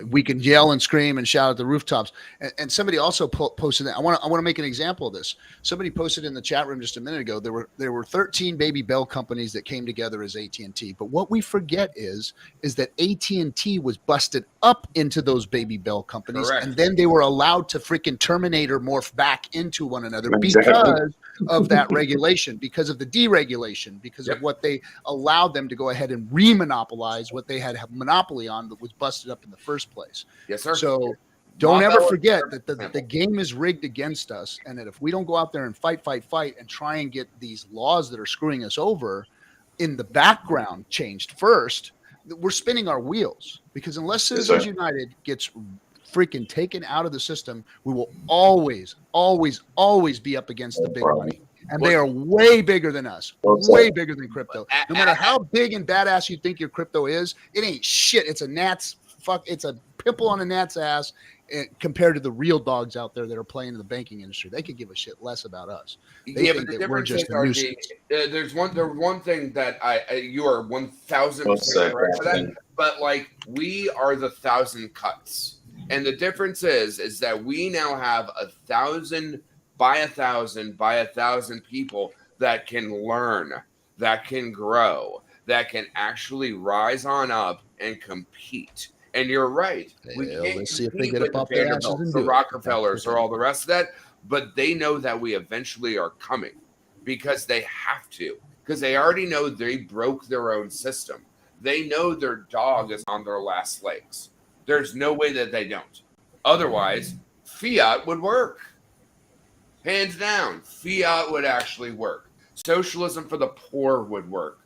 We can yell and scream and shout at the rooftops. And somebody also posted that. I want to make an example of this. Somebody posted in the chat room just a minute ago. There were 13 baby bell companies that came together as AT&T. But what we forget is that AT&T was busted up into those baby bell companies, and then they were allowed to freaking Terminator morph back into one another because of that regulation, because of the deregulation, because of what they allowed them to go ahead and remonopolize what they had a monopoly on that was busted up in the first place. Yes, sir. So don't ever forget that the game is rigged against us, and that if we don't go out there and fight and try and get these laws that are screwing us over in the background changed first, we're spinning our wheels, because unless Citizens United gets freaking taken out of the system, we will always be up against the big money. And they are way bigger than us, way bigger than crypto. No matter how big and badass you think your crypto is, it ain't shit. It's a gnat's it's a pimple on a gnat's ass compared to the real dogs out there that are playing in the banking industry. They could give a shit less about us. They think that we're just a nuisance. There's one thing that you are 1,000% correct for that, but like we are the 1,000 cuts. And the difference is that we now have 1,000 by 1,000 people that can learn, that can grow, that can actually rise on up and compete. And you're right. We can't let's see if they compete get with up off the their asses Vanderbilts, and the do it. Rockefellers, or all the rest of that. But they know that we eventually are coming, because they have to, because they already know they broke their own system. They know their dog is on their last legs. There's no way that they don't. Otherwise, fiat would work. Hands down, fiat would actually work. Socialism for the poor would work.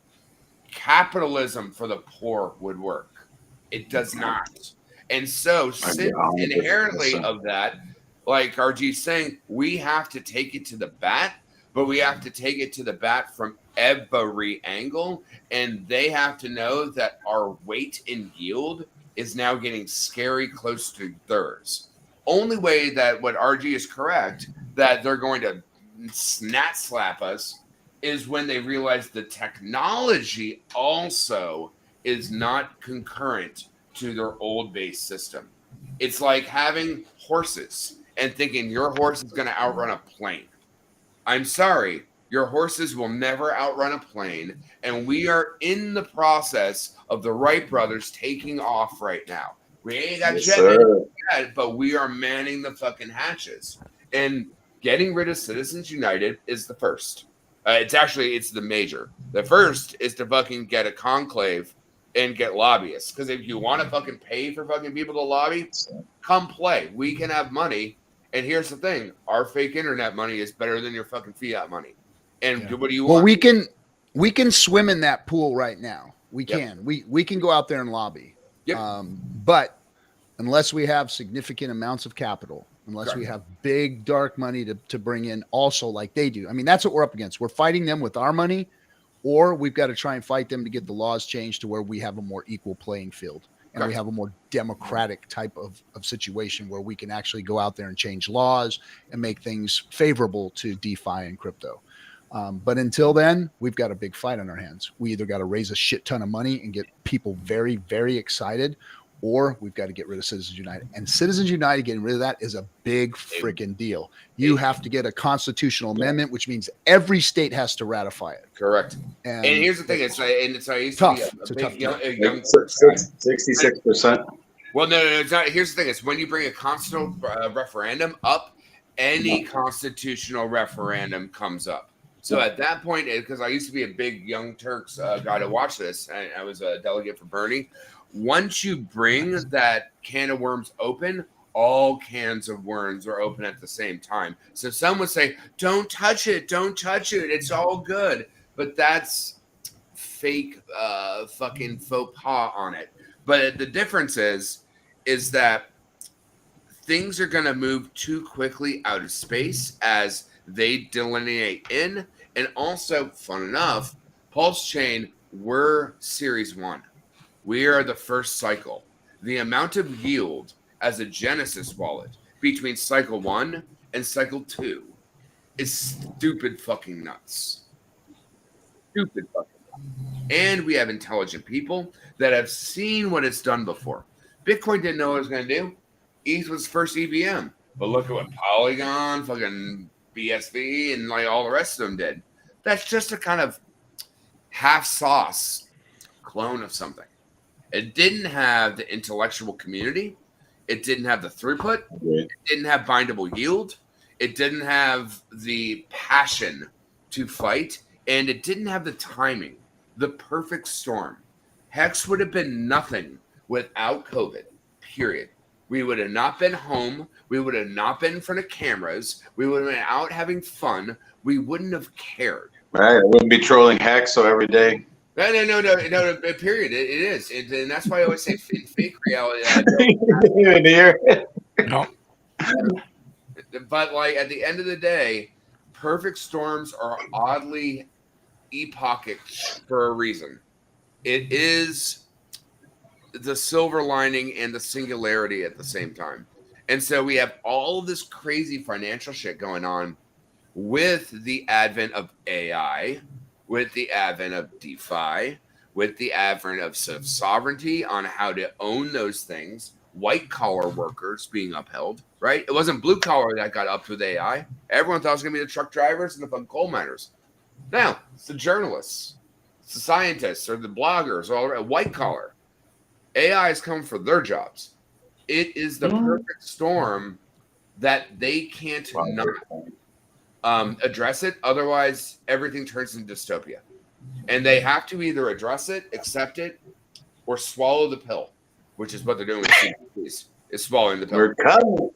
Capitalism for the poor would work. It does not. And so, since inherently of that, like RG's saying, we have to take it to the bat, but we have to take it to the bat from every angle. And they have to know that our weight in yield is now getting scary close to theirs. Only way that what RG is correct, that they're going to snap slap us, is when they realize the technology also is not concurrent to their old base system. It's like having horses and thinking your horse is going to outrun a plane. I'm sorry, your horses will never outrun a plane, and we are in the process of the Wright brothers taking off right now. We ain't got jet yet, but we are manning the fucking hatches. And getting rid of Citizens United is the first. It's the major. The first is to fucking get a conclave and get lobbyists. Because if you want to fucking pay for fucking people to lobby, come play. We can have money. And here's the thing. Our fake internet money is better than your fucking fiat money. And what do you want? Well, we can swim in that pool right now. We can. We can go out there and lobby. But unless we have significant amounts of capital, unless we have big dark money to bring in also like they do. I mean, that's what we're up against. We're fighting them with our money, or we've got to try and fight them to get the laws changed to where we have a more equal playing field. And we have a more democratic type of situation where we can actually go out there and change laws and make things favorable to DeFi and crypto. But until then, we've got a big fight on our hands. We either got to raise a shit ton of money and get people very, very excited, or we've got to get rid of Citizens United. And Citizens United, getting rid of that is a big freaking deal. You have to get a constitutional amendment, which means every state has to ratify it. Correct. And here's the thing: it's I used tough. to be a young 66%. Well, no, it's not. Here's the thing: it's when you bring a constitutional referendum up, any constitutional referendum comes up. So at that point, because I used to be a big Young Turks guy to watch this, and I was a delegate for Bernie. Once you bring that can of worms open, all cans of worms are open at the same time. So some would say, don't touch it. Don't touch it. It's all good. But that's fake fucking faux pas on it. But the difference is that things are going to move too quickly out of space as they delineate in. And also, fun enough, Pulsechain, we're Series 1. We are the first cycle. The amount of yield as a Genesis wallet between cycle 1 and cycle 2 is stupid fucking nuts. Stupid fucking nuts. And we have intelligent people that have seen what it's done before. Bitcoin didn't know what it was going to do. ETH was first EVM. But look at what Polygon, fucking BSV, and like all the rest of them did. That's just a kind of half sauce clone of something. It didn't have the intellectual community. It didn't have the throughput. It didn't have bindable yield. It didn't have the passion to fight. And it didn't have the timing, the perfect storm. Hex would have been nothing without COVID, period. We would have not been home. We would have not been in front of cameras. We would have been out having fun. We wouldn't have cared. Right. I wouldn't be trolling Hex every day. No, period. It is. And that's why I always say fake reality. No. But like at the end of the day, perfect storms are oddly epochic for a reason. It is the silver lining and the singularity at the same time. And so we have all of this crazy financial shit going on with the advent of AI, with the advent of DeFi, with the advent of sovereignty on how to own those things, white collar workers being upheld, right? It wasn't blue collar that got upped with AI. Everyone thought it was going to be the truck drivers and the fucking coal miners. Now, it's the journalists, it's the scientists, or the bloggers, all white collar. AI is coming for their jobs. It is the perfect storm that they can't not address it. Otherwise, everything turns into dystopia. And they have to either address it, accept it, or swallow the pill, which is what they're doing with CPCs, is swallowing the pill. We're coming.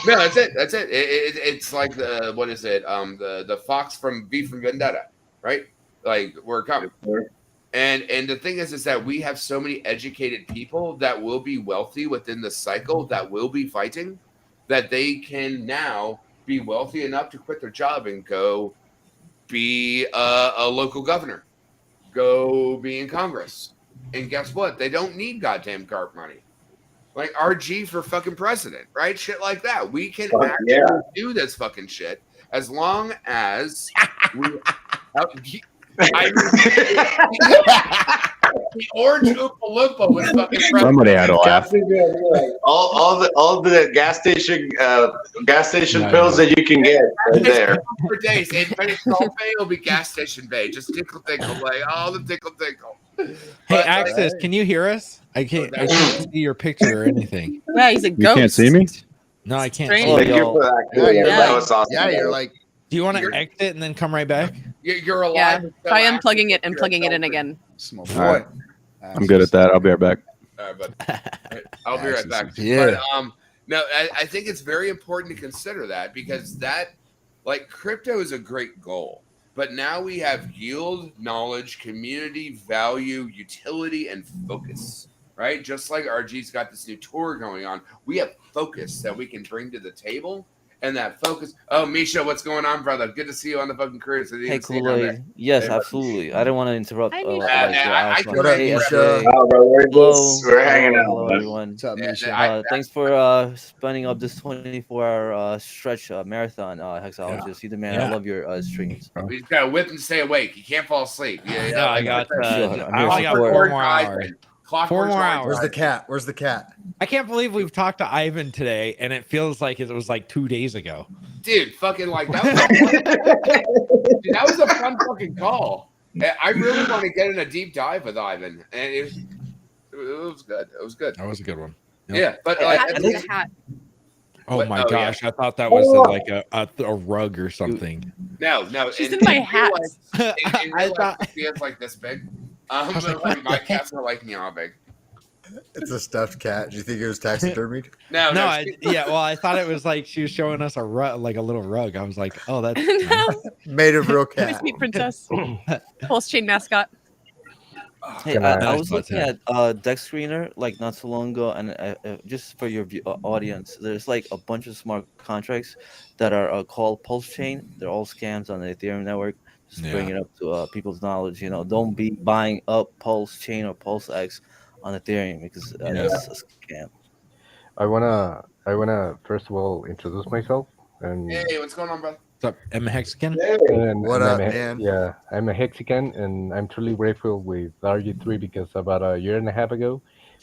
No, that's it. That's it. It's like the what is it? The fox from V from Vendetta, right? Like we're coming. And the thing is that we have so many educated people that will be wealthy within the cycle that will be fighting, that they can now be wealthy enough to quit their job and go be a local governor, go be in Congress. And guess what? They don't need goddamn CARP money. Like RG for fucking president, right? Shit like that. We can actually do this fucking shit as long as we. I mean, the orange Oompa Loompa was fucking president. Somebody had to laugh. All the gas station pills that you can get right there. For days, and when it's all bay, it'll be gas station bay. Just tinkle tinkle, like all the tinkle tinkle. Hey, Axis, can you hear us? I can't see your picture or anything. Yeah, he's a ghost. You can't see me? No, I can't. Strange. See Thank you for that. That was awesome. Yeah, you're like. Do you want to exit and then come right back? You're alive. Yeah, and try so unplugging it and plugging it in again. All right. I'm good at that. I'll be right back. All right, but I'll be right back. Yeah. But, no, I think it's very important to consider that, because that, like, crypto is a great goal, but now we have yield, knowledge, community, value, utility, and focus, right? Just like RG's got this new tour going on, we have focus that we can bring to the table. And that focus. Oh, Misha, what's going on, brother? Good to see you on the fucking cruise. Hey, Kool-Aid. Yes, absolutely. I didn't want to interrupt. I can Misha. We're hanging out. Hello, everyone. What's up, Misha? Thanks for spending up this 24-hour stretch marathon, Hexologist. You the man. I love your streams. We just gotta whip and stay awake. You can't fall asleep. Yeah, I got. Sure. I only got 4 more hours. 4 more hours. Where's the cat? Where's the cat? I can't believe we've talked to Ivan today, and it feels like it was like 2 days ago. Dude, fucking like that. Dude, that was a fun fucking call. I really want to get in a deep dive with Ivan, and it was good. It was good. That was a good one. Yep. Yeah, but hat. Oh my gosh, yeah. I thought that was like a rug or something. No, She's in my hat. I thought he has like this big. But like my cats are like meow big. It's a stuffed cat. Do you think it was taxidermied? No. Well, I thought it was like she was showing us a rug, like a little rug. I was like, oh, that's made of real cat. My sweet princess. Pulsechain mascot. Hey, I was looking at Dex Screener like not so long ago, and just for your audience, there's like a bunch of smart contracts that are called Pulsechain. They're all scams on the Ethereum network. Just bring it up to people's knowledge. You know, don't be buying up Pulsechain or PulseX on Ethereum because it's a scam. I wanna first of all introduce myself. And hey, what's going on, bro? What's up, I'm a Hexican? What up, man? Yeah, I'm a Hexican, and I'm truly grateful with RG3 because about a year and a half ago,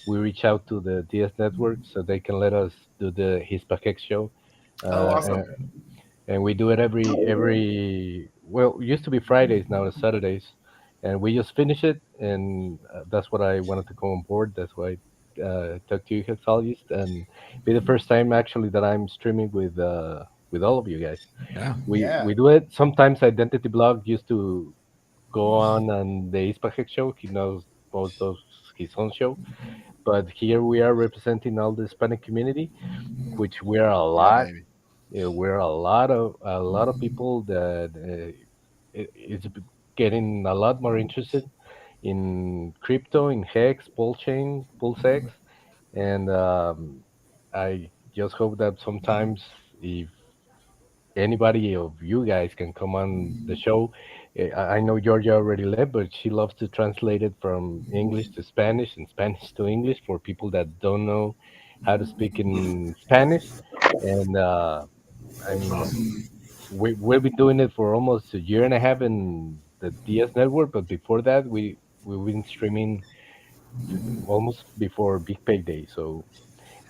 we reached out to the DS network so they can let us do the Hispa Hex show. Awesome. And we do it every well, it used to be Fridays, now it's Saturdays, and we just finish it, and that's what I wanted to go on board. That's why I talked to you, Hexologist, and be the first time actually that I'm streaming with all of you guys. We do it sometimes. Identity Blog used to go on the Hispa Hex show. He knows most of his own show, but here we are representing all the Hispanic community, which we are a lot. We're a lot of people that it's getting a lot more interested in crypto, in Hex, Pulsechain, PulseX, and I just hope that sometimes if anybody of you guys can come on the show. I know Georgia already left, but she loves to translate it from English to Spanish and Spanish to English for people that don't know how to speak in Spanish. And I mean, we've been doing it for almost a year and a half in the DS network, but before that, we've been streaming almost before Big Payday. So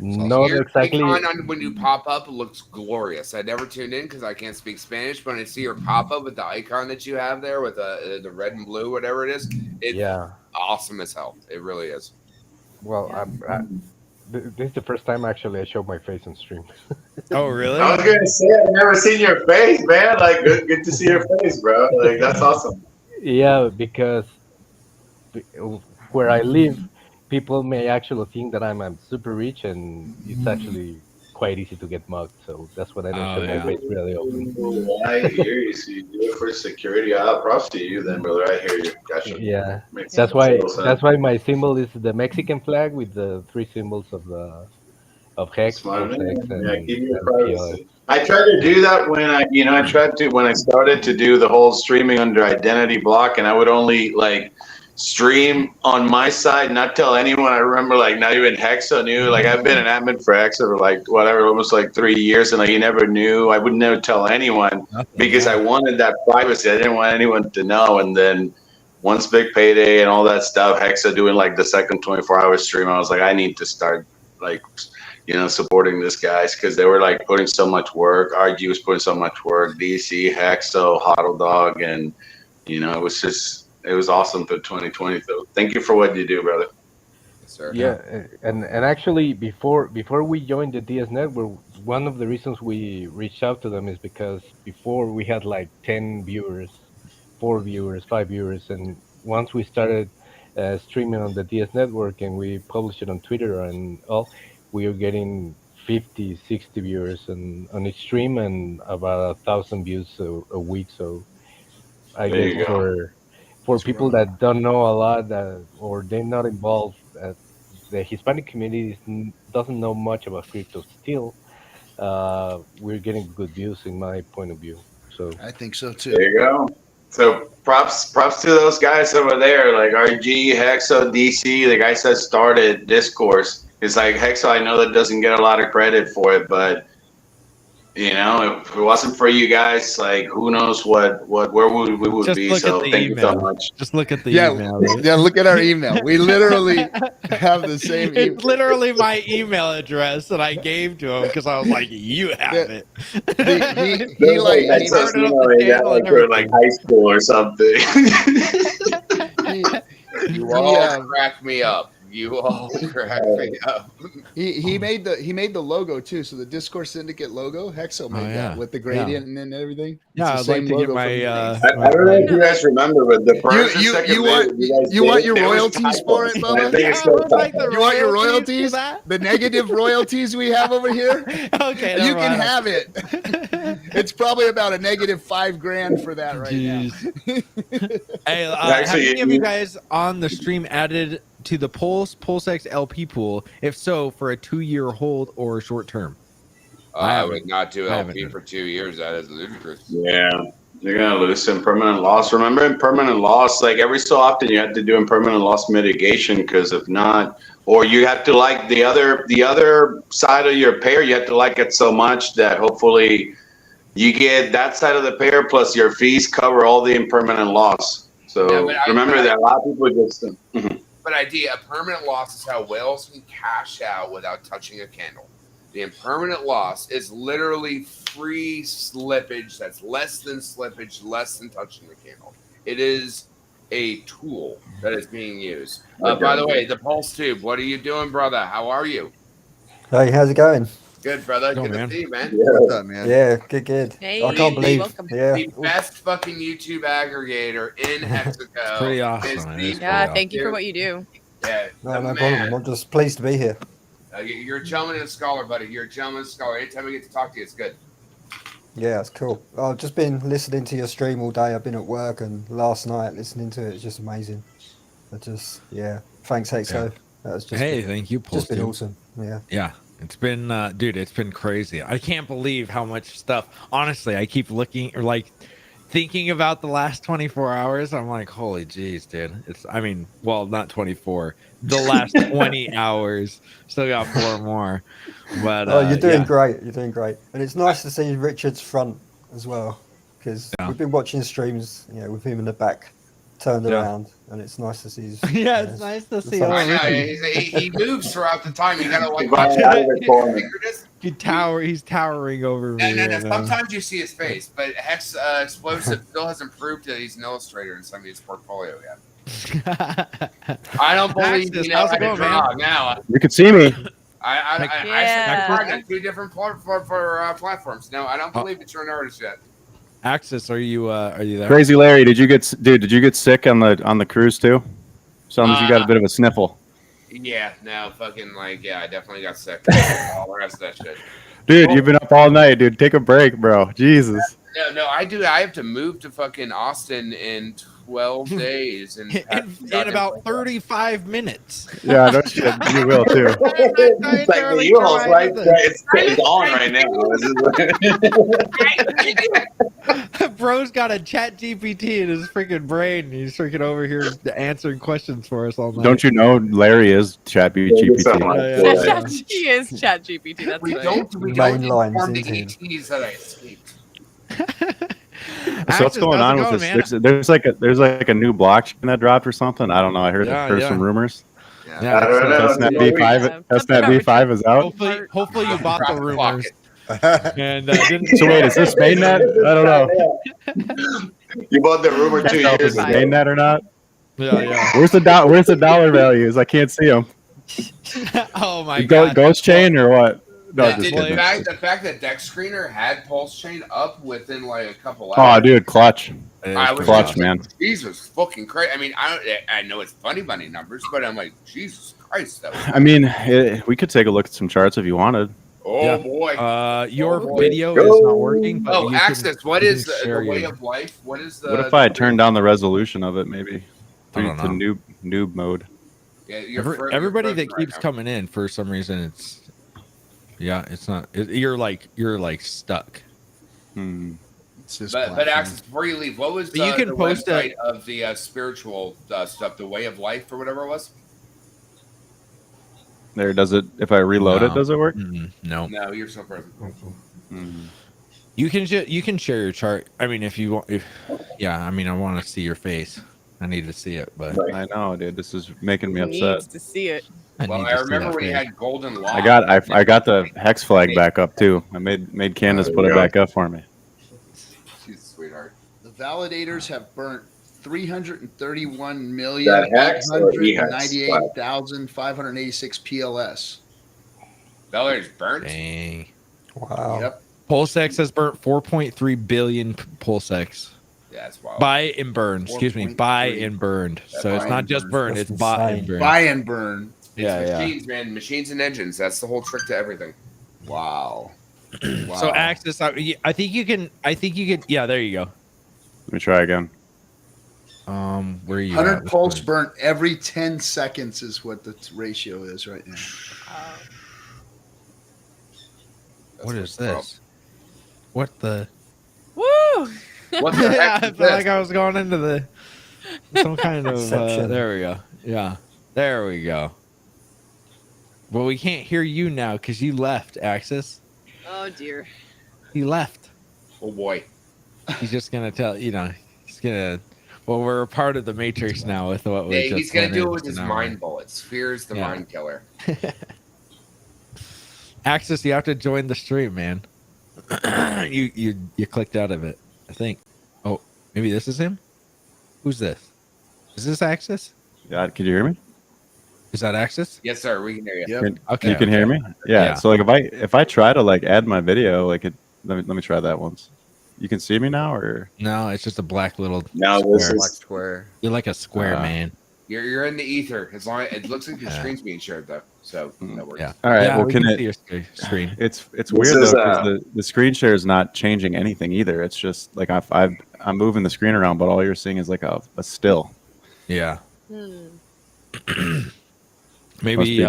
not Your exactly. icon on when you pop up looks glorious. I never tuned in because I can't speak Spanish, but when I see your pop up with the icon that you have there with the red and blue, whatever it is, it's awesome as hell. It really is. Well, this is the first time actually I showed my face on stream. Oh, really? I was gonna say I've never seen your face, man. Like, good to see your face, bro. Like, that's awesome. Yeah, because where I live, people may actually think that I'm super rich, and it's actually quite easy to get mugged. So that's what I don't show yeah. my face really often. I hear you. So you do it for security. Props to you, then, brother. I hear you. Gotcha. Yeah, Makes that's total sense. why my symbol is the Mexican flag with the 3 symbols of hex, Smart man. PulseX, Yeah, and keep your PLX. privacy. I tried to do that when I started to do the whole streaming under identity block, and I would only like stream on my side, not tell anyone. I remember like not even Hexa knew. Like I've been an admin for Hexa for like whatever, almost like 3 years, and like he never knew. I would never tell anyone because I wanted that privacy. I didn't want anyone to know. And then once big payday and all that stuff, Hexa doing like the second 24-hour stream, I was like, I need to start like supporting this guys because they were like putting so much work. RG was putting so much work. DC, Hexo, Huddle Dog, and it was awesome through 2020. So thank you for what you do, brother. Yes, sir. Yeah, and actually before we joined the DS network, one of the reasons we reached out to them is because before we had like 10 viewers, 4 viewers, 5 viewers, and once we started streaming on the DS network and we published it on Twitter and all, we were getting 50, 60 viewers on each stream and about 1,000 views a week. So I There you guess go. for people that don't know a lot or they're not involved, the Hispanic community doesn't know much about crypto still. We're getting good views in my point of view. So I think so too. There you go. So props to those guys over there, like RG, Hexo, DC, the guys that started Discourse. It's like Hexo, I know that doesn't get a lot of credit for it, but if it wasn't for you guys, like who knows where we would Just be. look So at the thank you so email. much. Just look at the Yeah, email. Dude. yeah. Look at our email. We literally have the same. It's literally my email address that I gave to him because I was like, "You have it." He like That's so like you're like high school or something. You all crack me up. You all crack me up. He made the logo too. So the Discourse Syndicate logo, Hexo made that with the gradient and then everything. Yeah, It's the I'd like same to get logo my. from I don't know if you guys remember, but the first and second you want your royalties for it, Bubba? I think it's so You want your royalties? The negative royalties we have over here? Okay, you can have it. It's probably about a negative $5,000 for that right now. Hey, have any of you guys on the stream added to the PulseX LP pool? If so, for a 2-year hold or short term? I would not do I haven't LP for 2 years. That is ludicrous. Yeah, you're gonna lose some permanent loss. Remember, in permanent loss, like every so often, you have to do impermanent loss mitigation because if not, or you have to like the other side of your pair. You have to like it so much that hopefully you get that side of the pair plus your fees cover all the impermanent loss. So remember that a lot of people just. But idea, a permanent loss is how whales can cash out without touching a candle. The impermanent loss is literally free slippage that's less than slippage, less than touching the candle. It is a tool that is being used. By the way, the Pulse Tube, what are you doing, brother? How are you? Hey, how's it going? Good, brother. Good man. to see you, man. Yeah. What's up, man? Yeah, good. Hey, I can't believe. welcome. Yeah. The best fucking YouTube aggregator in Mexico. Pretty awesome. is It the is Yeah, thank you for what you do. Yeah, No, the no man. problem. I'm just pleased to be here. You're a gentleman and a scholar, buddy. You're a gentleman and a scholar. Anytime we get to talk to you, it's good. Yeah, it's cool. I've just been listening to your stream all day. I've been at work and last night listening to it. It's just amazing. Thanks, Hexo. That was just Thank you, Pulse just been Tube. awesome. Yeah. Yeah, it's been, dude, it's been crazy. I can't believe how much stuff. Honestly, I keep looking or like thinking about the last 24 hours. I'm like, holy jeez, dude. Not 24. The last 20 hours. Still got 4 more. But You're doing great. You're doing great. And it's nice to see Richard's front as well, because we've been watching streams, with him in the back, turned around, and it's nice to see his. Yeah, it's nice to see. I know, he moves throughout the time. You gotta like. He's towering over me. No. right now. Sometimes you see his face, but Hex Explosive still hasn't proved that he's an illustrator in some of his portfolio yet. I don't believe Axis, how's it going, man? now. You can see me. I got 2 different platforms. No, I don't believe that you're an artist yet. Axis, are you there? Crazy Larry, did you get sick on the cruise too? Sounds like you got a bit of a sniffle. Yeah, no, fucking I definitely got sick. All the rest of that shit. Dude, you've been up all night, dude. Take a break, bro. Jesus. No, I do. I have to move to fucking Austin in 12 days, and in about 35 minutes. Yeah, no shit. You will too. It's like the U-Haul's right. It's on right now. Bro's got a chat GPT in his freaking brain. And he's freaking over here answering questions for us all night. Don't you know Larry is ChatGPT? He is Chat GPT. That's we right. don't Main lines inform the into him. ETs that I escaped. So what's going on with this? There's like a new blockchain that dropped or something. I don't know. I heard some rumors. Yeah, I don't know. Testnet V5 is out. Hopefully you bought the rumors. And so wait, is this mainnet? I don't know. You bought the rumor 2 years Is it mainnet or not? Yeah. Where's the dollar values? I can't see them. Oh my god. Ghost chain or what? No, Yeah, just the kidding. fact that Dex Screener had Pulsechain up within like a couple Oh, hours. dude, clutch. I was Clutch, just man. like, Jesus fucking Christ. I mean, I know it's funny money numbers, but I'm like, Jesus Christ. That was I mean, we could take a look at some charts if you wanted. Oh boy. Your boy. video is not working. But Oh, you Access. can- What you is can the share way your- of life? What is the? What if I turn down the resolution of it, maybe? I don't To noob mode. Yeah, you're Everybody that right keeps now. coming in for some reason, it's not. You're like stuck. But Access, before you leave, what was But you can the post website of the spiritual stuff, the way of life or whatever it was? There, does it? If I reload it, No. does it work? No. No, you're so present. You can share your chart. I mean, if you want, I mean, I want to see your face. I need to see it, but I know, dude. This is making me He upset. needs to see it. Well, I remember when you had golden law. I got the hex flag back up too. I made Candace put it back up for me. She's a sweetheart. The validators have burnt That hex or e-hex? 331,898,586 PLS. Validator's burnt. Dang. Wow. Yep. PulseX has burnt 4.3 billion PulseX. Yeah, that's wild. Buy and burned. Excuse me. Buy 4.3. and burned. So Buy it's not and just burned. burned. It's That's bought and insane. burned. Buy and burn. It's machines, man. Machines and engines. That's the whole trick to everything. Wow. So Access, I think you can. Yeah, there you go. Let me try again. Where are you? 100 at? pulse burnt every 10 seconds is what the ratio is right now. What is this? What the? Woo! What the Yeah, heck I is felt this? like I was going into some kind of. Inception. There we go. Yeah, there we go. Well, we can't hear you now because you left, Axis. Oh dear. He left. Oh boy. He's just gonna tell he's gonna. Well, we're a part of the Matrix now with what we Yeah, just. he's gonna went do it in with his now. mind bullets. Fear's the Yeah. mind killer. Axis, you have to join the stream, man. you clicked out of it, I think. Oh, maybe this is him. Who's this? Is this Axis? Yeah, can you hear me? Is that Axis? Yes, sir. We can hear you. Yep. Okay. You can hear me? Yeah. So like if I try to like add my video, like let me try that once. You can see me now, or No, it's just a black little. No, square. this is Black square. You're like a square man. You're in the ether. As long it looks like your screen's being shared though, so that works. Yeah. all right. Yeah, well, we can can it? see your screen. It's This weird is, though because the screen share is not changing anything either. It's just like I'm moving the screen around, but all you're seeing is like a still. Yeah. Maybe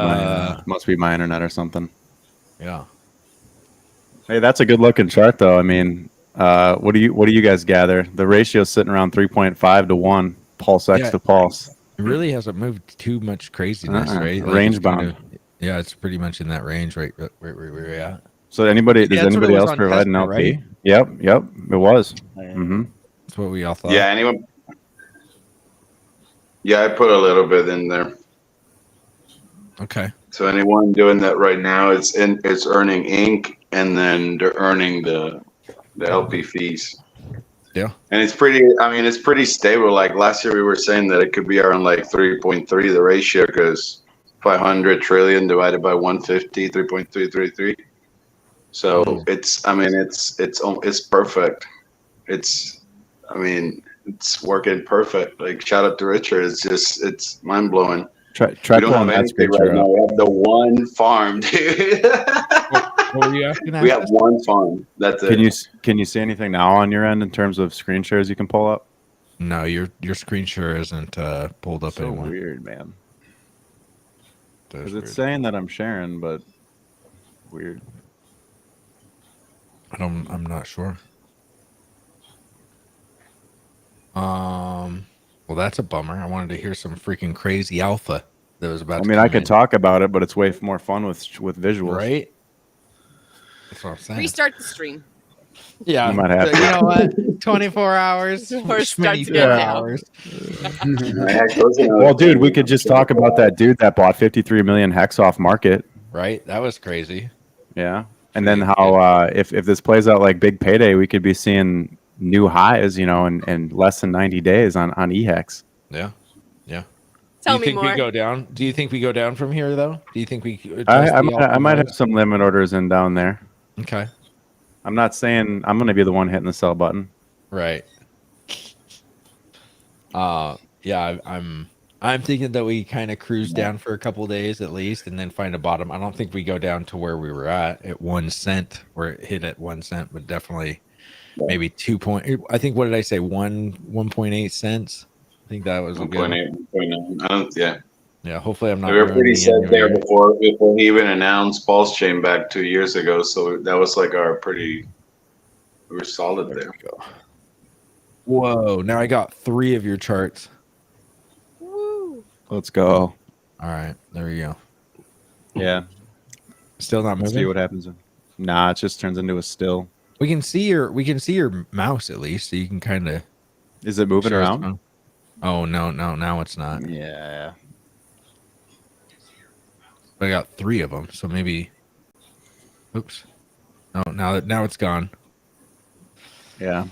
must be my internet or something. Yeah. Hey, that's a good looking chart though. I mean, what do you guys gather? The ratio's sitting around 3.5 to 1 pulse X Yeah. to pulse. It really hasn't moved too much craziness, right? Range it's kind bound. of- yeah, it's pretty much in that range, right? Where we're at. So does Yeah, that's what anybody it was else on provide an Testnet, LP? right? Yep, it was. Mm-hmm. That's what we all thought. Yeah, anyone? Yeah, I put a little bit in there. Okay. So anyone doing that right now, it's earning ink, and then they're earning the LP fees. Yeah. And it's pretty stable. Like last year, we were saying that it could be around like 3.3 the ratio, because 500 trillion divided by 150, 3.333. So it's perfect. It's working perfect. Like shout out to Richard. It's mind blowing. Try We don't pulling have that anything picture right now. up. We have the one farm, dude. What were you asking? We have one fund. That's it. Can you see anything now on your end in terms of screen shares you can pull up? No, your screen share isn't pulled up So anymore. weird, man. That is Because weird. it's saying that I'm sharing, but weird. I'm not sure. Well, that's a bummer. I wanted to hear some freaking crazy alpha that was about I to mean, come I could in. talk about it, but it's way more fun with visuals. Right? That's what I'm saying. Restart the stream. Yeah, You might have you to. know what? 24 hours, Or start 24 again now. hours. Well, dude, we could just talk about that dude that bought 53 million hex off market. Right? That was crazy. Yeah. And then how if this plays out like big payday, we could be seeing new highs, you know, in less than 90 days on eHex. Yeah. Yeah. Tell Do you me think more. we go down? Do you think we go down from here though? Do you think we I might have some limit orders in down there. Okay. I'm not saying I'm going to be the one hitting the sell button. Right. Yeah, I'm thinking that we kind of cruise down for a couple days at least and then find a bottom. I don't think we go down to where we were at 1 cent, where it hit at 1 cent, but definitely maybe 2 point. I think, what did I say? 1.8 cents. I think that was a good 1.8, yeah. Yeah, hopefully I'm not We were pretty ruining set any of there your- before he even announced Pulsechain back 2 years ago. So that was like we were solid there. Whoa, now I got 3 of your charts. Let's go. All right, there we go. Yeah. Still not Let's moving? see what happens. Nah, it just turns into a still. We can see your mouse at least, so you can kind of. Is it moving around? Oh no, now it's not. Yeah. I got 3 of them, so maybe. Oops. Oh, now it's gone. Yeah.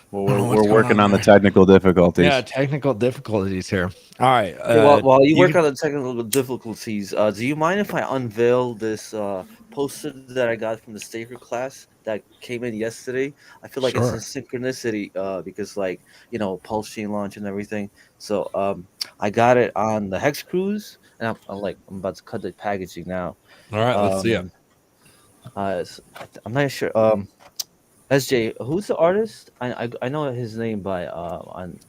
Well, I don't know we're what's going working on the there. technical difficulties. Yeah, technical difficulties here. All right. Hey, while you work on the technical difficulties, do you mind if I unveil this poster that I got from the Staker class that came in yesterday? I feel like Sure. it's a synchronicity because, like, you know, Pulsechain Launch and everything. So I got it on the Hex Cruise, and I'm about to cut the packaging now. All right, let's see it. I'm not sure. SJ, who's the artist? I know his name by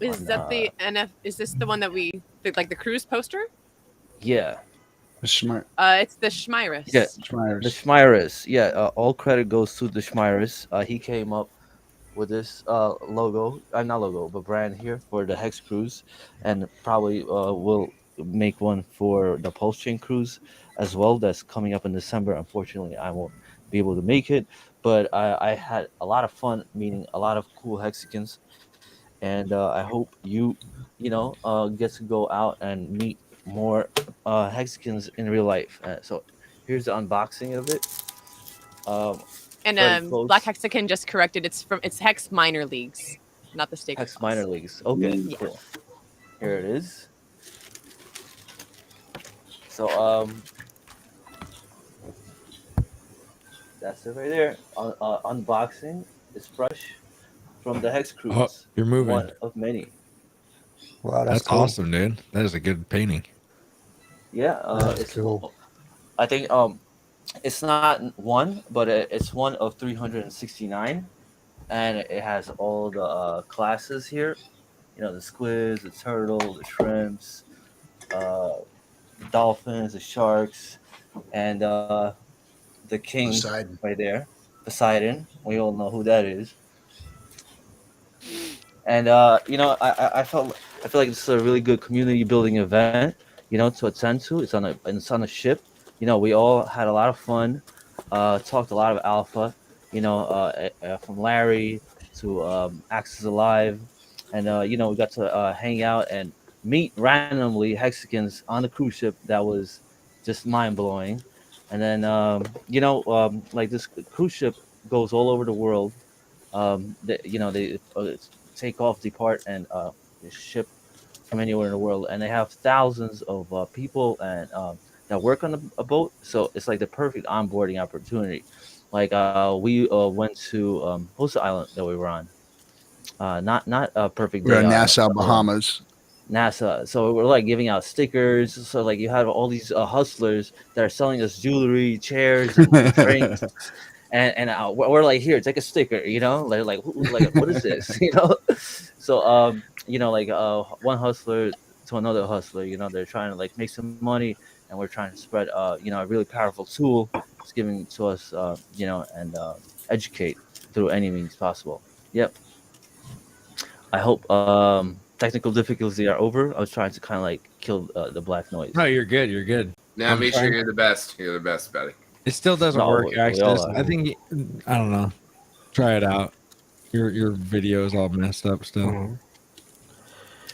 Is that the NF? Is this the one that like the cruise poster? Yeah. It's the Schmyrus. Yeah, the Schmyrus. Yeah, all credit goes to the Schmyrus. He came up with this logo, not logo, but brand here for the Hex Cruise, and probably will make one for the Pulsechain Cruise as well. That's coming up in December. Unfortunately, I won't be able to make it, but I had a lot of fun meeting a lot of cool Hexicans, and I hope you get to go out and meet more Hexicans in real life. So here's the unboxing of it. And Black Hexagon just corrected. It's Hex Minor Leagues, not the Staker. Hex Minor Leagues. Okay, Yeah. cool. Here it is. So that's it right there. Unboxing is fresh from the Hex Cruise. Oh, you're moving. One of many. Wow, That's cool. awesome, dude. That is a good painting. Yeah, it's cool. I think it's not one, but it's one of 369, and it has all the classes here. You know, the squids, the turtle, the shrimps, the dolphins, the sharks, and the king Poseidon. right there, Poseidon. We all know who that is. And I feel like this is a really good community building event, to attend to. It's on a ship. We all had a lot of fun, talked a lot of alpha, from Larry to Axis Alive, and we got to hang out and meet randomly Hexicans on the cruise ship. That was just mind blowing. And then like this cruise ship goes all over the world. They take off, depart, and ship from anywhere in the world, and they have thousands of people and that work on a boat. So it's like the perfect onboarding opportunity. Like we went to Hosa Island that we were on. Not a perfect. We're day in on Nassau, Bahamas. NASA. So we're like giving out stickers. So like you have all these hustlers that are selling us jewelry, chairs, and drinks. And we're like, here, take a sticker, you know, like what is this, you know? So you know, like one hustler to another hustler, you know, they're trying to like make some money, and we're trying to spread you know, a really powerful tool it's giving to us, you know, and educate through any means possible. Yep. I hope technical difficulties are over. I was trying to kind of like kill the black noise. No, you're good. You're good. Now, I'm make sure trying- you're the best. You're the best, buddy. It still doesn't No, work, we all Access. are. I think I don't know. Try it out. Your video is all messed up still.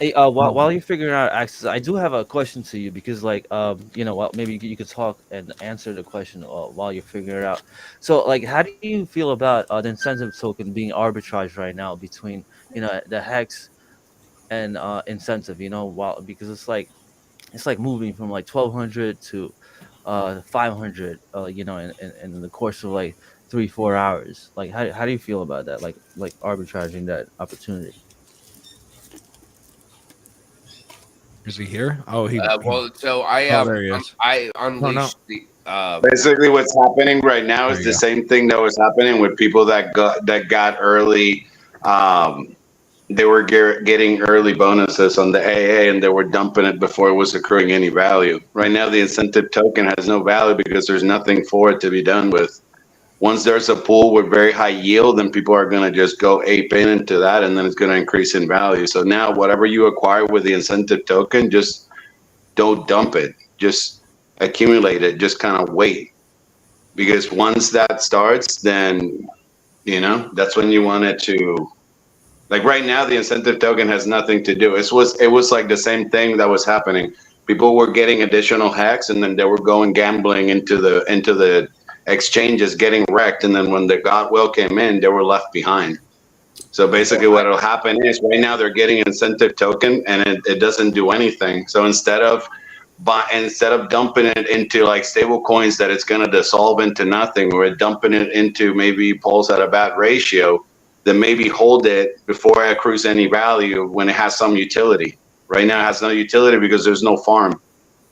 Hey, while you're figuring out access, I do have a question to you because, like, you know, well, maybe you could talk and answer the question while you're figuring it out. So, like, how do you feel about the incentive token being arbitraged right now between, you know, the hex and incentive? You know, while because it's like moving from like 1,200 to 500, you know, in the course of like 3-4 hours. Like, how do you feel about that? Like arbitraging that opportunity. Is he here? Oh, Well, so I Oh, there he is. I no. unleashed the Basically, what's happening right now There is you the go. same thing that was happening with people that got early. They were getting early bonuses on the AA, and they were dumping it before it was accruing any value. Right now, the incentive token has no value because there's nothing for it to be done with. Once there's a pool with very high yield, then people are going to just go ape into that, and then it's going to increase in value. So now, whatever you acquire with the incentive token, just don't dump it. Just accumulate it. Just kind of wait, because once that starts, then you know that's when you want it to. Like right now, the incentive token has nothing to do. It was like the same thing that was happening. People were getting additional hacks, and then they were going gambling into the exchanges, getting wrecked. And then when the Godwill came in, they were left behind. So basically, what will happen is right now they're getting incentive token, and it doesn't do anything. So instead of dumping it into like stable coins that it's going to dissolve into nothing, or dumping it into maybe Pulse at a bad ratio, then maybe hold it before it accrues any value when it has some utility. Right now it has no utility because there's no farm.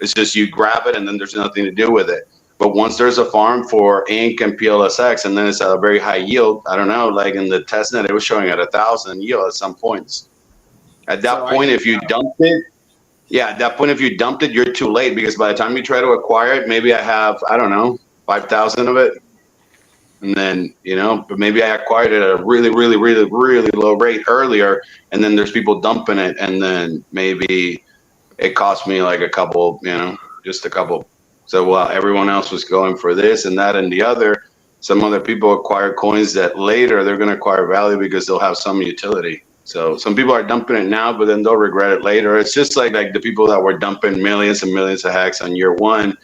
It's just you grab it and then there's nothing to do with it. But once there's a farm for Inc and PLSX, and then it's at a very high yield, I don't know, like in the testnet, it was showing at 1,000 yield at some points. At that point, if you dumped it, yeah, at that point, if you dumped it, you're too late, because by the time you try to acquire it, maybe I have, I don't know, 5,000 of it. And then, you know, but maybe I acquired it at a really, really, really, really low rate earlier. And then there's people dumping it. And then maybe it cost me like a couple, you know, just a couple. So while everyone else was going for this and that and the other, some other people acquire coins that later they're going to acquire value because they'll have some utility. So some people are dumping it now, but then they'll regret it later. It's just like the people that were dumping millions and millions of hacks on year one,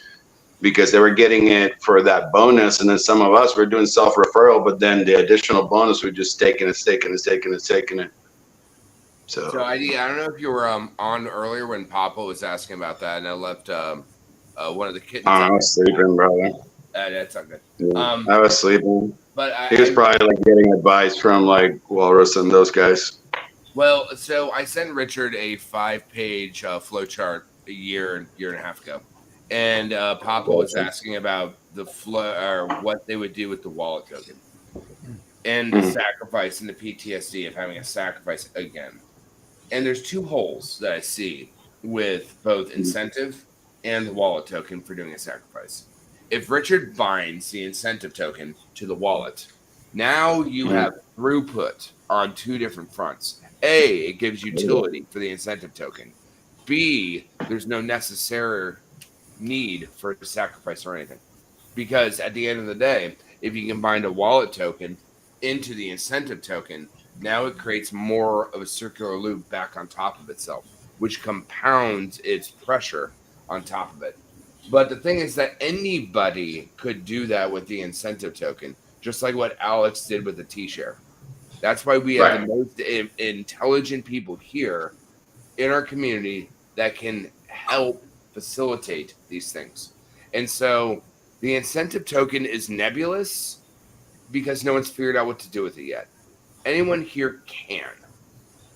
because they were getting it for that bonus. And then some of us were doing self-referral, but then the additional bonus, we're just taking it. So ID, I don't know if you were on earlier when Papa was asking about that, and I left one of the kittens. I was sleeping, brother. That's not good. Yeah, I was sleeping. But he was probably like getting advice from like Walrus and those guys. Well, so I sent Richard a 5-page flowchart a year and a half ago. And Papa was asking about the flow, or what they would do with the wallet token and the sacrifice and the PTSD of having a sacrifice again. And there's two holes that I see with both incentive and the wallet token for doing a sacrifice. If Richard binds the incentive token to the wallet, now you have throughput on two different fronts. A, it gives utility for the incentive token. B, there's no necessary need for a sacrifice or anything, because at the end of the day, if you combine a wallet token into the incentive token, now it creates more of a circular loop back on top of itself, which compounds its pressure on top of it. But the thing is that anybody could do that with the incentive token, just like what Alex did with the T-share. That's why we have the most intelligent people here in our community that can help facilitate these things. And so the incentive token is nebulous because no one's figured out what to do with it yet. Anyone here can.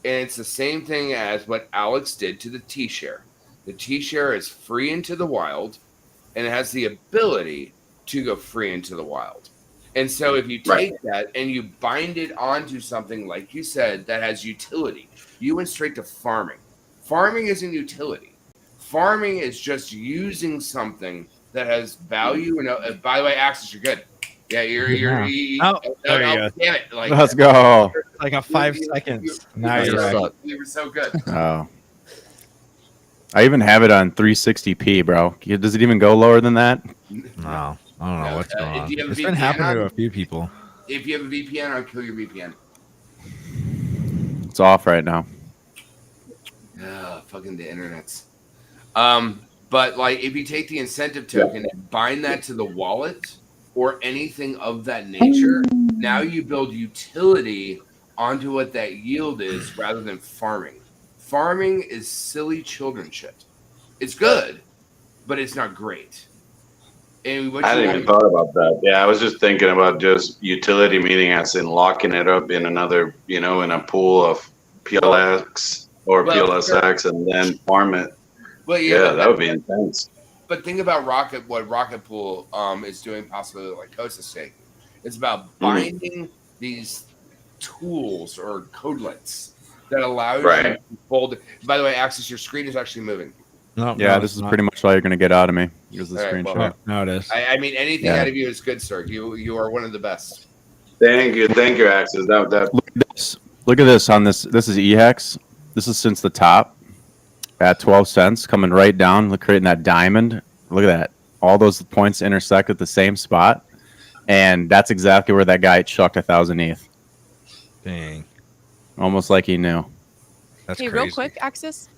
And it's the same thing as what Alex did to the T-share. The T-share is free into the wild, and it has the ability to go free into the wild. And so if you take that and you bind it onto something, like you said, that has utility, you went straight to farming. Farming isn't utility. Farming is just using something that has value. And by the way, Axis, you're good. Yeah, Oh, there you go. Damn it! Like, Let's go. Like a 5 seconds. Now you you're right. were so good. Oh. I even have it on 360p, bro. Does it even go lower than that? No, I don't know what's going on. Do you have a It's been VPN happening to on? a few people. If you have a VPN, I'll kill your VPN. It's off right now. Fucking the internets. But like, if you take the incentive token and bind that to the wallet or anything of that nature, now you build utility onto what that yield is rather than farming. Farming is silly children shit. It's good, but it's not great. And what I hadn't even thought about that. Yeah, I was just thinking about just utility, meaning as in locking it up in another, in a pool of PLX or PLSX and then farm it. Well, yeah, that would be intense. But think about what Rocket Pool is doing, possibly like Costa Stake. It's about binding these tools or codelets that allow you to fold. By the way, Axis, your screen is actually moving. Yeah, this is pretty much all you're going to get out of me. Here's the screen share. No, it is. I mean, anything out of you is good, sir. You are one of the best. Thank you, Axis. Look at this. Look at this on this. This is EHEX. This is since the top at 12 cents, coming right down, creating that diamond. Look at that. All those points intersect at the same spot, and that's exactly where that guy chucked 1,000 ETH. Dang. Almost like he knew. That's hey, crazy. real quick, Axis,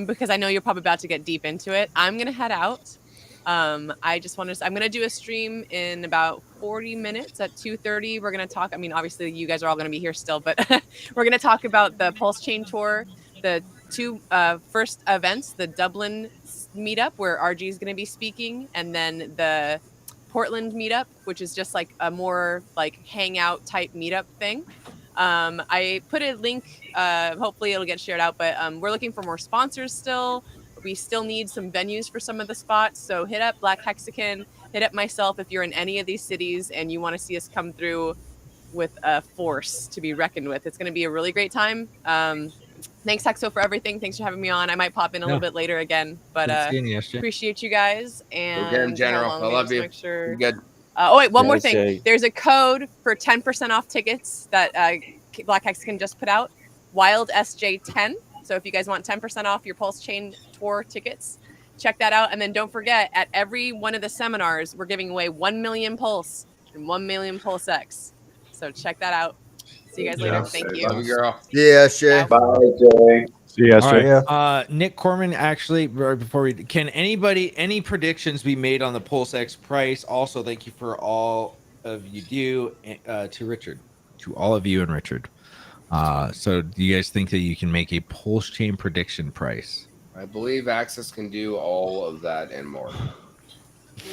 because I know you're probably about to get deep into it. I'm gonna head out. I just want to. I'm gonna do a stream in about 40 minutes at 2:30. We're gonna talk. I mean, obviously, you guys are all gonna be here still, but we're gonna talk about the Pulsechain tour, the two first events, the Dublin meetup where RG is gonna be speaking, and then the Portland meetup, which is just like a more like hangout type meetup thing. I put a link, hopefully it'll get shared out, but we're looking for more sponsors still. We still need some venues for some of the spots. So hit up Black Hexagon, hit up myself if you're in any of these cities and you want to see us come through with a force to be reckoned with. It's going to be a really great time. Thanks, Hexo, for everything. Thanks for having me on. I might pop in a little bit later again, but appreciate you guys. And Again, General, I love you. Make sure. You're good. Oh, wait, one more Yes, thing. Jay. There's a code for 10% off tickets that Black Hexagon just put out, Wild SJ10. So if you guys want 10% off your Pulsechain tour tickets, check that out. And then don't forget, at every one of the seminars, we're giving away 1 million Pulse and 1 million Pulse X. So check that out. See you guys later. Thank you. Love you, girl. Yeah, Shay. Bye, Jay. See you, All right. Nick Corman, actually, right before can any predictions be made on the Pulse X price? Also, thank you for all of you to Richard, to all of you and Richard. So do you guys think that you can make a Pulsechain prediction price? I believe Access can do all of that and more.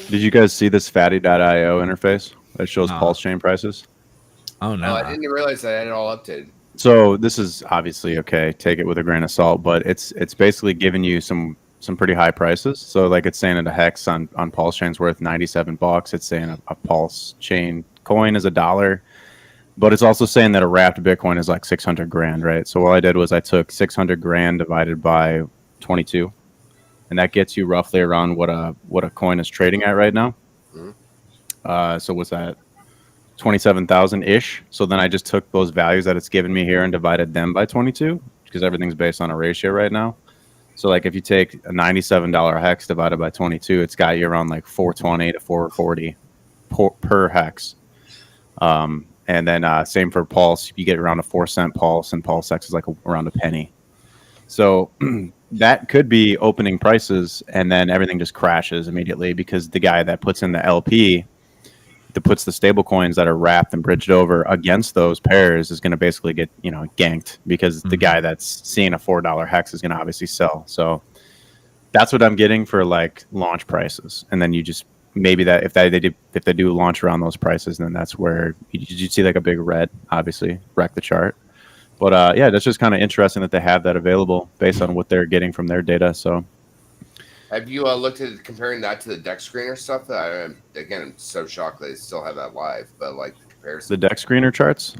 Did you guys see this fatty.io interface that shows No. Pulsechain prices? Oh, no. I didn't realize that I had it all updated. So this is obviously okay. Take it with a grain of salt, but it's basically giving you some pretty high prices. So like it's saying that a hex on Pulsechain's worth $97. It's saying a Pulsechain coin is $1, but it's also saying that a wrapped Bitcoin is like 600 grand, right? So what I did was I took 600 grand divided by 22, and that gets you roughly around what a coin is trading at right now. So what's that? 27,000 ish. So then I just took those values that it's given me here and divided them by 22 because everything's based on a ratio right now. So like if you take a $97 hex divided by 22, it's got you around like 420 to 440 per hex. And then same for Pulse, you get around a 4-cent Pulse, and Pulse X is like around a penny. So that could be opening prices, and then everything just crashes immediately because the guy that puts in the LP that puts the stable coins that are wrapped and bridged over against those pairs is going to basically get ganked because the guy that's seeing a $4 hex is going to obviously sell. So that's what I'm getting for like launch prices, and then you just maybe that if they do launch around those prices, then that's where you see like a big red obviously wreck the chart. But yeah, that's just kind of interesting that they have that available based on what they're getting from their data. So Have you looked at comparing that to the deck screener stuff? Again, I'm so shocked they still have that live, but like the comparison. the deck screener charts.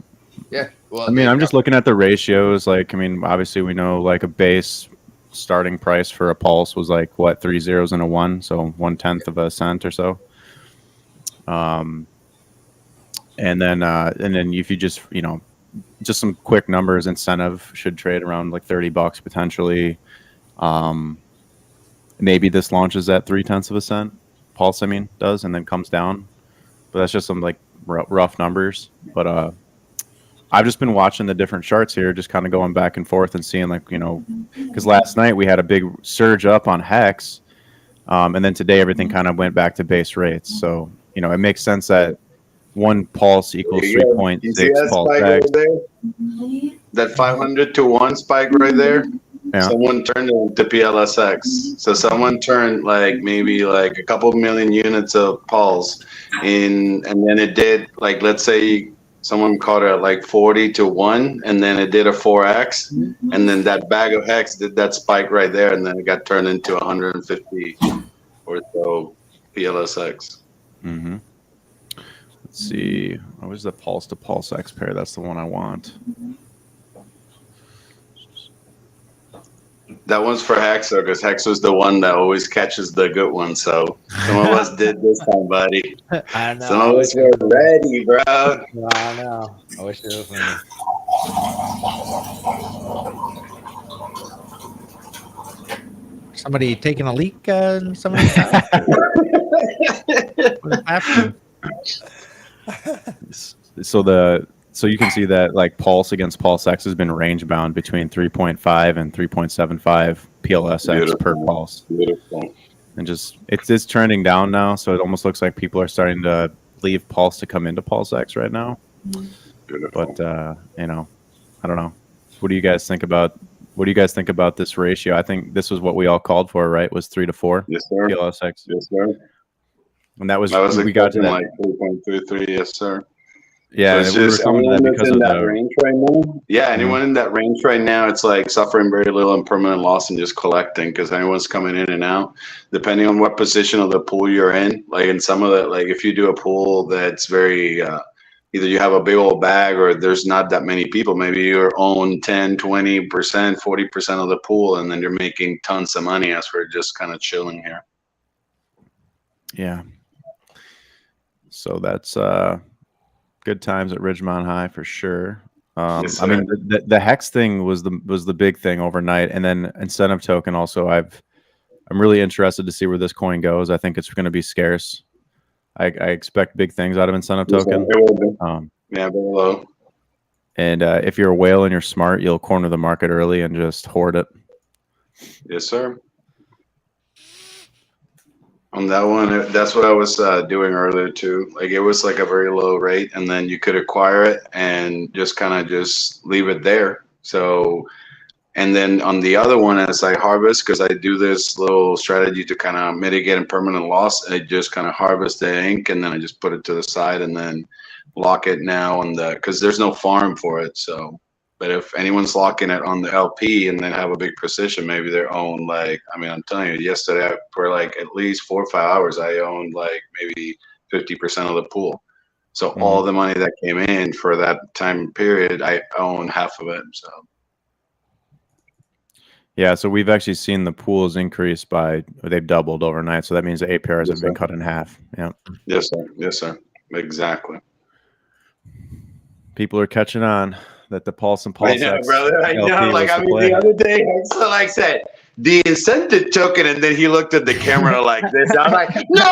Yeah. Well, I mean, I'm just looking at the ratios. Like, I mean, obviously we know like a base starting price for a pulse was like what, 3 zeros and a 1, so 1/10 of a cent or so. And then if you just, you know, just some quick numbers, incentive should trade around like $30 potentially. Maybe this launches at 0.3 of a cent. Pulse, I mean, does, and then comes down. But that's just some like rough numbers. But I've just been watching the different charts here, just kind of going back and forth and seeing, like, you know, because last night we had a big surge up on Hex, and then today everything kind of went back to base rates. So, you know, it makes sense that one pulse equals 3.6 You see that pulse spike X. right there? That 500 to 1 spike right there? Yeah. Someone turned it to PLSX. So someone turned like maybe like a couple million units of pulse in, and then it did like, let's say someone caught it at like 40 to 1, and then it did a 4x, and then that bag of Hex did that spike right there, and then it got turned into 150 or so PLSX. Mm-hmm. Let's see. What was the pulse to pulse X pair? That's the one I want. That one's for Hex, because Hex was the one that always catches the good one. So some of us did this time, buddy. I know. Some of us were ready, bro. I know. I wish it was me. Somebody taking a leak in somebody's house? What's happening? So you can see that like pulse against pulse X has been range bound between 3.5 and 3.75 PLSX per pulse. Beautiful. And just it's trending down now, so it almost looks like people are starting to leave pulse to come into pulse X right now. Beautiful. But you know, I don't know. What do you guys think about this ratio? I think this was what we all called for, right? Was 3 to 4. Yes, sir. PLSX. Yes, sir. And that was we got to expecting that. like 3.33. Yes, sir. Yeah, So it's we were just coming to that anyone because that's in of that the range right now. Yeah, anyone in that range right now, it's like suffering very little and permanent loss and just collecting, because anyone's coming in and out, depending on what position of the pool you're in. Like in some of the, like if you do a pool that's very, either you have a big old bag or there's not that many people, maybe you own 10, 20%, 40% of the pool, and then you're making tons of money as we're just kind of chilling here. Yeah. So that's good times at Ridgemont High for sure. Yes, I mean, the Hex thing was the big thing overnight, and then incentive token also. I'm really interested to see where this coin goes. I think it's going to be scarce. I expect big things out of incentive token. Yeah, very low. And if you're a whale and you're smart, you'll corner the market early and just hoard it. Yes, sir. On that one, that's what I was doing earlier too. Like it was like a very low rate, and then you could acquire it and just kind of just leave it there. So, and then on the other one, as I harvest, because I do this little strategy to kind of mitigate impermanent loss, I just kind of harvest the ink and then I just put it to the side and then lock it now on the, because there's no farm for it. So, but if anyone's locking it on the LP and then have a big position, maybe their own, like, I mean, I'm telling you, yesterday for like at least 4 or 5 hours, I owned like maybe 50% of the pool. So all the money that came in for that time period, I own half of it. So. Yeah, so we've actually seen the pools increase they've doubled overnight. So that means the APRs have been cut in half. Yeah. Yes, sir. Yes, sir. Exactly. People are catching on that the Pulse and Pulse I know, X brother. I LP know. Like, was I the mean, play. the other day, so like I said, the incentive token, and then he looked at the camera like this. I was like, no!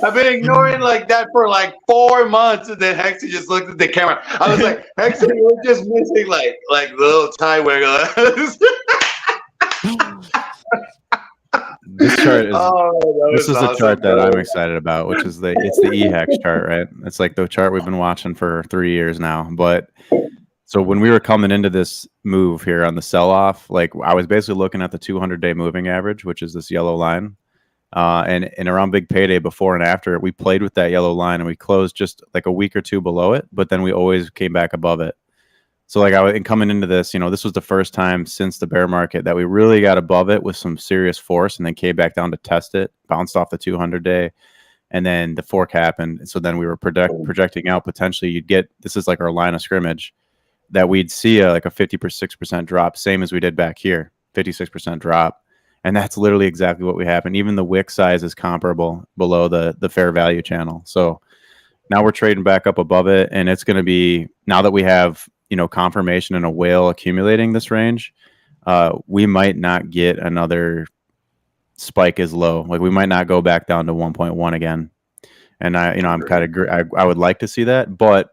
I've been ignoring like that for like 4 months, and then Hexy just looked at the camera. I was like, Hexy, we're just missing like the little tie wiggle. This chart is this is the chart that I'm excited about, which is it's the EHEX chart, right? It's like the chart we've been watching for 3 years now. But so when we were coming into this move here on the sell-off, like I was basically looking at the 200-day moving average, which is this yellow line, And around big payday, before and after, we played with that yellow line and we closed just like a week or two below it, but then we always came back above it. So like and coming into this, this was the first time since the bear market that we really got above it with some serious force, and then came back down to test it, bounced off the 200-day, and then the fork happened. So then we were projecting out potentially you'd get, this is like our line of scrimmage, that we'd see like a 56% drop, same as we did back here, 56% drop. And that's literally exactly what we happened. Even the wick size is comparable below the fair value channel. So now we're trading back up above it, and it's going to be, now that we have confirmation and a whale accumulating this range, we might not get another spike as low. Like we might not go back down to 1.1 again. And I'm kind of, I would like to see that, but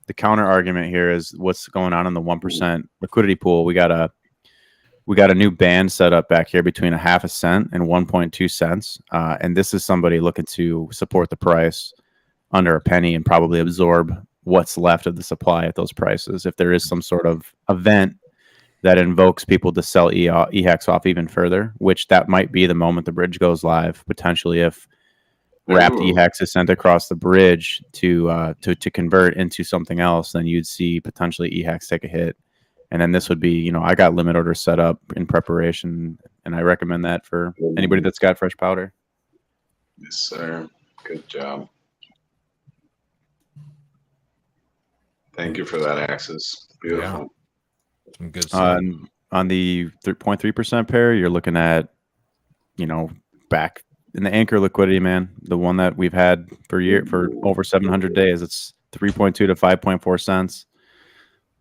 the counter argument here is what's going on in the 1% liquidity pool. We got a new band set up back here between 0.5 cent and 1.2 cents. And this is somebody looking to support the price under a penny and probably absorb what's left of the supply at those prices. If there is some sort of event that invokes people to sell EHEX off even further, which that might be the moment the bridge goes live, potentially if wrapped EHEX is sent across the bridge to convert into something else, then you'd see potentially EHEX take a hit. And then this would be, I got limit orders set up in preparation, and I recommend that for anybody that's got fresh powder. Yes, sir. Good job. Thank you for that, Axis. Beautiful. Some good stuff. On the 3.3% pair, you're looking at, back in the anchor liquidity, man, the one that we've had for over 700 days, it's 3.2 to 5.4 cents.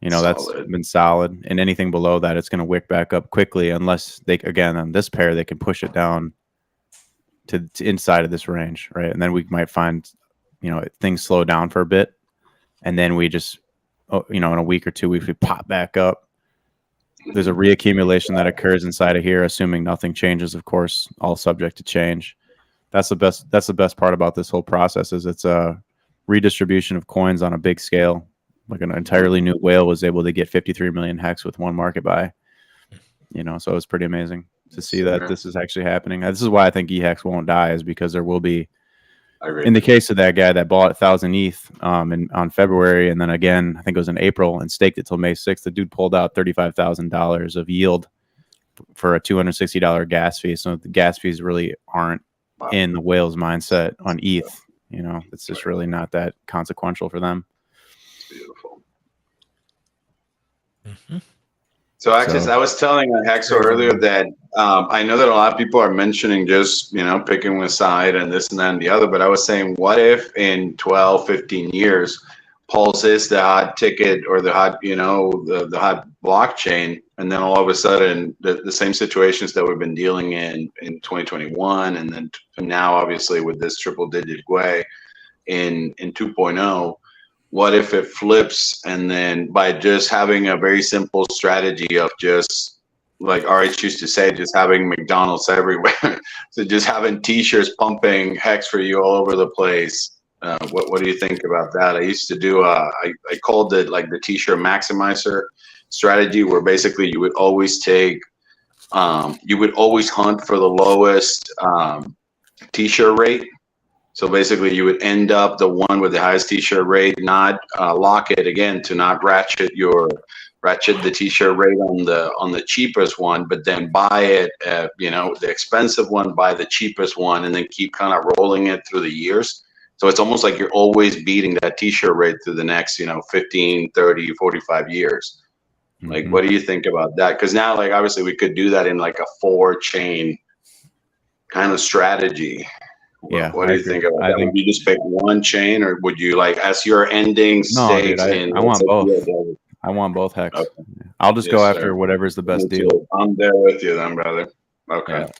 That's been solid. And anything below that, it's going to wick back up quickly, unless they, again, on this pair, they can push it down to inside of this range, right? And then we might find, things slow down for a bit, and then we just, in a week or two, we pop back up. There's a reaccumulation that occurs inside of here, assuming nothing changes, of course, all subject to change. That's the best part about this whole process, is it's a redistribution of coins on a big scale. Like an entirely new whale was able to get 53 million hex with one market buy. So it was pretty amazing to see that this is actually happening. This is why I think EHEX won't die, is because there will be, in the case of that guy that bought 1,000 ETH on February, and then again, I think it was in April, and staked it till May 6th, the dude pulled out $35,000 of yield for a $260 gas fee. So the gas fees really aren't in the whale's mindset on ETH. It's just really not that consequential for them. Beautiful. So actually, I was telling Hexo earlier that I know that a lot of people are mentioning just, picking one side and this and that and the other, but I was saying, what if in 12, 15 years, Pulse is the hot ticket or the hot, the hot blockchain, and then all of a sudden the same situations that we've been dealing in 2021, and then now obviously with this triple digit GUE in 2.0, what if it flips, and then by just having a very simple strategy of just, like RH used to say, just having McDonald's everywhere, so just having t-shirts pumping hex for you all over the place. What do you think about that? I used to do, I called it like the t-shirt maximizer strategy, where basically you would always take, you would always hunt for the lowest t-shirt rate. So basically you would end up the one with the highest t-shirt rate, not lock it again, to not ratchet the t-shirt rate on the cheapest one, but then buy it at, the expensive one, buy the cheapest one, and then keep kind of rolling it through the years. So it's almost like you're always beating that t-shirt rate through the next, 15, 30, 45 years. Like, what do you think about that? Because now, like, obviously we could do that in like a 4-chain kind of strategy. Yeah. What do you think about that? Would you just pick one chain, or would you, like, as your ending stakes? No, dude, I want both. I want both hex. Okay. I'll just go after whatever's the best deal. I'm there with you then, brother. Okay. Yeah.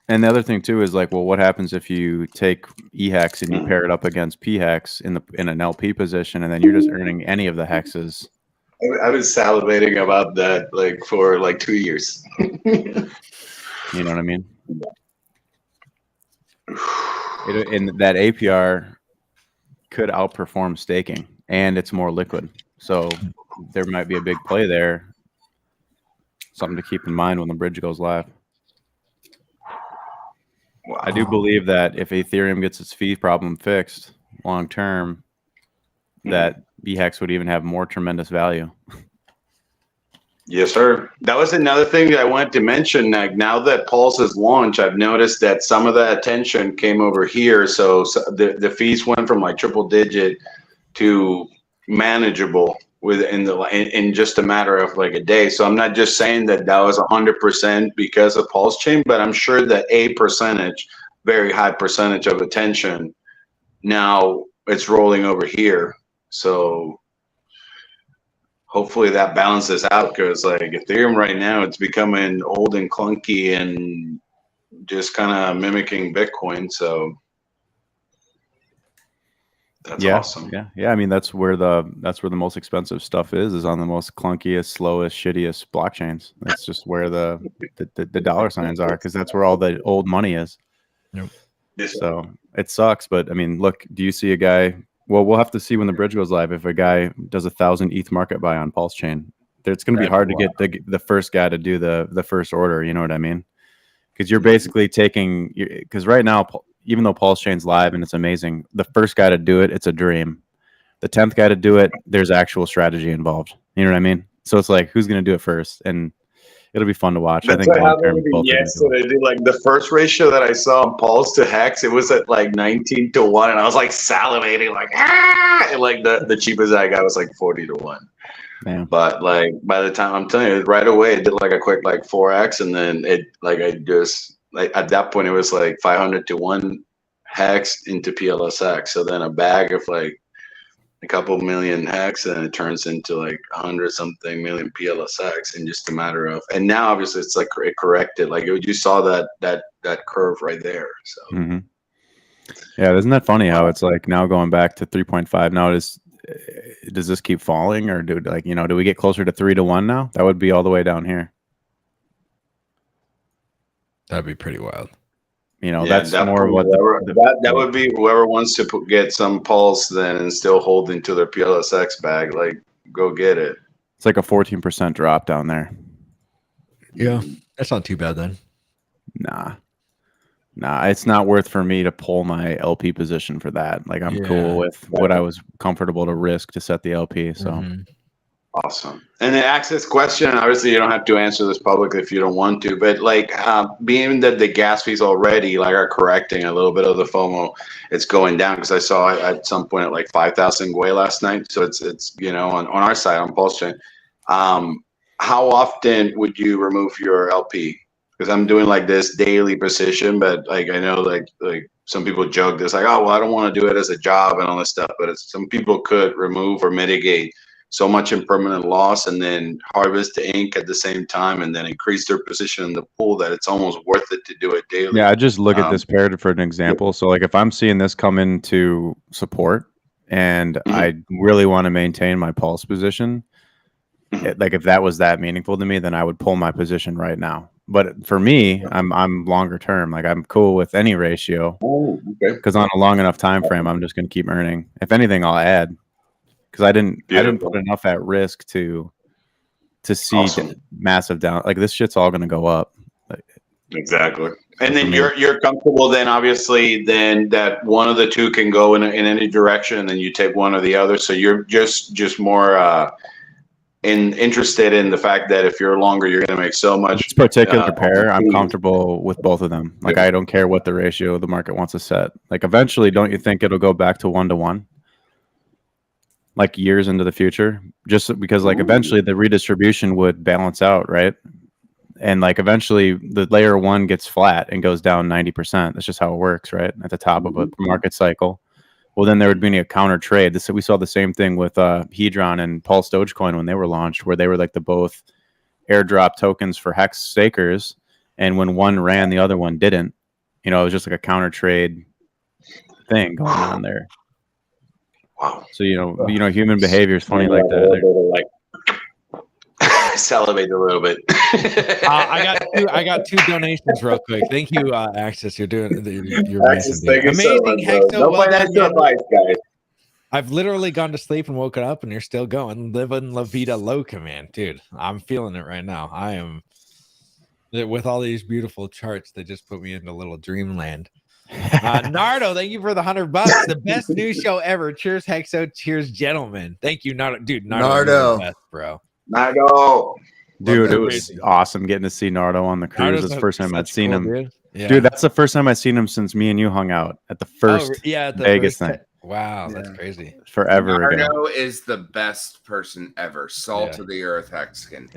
And the other thing too is like, well, what happens if you take EHEX and you pair it up against PHEX in an LP position, and then you're just earning any of the hexes? I was salivating about that like for like 2 years. You know what I mean? And that APR could outperform staking, and it's more liquid. So there might be a big play there. Something to keep in mind when the bridge goes live. I do believe that if Ethereum gets its fee problem fixed long term, that BHEX would even have more tremendous value. Yes, sir. That was another thing that I wanted to mention. Like, now that Pulse has launched, I've noticed that some of the attention came over here. So the fees went from like triple digit to manageable in just a matter of like a day. So I'm not just saying that was 100% because of Pulse Chain, but I'm sure that a percentage, very high percentage of attention, now it's rolling over here. So hopefully that balances out, because like Ethereum right now, it's becoming old and clunky and just kind of mimicking Bitcoin. So that's awesome. Yeah. I mean, that's where the most expensive stuff is on the most clunkiest, slowest, shittiest blockchains. That's just where the dollar signs are, because that's where all the old money is. Yep. So it sucks, but I mean, look, do you see a guy? Well, we'll have to see when the bridge goes live. If a guy does 1,000 ETH market buy on Pulse Chain, it's going to be hard to get the first guy to do the first order. You know what I mean? Because you're basically taking, because right now, even though Pulse Chain's live and it's amazing, the first guy to do it, it's a dream. The 10th guy to do it, there's actual strategy involved. You know what I mean? So it's like, who's going to do it first? And it'll be fun to watch. That's I think what long term, happened both yesterday. Like the first ratio that I saw on Pulse to Hex, it was at like 19-1, and I was like salivating, like and like the cheapest I got was like 40-1. Yeah. But like by the time, I'm telling you, right away it did like a quick like 4x, and then it like I just like at that point it was like 500-1 Hex into PLSX. So then a bag of like a couple million Hex, and it turns into like 100-something million PLSX in just a matter of. And now obviously it's like it corrected. Like you saw that curve right there. So yeah, isn't that funny how it's like now going back to 3.5? Now does this keep falling, or do we get closer to 3-1 now? That would be all the way down here. That'd be pretty wild. You know, that's more what that would be whoever wants to get some Pulse then and still holding to their PLSX bag, like go get it. It's like a 14% drop down there. Yeah, that's not too bad then. Nah, it's not worth for me to pull my LP position for that. Like I'm cool with what I was comfortable to risk to set the LP. So awesome. And the access question, obviously you don't have to answer this publicly if you don't want to, but like being that the gas fees already like are correcting a little bit of the FOMO, it's going down, because I saw at some point at like 5,000 Gwei last night. So it's you know on our side on Pulse Chain. How often would you remove your LP? Because I'm doing like this daily precision, but like I know like some people joke this like, oh well, I don't want to do it as a job and all this stuff, but some people could remove or mitigate so much impermanent loss and then harvest the ink at the same time and then increase their position in the pool that it's almost worth it to do it daily. Yeah, I just look at this pair for an example. So like if I'm seeing this come into support and I really want to maintain my Pulse position, like if that was that meaningful to me, then I would pull my position right now. But for me, I'm longer term. Like I'm cool with any ratio, because on a long enough time frame, I'm just going to keep earning. If anything, I'll add, because I didn't put enough at risk to see massive down. Like this shit's all going to go up. Exactly. And then you're comfortable then obviously then that one of the two can go in any direction, and then you take one or the other. So you're just more interested in the fact that if you're longer, you're going to make so much. This particular pair, I'm comfortable with both of them. Like I don't care what the ratio the market wants to set. Like eventually, don't you think it'll go back to 1-to-1? Like years into the future, just because like eventually the redistribution would balance out, right? And like eventually the layer one gets flat and goes down 90%. That's just how it works, right? At the top of a market cycle. Well, then there would be a counter trade. We saw the same thing with Hedron and Pulse Dogecoin when they were launched, where they were like the both airdrop tokens for Hex stakers. And when one ran, the other one didn't. You know, it was just like a counter trade thing going on there. Wow. So, you know, human behavior is funny like that. Salivate a little bit. I got two donations real quick. Thank you, Access. You're doing you're Access, amazing. Hexo, no financial advice, guys. I've literally gone to sleep and woken up, and you're still going, living La Vida Loca, man, dude. I'm feeling it right now. I am. with all these beautiful charts that just put me into little dreamland. Nardo, thank you for the $100. The best news show ever. Cheers, Hexo. Cheers, gentlemen. Thank you, Nardo. Dude, Nardo, you're the best, bro. Nardo. Dude, it was awesome getting to see Nardo on the cruise. Nardo's That's the first time I'd seen cool, him. dude. Dude, that's the first time I've seen him since me and you hung out at the first at the Vegas first thing. Wow, that's crazy. Forever ago. Nardo is the best person ever. Salt of the earth Hexagon.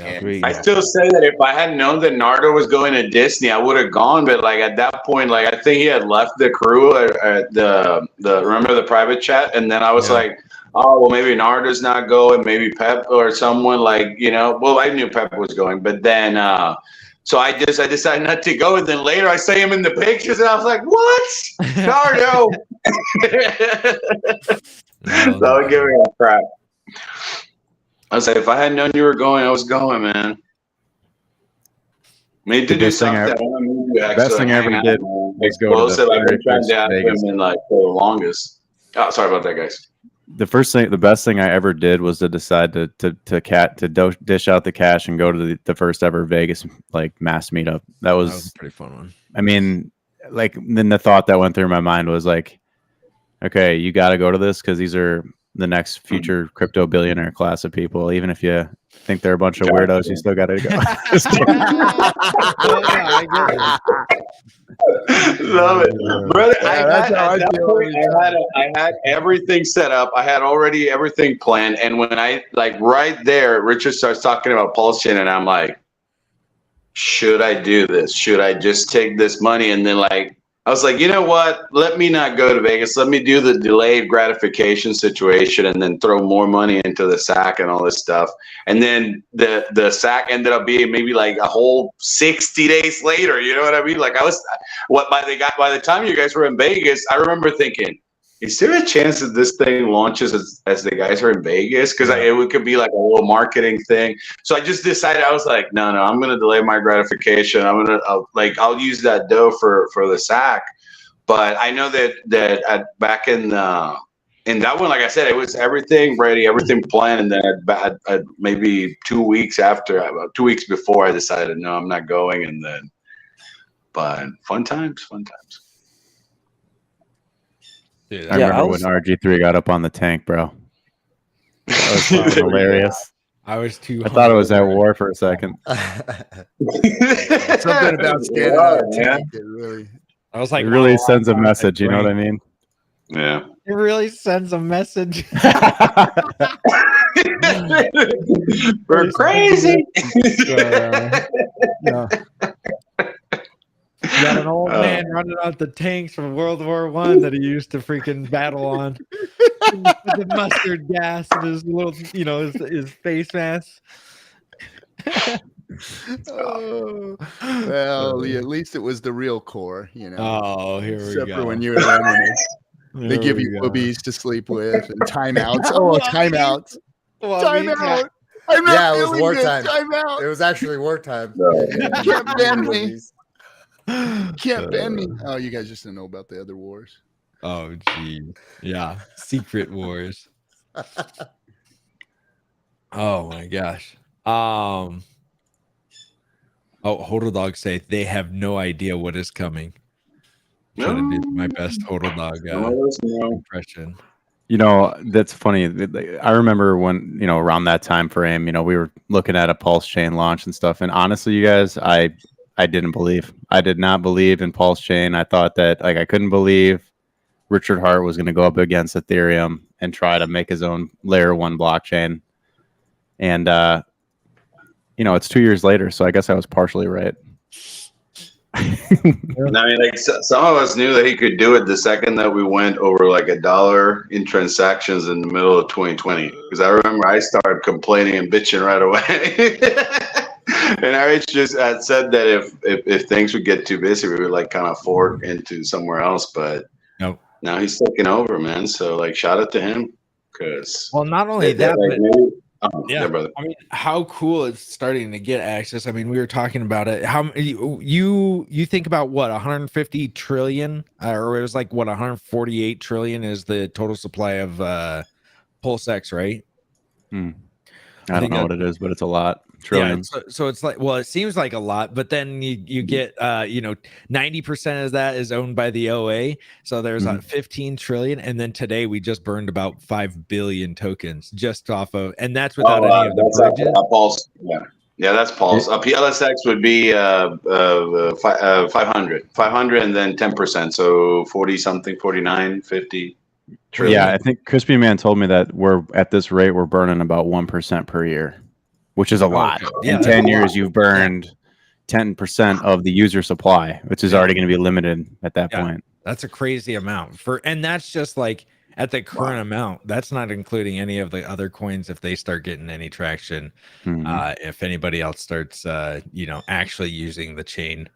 I still say that if I had known that Nardo was going to Disney, I would have gone. But like at that point, like I think he had left the crew at the remember the private chat, and then I was like, oh well, maybe Nardo's not going, maybe Pep or someone like Well, I knew Pep was going, but then so I decided not to go, and then later I saw him in the pictures, and I was like, what, Nardo? So I would give him a crap. I was like, if I had known you were going, I was going, man. Made to do something. The best thing I ever did was go to the I've been trying to ask Vegas. him in like for the longest. Oh, sorry about that, guys. The best thing I ever did was to decide to dish out the cash and go to the first ever Vegas like mass meetup. That was a pretty fun one. I mean, like then the thought that went through my mind was like, okay, you got to go to this because these are the next future crypto billionaire class of people. Even if you think they're a bunch of weirdos, you still got to go. Love it, brother. I had everything set up. I had already everything planned, and when I like right there, Richard starts talking about Pulsechain, and I'm like, should I do this? Should I just take this money? And then like I was like, you know what? Let me not go to Vegas. Let me do the delayed gratification situation and then throw more money into the sack and all this stuff. And then the sack ended up being maybe like a whole 60 days later. You know what I mean? Like by the time you guys were in Vegas, I remember thinking, is there a chance that this thing launches as the guys are in Vegas? Because it could be like a little marketing thing. So I just decided, I was like, no, I'm going to delay my gratification. I'll use that dough for the sack. But I know that back in that one, like I said, it was everything ready, everything planned. And then maybe 2 weeks before, I decided, no, I'm not going. But fun times. Dude, I remember when RG3 got up on the tank, bro. That was hilarious. I thought it was at war for a second. Something about standing on a tank. It really. I was like, it really sends a message. You know what I mean? Yeah. It really sends a message. We're crazy. Yeah. You got an old man running out the tanks from World War I that he used to freaking battle on. With the mustard gas and his little, his face mask. Well, at least it was the real core, Oh, here we Except go. for when you were there, they give you boobies to sleep with and timeouts. Oh, timeouts. Timeout. I'm not it was feeling wartime. good. Timeout. It was actually wartime. You can't ban me. You can't ban me. Oh, you guys just didn't know about the other wars. Oh, gee. Yeah. Secret wars. Oh, my gosh. Oh, Hodl Dog say they have no idea what is coming. Trying to do my best Hodl Dog impression. That's funny. I remember when, around that time frame, we were looking at a Pulsechain launch and stuff. And honestly, you guys, I didn't believe. I did not believe in Pulsechain. I thought that I couldn't believe Richard Hart was going to go up against Ethereum and try to make his own layer 1 blockchain. And it's 2 years later, so I guess I was partially right. I mean, some of us knew that he could do it the second that we went over like $1 in transactions in the middle of 2020. Because I remember I started complaining and bitching right away. And RH just had said that if things would get too busy, we would kind of fork into somewhere else. But now he's taking over, man. So shout out to him. Well, not only that, but yeah, brother. I mean, how cool it's starting to get access. I mean, we were talking about it. How you think about what 150 trillion, or it was 148 trillion is the total supply of PulseX, right? I don't know what it is, but it's a lot. trillion. Yeah, so it's like, well, it seems like a lot, but then you get 90% of that is owned by the OA, so there's 15 trillion, and then today we just burned about 5 billion tokens just off of, and that's without any of the bridges. Pulse. Yeah, that's Pulse. PLSX would be 500, and then 10%, so 40 something, 49, 50 trillion. Yeah, I think Crispy Man told me that we're at this rate, we're burning about 1% per year, which is a lot. Yeah, in 10 years, you've burned 10% of the user supply, which is already going to be limited at that point. That's a crazy amount and that's just like at the current amount. That's not including any of the other coins if they start getting any traction. If anybody else starts, actually using the chain,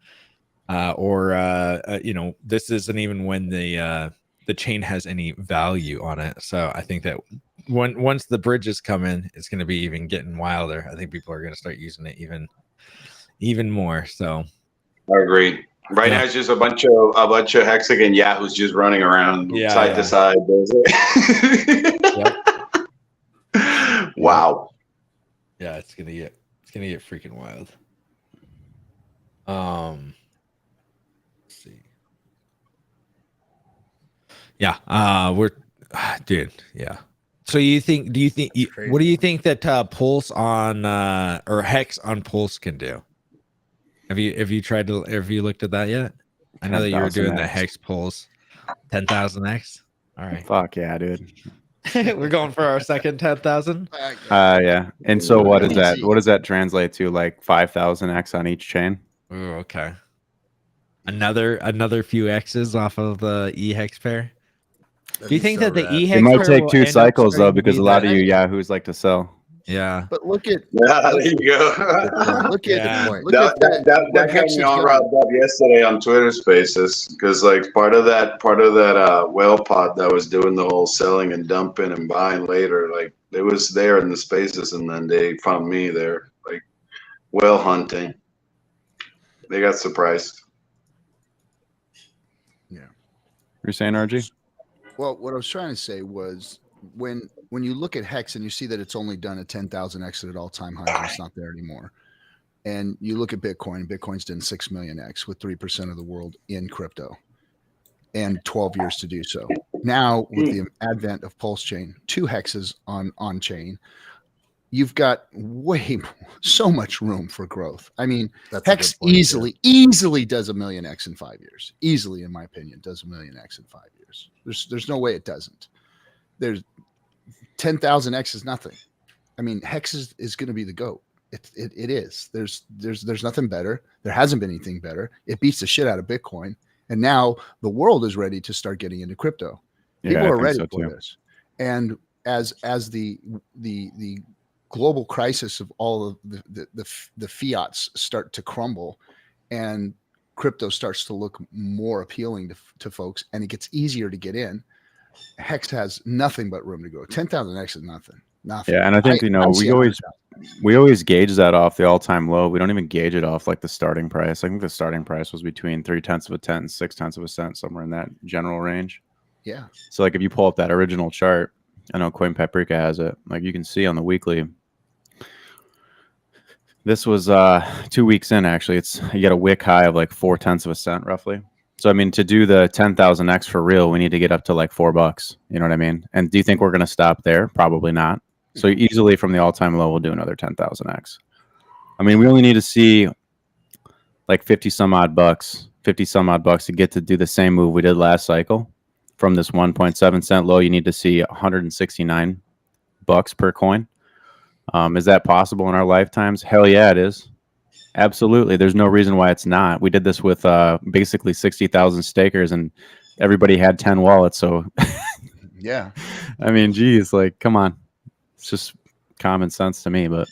this isn't even when the chain has any value on it. So I think that once the bridges come in, it's going to be even getting wilder. I think people are going to start using it even more. So I agree. Right now, it's just a bunch of hexagon yahoos just running around side to side. Wow. Yeah, it's gonna get freaking wild. Let's see. Yeah, dude. Yeah. So what do you think that Pulse on or Hex on Pulse can do? Have you looked at that yet? I know that you were doing the Hex Pulse 10,000x. All right. Fuck yeah, dude. We're going for our second 10,000. Yeah. And so what is that? What does that translate to? Like 5,000x on each chain? Oh, okay. Another few X's off of the E-Hex pair. Do you think that the E-Hex it might pair take will 2 end up cycles though, starting to because be a lot of that- you yahoos like to sell. Yeah. But look at there you go. look at That got me all riled up yesterday on Twitter Spaces because like part of that whale pod that was doing the whole selling and dumping and buying later, like it was there in the spaces, and then they found me there like whale hunting. They got surprised. You're saying, RG? Well, what I was trying to say was when you look at Hex and you see that it's only done a 10,000 exit at all-time highs, and it's not there anymore. And you look at Bitcoin's done 6 million X with 3% of the world in crypto and 12 years to do so. Now, with the advent of Pulsechain, 2 hexes on chain, you've got so much room for growth. I mean, Hex easily does 1 million X in 5 years. Easily, in my opinion, does 1 million X in 5 years. There's no way it doesn't. There's 10,000 X is nothing. I mean, Hex is going to be the GOAT. It is. There's nothing better. There hasn't been anything better. It beats the shit out of Bitcoin, and now the world is ready to start getting into crypto. People are ready for this, and as the global crisis of all of the fiats start to crumble, and crypto starts to look more appealing to folks, and it gets easier to get in, Hex has nothing but room to go. 10,000 X is nothing. Yeah, and I think we always gauge that off the all-time low. We don't even gauge it off like the starting price. I think the starting price was between 0.3 and 0.6 of a cent, somewhere in that general range. Yeah. So like if you pull up that original chart, I know Coin Paprika has it. Like you can see on the weekly. This was 2 weeks in actually. You get a wick high of like 0.4 of a cent roughly. So I mean, to do the 10,000 X for real, we need to get up to like $4. You know what I mean? And do you think we're going to stop there? Probably not. So easily from the all-time low, we'll do another 10,000 X. I mean, we only need to see like 50 some odd bucks to get to do the same move we did last cycle. From this 1.7 cent low, you need to see 169 bucks per coin. Is that possible in our lifetimes? Hell yeah, it is. Absolutely. There's no reason why it's not. We did this with basically 60,000 stakers and everybody had 10 wallets. So yeah, I mean, geez, like, come on. It's just common sense to me, but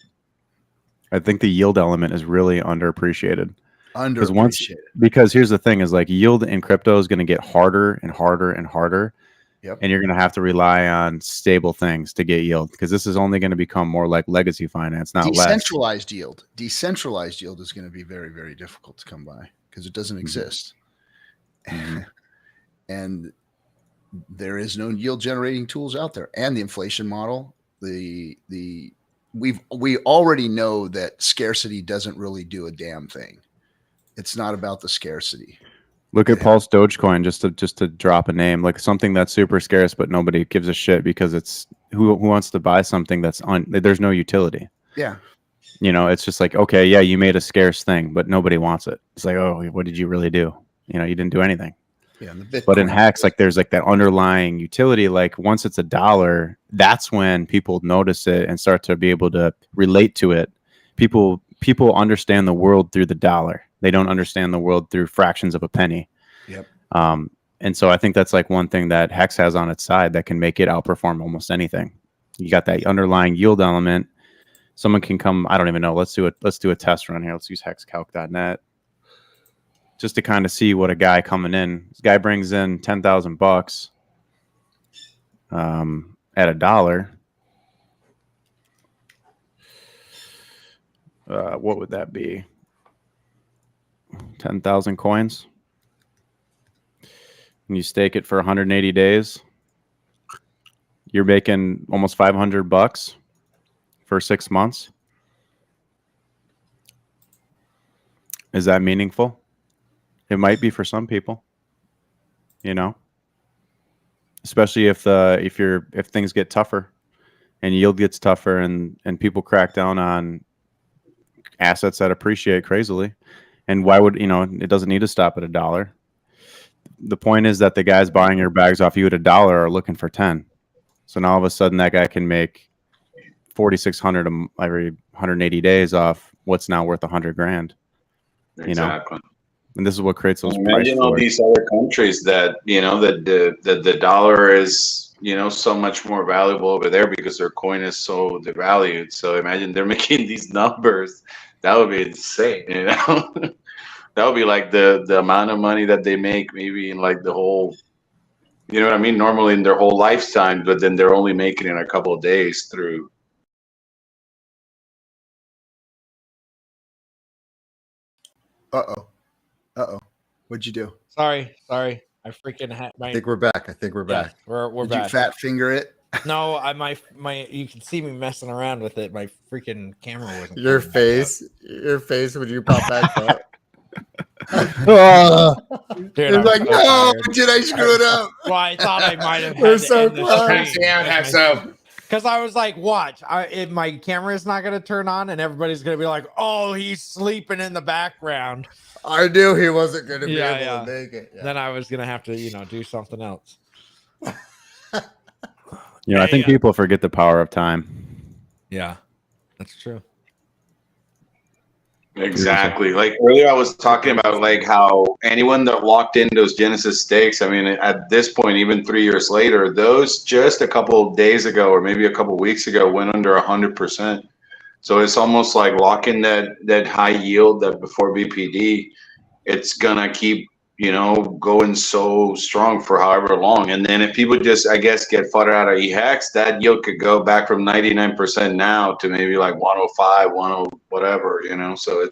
I think the yield element is really underappreciated. Because here's the thing is like yield in crypto is going to get harder and harder and harder. Yep. And you're going to have to rely on stable things to get yield because this is only going to become more like legacy finance, not decentralized yield. Decentralized yield is going to be very, very difficult to come by because it doesn't exist. And there is no yield generating tools out there. And the inflation model, the we already know that scarcity doesn't really do a damn thing. It's not about the scarcity. Look at Pulse Dogecoin, just to drop a name, like something that's super scarce, but nobody gives a shit because it's who wants to buy something that's there's no utility. Yeah. You know, it's just like, okay, yeah, you made a scarce thing, but nobody wants it. It's like, oh, what did you really do? You know, you didn't do anything. Yeah. But in Hex, like there's like that underlying utility. Like once it's $1, that's when people notice it and start to be able to relate to it. People understand the world through the dollar. They don't understand the world through fractions of a penny. Yep. And so I think that's like one thing that Hex has on its side that can make it outperform almost anything. You got that underlying yield element. Someone can come, I don't even know. Let's do a test run here. Let's use hexcalc.net just to kind of see what a guy coming in. This guy brings in $10,000 at $1. What would that be? 10,000 coins. And you stake it for 180 days. You're making almost $500 for 6 months. Is that meaningful? It might be for some people, you know, especially if things get tougher and yield gets tougher and people crack down on assets that appreciate crazily. And why would, you know, it doesn't need to stop at $1. The point is that the guys buying your bags off you at $1 are looking for 10. So now all of a sudden that guy can make 4,600 every 180 days off what's now worth 100 grand. You Exactly. know, and this is what creates those price Imagine all floors. these other countries that, you know, that the dollar is, you know, so much more valuable over there because their coin is so devalued. So imagine they're making these numbers. That would be insane, you know. That would be like the amount of money that they make maybe in like the whole, you know what I mean, normally in their whole lifetime, but then they're only making it in a couple of days through. Uh-oh. What'd you do? Sorry. I freaking had my. I think we're back. We're Did back. you fat finger it? No, my you can see me messing around with it. My freaking camera wasn't. Your face when you pop back up. Dude, You're I'm like, so no, tired. did I screw it up? Well, I thought I might have. We're so close. Because I was like, watch, if my camera is not going to turn on, and everybody's going to be like, oh, he's sleeping in the background. I knew he wasn't going to be able Yeah. to make it. Yeah. Then I was going to have to, do something else. You know, I think people forget the power of time. Yeah, that's true. Exactly. Like earlier, I was talking about like how anyone that locked in those Genesis stakes, I mean, at this point, even 3 years later, those just a couple of days ago or maybe a couple of weeks ago went under 100%. So it's almost like locking that high yield that before BPD, it's gonna keep, going so strong for however long. And then if people just, I guess, get fodder out of EHEX, that yield could go back from 99% now to maybe like 105, 10 whatever, So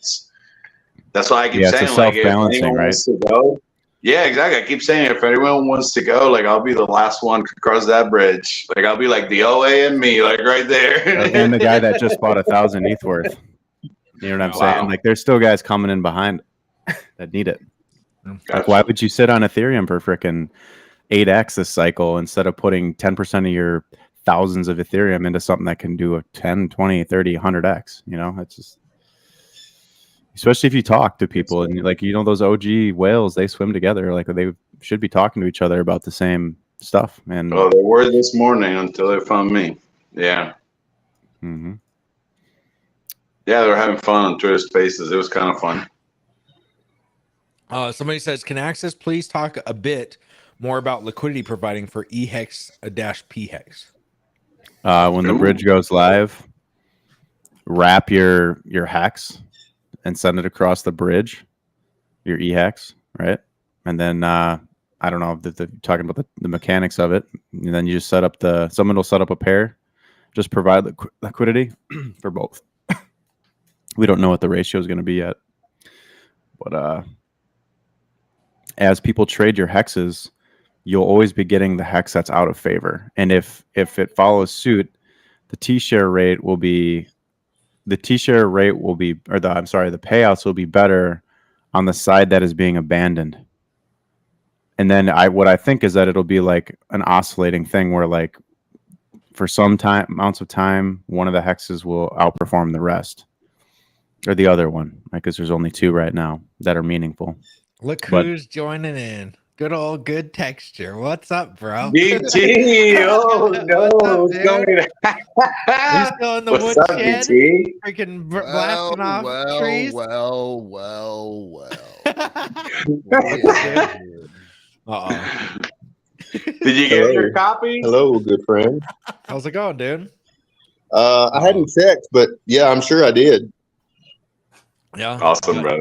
that's why I keep saying, it's like, if self-balancing, anyone right? wants to go, yeah, exactly. I keep saying if anyone wants to go, like, I'll be the last one to cross that bridge. Like, I'll be like the OA and me, like right there. And the guy that just bought 1,000 ETH worth. You know what I'm saying? Like, there's still guys coming in behind that need it. Like, why would you sit on Ethereum for freaking 8x this cycle instead of putting 10% of your thousands of Ethereum into something that can do a 10, 20, 30, 100x? It's just, especially if you talk to people and like, those OG whales, they swim together. Like, they should be talking to each other about the same stuff. And oh, they were this morning until they found me. Yeah. Mm-hmm. Yeah, they were having fun on Twitter Spaces. It was kind of fun. Somebody says, can Access please talk a bit more about liquidity providing for EHEX-PHEX? When the bridge goes live, wrap your hex and send it across the bridge, your EHEX, right? And then I don't know if they're talking about the mechanics of it. And then you just someone will set up a pair, just provide liquidity for both. We don't know what the ratio is going to be yet, but as people trade your hexes, you'll always be getting the hex that's out of favor. And if it follows suit, the T-share rate will be the T-share rate will be, or the payouts will be better on the side that is being abandoned. And then what I think is that it'll be like an oscillating thing where like for some amounts of time, one of the hexes will outperform the rest, or the other one, because there's only 2 right now that are meaningful. Look But who's joining in. Good old good texture. What's up, bro? BT, oh no, What's up, dude? You still in the What's up, woodshed? BT? Freaking blasting off trees? Well. Uh-oh. Did you get your copy? Hello, good friend. How's it going, dude? I hadn't checked, but yeah, I'm sure I did. Yeah. Awesome, bro.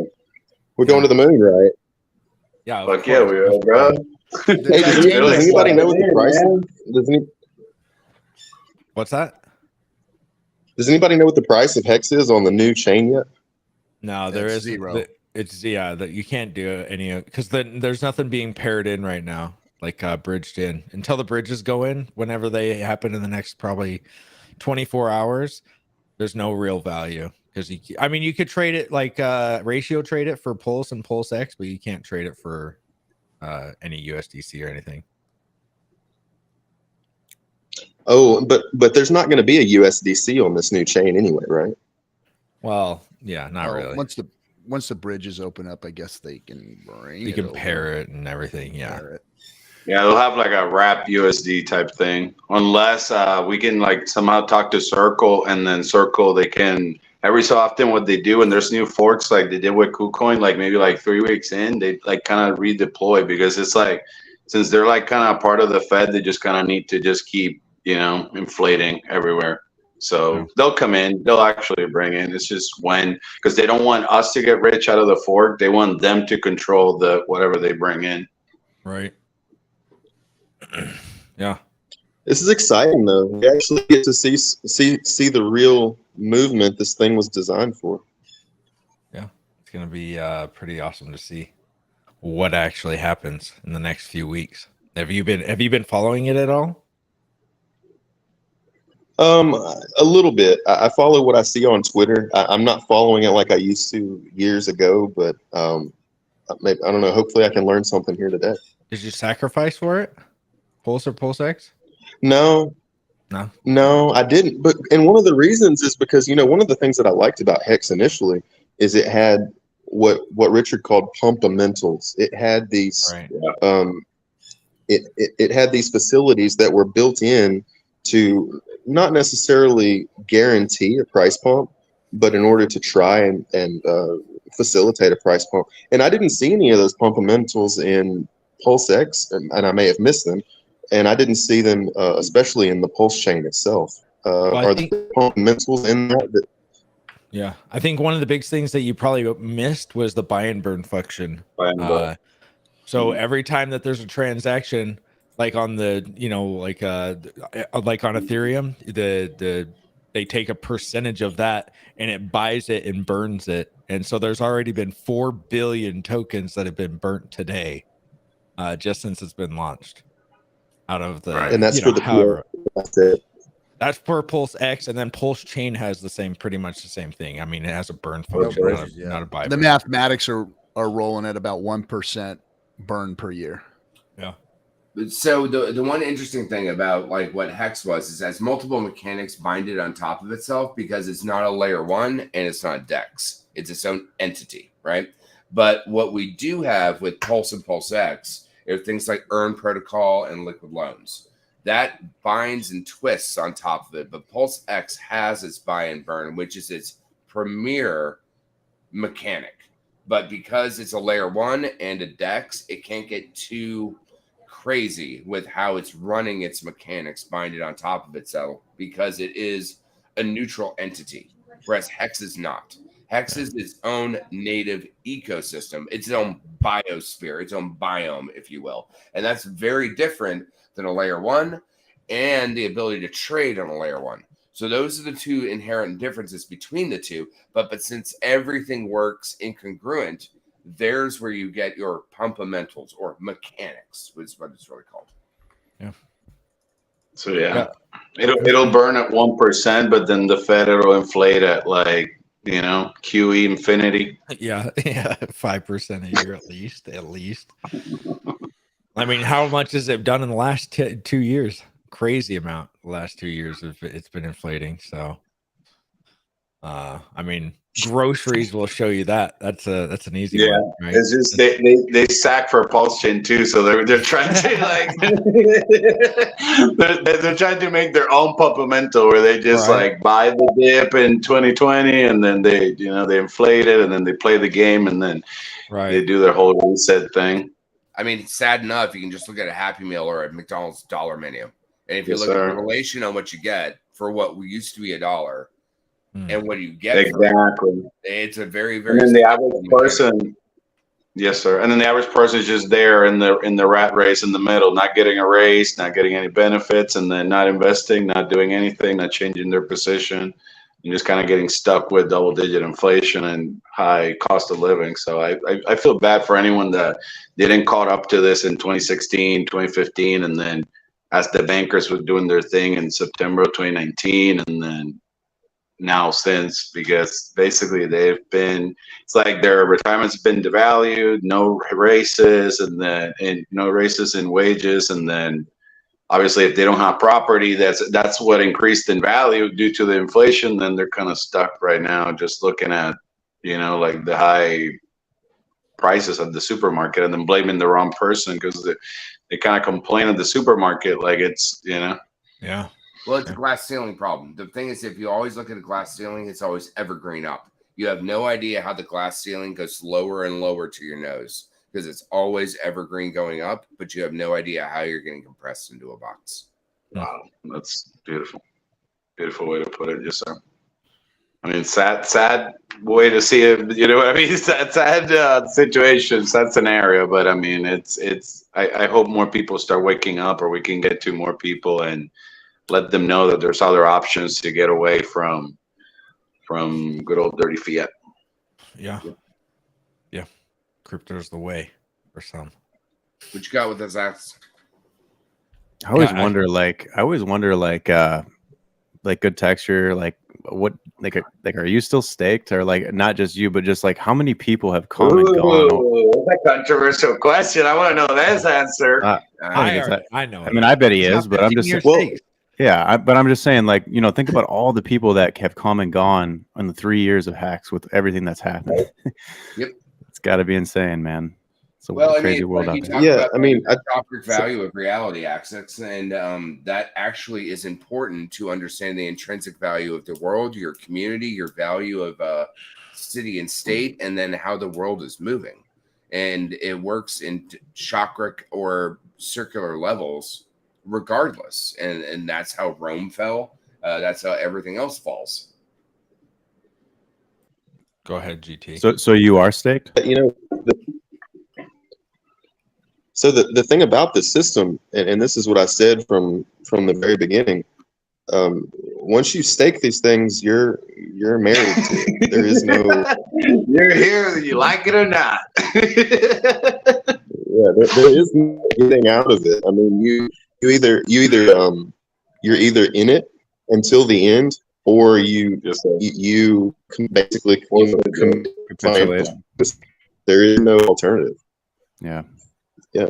We're going to the moon, right? Yeah. Fuck yeah, we are, bro. Hey, does anybody know what the price is? What's that? Does anybody know what the price of Hex is on the new chain yet? No, there is 0. It's that you can't do any because there's nothing being paired in right now, like bridged in until the bridges go in. Whenever they happen in the next probably 24 hours, there's no real value because you could trade it like ratio trade it for Pulse and Pulse X, but you can't trade it for any USDC or anything. Oh, but there's not going to be a USDC on this new chain anyway, right? Well, yeah, not really. Once the bridges open up, I guess they can bring. You can pair it and everything. Yeah. Yeah, they'll have like a wrap USD type thing, unless we can like somehow talk to Circle, and then Circle they can every so often what they do, and there's new forks like they did with KuCoin, like maybe like 3 weeks in, they like kind of redeploy because it's like since they're like kind of part of the Fed, they just kind of need to just keep inflating everywhere. So they'll come in, they'll actually bring in. It's just when, because they don't want us to get rich out of the fork. They want them to control the whatever they bring in. Right. Yeah. This is exciting though. We actually get to see the real movement this thing was designed for. Yeah. It's gonna be pretty awesome to see what actually happens in the next few weeks. Have you been following it at all? A little bit. I follow what I see on Twitter. I'm not following it like I used to years ago, but maybe, I don't know. Hopefully, I can learn something here today. Did you sacrifice for it, Pulse or Pulse X? No, I didn't. But and one of the reasons is because one of the things that I liked about Hex initially is it had what Richard called pumpamentals. It had these it had these facilities that were built in to not necessarily guarantee a price pump, but in order to try and facilitate a price pump. And I didn't see any of those pumpamentals in Pulse X, and I may have missed them. And I didn't see them, especially in the Pulse chain itself. Are the pumpamentals in that? Yeah, I think one of the big things that you probably missed was the buy and burn function. So every time that there's a transaction, like on the like on Ethereum, they take a percentage of that and it buys it and burns it. And so there's already been 4 billion tokens that have been burnt today, just since it's been launched. Out of the and that's for the that's it. That's for Pulse X, and then Pulse Chain has pretty much the same thing. I mean, it has a burn function, not a buy. The mathematics are rolling at about 1% burn per year. Yeah. So the one interesting thing about like what Hex was is as multiple mechanics binded on top of itself because it's not a layer 1 and it's not DEX. It's its own entity, right? But what we do have with Pulse and Pulse X are things like Earn Protocol and Liquid Loans. That binds and twists on top of it. But Pulse X has its buy and burn, which is its premier mechanic. But because it's a layer 1 and a DEX, it can't get too crazy with how it's running its mechanics binded on top of itself because it is a neutral entity, whereas Hex is not. Hex is its own native ecosystem, its own biosphere, its own biome, if you will. And that's very different than a layer 1 and the ability to trade on a layer 1. So those are the two inherent differences between the two. But since everything works incongruent, there's where you get your pumpamentals or mechanics, is what it's really called. Yeah. So yeah, it'll burn at 1%, but then the Fed it'll inflate at like QE infinity. Yeah, 5% a year at least. I mean, how much has it done in the last 2 years? Crazy amount. The last 2 years it's been inflating. So, I mean, groceries will show you that. That's an easy one, right? It's just they sack for Pulsechain too, so they're trying to like they're trying to make their own Puppamental where they just like buy the dip in 2020 and then they they inflate it and then they play the game and then they do their whole reset thing. I mean, sad enough, you can just look at a Happy Meal or a McDonald's dollar menu, and if you look at the relation on what you get for what used to be $1. And what do you get? Exactly. It's a very, very. And then the average person, yes, sir. And then the average person is just there in the rat race in the middle, not getting a raise, not getting any benefits, and then not investing, not doing anything, not changing their position, and just kind of getting stuck with double-digit inflation and high cost of living. So I feel bad for anyone that didn't caught up to this in 2016, 2015, and then as the bankers were doing their thing in September of 2019, and then now since, because basically it's like their retirement's been devalued, no raises, and no raises in wages, and then obviously if they don't have property that's what increased in value due to the inflation, then they're kind of stuck right now just looking at like the high prices at the supermarket and then blaming the wrong person because they kind of complain at the supermarket like it's yeah. Well, it's a glass ceiling problem. The thing is, if you always look at a glass ceiling, it's always evergreen up. You have no idea how the glass ceiling goes lower and lower to your nose because it's always evergreen going up, but you have no idea how you're getting compressed into a box. Wow, that's beautiful. Beautiful way to put it, yes, sir. I mean, sad way to see it. You know what I mean? Sad situation, sad scenario. But I mean, I hope more people start waking up, or we can get to more people and let them know that there's other options to get away from good old dirty fiat. Yeah. Crypto's the way for some. What you got with this ass? I always wonder, like good texture, like what, like are you still staked, or like not just you, but just like how many people have come and gone? That's a controversial question. I want to know this answer. I know. I mean, I bet he is, but I'm just saying. Yeah, but I'm just saying, like, think about all the people that have come and gone in the 3 years of Hex with everything that's happened. Yep, it's got to be insane, man. It's a crazy world out there. Yeah, I mean, the topic value of reality access, and that actually is important to understand the intrinsic value of the world, your community, your value of city and state, and then how the world is moving. And it works in chakric or circular levels regardless, and that's how Rome fell. That's how everything else falls. Go ahead, GT. So you are staked? So the thing about the system, and this is what I said from the very beginning, once you stake these things, you're married to it. There is no you're here, you like it or not. Yeah, there is no getting out of it. I mean, you're either in it until the end, or you can basically there is no alternative. Yeah,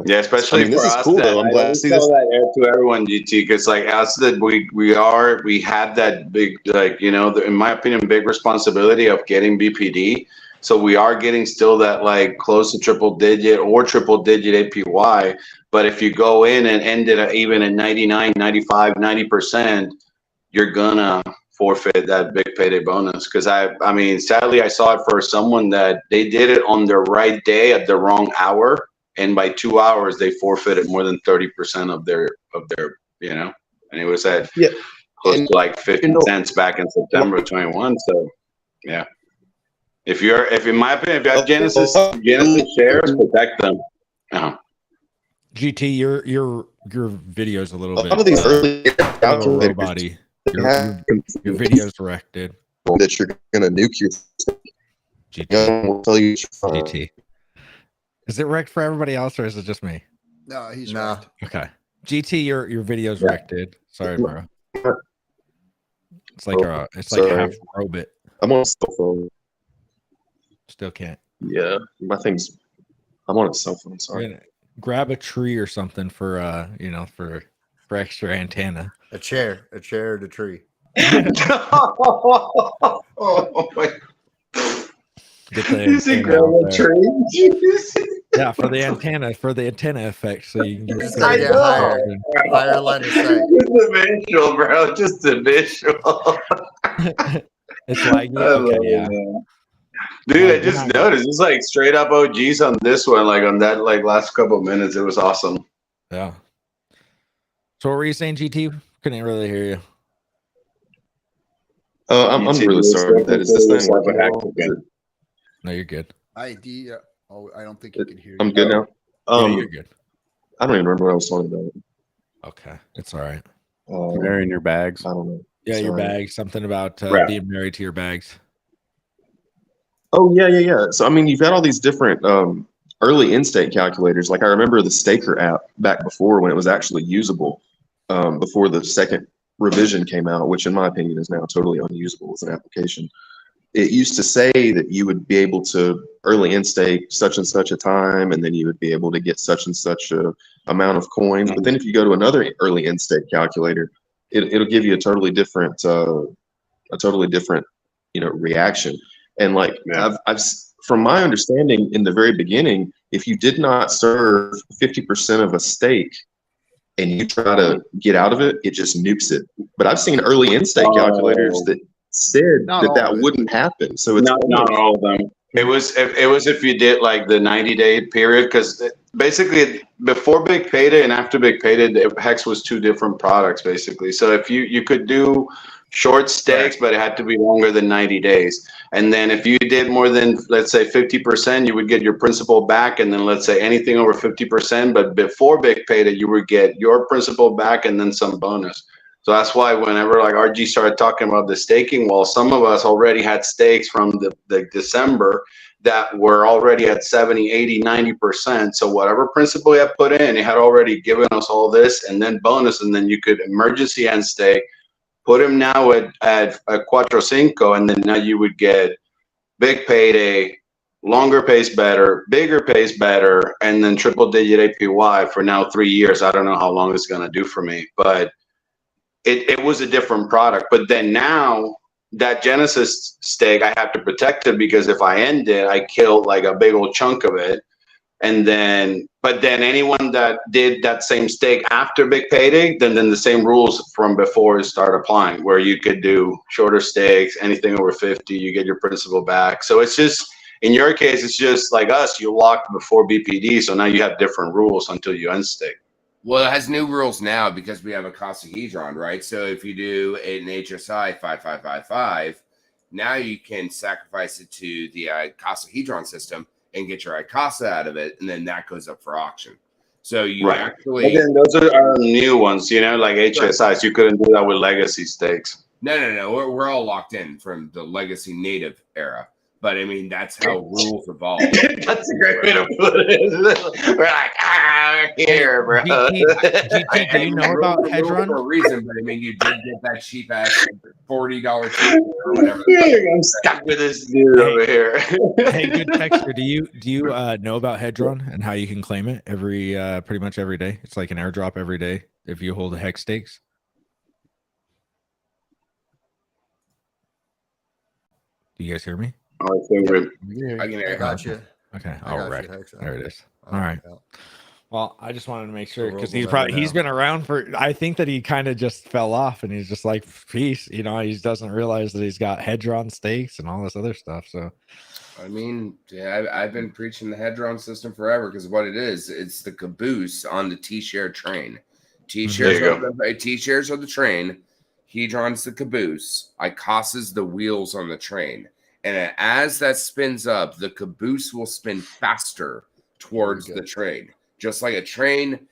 especially this for is us. cool, though. I'm glad to see this. To everyone, GT, because like us, that we had that big, like, in my opinion, big responsibility of getting BPD. So we are getting still that like close to triple digit APY. But if you go in and end it even at 99, 95, 90%, you're gonna forfeit that big payday bonus. Because I mean, sadly, I saw it for someone that they did it on the right day at the wrong hour, and by 2 hours they forfeited more than 30% of their and it was at close to like 50 cents back in September of 21. So yeah. If in my opinion, if you have Genesis shares, protect them. GT, your video's a little bit. Some of these early robot-y. Your video's directed. That you're gonna nuke your GT. Will tell you GT. Is it wrecked for everybody else, or is it just me? No, he's nah. Okay. GT, your video's wrecked, dude. Sorry, bro. It's like half robot. I'm on a cell phone. Still can't. Yeah, I'm on a cell phone. Sorry. Grab a tree or something for for extra antenna. A chair to tree. Oh my. Get the You said antenna grab out a there. tree? Yeah, for the antenna effect, so you can get. It's gotta get higher line of sight. Just visual, bro. Just a visual. It's laggy. Okay, yeah. Dude, I just noticed it's like straight up OGs on this one, like on that last couple of minutes. It was awesome. Yeah. So what were you saying, GT? Couldn't really hear you. I'm really sorry about that. Is this thing working at all? No, you're good. I don't think you can hear you. I'm good now. Yeah, you're good. I don't even remember what I was talking about. Okay, it's all right. Marrying your bags. I don't know. Yeah, your Sorry. bags. Something about being married to your bags. Oh yeah. So I mean, you've had all these different early in-state calculators. Like I remember the Staker app back before when it was actually usable, before the second revision came out, which in my opinion is now totally unusable as an application. It used to say that you would be able to early in-stake such and such a time, and then you would be able to get such and such a amount of coins. But then if you go to another early in-stake calculator, it'll give you a totally different reaction. And like I've from my understanding in the very beginning, if you did not serve 50% of a stake and you try to get out of it, it just nukes it. But I've seen early in-stake calculators that said that wouldn't happen. So it's not all of them. It was if you did like the 90-day period, because basically before Big Payday and after Big Payday, Hex was two different products basically. So if you could do short stakes, but it had to be longer than 90 days. And then if you did more than, let's say 50%, you would get your principal back. And then let's say anything over 50%, but before Big Payday, you would get your principal back and then some bonus. So that's why whenever like RG started talking about the staking wall, some of us already had stakes from the December that were already at 70, 80, 90%. So whatever principal you had put in, it had already given us all this and then bonus, and then you could emergency end stake, put him now at Cuatro Cinco, and then now you would get Big Payday, longer pays better, bigger pays better, and then triple digit APY for now 3 years. I don't know how long it's going to do for me, but it was a different product. But then now that Genesis stake, I have to protect it because if I end it, I kill like a big old chunk of it. And then, but then anyone that did that same stake after Big Payday, then the same rules from before start applying, where you could do shorter stakes, anything over 50, you get your principal back. So it's just, in your case, it's just like us, you locked before BPD, so now you have different rules until you end stake. Well, it has new rules now because we have a Casahedron, right? So if you do an HSI 5555, now you can sacrifice it to the Casahedron system and get your ICASA out of it, and then that goes up for auction. So you actually... But then those are new ones, you know, like HSIs. You couldn't do that with legacy stakes. No. We're all locked in from the legacy native era. But I mean, that's how rules evolve. That's a great way to put it. We're like, here, bro. GT, do you know about Hedron? For a reason, but I mean, you did get that cheap ass $40 or whatever. I'm stuck with this dude over here. Hey, good texter. Do you know about Hedron and how you can claim it pretty much every day? It's like an airdrop every day if you hold a hex stakes. Do you guys hear me? I can I got you. Okay. I got All right. you, Hex. There it is. All All right. right. Well, I just wanted to make sure because The world will he's never been around for. I think that he kind of just fell off and he's just like peace. You know, he doesn't realize that he's got Hedron stakes and all this other stuff. So, I mean, yeah, I've been preaching the Hedron system forever because what it is, it's the caboose on the T-share train. T-shares are the train. Hedron's the caboose. ICASA's the wheels on the train. And as that spins up, the caboose will spin faster towards the train. Just like a train,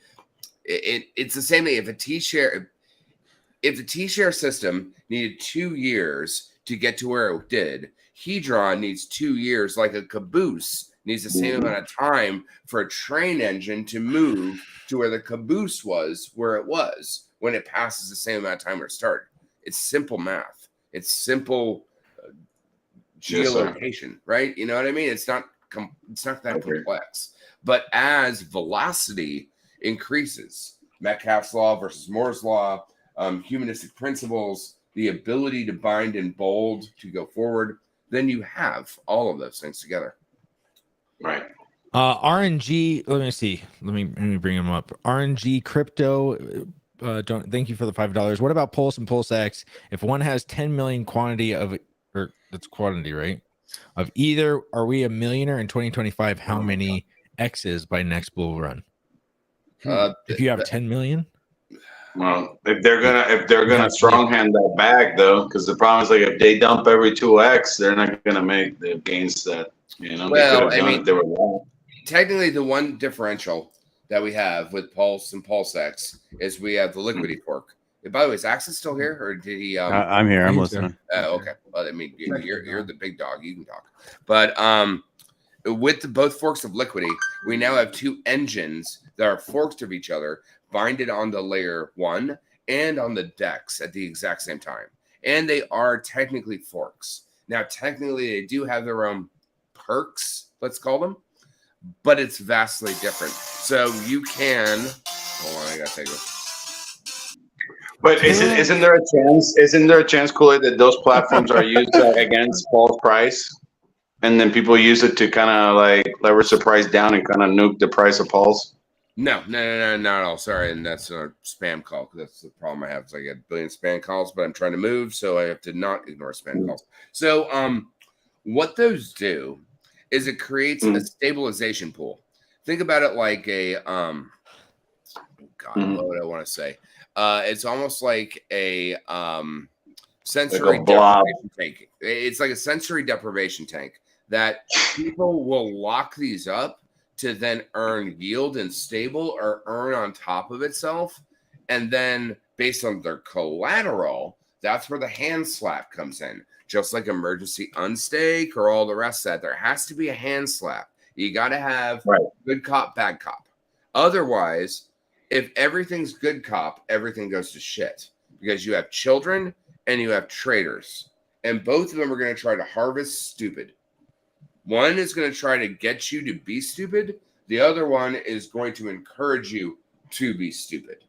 it's the same thing. If the T-share system needed 2 years to get to where it did, Hedron needs 2 years like a caboose needs the same amount of time for a train engine to move to where the caboose was, where it was when it passes the same amount of time where it started. It's simple math. It's simple geolocation, right? You know what I mean? It's not that complex. But as velocity increases, Metcalfe's law versus Moore's law, humanistic principles, the ability to bind in bold to go forward, then you have all of those things together. Right. RNG. Let me see. Let me bring them up. RNG crypto. Thank you for the $5. What about Pulse and PulseX? If one has 10 million quantity of, or that's quantity, right? Of either, are we a millionaire in 2025? How many X's by next bull run? If you have 10 million. Well, if they're gonna strong hand that bag though, because the problem is like if they dump every 2x, they're not gonna make the gains that Well, they could have done if they were wrong. Technically, the one differential that we have with Pulse and PulseX is we have the Liquidity fork. By the way, is Axel still here, or did he? I'm here. I'm listening. Okay. Well, I mean, you're the big dog. You can talk. But with both forks of Liquidity, we now have two engines that are forks of each other, binded on the layer 1 and on the DEX at the exact same time. And they are technically forks. Now, technically, they do have their own perks, let's call them, but it's vastly different. So you can, hold on, I gotta take this. But isn't there a chance? Isn't there a chance, Kool-Aid, that those platforms are used against false price, and then people use it to kind of like leverage the price down and kind of nuke the price of Pulse? No, not at all. Sorry, and that's a spam call. That's the problem I have. Is I get a billion spam calls, but I'm trying to move, so I have to not ignore spam calls. So, what those do is it creates a stabilization pool. Think about it like a what would I want to say? It's almost like a sensory deprivation tank. It's like a sensory deprivation tank that people will lock these up to then earn yield and stable or earn on top of itself. And then based on their collateral, that's where the hand slap comes in. Just like emergency unstake or all the rest of that, there has to be a hand slap. You got to have good cop, bad cop. Otherwise, if everything's good cop, everything goes to shit because you have children and you have traders. And both of them are going to try to harvest stupid. One is going to try to get you to be stupid. The other one is going to encourage you to be stupid.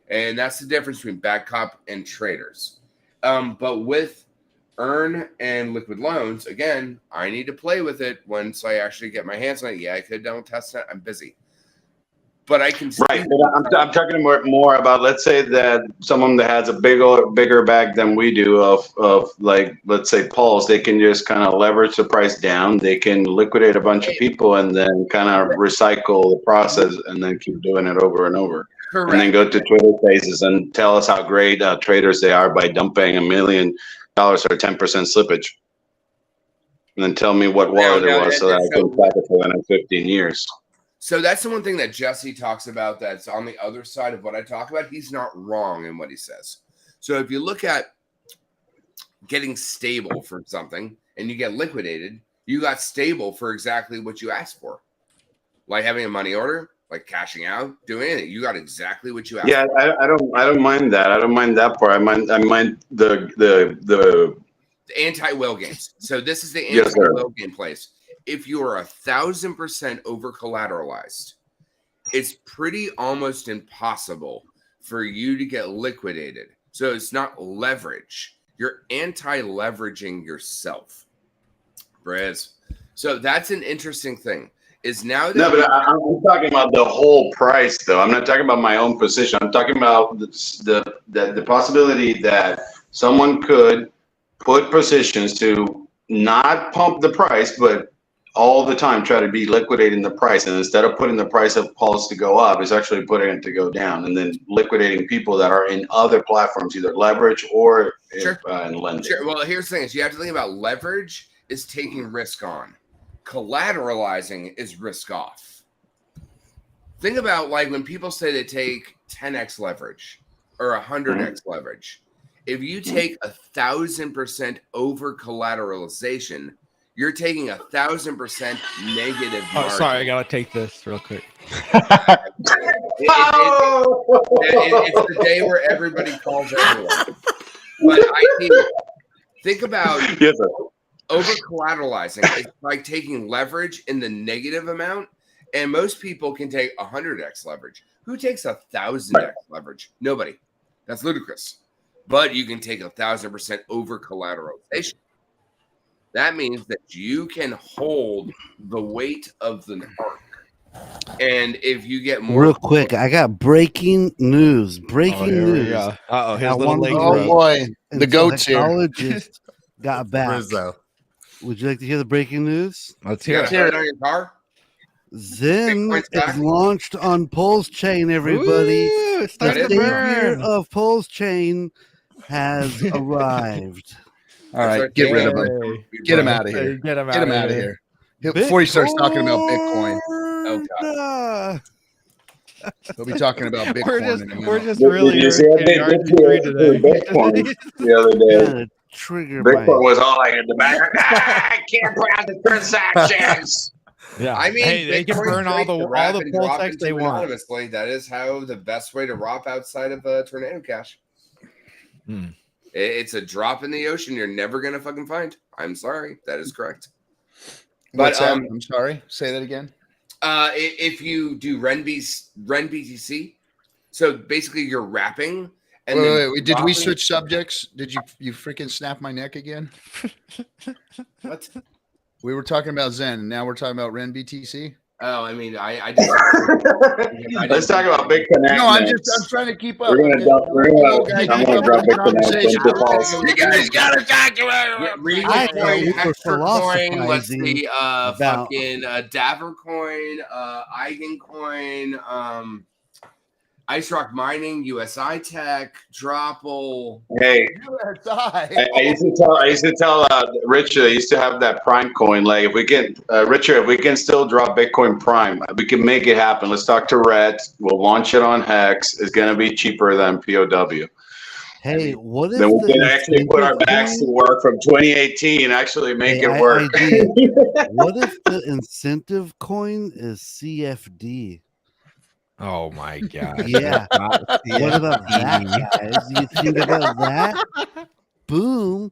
And that's the difference between bad cop and traders. But with Earn and Liquid Loans, again, I need to play with it once I actually get my hands on it. Yeah, I could don't test it. I'm busy. But I can Right. But I'm talking more about, let's say that someone that has a bigger bag than we do of like, let's say Pulse, they can just kind of leverage the price down. They can liquidate a bunch of people and then kind of recycle the process and then keep doing it over and over. Correct. And then go to Twitter Spaces and tell us how great traders they are by dumping $1 million or 10% slippage. And then tell me what wallet it was so that I can track it for the next 15 years. So that's the one thing that Jesse talks about that's on the other side of what I talk about. He's not wrong in what he says. So if you look at getting stable for something and you get liquidated, you got stable for exactly what you asked for. Like having a money order, like cashing out, doing anything. You got exactly what you asked for. Yeah, I don't mind that. I don't mind that part. I mind the anti-whale games. So this is the anti-whale game place. If you are 1,000% over collateralized, it's pretty almost impossible for you to get liquidated. So it's not leverage. You're anti-leveraging yourself, Briz. So that's an interesting thing. Is now that but I'm talking about the whole price, though. I'm not talking about my own position. I'm talking about the possibility that someone could put positions to not pump the price, but all the time try to be liquidating the price, and instead of putting the price of Pulse to go up, it's actually putting it to go down, and then liquidating people that are in other platforms, either leverage or in lending. Sure. Well, here's the thing: is you have to think about leverage is taking risk on, collateralizing is risk off. Think about like when people say they take 10x leverage or 100x leverage. If you take 1,000% over collateralization, you're taking 1,000% negative Oh, margin. sorry, I gotta take this real quick. It's the day where everybody calls everyone. But think about over collateralizing. It's like taking leverage in the negative amount, and most people can take 100x leverage. Who takes 1,000x leverage? Nobody. That's ludicrous. But you can take 1,000% over collateralization. That means that you can hold the weight of the arc. And if you get more real quick, I got breaking news. Breaking news. Uh-oh, his I little wanted leg to- broke. boy, the and goat's here. psychologist got back. Rizzo. Would you like to hear the breaking news? Let's you got to put it on your car. Zen Bitcoin's back. is launched on Pulsechain, everybody. Ooh, it's The starting to savior burn. of Pulsechain has arrived. All right, get rid of him. Get him out of here. Get him Get him outta out of here. here. Before he starts talking about Bitcoin, Oh, God. he'll be talking about Bitcoin. We're just really You see, I irritating RG3 today. Bitcoin the other day. Gotta trigger Bitcoin my was all like in the back. I can't process transactions. Yeah, I mean, hey, they can Bitcoin's burn all great the to wrap and pull drop text into they want. anonymously. That is how the best way to ROP outside of Tornado Cash. It's a drop in the ocean you're never gonna fucking find. I'm sorry, that is correct. What's But that? I'm sorry. Say that again. If you do Ren BTC, so basically you're wrapping. And Wait. Did we dropping- switch subjects? Did you freaking snap my neck again? What? We were talking about Zen, and now we're talking about Ren BTC. Oh, I mean, I just. Let's talk about Big Connect. No, I'm next. trying to keep up. We're gonna drop. I'm gonna drop Big Connect into Pulse. You guys gotta talk about Memecoin, Hectorcoin. Let's see, fucking Davercoin, Eigencoin, Ice Rock Mining, USI Tech, Dropple. Hey, I used to tell Richard. I used to have that Prime coin. Like, if we can, Richard, if we can still drop Bitcoin Prime, we can make it happen. Let's talk to Red. We'll launch it on Hex. It's gonna be cheaper than POW. Hey, what if Then we the can actually put our incentive backs to coin- work from 2018 and actually make it work. What if the incentive coin is CFD? Oh my god. Yeah. What about that, guys? You think about that? Boom.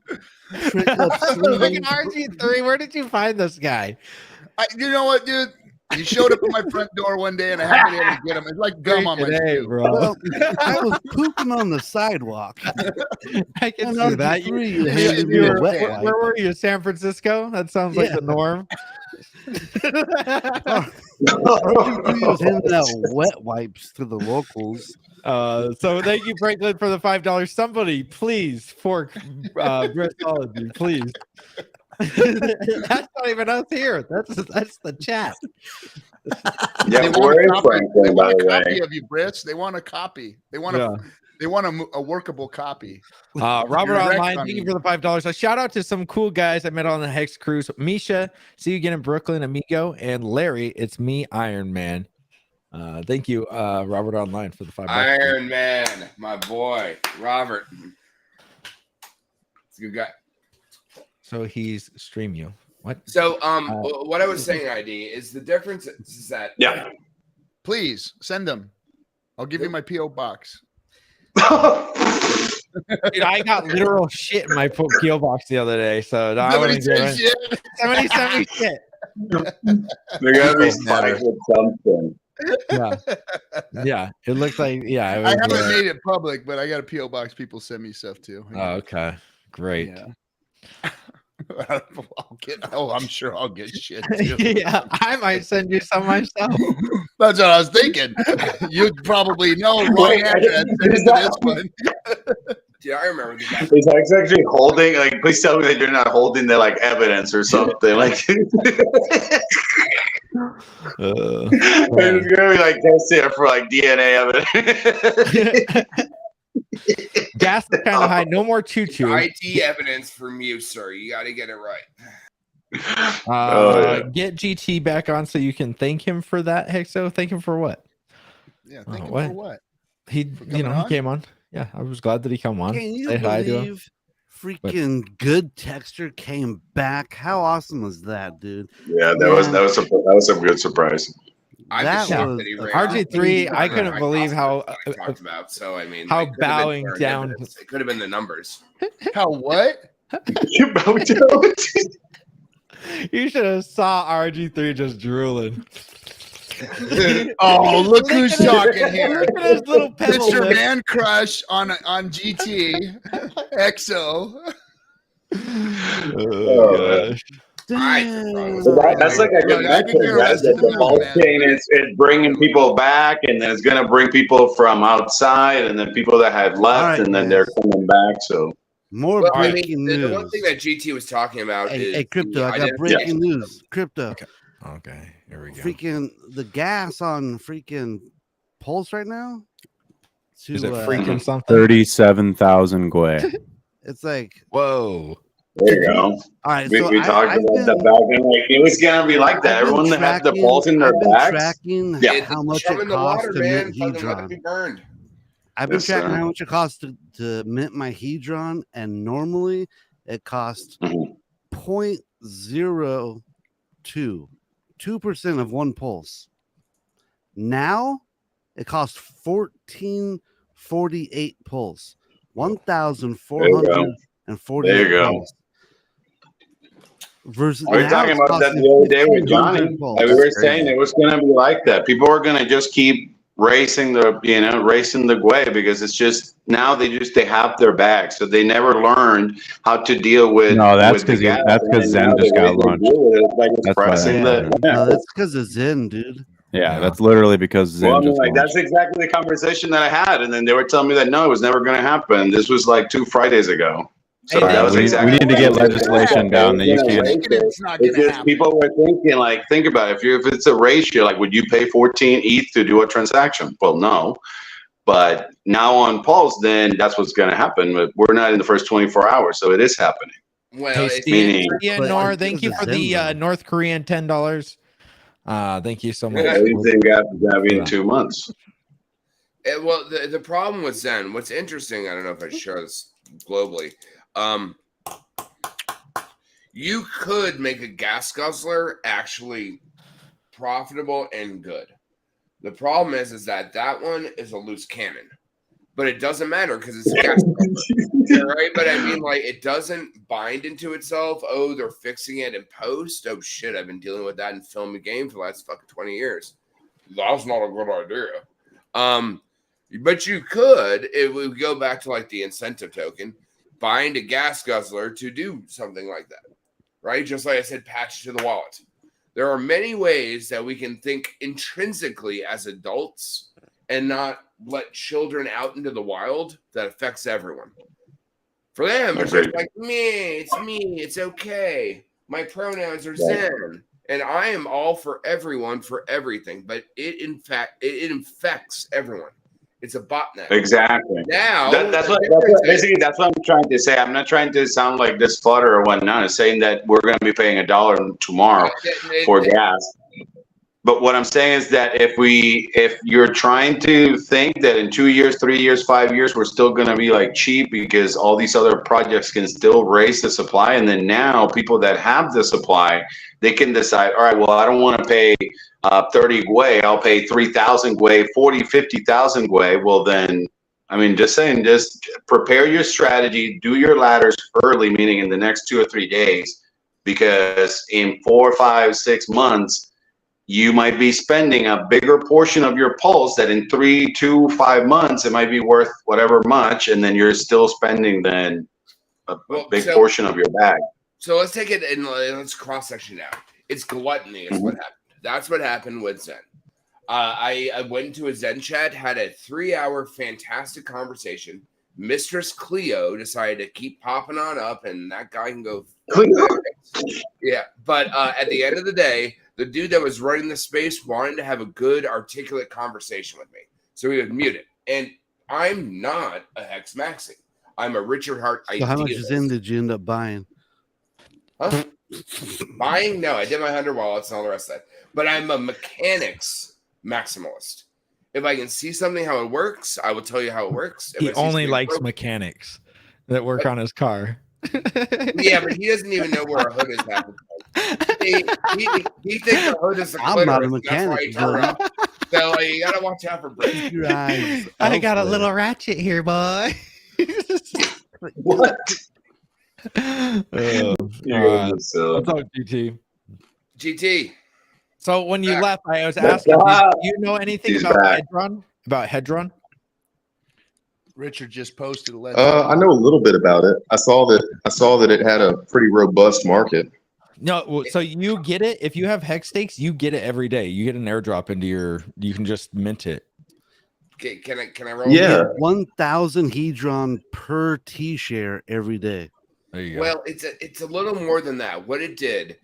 Trick up Freaking RG3, where did you find this guy? You know what, dude? You showed up at my front door one day, and I haven't been able to get him. It's like gum on my shoe. bro. Well, I was pooping on the sidewalk. I can And see on that. three, you handed me a wet Where wipe. were you? San Francisco? That sounds like Yeah. the norm. RG3 was handing out wet wipes to the locals. So thank you, Franklin, for the $5. Somebody, please, fork Bristology, please. That's not even us here. That's the chat. Yeah, They where is want a copy. They Franklin, by want a the copy way? of you, Brits. They want a copy. They want Yeah. a workable copy. Robert You're wrecked, Online, I thank you mean. for the $5. A shout out to some cool guys I met on the Hex Cruise. Misha, see you again in Brooklyn, Amigo, and Larry. It's me, Iron Man. Thank you, Robert Online, for the $5. Iron Man, my boy, Robert. It's a good guy. So he's stream you. What? So, what I was saying, ID, is the difference is that Please send them. I'll give you my PO box. Dude, I got literal shit in my PO box the other day, so I want to give it. Somebody sent me shit. They're gonna be spiked with something. Yeah. It looks like it I was, haven't made it public, but I got a PO box. People send me stuff too. Oh, okay, great. I'm sure I'll get shit too. Yeah, I might send you some myself. That's what I was thinking. You'd probably know right after this one. Yeah, I remember the guy. Is Hex actually holding? Like, please tell me that you're not holding the like evidence or something. Like, it's gonna be like testing it for like DNA evidence. Gas is kind of high. No more tutu. ID evidence from you, sir. You got to get it right. Get GT back on so you can thank him for that, Hexo. Thank him for what? Yeah, thank him for what? He, he came on. Yeah, I was glad that he come on. Can you Say hi to him. believe freaking good texture came back. How awesome was that, dude? Yeah, that was a good surprise. I'm That just shocked was that he a ran RG3, I high couldn't believe how talked about. So I mean, how like, could have been bowing down. serendipitous. It could have been the numbers. How what? You bow down. You should have saw RG3 just drooling. Oh, look who's talking here. Look at his little pebble Mr. lip. Man Crush on GT XO. Oh, gosh. That's like a good Look, I could message, care right? less That than the you, pulse man. chain is bringing people back, and then it's going to bring people from outside, and then people that had left, right, and then guys. they're coming back. So More Well, I breaking mean, the news. one thing that GT was talking about is Hey, Crypto, the I got identification. breaking news. Crypto. Okay, here we go. Freaking the gas on freaking Pulse right now. Is it freaking something? 37,000 Gwei. It's like, whoa. There you go. All right, we so talked I've about the been- back, and like it was gonna be like that. I've been Everyone that had the tracking- pulse in their I've been backs. tracking how much Shove it in the costs water, to man. mint Fucking let it be Hedron. burned. I've been Yes, tracking sir. how much it costs to mint my Hedron, and normally it costs 0.02, 2% of one pulse. Now it costs 1448 pulse, 1,440 There you go. pulse. Versus We were now talking it's about that costing the other day with 1,500 Johnny. pulse. Like we were saying it was going to be like that. People are going to just keep racing the Gwei because it's just now they have their bag, so they never learned how to deal with. No, that's with the because gas, that's and because then Zen now just the way got they launched. deal with it is by just That's why pressing that the. No, that's because of Zen, dude. Yeah, that's literally because Zen Well, I mean, just like launched. that's exactly the conversation that I had, and then they were telling me that no, it was never going to happen. This was like 2 Fridays ago. So Hey, that was we exactly. need to get legislation down that you can't. It's not It's gonna just happen. people were thinking, like, think about it. If it's a ratio, like, would you pay 14 ETH to do a transaction? Well, no. But now on Pulse, then that's what's going to happen. But we're not in the first 24 hours, so it is happening. Well, Hey, it's Steve, meaning Nor, thank you for the North Korean $10. Thank you so much. everything got to be in 2 months. Well, the problem with Zen, what's interesting, I don't know if I should share this globally. You could make a gas guzzler actually profitable and good. The problem is that one is a loose cannon, but it doesn't matter because it's a gas guzzler, right? But I mean, like, it doesn't bind into itself. Oh, they're fixing it in post. Oh shit, I've been dealing with that in film and game for the last fucking 20 years. That's not a good idea. But you could, if we go back to like the incentive token, bind a gas guzzler to do something like that, right? Just like I said, patch to the wallet. There are many ways that we can think intrinsically as adults and not let children out into the wild that affects everyone. For them, it's just like, it's me, it's okay. My pronouns are Zen. And I am all for everyone for everything, but it infects everyone. It's a botnet. Exactly. Now that's what I'm trying to say. I'm not trying to sound like this flutter or whatnot. I'm saying that we're going to be paying $1 tomorrow for gas. But what I'm saying is that if you're trying to think that in 2 years, 3 years, 5 years, we're still going to be like cheap because all these other projects can still raise the supply, and then now people that have the supply, they can decide, all right, well, I don't want to pay 30 Gwei, I'll pay 3,000 Gwei, 40, 50,000 Gwei. Well, then, I mean, just saying, just prepare your strategy, do your ladders early, meaning in the next 2 or 3 days, because in 4, 5, 6 months, you might be spending a bigger portion of your pulse that in 3 to 5 months, it might be worth whatever much, and then you're still spending then a big portion of your bag. So let's take it and let's cross-section out. It's gluttony is what happened. That's what happened with Zen. I went into a Zen chat, had a 3-hour fantastic conversation. Mistress Cleo decided to keep popping on up, and that guy can go. Yeah, but at the end of the day, the dude that was running the space wanted to have a good, articulate conversation with me. So he would mute it. And I'm not a Hex Maxi. I'm a Richard Hart So how much Zen did you end up buying? Huh? Buying? No, I did my 100 wallets and all the rest of that. But I'm a mechanics maximalist. If I can see something how it works, I will tell you how it works. If He I see only something likes broken- mechanics that work on his car. Yeah, but he doesn't even know where a hood is at. He thinks a hood is a I'm not a clitoris. That's why he mechanic, turned buddy. up. So you gotta watch out for Brits. Keep your eyes I got a elsewhere. little ratchet here, boy. What? What's up, GT? GT. So when you left, I was That's asking, back. do you know anything He's about back. Hedron? About Hedron? Richard just posted a I know a little bit about it. I saw that it had a pretty robust market. No, so you get it if you have hex stakes, you get it every day. You get an airdrop into your. You can just mint it. Okay, can I roll? Yeah. 1,000 Hedron per T share every day. There you go. Well, it's a little more than that. What it did,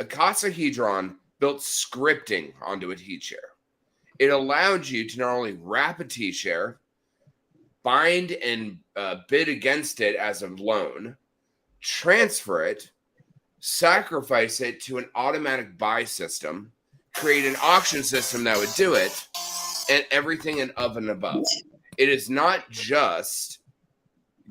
Akasa Hedron built scripting onto a T-share. It allowed you to not only wrap a T-share, bind and bid against it as a loan, transfer it, sacrifice it to an automatic buy system, create an auction system that would do it, and everything and above. It is not just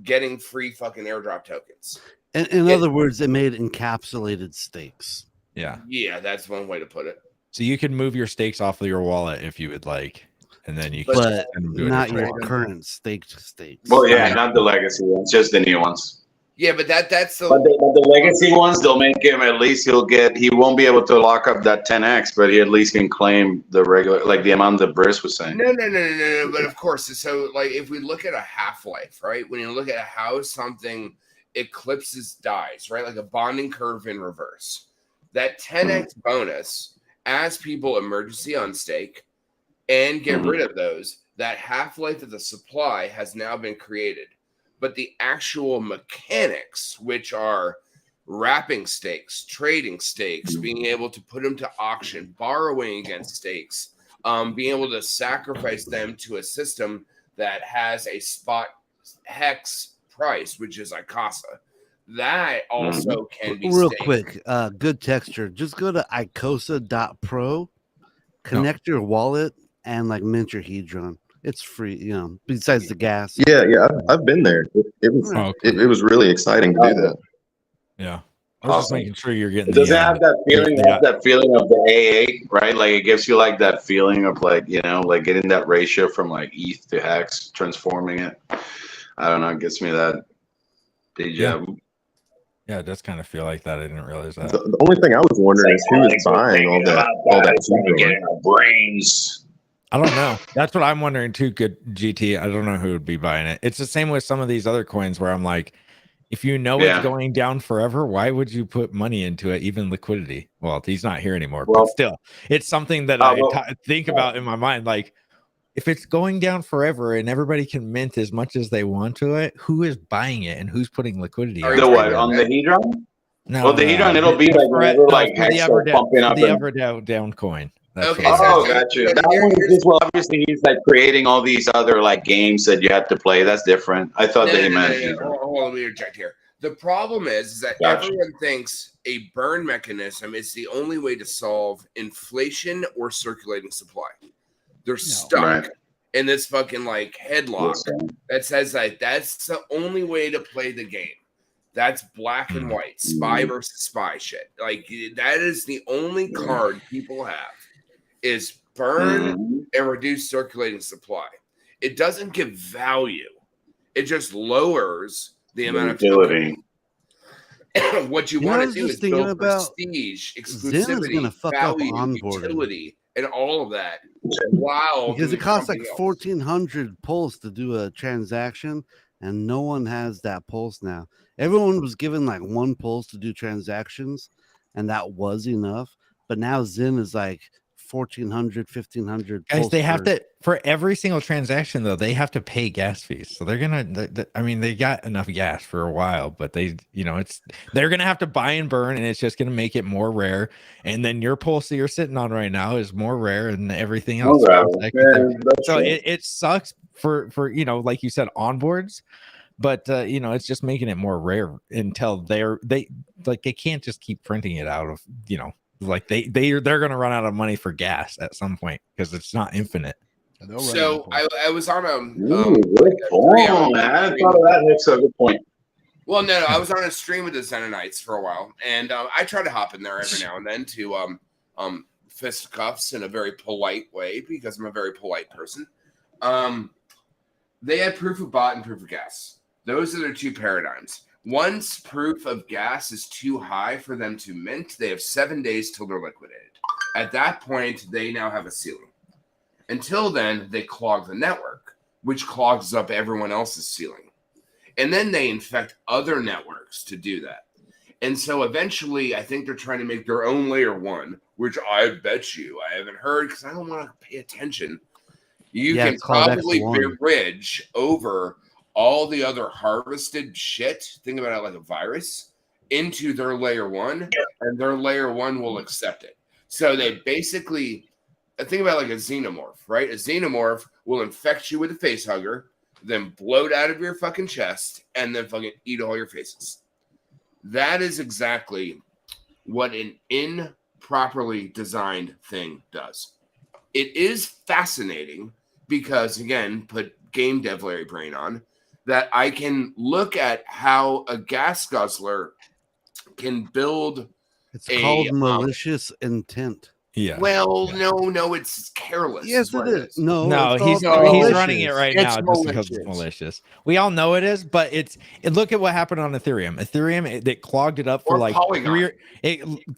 getting free fucking airdrop tokens. In other words, it made encapsulated stakes. Yeah, that's one way to put it. So you can move your stakes off of your wallet if you would like, and then you can But just send them to a not different your wallet. current staked stakes. Well, yeah, not the legacy ones, just the new ones. Yeah, but that's the. But the legacy ones, they'll make him at least he won't be able to lock up that 10x, but he at least can claim the regular, like the amount that Briss was saying. No. But of course, so like if we look at a half-life, right? When you look at how something eclipses dies, right? Like a bonding curve in reverse. That 10x bonus, as people emergency unstake and get rid of those, that half-life of the supply has now been created. But the actual mechanics, which are wrapping stakes, trading stakes, being able to put them to auction, borrowing against stakes, being able to sacrifice them to a system that has a spot hex price, which is Icasa. That also can be real staked. quick. Good texture. Just go to icosa.pro, connect your wallet, and like mint your Hedron. It's free, besides the gas. Yeah. I've been there. It was really exciting to do that. Yeah. I was just making sure you're getting. Does it have that feeling? That feeling of the AA, right? Like it gives you like that feeling of like like getting that ratio from like ETH to hex, transforming it. I don't know. It gives me that deja vu. Yeah, it does kind of feel like that. I didn't realize that. The only thing I was wondering is who is buying all that brains. I don't know. That's what I'm wondering too. Good GT. I don't know who would be buying it. It's the same with some of these other coins where I'm like, if you know it's going down forever, why would you put money into it? Even Liquidity. Well, he's not here anymore, but still, it's something that I think about in my mind. Like, if it's going down forever and everybody can mint as much as they want to it, who is buying it and who's putting Liquidity on The what on the Hedron? No, well, the Hedron it'll be like whenever like hex are pumping up. The Everdown coin. Okay. Oh, got you. That one is just, well, obviously he's like creating all these other like games that you have to play. That's different. I thought that he meant. Hold on, let me interject here. The problem is that everyone thinks a burn mechanism is the only way to solve inflation or circulating supply. They're stuck in this fucking like headlock that says like that's the only way to play the game. That's black and white, spy versus spy shit. Like that is the only card people have is burn and reduce circulating supply. It doesn't give value. It just lowers the amount of utility. What you want to do is build prestige, exclusivity, value, utility, and all of that. Wow. Because it costs like 1,400 pulse to do a transaction, and no one has that pulse now. Everyone was given like one pulse to do transactions, and that was enough. But now Zen is like 1,400, 1,500. Guys, they have to, for every single transaction, though, they have to pay gas fees. So they're gonna, I mean, they got enough gas for a while, but they, they're gonna have to buy and burn, and it's just gonna make it more rare. And then your pulse that you're sitting on right now is more rare than everything else. So it sucks for like you said, onboards. But it's just making it more rare until they can't just keep printing it out of like they're gonna run out of money for gas at some point because it's not infinite. So I was on a good point, man. I thought of that. That's a good point. Well, no, I was on a stream with the Zenonites for a while, and I try to hop in there every now and then to fisticuffs in a very polite way because I'm a very polite person. They had proof of bot and proof of gas. Those are their two paradigms. Once proof of gas is too high for them to mint, they have 7 days till they're liquidated. At that point, they now have a ceiling. Until then, they clog the network, which clogs up everyone else's ceiling. And then they infect other networks to do that. And so eventually, I think they're trying to make their own layer 1, which I bet you I haven't heard because I don't want to pay attention. You can probably bridge over all the other harvested shit, think about it like a virus, into their layer 1, and their layer 1 will accept it. So they basically, think about it like a xenomorph, right? A xenomorph will infect you with a face hugger, then bloat out of your fucking chest, and then fucking eat all your faces. That is exactly what an improperly designed thing does. It is fascinating because, again, put game dev Larry Brain on, that I can look at how a gas guzzler can build It's called malicious intent. Yeah. Well, no, it's careless. Yes, it is. No, it's he's called running it right now just because it's malicious. We all know it is, but look at what happened on Ethereum. Ethereum, it clogged it up for like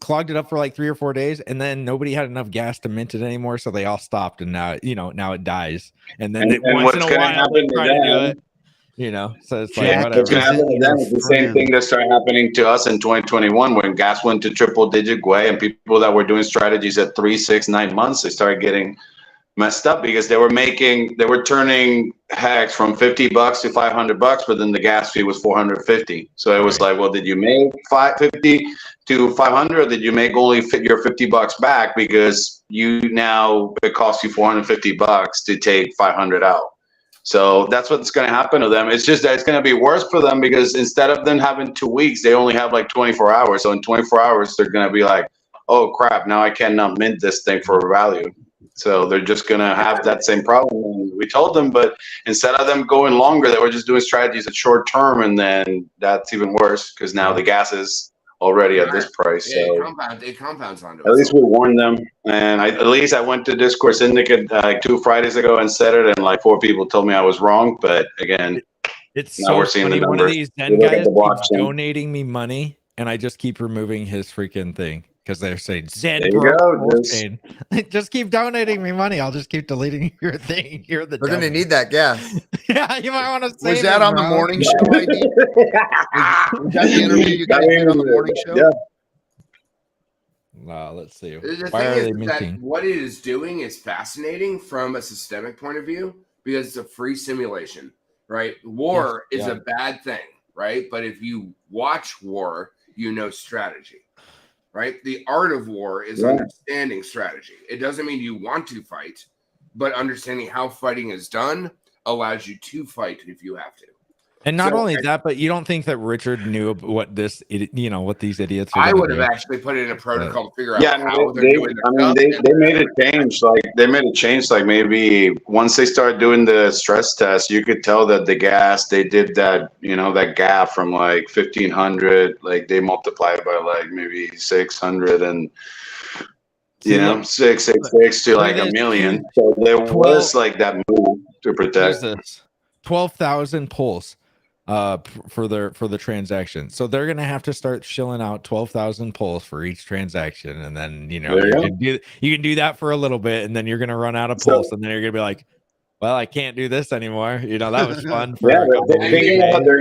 clogged it up for like 3 or 4 days, and then nobody had enough gas to mint it anymore, so they all stopped, and now it dies. And then once in a while they try to do it. So it's like whatever. What's going to happen to them is the same thing that started happening to us in 2021 when gas went to triple-digit way, and people that were doing strategies at 3, 6, 9 months, they started getting messed up because they were turning Hex from $50 to $500, but then the gas fee was $450. So it was like, well, did you make $550 to $500, or did you make only your $50 back because it costs you $450 to take $500 out? So that's what's going to happen to them. It's just that it's going to be worse for them because instead of them having 2 weeks, they only have like 24 hours. So in 24 hours, they're going to be like, oh, crap, now I cannot mint this thing for value. So they're just going to have that same problem. And we told them, but instead of them going longer, they were just doing strategies at short term. And then that's even worse because now the gas is already at this price. Yeah, So it compounds onto at least we warned them, and at least I went to Discord Syndicate like 2 Fridays ago and said it, and like 4 people told me I was wrong. But again, it's now so we're seeing funny. the One numbers. of these We Zen look at guys the keeps blockchain. donating me money, and I just keep removing his freaking thing because they're saying Zen There you broke go, Pulsechain. Just keep donating me money. I'll just keep deleting your thing. You're the We're gonna devil. need that gas. Yeah, you might want to say. Was that on the morning show, ID? Was that the interview you guys did on the morning show? Yeah. Let's see. The Why are thing they is that minting? what it is doing is fascinating from a systemic point of view because it's a free simulation, right? War is a bad thing, right? But if you watch war, you know strategy, right? The art of war is understanding strategy. It doesn't mean you want to fight, but understanding how fighting is done allows you to fight if you have to. And not So, only that, but you don't think that Richard knew what this, what these idiots are I gonna would have do. actually put it in a protocol to figure out Yeah, how they're doing their stuff. they made it change. Like they made it change. Like maybe once they started doing the stress test, you could tell that the gas they did that that gap from like 1,500, like they multiplied by like maybe 600 and 666 to like a million. So there was like that move to protect. 12,000 pulls for the transaction. So they're gonna have to start shilling out 12,000 pulls for each transaction, and then you can do that for a little bit, and then you're gonna run out of pulls, and then you're gonna be like, well, I can't do this anymore. That was fun. For Yeah, a couple they're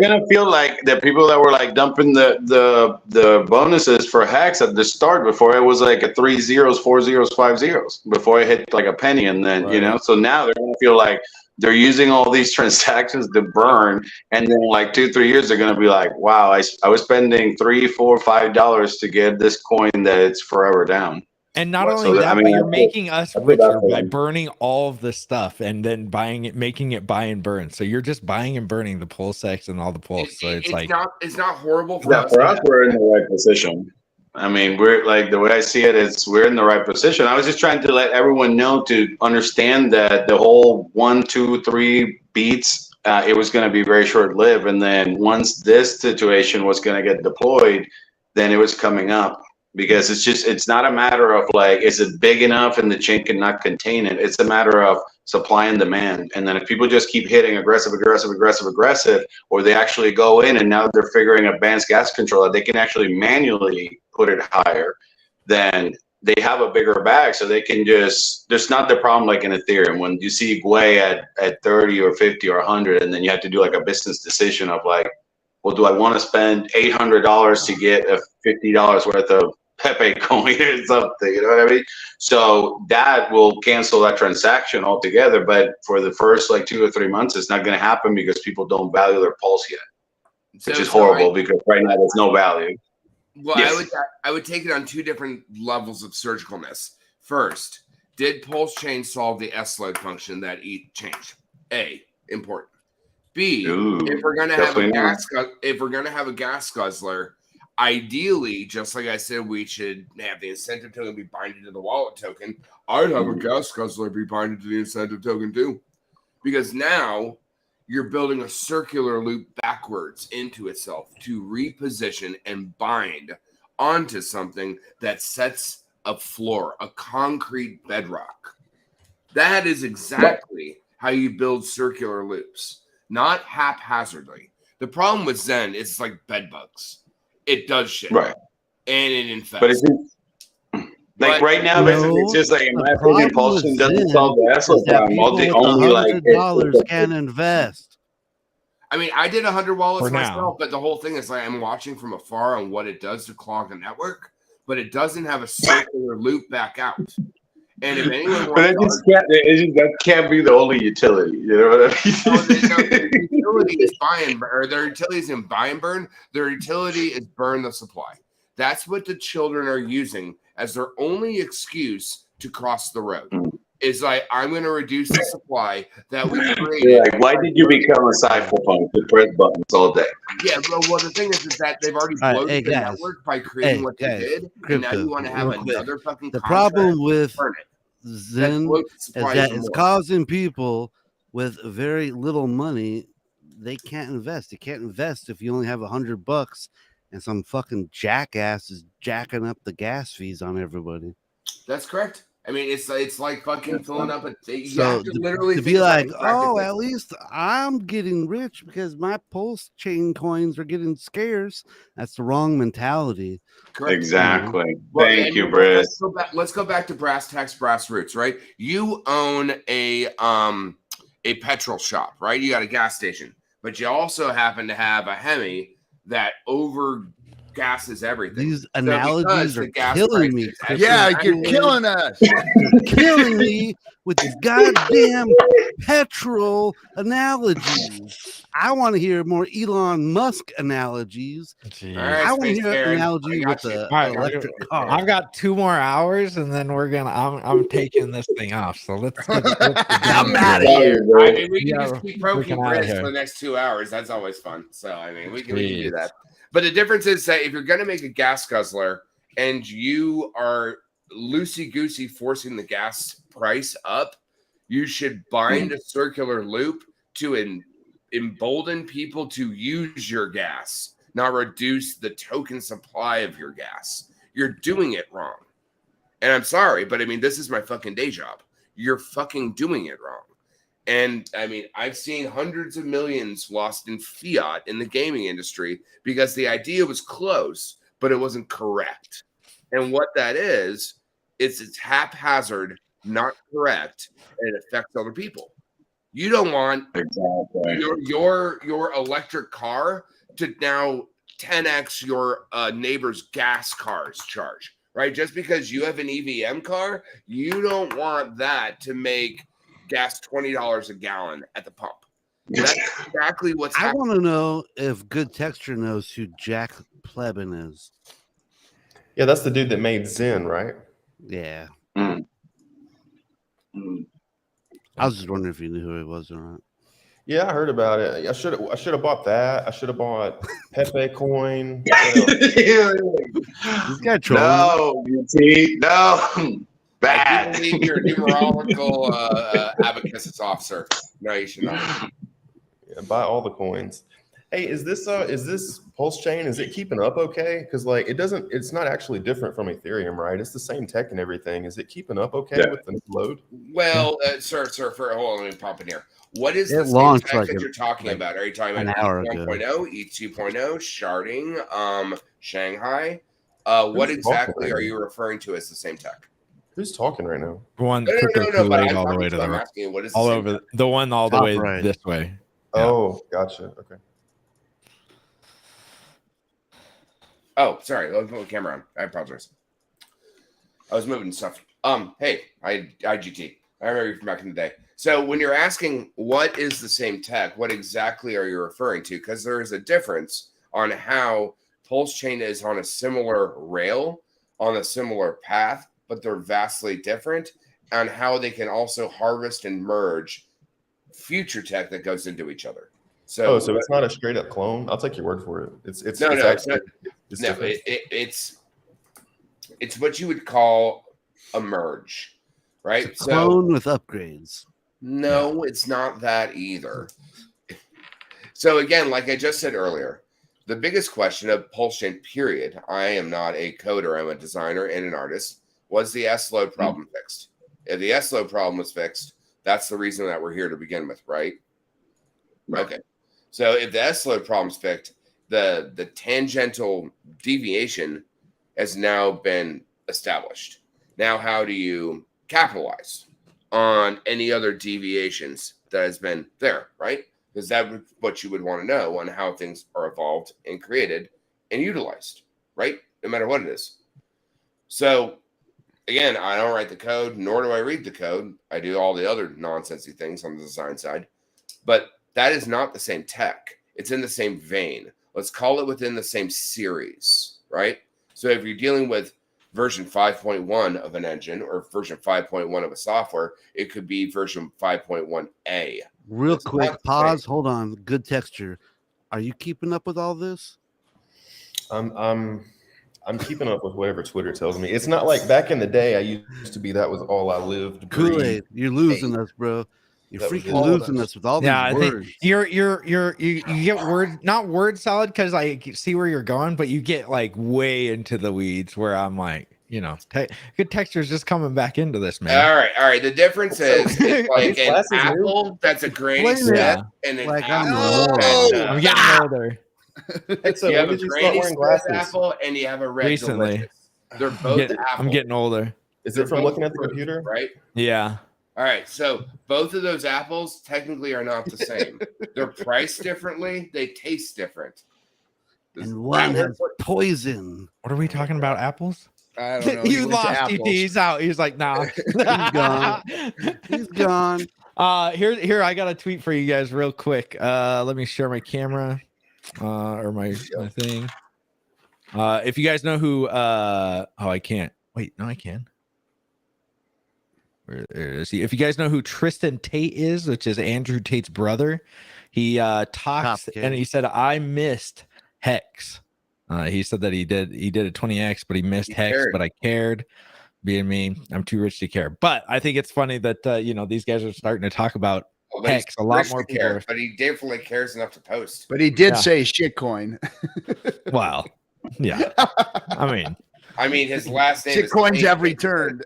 gonna feel like the people that were like dumping the bonuses for hacks at the start before it was like a 3 zeros, 4 zeros, 5 zeros before it hit like a penny, and then so now they're gonna feel like they're using all these transactions to burn, and then like 2-3 years they're gonna be like, wow, I was spending $3, $4, $5 to get this coin that it's forever down. And not only that, but you're making us richer by burning all of the stuff and then making it buy and burn. So you're just buying and burning the Pulsex and all the pulse. So it's not horrible for us. For us, we're in the right position. I mean, we're like the way I see it is we're in the right position. I was just trying to let everyone know to understand that the whole 1, 2, 3 beats it was going to be very short-lived. And then once this situation was going to get deployed, then it was coming up, because it's not a matter of like, is it big enough and the chain cannot contain it? It's a matter of supply and demand. And then if people just keep hitting aggressive, or they actually go in and now they're figuring advanced gas control that they can actually manually put it higher, then they have a bigger bag, so they can just, there's not the problem like in Ethereum when you see Gwei at 30 or 50 or 100, and then you have to do like a business decision of like, well, do I want to spend $800 to get a $50 worth of Pepe coin or something? You know what I mean? So that will cancel that transaction altogether. But for the first like 2 or 3 months, it's not going to happen because people don't value their pulse yet, which is horrible because right now there's no value. Well, I would take it on two different levels of surgicalness. First, did Pulsechain solve the S-load function that ETH changed? A, important. B, if we're gonna have a gas guzzler, ideally, just like I said, we should have the incentive token be binded to the wallet token. I'd have a gas guzzler be binded to the incentive token too, because now you're building a circular loop backwards into itself to reposition and bind onto something that sets a floor, a concrete bedrock. That is exactly how you build circular loops, not haphazardly. The problem with Zen is it's like bed bugs. It does shit. Right. And it infects. But it's like right now, basically, it's just like, in my opinion, Pulsechain doesn't solve the S-load problem. Only like $100 can invest. I mean, I did 100 wallets For now. myself, but the whole thing is like I'm watching from afar on what it does to clog the network, but it doesn't have a circular loop back out. And if anyone but that can't be the only utility. You know what I mean? their utility is buy and burn, or their utility is in buy and burn. Their utility is burn the supply. That's what the children are using as their only excuse to cross the road. Is like, I'm going to reduce the supply that we created. Like, why did you become a cypherpunk to press buttons all day? Yeah, well, the thing is that they've already bloated the network by creating what they did, and now you want to have another fucking. The problem with Zen is that it's causing people with very little money. They can't invest. They can't invest if you only have $100 and some fucking jackass is jacking up the gas fees on everybody. That's correct. I mean, it's like fucking filling up you So have to literally to be like, oh, at least I'm getting rich because my Pulsechain coins are getting scarce. That's the wrong mentality. Correct. Exactly. Well, Thank you, Briz. Let's go back to brass tacks, brass roots, right? You own a petrol shop, right? You got a gas station, but you also happen to have a Hemi that over gasses everything. These analogies are gas killing me. Yeah, you're killing us. You're killing me with these goddamn petrol analogies. I want to hear more Elon Musk analogies. I want to hear an analogy with the electric car. I've got 2 more hours, and then I'm taking this thing off. So let's get I'm out of here. I mean, we can just keep poking Briz for the next 2 hours. That's always fun. So I mean, we can do that. But the difference is that if you're going to make a gas guzzler and you are loosey-goosey forcing the gas price up, you should bind a circular loop to embolden people to use your gas, not reduce the token supply of your gas. You're doing it wrong. And I'm sorry, but I mean, this is my fucking day job. You're fucking doing it wrong. And I mean, I've seen hundreds of millions lost in fiat in the gaming industry because the idea was close, but it wasn't correct. And what that is it's haphazard, not correct, and it affects other people. You don't want your electric car to now 10x your neighbor's gas car's charge, right? Just because you have an EVM car, you don't want that to make gas $20 a gallon at the pump. That's exactly what's happening. I want to know if Good Texture knows who Jack Plebin is. Yeah, that's the dude that made Zen, right? Yeah. I was just wondering if you knew who it was or not. Yeah, I heard about it. I should have bought that. I should have bought Pepe coin. This guy trolling. No, UT, no. Bad. I believe you're a numerical abacus officer. No, you should not. Yeah. Buy all the coins. Hey, is this Pulse Chain? Is it keeping up okay? Because like it's not actually different from Ethereum, right? It's the same tech and everything. Is it keeping up okay with the load? Well, sir, hold on, let me pop in here. What is It the same launched tech like that you're talking about? Are you talking an about hour ETH ago. 1.0, ETH 2.0, sharding, Shanghai? What Who's exactly talking are right you referring to as the same tech? Who's talking right now? One No, crypto but Kool-Aid I'm all the talking way to to. I'm the asking you, what is all the same over tech? the one all the Top way right. this way. Oh, gotcha. Okay. Oh, sorry. Let me put the camera on. I apologize. I was moving stuff. Hey, IGT. I remember you from back in the day. So when you're asking what is the same tech, what exactly are you referring to? Because there is a difference on how Pulse Chain is on a similar rail, on a similar path, but they're vastly different, on how they can also harvest and merge future tech that goes into each other. So, so it's not a straight up clone. I'll take your word for it. It's no, actually, it's not. it's No, different. it's what you would call a merge, right? It's a clone with upgrades. No, it's not that either. So again, like I just said earlier, the biggest question of Pulse Chain, period, I am not a coder, I'm a designer and an artist, was the S-load problem fixed? If the S-load problem was fixed, that's the reason that we're here to begin with, right? Okay. So if the S-load problem's fixed, the tangential deviation has now been established. Now, how do you capitalize on any other deviations that has been there, right? Because that's what you would want to know on how things are evolved and created and utilized, right? No matter what it is. So again, I don't write the code, nor do I read the code. I do all the other nonsensy things on the design side. But that is not the same tech. It's in the same vein. Let's call it within the same series, right? So if you're dealing with version 5.1 of an engine or version 5.1 of a software, it could be version 5.1a. Real quick, pause. Hold on. Good texture. Are you keeping up with all this? I'm keeping up with whatever Twitter tells me. It's not like back in the day I used to be. That was all I lived. Kool-Aid, you're losing us, bro. You're That was freaking losing us with all these I think words. you get word, not word salad, because I see where you're going, but you get like way into the weeds where I'm like, good texture is just coming back into this, man. All right. The difference is it's like an apple that's a granny step and an apple. I'm getting older. You have a granny step apple and you have a red Recently. delicious. They're both apples. I'm getting older. Is it from looking at the computer? Right? Yeah. All right. So both of those apples technically are not the same. They're priced differently. They taste different. And one has poison. What are we talking about? Apples? I don't know. You lost ET. He's out. He's like, nah. He's gone. He's gone. Here, I got a tweet for you guys real quick. Let me share my camera or my thing. If you guys know who I can't. Wait, no, I can. Where is he? If you guys know who Tristan Tate is, which is Andrew Tate's brother, he talks and he said, I missed Hex. He said that he did a 20x, but he missed Hex, but I cared. Being me, I'm too rich to care. But I think it's funny that these guys are starting to talk about Hex. A lot more people care, but he definitely cares enough to post. But he did say shitcoin. Wow. Yeah. I mean his last name shitcoins have returned.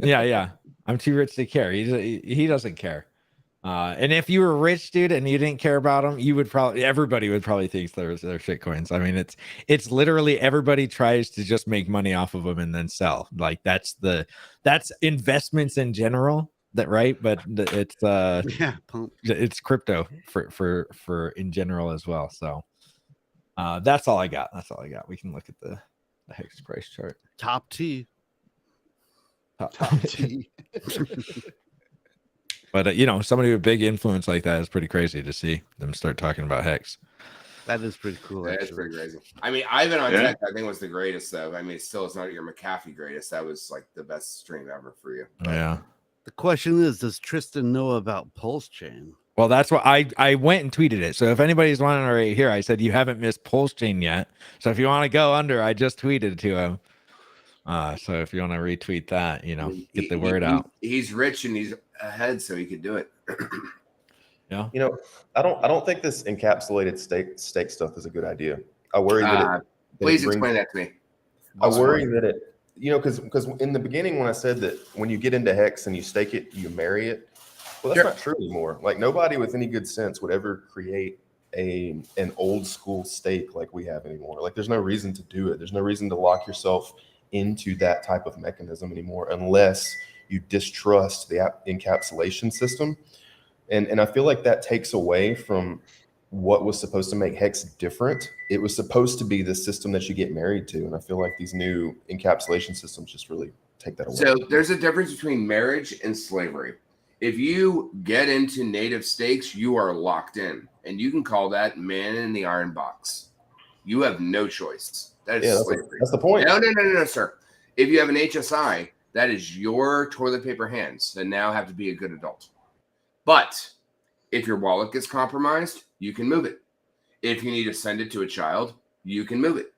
Yeah. I'm too rich to care. He doesn't care. And if you were rich, dude, and you didn't care about them, everybody would probably think they're shitcoins. I mean, it's literally everybody tries to just make money off of them and then sell. Like that's investments in general, right? But it's it's crypto for in general as well. So that's all I got. We can look at the Hex price chart. Top T. Top T. But somebody with big influence like that is pretty crazy to see them start talking about Hex. That is pretty cool. That's pretty crazy. I mean, Ivan on Tech, I think was the greatest though. I mean, it's not your McAfee greatest. That was like the best stream ever for you. Yeah. The question is, does Tristan know about Pulse Chain? Well, that's what I went and tweeted it. So if anybody's wanting to right here, I said you haven't missed Pulse Chain yet. So if you want to go under, I just tweeted to him. So if you want to retweet that, get the word out. He's rich and he's ahead, so he could do it. Yeah. You know, I don't think this encapsulated stake stuff is a good idea. I worry that please explain that to me. I worry that it, because in the beginning when I said that when you get into Hex and you stake it, you marry it. Well, that's not true anymore. Like nobody with any good sense would ever create an old school stake like we have anymore. Like there's no reason to do it. There's no reason to lock yourself into that type of mechanism anymore unless you distrust the encapsulation system. And I feel like that takes away from what was supposed to make Hex different. It was supposed to be the system that you get married to. And I feel like these new encapsulation systems just really take that away. So there's a difference between marriage and slavery. If you get into native stakes, you are locked in. And you can call that man in the iron box. You have no choice. That is slavery. That's the point. No, sir. If you have an HSI, that is your toilet paper hands that now have to be a good adult. But if your wallet gets compromised, you can move it. If you need to send it to a child, you can move it.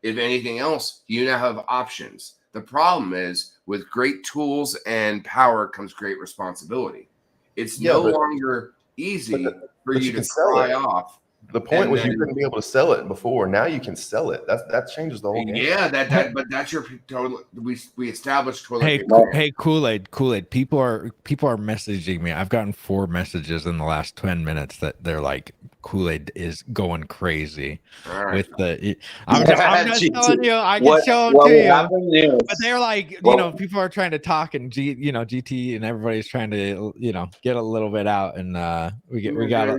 If anything else, you now have options. The problem is with great tools and power comes great responsibility. It's no longer easy for you to pry off. The point was you couldn't be able to sell it before. Now you can sell it. That changes the whole game. Yeah, but that's your total. We established toilet Hey, paper. hey, Kool-Aid. People are messaging me. I've gotten 4 messages in the last 10 minutes that they're like, Kool-Aid is going crazy with the. I'm just telling you, I can show them to you. But they're like, people are trying to talk, and GT and everybody's trying to, get a little bit out, and we got a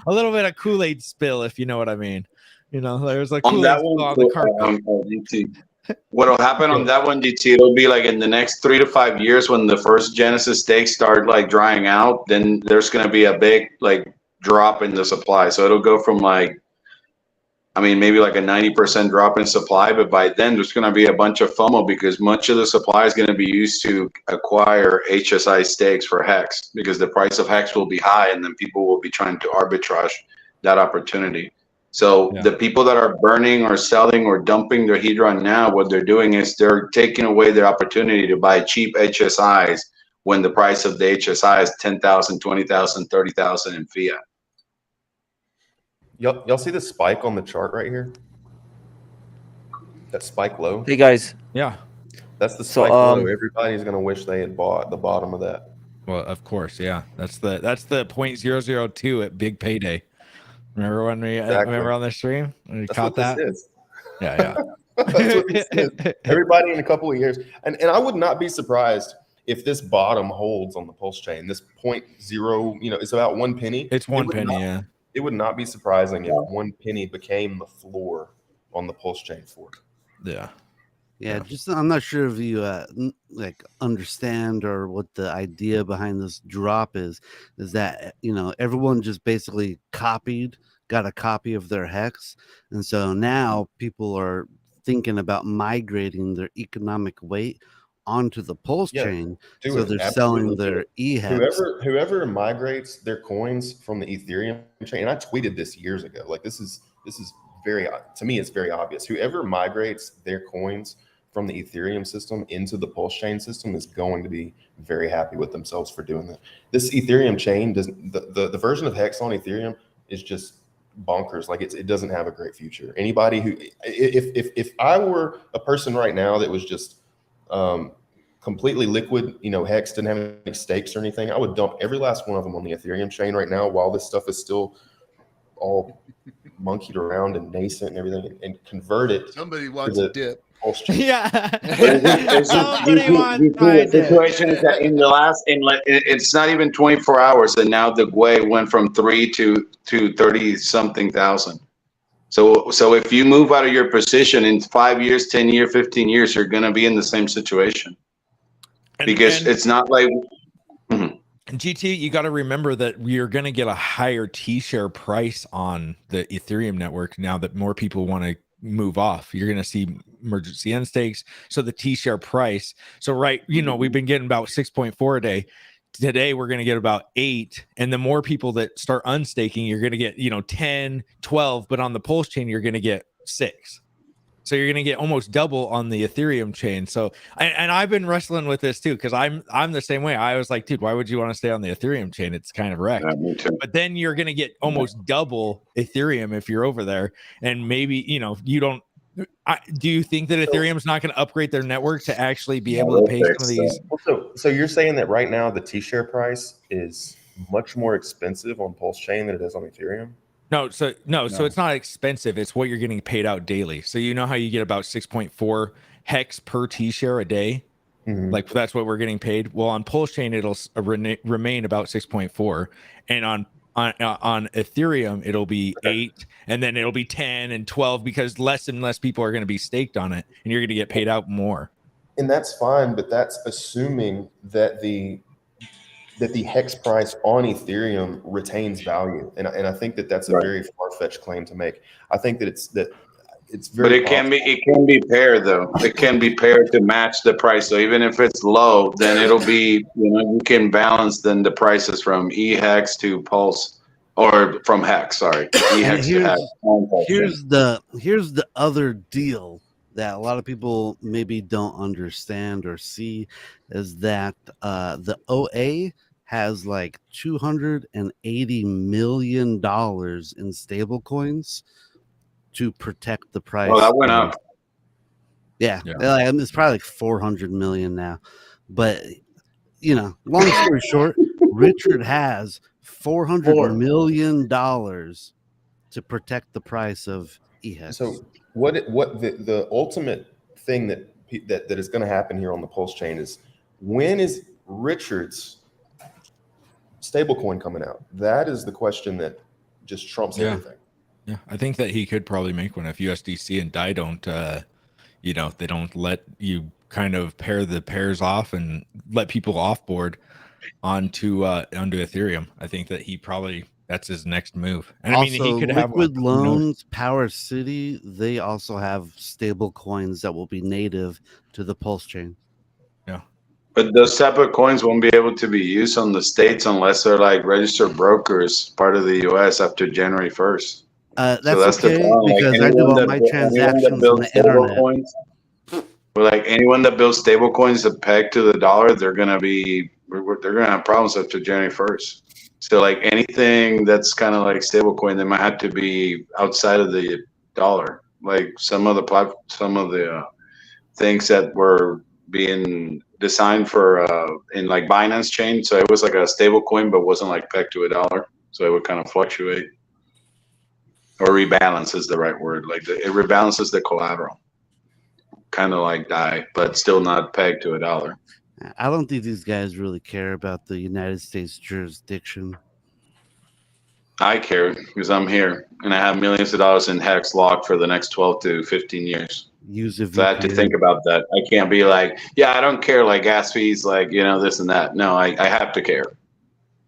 little bit of Kool-Aid, Kool-Aid spill, if you know what I mean. There's like Kool-Aid spill on the carpet. What'll happen on that one, DT? It'll be like in the next 3 to 5 years when the first Genesis stakes start like drying out. Then there's going to be a big like drop in the supply. So it'll go from maybe like a 90% drop in supply. But by then there's going to be a bunch of FOMO because much of the supply is going to be used to acquire HSI stakes for Hex because the price of Hex will be high and then people will be trying to arbitrage that opportunity. So the people that are burning or selling or dumping their Hedron now, what they're doing is they're taking away their opportunity to buy cheap HSIs when the price of the HSI is 10,000, 20,000, 30,000 in fiat. Y'all see the spike on the chart right here? That spike low? Hey guys. Yeah. That's the spike low. Everybody's gonna wish they had bought the bottom of that. Well, of course, yeah. That's the 0.002 at big payday. Remember when we remember on the stream? When we caught that? Yeah. That's what this is. Everybody in a couple of years. And I would not be surprised if this bottom holds on the pulse chain. This 0.0, it's about 1 penny. It's 1 penny, It would not be surprising if 1 penny became the floor on the pulse chain fork. Yeah, just I'm not sure if you understand or what the idea behind this drop is that everyone just basically got a copy of their Hex, and so now people are thinking about migrating their economic weight onto the pulse chain, so they're selling their e-Hex. Whoever migrates their coins from the Ethereum chain, and I tweeted this years ago. Like this is very, to me, it's very obvious. Whoever migrates their coins from the Ethereum system into the Pulse chain system is going to be very happy with themselves for doing that. This Ethereum chain doesn't, the version of Hex on Ethereum is just bonkers. Like it doesn't have a great future. Anybody who, if I were a person right now that was just completely liquid, Hex didn't have any stakes or anything, I would dump every last one of them on the Ethereum chain right now while this stuff is still all monkeyed around and nascent and everything, and convert it. Somebody wants a dip. Yeah. The situation is that it's not even 24 hours, and now the GUI went from 3 to 30 something thousand. So if you move out of your position in 5 years, 10 years, 15 years, you're going to be in the same situation because it's not like. GT, you got to remember that you're going to get a higher T-share price on the Ethereum network now that more people want to move off. You're going to see emergency end stakes. So the T-share price. So we've been getting about 6.4 a day. Today we're going to get about 8. And the more people that start unstaking, you're going to get 10, 12. But on the Pulse chain, you're going to get 6. So you're going to get almost double on the Ethereum chain. So, and I've been wrestling with this too, because I'm the same way. I was like, dude, why would you want to stay on the Ethereum chain? It's kind of wrecked. But then you're going to get almost double Ethereum if you're over there, and maybe you don't. Do you think that Ethereum's not going to upgrade their network to actually be able to pay some of these? So you're saying that right now the T-share price is much more expensive on Pulse Chain than it is on Ethereum? No, so it's not expensive. It's what you're getting paid out daily. So you know how you get about 6.4 hex per T-share a day? Like that's what we're getting paid. Well, on Pulse Chain, it'll remain about 6.4, and on Ethereum, it'll be 8, and then it'll be 10 and 12 because less and less people are going to be staked on it, and you're going to get paid out more. And that's fine, but that's assuming that the hex price on Ethereum retains value, and I think that that's a very far-fetched claim to make. I think that it's very. But it can be paired though. It can be paired to match the price. So even if it's low, then it'll be you can balance then the prices from eHex to Pulse, or from Hex. Sorry, eHex to Hex. Here's the other deal that a lot of people maybe don't understand or see is that the OA has like $280 million in stablecoins to protect the price. Oh, that went up. Yeah. It's probably like 400 million now. But long story short, Richard has $400 million to protect the price of eHex. So what the ultimate thing that is going to happen here on the Pulse chain is, when is Richard's stablecoin coming out? That is the question that just trumps everything. Yeah, I think that he could probably make one if USDC and DAI don't, they don't let you kind of pair the pairs off and let people offboard onto Ethereum. I think that that's his next move. And also, I mean, he could Liquid have Loans, Power City, they also have stable coins that will be native to the Pulse chain. Yeah. But those separate coins won't be able to be used on the States unless they're like registered brokers, part of the US after January 1st. That's the okay, problem. because I do all my transactions on the internet. Like anyone that builds stable coins that peg to the dollar, they're gonna have problems after January 1st. So like anything that's kind of like stable coin, they might have to be outside of the dollar. Like some of the things that were being designed for in like Binance chain, so it was like a stable coin but wasn't like pegged to a dollar, so it would kind of fluctuate. Or rebalance is the right word. Like it rebalances the collateral, kind of like DAI, but still not pegged to a dollar. I don't think these guys really care about the United States jurisdiction. I care because I'm here and I have millions of dollars in Hex locked for the next 12 to 15 years. Use a VPN. So I had to think about that. I can't be like, yeah, I don't care, like gas fees, like this and that. No, I have to care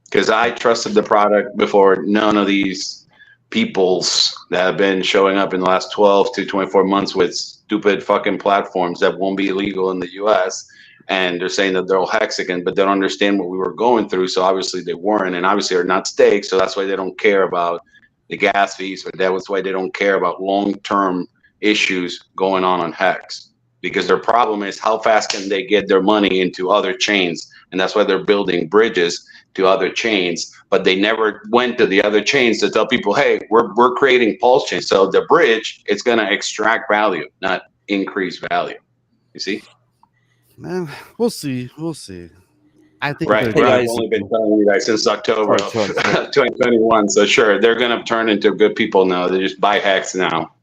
because I trusted the product before none of these peoples that have been showing up in the last 12 to 24 months with stupid fucking platforms that won't be illegal in the US, and they're saying that they're all Hexagon, but they don't understand what we were going through, so obviously they weren't, and obviously are not staked, so that's why they don't care about the gas fees, or that was why they don't care about long-term issues going on Hex, because their problem is how fast can they get their money into other chains, and that's why they're building bridges to other chains, but they never went to the other chains to tell people, hey, we're creating Pulse chains. So the bridge, it's going to extract value, not increase value. You see? Man, we'll see. I think I've only been telling you guys since October of 2021. So sure, they're going to turn into good people now. They just buy Hex now.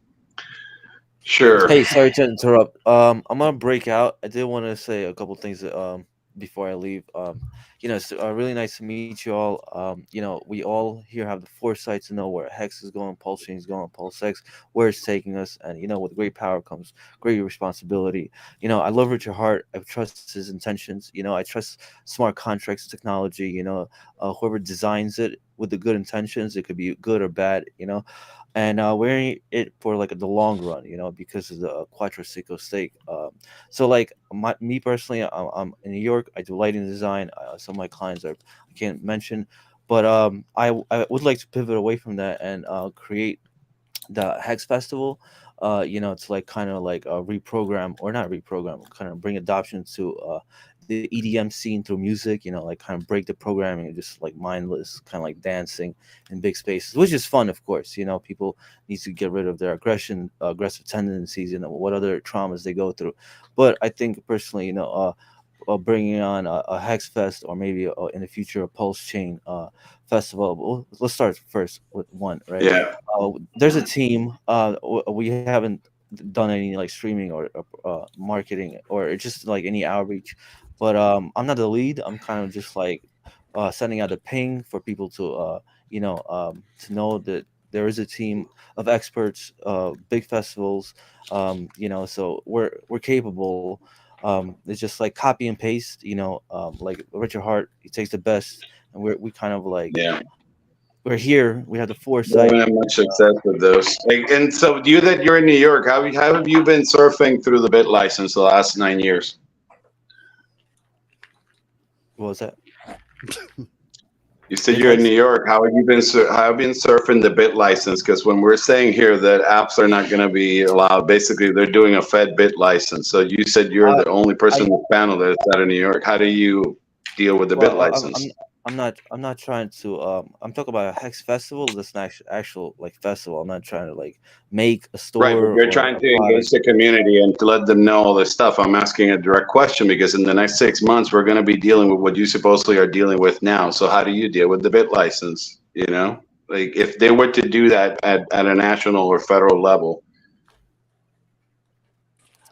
Sure. Hey, sorry to interrupt. I'm gonna break out. I did want to say a couple things before I leave. It's really nice to meet you all. We all here have the foresight to know where Hex is going, Pulse Chain is going, PulseX, where it's taking us, and with great power comes great responsibility. I love Richard Hart. I trust his intentions. I trust smart contracts technology. Whoever designs it with the good intentions, it could be good or bad. And wearing it for like the long run, because of the Quattrocico stake. So like me personally, I'm in New York. I do lighting design. Some of my clients I can't mention, but I would like to pivot away from that and create the Hex Festival. to like kind of like reprogram, or not reprogram, kind of bring adoption to the EDM scene through music, like kind of break the programming and just like mindless, kind of like dancing in big spaces, which is fun, of course. People need to get rid of their aggressive tendencies, what other traumas they go through. But I think personally, bringing on a Hex Fest, or maybe in the future a Pulsechain festival. Well, let's start first with one, right? Yeah. There's a team. We haven't done any like streaming or marketing or just like any outreach, but I'm not the lead. I'm kind of just like sending out a ping for people to to know that there is a team of experts, big festivals, so we're capable. It's just like copy and paste, like Richard Hart, he takes the best, and we kind of like, we're here, we have the foresight. Don't have much success with those. And so you're in New York, how have you been surfing through the bit license the last 9 years? What was that? You said you're in New York. How have you been surfing the bit license? Because when we're saying here that apps are not going to be allowed, basically they're doing a Fed bit license. So you said you're the only person in the panel that's out of New York. How do you deal with the bit license? I'm not trying to I'm talking about a Hex festival. That's an actual like festival. I'm not trying to like make a store. Right, but you're trying to engage the community and to let them know all this stuff. I'm asking a direct question because in the next 6 months we're going to be dealing with what you supposedly are dealing with now. So how do you deal with the bit license? Like if they were to do that at a national or federal level.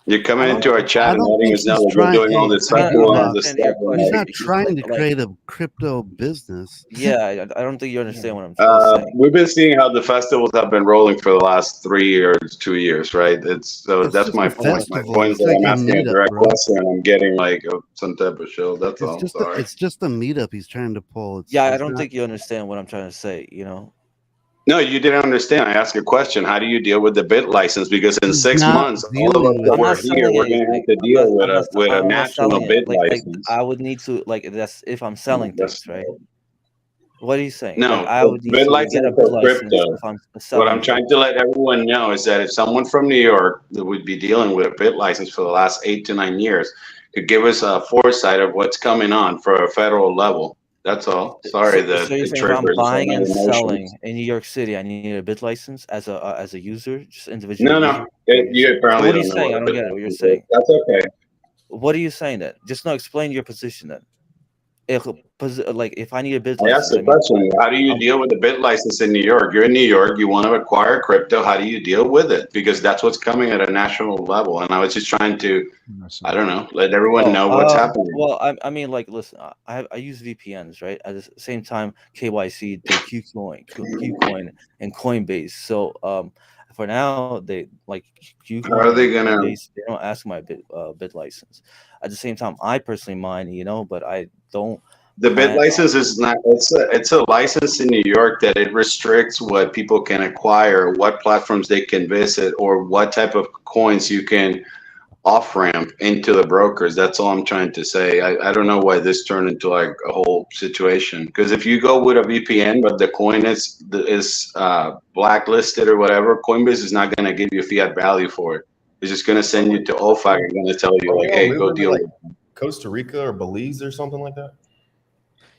You're coming into our chat and letting us know that we're doing all this festival and all this stuff. He's not trying to create a crypto business. Yeah, I don't think you understand what I'm saying. We've been seeing how the festivals have been rolling for the last 3 or 2 years, right? That's my point. My point is that I'm asking a direct question and I'm getting like some type of show. That's all. Sorry. It's just a meetup he's trying to pull. I don't think you understand what I'm trying to say. No, you didn't understand. I asked a question. How do you deal with the bit license? Because in 6 months, all of us that were here, we're going to have to deal with a national bit license. I would need to that's if I'm selling things, right? What are you saying? No, I would need bit to license get a for bit license crypto. if I'm selling. What I'm trying to let everyone know is that if someone from New York that would be dealing with a bit license for the last 8 to 9 years could give us a foresight of what's coming on for a federal level. That's all. Sorry that So you're it saying if I'm triggers buying and emotions. selling in New York City, I need a bit license as a user, just individual. No. User? You apparently What are you don't know saying? what I a don't bit get it. What you're license is. saying? That's okay. What are you saying then? Just now explain your position then. If I need a bit I license, asked the question, how do you deal with the bit license in New York? You're in New York, you want to acquire crypto, how do you deal with it? Because that's what's coming at a national level. And I was just trying to, I don't know, let everyone know what's happening. Well, I mean, like, listen, I use VPNs, right? At the same time, KYC through Qcoin and Coinbase. So for now, they like Qcoin. How are they gonna? They don't ask my bit license. At the same time, I personally mine, but I don't. The bit license is not. It's a license in New York that it restricts what people can acquire, what platforms they can visit, or what type of coins you can off ramp into the brokers. That's all I'm trying to say. I don't know why this turned into like a whole situation. Because if you go with a VPN, but the coin is blacklisted or whatever, Coinbase is not going to give you fiat value for it. It's just going to send you to OFAC and going to tell you like, hey, go deal with it. Costa Rica or Belize or something like that.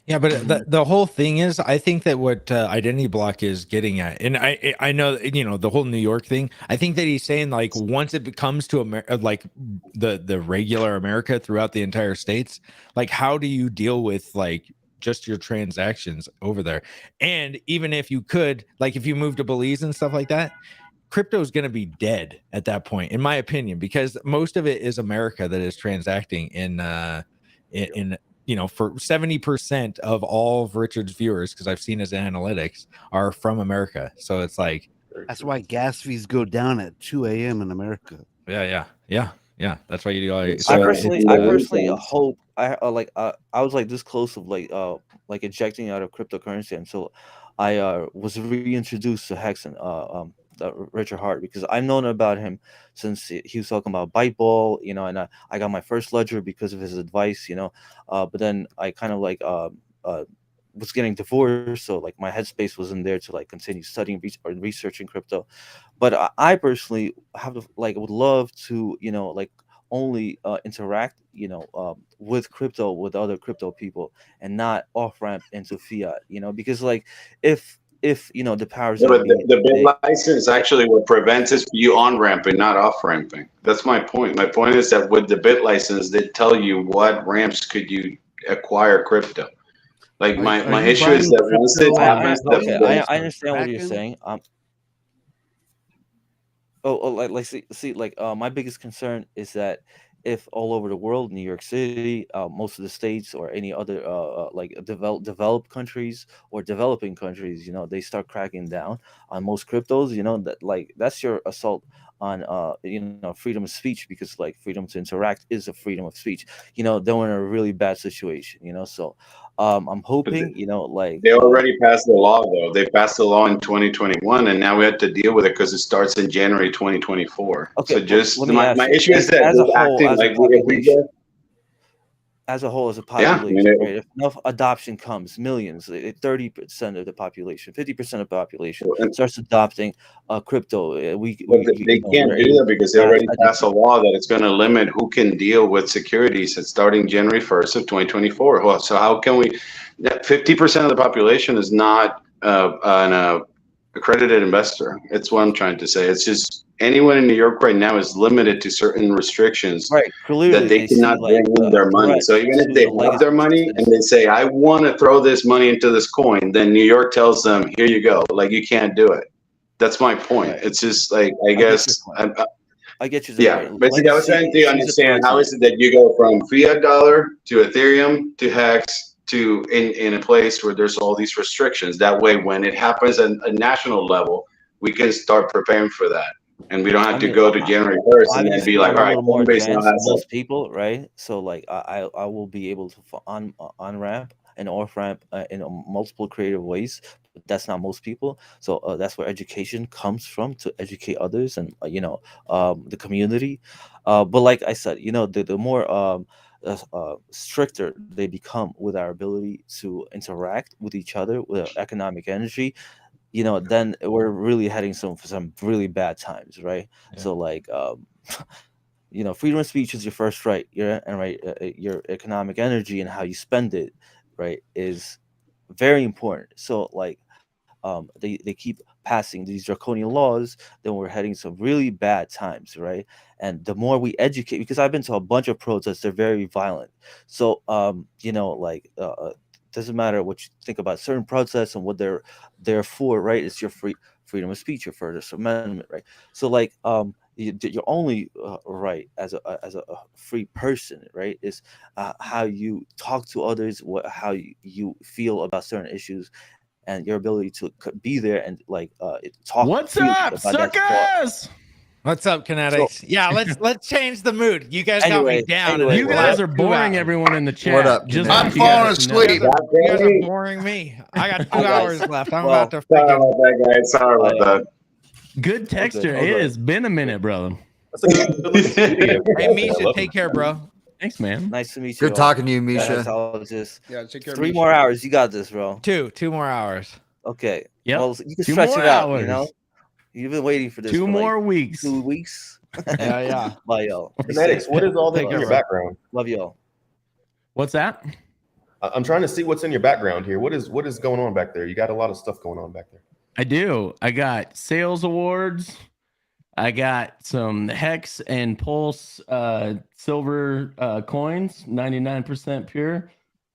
Yeah, but the whole thing is, I think that what Identity Block is getting at, and I know the whole New York thing. I think that he's saying like once it comes to like the regular America throughout the entire states, like how do you deal with like just your transactions over there? And even if you could, like if you move to Belize and stuff like that, crypto is going to be dead at that point, in my opinion, because most of it is America that is transacting in for 70% of all of Richard's viewers, because I've seen his analytics, are from America. So it's like that's why gas fees go down at 2 a.m. in America. Yeah. That's why you do. I personally hope I was like this close of like ejecting out of cryptocurrency until I was reintroduced to Hex and Richard Hart, because I've known about him since he was talking about Byteball, and I got my first ledger because of his advice, but then I kind of like was getting divorced, so like my headspace wasn't there to like continue studying or researching crypto. But I personally would love to, you know, like only interact, you know, with crypto, with other crypto people, and not off ramp into fiat, you know, because like if you know the powers Yeah, that but be, the bit license actually what prevents is you on ramping, not off ramping. That's my point. My point is that with the bit license, they tell you what ramps could you acquire crypto. Like my you issue is buying that once this crypto happens, okay, the I understand what you're Kraken? saying. Like see, like my biggest concern is that if all over the world, New York City, most of the states, or any other like developed countries or developing countries, you know, they start cracking down on most cryptos, you know, that like that's your assault on you know, freedom of speech, because like freedom to interact is a freedom of speech. You know, they're in a really bad situation, you know. So I'm hoping, you know, like they already passed the law though. They passed the law in 2021, and now we have to deal with it because it starts in January 2024. okay, So well, just let me ask my you, issue is that as a we're whole, acting as a like if we population, get as a whole, as a yeah, I population, mean, right? If enough adoption comes, millions, 30% of the population, 50% of the population starts adopting crypto, but you they know, can't we're do able that to because they mass already passed a educate. law that it's going to limit who can deal with securities starting January 1st of 2024. Well, so how can we? 50% of the population is not an accredited investor. It's what I'm trying to say. It's just anyone in New York right now is limited to certain restrictions Right, that clearly they they see cannot bring like in a their money. threat So even if to they the have their legacy money and systems. they say, I want to throw this money into this coin, then New York tells them, here you go. Like, you can't do it. That's my point. Right, It's just like, I I get your guess, point. I get your yeah. point. Basically, I was trying Legacy to sees it understand how firsthand. is it that you go from fiat dollar to Ethereum to Hex to in a place where there's all these restrictions. That way, when it happens at a national level, we can start preparing for that. And we don't have I to mean, go to January 1st and then be obviously, like, I'm all a right, little more Coinbase now advanced than has a most people, right? So, like, I will be able to on ramp and off ramp in multiple creative ways, but that's not most people. So that's where education comes from, to educate others and you know, the community. But like I said, you know, the more stricter they become with our ability to interact with each other with economic energy, you know, then we're really heading for some really bad times, right? Yeah. So like you know, freedom of speech is your first right, your economic energy and how you spend it, right, is very important. So like they keep passing these draconian laws, then we're heading some really bad times, right? And the more we educate, because I've been to a bunch of protests, they're very violent. So you know, like doesn't matter what you think about certain protests and what they're for, right? It's your freedom of speech, your First Amendment, right? So like your only right as a free person, right, is how you talk to others, how you feel about certain issues, and your ability to be there and like talk What's freely up, about that thought. suckers? What's up, So Kinetics? Yeah, let's change the mood. You guys got me down. and You it's guys been are 2 boring hours. everyone in the chat. What up, Just Kinetics? want I'm you guys falling to know. You guys are boring me. I got 2 Hi, guys. hours left. I'm Well, about to Sorry freaking. about that, guys. Sorry about that. Good All good, texture. all It good. has been a minute, brother. That's a good looking studio. Hey, Misha, take care, bro. Thanks, man. Nice to meet you. Good talking to you, Yeah, Misha. hexologist. Yeah, take care. 3 Misha. more hours. You got this, bro. 2 more hours. Okay. Yep. Well, you can 2 stretch more it out. You know, hours. you've been waiting for this 2 for more like weeks. 2 weeks. Yeah. Bye, y'all. Be Kinetics, safe. what is all that Take in care, your bro. background? Love y'all. What's that? I'm trying to see what's in your background here. What is going on back there? You got a lot of stuff going on back there. I do. I got sales awards. I got some Hex and Pulse silver coins, 99% pure.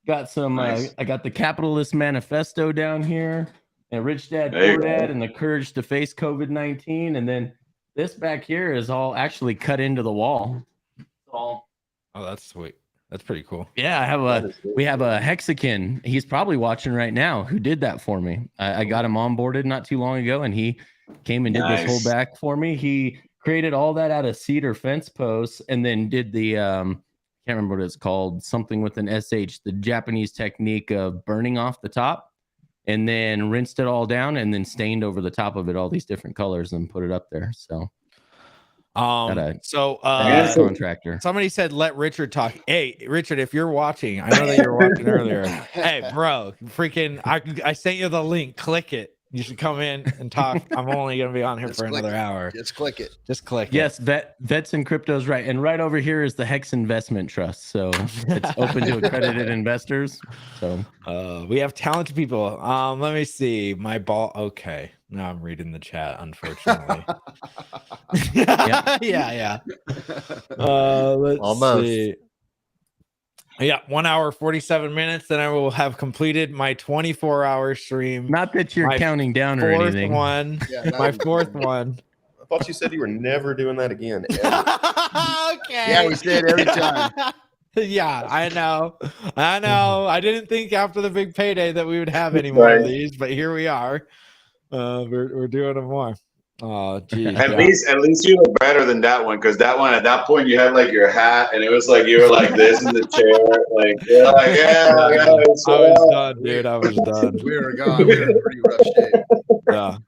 Got some. Nice. I got the Capitalist Manifesto down here, and Rich Dad There you Poor go. Dad, and the Courage to Face COVID-19. And then this back here is all actually cut into the wall. Oh, that's sweet. That's pretty cool. Yeah, we have a Hexakin. He's probably watching right now. Who did that for me? I got him onboarded not too long ago, and he came and did this whole Nice. back for me. He created all that out of cedar fence posts, and then did the can't remember what it's called, something with an SH, the Japanese technique of burning off the top, and then rinsed it all down, and then stained over the top of it all these different colors and put it up there. So Gas So contractor. somebody said let Richard talk. Hey, Richard, if you're watching, I know that you're watching earlier. Hey, bro, freaking, I sent you the link. Click it. You should come in and talk. I'm only gonna be on here for another hour. Just click it. Just click Yes, it. Vets in Crypto's right. And right over here is the Hex Investment Trust. So it's open to accredited investors. So we have talented people. Let me see. My ball. Okay. Now I'm reading the chat, unfortunately. Yeah. Let's Almost. see. Yeah, 1 hour 47 minutes. Then I will have completed my 24-hour stream. Not that you're counting down or anything. My fourth one. I thought you said you were never doing that again. Okay. Yeah, we said every time. Yeah, I know. I didn't think after the big payday that we would have any more of these, but here we are. We're doing them more. Oh, geez. At least you were better than that one, because that one at that point you had like your hat and it was like you were like this in the chair, like you're like I was done, dude. I was done. We were gone. We were in pretty rough shape. Yeah.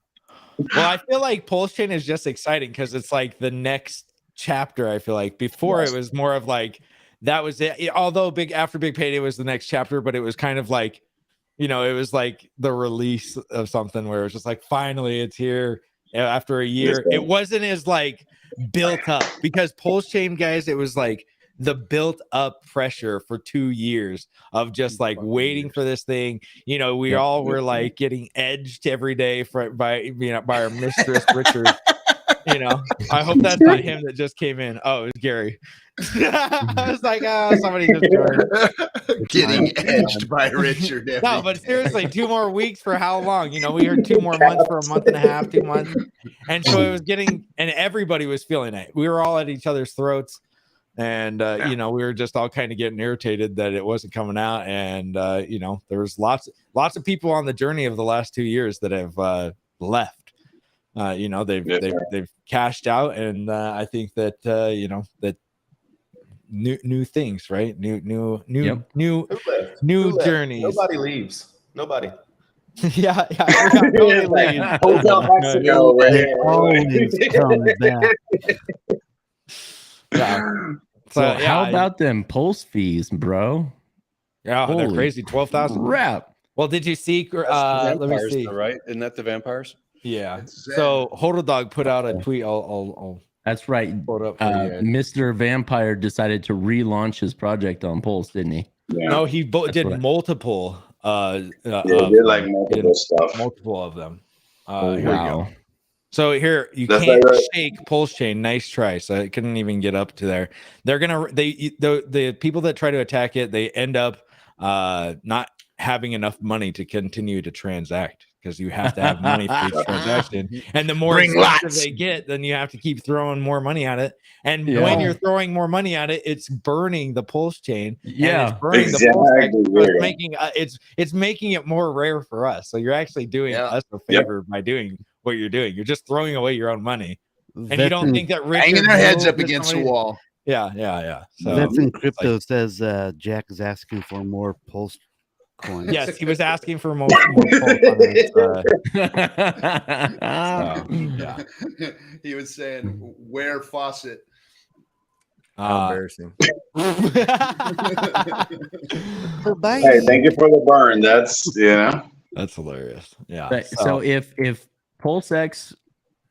Well, I feel like Pulsechain is just exciting because it's like the next chapter. I feel like before it was more of like that was it. Although after Big Payday was the next chapter, but it was kind of like, it was like the release of something where it was just like finally it's here. After a year, it wasn't as like built up because Pulsechain, guys, it was like the built up pressure for 2 years of just like waiting for this thing. We all were like getting edged every day by our mistress Richard. I hope that's not him that just came in. Oh, it was Gary. I was like, somebody just joined. Getting edged by Richard. No, but seriously, 2 more weeks for how long? We heard 2 more months for a month and a half, 2 months. And so it was getting, and everybody was feeling it. We were all at each other's throats. And, we were just all kind of getting irritated that it wasn't coming out. And, there was lots of people on the journey of the last 2 years that have left. They've cashed out, and I think that that new things, right? New journeys. Nobody leaves. Nobody. Yeah. Nobody leaves. Hotel Mexico, Yeah. So how about them Pulse fees, bro? Yeah, they're crazy. 12,000. Crap. Well, did you see? Let me see. Right? Isn't that the vampires? Yeah. So Hodl Dog put out a tweet. That's right. Mr. Vampire decided to relaunch his project on Pulse, didn't he? Yeah. No, he did multiple. Did like multiple stuff. Multiple of them. Here we go. So here you can't shake Pulsechain. Nice try. So it couldn't even get up to there. They're the people that try to attack it, they end up not having enough money to continue to transact. Because you have to have money for each transaction, and the more expensive they get, then you have to keep throwing more money at it. And when you're throwing more money at it, it's burning the pulse chain. Yeah, and it's burning the pulse chain. So it's making it's making it more rare for us. So you're actually doing us a favor by doing what you're doing. You're just throwing away your own money, and you don't think that Richard hanging their heads up against the wall. Yeah. So That's in Crypto says Jack is asking for more pulse. Coins. Yes, he was asking for more pulse He was saying, "Where faucet?" Embarrassing. Hey, thank you for the burn. That's that's hilarious. Yeah. Right. So if PulseX,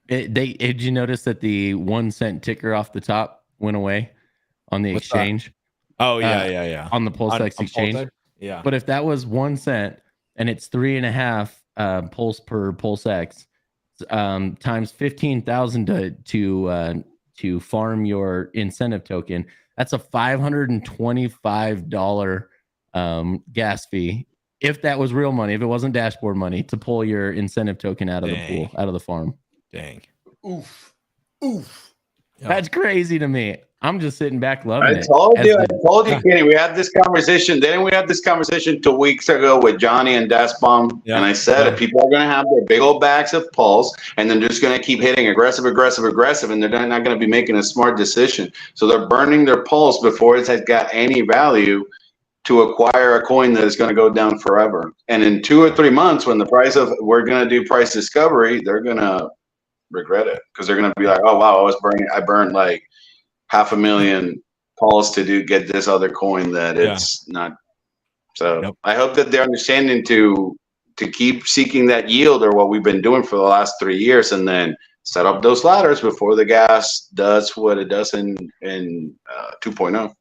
did you notice that the 1 cent ticker off the top went away on the exchange? Oh yeah. On the PulseX exchange. Pulse, yeah. But if that was 1 cent and it's 3.5 pulse per PulseX, times 15,000 to farm your incentive token, that's a $525 gas fee. If that was real money, if it wasn't dashboard money, to pull your incentive token out of the pool, out of the farm. Dang. Oof. That's crazy to me. I'm just sitting back loving it. I told you, Kenny. We had this conversation. Didn't we have this conversation 2 weeks ago with Johnny and Dasbomb? Yeah. And I said, if people are going to have their big old bags of Pulse, and they're just going to keep hitting aggressive, and they're not going to be making a smart decision. So they're burning their Pulse before it has got any value to acquire a coin that is going to go down forever. And in 2 or 3 months, when we're going to do price discovery, they're going to regret it because they're gonna be like, oh wow, I burned like 500,000 calls to get this other coin that it's not. So I hope that they're understanding to keep seeking that yield, or what we've been doing for the last 3 years, and then set up those ladders before the gas does what it does in 2.0.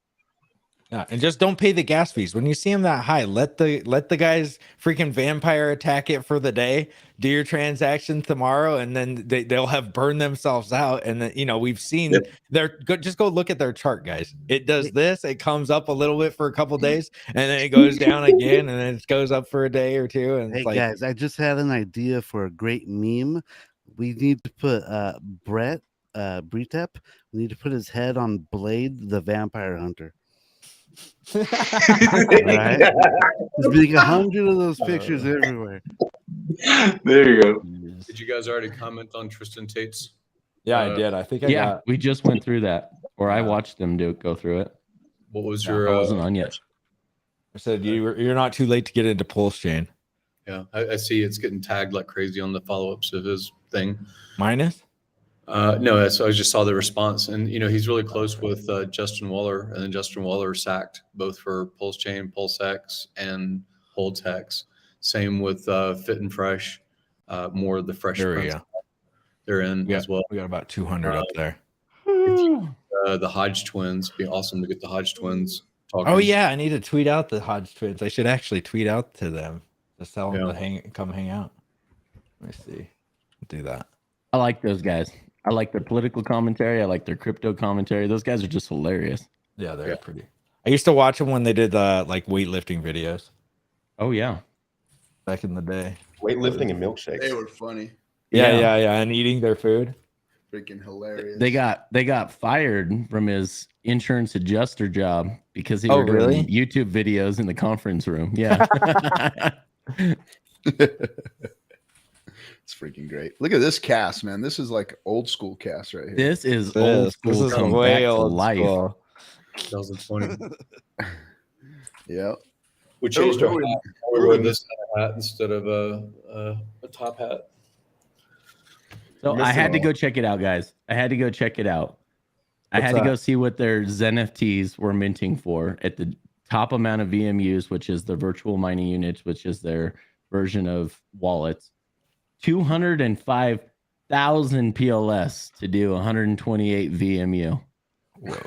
Yeah, and just don't pay the gas fees when you see them that high. Let the guys freaking vampire attack it for the day. Do your transaction tomorrow, and then they'll have burned themselves out. And then, you know, we've seen just go look at their chart, guys. It does this. It comes up a little bit for a couple days, and then it goes down again, and then it goes up for a day or two. And Hey it's like, guys, I just had an idea for a great meme. We need to put Brett Bretep. We need to put his head on Blade, the vampire hunter. All right, there's being 100 of those pictures everywhere. There you go. Did you guys already comment on Tristan Tate's? Yeah, I did. I think we just went through that, or I watched them go through it. What was I your? wasn't on yet. I said you're not too late to get into Pulsechain. Yeah, I see it's getting tagged like crazy on the follow-ups of his thing. Minus? No, so I just saw the response, and you know he's really close with Justin Waller, and then Justin Waller sacked both for Pulsechain, PulseX, and Holds Hex. Same with Fit and Fresh, more of the fresh. There we prints. go. They're in as well. We got about 200 up there. The Hodge twins. Be awesome to get the Hodge twins talking. Oh yeah, I need to tweet out the Hodge twins. I should actually tweet out to them. Just tell them to come hang out. Let me see. Do that. I like those guys. I like their political commentary. I like their crypto commentary. Those guys are just hilarious. Yeah, they're pretty. I used to watch them when they did like weightlifting videos. Oh yeah, back in the day. Weightlifting and milkshakes. They were funny. Yeah, and eating their food. Freaking hilarious. They got fired from his insurance adjuster job because he Oh, was doing really? YouTube videos in the conference room. Yeah. It's freaking great. Look at this cast, man. This is like old school cast right here. This is old school. This is come way back to old life. school. 2020. Yeah. We changed our hat. We wear this kind of hat instead of a top hat. So I had to go check it out, guys. I had to go check it out. I had to go see what their ZenFTs were minting for at the top amount of VMUs, which is the virtual mining units, which is their version of wallets. 205,000 PLS to do 128 VMU. Whoa.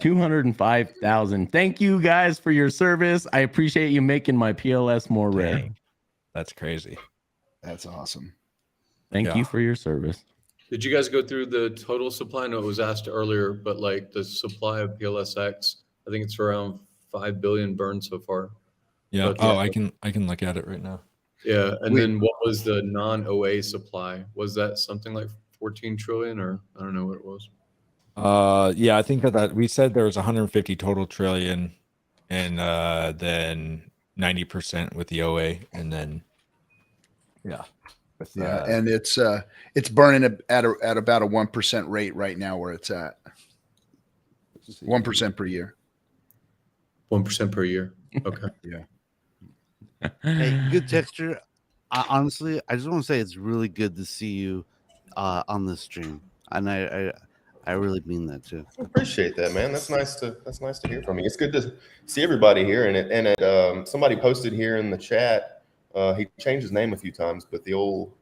205,000. Thank you guys for your service. I appreciate you making my PLS more rare. That's crazy. That's awesome. Thank you for your service. Did you guys go through the total supply? I know it was asked earlier, but like the supply of PLSX, I think it's around 5 billion burned so far. Yeah. But Oh, I can look at it right now. Yeah, and then what was the non-OA supply? Was that something like 14 trillion, or I don't know what it was? Yeah, I think that we said there was 150 total trillion, and then 90% with the OA, and then and it's burning at about a 1% rate right now where it's at. 1% per year. 1% per year. Okay. Yeah. Hey, good texture. Honestly, I just want to say it's really good to see you on this stream, and I really mean that too. I appreciate that, man. That's nice to hear from you. It's good to see everybody here. And somebody posted here in the chat. He changed his name a few times, but the old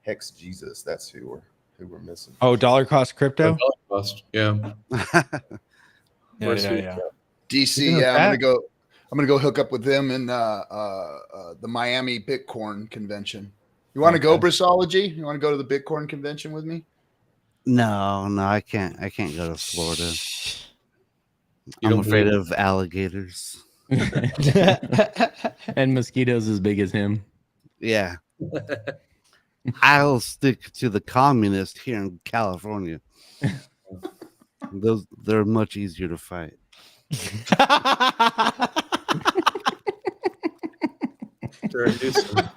Hex Jesus, that's who we're missing. Oh, dollar cost crypto. Dollar cost, yeah. Yeah. DC, yeah, I'm gonna go hook up with them in the Miami Bitcoin convention. You want to go, Brissology? You want to go to the Bitcoin convention with me? No, I can't. I can't go to Florida. I'm afraid of alligators and mosquitoes as big as him. Yeah. I'll stick to the communist here in California. They're much easier to fight.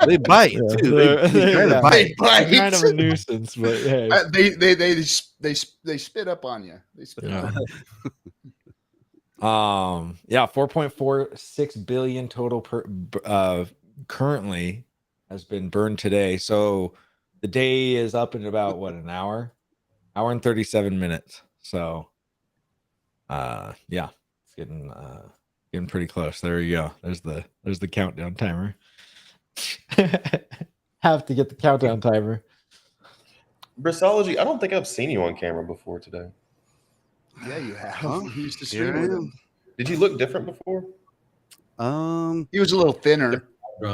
They bite too. They try to bite. They're kind of a nuisance, but hey. They spit up on you. They spit up. 4.46 billion total currently has been burned today. So The day is up in about what, an hour and 37 minutes. So yeah, it's getting pretty close. There you go. There's the countdown timer. Have to get the countdown timer. Bristology, I don't think I've seen you on camera before today. Yeah, you have. Huh? You used to Here stream I with am. him. Did you look different before? He was a little thinner. He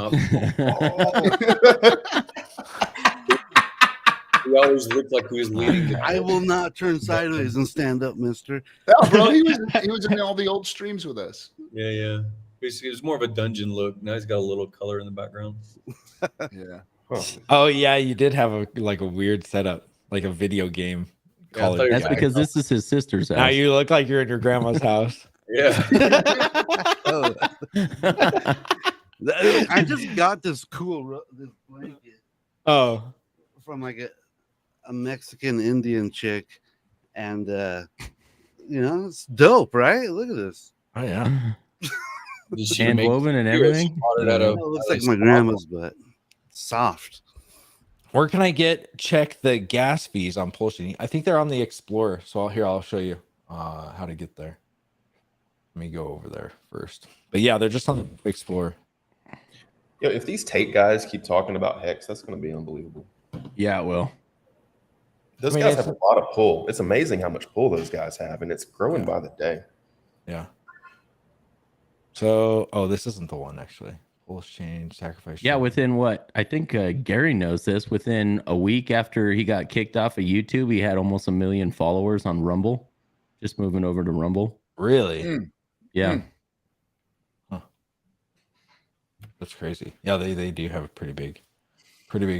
always looked like he was leaning. I will not turn sideways and stand up, mister. No, bro, he was in all the old streams with us. Yeah. It was more of a dungeon look. Now he's got a little color in the background. Yeah. Huh. Oh yeah, you did have a weird setup, like a video game. Yeah, That's because this is his sister's house. Now you look like you're in your grandma's house. Yeah. Oh. I just got this cool this blanket Oh, from like a Mexican Indian chick, and it's dope, right? Look at this. Oh yeah. Hand woven and everything. It looks like my grandma's, but soft. Where can I check the gas fees on Pulsechain? I think they're on the Explorer. So I'll show you how to get there. Let me go over there first. But yeah, they're just on the Explorer. If these Tate guys keep talking about Hex, that's going to be unbelievable. Yeah, it will. Those guys have a lot of pull. It's amazing how much pull those guys have, and it's growing by the day. Yeah. So, this isn't the one actually. Pulsechain sacrifice. Yeah, within what? I think Gary knows this. Within a week after he got kicked off of YouTube, he had almost 1 million followers on Rumble. Just moving over to Rumble. Really? Yeah. Huh. That's crazy. Yeah, they do have a pretty big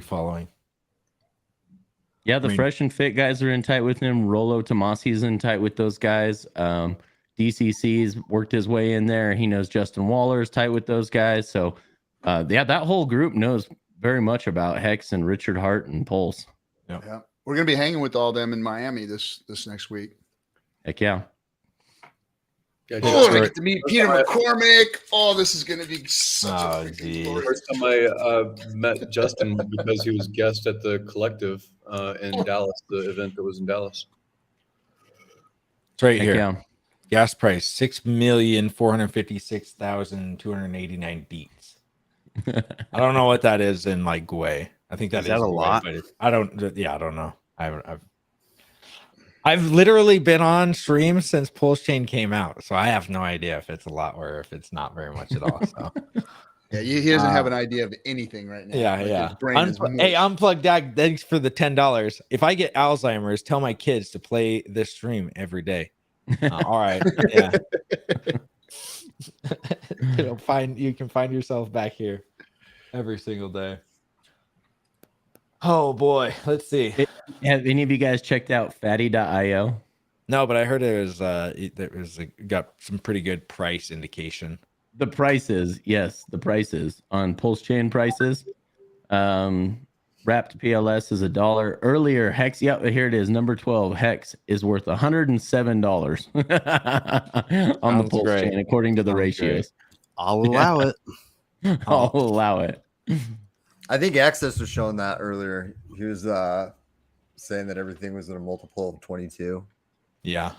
following. Yeah, the Fresh and Fit guys are in tight with him. Rolo Tomasi's in tight with those guys. DCC's worked his way in there. He knows Justin Waller's tight with those guys. So, that whole group knows very much about Hex and Richard Hart and Pulse. Yeah. We're going to be hanging with all them in Miami this next week. Heck yeah. I get to meet Peter McCormick. Oh, this is going to be such a freaking story. First time I met Justin because he was guest at the Collective in Dallas, the event that was in Dallas. It's right Heck here. yeah. Gas price 6,456,289 beats. I don't know what that is in like Gwei. I think Is that a lot? But I don't know. I've literally been on stream since Pulsechain came out, so I have no idea if it's a lot or if it's not very much at all. So yeah, he doesn't have an idea of anything right now. Yeah. His brain is Hey, Unplugged Dad, thanks for the $10. If I get Alzheimer's, tell my kids to play this stream every day. All right. Yeah. You can find yourself back here every single day. Oh boy, let's see. Have any of you guys checked out fatty.io? No, but I heard it was got some pretty good price indication. The prices, yes, the prices on Pulsechain prices. Wrapped PLS is $1. Earlier, Hex, here it is, number 12. Hex is worth $107 on the Pulsechain, according to the ratios. I'll allow it. I'll allow it. I think Access was showing that earlier. He was saying that everything was in a multiple of 22. Yeah.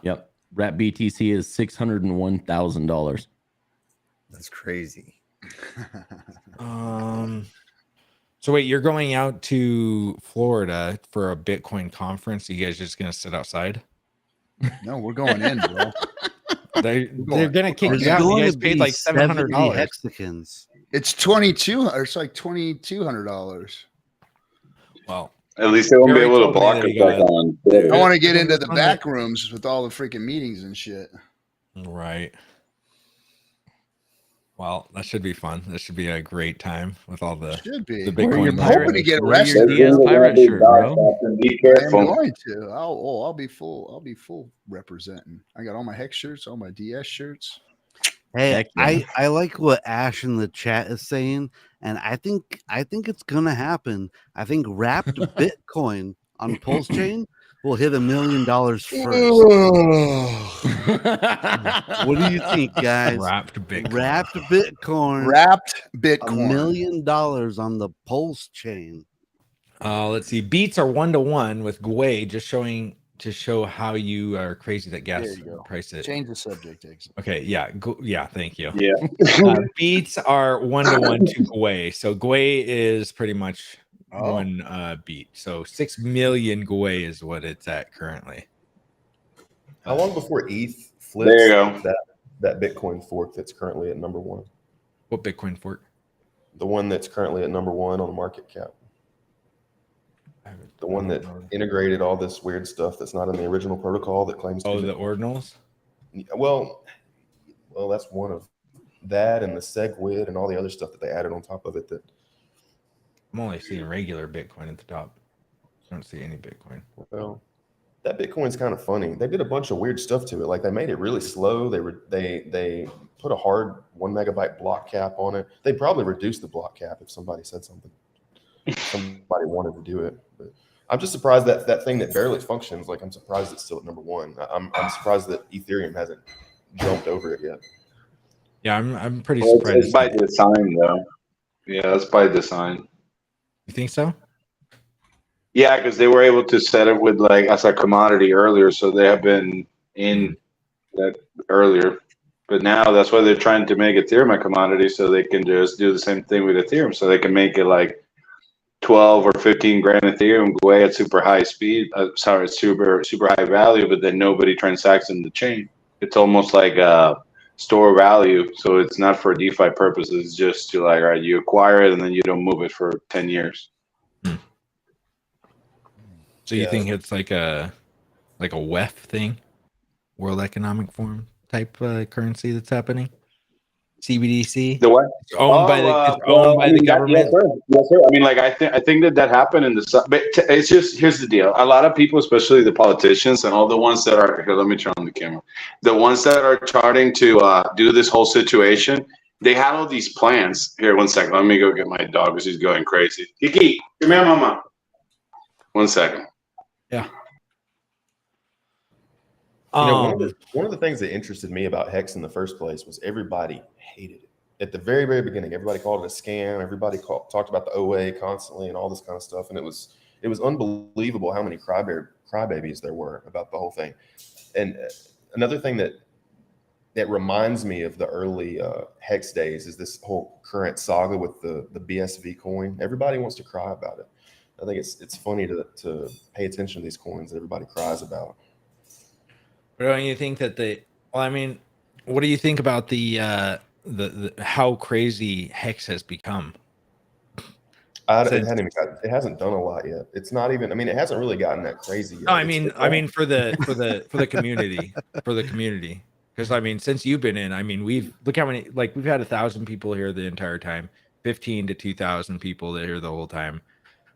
Yep. Wrap BTC is $601,000. That's crazy. So wait, you're going out to Florida for a Bitcoin conference? Are you guys just gonna sit outside? No, we're going in, bro. They're gonna kick you out. You guys paid like $700. Hexicans. It's $2,200. It's like $2,200. Well, at least they won't be able to block us back on. I want to get into the back rooms with all the freaking meetings and shit. Right. Well, that should be fun. That should be a great time with all the Bitcoin. I'm hoping to get arrested. Pirate shirt, bro. Be I'm careful. going to. I'll be full. I'll be full representing. I got all my Hex shirts, all my DS shirts. Hey, I like what Ash in the chat is saying, and I think it's gonna happen. I think wrapped Bitcoin on Pulsechain will hit $1 million first. What do you think, guys? Wrapped Bitcoin. Wrapped Bitcoin. Wrapped Bitcoin. $1 million on the Pulsechain. Let's see. Beats are 1-to-1 with Gwei, just showing to show how you are crazy that gas There you go. price it. Change the subject, Higgs. Okay, yeah, yeah, thank you. Yeah. Beats are 1-to-1 to Gwei. So Gwei is pretty much one beat. So 6 million Gwei is what it's at currently. How long before ETH flips There you go. that Bitcoin fork that's currently at number 1? What Bitcoin fork? The one that's currently at number 1 on the market cap. The one that integrated all this weird stuff that's not in the original protocol that claims. Oh, the ordinals. Well, that's one of that, and the SegWit and all the other stuff that they added on top of it. That I'm only seeing regular Bitcoin at the top. I don't see any Bitcoin. Well, that Bitcoin's kind of funny. They did a bunch of weird stuff to it. Like they made it really slow. They put a hard 1 megabyte block cap on it. They probably reduced the block cap if somebody said something. If somebody wanted to do it. But I'm just surprised that thing that barely functions. Like I'm surprised it's still at number 1. I'm surprised that Ethereum hasn't jumped over it yet. Yeah, I'm pretty Well, surprised. it's by design, though. Yeah, it's by design. You think so? Yeah, because they were able to set it with like as a commodity earlier, so they have been in that earlier. But now that's why they're trying to make Ethereum a commodity, so they can just do the same thing with Ethereum. So they can make it like 12 or 15 grand Ethereum go away at super high speed. Super high value, but then nobody transacts in the chain. It's almost like a store value, so it's not for DeFi purposes. It's just to like, all right, you acquire it and then you don't move it for 10 years. So you think it's like a WEF thing, World Economic Forum type currency that's happening? CBDC. The what? It's owned by the government. Yes, sir. I mean, like I think that happened in the. But it's just here's the deal. A lot of people, especially the politicians and all the ones that are here. Let me turn on the camera. The ones that are starting to do this whole situation, they had all these plans. Here, 1 second. Let me go get my dog because he's going crazy. Kiki, come here, mama. 1 second. Yeah. You know, one of the things that interested me about Hex in the first place was everybody hated it. At the very, very beginning, everybody called it a scam. Everybody talked about the OA constantly and all this kind of stuff. And it was unbelievable how many crybabies there were about the whole thing. And another thing that reminds me of the early Hex days is this whole current saga with the BSV coin. Everybody wants to cry about it. I think it's funny to pay attention to these coins that everybody cries about. But don't you think that I mean, what do you think about the how crazy Hex has become? It hasn't done a lot yet. It's not even. I mean, it hasn't really gotten that crazy yet. No, I mean for the community, because I mean, since you've been in, I mean, look how many, like we've had 1,000 people here the entire time, 15 to 2,000 people here the whole time.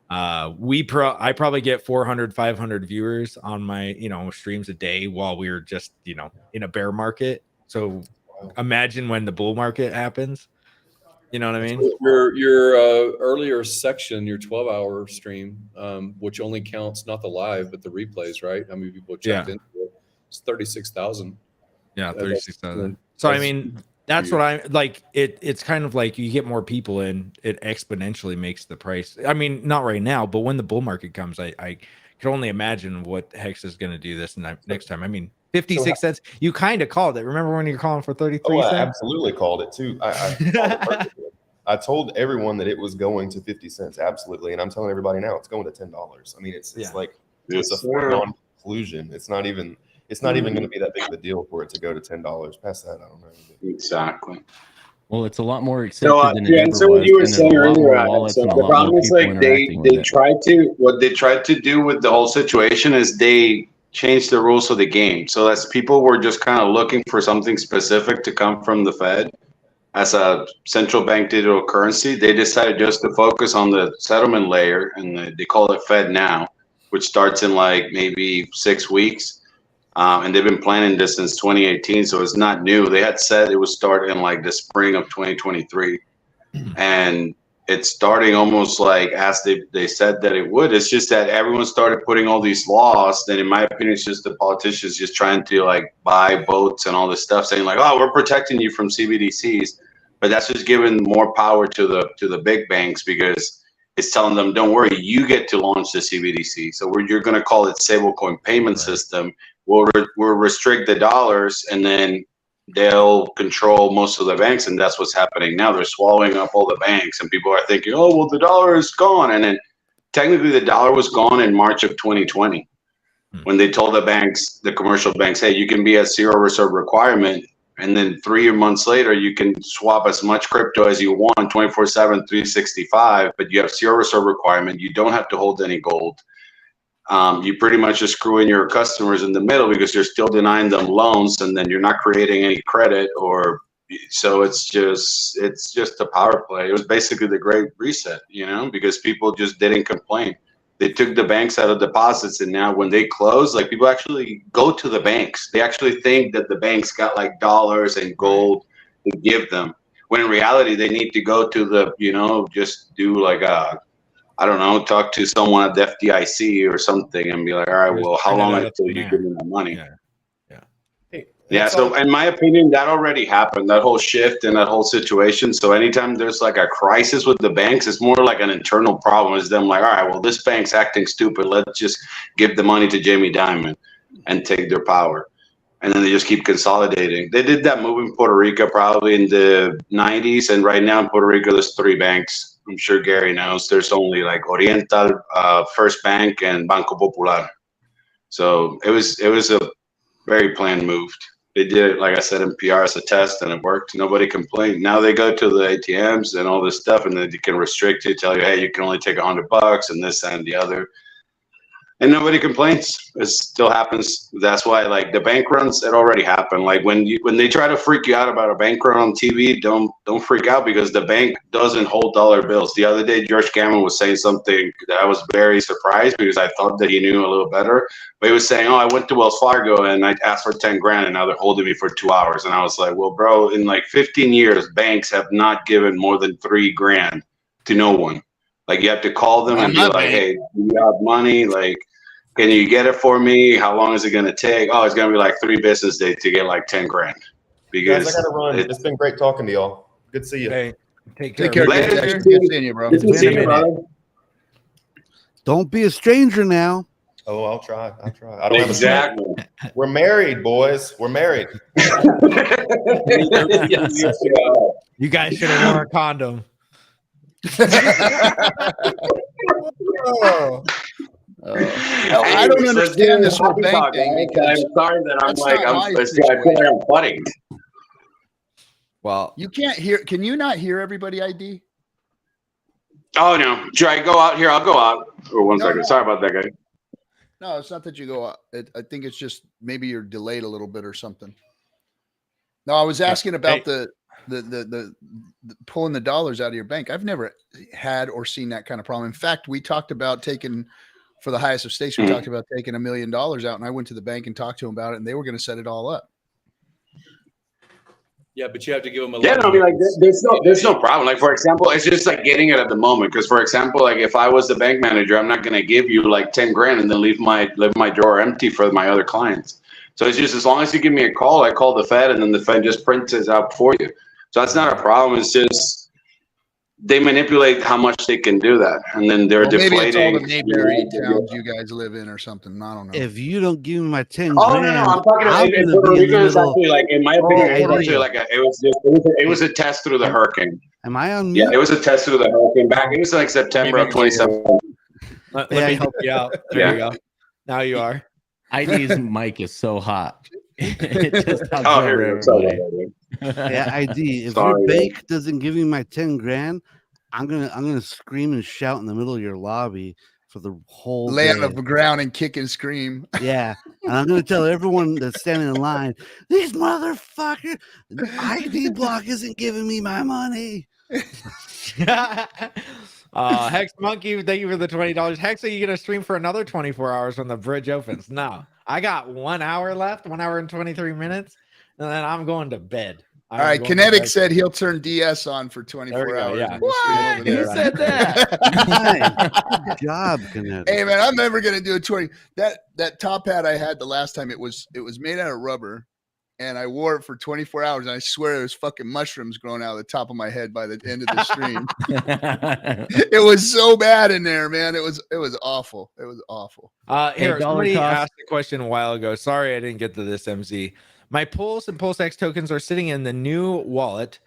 I probably get 400, 500 viewers on my, streams a day while we're just, in a bear market. So imagine when the bull market happens. You know what I mean? Your earlier section, your 12-hour stream, which only counts not the live but the replays, right? How many people checked into it? It's 36,000. Yeah, 36,000. So I mean, that's what I like. It's kind of like you get more people in, it exponentially makes the price. I mean, not right now, but when the bull market comes, I can only imagine what Hex is going to do this next time. I mean, 56 cents. You kind of called it. Remember when you're calling for 33 cents? I absolutely called it too. I called it perfectly. I told everyone that it was going to 50 cents. Absolutely. And I'm telling everybody now it's going to $10. I mean, it's like it's a foregone conclusion. It's not even going to be that big of a deal for it to go to $10. Past that, I don't know. Exactly. Well, it's a lot more accepted than it ever so was. what you were and there's saying a lot more earlier, wallets so and a the lot more problem is people like interacting they with it. tried to do with the whole situation is they changed the rules of the game. So as people were just kind of looking for something specific to come from the Fed as a central bank digital currency, they decided just to focus on the settlement layer, and they call it Fed Now, which starts in like maybe 6 weeks. And they've been planning this since 2018, so it's not new. They had said it would start in like the spring of 2023, and it's starting almost like as they said that it would. It's just that everyone started putting all these laws. Then, in my opinion, it's just the politicians just trying to like buy votes and all this stuff, saying like, "Oh, we're protecting you from CBDCs," but that's just giving more power to the big banks because is telling them, don't worry, you get to launch the CBDC. So you're going to call it stablecoin payment system. We'll restrict the dollars, and then they'll control most of the banks. And that's what's happening now. They're swallowing up all the banks, and people are thinking, oh, well, the dollar is gone. And then technically the dollar was gone in March of 2020 when they told the banks, the commercial banks, hey, you can be at zero reserve requirement. And then 3 months later, you can swap as much crypto as you want, 24/7, 365, but you have zero reserve requirement. You don't have to hold any gold. You pretty much just screw in your customers in the middle because you're still denying them loans, and then you're not creating any credit. Or so it's just a power play. It was basically the Great Reset, because people just didn't complain. They took the banks out of deposits, and now when they close, like, people actually go to the banks. They actually think that the banks got like dollars and gold to give them, when in reality they need to go to the, just do like I don't know, talk to someone at the FDIC or something and be like, all right, well, how long until you give me my money? Yeah, so in my opinion, that already happened, that whole shift and that whole situation. So anytime there's like a crisis with the banks, it's more like an internal problem. It's them like, all right, well, this bank's acting stupid. Let's just give the money to Jamie Dimon and take their power. And then they just keep consolidating. They did that move in Puerto Rico probably in the 90s. And right now in Puerto Rico, there's 3 banks. I'm sure Gary knows. There's only like Oriental, First Bank, and Banco Popular. So it was a very planned move. They did it, like I said, in PR as a test, and it worked. Nobody complained. Now they go to the ATMs and all this stuff, and then you can restrict it, tell you, hey, you can only take $100 and this and the other. And nobody complains. It still happens. That's why, like, the bank runs, it already happened. Like, when they try to freak you out about a bank run on TV, don't freak out, because the bank doesn't hold dollar bills. The other day, George Cameron was saying something that I was very surprised, because I thought that he knew a little better. But he was saying, oh, I went to Wells Fargo and I asked for 10 grand, and now they're holding me for 2 hours. And I was like, well, bro, in like 15 years, banks have not given more than 3 grand to no one. Like, you have to call them and be like, hey, do you have money? Like, can you get it for me? How long is it going to take? Oh, it's going to be like 3 business days to get like 10 grand. Because guys, I got to run. It's been great talking to y'all. Good to see you. Hey, take Take care. care. Later. Good seeing you, bro. Good to see you, brother. Don't be a stranger now. Oh, I'll try. I don't Exactly. have a smoke. We're married, boys. We're married. You guys should have worn a condom. Oh. I don't understand this whole bank thing. I'm sorry that I'm butting. Well, You can't hear. Can you not hear everybody, ID? Oh no! Should I go out here? I'll go out for 1 second. Sorry about that, guy. No, it's not that you go out. I think it's just maybe you're delayed a little bit or something. No, I was asking about the pulling the dollars out of your bank. I've never had or seen that kind of problem. In fact, we talked about taking, for the highest of stakes, we talked about taking $1 million out, and I went to the bank and talked to them about it, and they were going to set it all up. Yeah, but you have to give them a. Yeah, no, I mean, like, there's no problem. Like, for example, it's just like getting it at the moment. Because, for example, like, if I was the bank manager, I'm not going to give you like 10 grand and then leave my drawer empty for my other clients. So it's just, as long as you give me a call, I call the Fed, and then the Fed just prints it out for you. So that's not a problem. It's just they manipulate how much they can do that, and then they're deflating. Maybe it's all the neighboring towns you guys live in or something. I don't know. If you don't give me my 10 Oh grand, no, I'm talking about in Puerto Rico. It's actually like, in my opinion, it was actually like it was a test through the hurricane. Am I on mute? Yeah, it was a test through the hurricane back. It was like September of 2017. Let me help you out. There you go. Now you are. ID's mic is so hot. It just talks Oh, over here we go. everybody. Yeah, ID. If Sorry, your bank doesn't give me my 10 grand, I'm gonna scream and shout in the middle of your lobby for the whole Lay on day. the ground and kick and scream. Yeah, and I'm gonna tell everyone that's standing in line, these motherfuckers, the ID block isn't giving me my money. Hex Monkey, thank you for the $20. Hex, are you gonna stream for another 24 hours when the bridge opens? No, I got 1 hour left, 1 hour and 23 minutes, and then I'm going to bed. All right, Kinetic said he'll turn DS on for 24 hours. Yeah. What? Who said that? Nice. Good job, Kinetic. Hey man, I'm never gonna do a 20. That top hat I had the last time, it was made out of rubber, and I wore it for 24 hours. And I swear there's fucking mushrooms growing out of the top of my head by the end of the stream. It was so bad in there, man. It was awful. It was awful. Here, somebody asked a question a while ago. Sorry, I didn't get to this, MZ. My Pulse and PulseX tokens are sitting in the new wallet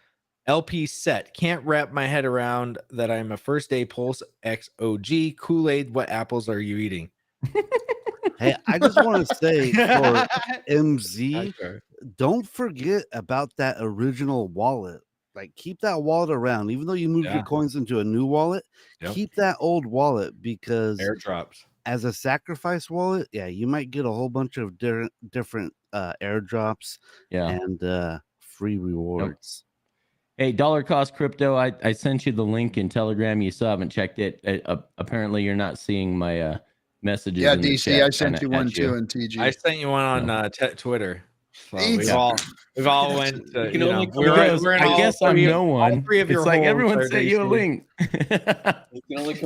LP set. Can't wrap my head around that I'm a first day Pulse X OG. Kool-Aid, what apples are you eating? Hey, I just want to say for MZ, don't forget about that original wallet. Like, keep that wallet around. Even though you moved your coins into a new wallet, keep that old wallet, because airdrops as a sacrifice wallet, you might get a whole bunch of different airdrops and free rewards. Hey, dollar cost crypto. I sent you the link in Telegram. You still haven't checked it. Apparently, you're not seeing my messages. Yeah, in the DC, chat I sent you one too in TG. I sent you one on Twitter. So we've all went. I guess I'm no one. All three of your it's like holes everyone are sent you a DC. link.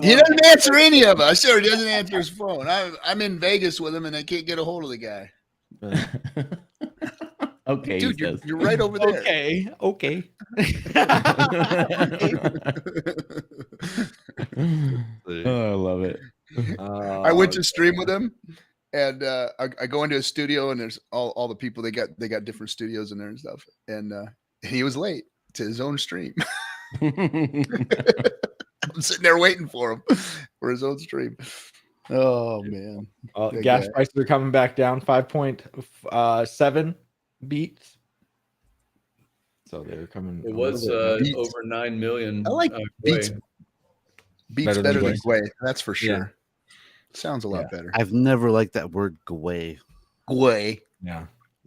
He doesn't answer any of us. Sure, he doesn't answer his phone. I'm in Vegas with him, and I can't get a hold of the guy. Okay, dude, you're right over there. Okay. Oh, I love it. I went to stream with him, and I go into a studio, and there's all the people. They got different studios in there and stuff. And he was late to his own stream. I'm sitting there waiting for him for his own stream. Oh man, gas prices are coming back down 5.7 beats. So they're coming. It was over 9 million. I like beats. Beats better than Gwei. That's for sure. Yeah. Sounds a lot better. I've never liked that word Gwei. Gwei. Yeah.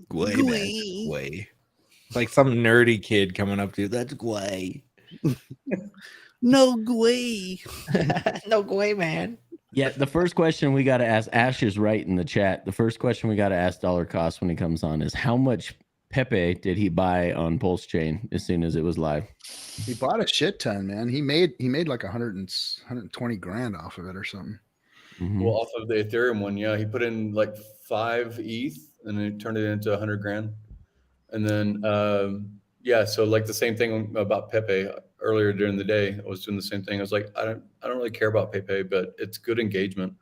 Gwei. It's like some nerdy kid coming up to you. That's Gwei. No Gwei. No Gwei, man. Yeah, the first question we got to ask, Ash is right in the chat. The first question we got to ask Dollar Cost when he comes on is how much Pepe did he buy on Pulsechain as soon as it was live? He bought a shit ton, man. He made like 120 grand off of it or something. Mm-hmm. Well, off of the Ethereum one, he put in like 5 ETH and then turned it into 100 grand. And then, so like the same thing about Pepe earlier during the day. I was doing the same thing. I was like, I don't really care about Pepe, but it's good engagement.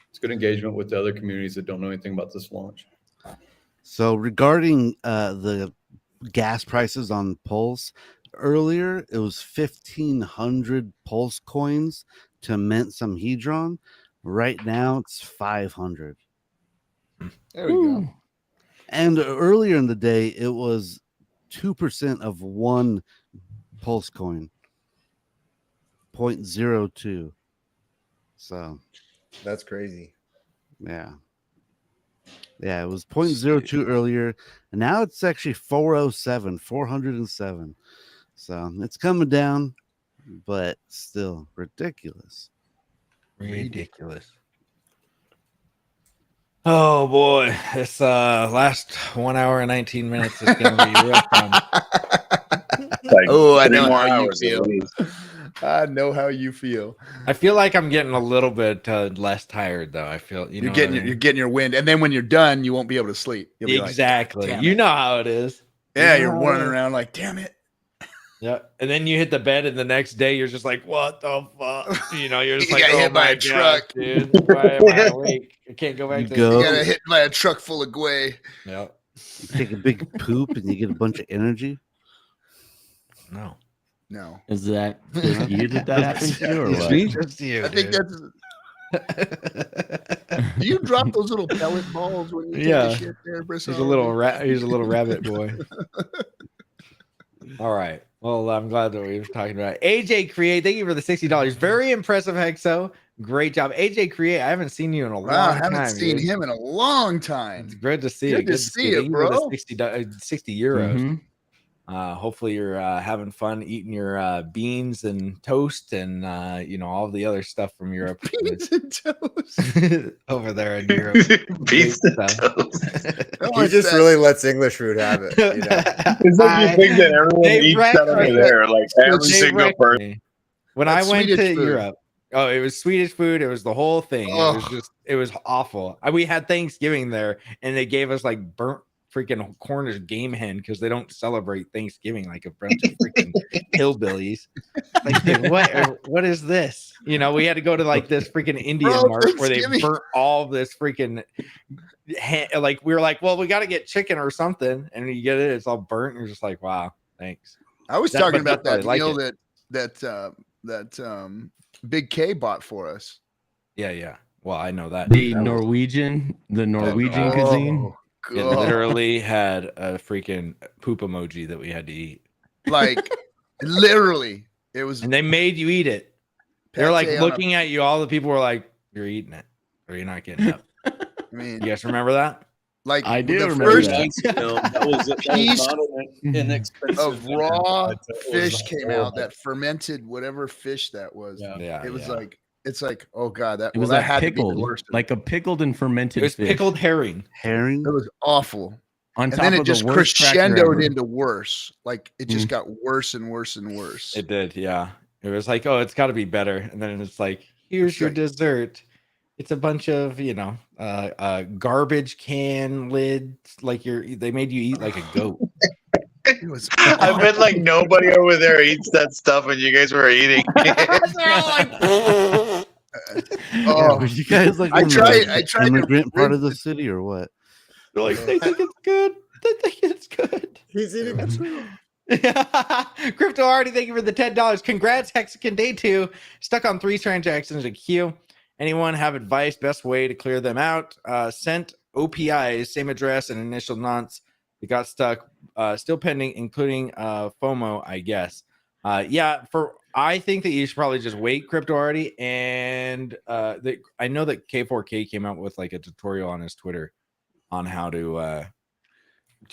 It's good engagement with the other communities that don't know anything about this launch. So regarding the gas prices on Pulse, earlier it was 1,500 Pulse coins to mint some Hedron. Right now it's 500. There we go. And earlier in the day it was 2% of one Pulse coin, 0.02. So that's crazy. Yeah, it was 0.02 earlier, and now it's actually 407. So it's coming down, but still ridiculous. Oh boy, this last 1 hour and 19 minutes is gonna be real fun. I know how you feel. I know how you feel. I feel like I'm getting a little bit less tired though. I feel you're getting your wind, and then when you're done, you won't be able to sleep. You'll be exactly. Like, you know how it is. Yeah, you're running around like, damn it. Yeah, and then you hit the bed, and the next day you're just like, "What the fuck?" You know, you're just You like, got "Oh hit by my a God, truck, dude! Why am I awake? I can't go back to You got hit by a truck full of Gwei. Yeah, you take a big poop and you get a bunch of energy. No. Is that just you that happens to, or what? Just you. I think that's. Do you drop those little pellet balls when you take a shit there, Brisson? He's a little rabbit boy. All right. Well, I'm glad that we were talking about it. AJ Create, thank you for the $60. Very impressive, Hexo. Great job. AJ Create, I haven't seen you in a long time. I haven't seen him in a long time. It's good to see Good it. to see it, bro. Thank you for the 60 euros. Mm-hmm. Hopefully you're having fun eating your beans and toast and all the other stuff from Europe. Beans and toast over there in Europe. Beans and toast. He just really lets English food have it. You know? It's like you think that everyone eats that over there, like every single person. When I went to Europe, it was Swedish food. It was the whole thing. It was awful. We had Thanksgiving there, and they gave us like burnt freaking Cornish game hen because they don't celebrate Thanksgiving like a bunch of freaking hillbillies. Like, dude, what is this? You know, we had to go to like this freaking Indian market where they burnt all this freaking like we were like, well, we got to get chicken or something, and you get it, it's all burnt, and you're just like, wow, thanks. I was talking about that like meal that Big K bought for us. Yeah. Well, I know that. The Norwegian cuisine. It literally had a freaking poop emoji that we had to eat. Like literally, it was. And they made you eat it. They're like looking at you. All the people were like, "You're eating it, or you're not getting up." I mean, you guys remember that? Like I do the remember first that. piece not an inexpensive of raw fish came horrible. out, that fermented whatever fish that was. Yeah, it was like, it's like, oh god, that It was that like had pickled, to be the worst. like a pickled and fermented It was fish. pickled herring. Herring. It was awful. On And top then it of the just worst cracker crescendoed ever. into worse. Like it just got worse and worse and worse. It did, yeah. It was like, oh, it's got to be better, and then it's like, here's your dessert. It's a bunch of, you know, garbage can lids. Like they made you eat like a goat. It was I bet like nobody over there eats that stuff, and you guys were eating. Oh, you guys like I in the tried immigrant part of the city or what? They're like, they think it's good. They think it's good. He's eating it too. Crypto Artie, thank you for the $10. Congrats, Hexagon Day 2. Stuck on 3 transactions in queue. Anyone have advice? Best way to clear them out? Sent OPIs, same address and initial nonce. It got stuck. Still pending, including FOMO, I guess. I think that you should probably just wait, Crypto Artie. And I know that K4K came out with like a tutorial on his Twitter on how to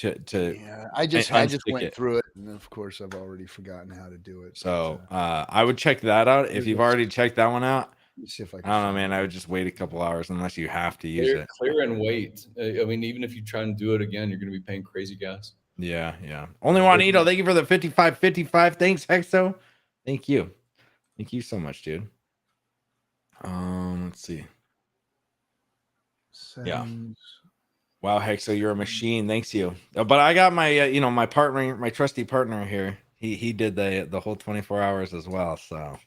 yeah, I just went through it, and of course I've already forgotten how to do it. So I would check that out. If you've already checked that one out, see if I don't know, man. I would just wait a couple hours unless you have to use it. Clear and wait. I mean, even if you try and do it again, you're going to be paying crazy gas. Yeah. Only Juanito, thank you for the 55. Thanks, Hexo. Thank you so much, dude. Let's see. Yeah. Wow, Hexo, you're a machine. Thanks you. But I got my my partner, my trusty partner here. He did the whole 24 hours as well. So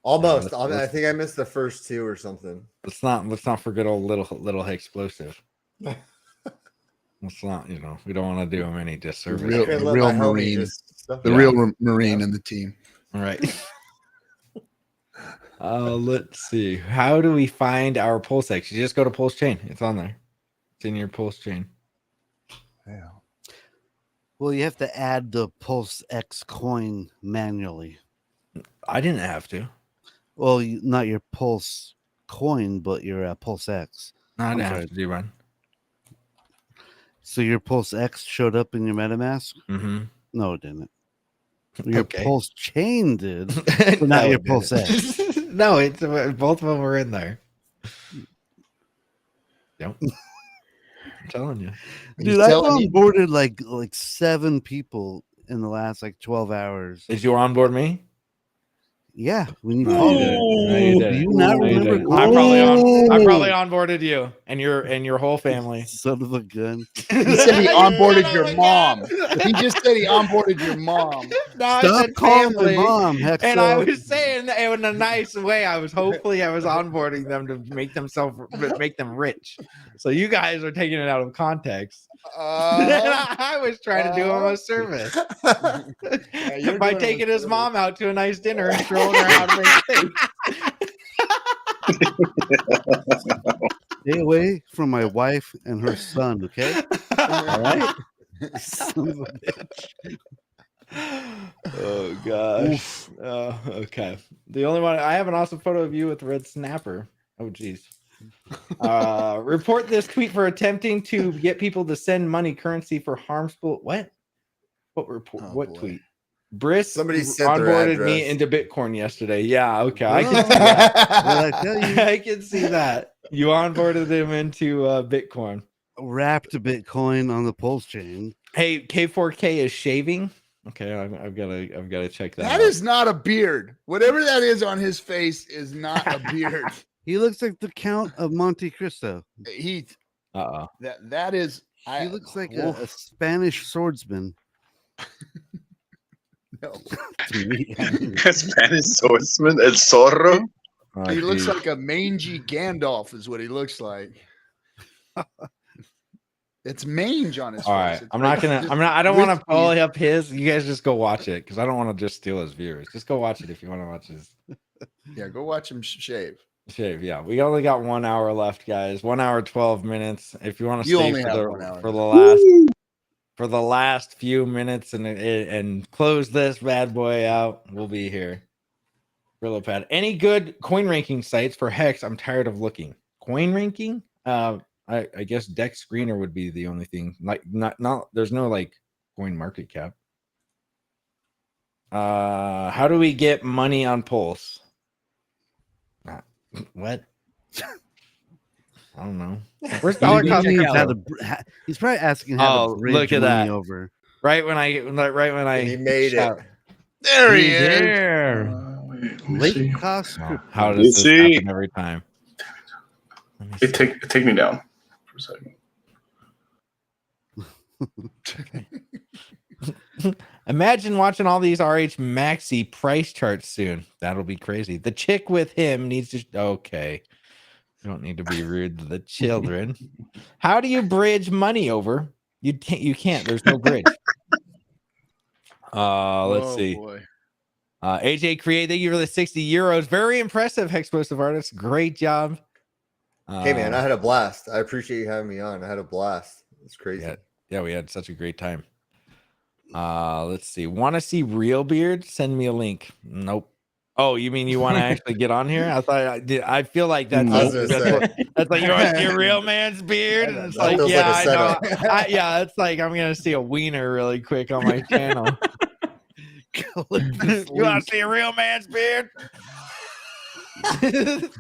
almost. I think I missed the first 2 or something. Let's not forget old little explosive. Let's not, we don't want to do him any disservice. The real Marine, real Marine in the team. All right. Let's see. How do we find our Pulsex? You just go to Pulsechain. It's on there. It's in your Pulsechain. Yeah. Well, you have to add the Pulsex coin manually. I didn't have to. Well, not your Pulse coin, but your Pulsex. No, I didn't have to do one. So your Pulsex showed up in your MetaMask? Mm-hmm. No, it didn't. Your Okay. Pulsechain did, but not No, your it Pulsex. No, it's both of them were in there. Yep. I'm telling you. Dude, I've onboarded like 7 people in the last 12 hours. Did you onboard me? Yeah, when you No, called. you didn't. Do you not remember? I probably onboarded you and your whole family. Son of a gun. He said he onboarded your mom. He just said he onboarded your mom. No, I Stop said calling family. my mom, Hexo. And I was saying that in a nice way. I was onboarding them to make them rich. So you guys are taking it out of context. I was trying to do him a service by taking his mom out to a nice dinner and showing her how to make steak. Stay away from my wife and her son, okay? All right? Son of a bitch. Oh gosh. Okay. The only one I have an awesome photo of you with Red Snapper. Oh geez. Report this tweet for attempting to get people to send money currency for harmful. What report? What tweet? Briss Somebody sent their onboarded me address. into Bitcoin yesterday. Yeah, okay. I can see that. Well, I tell you, I can see that. You onboarded him into Bitcoin. wrapped Bitcoin on the Pulse chain. Hey, K4K is shaving. Okay, I've got to check that. That out. is not a beard. Whatever that is on his face is not a beard. He looks like the Count of Monte Cristo. He Uh-oh. that is. He looks like a Spanish swordsman. No. To me, Spanish swordsman, El Zorro. He looks like a mangy Gandalf, is what he looks like. It's mange on his All face. right, It's I'm like not gonna. just I'm not. I don't want to wispy. pull up his. You guys just go watch it because I don't want to just steal his viewers. Just go watch it if you want to watch his. Yeah, go watch him shave. Shave. Yeah, we only got 1 hour left, guys. 1 hour 12 minutes. If you want to You stay only have 1 for hour the left. last few minutes and close this bad boy out, we'll be here. Real pad. Any good coin ranking sites for Hex? I'm tired of looking. Coin ranking? I guess Dex Screener would be the only thing. Like not there's no like coin market cap. How do we get money on Pulse? What? I don't know. Where's dollar cost crypto? He's probably asking how to bridge look at money that. over. Right when I He made shout. it. There he is. There. Late cost Wow, crypto. how does this happen every time? Take me down for a second. Imagine watching all these RH Maxi price charts soon. That'll be crazy. The chick with him needs to. Okay. You don't need to be rude to the children. How do you bridge money over? You can't. There's no bridge. Let's see. Boy. AJ Create, thank you for the 60 euros. Very impressive, Explosive Artist. Great job. Hey man, I had a blast. I appreciate you having me on. I had a blast. It's crazy. Yeah, we had such a great time. Let's see. Want to see real beard? Send me a link. Nope. Oh, you mean you want to actually get on here? I thought I did. I feel like that's that's like you want to see a real man's beard, and it's That like, feels yeah, like a I know. setup. Yeah, it's like I'm gonna see a wiener really quick on my channel. You want to see a real man's beard?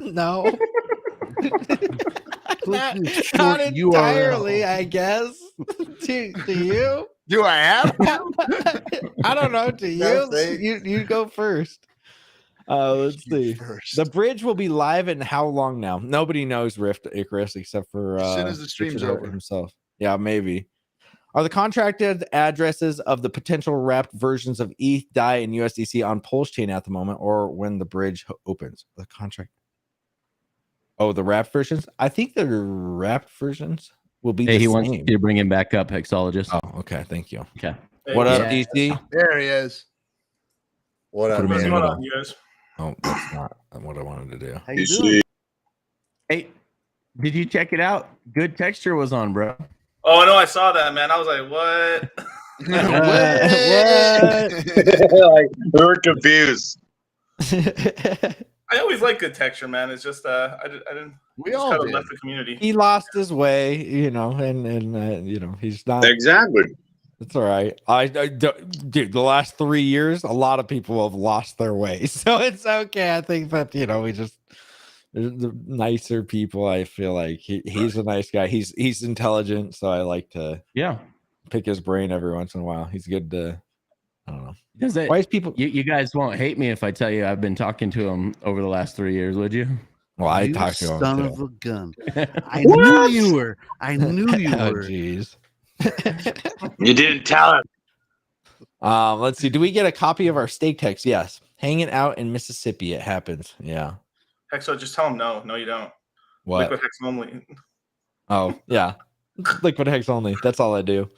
No. not entirely, I guess. To you? Do I have to? I don't know. To you, you go first. Let's see. The bridge will be live in how long now? Nobody knows Rift Icarus except for As soon as the stream's Richard over. himself. Yeah, maybe. Are the contracted addresses of the potential wrapped versions of ETH, DAI, and USDC on Pulsechain at the moment, or when the bridge opens? The contract. Oh, the wrapped versions. I think the wrapped versions will be. Hey, the he same. wants you to bring him back up, Hexologist. Oh, okay. Thank you. Okay. What up, DC? There he is. What Put up, him in man? the What's going middle. on, you guys? Oh, that's not what I wanted to do. How you doing? Hey, did you check it out? Good texture was on, bro. Oh no, I saw that, man. I was like, what? Like, we were confused. I always like good texture, man. It's just I didn't. We just all kind of did. left the community. He lost his way, you know, and you know, he's not. Exactly. It's all right. Dude, the last 3 years, a lot of people have lost their way, so it's okay. I think that we just the nicer people. I feel like he's a nice guy. He's intelligent, so I like to pick his brain every once in a while. He's good to. I don't know. Why is people? You guys won't hate me if I tell you I've been talking to him over the last 3 years, would you? Well, I talked to him. Son too. of a gun! I knew you were. I knew you Oh, were. jeez. You didn't tell him. Let's see. Do we get a copy of our stake text? Yes. Hanging out in Mississippi. It happens. Yeah. Hexo, just tell him no. No, you don't. What? Liquid Hex only. Oh, yeah. Liquid Hex only. That's all I do.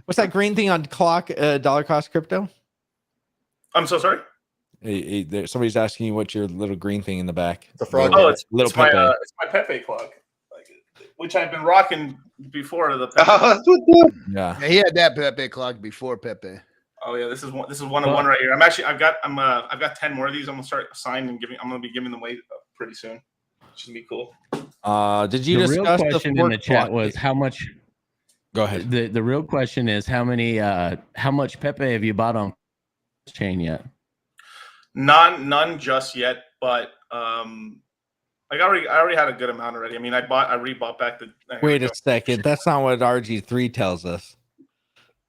What's that green thing on clock? Dollar cost crypto? I'm so sorry. Somebody's asking you what's your little green thing in the back. The frog. Oh, it's little it's my Pepe. it's my Pepe clock, which I've been rocking before the Pepe. Yeah. He had that Pepe clock before Pepe. Oh yeah, this is one of one right here. I've got 10 more of these. I'm gonna start signing and giving. I'm gonna be giving them away pretty soon. Which is gonna be cool. Did you the real discuss question the in the fork chat block? was how much? Go ahead. The real question is how much Pepe have you bought on chain yet? None just yet, but I already had a good amount already. I mean, I rebought back the. Wait a second. That's not what RG3 tells us.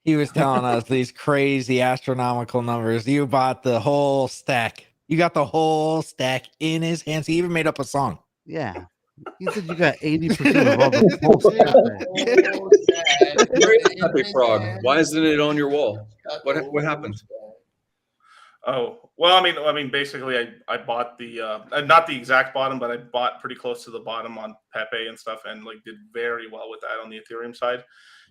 He was telling us these crazy astronomical numbers. You bought the whole stack. You got the whole stack in his hands. He even made up a song. Yeah. He said you got 80% of all the pulse. Where is Pepe Frog? Why isn't it on your wall? What happened? Oh, well, I mean, basically, I bought the not the exact bottom, but I bought pretty close to the bottom on Pepe and stuff, and like did very well with that on the Ethereum side.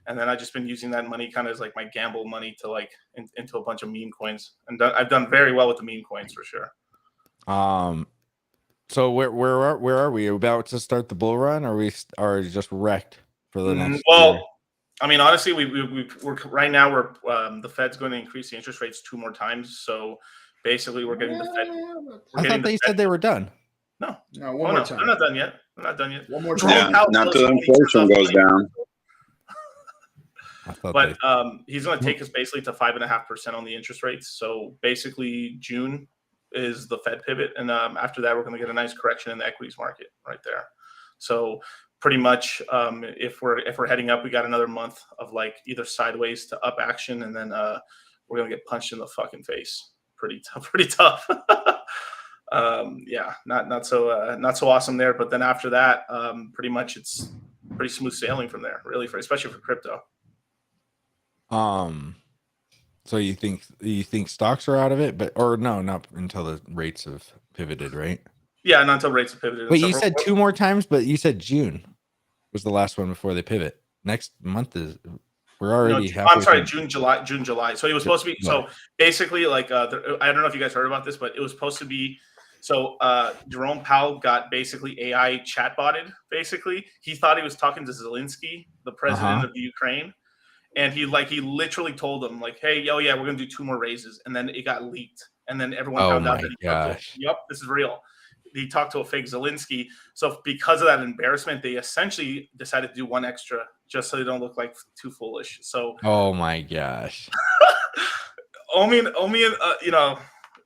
And then I just been using that money kind of as like my gamble money to like into a bunch of meme coins, and I've done very well with the meme coins for sure. So where are we about to start the bull run? Or we are just wrecked for the next well year? I mean, honestly, we're right now the Fed's going to increase the interest rates 2 more times. So basically, we're getting the Fed. I thought they said they were done. No, one more time. They're not done yet. They're not done yet. One more Jerome time. Powell Not tells till you he turns inflation off goes money. down. But he's going to take us basically to 5.5% on the interest rates. So basically, June is the Fed pivot, and after that, we're going to get a nice correction in the equities market right there. So pretty much, if we're heading up, we got another month of like either sideways to up action, and then we're going to get punched in the fucking face. Pretty tough. Yeah, not so awesome there. But then after that, pretty much it's pretty smooth sailing from there, really, especially for crypto. So you think stocks are out of it, or no, not until the rates have pivoted, right? Yeah, not until rates have pivoted. But you said 2 more times, but you said June was the last one before they pivot. Next month we're already I'm sorry, June, July. So it was supposed to be. So basically, like I don't know if you guys heard about this, but it was supposed to be. So Jerome Powell got basically AI chatbotted. Basically, he thought he was talking to Zelensky, the president of the Ukraine. And he literally told them like, "Hey, oh yeah, we're gonna do 2 more raises," and then it got leaked, and then everyone found out that he talked to, yep, this is real. He talked to a fake Zelensky. So because of that embarrassment, they essentially decided to do 1 extra just so they don't look like too foolish. So oh my gosh, Omi, you know,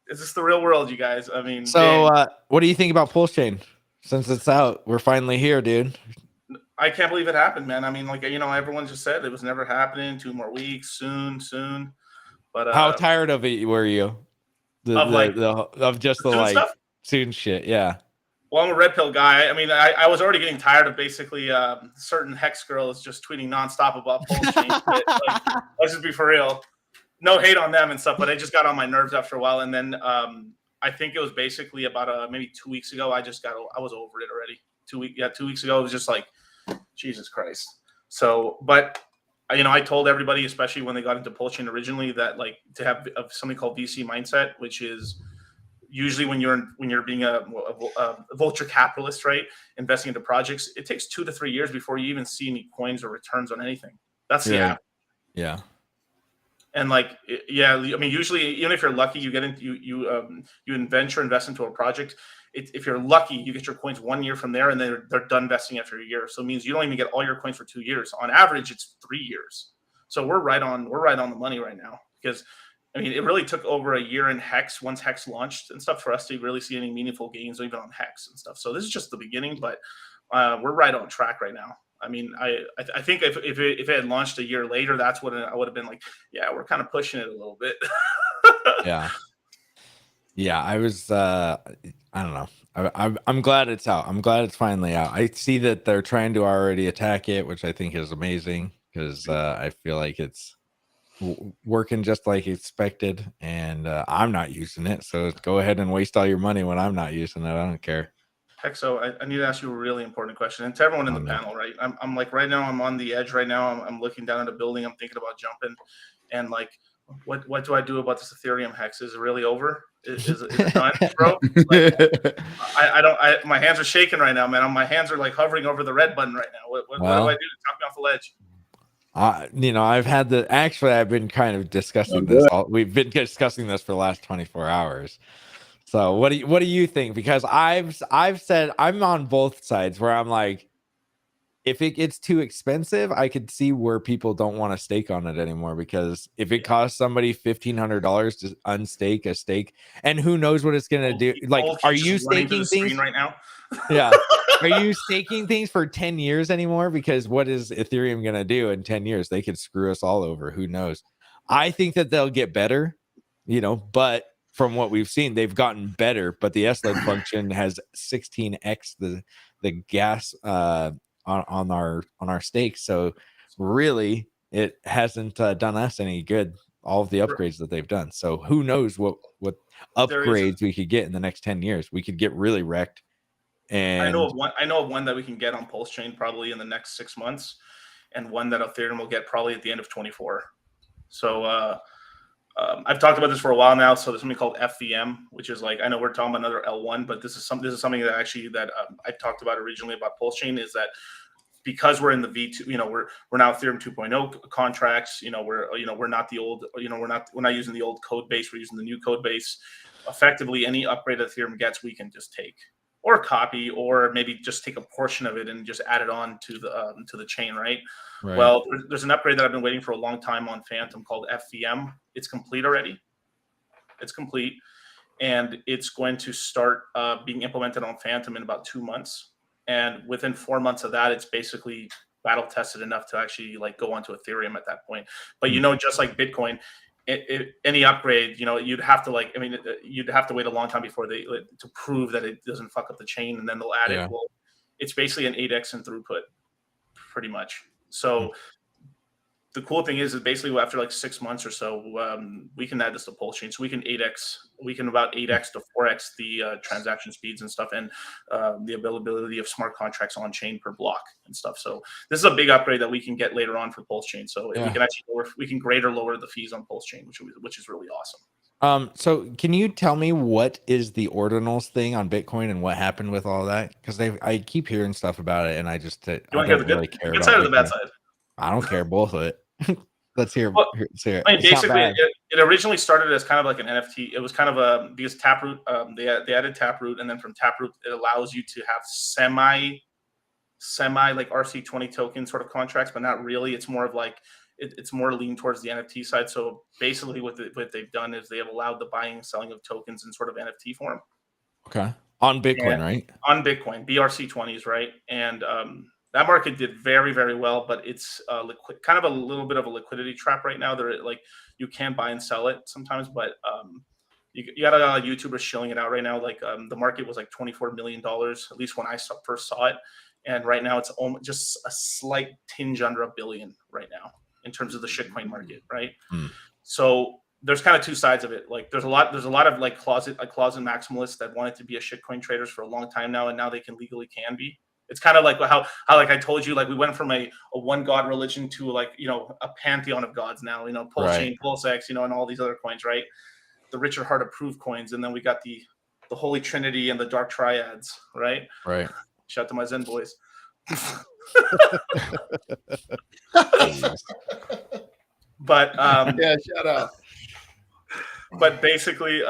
is this the real world, you guys? I mean, so what do you think about Pulsechain? Since it's out, we're finally here, dude. I can't believe it happened, man. I mean, like, you know, everyone just said it was never happening. 2 more weeks, soon. But how tired of it were you? Of just the like stuff? Soon shit, yeah. Well, I'm a red pill guy. I mean, I was already getting tired of basically certain hex girls just tweeting nonstop about Pulsechain. Like, let's just be for real. No hate on them and stuff, but it just got on my nerves after a while. And then I think it was basically about maybe 2 weeks ago. I was over it already. 2 weeks ago. It was just like, Jesus Christ. So, but you know, I told everybody, especially when they got into Pulsechain originally, that like to have something called VC mindset, which is usually when you're being a vulture capitalist, right, investing into projects, it takes 2 to 3 years before you even see any coins or returns on anything. That's the app. Yeah. And like, yeah, I mean, usually, even if you're lucky, you get into you venture invest into a project. If you're lucky, you get your coins 1 year from there, and then they're done investing after a year. So it means you don't even get all your coins for 2 years. On average, it's 3 years. So we're right on the money right now, because I mean, it really took over a year in Hex once Hex launched and stuff for us to really see any meaningful gains, even on Hex and stuff. So this is just the beginning, but we're right on track right now. I mean, I think if it had launched a year later, that's what I would have been like, yeah, we're kind of pushing it a little bit. Yeah, I was I don't know. I'm glad it's out. I'm glad it's finally out. I see that they're trying to already attack it, which I think is amazing, because I feel like it's working just like expected, and I'm not using it. So go ahead and waste all your money when I'm not using it. I don't care. Hexo, I need to ask you a really important question, and to everyone in the panel, right? I'm like, right now, I'm on the edge right now. I'm looking down at a building. I'm thinking about jumping, and like, what do I do about this Ethereum Hex? Is it really over? Is it done, bro? Like, my hands are shaking right now, man. My hands are like hovering over the red button right now. What do I do to talk me off the ledge? You know, I've been kind of discussing this. We've been discussing this for the last 24 hours. So what do you think? Because I've said I'm on both sides, where I'm like, if it gets too expensive, I could see where people don't want to stake on it anymore, because if it costs somebody $1,500 to unstake a stake, and who knows what it's going to do? Like, are you staking things right now? Yeah. Are you staking things for 10 years anymore? Because what is Ethereum going to do in 10 years? They could screw us all over. Who knows? I think that they'll get better, you know, but from what we've seen, they've gotten better. But the SLED function has 16x the gas on our stakes. So really, it hasn't done us any good. All of the upgrades that they've done. So who knows what upgrades we could get in the next 10 years? We could get really wrecked. And I know of one that we can get on Pulsechain probably in the next 6 months, and one that Ethereum will get probably at the end of 24. So I've talked about this for a while now. So there's something called FVM, which is like, I know we're talking about another L1, but this is something that actually I talked about originally about Pulsechain, is that because we're in the V2, we're now Ethereum 2.0 contracts. We're not the old, we're not using the old code base. We're using the new code base. Effectively, any upgrade that Ethereum gets, we can just take or copy, or maybe just take a portion of it and just add it on to the chain, right? Well, there's an upgrade that I've been waiting for a long time on Phantom called FVM. It's complete already. It's complete, and it's going to start being implemented on Phantom in about 2 months. And within 4 months of that, it's basically battle tested enough to actually like go onto Ethereum at that point. But just like Bitcoin, any upgrade, you'd have to you'd have to wait a long time before to prove that it doesn't fuck up the chain, and then they'll add it. Well, it's basically an 8x in throughput, pretty much. So the cool thing is basically after like 6 months or so, we can add this to Pulsechain. So we can about 8x to 4x the transaction speeds and stuff, and the availability of smart contracts on chain per block and stuff. So this is a big upgrade that we can get later on for Pulsechain. So we can actually we can greater lower the fees on Pulsechain, which is really awesome. So can you tell me what is the ordinals thing on Bitcoin and what happened with all that? Because I keep hearing stuff about it, and I just I don't really care. Good side or the bad side? I don't care, both of it. Let's hear. Let's hear it. I mean, basically, it originally stared as kind of like an NFT. It was kind of because Taproot, they added Taproot, and then from Taproot, it allows you to have semi like RC20 token sort of contracts, but not really. It's more of like it's more lean towards the NFT side. So basically, what they've done is they have allowed the buying and selling of tokens in sort of NFT form. Okay, on Bitcoin, right? On Bitcoin, BRC20s, right? And that market did very, very well, but it's kind of a little bit of a liquidity trap right now. They're like, you can buy and sell it sometimes, but you got a lot of YouTubers shilling it out right now. Like the market was like $24 million, at least when I first saw it. And right now it's almost just a slight tinge under $1 billion right now in terms of the shitcoin market, right? So there's kind of two sides of it. Like there's a lot of like closet maximalists that wanted to be a shitcoin traders for a long time now, and now they can be. It's kind of like how like I told you, like we went from a one god religion to like, a pantheon of gods now, Pulsechain, Pulsex, and all these other coins, right? The Richard Hart approved coins. And then we got the Holy Trinity and the Dark Triads, right? Right. Shout out to my Zen boys. But yeah, shout out. But basically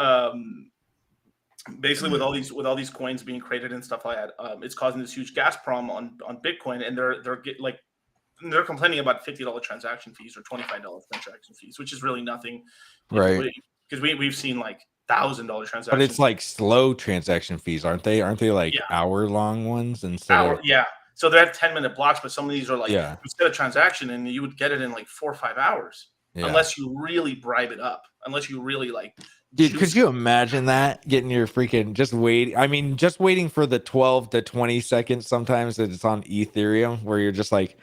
with all these coins being created and stuff like that, it's causing this huge gas problem on Bitcoin, and they're complaining about $50 transaction fees or $25 transaction fees, which is really nothing, right? Because we've seen like $1,000 transactions. But it's like slow transaction fees, aren't they? Aren't they like hour-long ones instead of? Yeah. So they have 10-minute blocks, but some of these are like instead of transaction, and you would get it in like 4 or 5 hours, unless you really bribe it up, unless you really like. Dude, could you imagine that getting your freaking just waiting for the 12 to 20 seconds sometimes that it's on Ethereum where you're just like,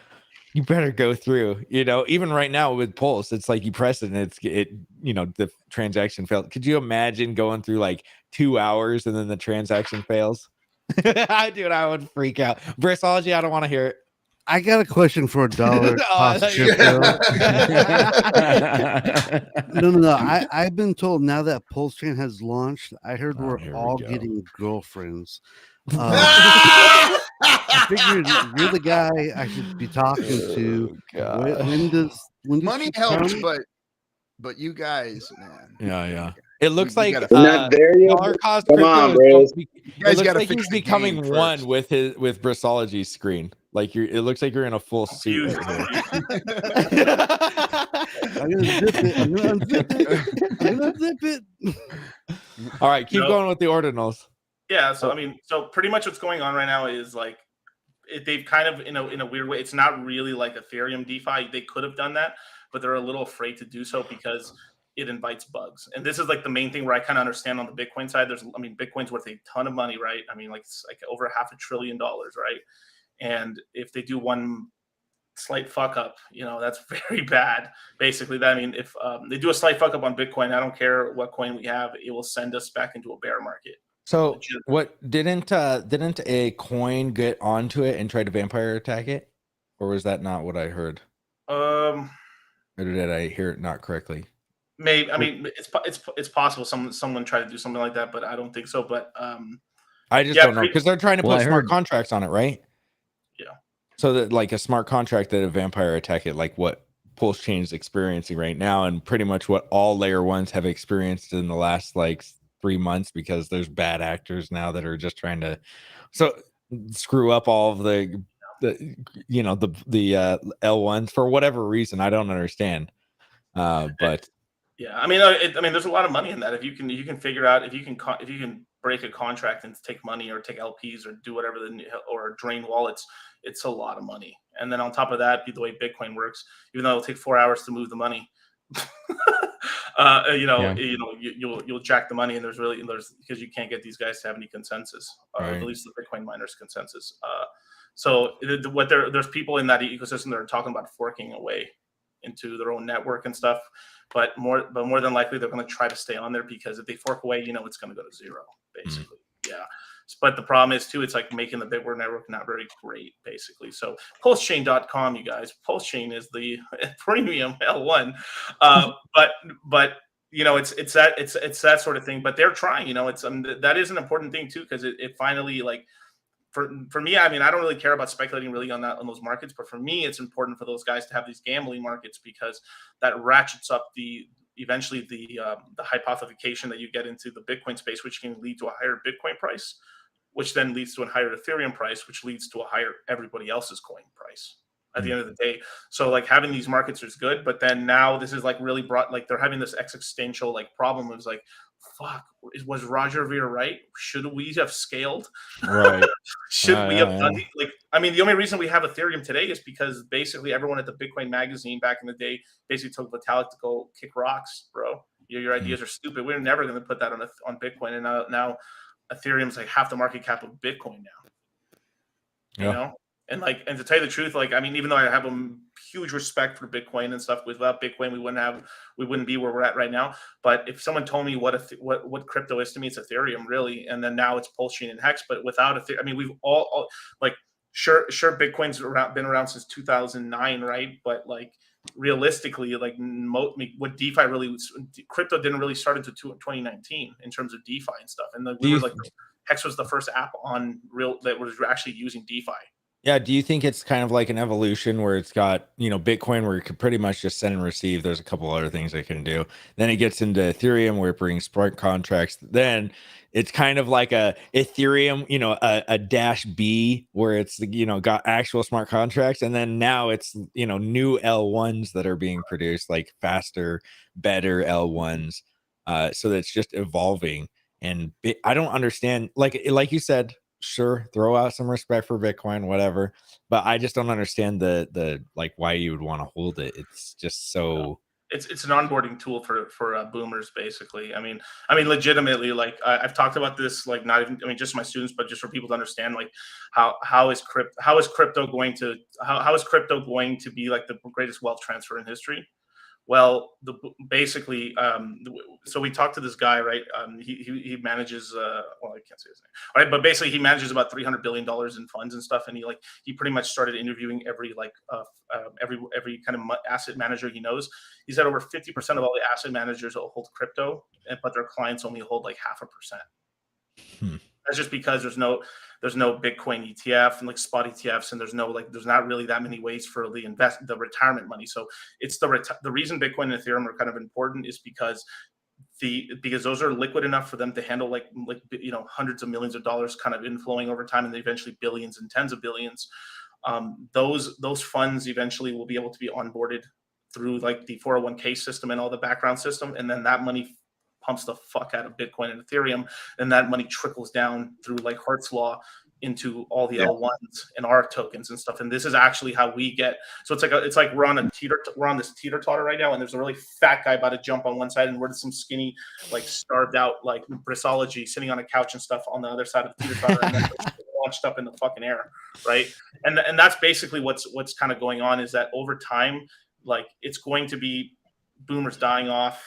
you better go through, even right now with Pulse, it's like you press it and the transaction failed. Could you imagine going through like 2 hours and then the transaction fails? Dude, I would freak out. Bristology, I don't want to hear it. I got a question for $1 cost crypto. No. I've been told now that Pulsechain has launched, I heard we're all getting girlfriends. I figured you're the guy I should be talking to. When does money helps, but you guys, man. Yeah. It looks like dollar cost Come on, bro. It looks like he's becoming one with Bristology's screen. Like it looks like you're in a full suit right here. I'm gonna unzip it. All right, keep going with the ordinals. Yeah, so so pretty much what's going on right now is like they've kind of in a weird way. It's not really like Ethereum DeFi. They could have done that, but they're a little afraid to do so because it invites bugs. And this is like the main thing where I kind of understand on the Bitcoin side. Bitcoin's worth a ton of money, right? Like it's like over $500 billion, right? And if they do one slight fuck up, that's very bad. Basically, that I mean, if they do a slight fuck up on Bitcoin, I don't care what coin we have, it will send us back into a bear market. So what didn't a coin get onto it and try to vampire attack it, or was that not what I heard? Or did I hear it not correctly? Maybe. I mean, it's possible someone tried to do something like that, but I don't think so. But I just don't know because they're trying to put smart contracts on it, right? Yeah. So that like a smart contract that a vampire attack it, like what Pulsechain is experiencing right now, and pretty much what all layer ones have experienced in the last like 3 months, because there's bad actors now that are just trying to screw up all of the L1s for whatever reason. I don't understand. But yeah, I mean, there's a lot of money in that. If you can figure out if you can break a contract and take money or take LPs or do whatever or drain wallets, it's a lot of money. And then on top of that, the way Bitcoin works, even though it'll take 4 hours to move the money, you'll jack the money, and there's because you can't get these guys to have any consensus, or at least the Bitcoin miners consensus. So there's people in that ecosystem that are talking about forking away into their own network and stuff, but more than likely they're going to try to stay on there, because if they fork away, it's going to go to zero basically. Yeah. But the problem is too, it's like making the Bitcoin network not very great basically. So Pulsechain.com, you guys, Pulsechain is the premium L1, but it's that sort of thing. But they're trying, that is an important thing too, because it finally like. For me, I mean, I don't really care about speculating really on those markets, but for me, it's important for those guys to have these gambling markets, because that ratchets up eventually the hypothecation that you get into the Bitcoin space, which can lead to a higher Bitcoin price, which then leads to a higher Ethereum price, which leads to a higher everybody else's coin price at the end of the day. So like having these markets is good, but then now this is like really brought, like they're having this existential like problem of like, fuck, was Roger Ver right? Should we have scaled? Right. Should we have done like, I mean, the only reason we have Ethereum today is because basically everyone at the Bitcoin magazine back in the day basically told Vitalik to go kick rocks, bro. Your ideas are stupid. We're never going to put that on Bitcoin. And now Ethereum's like half the market cap of Bitcoin now. You know? And to tell you the truth, like, I mean, even though I have a huge respect for Bitcoin and stuff, without Bitcoin, we wouldn't be where we're at right now. But if someone told me what crypto is to me, it's Ethereum, really. And then now it's Pulsechain and Hex. But without Ethereum, I mean, we've all like, sure, Bitcoin's been around since 2009, right? But like, realistically, like, what DeFi really, crypto didn't really start until 2019 in terms of DeFi and stuff. And Hex was the first app that was actually using DeFi. Yeah, do you think it's kind of like an evolution where it's got, Bitcoin where you could pretty much just send and receive? There's a couple other things it can do. Then it gets into Ethereum where it brings smart contracts. Then it's kind of like a Ethereum, a dash B where it's, got actual smart contracts. And then now it's, new L1s that are being produced, like faster, better L1s. So that's just evolving. And I don't understand, like you said, sure, throw out some respect for Bitcoin, whatever, but I just don't understand the like why you would want to hold it. It's just so it's an onboarding tool for boomers, basically. I mean legitimately, like I've talked about this, like not even, I mean, just my students, but just for people to understand, like how is crypto going to be like the greatest wealth transfer in history? Well, so we talked to this guy, right? He manages, I can't say his name, right? But basically, he manages about $300 billion in funds and stuff, and he pretty much started interviewing every kind of asset manager he knows. He said over 50% of all the asset managers hold crypto, but their clients only hold like 0.5%. That's just because there's no Bitcoin ETF and like spot ETFs, and there's not really that many ways for the retirement money. So it's the reason Bitcoin and Ethereum are kind of important is because those are liquid enough for them to handle like hundreds of millions of dollars kind of inflowing over time, and then eventually billions and tens of billions. Those funds eventually will be able to be onboarded through like the 401k system and all the background system, and then that money pumps the fuck out of Bitcoin and Ethereum, and that money trickles down through like Hart's law into all the L1s and ARC tokens and stuff. And this is actually how we get. So it's like we're on this teeter-totter right now, and there's a really fat guy about to jump on one side, and we're some skinny, like starved out, like Brissology sitting on a couch and stuff on the other side of the teeter-totter. And then launched up in the fucking air, right? And that's basically what's kind of going on, is that over time, like it's going to be boomers dying off,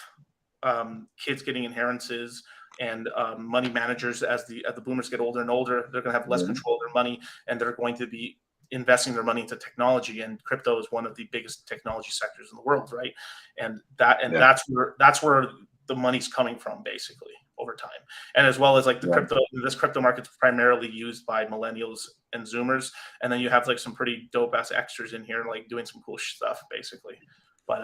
kids getting inheritances, and money managers as the boomers get older and older, they're going to have less control of their money, and they're going to be investing their money into technology, and crypto is one of the biggest technology sectors in the world, right? And that's where the money's coming from, basically, over time. And as well as like this crypto market's primarily used by millennials and zoomers, and then you have like some pretty dope ass extras in here like doing some cool stuff, basically. But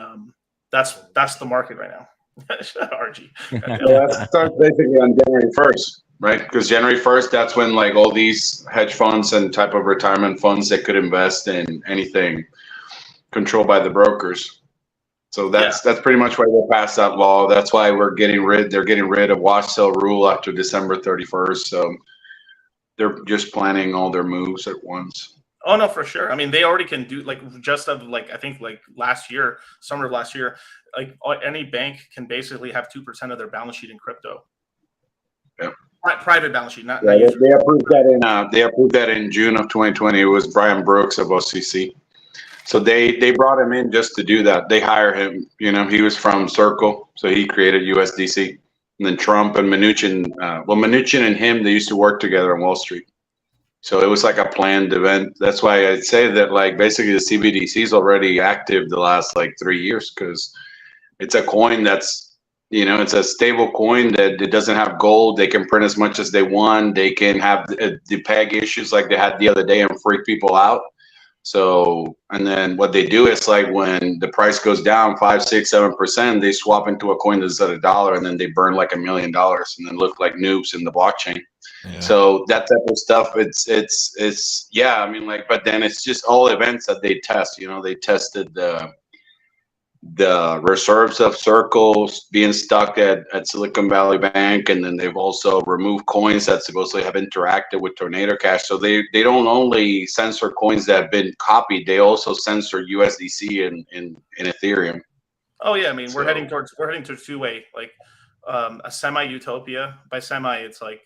that's the market right now. RG. So that starts basically on January 1st, right? Because January 1st, that's when like all these hedge funds and type of retirement funds that could invest in anything controlled by the brokers. So that's pretty much why they passed that law. That's why they're getting rid of watch sale rule after December 31st. So they're just planning all their moves at once. Oh no, for sure. I mean, they already can do like I think like summer of last year, like any bank can basically have 2% of their balance sheet in crypto. Yeah. Private balance sheet, not they approved that in June of 2020. It was Brian Brooks of OCC. So they brought him in just to do that. They hire him. You know, he was from Circle, so he created USDC. And then Trump and Mnuchin, Mnuchin and him, they used to work together on Wall Street. So it was like a planned event. That's why I'd say that like basically the CBDC is already active the last like 3 years, because it's a coin that's, you know, it's a stable coin that it doesn't have gold. They can print as much as they want. They can have the peg issues like they had the other day and freak people out. So, and then what they do is like when the price goes down 5, 6, 7%, they swap into a coin that's at $1, and then they burn like $1 million and then look like noobs in the blockchain. Yeah. So that type of stuff, it's yeah. I mean, like, but then it's just all events that they test. You know, they tested the reserves of Circles being stuck at Silicon Valley Bank, and then they've also removed coins that supposedly have interacted with Tornado Cash. So they don't only censor coins that have been copied, they also censor USDC and Ethereum. Oh yeah, I mean, we're heading towards two-way, like a semi-utopia. By semi, it's like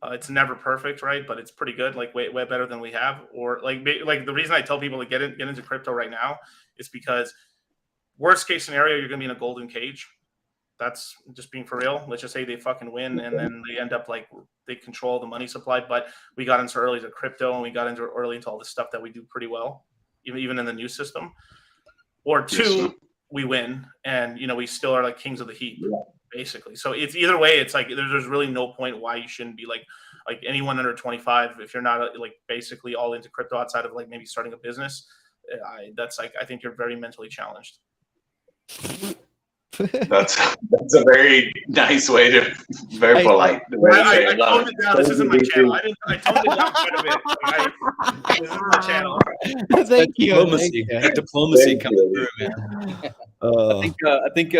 it's never perfect, right? But it's pretty good, like way better than we have. Or like the reason I tell people to get into crypto right now is because worst case scenario, you're gonna be in a golden cage. That's just being for real. Let's just say they fucking win, and then they end up like they control the money supply. But we got into early to crypto, and we got into early into all this stuff that we do pretty well, even in the new system. Or two, we win, and you know we still are like kings of the heap, basically. So it's either way. It's like there's really no point why you shouldn't be like anyone under 25 if you're not like basically all into crypto outside of like maybe starting a business. I think you're very mentally challenged. That's a very nice way to, very polite. I toned it down. This isn't my channel. I toned it down quite a bit. This is my channel. Thank you. Diplomacy. That diplomacy coming through, man. I think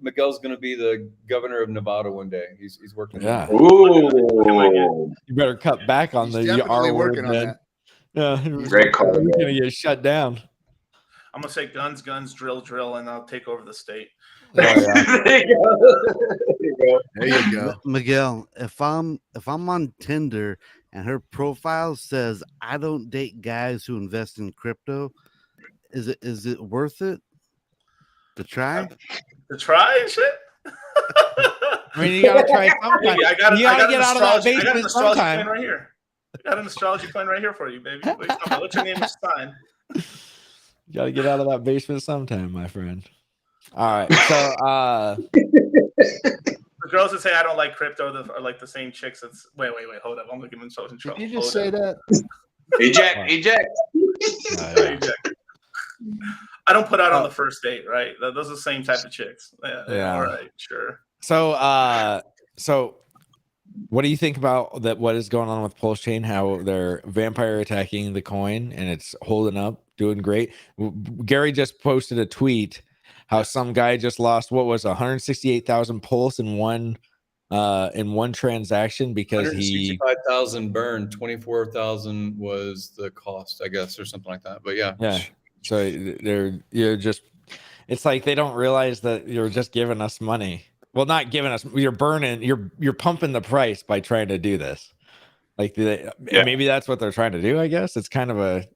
Miguel's going to be the governor of Nevada one day. He's working. Yeah. Ooh. You better cut back on the R word, man. Yeah. Great call. You're going to get shut down. I'm gonna say guns, drill, and I'll take over the state. Oh, yeah. There you go. There you go. Miguel, if I'm on Tinder and her profile says I don't date guys who invest in crypto, is it worth it to try? To try shit? I mean, you gotta try sometime. You gotta get out of that basement sometime. Right here. I got an astrology plan right here for you, baby. What's your name? What's your sign? You gotta get out of that basement sometime, my friend. All right. So the girls that say I don't like crypto are like the same chicks that's wait, hold up. I'm looking in trouble. Did you just say that? Eject. I don't put out on the first date, right? Those are the same type of chicks. Yeah. All right, sure. So what do you think about that? What is going on with Pulsechain? How they're vampire attacking the coin and it's holding up, doing great. Gary just posted a tweet how some guy just lost 168,000 Pulse in one transaction because 165,000 burned, 24,000 was the cost, I guess, or something like that. But yeah. So it's like they don't realize that you're just giving us money. Well, not giving us, you're pumping the price by trying to do this. Like maybe that's what they're trying to do. I guess it's kind of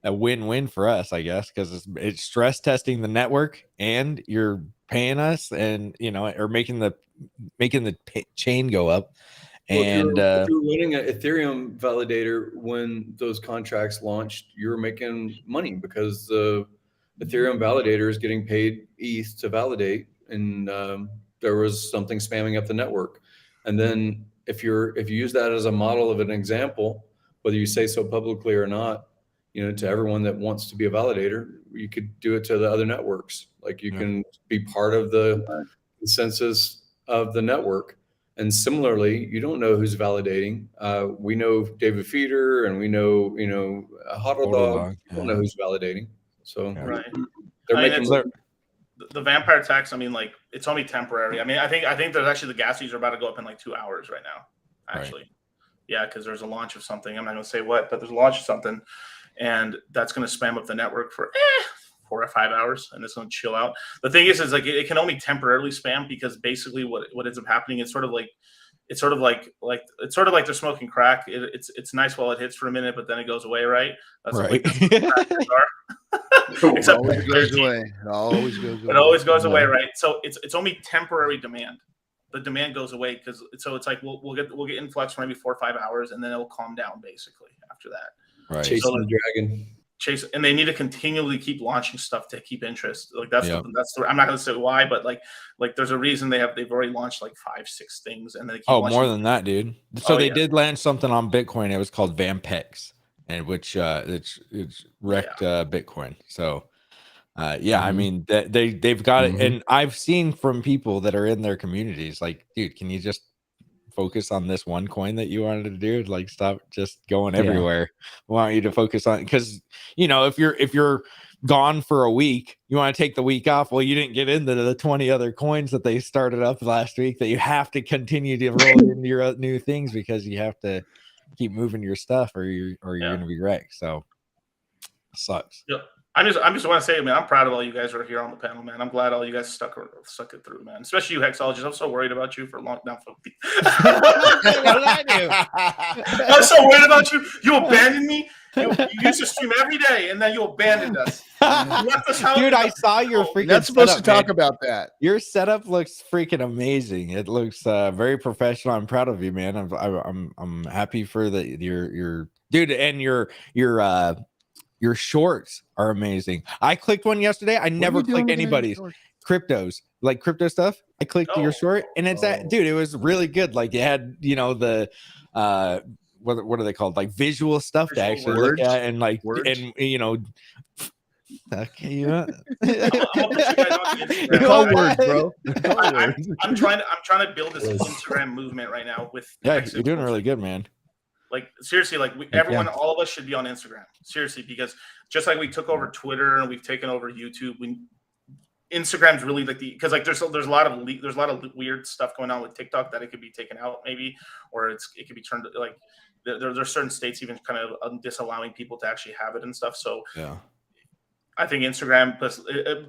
a win-win for us, I guess, because it's stress testing the network, and you're paying us, and or making the chain go up. Well, And if you're running an Ethereum validator when those contracts launched, you're making money because the Ethereum validator is getting paid ETH to validate, and there was something spamming up the network. And then if you use that as a model of an example, whether you say so publicly or not, to everyone that wants to be a validator, you could do it to the other networks. Like you can be part of the consensus of the network. And similarly, you don't know who's validating. We know David Feeder, and we know, Huddle Dog. You don't know who's validating. So Right. they're I mean, making the vampire tax. I mean, like, it's only temporary. I mean, I think there's actually the gas fees are about to go up in like 2 hours right now. Actually, yeah, because there's a launch of something. I'm not going to say what, but there's a launch of something, and that's going to spam up the network for 4 or 5 hours, and it's going to chill out. The thing is like it can only temporarily spam, because basically what ends up happening, it's sort of like they're smoking crack. It's nice while it hits for a minute, but then it goes away, right? That's right. It always goes away. It always goes away. It always goes away, right? So it's only temporary demand. The demand goes away because it's like we'll get influx for maybe 4 or 5 hours, and then it'll calm down basically after that. Right. Chasing the dragon. And they need to continually keep launching stuff to keep interest. Like that's I'm not going to say why, but like there's a reason they've already launched like 5-6 things, and they keep more than that, dude. So they did launch something on Bitcoin. It was called Vampex, and which it's wrecked Bitcoin. So I mean they've got it, and I've seen from people that are in their communities, like, dude, can you just focus on this one coin that you wanted to do? Like, stop just going everywhere. I want you to focus on, because if you're gone for a week, you want to take the week off. Well, you didn't get into the 20 other coins that they started up last week that you have to continue to roll into your new things, because you have to keep moving your stuff, or you're gonna be wrecked. So it sucks. Yeah. I just want to say, man, I'm proud of all you guys who are here on the panel, man. I'm glad all you guys stuck it through, man. Especially you, Hexologists. I'm so worried about you for a long time. What did I do? I was so worried about you. You abandoned me. You used to stream every day, and then you abandoned us. You left us out. Dude, I saw your freaking. Not supposed setup, to talk man. about that. Your setup looks freaking amazing. It looks very professional. I'm proud of you, man. I'm happy for your dude, and your shorts are amazing. I clicked one yesterday. I never clicked anybody's crypto stuff. I clicked your short, and it's that, dude. It was really good. Like, it had the what are they called? Like visual stuff to actually look at, and like and okay, you know. Call words, bro. I'm trying to build this Instagram movement right now with. Yeah, you're doing really good, man. Like, seriously, like everyone, all of us should be on Instagram. Seriously, because just like we took over Twitter and we've taken over YouTube, Instagram's really like because like there's a lot of weird stuff going on with TikTok that it could be taken out maybe, or it could be turned like there's certain states even kind of disallowing people to actually have it and stuff. So yeah. I think Instagram, plus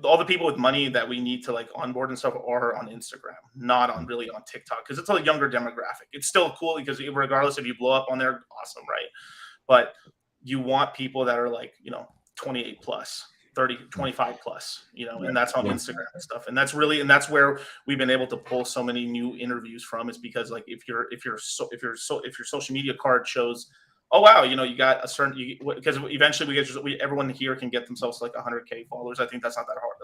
all the people with money that we need to like onboard and stuff are on Instagram, not on really on TikTok, because it's a younger demographic. It's still cool because regardless if you blow up on there, awesome, right? But you want people that are like 28 plus, 30, 25 plus, and that's on Instagram and stuff. And that's where we've been able to pull so many new interviews from, is because like if your social media card shows, oh wow, you got a certain, because eventually everyone here can get themselves like 100K followers. I think that's not that hard.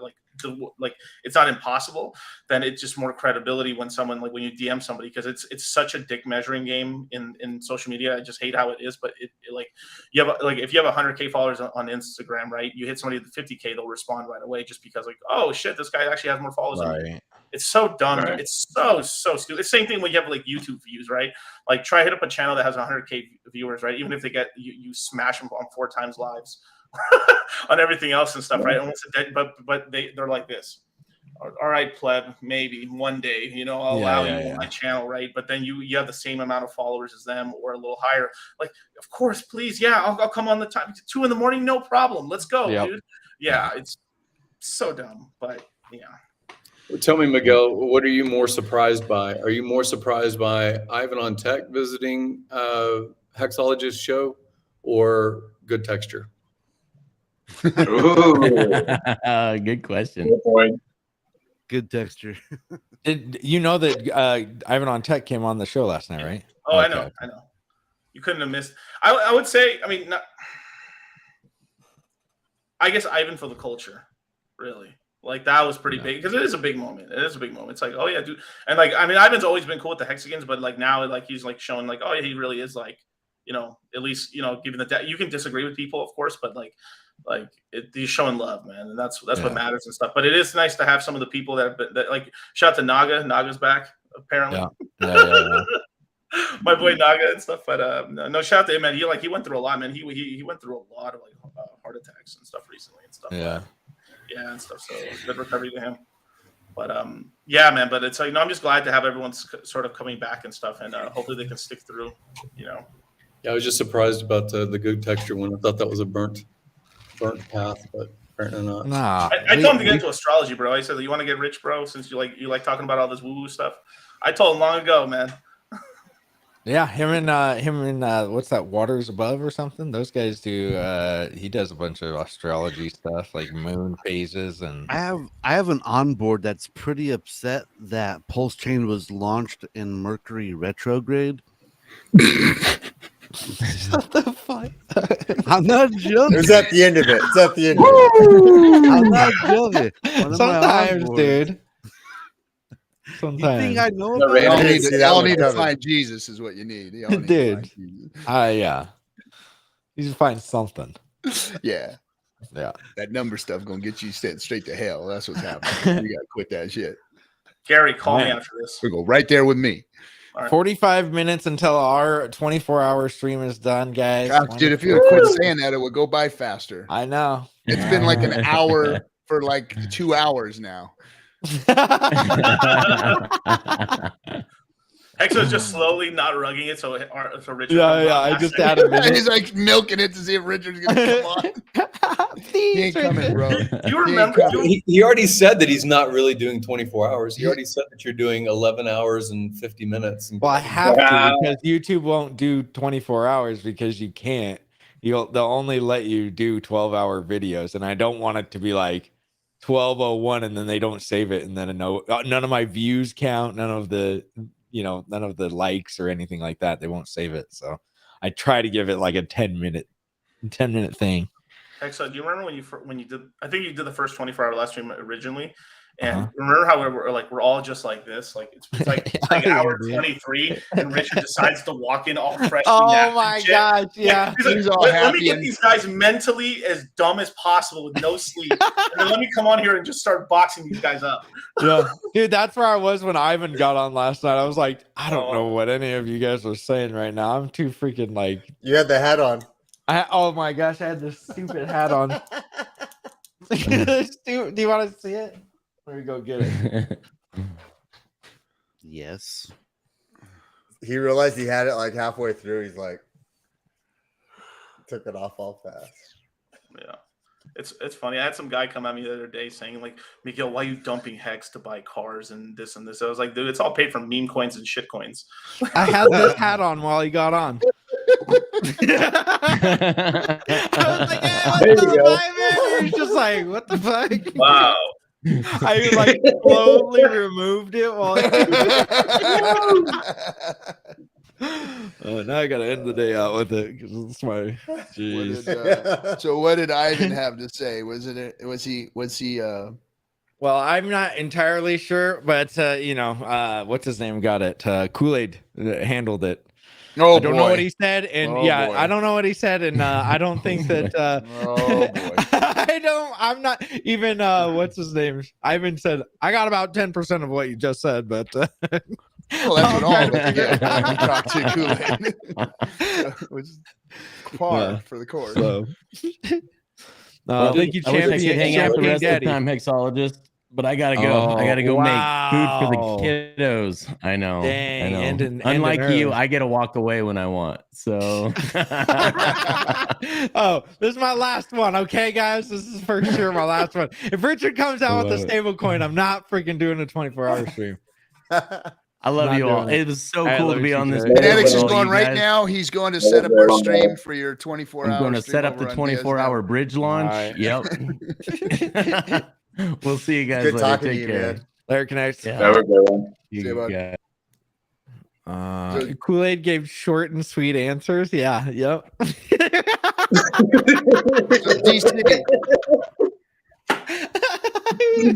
Like it's not impossible. Then it's just more credibility when when you DM somebody, because it's such a dick measuring game in social media. I just hate how it is, but it like you have if you have 100K followers on Instagram, right? You hit somebody at 50K, they'll respond right away, just because like, oh shit, this guy actually has more followers than me. It's so dumb. Right. It's so stupid. It's the same thing when you have like YouTube views, right? Like try hit up a channel that has 100K viewers, right? Even if they get you smash them on 4 times lives on everything else and stuff, right? Almost but they're like this. All right, pleb, maybe one day, I'll allow you on my channel, right? But then you have the same amount of followers as them or a little higher. Like, of course, please, I'll come on the time 2 a.m, no problem. Let's go, dude. Yeah, it's so dumb, but yeah. Tell me, Miguel, what are you more surprised by? Are you more surprised by Ivan on Tech visiting Hexologist show or Good Texture? Good question. Good point. Good texture. You know that Ivan on Tech came on the show last night, right? Oh, Okay. I know. You couldn't have missed. I would say, I mean, I guess Ivan for the culture, really. Like, that was pretty big because it is a big moment. It is a big moment. It's like, oh yeah, dude. And like, I mean, Ivan's always been cool with the hexagons, but like now, like he's like showing like, oh yeah, he really is like, you know, at least, you know, given you can disagree with people, of course, but he's showing love, man, and that's what matters and stuff. But it is nice to have some of the people that like, shout out to Naga. Naga's back apparently. Yeah. My boy Naga and stuff. But no, shout out to him, man. He went through a lot, man. He went through a lot of like heart attacks and stuff recently and stuff. Yeah. Yeah, and stuff. So good recovery to him. But yeah, man. But it's like, I'm just glad to have everyone sort of coming back and stuff, and hopefully they can stick through. You know. Yeah, I was just surprised about the Good Texture one. I thought that was a burnt path, but apparently not. Nah, I told him to get into astrology, bro. I said, you want to get rich, bro, since you like talking about all this woo woo stuff. I told him long ago, man. Yeah, him and what's that, Waters Above or something? Those guys do. He does a bunch of astrology stuff, like moon phases, and I have an onboard that's pretty upset that Pulsechain was launched in Mercury retrograde. What the fuck? I'm not joking. It's at the end of it. It's at the end of it. I'm not joking. Sometimes, dude. You think I know No, about Ray, it? you all need to find Jesus is what you need. You all need to find Dude. Jesus. Yeah. You just find something. Yeah. Yeah. That number stuff gonna get you sent straight to hell. That's what's happening. You gotta quit that shit. Gary, call me Man. after this. We go right there with me. 45 minutes until our 24-hour stream is done, guys. Gosh, dude, if you would quit saying that, it would go by faster. I know. It's been like an hour for like 2 hours now. Hexo's just slowly not rugging it, so Richard. I just added a minute. He's like milking it to see if Richard's gonna come on. He ain't coming, bro. You remember? He already said that he's not really doing 24 hours. He already said that you're doing 11 hours and 50 minutes. Well, I have to because YouTube won't do 24 hours because you can't. They'll only let you do 12-hour videos, and I don't want it to be like 12:01 and then they don't save it, and then none of my views count, none of the likes or anything like that. They won't save it, so I try to give it like a 10-minute thing. Hexo, do you remember when you did? I think you did the first 24-hour live stream originally, and remember how we're all just like this, like it's like hour 23, and Richard decides to walk in all fresh. Oh my gosh, yeah. He's like, let me get these guys mentally as dumb as possible with no sleep, and then let me come on here and just start boxing these guys up. Yeah, dude, that's where I was when Ivan got on last night. I was like, I don't know what any of you guys are saying right now. I'm too freaking like. You had the hat on. Oh my gosh, I had this stupid hat on. Do you want to see it? Let me go get it. Yes. He realized he had it like halfway through. He's like, took it off all fast. Yeah. It's funny. I had some guy come at me the other day saying, like, Miguel, why are you dumping Hex to buy cars and this and this? I was like, dude, it's all paid from meme coins and shit coins. I had this hat on while he got on. I was like, hey, what's up, Ivan? He's just like, what the fuck? Wow. I like slowly removed it while now I gotta end the day out with it because it's my jeez. So what did Ivan have to say? Was he Well, I'm not entirely sure, but what's his name got it? Kool-Aid handled it. Oh, I don't know what he said, and boy. I don't know what he said, and I don't think that. Oh boy! I'm not even. What's his name? Ivan said I got about 10% of what you just said, but. Well, that's what all of us get. Talk to Kool-Aid. Which is par for the course. So. Thank you, I wish I could hang out the rest of the Daddy. time, Hexologist. But I gotta go. I gotta go make food for the wow. kiddos. I know. Dang, I know. ending Unlike you, early. I get to walk away when I want. So Oh, this is my last one. Okay, guys, this is for sure my last one. If Richard comes out with a stable coin, I'm not freaking doing a 24-hour stream. I love Not you all. doing it. it was so All right, cool love to you be too, on this. Jay. panel Alex with is all going you right guys. now. He's going to set up our stream for your 24-hour. I'm going to set up the 24-hour bridge launch. right. Yep. We'll see you guys Good later. talking to Take you, care. man. Later, connect. Yeah. Have a good one. You See you, bud. guys. Kool-Aid gave short and sweet answers. Yeah. Yep. DC.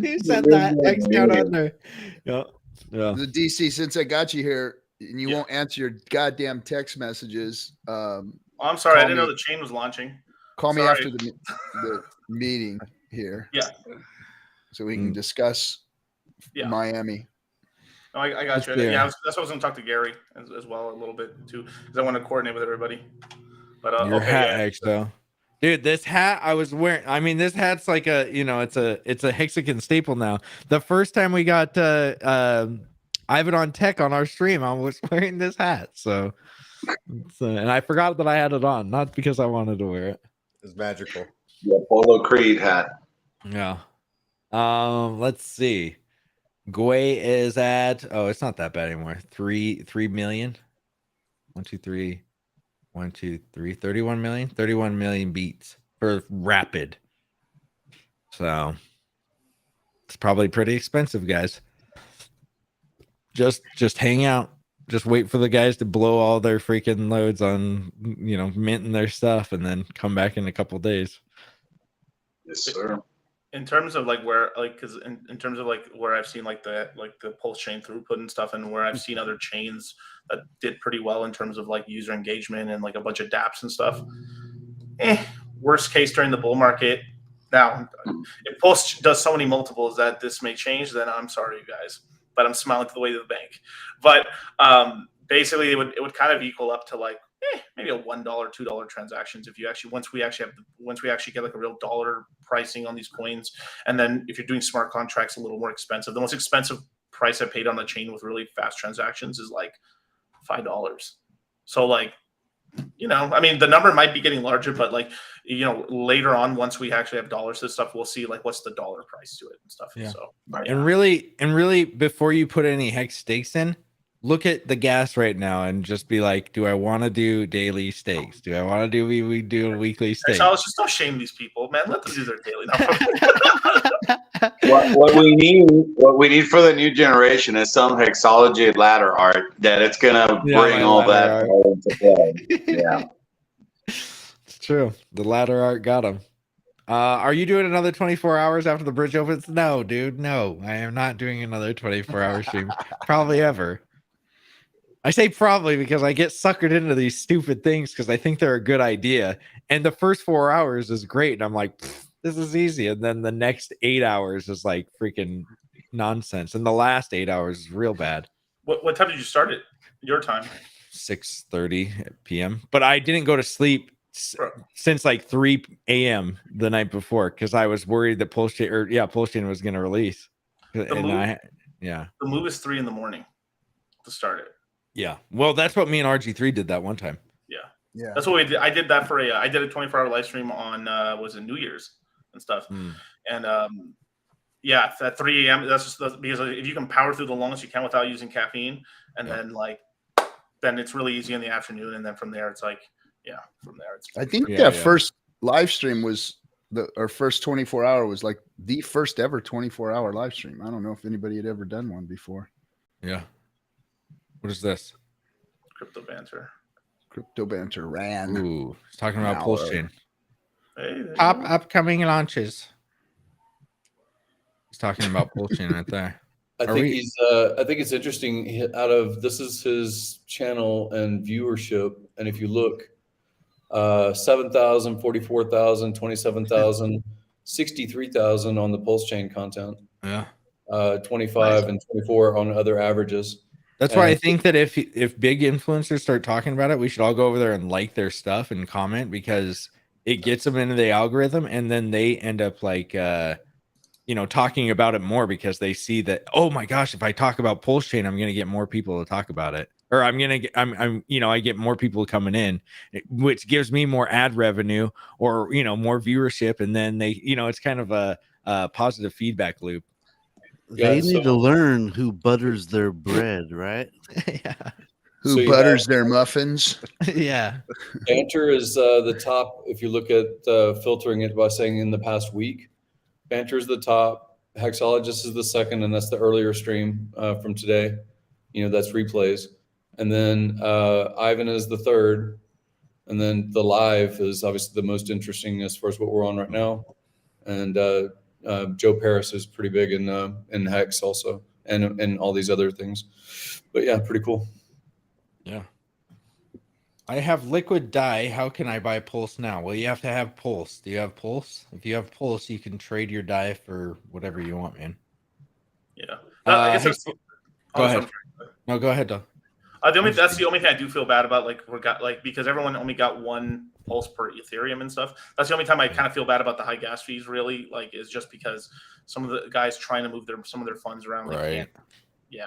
He said that X down under. Yep. Yeah. The DC, since I got you here and you won't answer your goddamn text messages. I'm sorry, I call didn't know me- the chain was launching. Call me Sorry. after the meeting here. Yeah. So we can discuss Yeah. Miami. No, I got you. there. Yeah, that's what I was going to talk to Gary as well a little bit too, because I want to coordinate with everybody. But Your okay, hat, yeah. X, though. Dude, this hat I was wearing. I mean, this hat's like a, it's a Hexican staple now. The first time we got Ivan on Tech on our stream, I was wearing this hat. So and I forgot that I had it on, not because I wanted to wear it. It's magical. Yeah, Polo Creed hat. Yeah. Let's see. Gwei is at, it's not that bad anymore. 3 million. 1, 2, 3. 1, 2, 3. 31 million. 31 million beats for rapid. So it's probably pretty expensive, guys. Just hang out. Just wait for the guys to blow all their freaking loads on, minting their stuff, and then come back in a couple days. Yes, sir. In terms of like where, like, because in terms of like where I've seen like the pulse chain throughput and stuff, and where I've seen other chains that did pretty well in terms of like user engagement and like a bunch of dApps and stuff. Worst case during the bull market. Now, if Pulse does so many multiples that this may change, then I'm sorry, you guys. But I'm smiling to the way to the bank. But basically, it would kind of equal up to like maybe a $1, $2 transactions if you actually once we actually get like a real dollar pricing on these coins, and then if you're doing smart contracts, a little more expensive. The most expensive price I paid on the chain with really fast transactions is like $5. So like, I mean, the number might be getting larger, but like, later on, once we actually have dollars to stuff, we'll see like what's the dollar price to it and stuff. Yeah. So And really, before you put any hex stakes in, look at the gas right now and just be like, do I want to do daily stakes? Do I want to do weekly stakes? So let's just don't shame these people, man. Let them do their daily. What we need for the new generation is some hexology ladder art that it's gonna bring all that all into play. Yeah. It's true. The ladder art got him. Are you doing another 24 hours after the bridge opens? No, dude. No, I am not doing another 24-hour stream. Probably ever. I say probably because I get suckered into these stupid things because I think they're a good idea. And the first 4 hours is great. And I'm like, this is easy. And then the next 8 hours is like freaking nonsense. And the last 8 hours is real bad. What time did you start it? Your time? 6:30 p.m. But I didn't go to sleep since like 3 a.m. the night before because I was worried that Pulsechain was going to release. The move is 3 a.m. to start it. Yeah. Well, that's what me and RG3 did that one time. Yeah. That's what we did. I did that for I did a 24-hour live stream on was it New Year's and stuff. And at 3 a.m. That's just because if you can power through the longest you can without using caffeine, and then it's really easy in the afternoon, and then from there it's like from there it's. I think that first live stream was our first 24-hour was like the first ever 24-hour live stream. I don't know if anybody had ever done one before. Yeah. What is this? Crypto banter ran. Ooh, he's talking about Pulsechain. Hey, Top upcoming launches. He's talking about Pulsechain right there. I think it's interesting. Out of this is his channel and viewership, and if you look, 7,000, 44,000, 27,000, 63,000 on the Pulsechain content. Yeah. 25 and 24 on other averages. That's why I think that if big influencers start talking about it, we should all go over there and like their stuff and comment because it gets them into the algorithm, and then they end up like talking about it more because they see that, oh my gosh, if I talk about Pulsechain, I'm going to get more people to talk about it, or I'm I get more people coming in, which gives me more ad revenue or more viewership, and then they it's kind of a positive feedback loop. They need to learn who butters their bread, right? Yeah. Who So butters their muffins? Yeah. Banter is the top. If you look at filtering it by saying in the past week, Banter is the top. Hexologist is the second, and that's the earlier stream from today. That's replays. And then Ivan is the third. And then the live is obviously the most interesting as far as what we're on right now. And Joe Paris is pretty big in Hex also, and all these other things. But yeah, pretty cool. Yeah. I have liquid dye. How can I buy Pulse now? Well, you have to have Pulse. Do you have Pulse? If you have Pulse, you can trade your dye for whatever you want, man. Yeah. Go ahead. No, go ahead, Doug. That's the only thing I do feel bad about. Because everyone only got one Pulse per Ethereum and stuff. That's the only time I kind of feel bad about the high gas fees. Really, is just because some of the guys trying to move some of their funds around. Right. Yeah.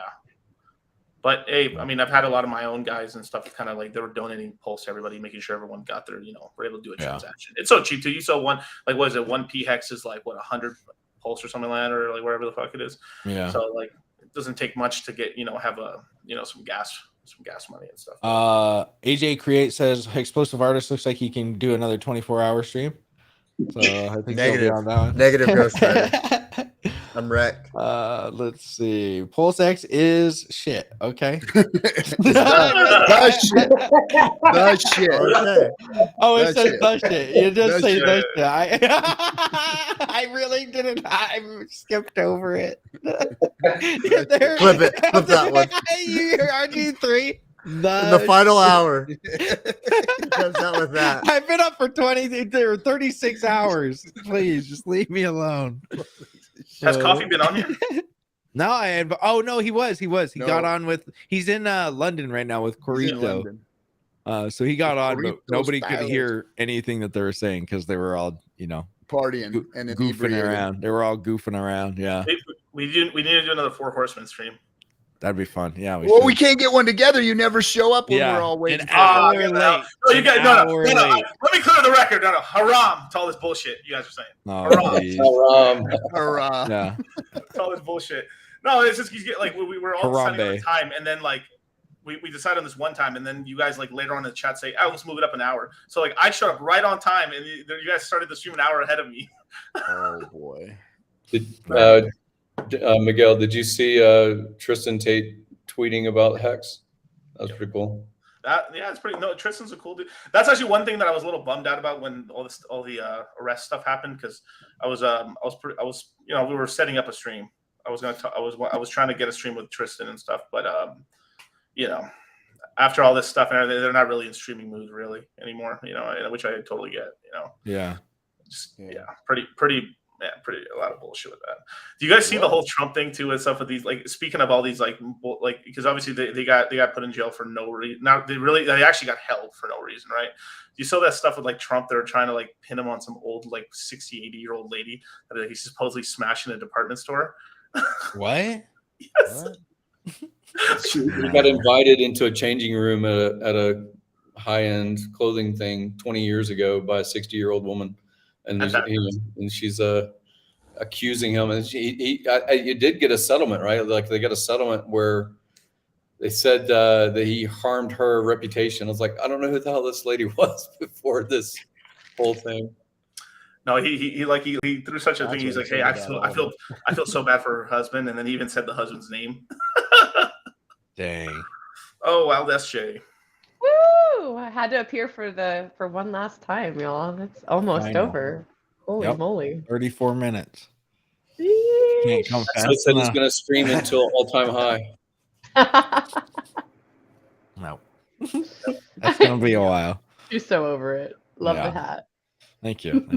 But hey, I mean, I've had a lot of my own guys and stuff kind of they were donating Pulse to everybody, making sure everyone got their, were able to do a transaction. It's so cheap too. You saw one, what is it? 1 P hex is 100 Pulse or something like that, or wherever the fuck it is. Yeah. So it doesn't take much to get, have a, some gas money and stuff. AJ Create says Explosive Artist looks like he can do another 24-hour stream. So I think Negative. on that one. Negative Ghost Rider. I'm wrecked. Let's see. Pulse X is shit. Okay. The shit. The shit. Okay. Oh, it The says shit. the shit. You just The say the shit. shit. I really didn't. I skipped over it. Flip it. Flip that one. You RG3. In the final hour. Comes out with that. I've been up for 36 hours. Please just leave me alone. Has Coffee been on here? No, oh no, he was. He No. got on with. He's in London right now with He's in Corito. London. So he got on, but Corito nobody could styles. hear anything that they were saying because they were all, Partying and goofing inebriated. around. They were all goofing around. Yeah, We need to do another 4 Horsemen stream. that'd be fun. Yeah, Well, should. we can't get one together. You never show up when Yeah, we're all waiting. an for hour you. late. No, you guys, An no. hour late. Let me clear the record. No, haram to all this bullshit you guys are saying. Oh, Haram. geez. Hurrah. Yeah. To all this bullshit. No, it's just we were all deciding on Harambe. the time, and then we decided on this one time, and then you guys later on in the chat say, "Oh, let's move it up an hour." So I showed up right on time, and you guys started the stream an hour ahead of me. Oh boy. Miguel, did you see Tristan Tate tweeting about Hex? That was pretty cool. It's pretty. No, Tristan's a cool dude. That's actually one thing that I was a little bummed out about when all the arrest stuff happened, because we were setting up a stream. I was trying to get a stream with Tristan and stuff, but after all this stuff and everything, they're not really in streaming mood really anymore. Which I totally get. Yeah. Pretty a lot of bullshit with that. Do you guys see the whole Trump thing too and stuff with these, speaking of all these because obviously they got put in jail for no reason. Now they actually got held for no reason, right? You saw that stuff with Trump. They're trying to pin him on some old 60, 80-year-old lady that he's supposedly smashing a department store. What? Yes. What? He got invited into a changing room at a high-end clothing thing 20 years ago by a 60-year-old woman. And she's accusing him, and you did get a settlement, right? They got a settlement where they said that he harmed her reputation. I was like, I don't know who the hell this lady was before this whole thing. No, he threw such a thing. He's like, hey, I feel so bad for her husband, and then he even said the husband's name. Dang. Oh wow, that's Jay. Woo! I had to appear for one last time, y'all. It's almost over. Holy moly! 34 minutes. Sheesh. Can't come fast So it said he's enough. going to stream until all-time high. No. That's gonna be a while. You're so over it. Love Yeah. the hat. Thank you.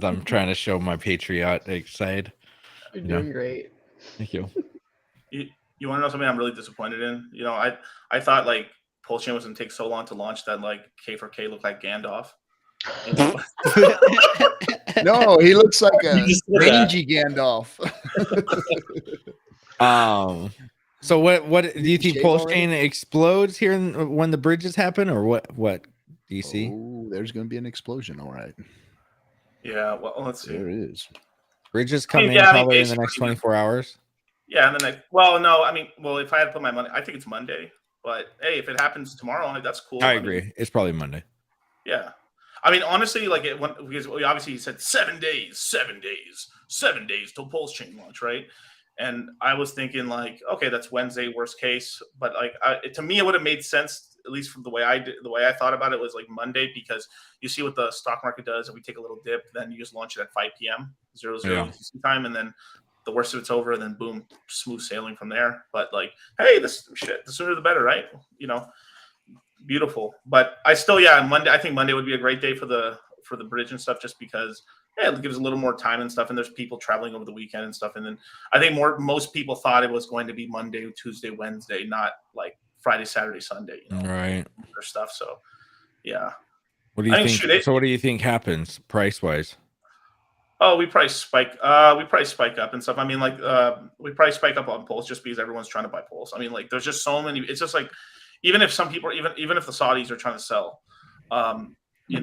I'm trying to show my patriotic side. You're Yeah. doing great. Thank you. You want to know something I'm really disappointed in? I thought Pulsechain was going to take so long to launch that K4K looked like Gandalf. You know? No, he looks like You a just did that. rangy Gandalf. So what do you think? Shave Pulsechain explodes here when the bridges happen, or what? What do you see? Oh, there's going to be an explosion. All right. Yeah. Well, let's see. There is. Bridges I come mean, in yeah, I mean, probably in the basically, next 24 hours. Yeah, and then well, no, I mean, well, if I had to put my money, I think it's Monday. But hey, if it happens tomorrow, that's cool. I mean, agree. It's probably Monday. yeah. I mean, honestly, like because obviously he said 7 days till Pulsechain launch, right? And I was thinking like, okay, that's Wednesday, worst case. But like, to me, it would have made sense, at least from the way I thought about it, was like Monday, because you see what the stock market does. If we take a little dip, then you just launch it at 5 p.m. 00 UTC time, and then the worst of it's over, and then boom, smooth sailing from there. But like, hey, the sooner the better, right? You know. Beautiful, but I still, Monday. I think Monday would be a great day for the bridge and stuff, just because it gives a little more time and stuff, and there's people traveling over the weekend and stuff. And then I think most people thought it was going to be Monday, Tuesday, Wednesday, not like Friday, Saturday, Sunday, Right? Or stuff. So, yeah. What do you think? So, what do you think happens price wise? Oh, we probably spike up and stuff. I mean, like we probably spike up on Pulse just because everyone's trying to buy Pulse. I mean, like there's just so many. It's just like. Even if some people, even if the Saudis are trying to sell, they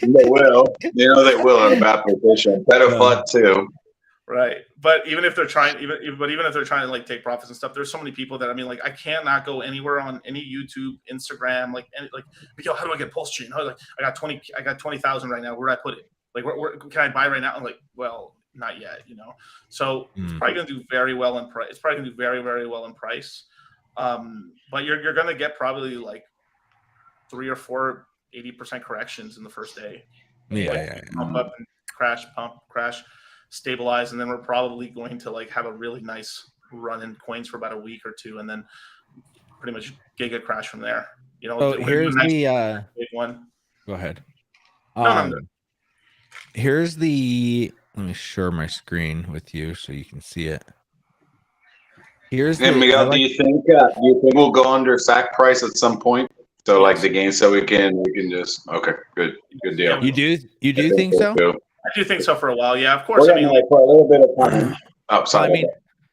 will. You know they will in a bad position. Better FUD too. Right, but even if they're trying, even if they're trying to like take profits and stuff, there's so many people that I mean, like I cannot go anywhere on any YouTube, Instagram, yo, how do I get Pulsechain? Like I got 20,000 right now. Where do I put it? Like where can I buy right now? I'm like, well. Not yet, So it's probably going to do very well in price. It's probably going to do very, very well in price. But you're going to get probably like 3 or 4 80% corrections in the first day. Pump up and crash, pump, crash, stabilize, and then we're probably going to like have a really nice run in coins for about a week or two, and then pretty much giga crash from there. So here's the big one. Go ahead. No. Here's the. Let me share my screen with you so you can see it. Here's the. Miguel, do you think we'll go under sack price at some point? So like the gain, so we can just good deal. You do think so? I do think so for a while. Yeah, of course. I mean, like for a little bit of time. Oh, sorry. I mean,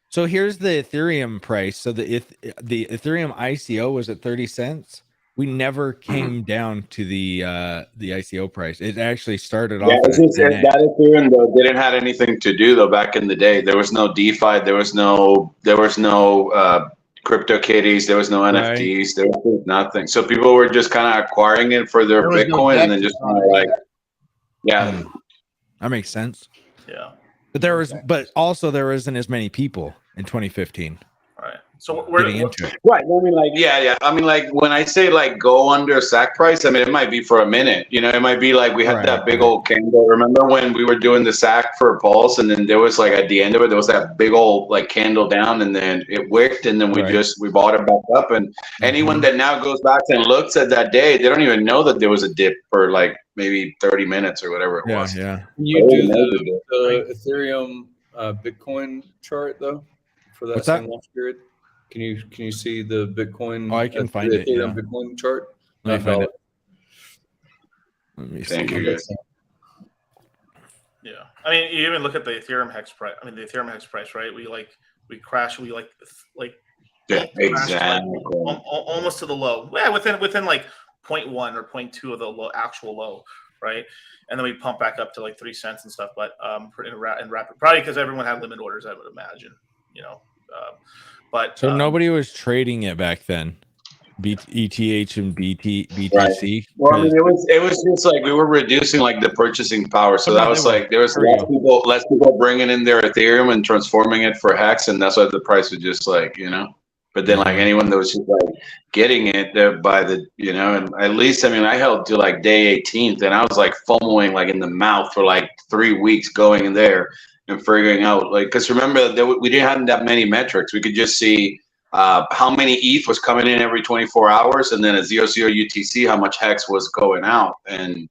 so here's the Ethereum price. So the Ethereum ICO was at 30 cents. We never came down to the ICO price. It actually started off. It's just that Ethereum though didn't have anything to do though back in the day. There was no DeFi. There was no crypto kitties. There was no NFTs. There was nothing. So people were just kind of acquiring it for their Bitcoin and then just kind of like, that makes sense. Yeah. But also there isn't as many people in 2015. Right. So we're right. I mean, like, yeah. I mean, like when I say like go under sack price, I mean it might be for a minute. It might be like we had that big old candle. Remember when we were doing the sack for Pulse, and then there was like at the end of it, there was that big old like candle down, and then it wicked, and then we bought it back up. And anyone that now goes back and looks at that day, they don't even know that there was a dip for like maybe 30 minutes or whatever it was. Yeah. Can you do the Ethereum Bitcoin chart though for that same launch period? Can you see the Bitcoin? Oh, I can find it. Ethereum Bitcoin chart. Let me find it. Let me see. Thank you, guys. Yeah, I mean, you even look at the Ethereum hex price. I mean, the Ethereum hex price, right? We crash. We yeah, exactly. Almost to the low. Yeah, within like 0.1 or 0.2 of the actual low, right? And then we pump back up to like 3 cents and stuff. But in rapid, probably because everyone had limit orders, I would imagine. But so nobody was trading it back then. ETH and BTC. Right. Well, I mean, it was just like we were reducing like the purchasing power, so that was like there was less people bringing in their Ethereum and transforming it for Hex, and that's why the price was just like But then like anyone that was just like getting it by the and at least I mean I held to like day 18th, and I was like FOMOing like in the mouth for like 3 weeks going in there and figuring out like because remember we didn't have that many metrics. We could just see how many ETH was coming in every 24 hours, and then at 00 UTC how much Hex was going out, and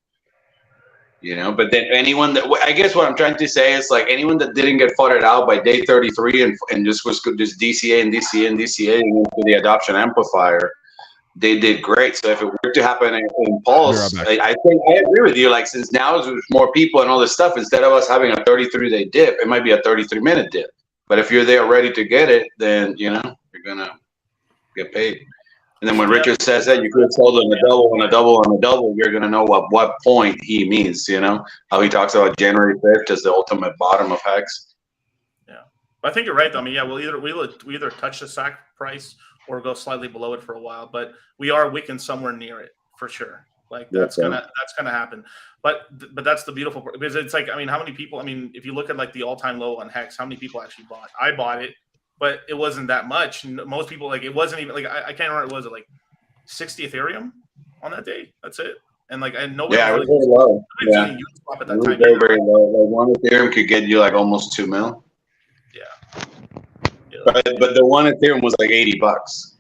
but then anyone that I guess what I'm trying to say is like anyone that didn't get flooded out by day 33 and just was just DCA and into the adoption amplifier, they did great. So if it were to happen in Pulse, I think I agree with you. Like, since now there's more people and all this stuff, instead of us having a 33-day dip, it might be a 33-minute dip. But if you're there ready to get it, then you're gonna get paid. And then when Richard says that you could have sold on a double, on a double, on a double, you're gonna know what point he means. How he talks about January 5th as the ultimate bottom of Hex. Yeah, but I think you're right though. I mean, yeah, we either touch the SAC price or go slightly below it for a while, but we are wicking somewhere near it for sure. Like that's gonna happen. But that's the beautiful part, because it's like, I mean, how many people? I mean, if you look at like the all-time low on Hex, how many people actually bought? I bought it, but it wasn't that much. Most people, like, it wasn't even like, I can't remember, was it like 60 Ethereum on that day? That's it. And like, and nobody. Yeah, it was very low. Yeah, it was very, very low. Like one Ethereum could get you like almost 2 mil. Yeah. But the one Ethereum was like $80.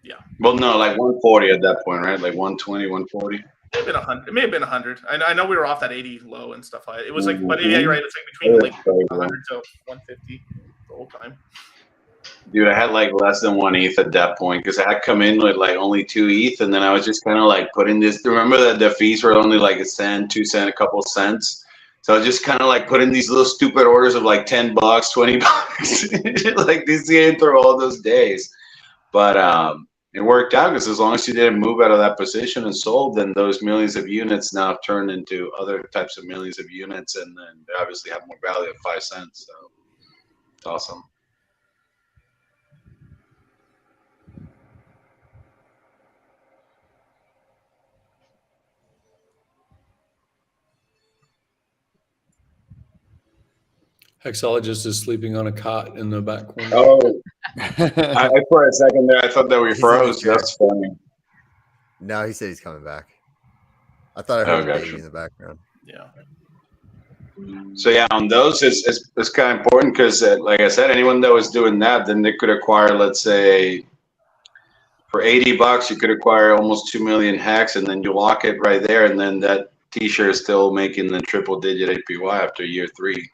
Yeah. Well, no, like 140 at that point, right? Like 120, 140. It may have been 100. It may have been 100. I know we were off that 80 low and stuff like that. It was like, but yeah, you're right. It's like between like 100 to 150 the whole time. Dude, I had like less than 1 ETH at that point because I had come in with like only 2 ETH, and then I was just kind of like putting this. Remember that the fees were only like 1 cent, 2 cents, a couple cents. So I was just kind of like putting these little stupid orders of like $10, $20, like this game through all those days. But it worked out because as long as you didn't move out of that position and sold, then those millions of units now have turned into other types of millions of units, and then they obviously have more value at 5 cents. So it's awesome. Hexologist is sleeping on a cot in the back corner. Oh, I for a second there, I thought that we froze. That's funny. No, he said he's coming back. I thought I heard the baby in the background. Yeah. So yeah, on those it's kind of important because, like I said, anyone that was doing that, then they could acquire, let's say, for $80, you could acquire almost 2 million Hex, and then you lock it right there, and then that T-shirt is still making the triple-digit APY after year 3.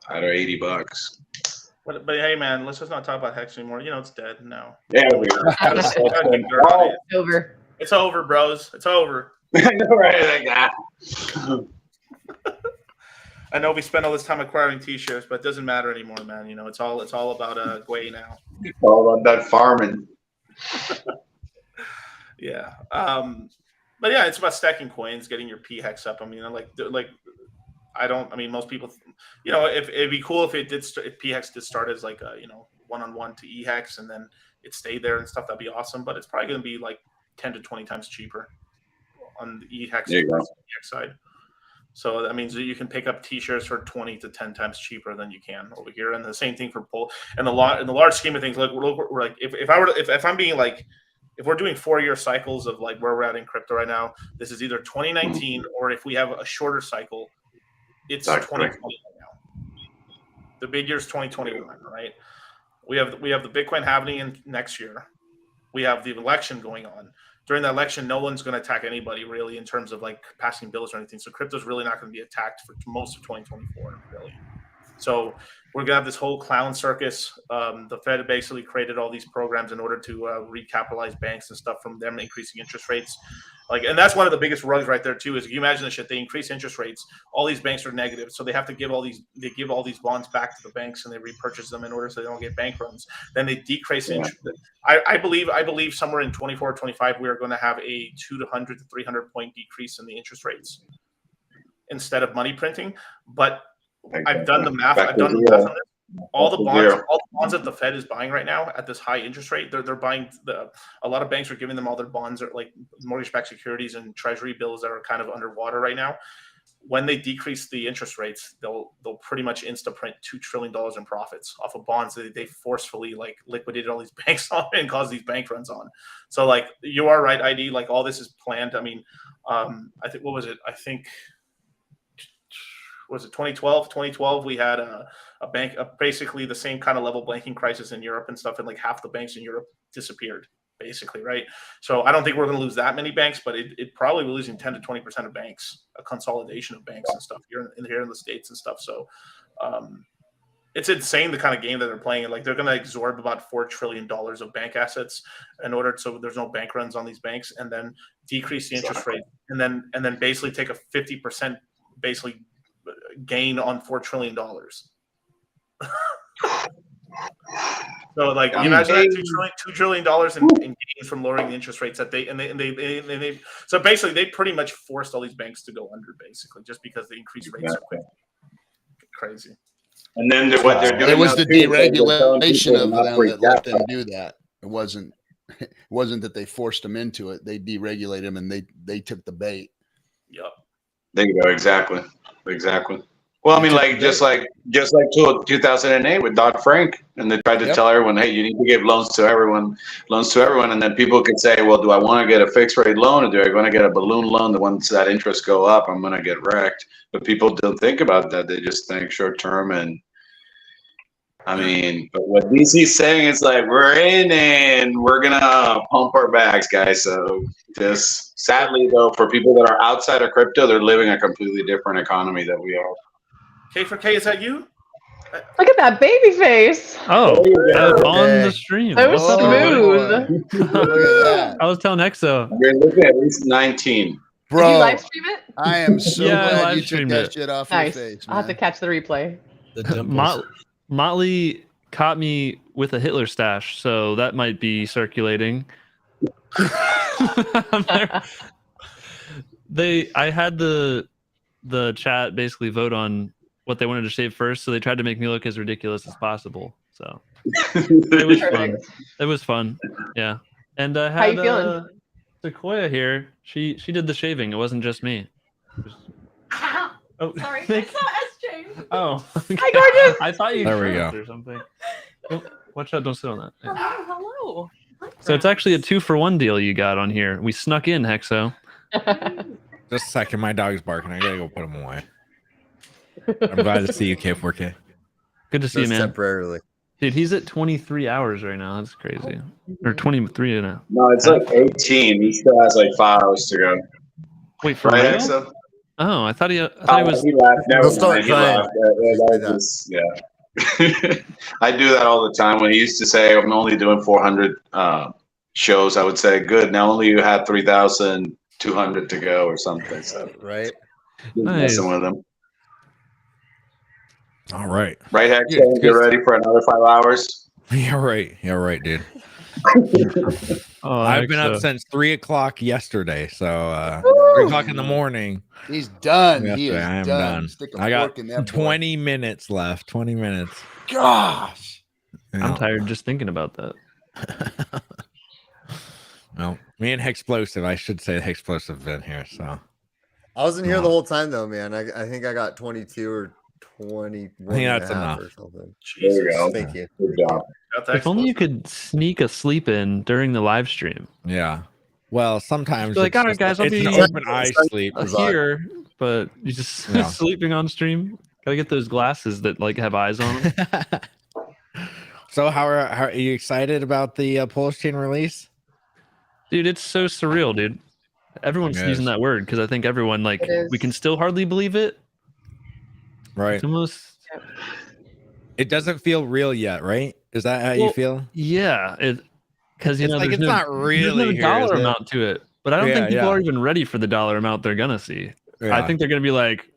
Out of $80. But hey, man, let's just not talk about Hex anymore. It's dead now. Yeah, It's over. It's over, bros. It's over. Right, like that. I know we spent all this time acquiring T-shirts, but it doesn't matter anymore, man. It's all about Gwei now. It's all about that farming. Yeah. But yeah, it's about stacking coins, getting your P Hex up. I mean, most people, it'd be cool if if P Hex did start as like a, one-on-one to E Hex, and then it stayed there and stuff. That'd be awesome. But it's probably going to be like 10 to 20 times cheaper on the E Hex side. So that means that you can pick up T-shirts for 20 to 10 times cheaper than you can over here. And the same thing for Pull. And in the large scheme of things, look, we're like, if I'm being like, if we're doing 4-year cycles of like where we're at in crypto right now, this is either 2019 or if we have a shorter cycle, it's 2020 right now. The big year is 2021, right? We have the Bitcoin halving in next year. We have the election going on. During the election, no one's going to attack anybody really in terms of like passing bills or anything. So crypto's really not going to be attacked for most of 2024, really. So we're going to have this whole clown circus. The Fed basically created all these programs in order to recapitalize banks and stuff from them increasing interest rates. And that's one of the biggest rugs right there too. Is if you imagine the shit, they increase interest rates, all these banks are negative, so they have to give all these bonds back to the banks, and they repurchase them in order so they don't get bank runs. Then they decrease interest. I believe somewhere in 24 or 25 we are going to have a 200 to 300 point decrease in the interest rates instead of money printing. But I've done the math. I've done the math on this. All the bonds that the Fed is buying right now at this high interest rate, they're buying a lot of banks are giving them all their bonds, or like mortgage-backed securities and treasury bills that are kind of underwater right now. When they decrease the interest rates, they'll pretty much print $2 trillion in profits off of bonds that they forcefully like liquidated all these banks on and caused these bank runs on. So like you are right, ID, like all this is planned. I mean, I think what was it? I think was it 2012? 2012, we had a bank, basically the same kind of level banking crisis in Europe and stuff, and like half the banks in Europe disappeared, basically, right? So I don't think we're going to lose that many banks, but it probably will losing 10 to 20% of banks, a consolidation of banks and stuff here in the States and stuff. So it's insane the kind of game that they're playing. Like they're going to absorb about $4 trillion of bank assets in order so there's no bank runs on these banks, and then decrease the interest rate, and then basically take a 50% basically gain on $4 trillion. So like you imagine that $2 trillion in gains from lowering the interest rates that they so basically they pretty much forced all these banks to go under basically just because they increased rates so quick. Crazy. And then what they're doing, it was the deregulation of them that let them out. do that. It wasn't that they forced them into it. They deregulated them and they took the bait. Yep. There you go. Exactly. Well, I mean, just like 2008 with Dodd-Frank, and they tried to tell everyone, hey, you need to give loans to everyone, and then people could say, well, do I want to get a fixed rate loan, or do I want to get a balloon loan? The once that interest go up, I'm going to get wrecked. But people don't think about that. They just think short term. And I mean, but what DC's saying is like, we're in and we're going to pump our bags, guys. So just sadly, though, for people that are outside of crypto, they're living a completely different economy that we are. K4K, is that you? Look at that baby face. Oh, on the stream. That was smooth. Look at that. I was telling Exo. You're looking at least 19. Bro, did you live stream it? I am so glad you took streamed that it. shit off Nice. your face, I'll have to catch the replay. Motley caught me with a Hitler stash, so that might be circulating. I had the chat basically vote on what they wanted to shave first, so they tried to make me look as ridiculous as possible. So it was fun. It was fun. Yeah. And I How you had feeling? Sequoia here. She did the shaving. It wasn't just me. Oh, Sorry, I saw SJ. Oh, okay. Hi, gorgeous. I thought you There we tripped go. or something. Oh, watch out! Don't sit on that. Yeah. Hello. So it's actually a 2-for-1 deal you got on here. We snuck in, Hexo. Just a second, my dog's barking. I gotta go put him away. I'm glad to see you, K4K. Good to see you, Just man. temporarily. Dude, he's at 23 hours right now. That's crazy. Or 23 now. No, it's like 18. He still has like 5 hours to go. Wait, for Right, real? Exo? Oh, I thought he was. He laughed. Never He'll start mind. He crying. laughed. That was just, yeah. I do that all the time. When he used to say, I'm only doing 400 shows, I would say, good. Now only you had 3,200 to go or something. So, right. Nice. Messing with him. All right. Right, Hexo? You're ready for another 5 hours? Yeah, right. Yeah, right, dude. Oh, I've been up Hexo. since 3 o'clock yesterday. So 3 o'clock in the morning. He's done. He Yesterday, is I am done. done. Stick a I fork got in that boy. 20 minutes left. 20 minutes. Gosh. I'm tired just thinking about that. Well, me and Hexplosive, I should say Hexplosive have been here. So I wasn't here the whole time though, man. I think I got 22 or 21 I think and that's a half enough. or something. There you go. Thank you. Good job. If only you could sneak a sleep in during the live stream. yeah. Well, sometimes Be like, it's all right, just guys, I'll it's be an open eye sleep. here, but you just Yeah. sleeping on stream. Gotta get those glasses that like have eyes on them. So how are you excited about the Pulsechain release? Dude, it's so surreal, dude. Everyone's It using is. that word because I think everyone like It is. we can still hardly believe it. Right. It's almost It doesn't feel real yet, right? Is that how you Well, feel? yeah, it because you It's know like there's it's no, not really there's here, no dollar is it? amount to it, but I don't Yeah, think people yeah. are even ready for the dollar amount they're gonna see. I Yeah. think they're gonna be like,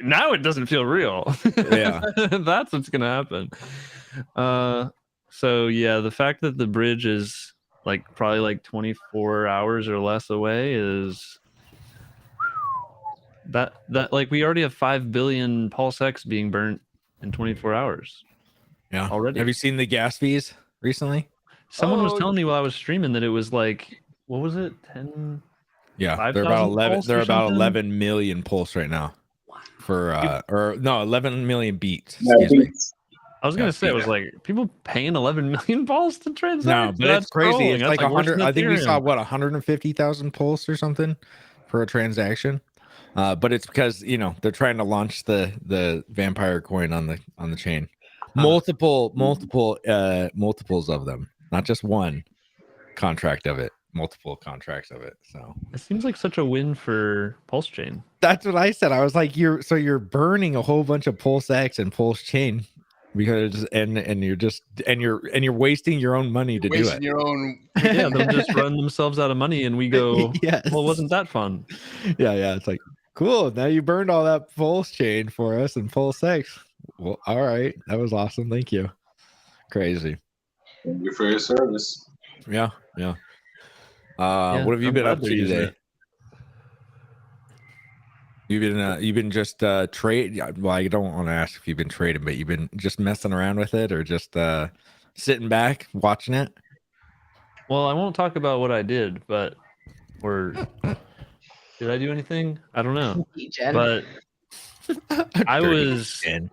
now it doesn't feel real. Yeah. That's what's gonna happen. So yeah, the fact that the bridge is like probably like 24 hours or less away is that like we already have 5 billion Pulse X being burnt in 24 hours. Yeah. Already. Have you seen the gas fees recently? Someone was Oh, telling me while I was streaming that it was like, what was it? 10. Yeah, 5,000 they're about 11. pulse or They're about something? 11 million pulse right now. For or no, 11 million beats. No, Excuse me. beats. I was gonna say, I was like, people paying 11 million balls to transact. No, but That's it's crazy. trolling. It's That's like worse 100. than I think we saw Ethereum. what 150,000 pulse or something for a transaction. But it's because they're trying to launch the vampire coin on the chain. Multiples of them, not just one contract of it. Multiple contracts of it. So It seems like such a win for Pulse Chain. that's what I said. I was like, you're burning a whole bunch of Pulse X and Pulse Chain because and you're wasting your own money to do Wasting it. your own. Yeah, they'll just run themselves out of money, and we go, Yes. well, wasn't that fun? Yeah. It's like, cool. Now you burned all that pulse chain for us and pulse X. Well, all right. That was awesome. Thank you. Crazy. Thank you for your service. Yeah. Yeah, What have you I'm been glad up they're to using today? it. You've been just trade. Well, I don't want to ask if you've been trading, but you've been just messing around with it, or just sitting back watching it. Well, I won't talk about what I did, but did I do anything? I don't know. Degen. But I Dirty was. degen.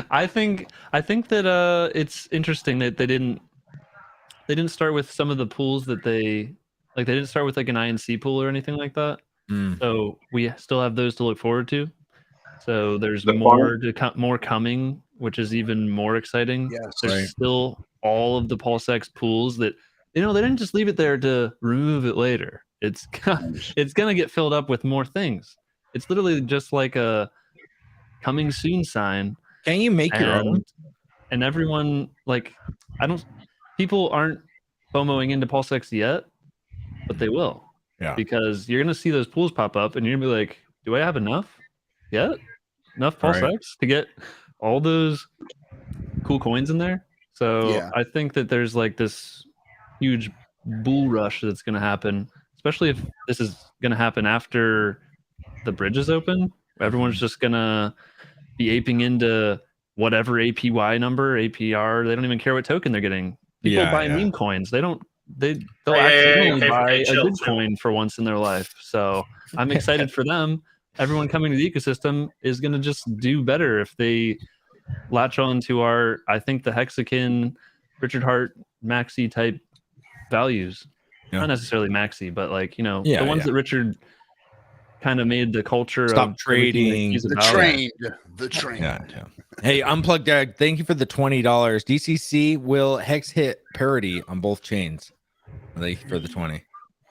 I think that it's interesting that they didn't start with some of the pools that they didn't start with like an INC pool or anything like that. So we still have those to look forward to. So there's more more coming, which is even more exciting. Yes. There's still all of the PulseX pools that they didn't just leave it there to remove it later. It's gonna get filled up with more things. It's literally just like a coming soon sign. Can you make your own? And everyone people aren't FOMOing into PulseX yet, but they will. Yeah. Because you're gonna see those pools pop up and you're gonna be like, do I have enough yet? Enough PulseX Right. to get all those cool coins in there? So Yeah. I think that there's like this huge bull rush that's gonna happen, especially if this is gonna happen after the bridge is open. Everyone's just gonna be aping into whatever APY number, APR. They don't even care what token they're getting. People buy meme coins. They'll accidentally buy a good coin for once in their life. So I'm excited for them. Everyone coming to the ecosystem is going to just do better if they latch on to I think the Hexakin, Richard Hart, Maxi type values. Not necessarily Maxi, but the ones that Richard kind of made the culture Stop of everything that trading. he's The about. train. Yeah. Hey, Unplugged Dad, thank you for the $20. DCC will hex hit parity on both chains. Thank you for the 20.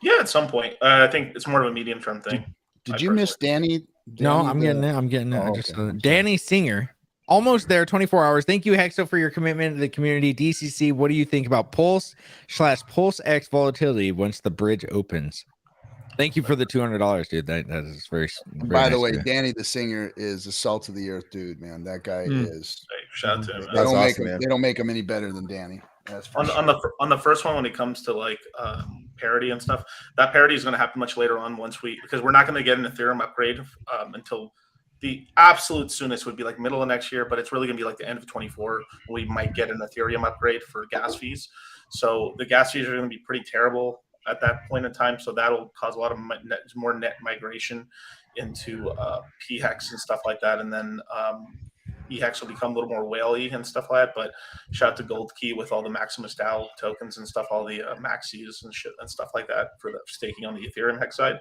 Yeah, at some point. I think it's more of a medium term thing. Did you miss Danny? No, I'm getting it. I'm getting it. Oh, Just okay. Danny Singer, almost there. 24 hours. Thank you, Hexo, for your commitment to the community. DCC, what do you think about Pulse/Pulse X volatility once the bridge opens? Thank you for the $200, dude. That is very. By the nice way, of you. Danny the singer is a salt of the earth dude, man. That guy is. Hey, shout out to him. They don't make him any better than Danny. That's for sure. On the first one, when it comes to like parity and stuff, that parity is going to happen much later on because we're not going to get an Ethereum upgrade until the absolute soonest would be like middle of next year, but it's really going to be like the end of 24. We might get an Ethereum upgrade for gas fees. So the gas fees are going to be pretty terrible at that point in time. So that'll cause a lot of more net migration into PHEX and stuff like that. And then EHEX will become a little more whaley and stuff like that. But shout out to Gold Key with all the Maximus DAO tokens and stuff, all the Maxis and shit and stuff like that for the staking on the Ethereum hex side.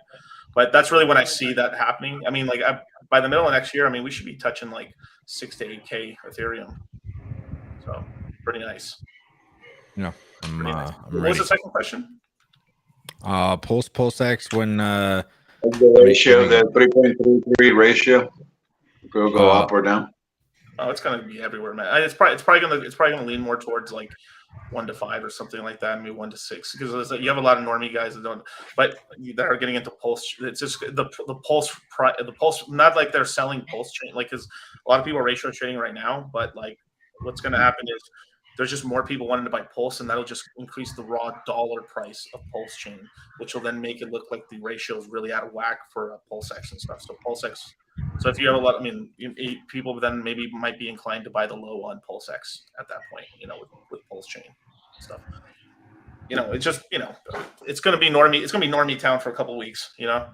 But that's really when I see that happening. I mean, like by the middle of next year, I mean, we should be touching like 6 to 8K Ethereum. So pretty nice. Yeah. I'm What ready. was the second question? Pulse X when The ratio, the 3.33 ratio, will go up or down. Oh, it's gonna be everywhere, man. It's probably gonna lean more towards like 1 to 5 or something like that, maybe 1 to 6, because you have a lot of normie guys that don't, but that are getting into Pulse. It's just the Pulse, not like they're selling Pulse chain, like because a lot of people are ratio trading right now, but like what's gonna happen is there's just more people wanting to buy Pulse, and that'll just increase the raw dollar price of Pulse chain, which will then make it look like the ratio is really out of whack for PulseX and stuff. So PulseX. So if you have a lot, I mean, people then maybe might be inclined to buy the low on PulseX at that point, with Pulse chain stuff. It's just, it's going to be normie. It's going to be normie town for a couple of weeks, I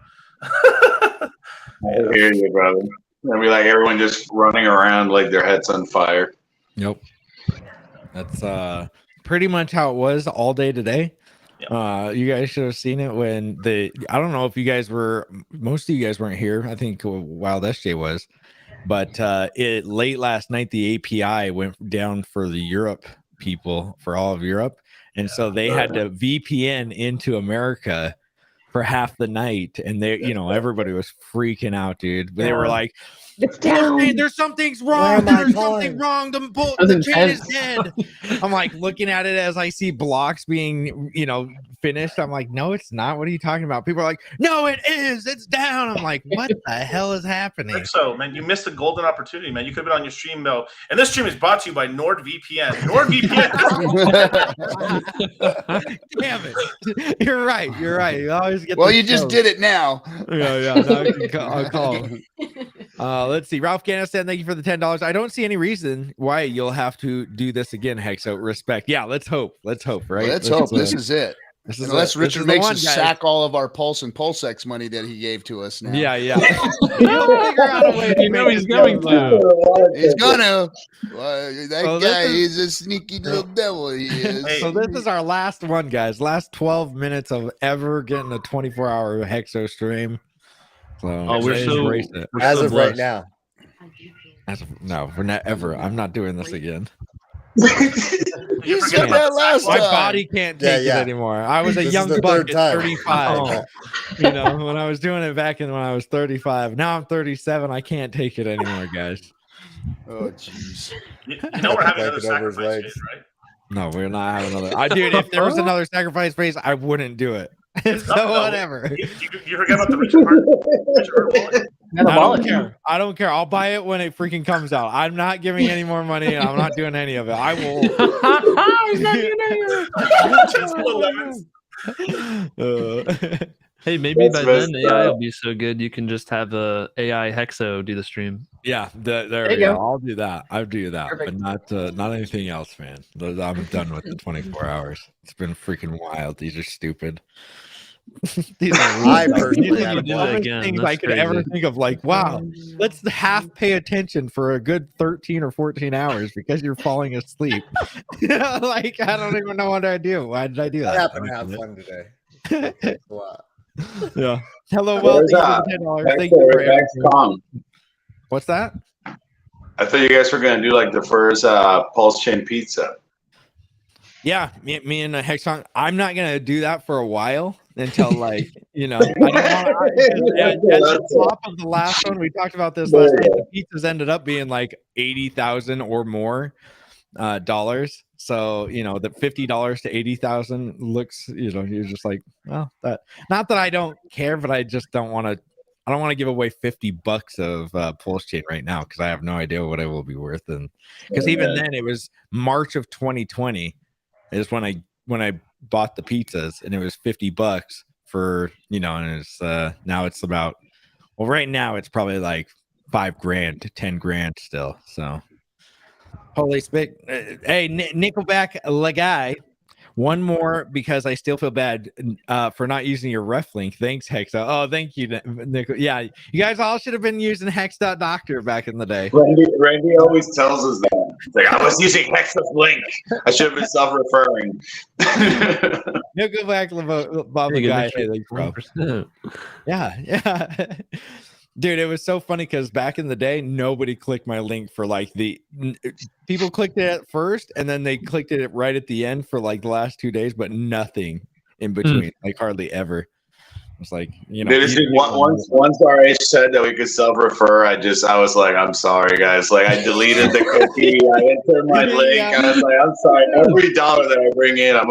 hear you, brother. It'll be like everyone just running around like their head's on fire. Nope. That's pretty much how it was all day today. You guys should have seen it when I don't know if you guys most of you guys weren't here. I think Wild SJ was, but late last night, the API went down for the Europe people, for all of Europe. And so they had to VPN into America for half the night. And everybody was freaking out, dude. They were like, It's down. There's something's Where wrong. am I There's something going? wrong. The was chain is intense. dead. I'm like looking at it as I see blocks being, finished. I'm like, no, it's not. What are you talking about? People are like, no, it is. It's down. I'm like, what the hell is happening? So, man, you missed a golden opportunity, man. You could have been on your stream, though. And this stream is brought to you by NordVPN. NordVPN. Damn it. You're right. You always get Well, the you just show. did it now. Yeah. Now I'll call. Let's see. Ralph Ganistan, thank you for the $10. I don't see any reason why you'll have to do this again, Hexo. Respect. Yeah, let's hope. Right? Well, let's hope this is it. Unless Richard makes us sack all of our Pulse and Pulsex money that he gave to us now. Yeah. He'll figure out a way to make he's it going go. to. He's gonna. That So guy this is a sneaky little devil. He is. So this is our last one, guys. Last 12 minutes of ever getting a 24-hour Hexo stream. So we're so embrace it. As of right blessed. now. No, we're not ever. I'm not doing this again. You said that last My time. body can't take it anymore. I was a This is young the buck third at time. 35. When I was doing it back when I was 35. Now I'm 37. I can't take it anymore, guys. Oh, jeez. You know we're having another Like it over his sacrifice legs. phase, right? No, we're not having another. Dude, if there was another sacrifice phase, I wouldn't do it. So No, whatever. You forget about the Richard Hart wallet? I don't care. I'll buy it when it freaking comes out. I'm not giving any more money, and I'm not doing any of it. I will. He's not doing any of it. Hey, maybe by then AI will be so good you can just have a AI Hexo do the stream. Yeah, there you we go. go. I'll do that. I'll do that, Perfect. but not anything else, man. I'm done with the 24 hours. It's been freaking wild. These are stupid. These are I really personally these are haven't the done it dumbest again. things That's I could ever crazy. think of. Like, wow, let's half pay attention for a good 13 or 14 hours because you're falling asleep. Like, I don't even know what I do. Why did I do I that? happen to have fun today. Thanks a lot. Yeah. Hello, Where's well, thank you for the $10. Thank you for everything. Con? What's that? I thought you guys were gonna do like the first Pulse Chain pizza. Yeah, me and Hexon. I'm not gonna do that for a while until like I don't want at the top of the last one. We talked about this last night. The pizzas ended up being like $80,000 or more dollars. So the $50 to $80,000 looks. You're just like, well, that. Not that I don't care, but I just don't want to. I don't want to give away $50 of Pulse Chain right now because I have no idea what it will be worth. And because even then, it was March of 2020 is when I bought the pizzas, and it was $50 for and it's now it's about right now it's probably like $5,000 to $10,000 still. So holy spit! Hey, Nickelback Lagai. One more because I still feel bad for not using your ref link. Thanks, Hexa. Oh, thank you, Nick. Yeah, you guys all should have been using Hex.Doctor back in the day. Randy always tells us that. It's like, I was using Hexa's link. I should have been self-referring. Nickelback Bob the guy. Hey, thanks, bro. Yeah. Dude, it was so funny because back in the day, nobody clicked my link for like people clicked it at first, and then they clicked it right at the end for like the last 2 days, but nothing in between, like hardly ever. It's like once RH said that we could self-refer, I was like, I'm sorry, guys. Like I deleted the cookie, I entered my link. I was like, I'm sorry. Every dollar that I bring in, I'm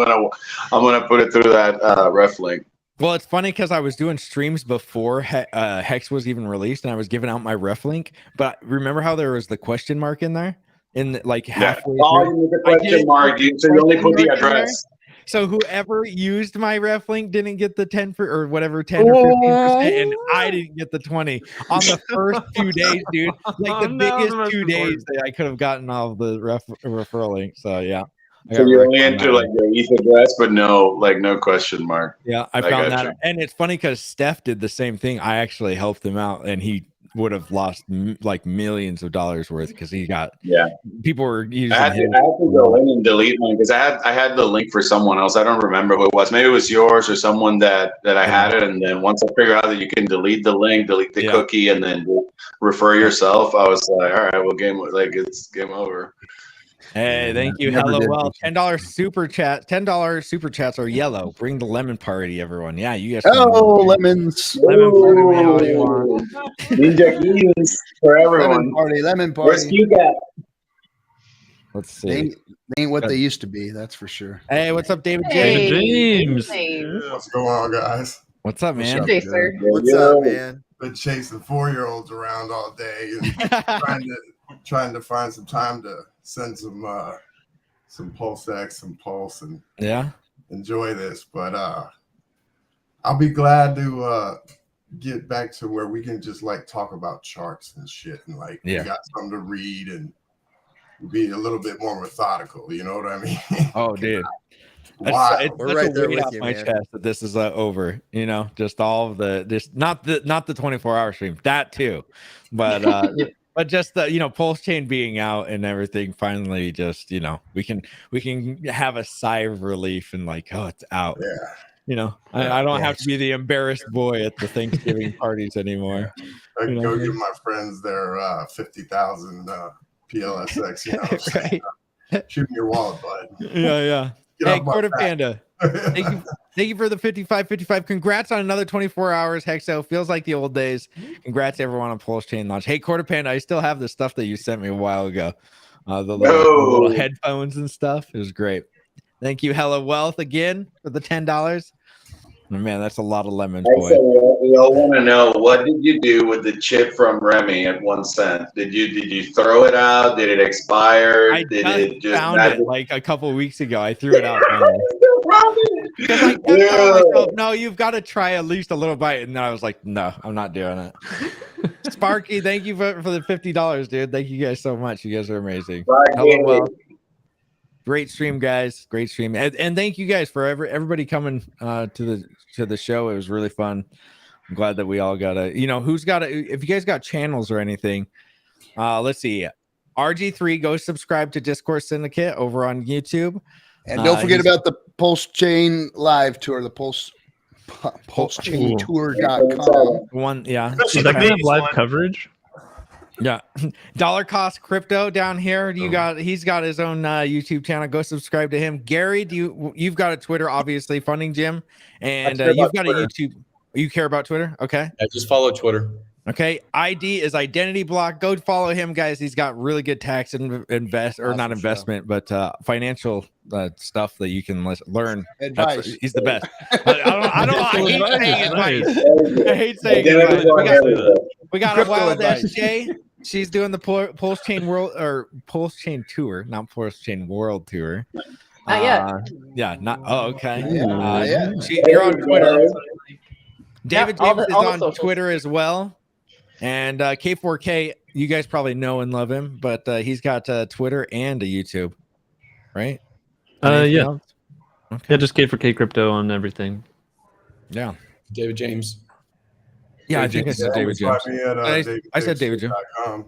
gonna put it through that ref link. Well, it's funny because I was doing streams before Hex was even released, and I was giving out my ref link. But remember how there was the question mark in there, like halfway through? You need the question mark. So you only put the address. So whoever used my ref link didn't get the 10 or whatever 10 or 15%, and I didn't get the 20 on the first 2 days, dude. Like the biggest 2 days that I could have gotten all of the referral links. So yeah. So you only enter like your ETH address, but no question mark. Yeah, I found that, and it's funny because Steph did the same thing. I actually helped him out, and he would have lost like millions of dollars worth because he got people were using. I had to go in and delete one because I had the link for someone else. I don't remember who it was. Maybe it was yours or someone that I had it, and then once I figured out that you can delete the link, delete the cookie, and then refer yourself, I was like, all right, well, it's game over. Hey, thank you. Never Hello, did well, appreciate $10 super chat. $10 super chats are yellow. Bring the lemon party, everyone. Yeah, you guys. Oh, lemons. Lemon party me all you want. Ninja keys for everyone. Lemon Where's party. Q at? Let's see. They ain't what they used to be, that's for sure. Hey, what's up, David David James? James. What's going on, guys? What's up, man? What's Hey, sir. What's up, man? Been chasing 4-year-olds around all day and trying to find some time to send some PulseX, some Pulse, and Yeah, enjoy this. But I'll be glad to get back to where we can just like talk about charts and shit, and like we got something to read and be a little bit more methodical. You know what I mean? Oh, dude. Wow. It's We're such right a there weight with off you, my man. chest that this is over. You know, just all of the not the 24-hour stream, that too, but but just the Pulse Chain being out and everything finally, just we can have a sigh of relief and like, oh, it's out. Yeah. I don't have to be the embarrassed boy at the Thanksgiving parties anymore. I can go give my friends their 50,000 PLSX. Right. Shoot me your wallet, bud. Yeah. Get Hey, off my Quarter back. Panda. Thank you for the 55. Congrats on another 24 hours, Hexo. Feels like the old days. Congrats everyone on Pulsechain Launch. Hey, Quarter Panda, I still have the stuff that you sent me a while ago. The little headphones and stuff. It was great. Thank you, Hella Wealth, again for the $10. Oh, man, that's a lot of lemons, boy. We all want to know, what did you do with the chip from Remy at 1 cent? Did you throw it out? Did it expire? I Did it just found it like a couple weeks ago. I threw it out finally. Because I kept telling myself, no, you've got to try at least a little bite. And then I was like, no, I'm not doing it. Sparky, thank you for the $50, dude. Thank you guys so much. You guys are amazing. Hello, well. Great stream, guys. Great stream. And thank you guys for everybody coming to the show. It was really fun. I'm glad that we all got who's got if you guys got channels or anything, let's see. RG3, go subscribe to Discourse Syndicate over on YouTube. And don't forget about the Pulsechain live tour, the Pulsechaintour.com. One, yeah. Does that have live coverage? Yeah. Dollar Cost Crypto down here. He's got his own YouTube channel. Go subscribe to him. Gary, you've got a Twitter, obviously, Funding Jim, and you've got Twitter. A YouTube. You care about Twitter? Okay. I just follow Twitter. Okay. ID is Identity Block. Go follow him, guys. He's got really good tax and but financial stuff that you can learn. Advice. He's the best. I hate saying advice. We got a wild SJ. She's doing the Pulsechain World or Pulsechain Tour, not Pulsechain World Tour. Not yet. Yeah, not. Oh, okay. Yeah. You're on Twitter. David Yeah, James is all the on socials. Twitter as well. And K4K, you guys probably know and love him, but he's got Twitter and a YouTube, right? Anything else? Okay. Yeah, just K4K crypto on everything. Yeah. David James. Yeah, I think I said David James. I said David James. DavidJames.com.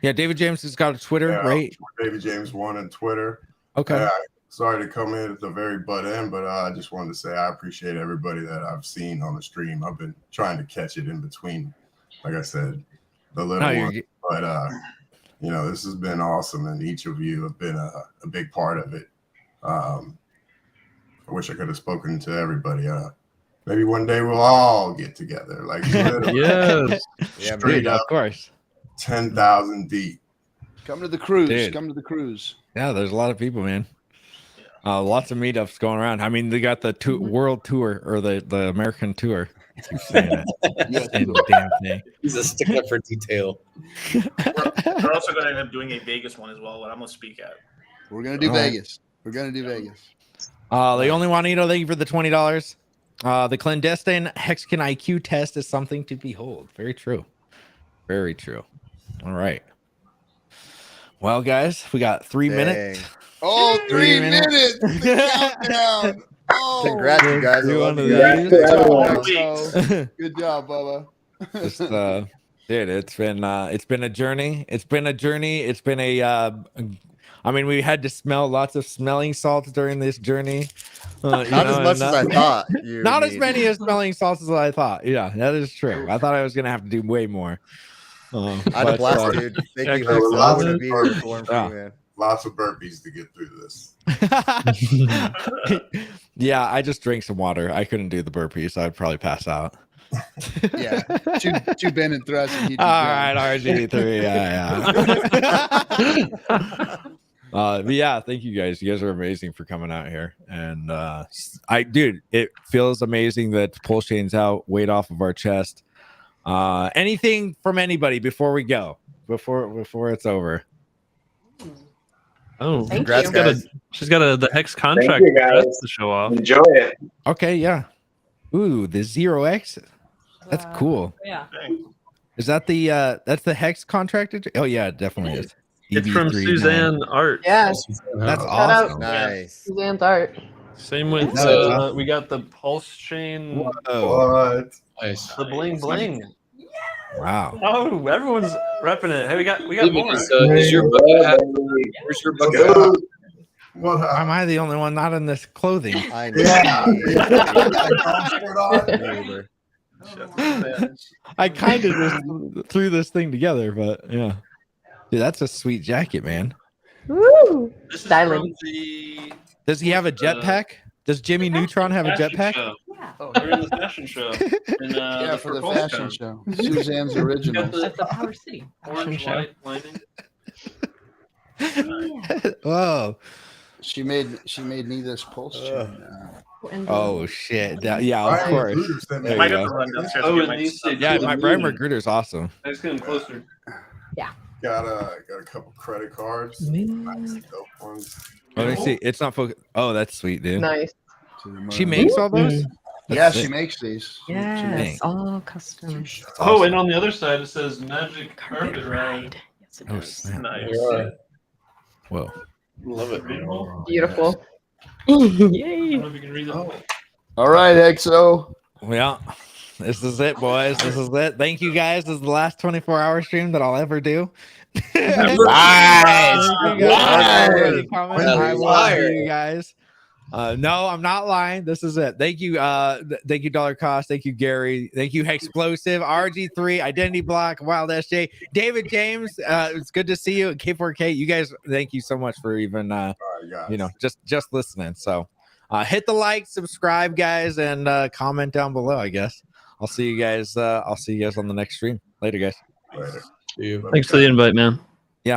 Yeah, David James has got a Twitter, right? David James 1 on Twitter. Okay. Sorry to come in at the very butt end, but I just wanted to say I appreciate everybody that I've seen on the stream. I've been trying to catch it in between, like I said, the little one. But this has been awesome, and each of you have been a big part of it. I wish I could have spoken to everybody. Maybe one day we'll all get together, like yes, straight up, of course, 10,000 deep. Come to the cruise. Dude. Come to the cruise. Yeah, there's a lot of people, man. Lots of meetups going around. I mean, they got the world tour or the American tour. I keep saying that. Saying the damn thing. He's a stickler for detail. We're also going to end up doing a Vegas one as well, what I'm going to speak at. We're going to do Vegas. We're going to do Vegas. The only Juanito, thank you for the $20. The clandestine Hexagon IQ test is something to behold. Very true. Very true. All right. Well, guys, we got 3 minutes. Oh, 3 minutes. The countdown. Oh, Congrats, you guys. I love you guys. Good job, Bubba. Just, dude, it's been a journey. It's been a I mean, we had to smell lots of smelling salts during this journey. Not as much as I thought. Not as many as smelling salts as I thought. Yeah, that is true. I thought I was gonna have to do way more. I had a blast, dude. Thank you. Hexo. I want to be here for you, man. lots of burpees to get through this. Yeah, I just drank some water. I couldn't do the burpees. I'd probably pass out. Yeah, two bend and thrust. And he'd be All done. right, RG3. Yeah. But yeah, thank you guys. You guys are amazing for coming out here. And dude, it feels amazing that Pulsechain's out, weight off of our chest. Anything from anybody before we go? Before it's over. Oh, Congrats, she's got the Hex contract you, guys. to show off. Enjoy it. Okay, yeah. Ooh, the 0x. That's cool. Yeah. Is that that's the Hex contracted? Oh yeah, it definitely is. It's from EB39. Suzanne Art. Yes. That's Shout awesome. out Nice. Suzanne's art. Same with Nice. we got the Pulsechain. What? Nice. The bling bling. Wow. Oh, everyone's repping it. Hey, we got Steven, more. is your bucket hat? Where's your bucket hat? What? Why am I the only one not in this clothing? I know. I kind of just threw this thing together, but yeah. Dude, that's a sweet jacket, man. Woo! This is Styling. from the Does he have a jetpack? Does Jimmy Neutron have a fashion jetpack? show. Yeah. We're in the fashion show. In, Yeah, for the Pulsecon. fashion show. Suzanne's Got originals. the That's the Power City. orange light lining. Whoa. She made me this pulse chain. Oh shit. Yeah, of Brian course. Magruder sent me There Might you have to go. run downstairs Oh, and get and my these stuff. say Yeah, to my the Brian moon. Magruder's awesome. Let's get him closer. got a couple credit cards. Nice dope ones. Let me see. It's not focused. Oh, that's sweet, dude. Nice. She makes all those? Yeah, That's she sick. makes these. Yes. All custom. Oh, and on the other side it says Magic Carpet Ride. Yes, it Oh, does. snap. Nice. Whoa. Love it, man. Beautiful. I Yay. don't know if you can read that. All right, XO. Yeah. This is it, boys. This is it. Thank you guys. This is the last 24-hour stream that I'll ever do. Nice. I love you guys. No, I'm not lying. This is it. Thank you. Thank you, Dollar Cost. Thank you, Gary. Thank you, Explosive, RG3, Identity Block, Wild SJ, David James. It's good to see you. K4K. You guys, thank you so much for even just listening. So hit the like, subscribe, guys, and comment down below, I guess. I'll see you guys. I'll see you guys on the next stream. Later, guys. Later. See you. Thanks for the invite, man.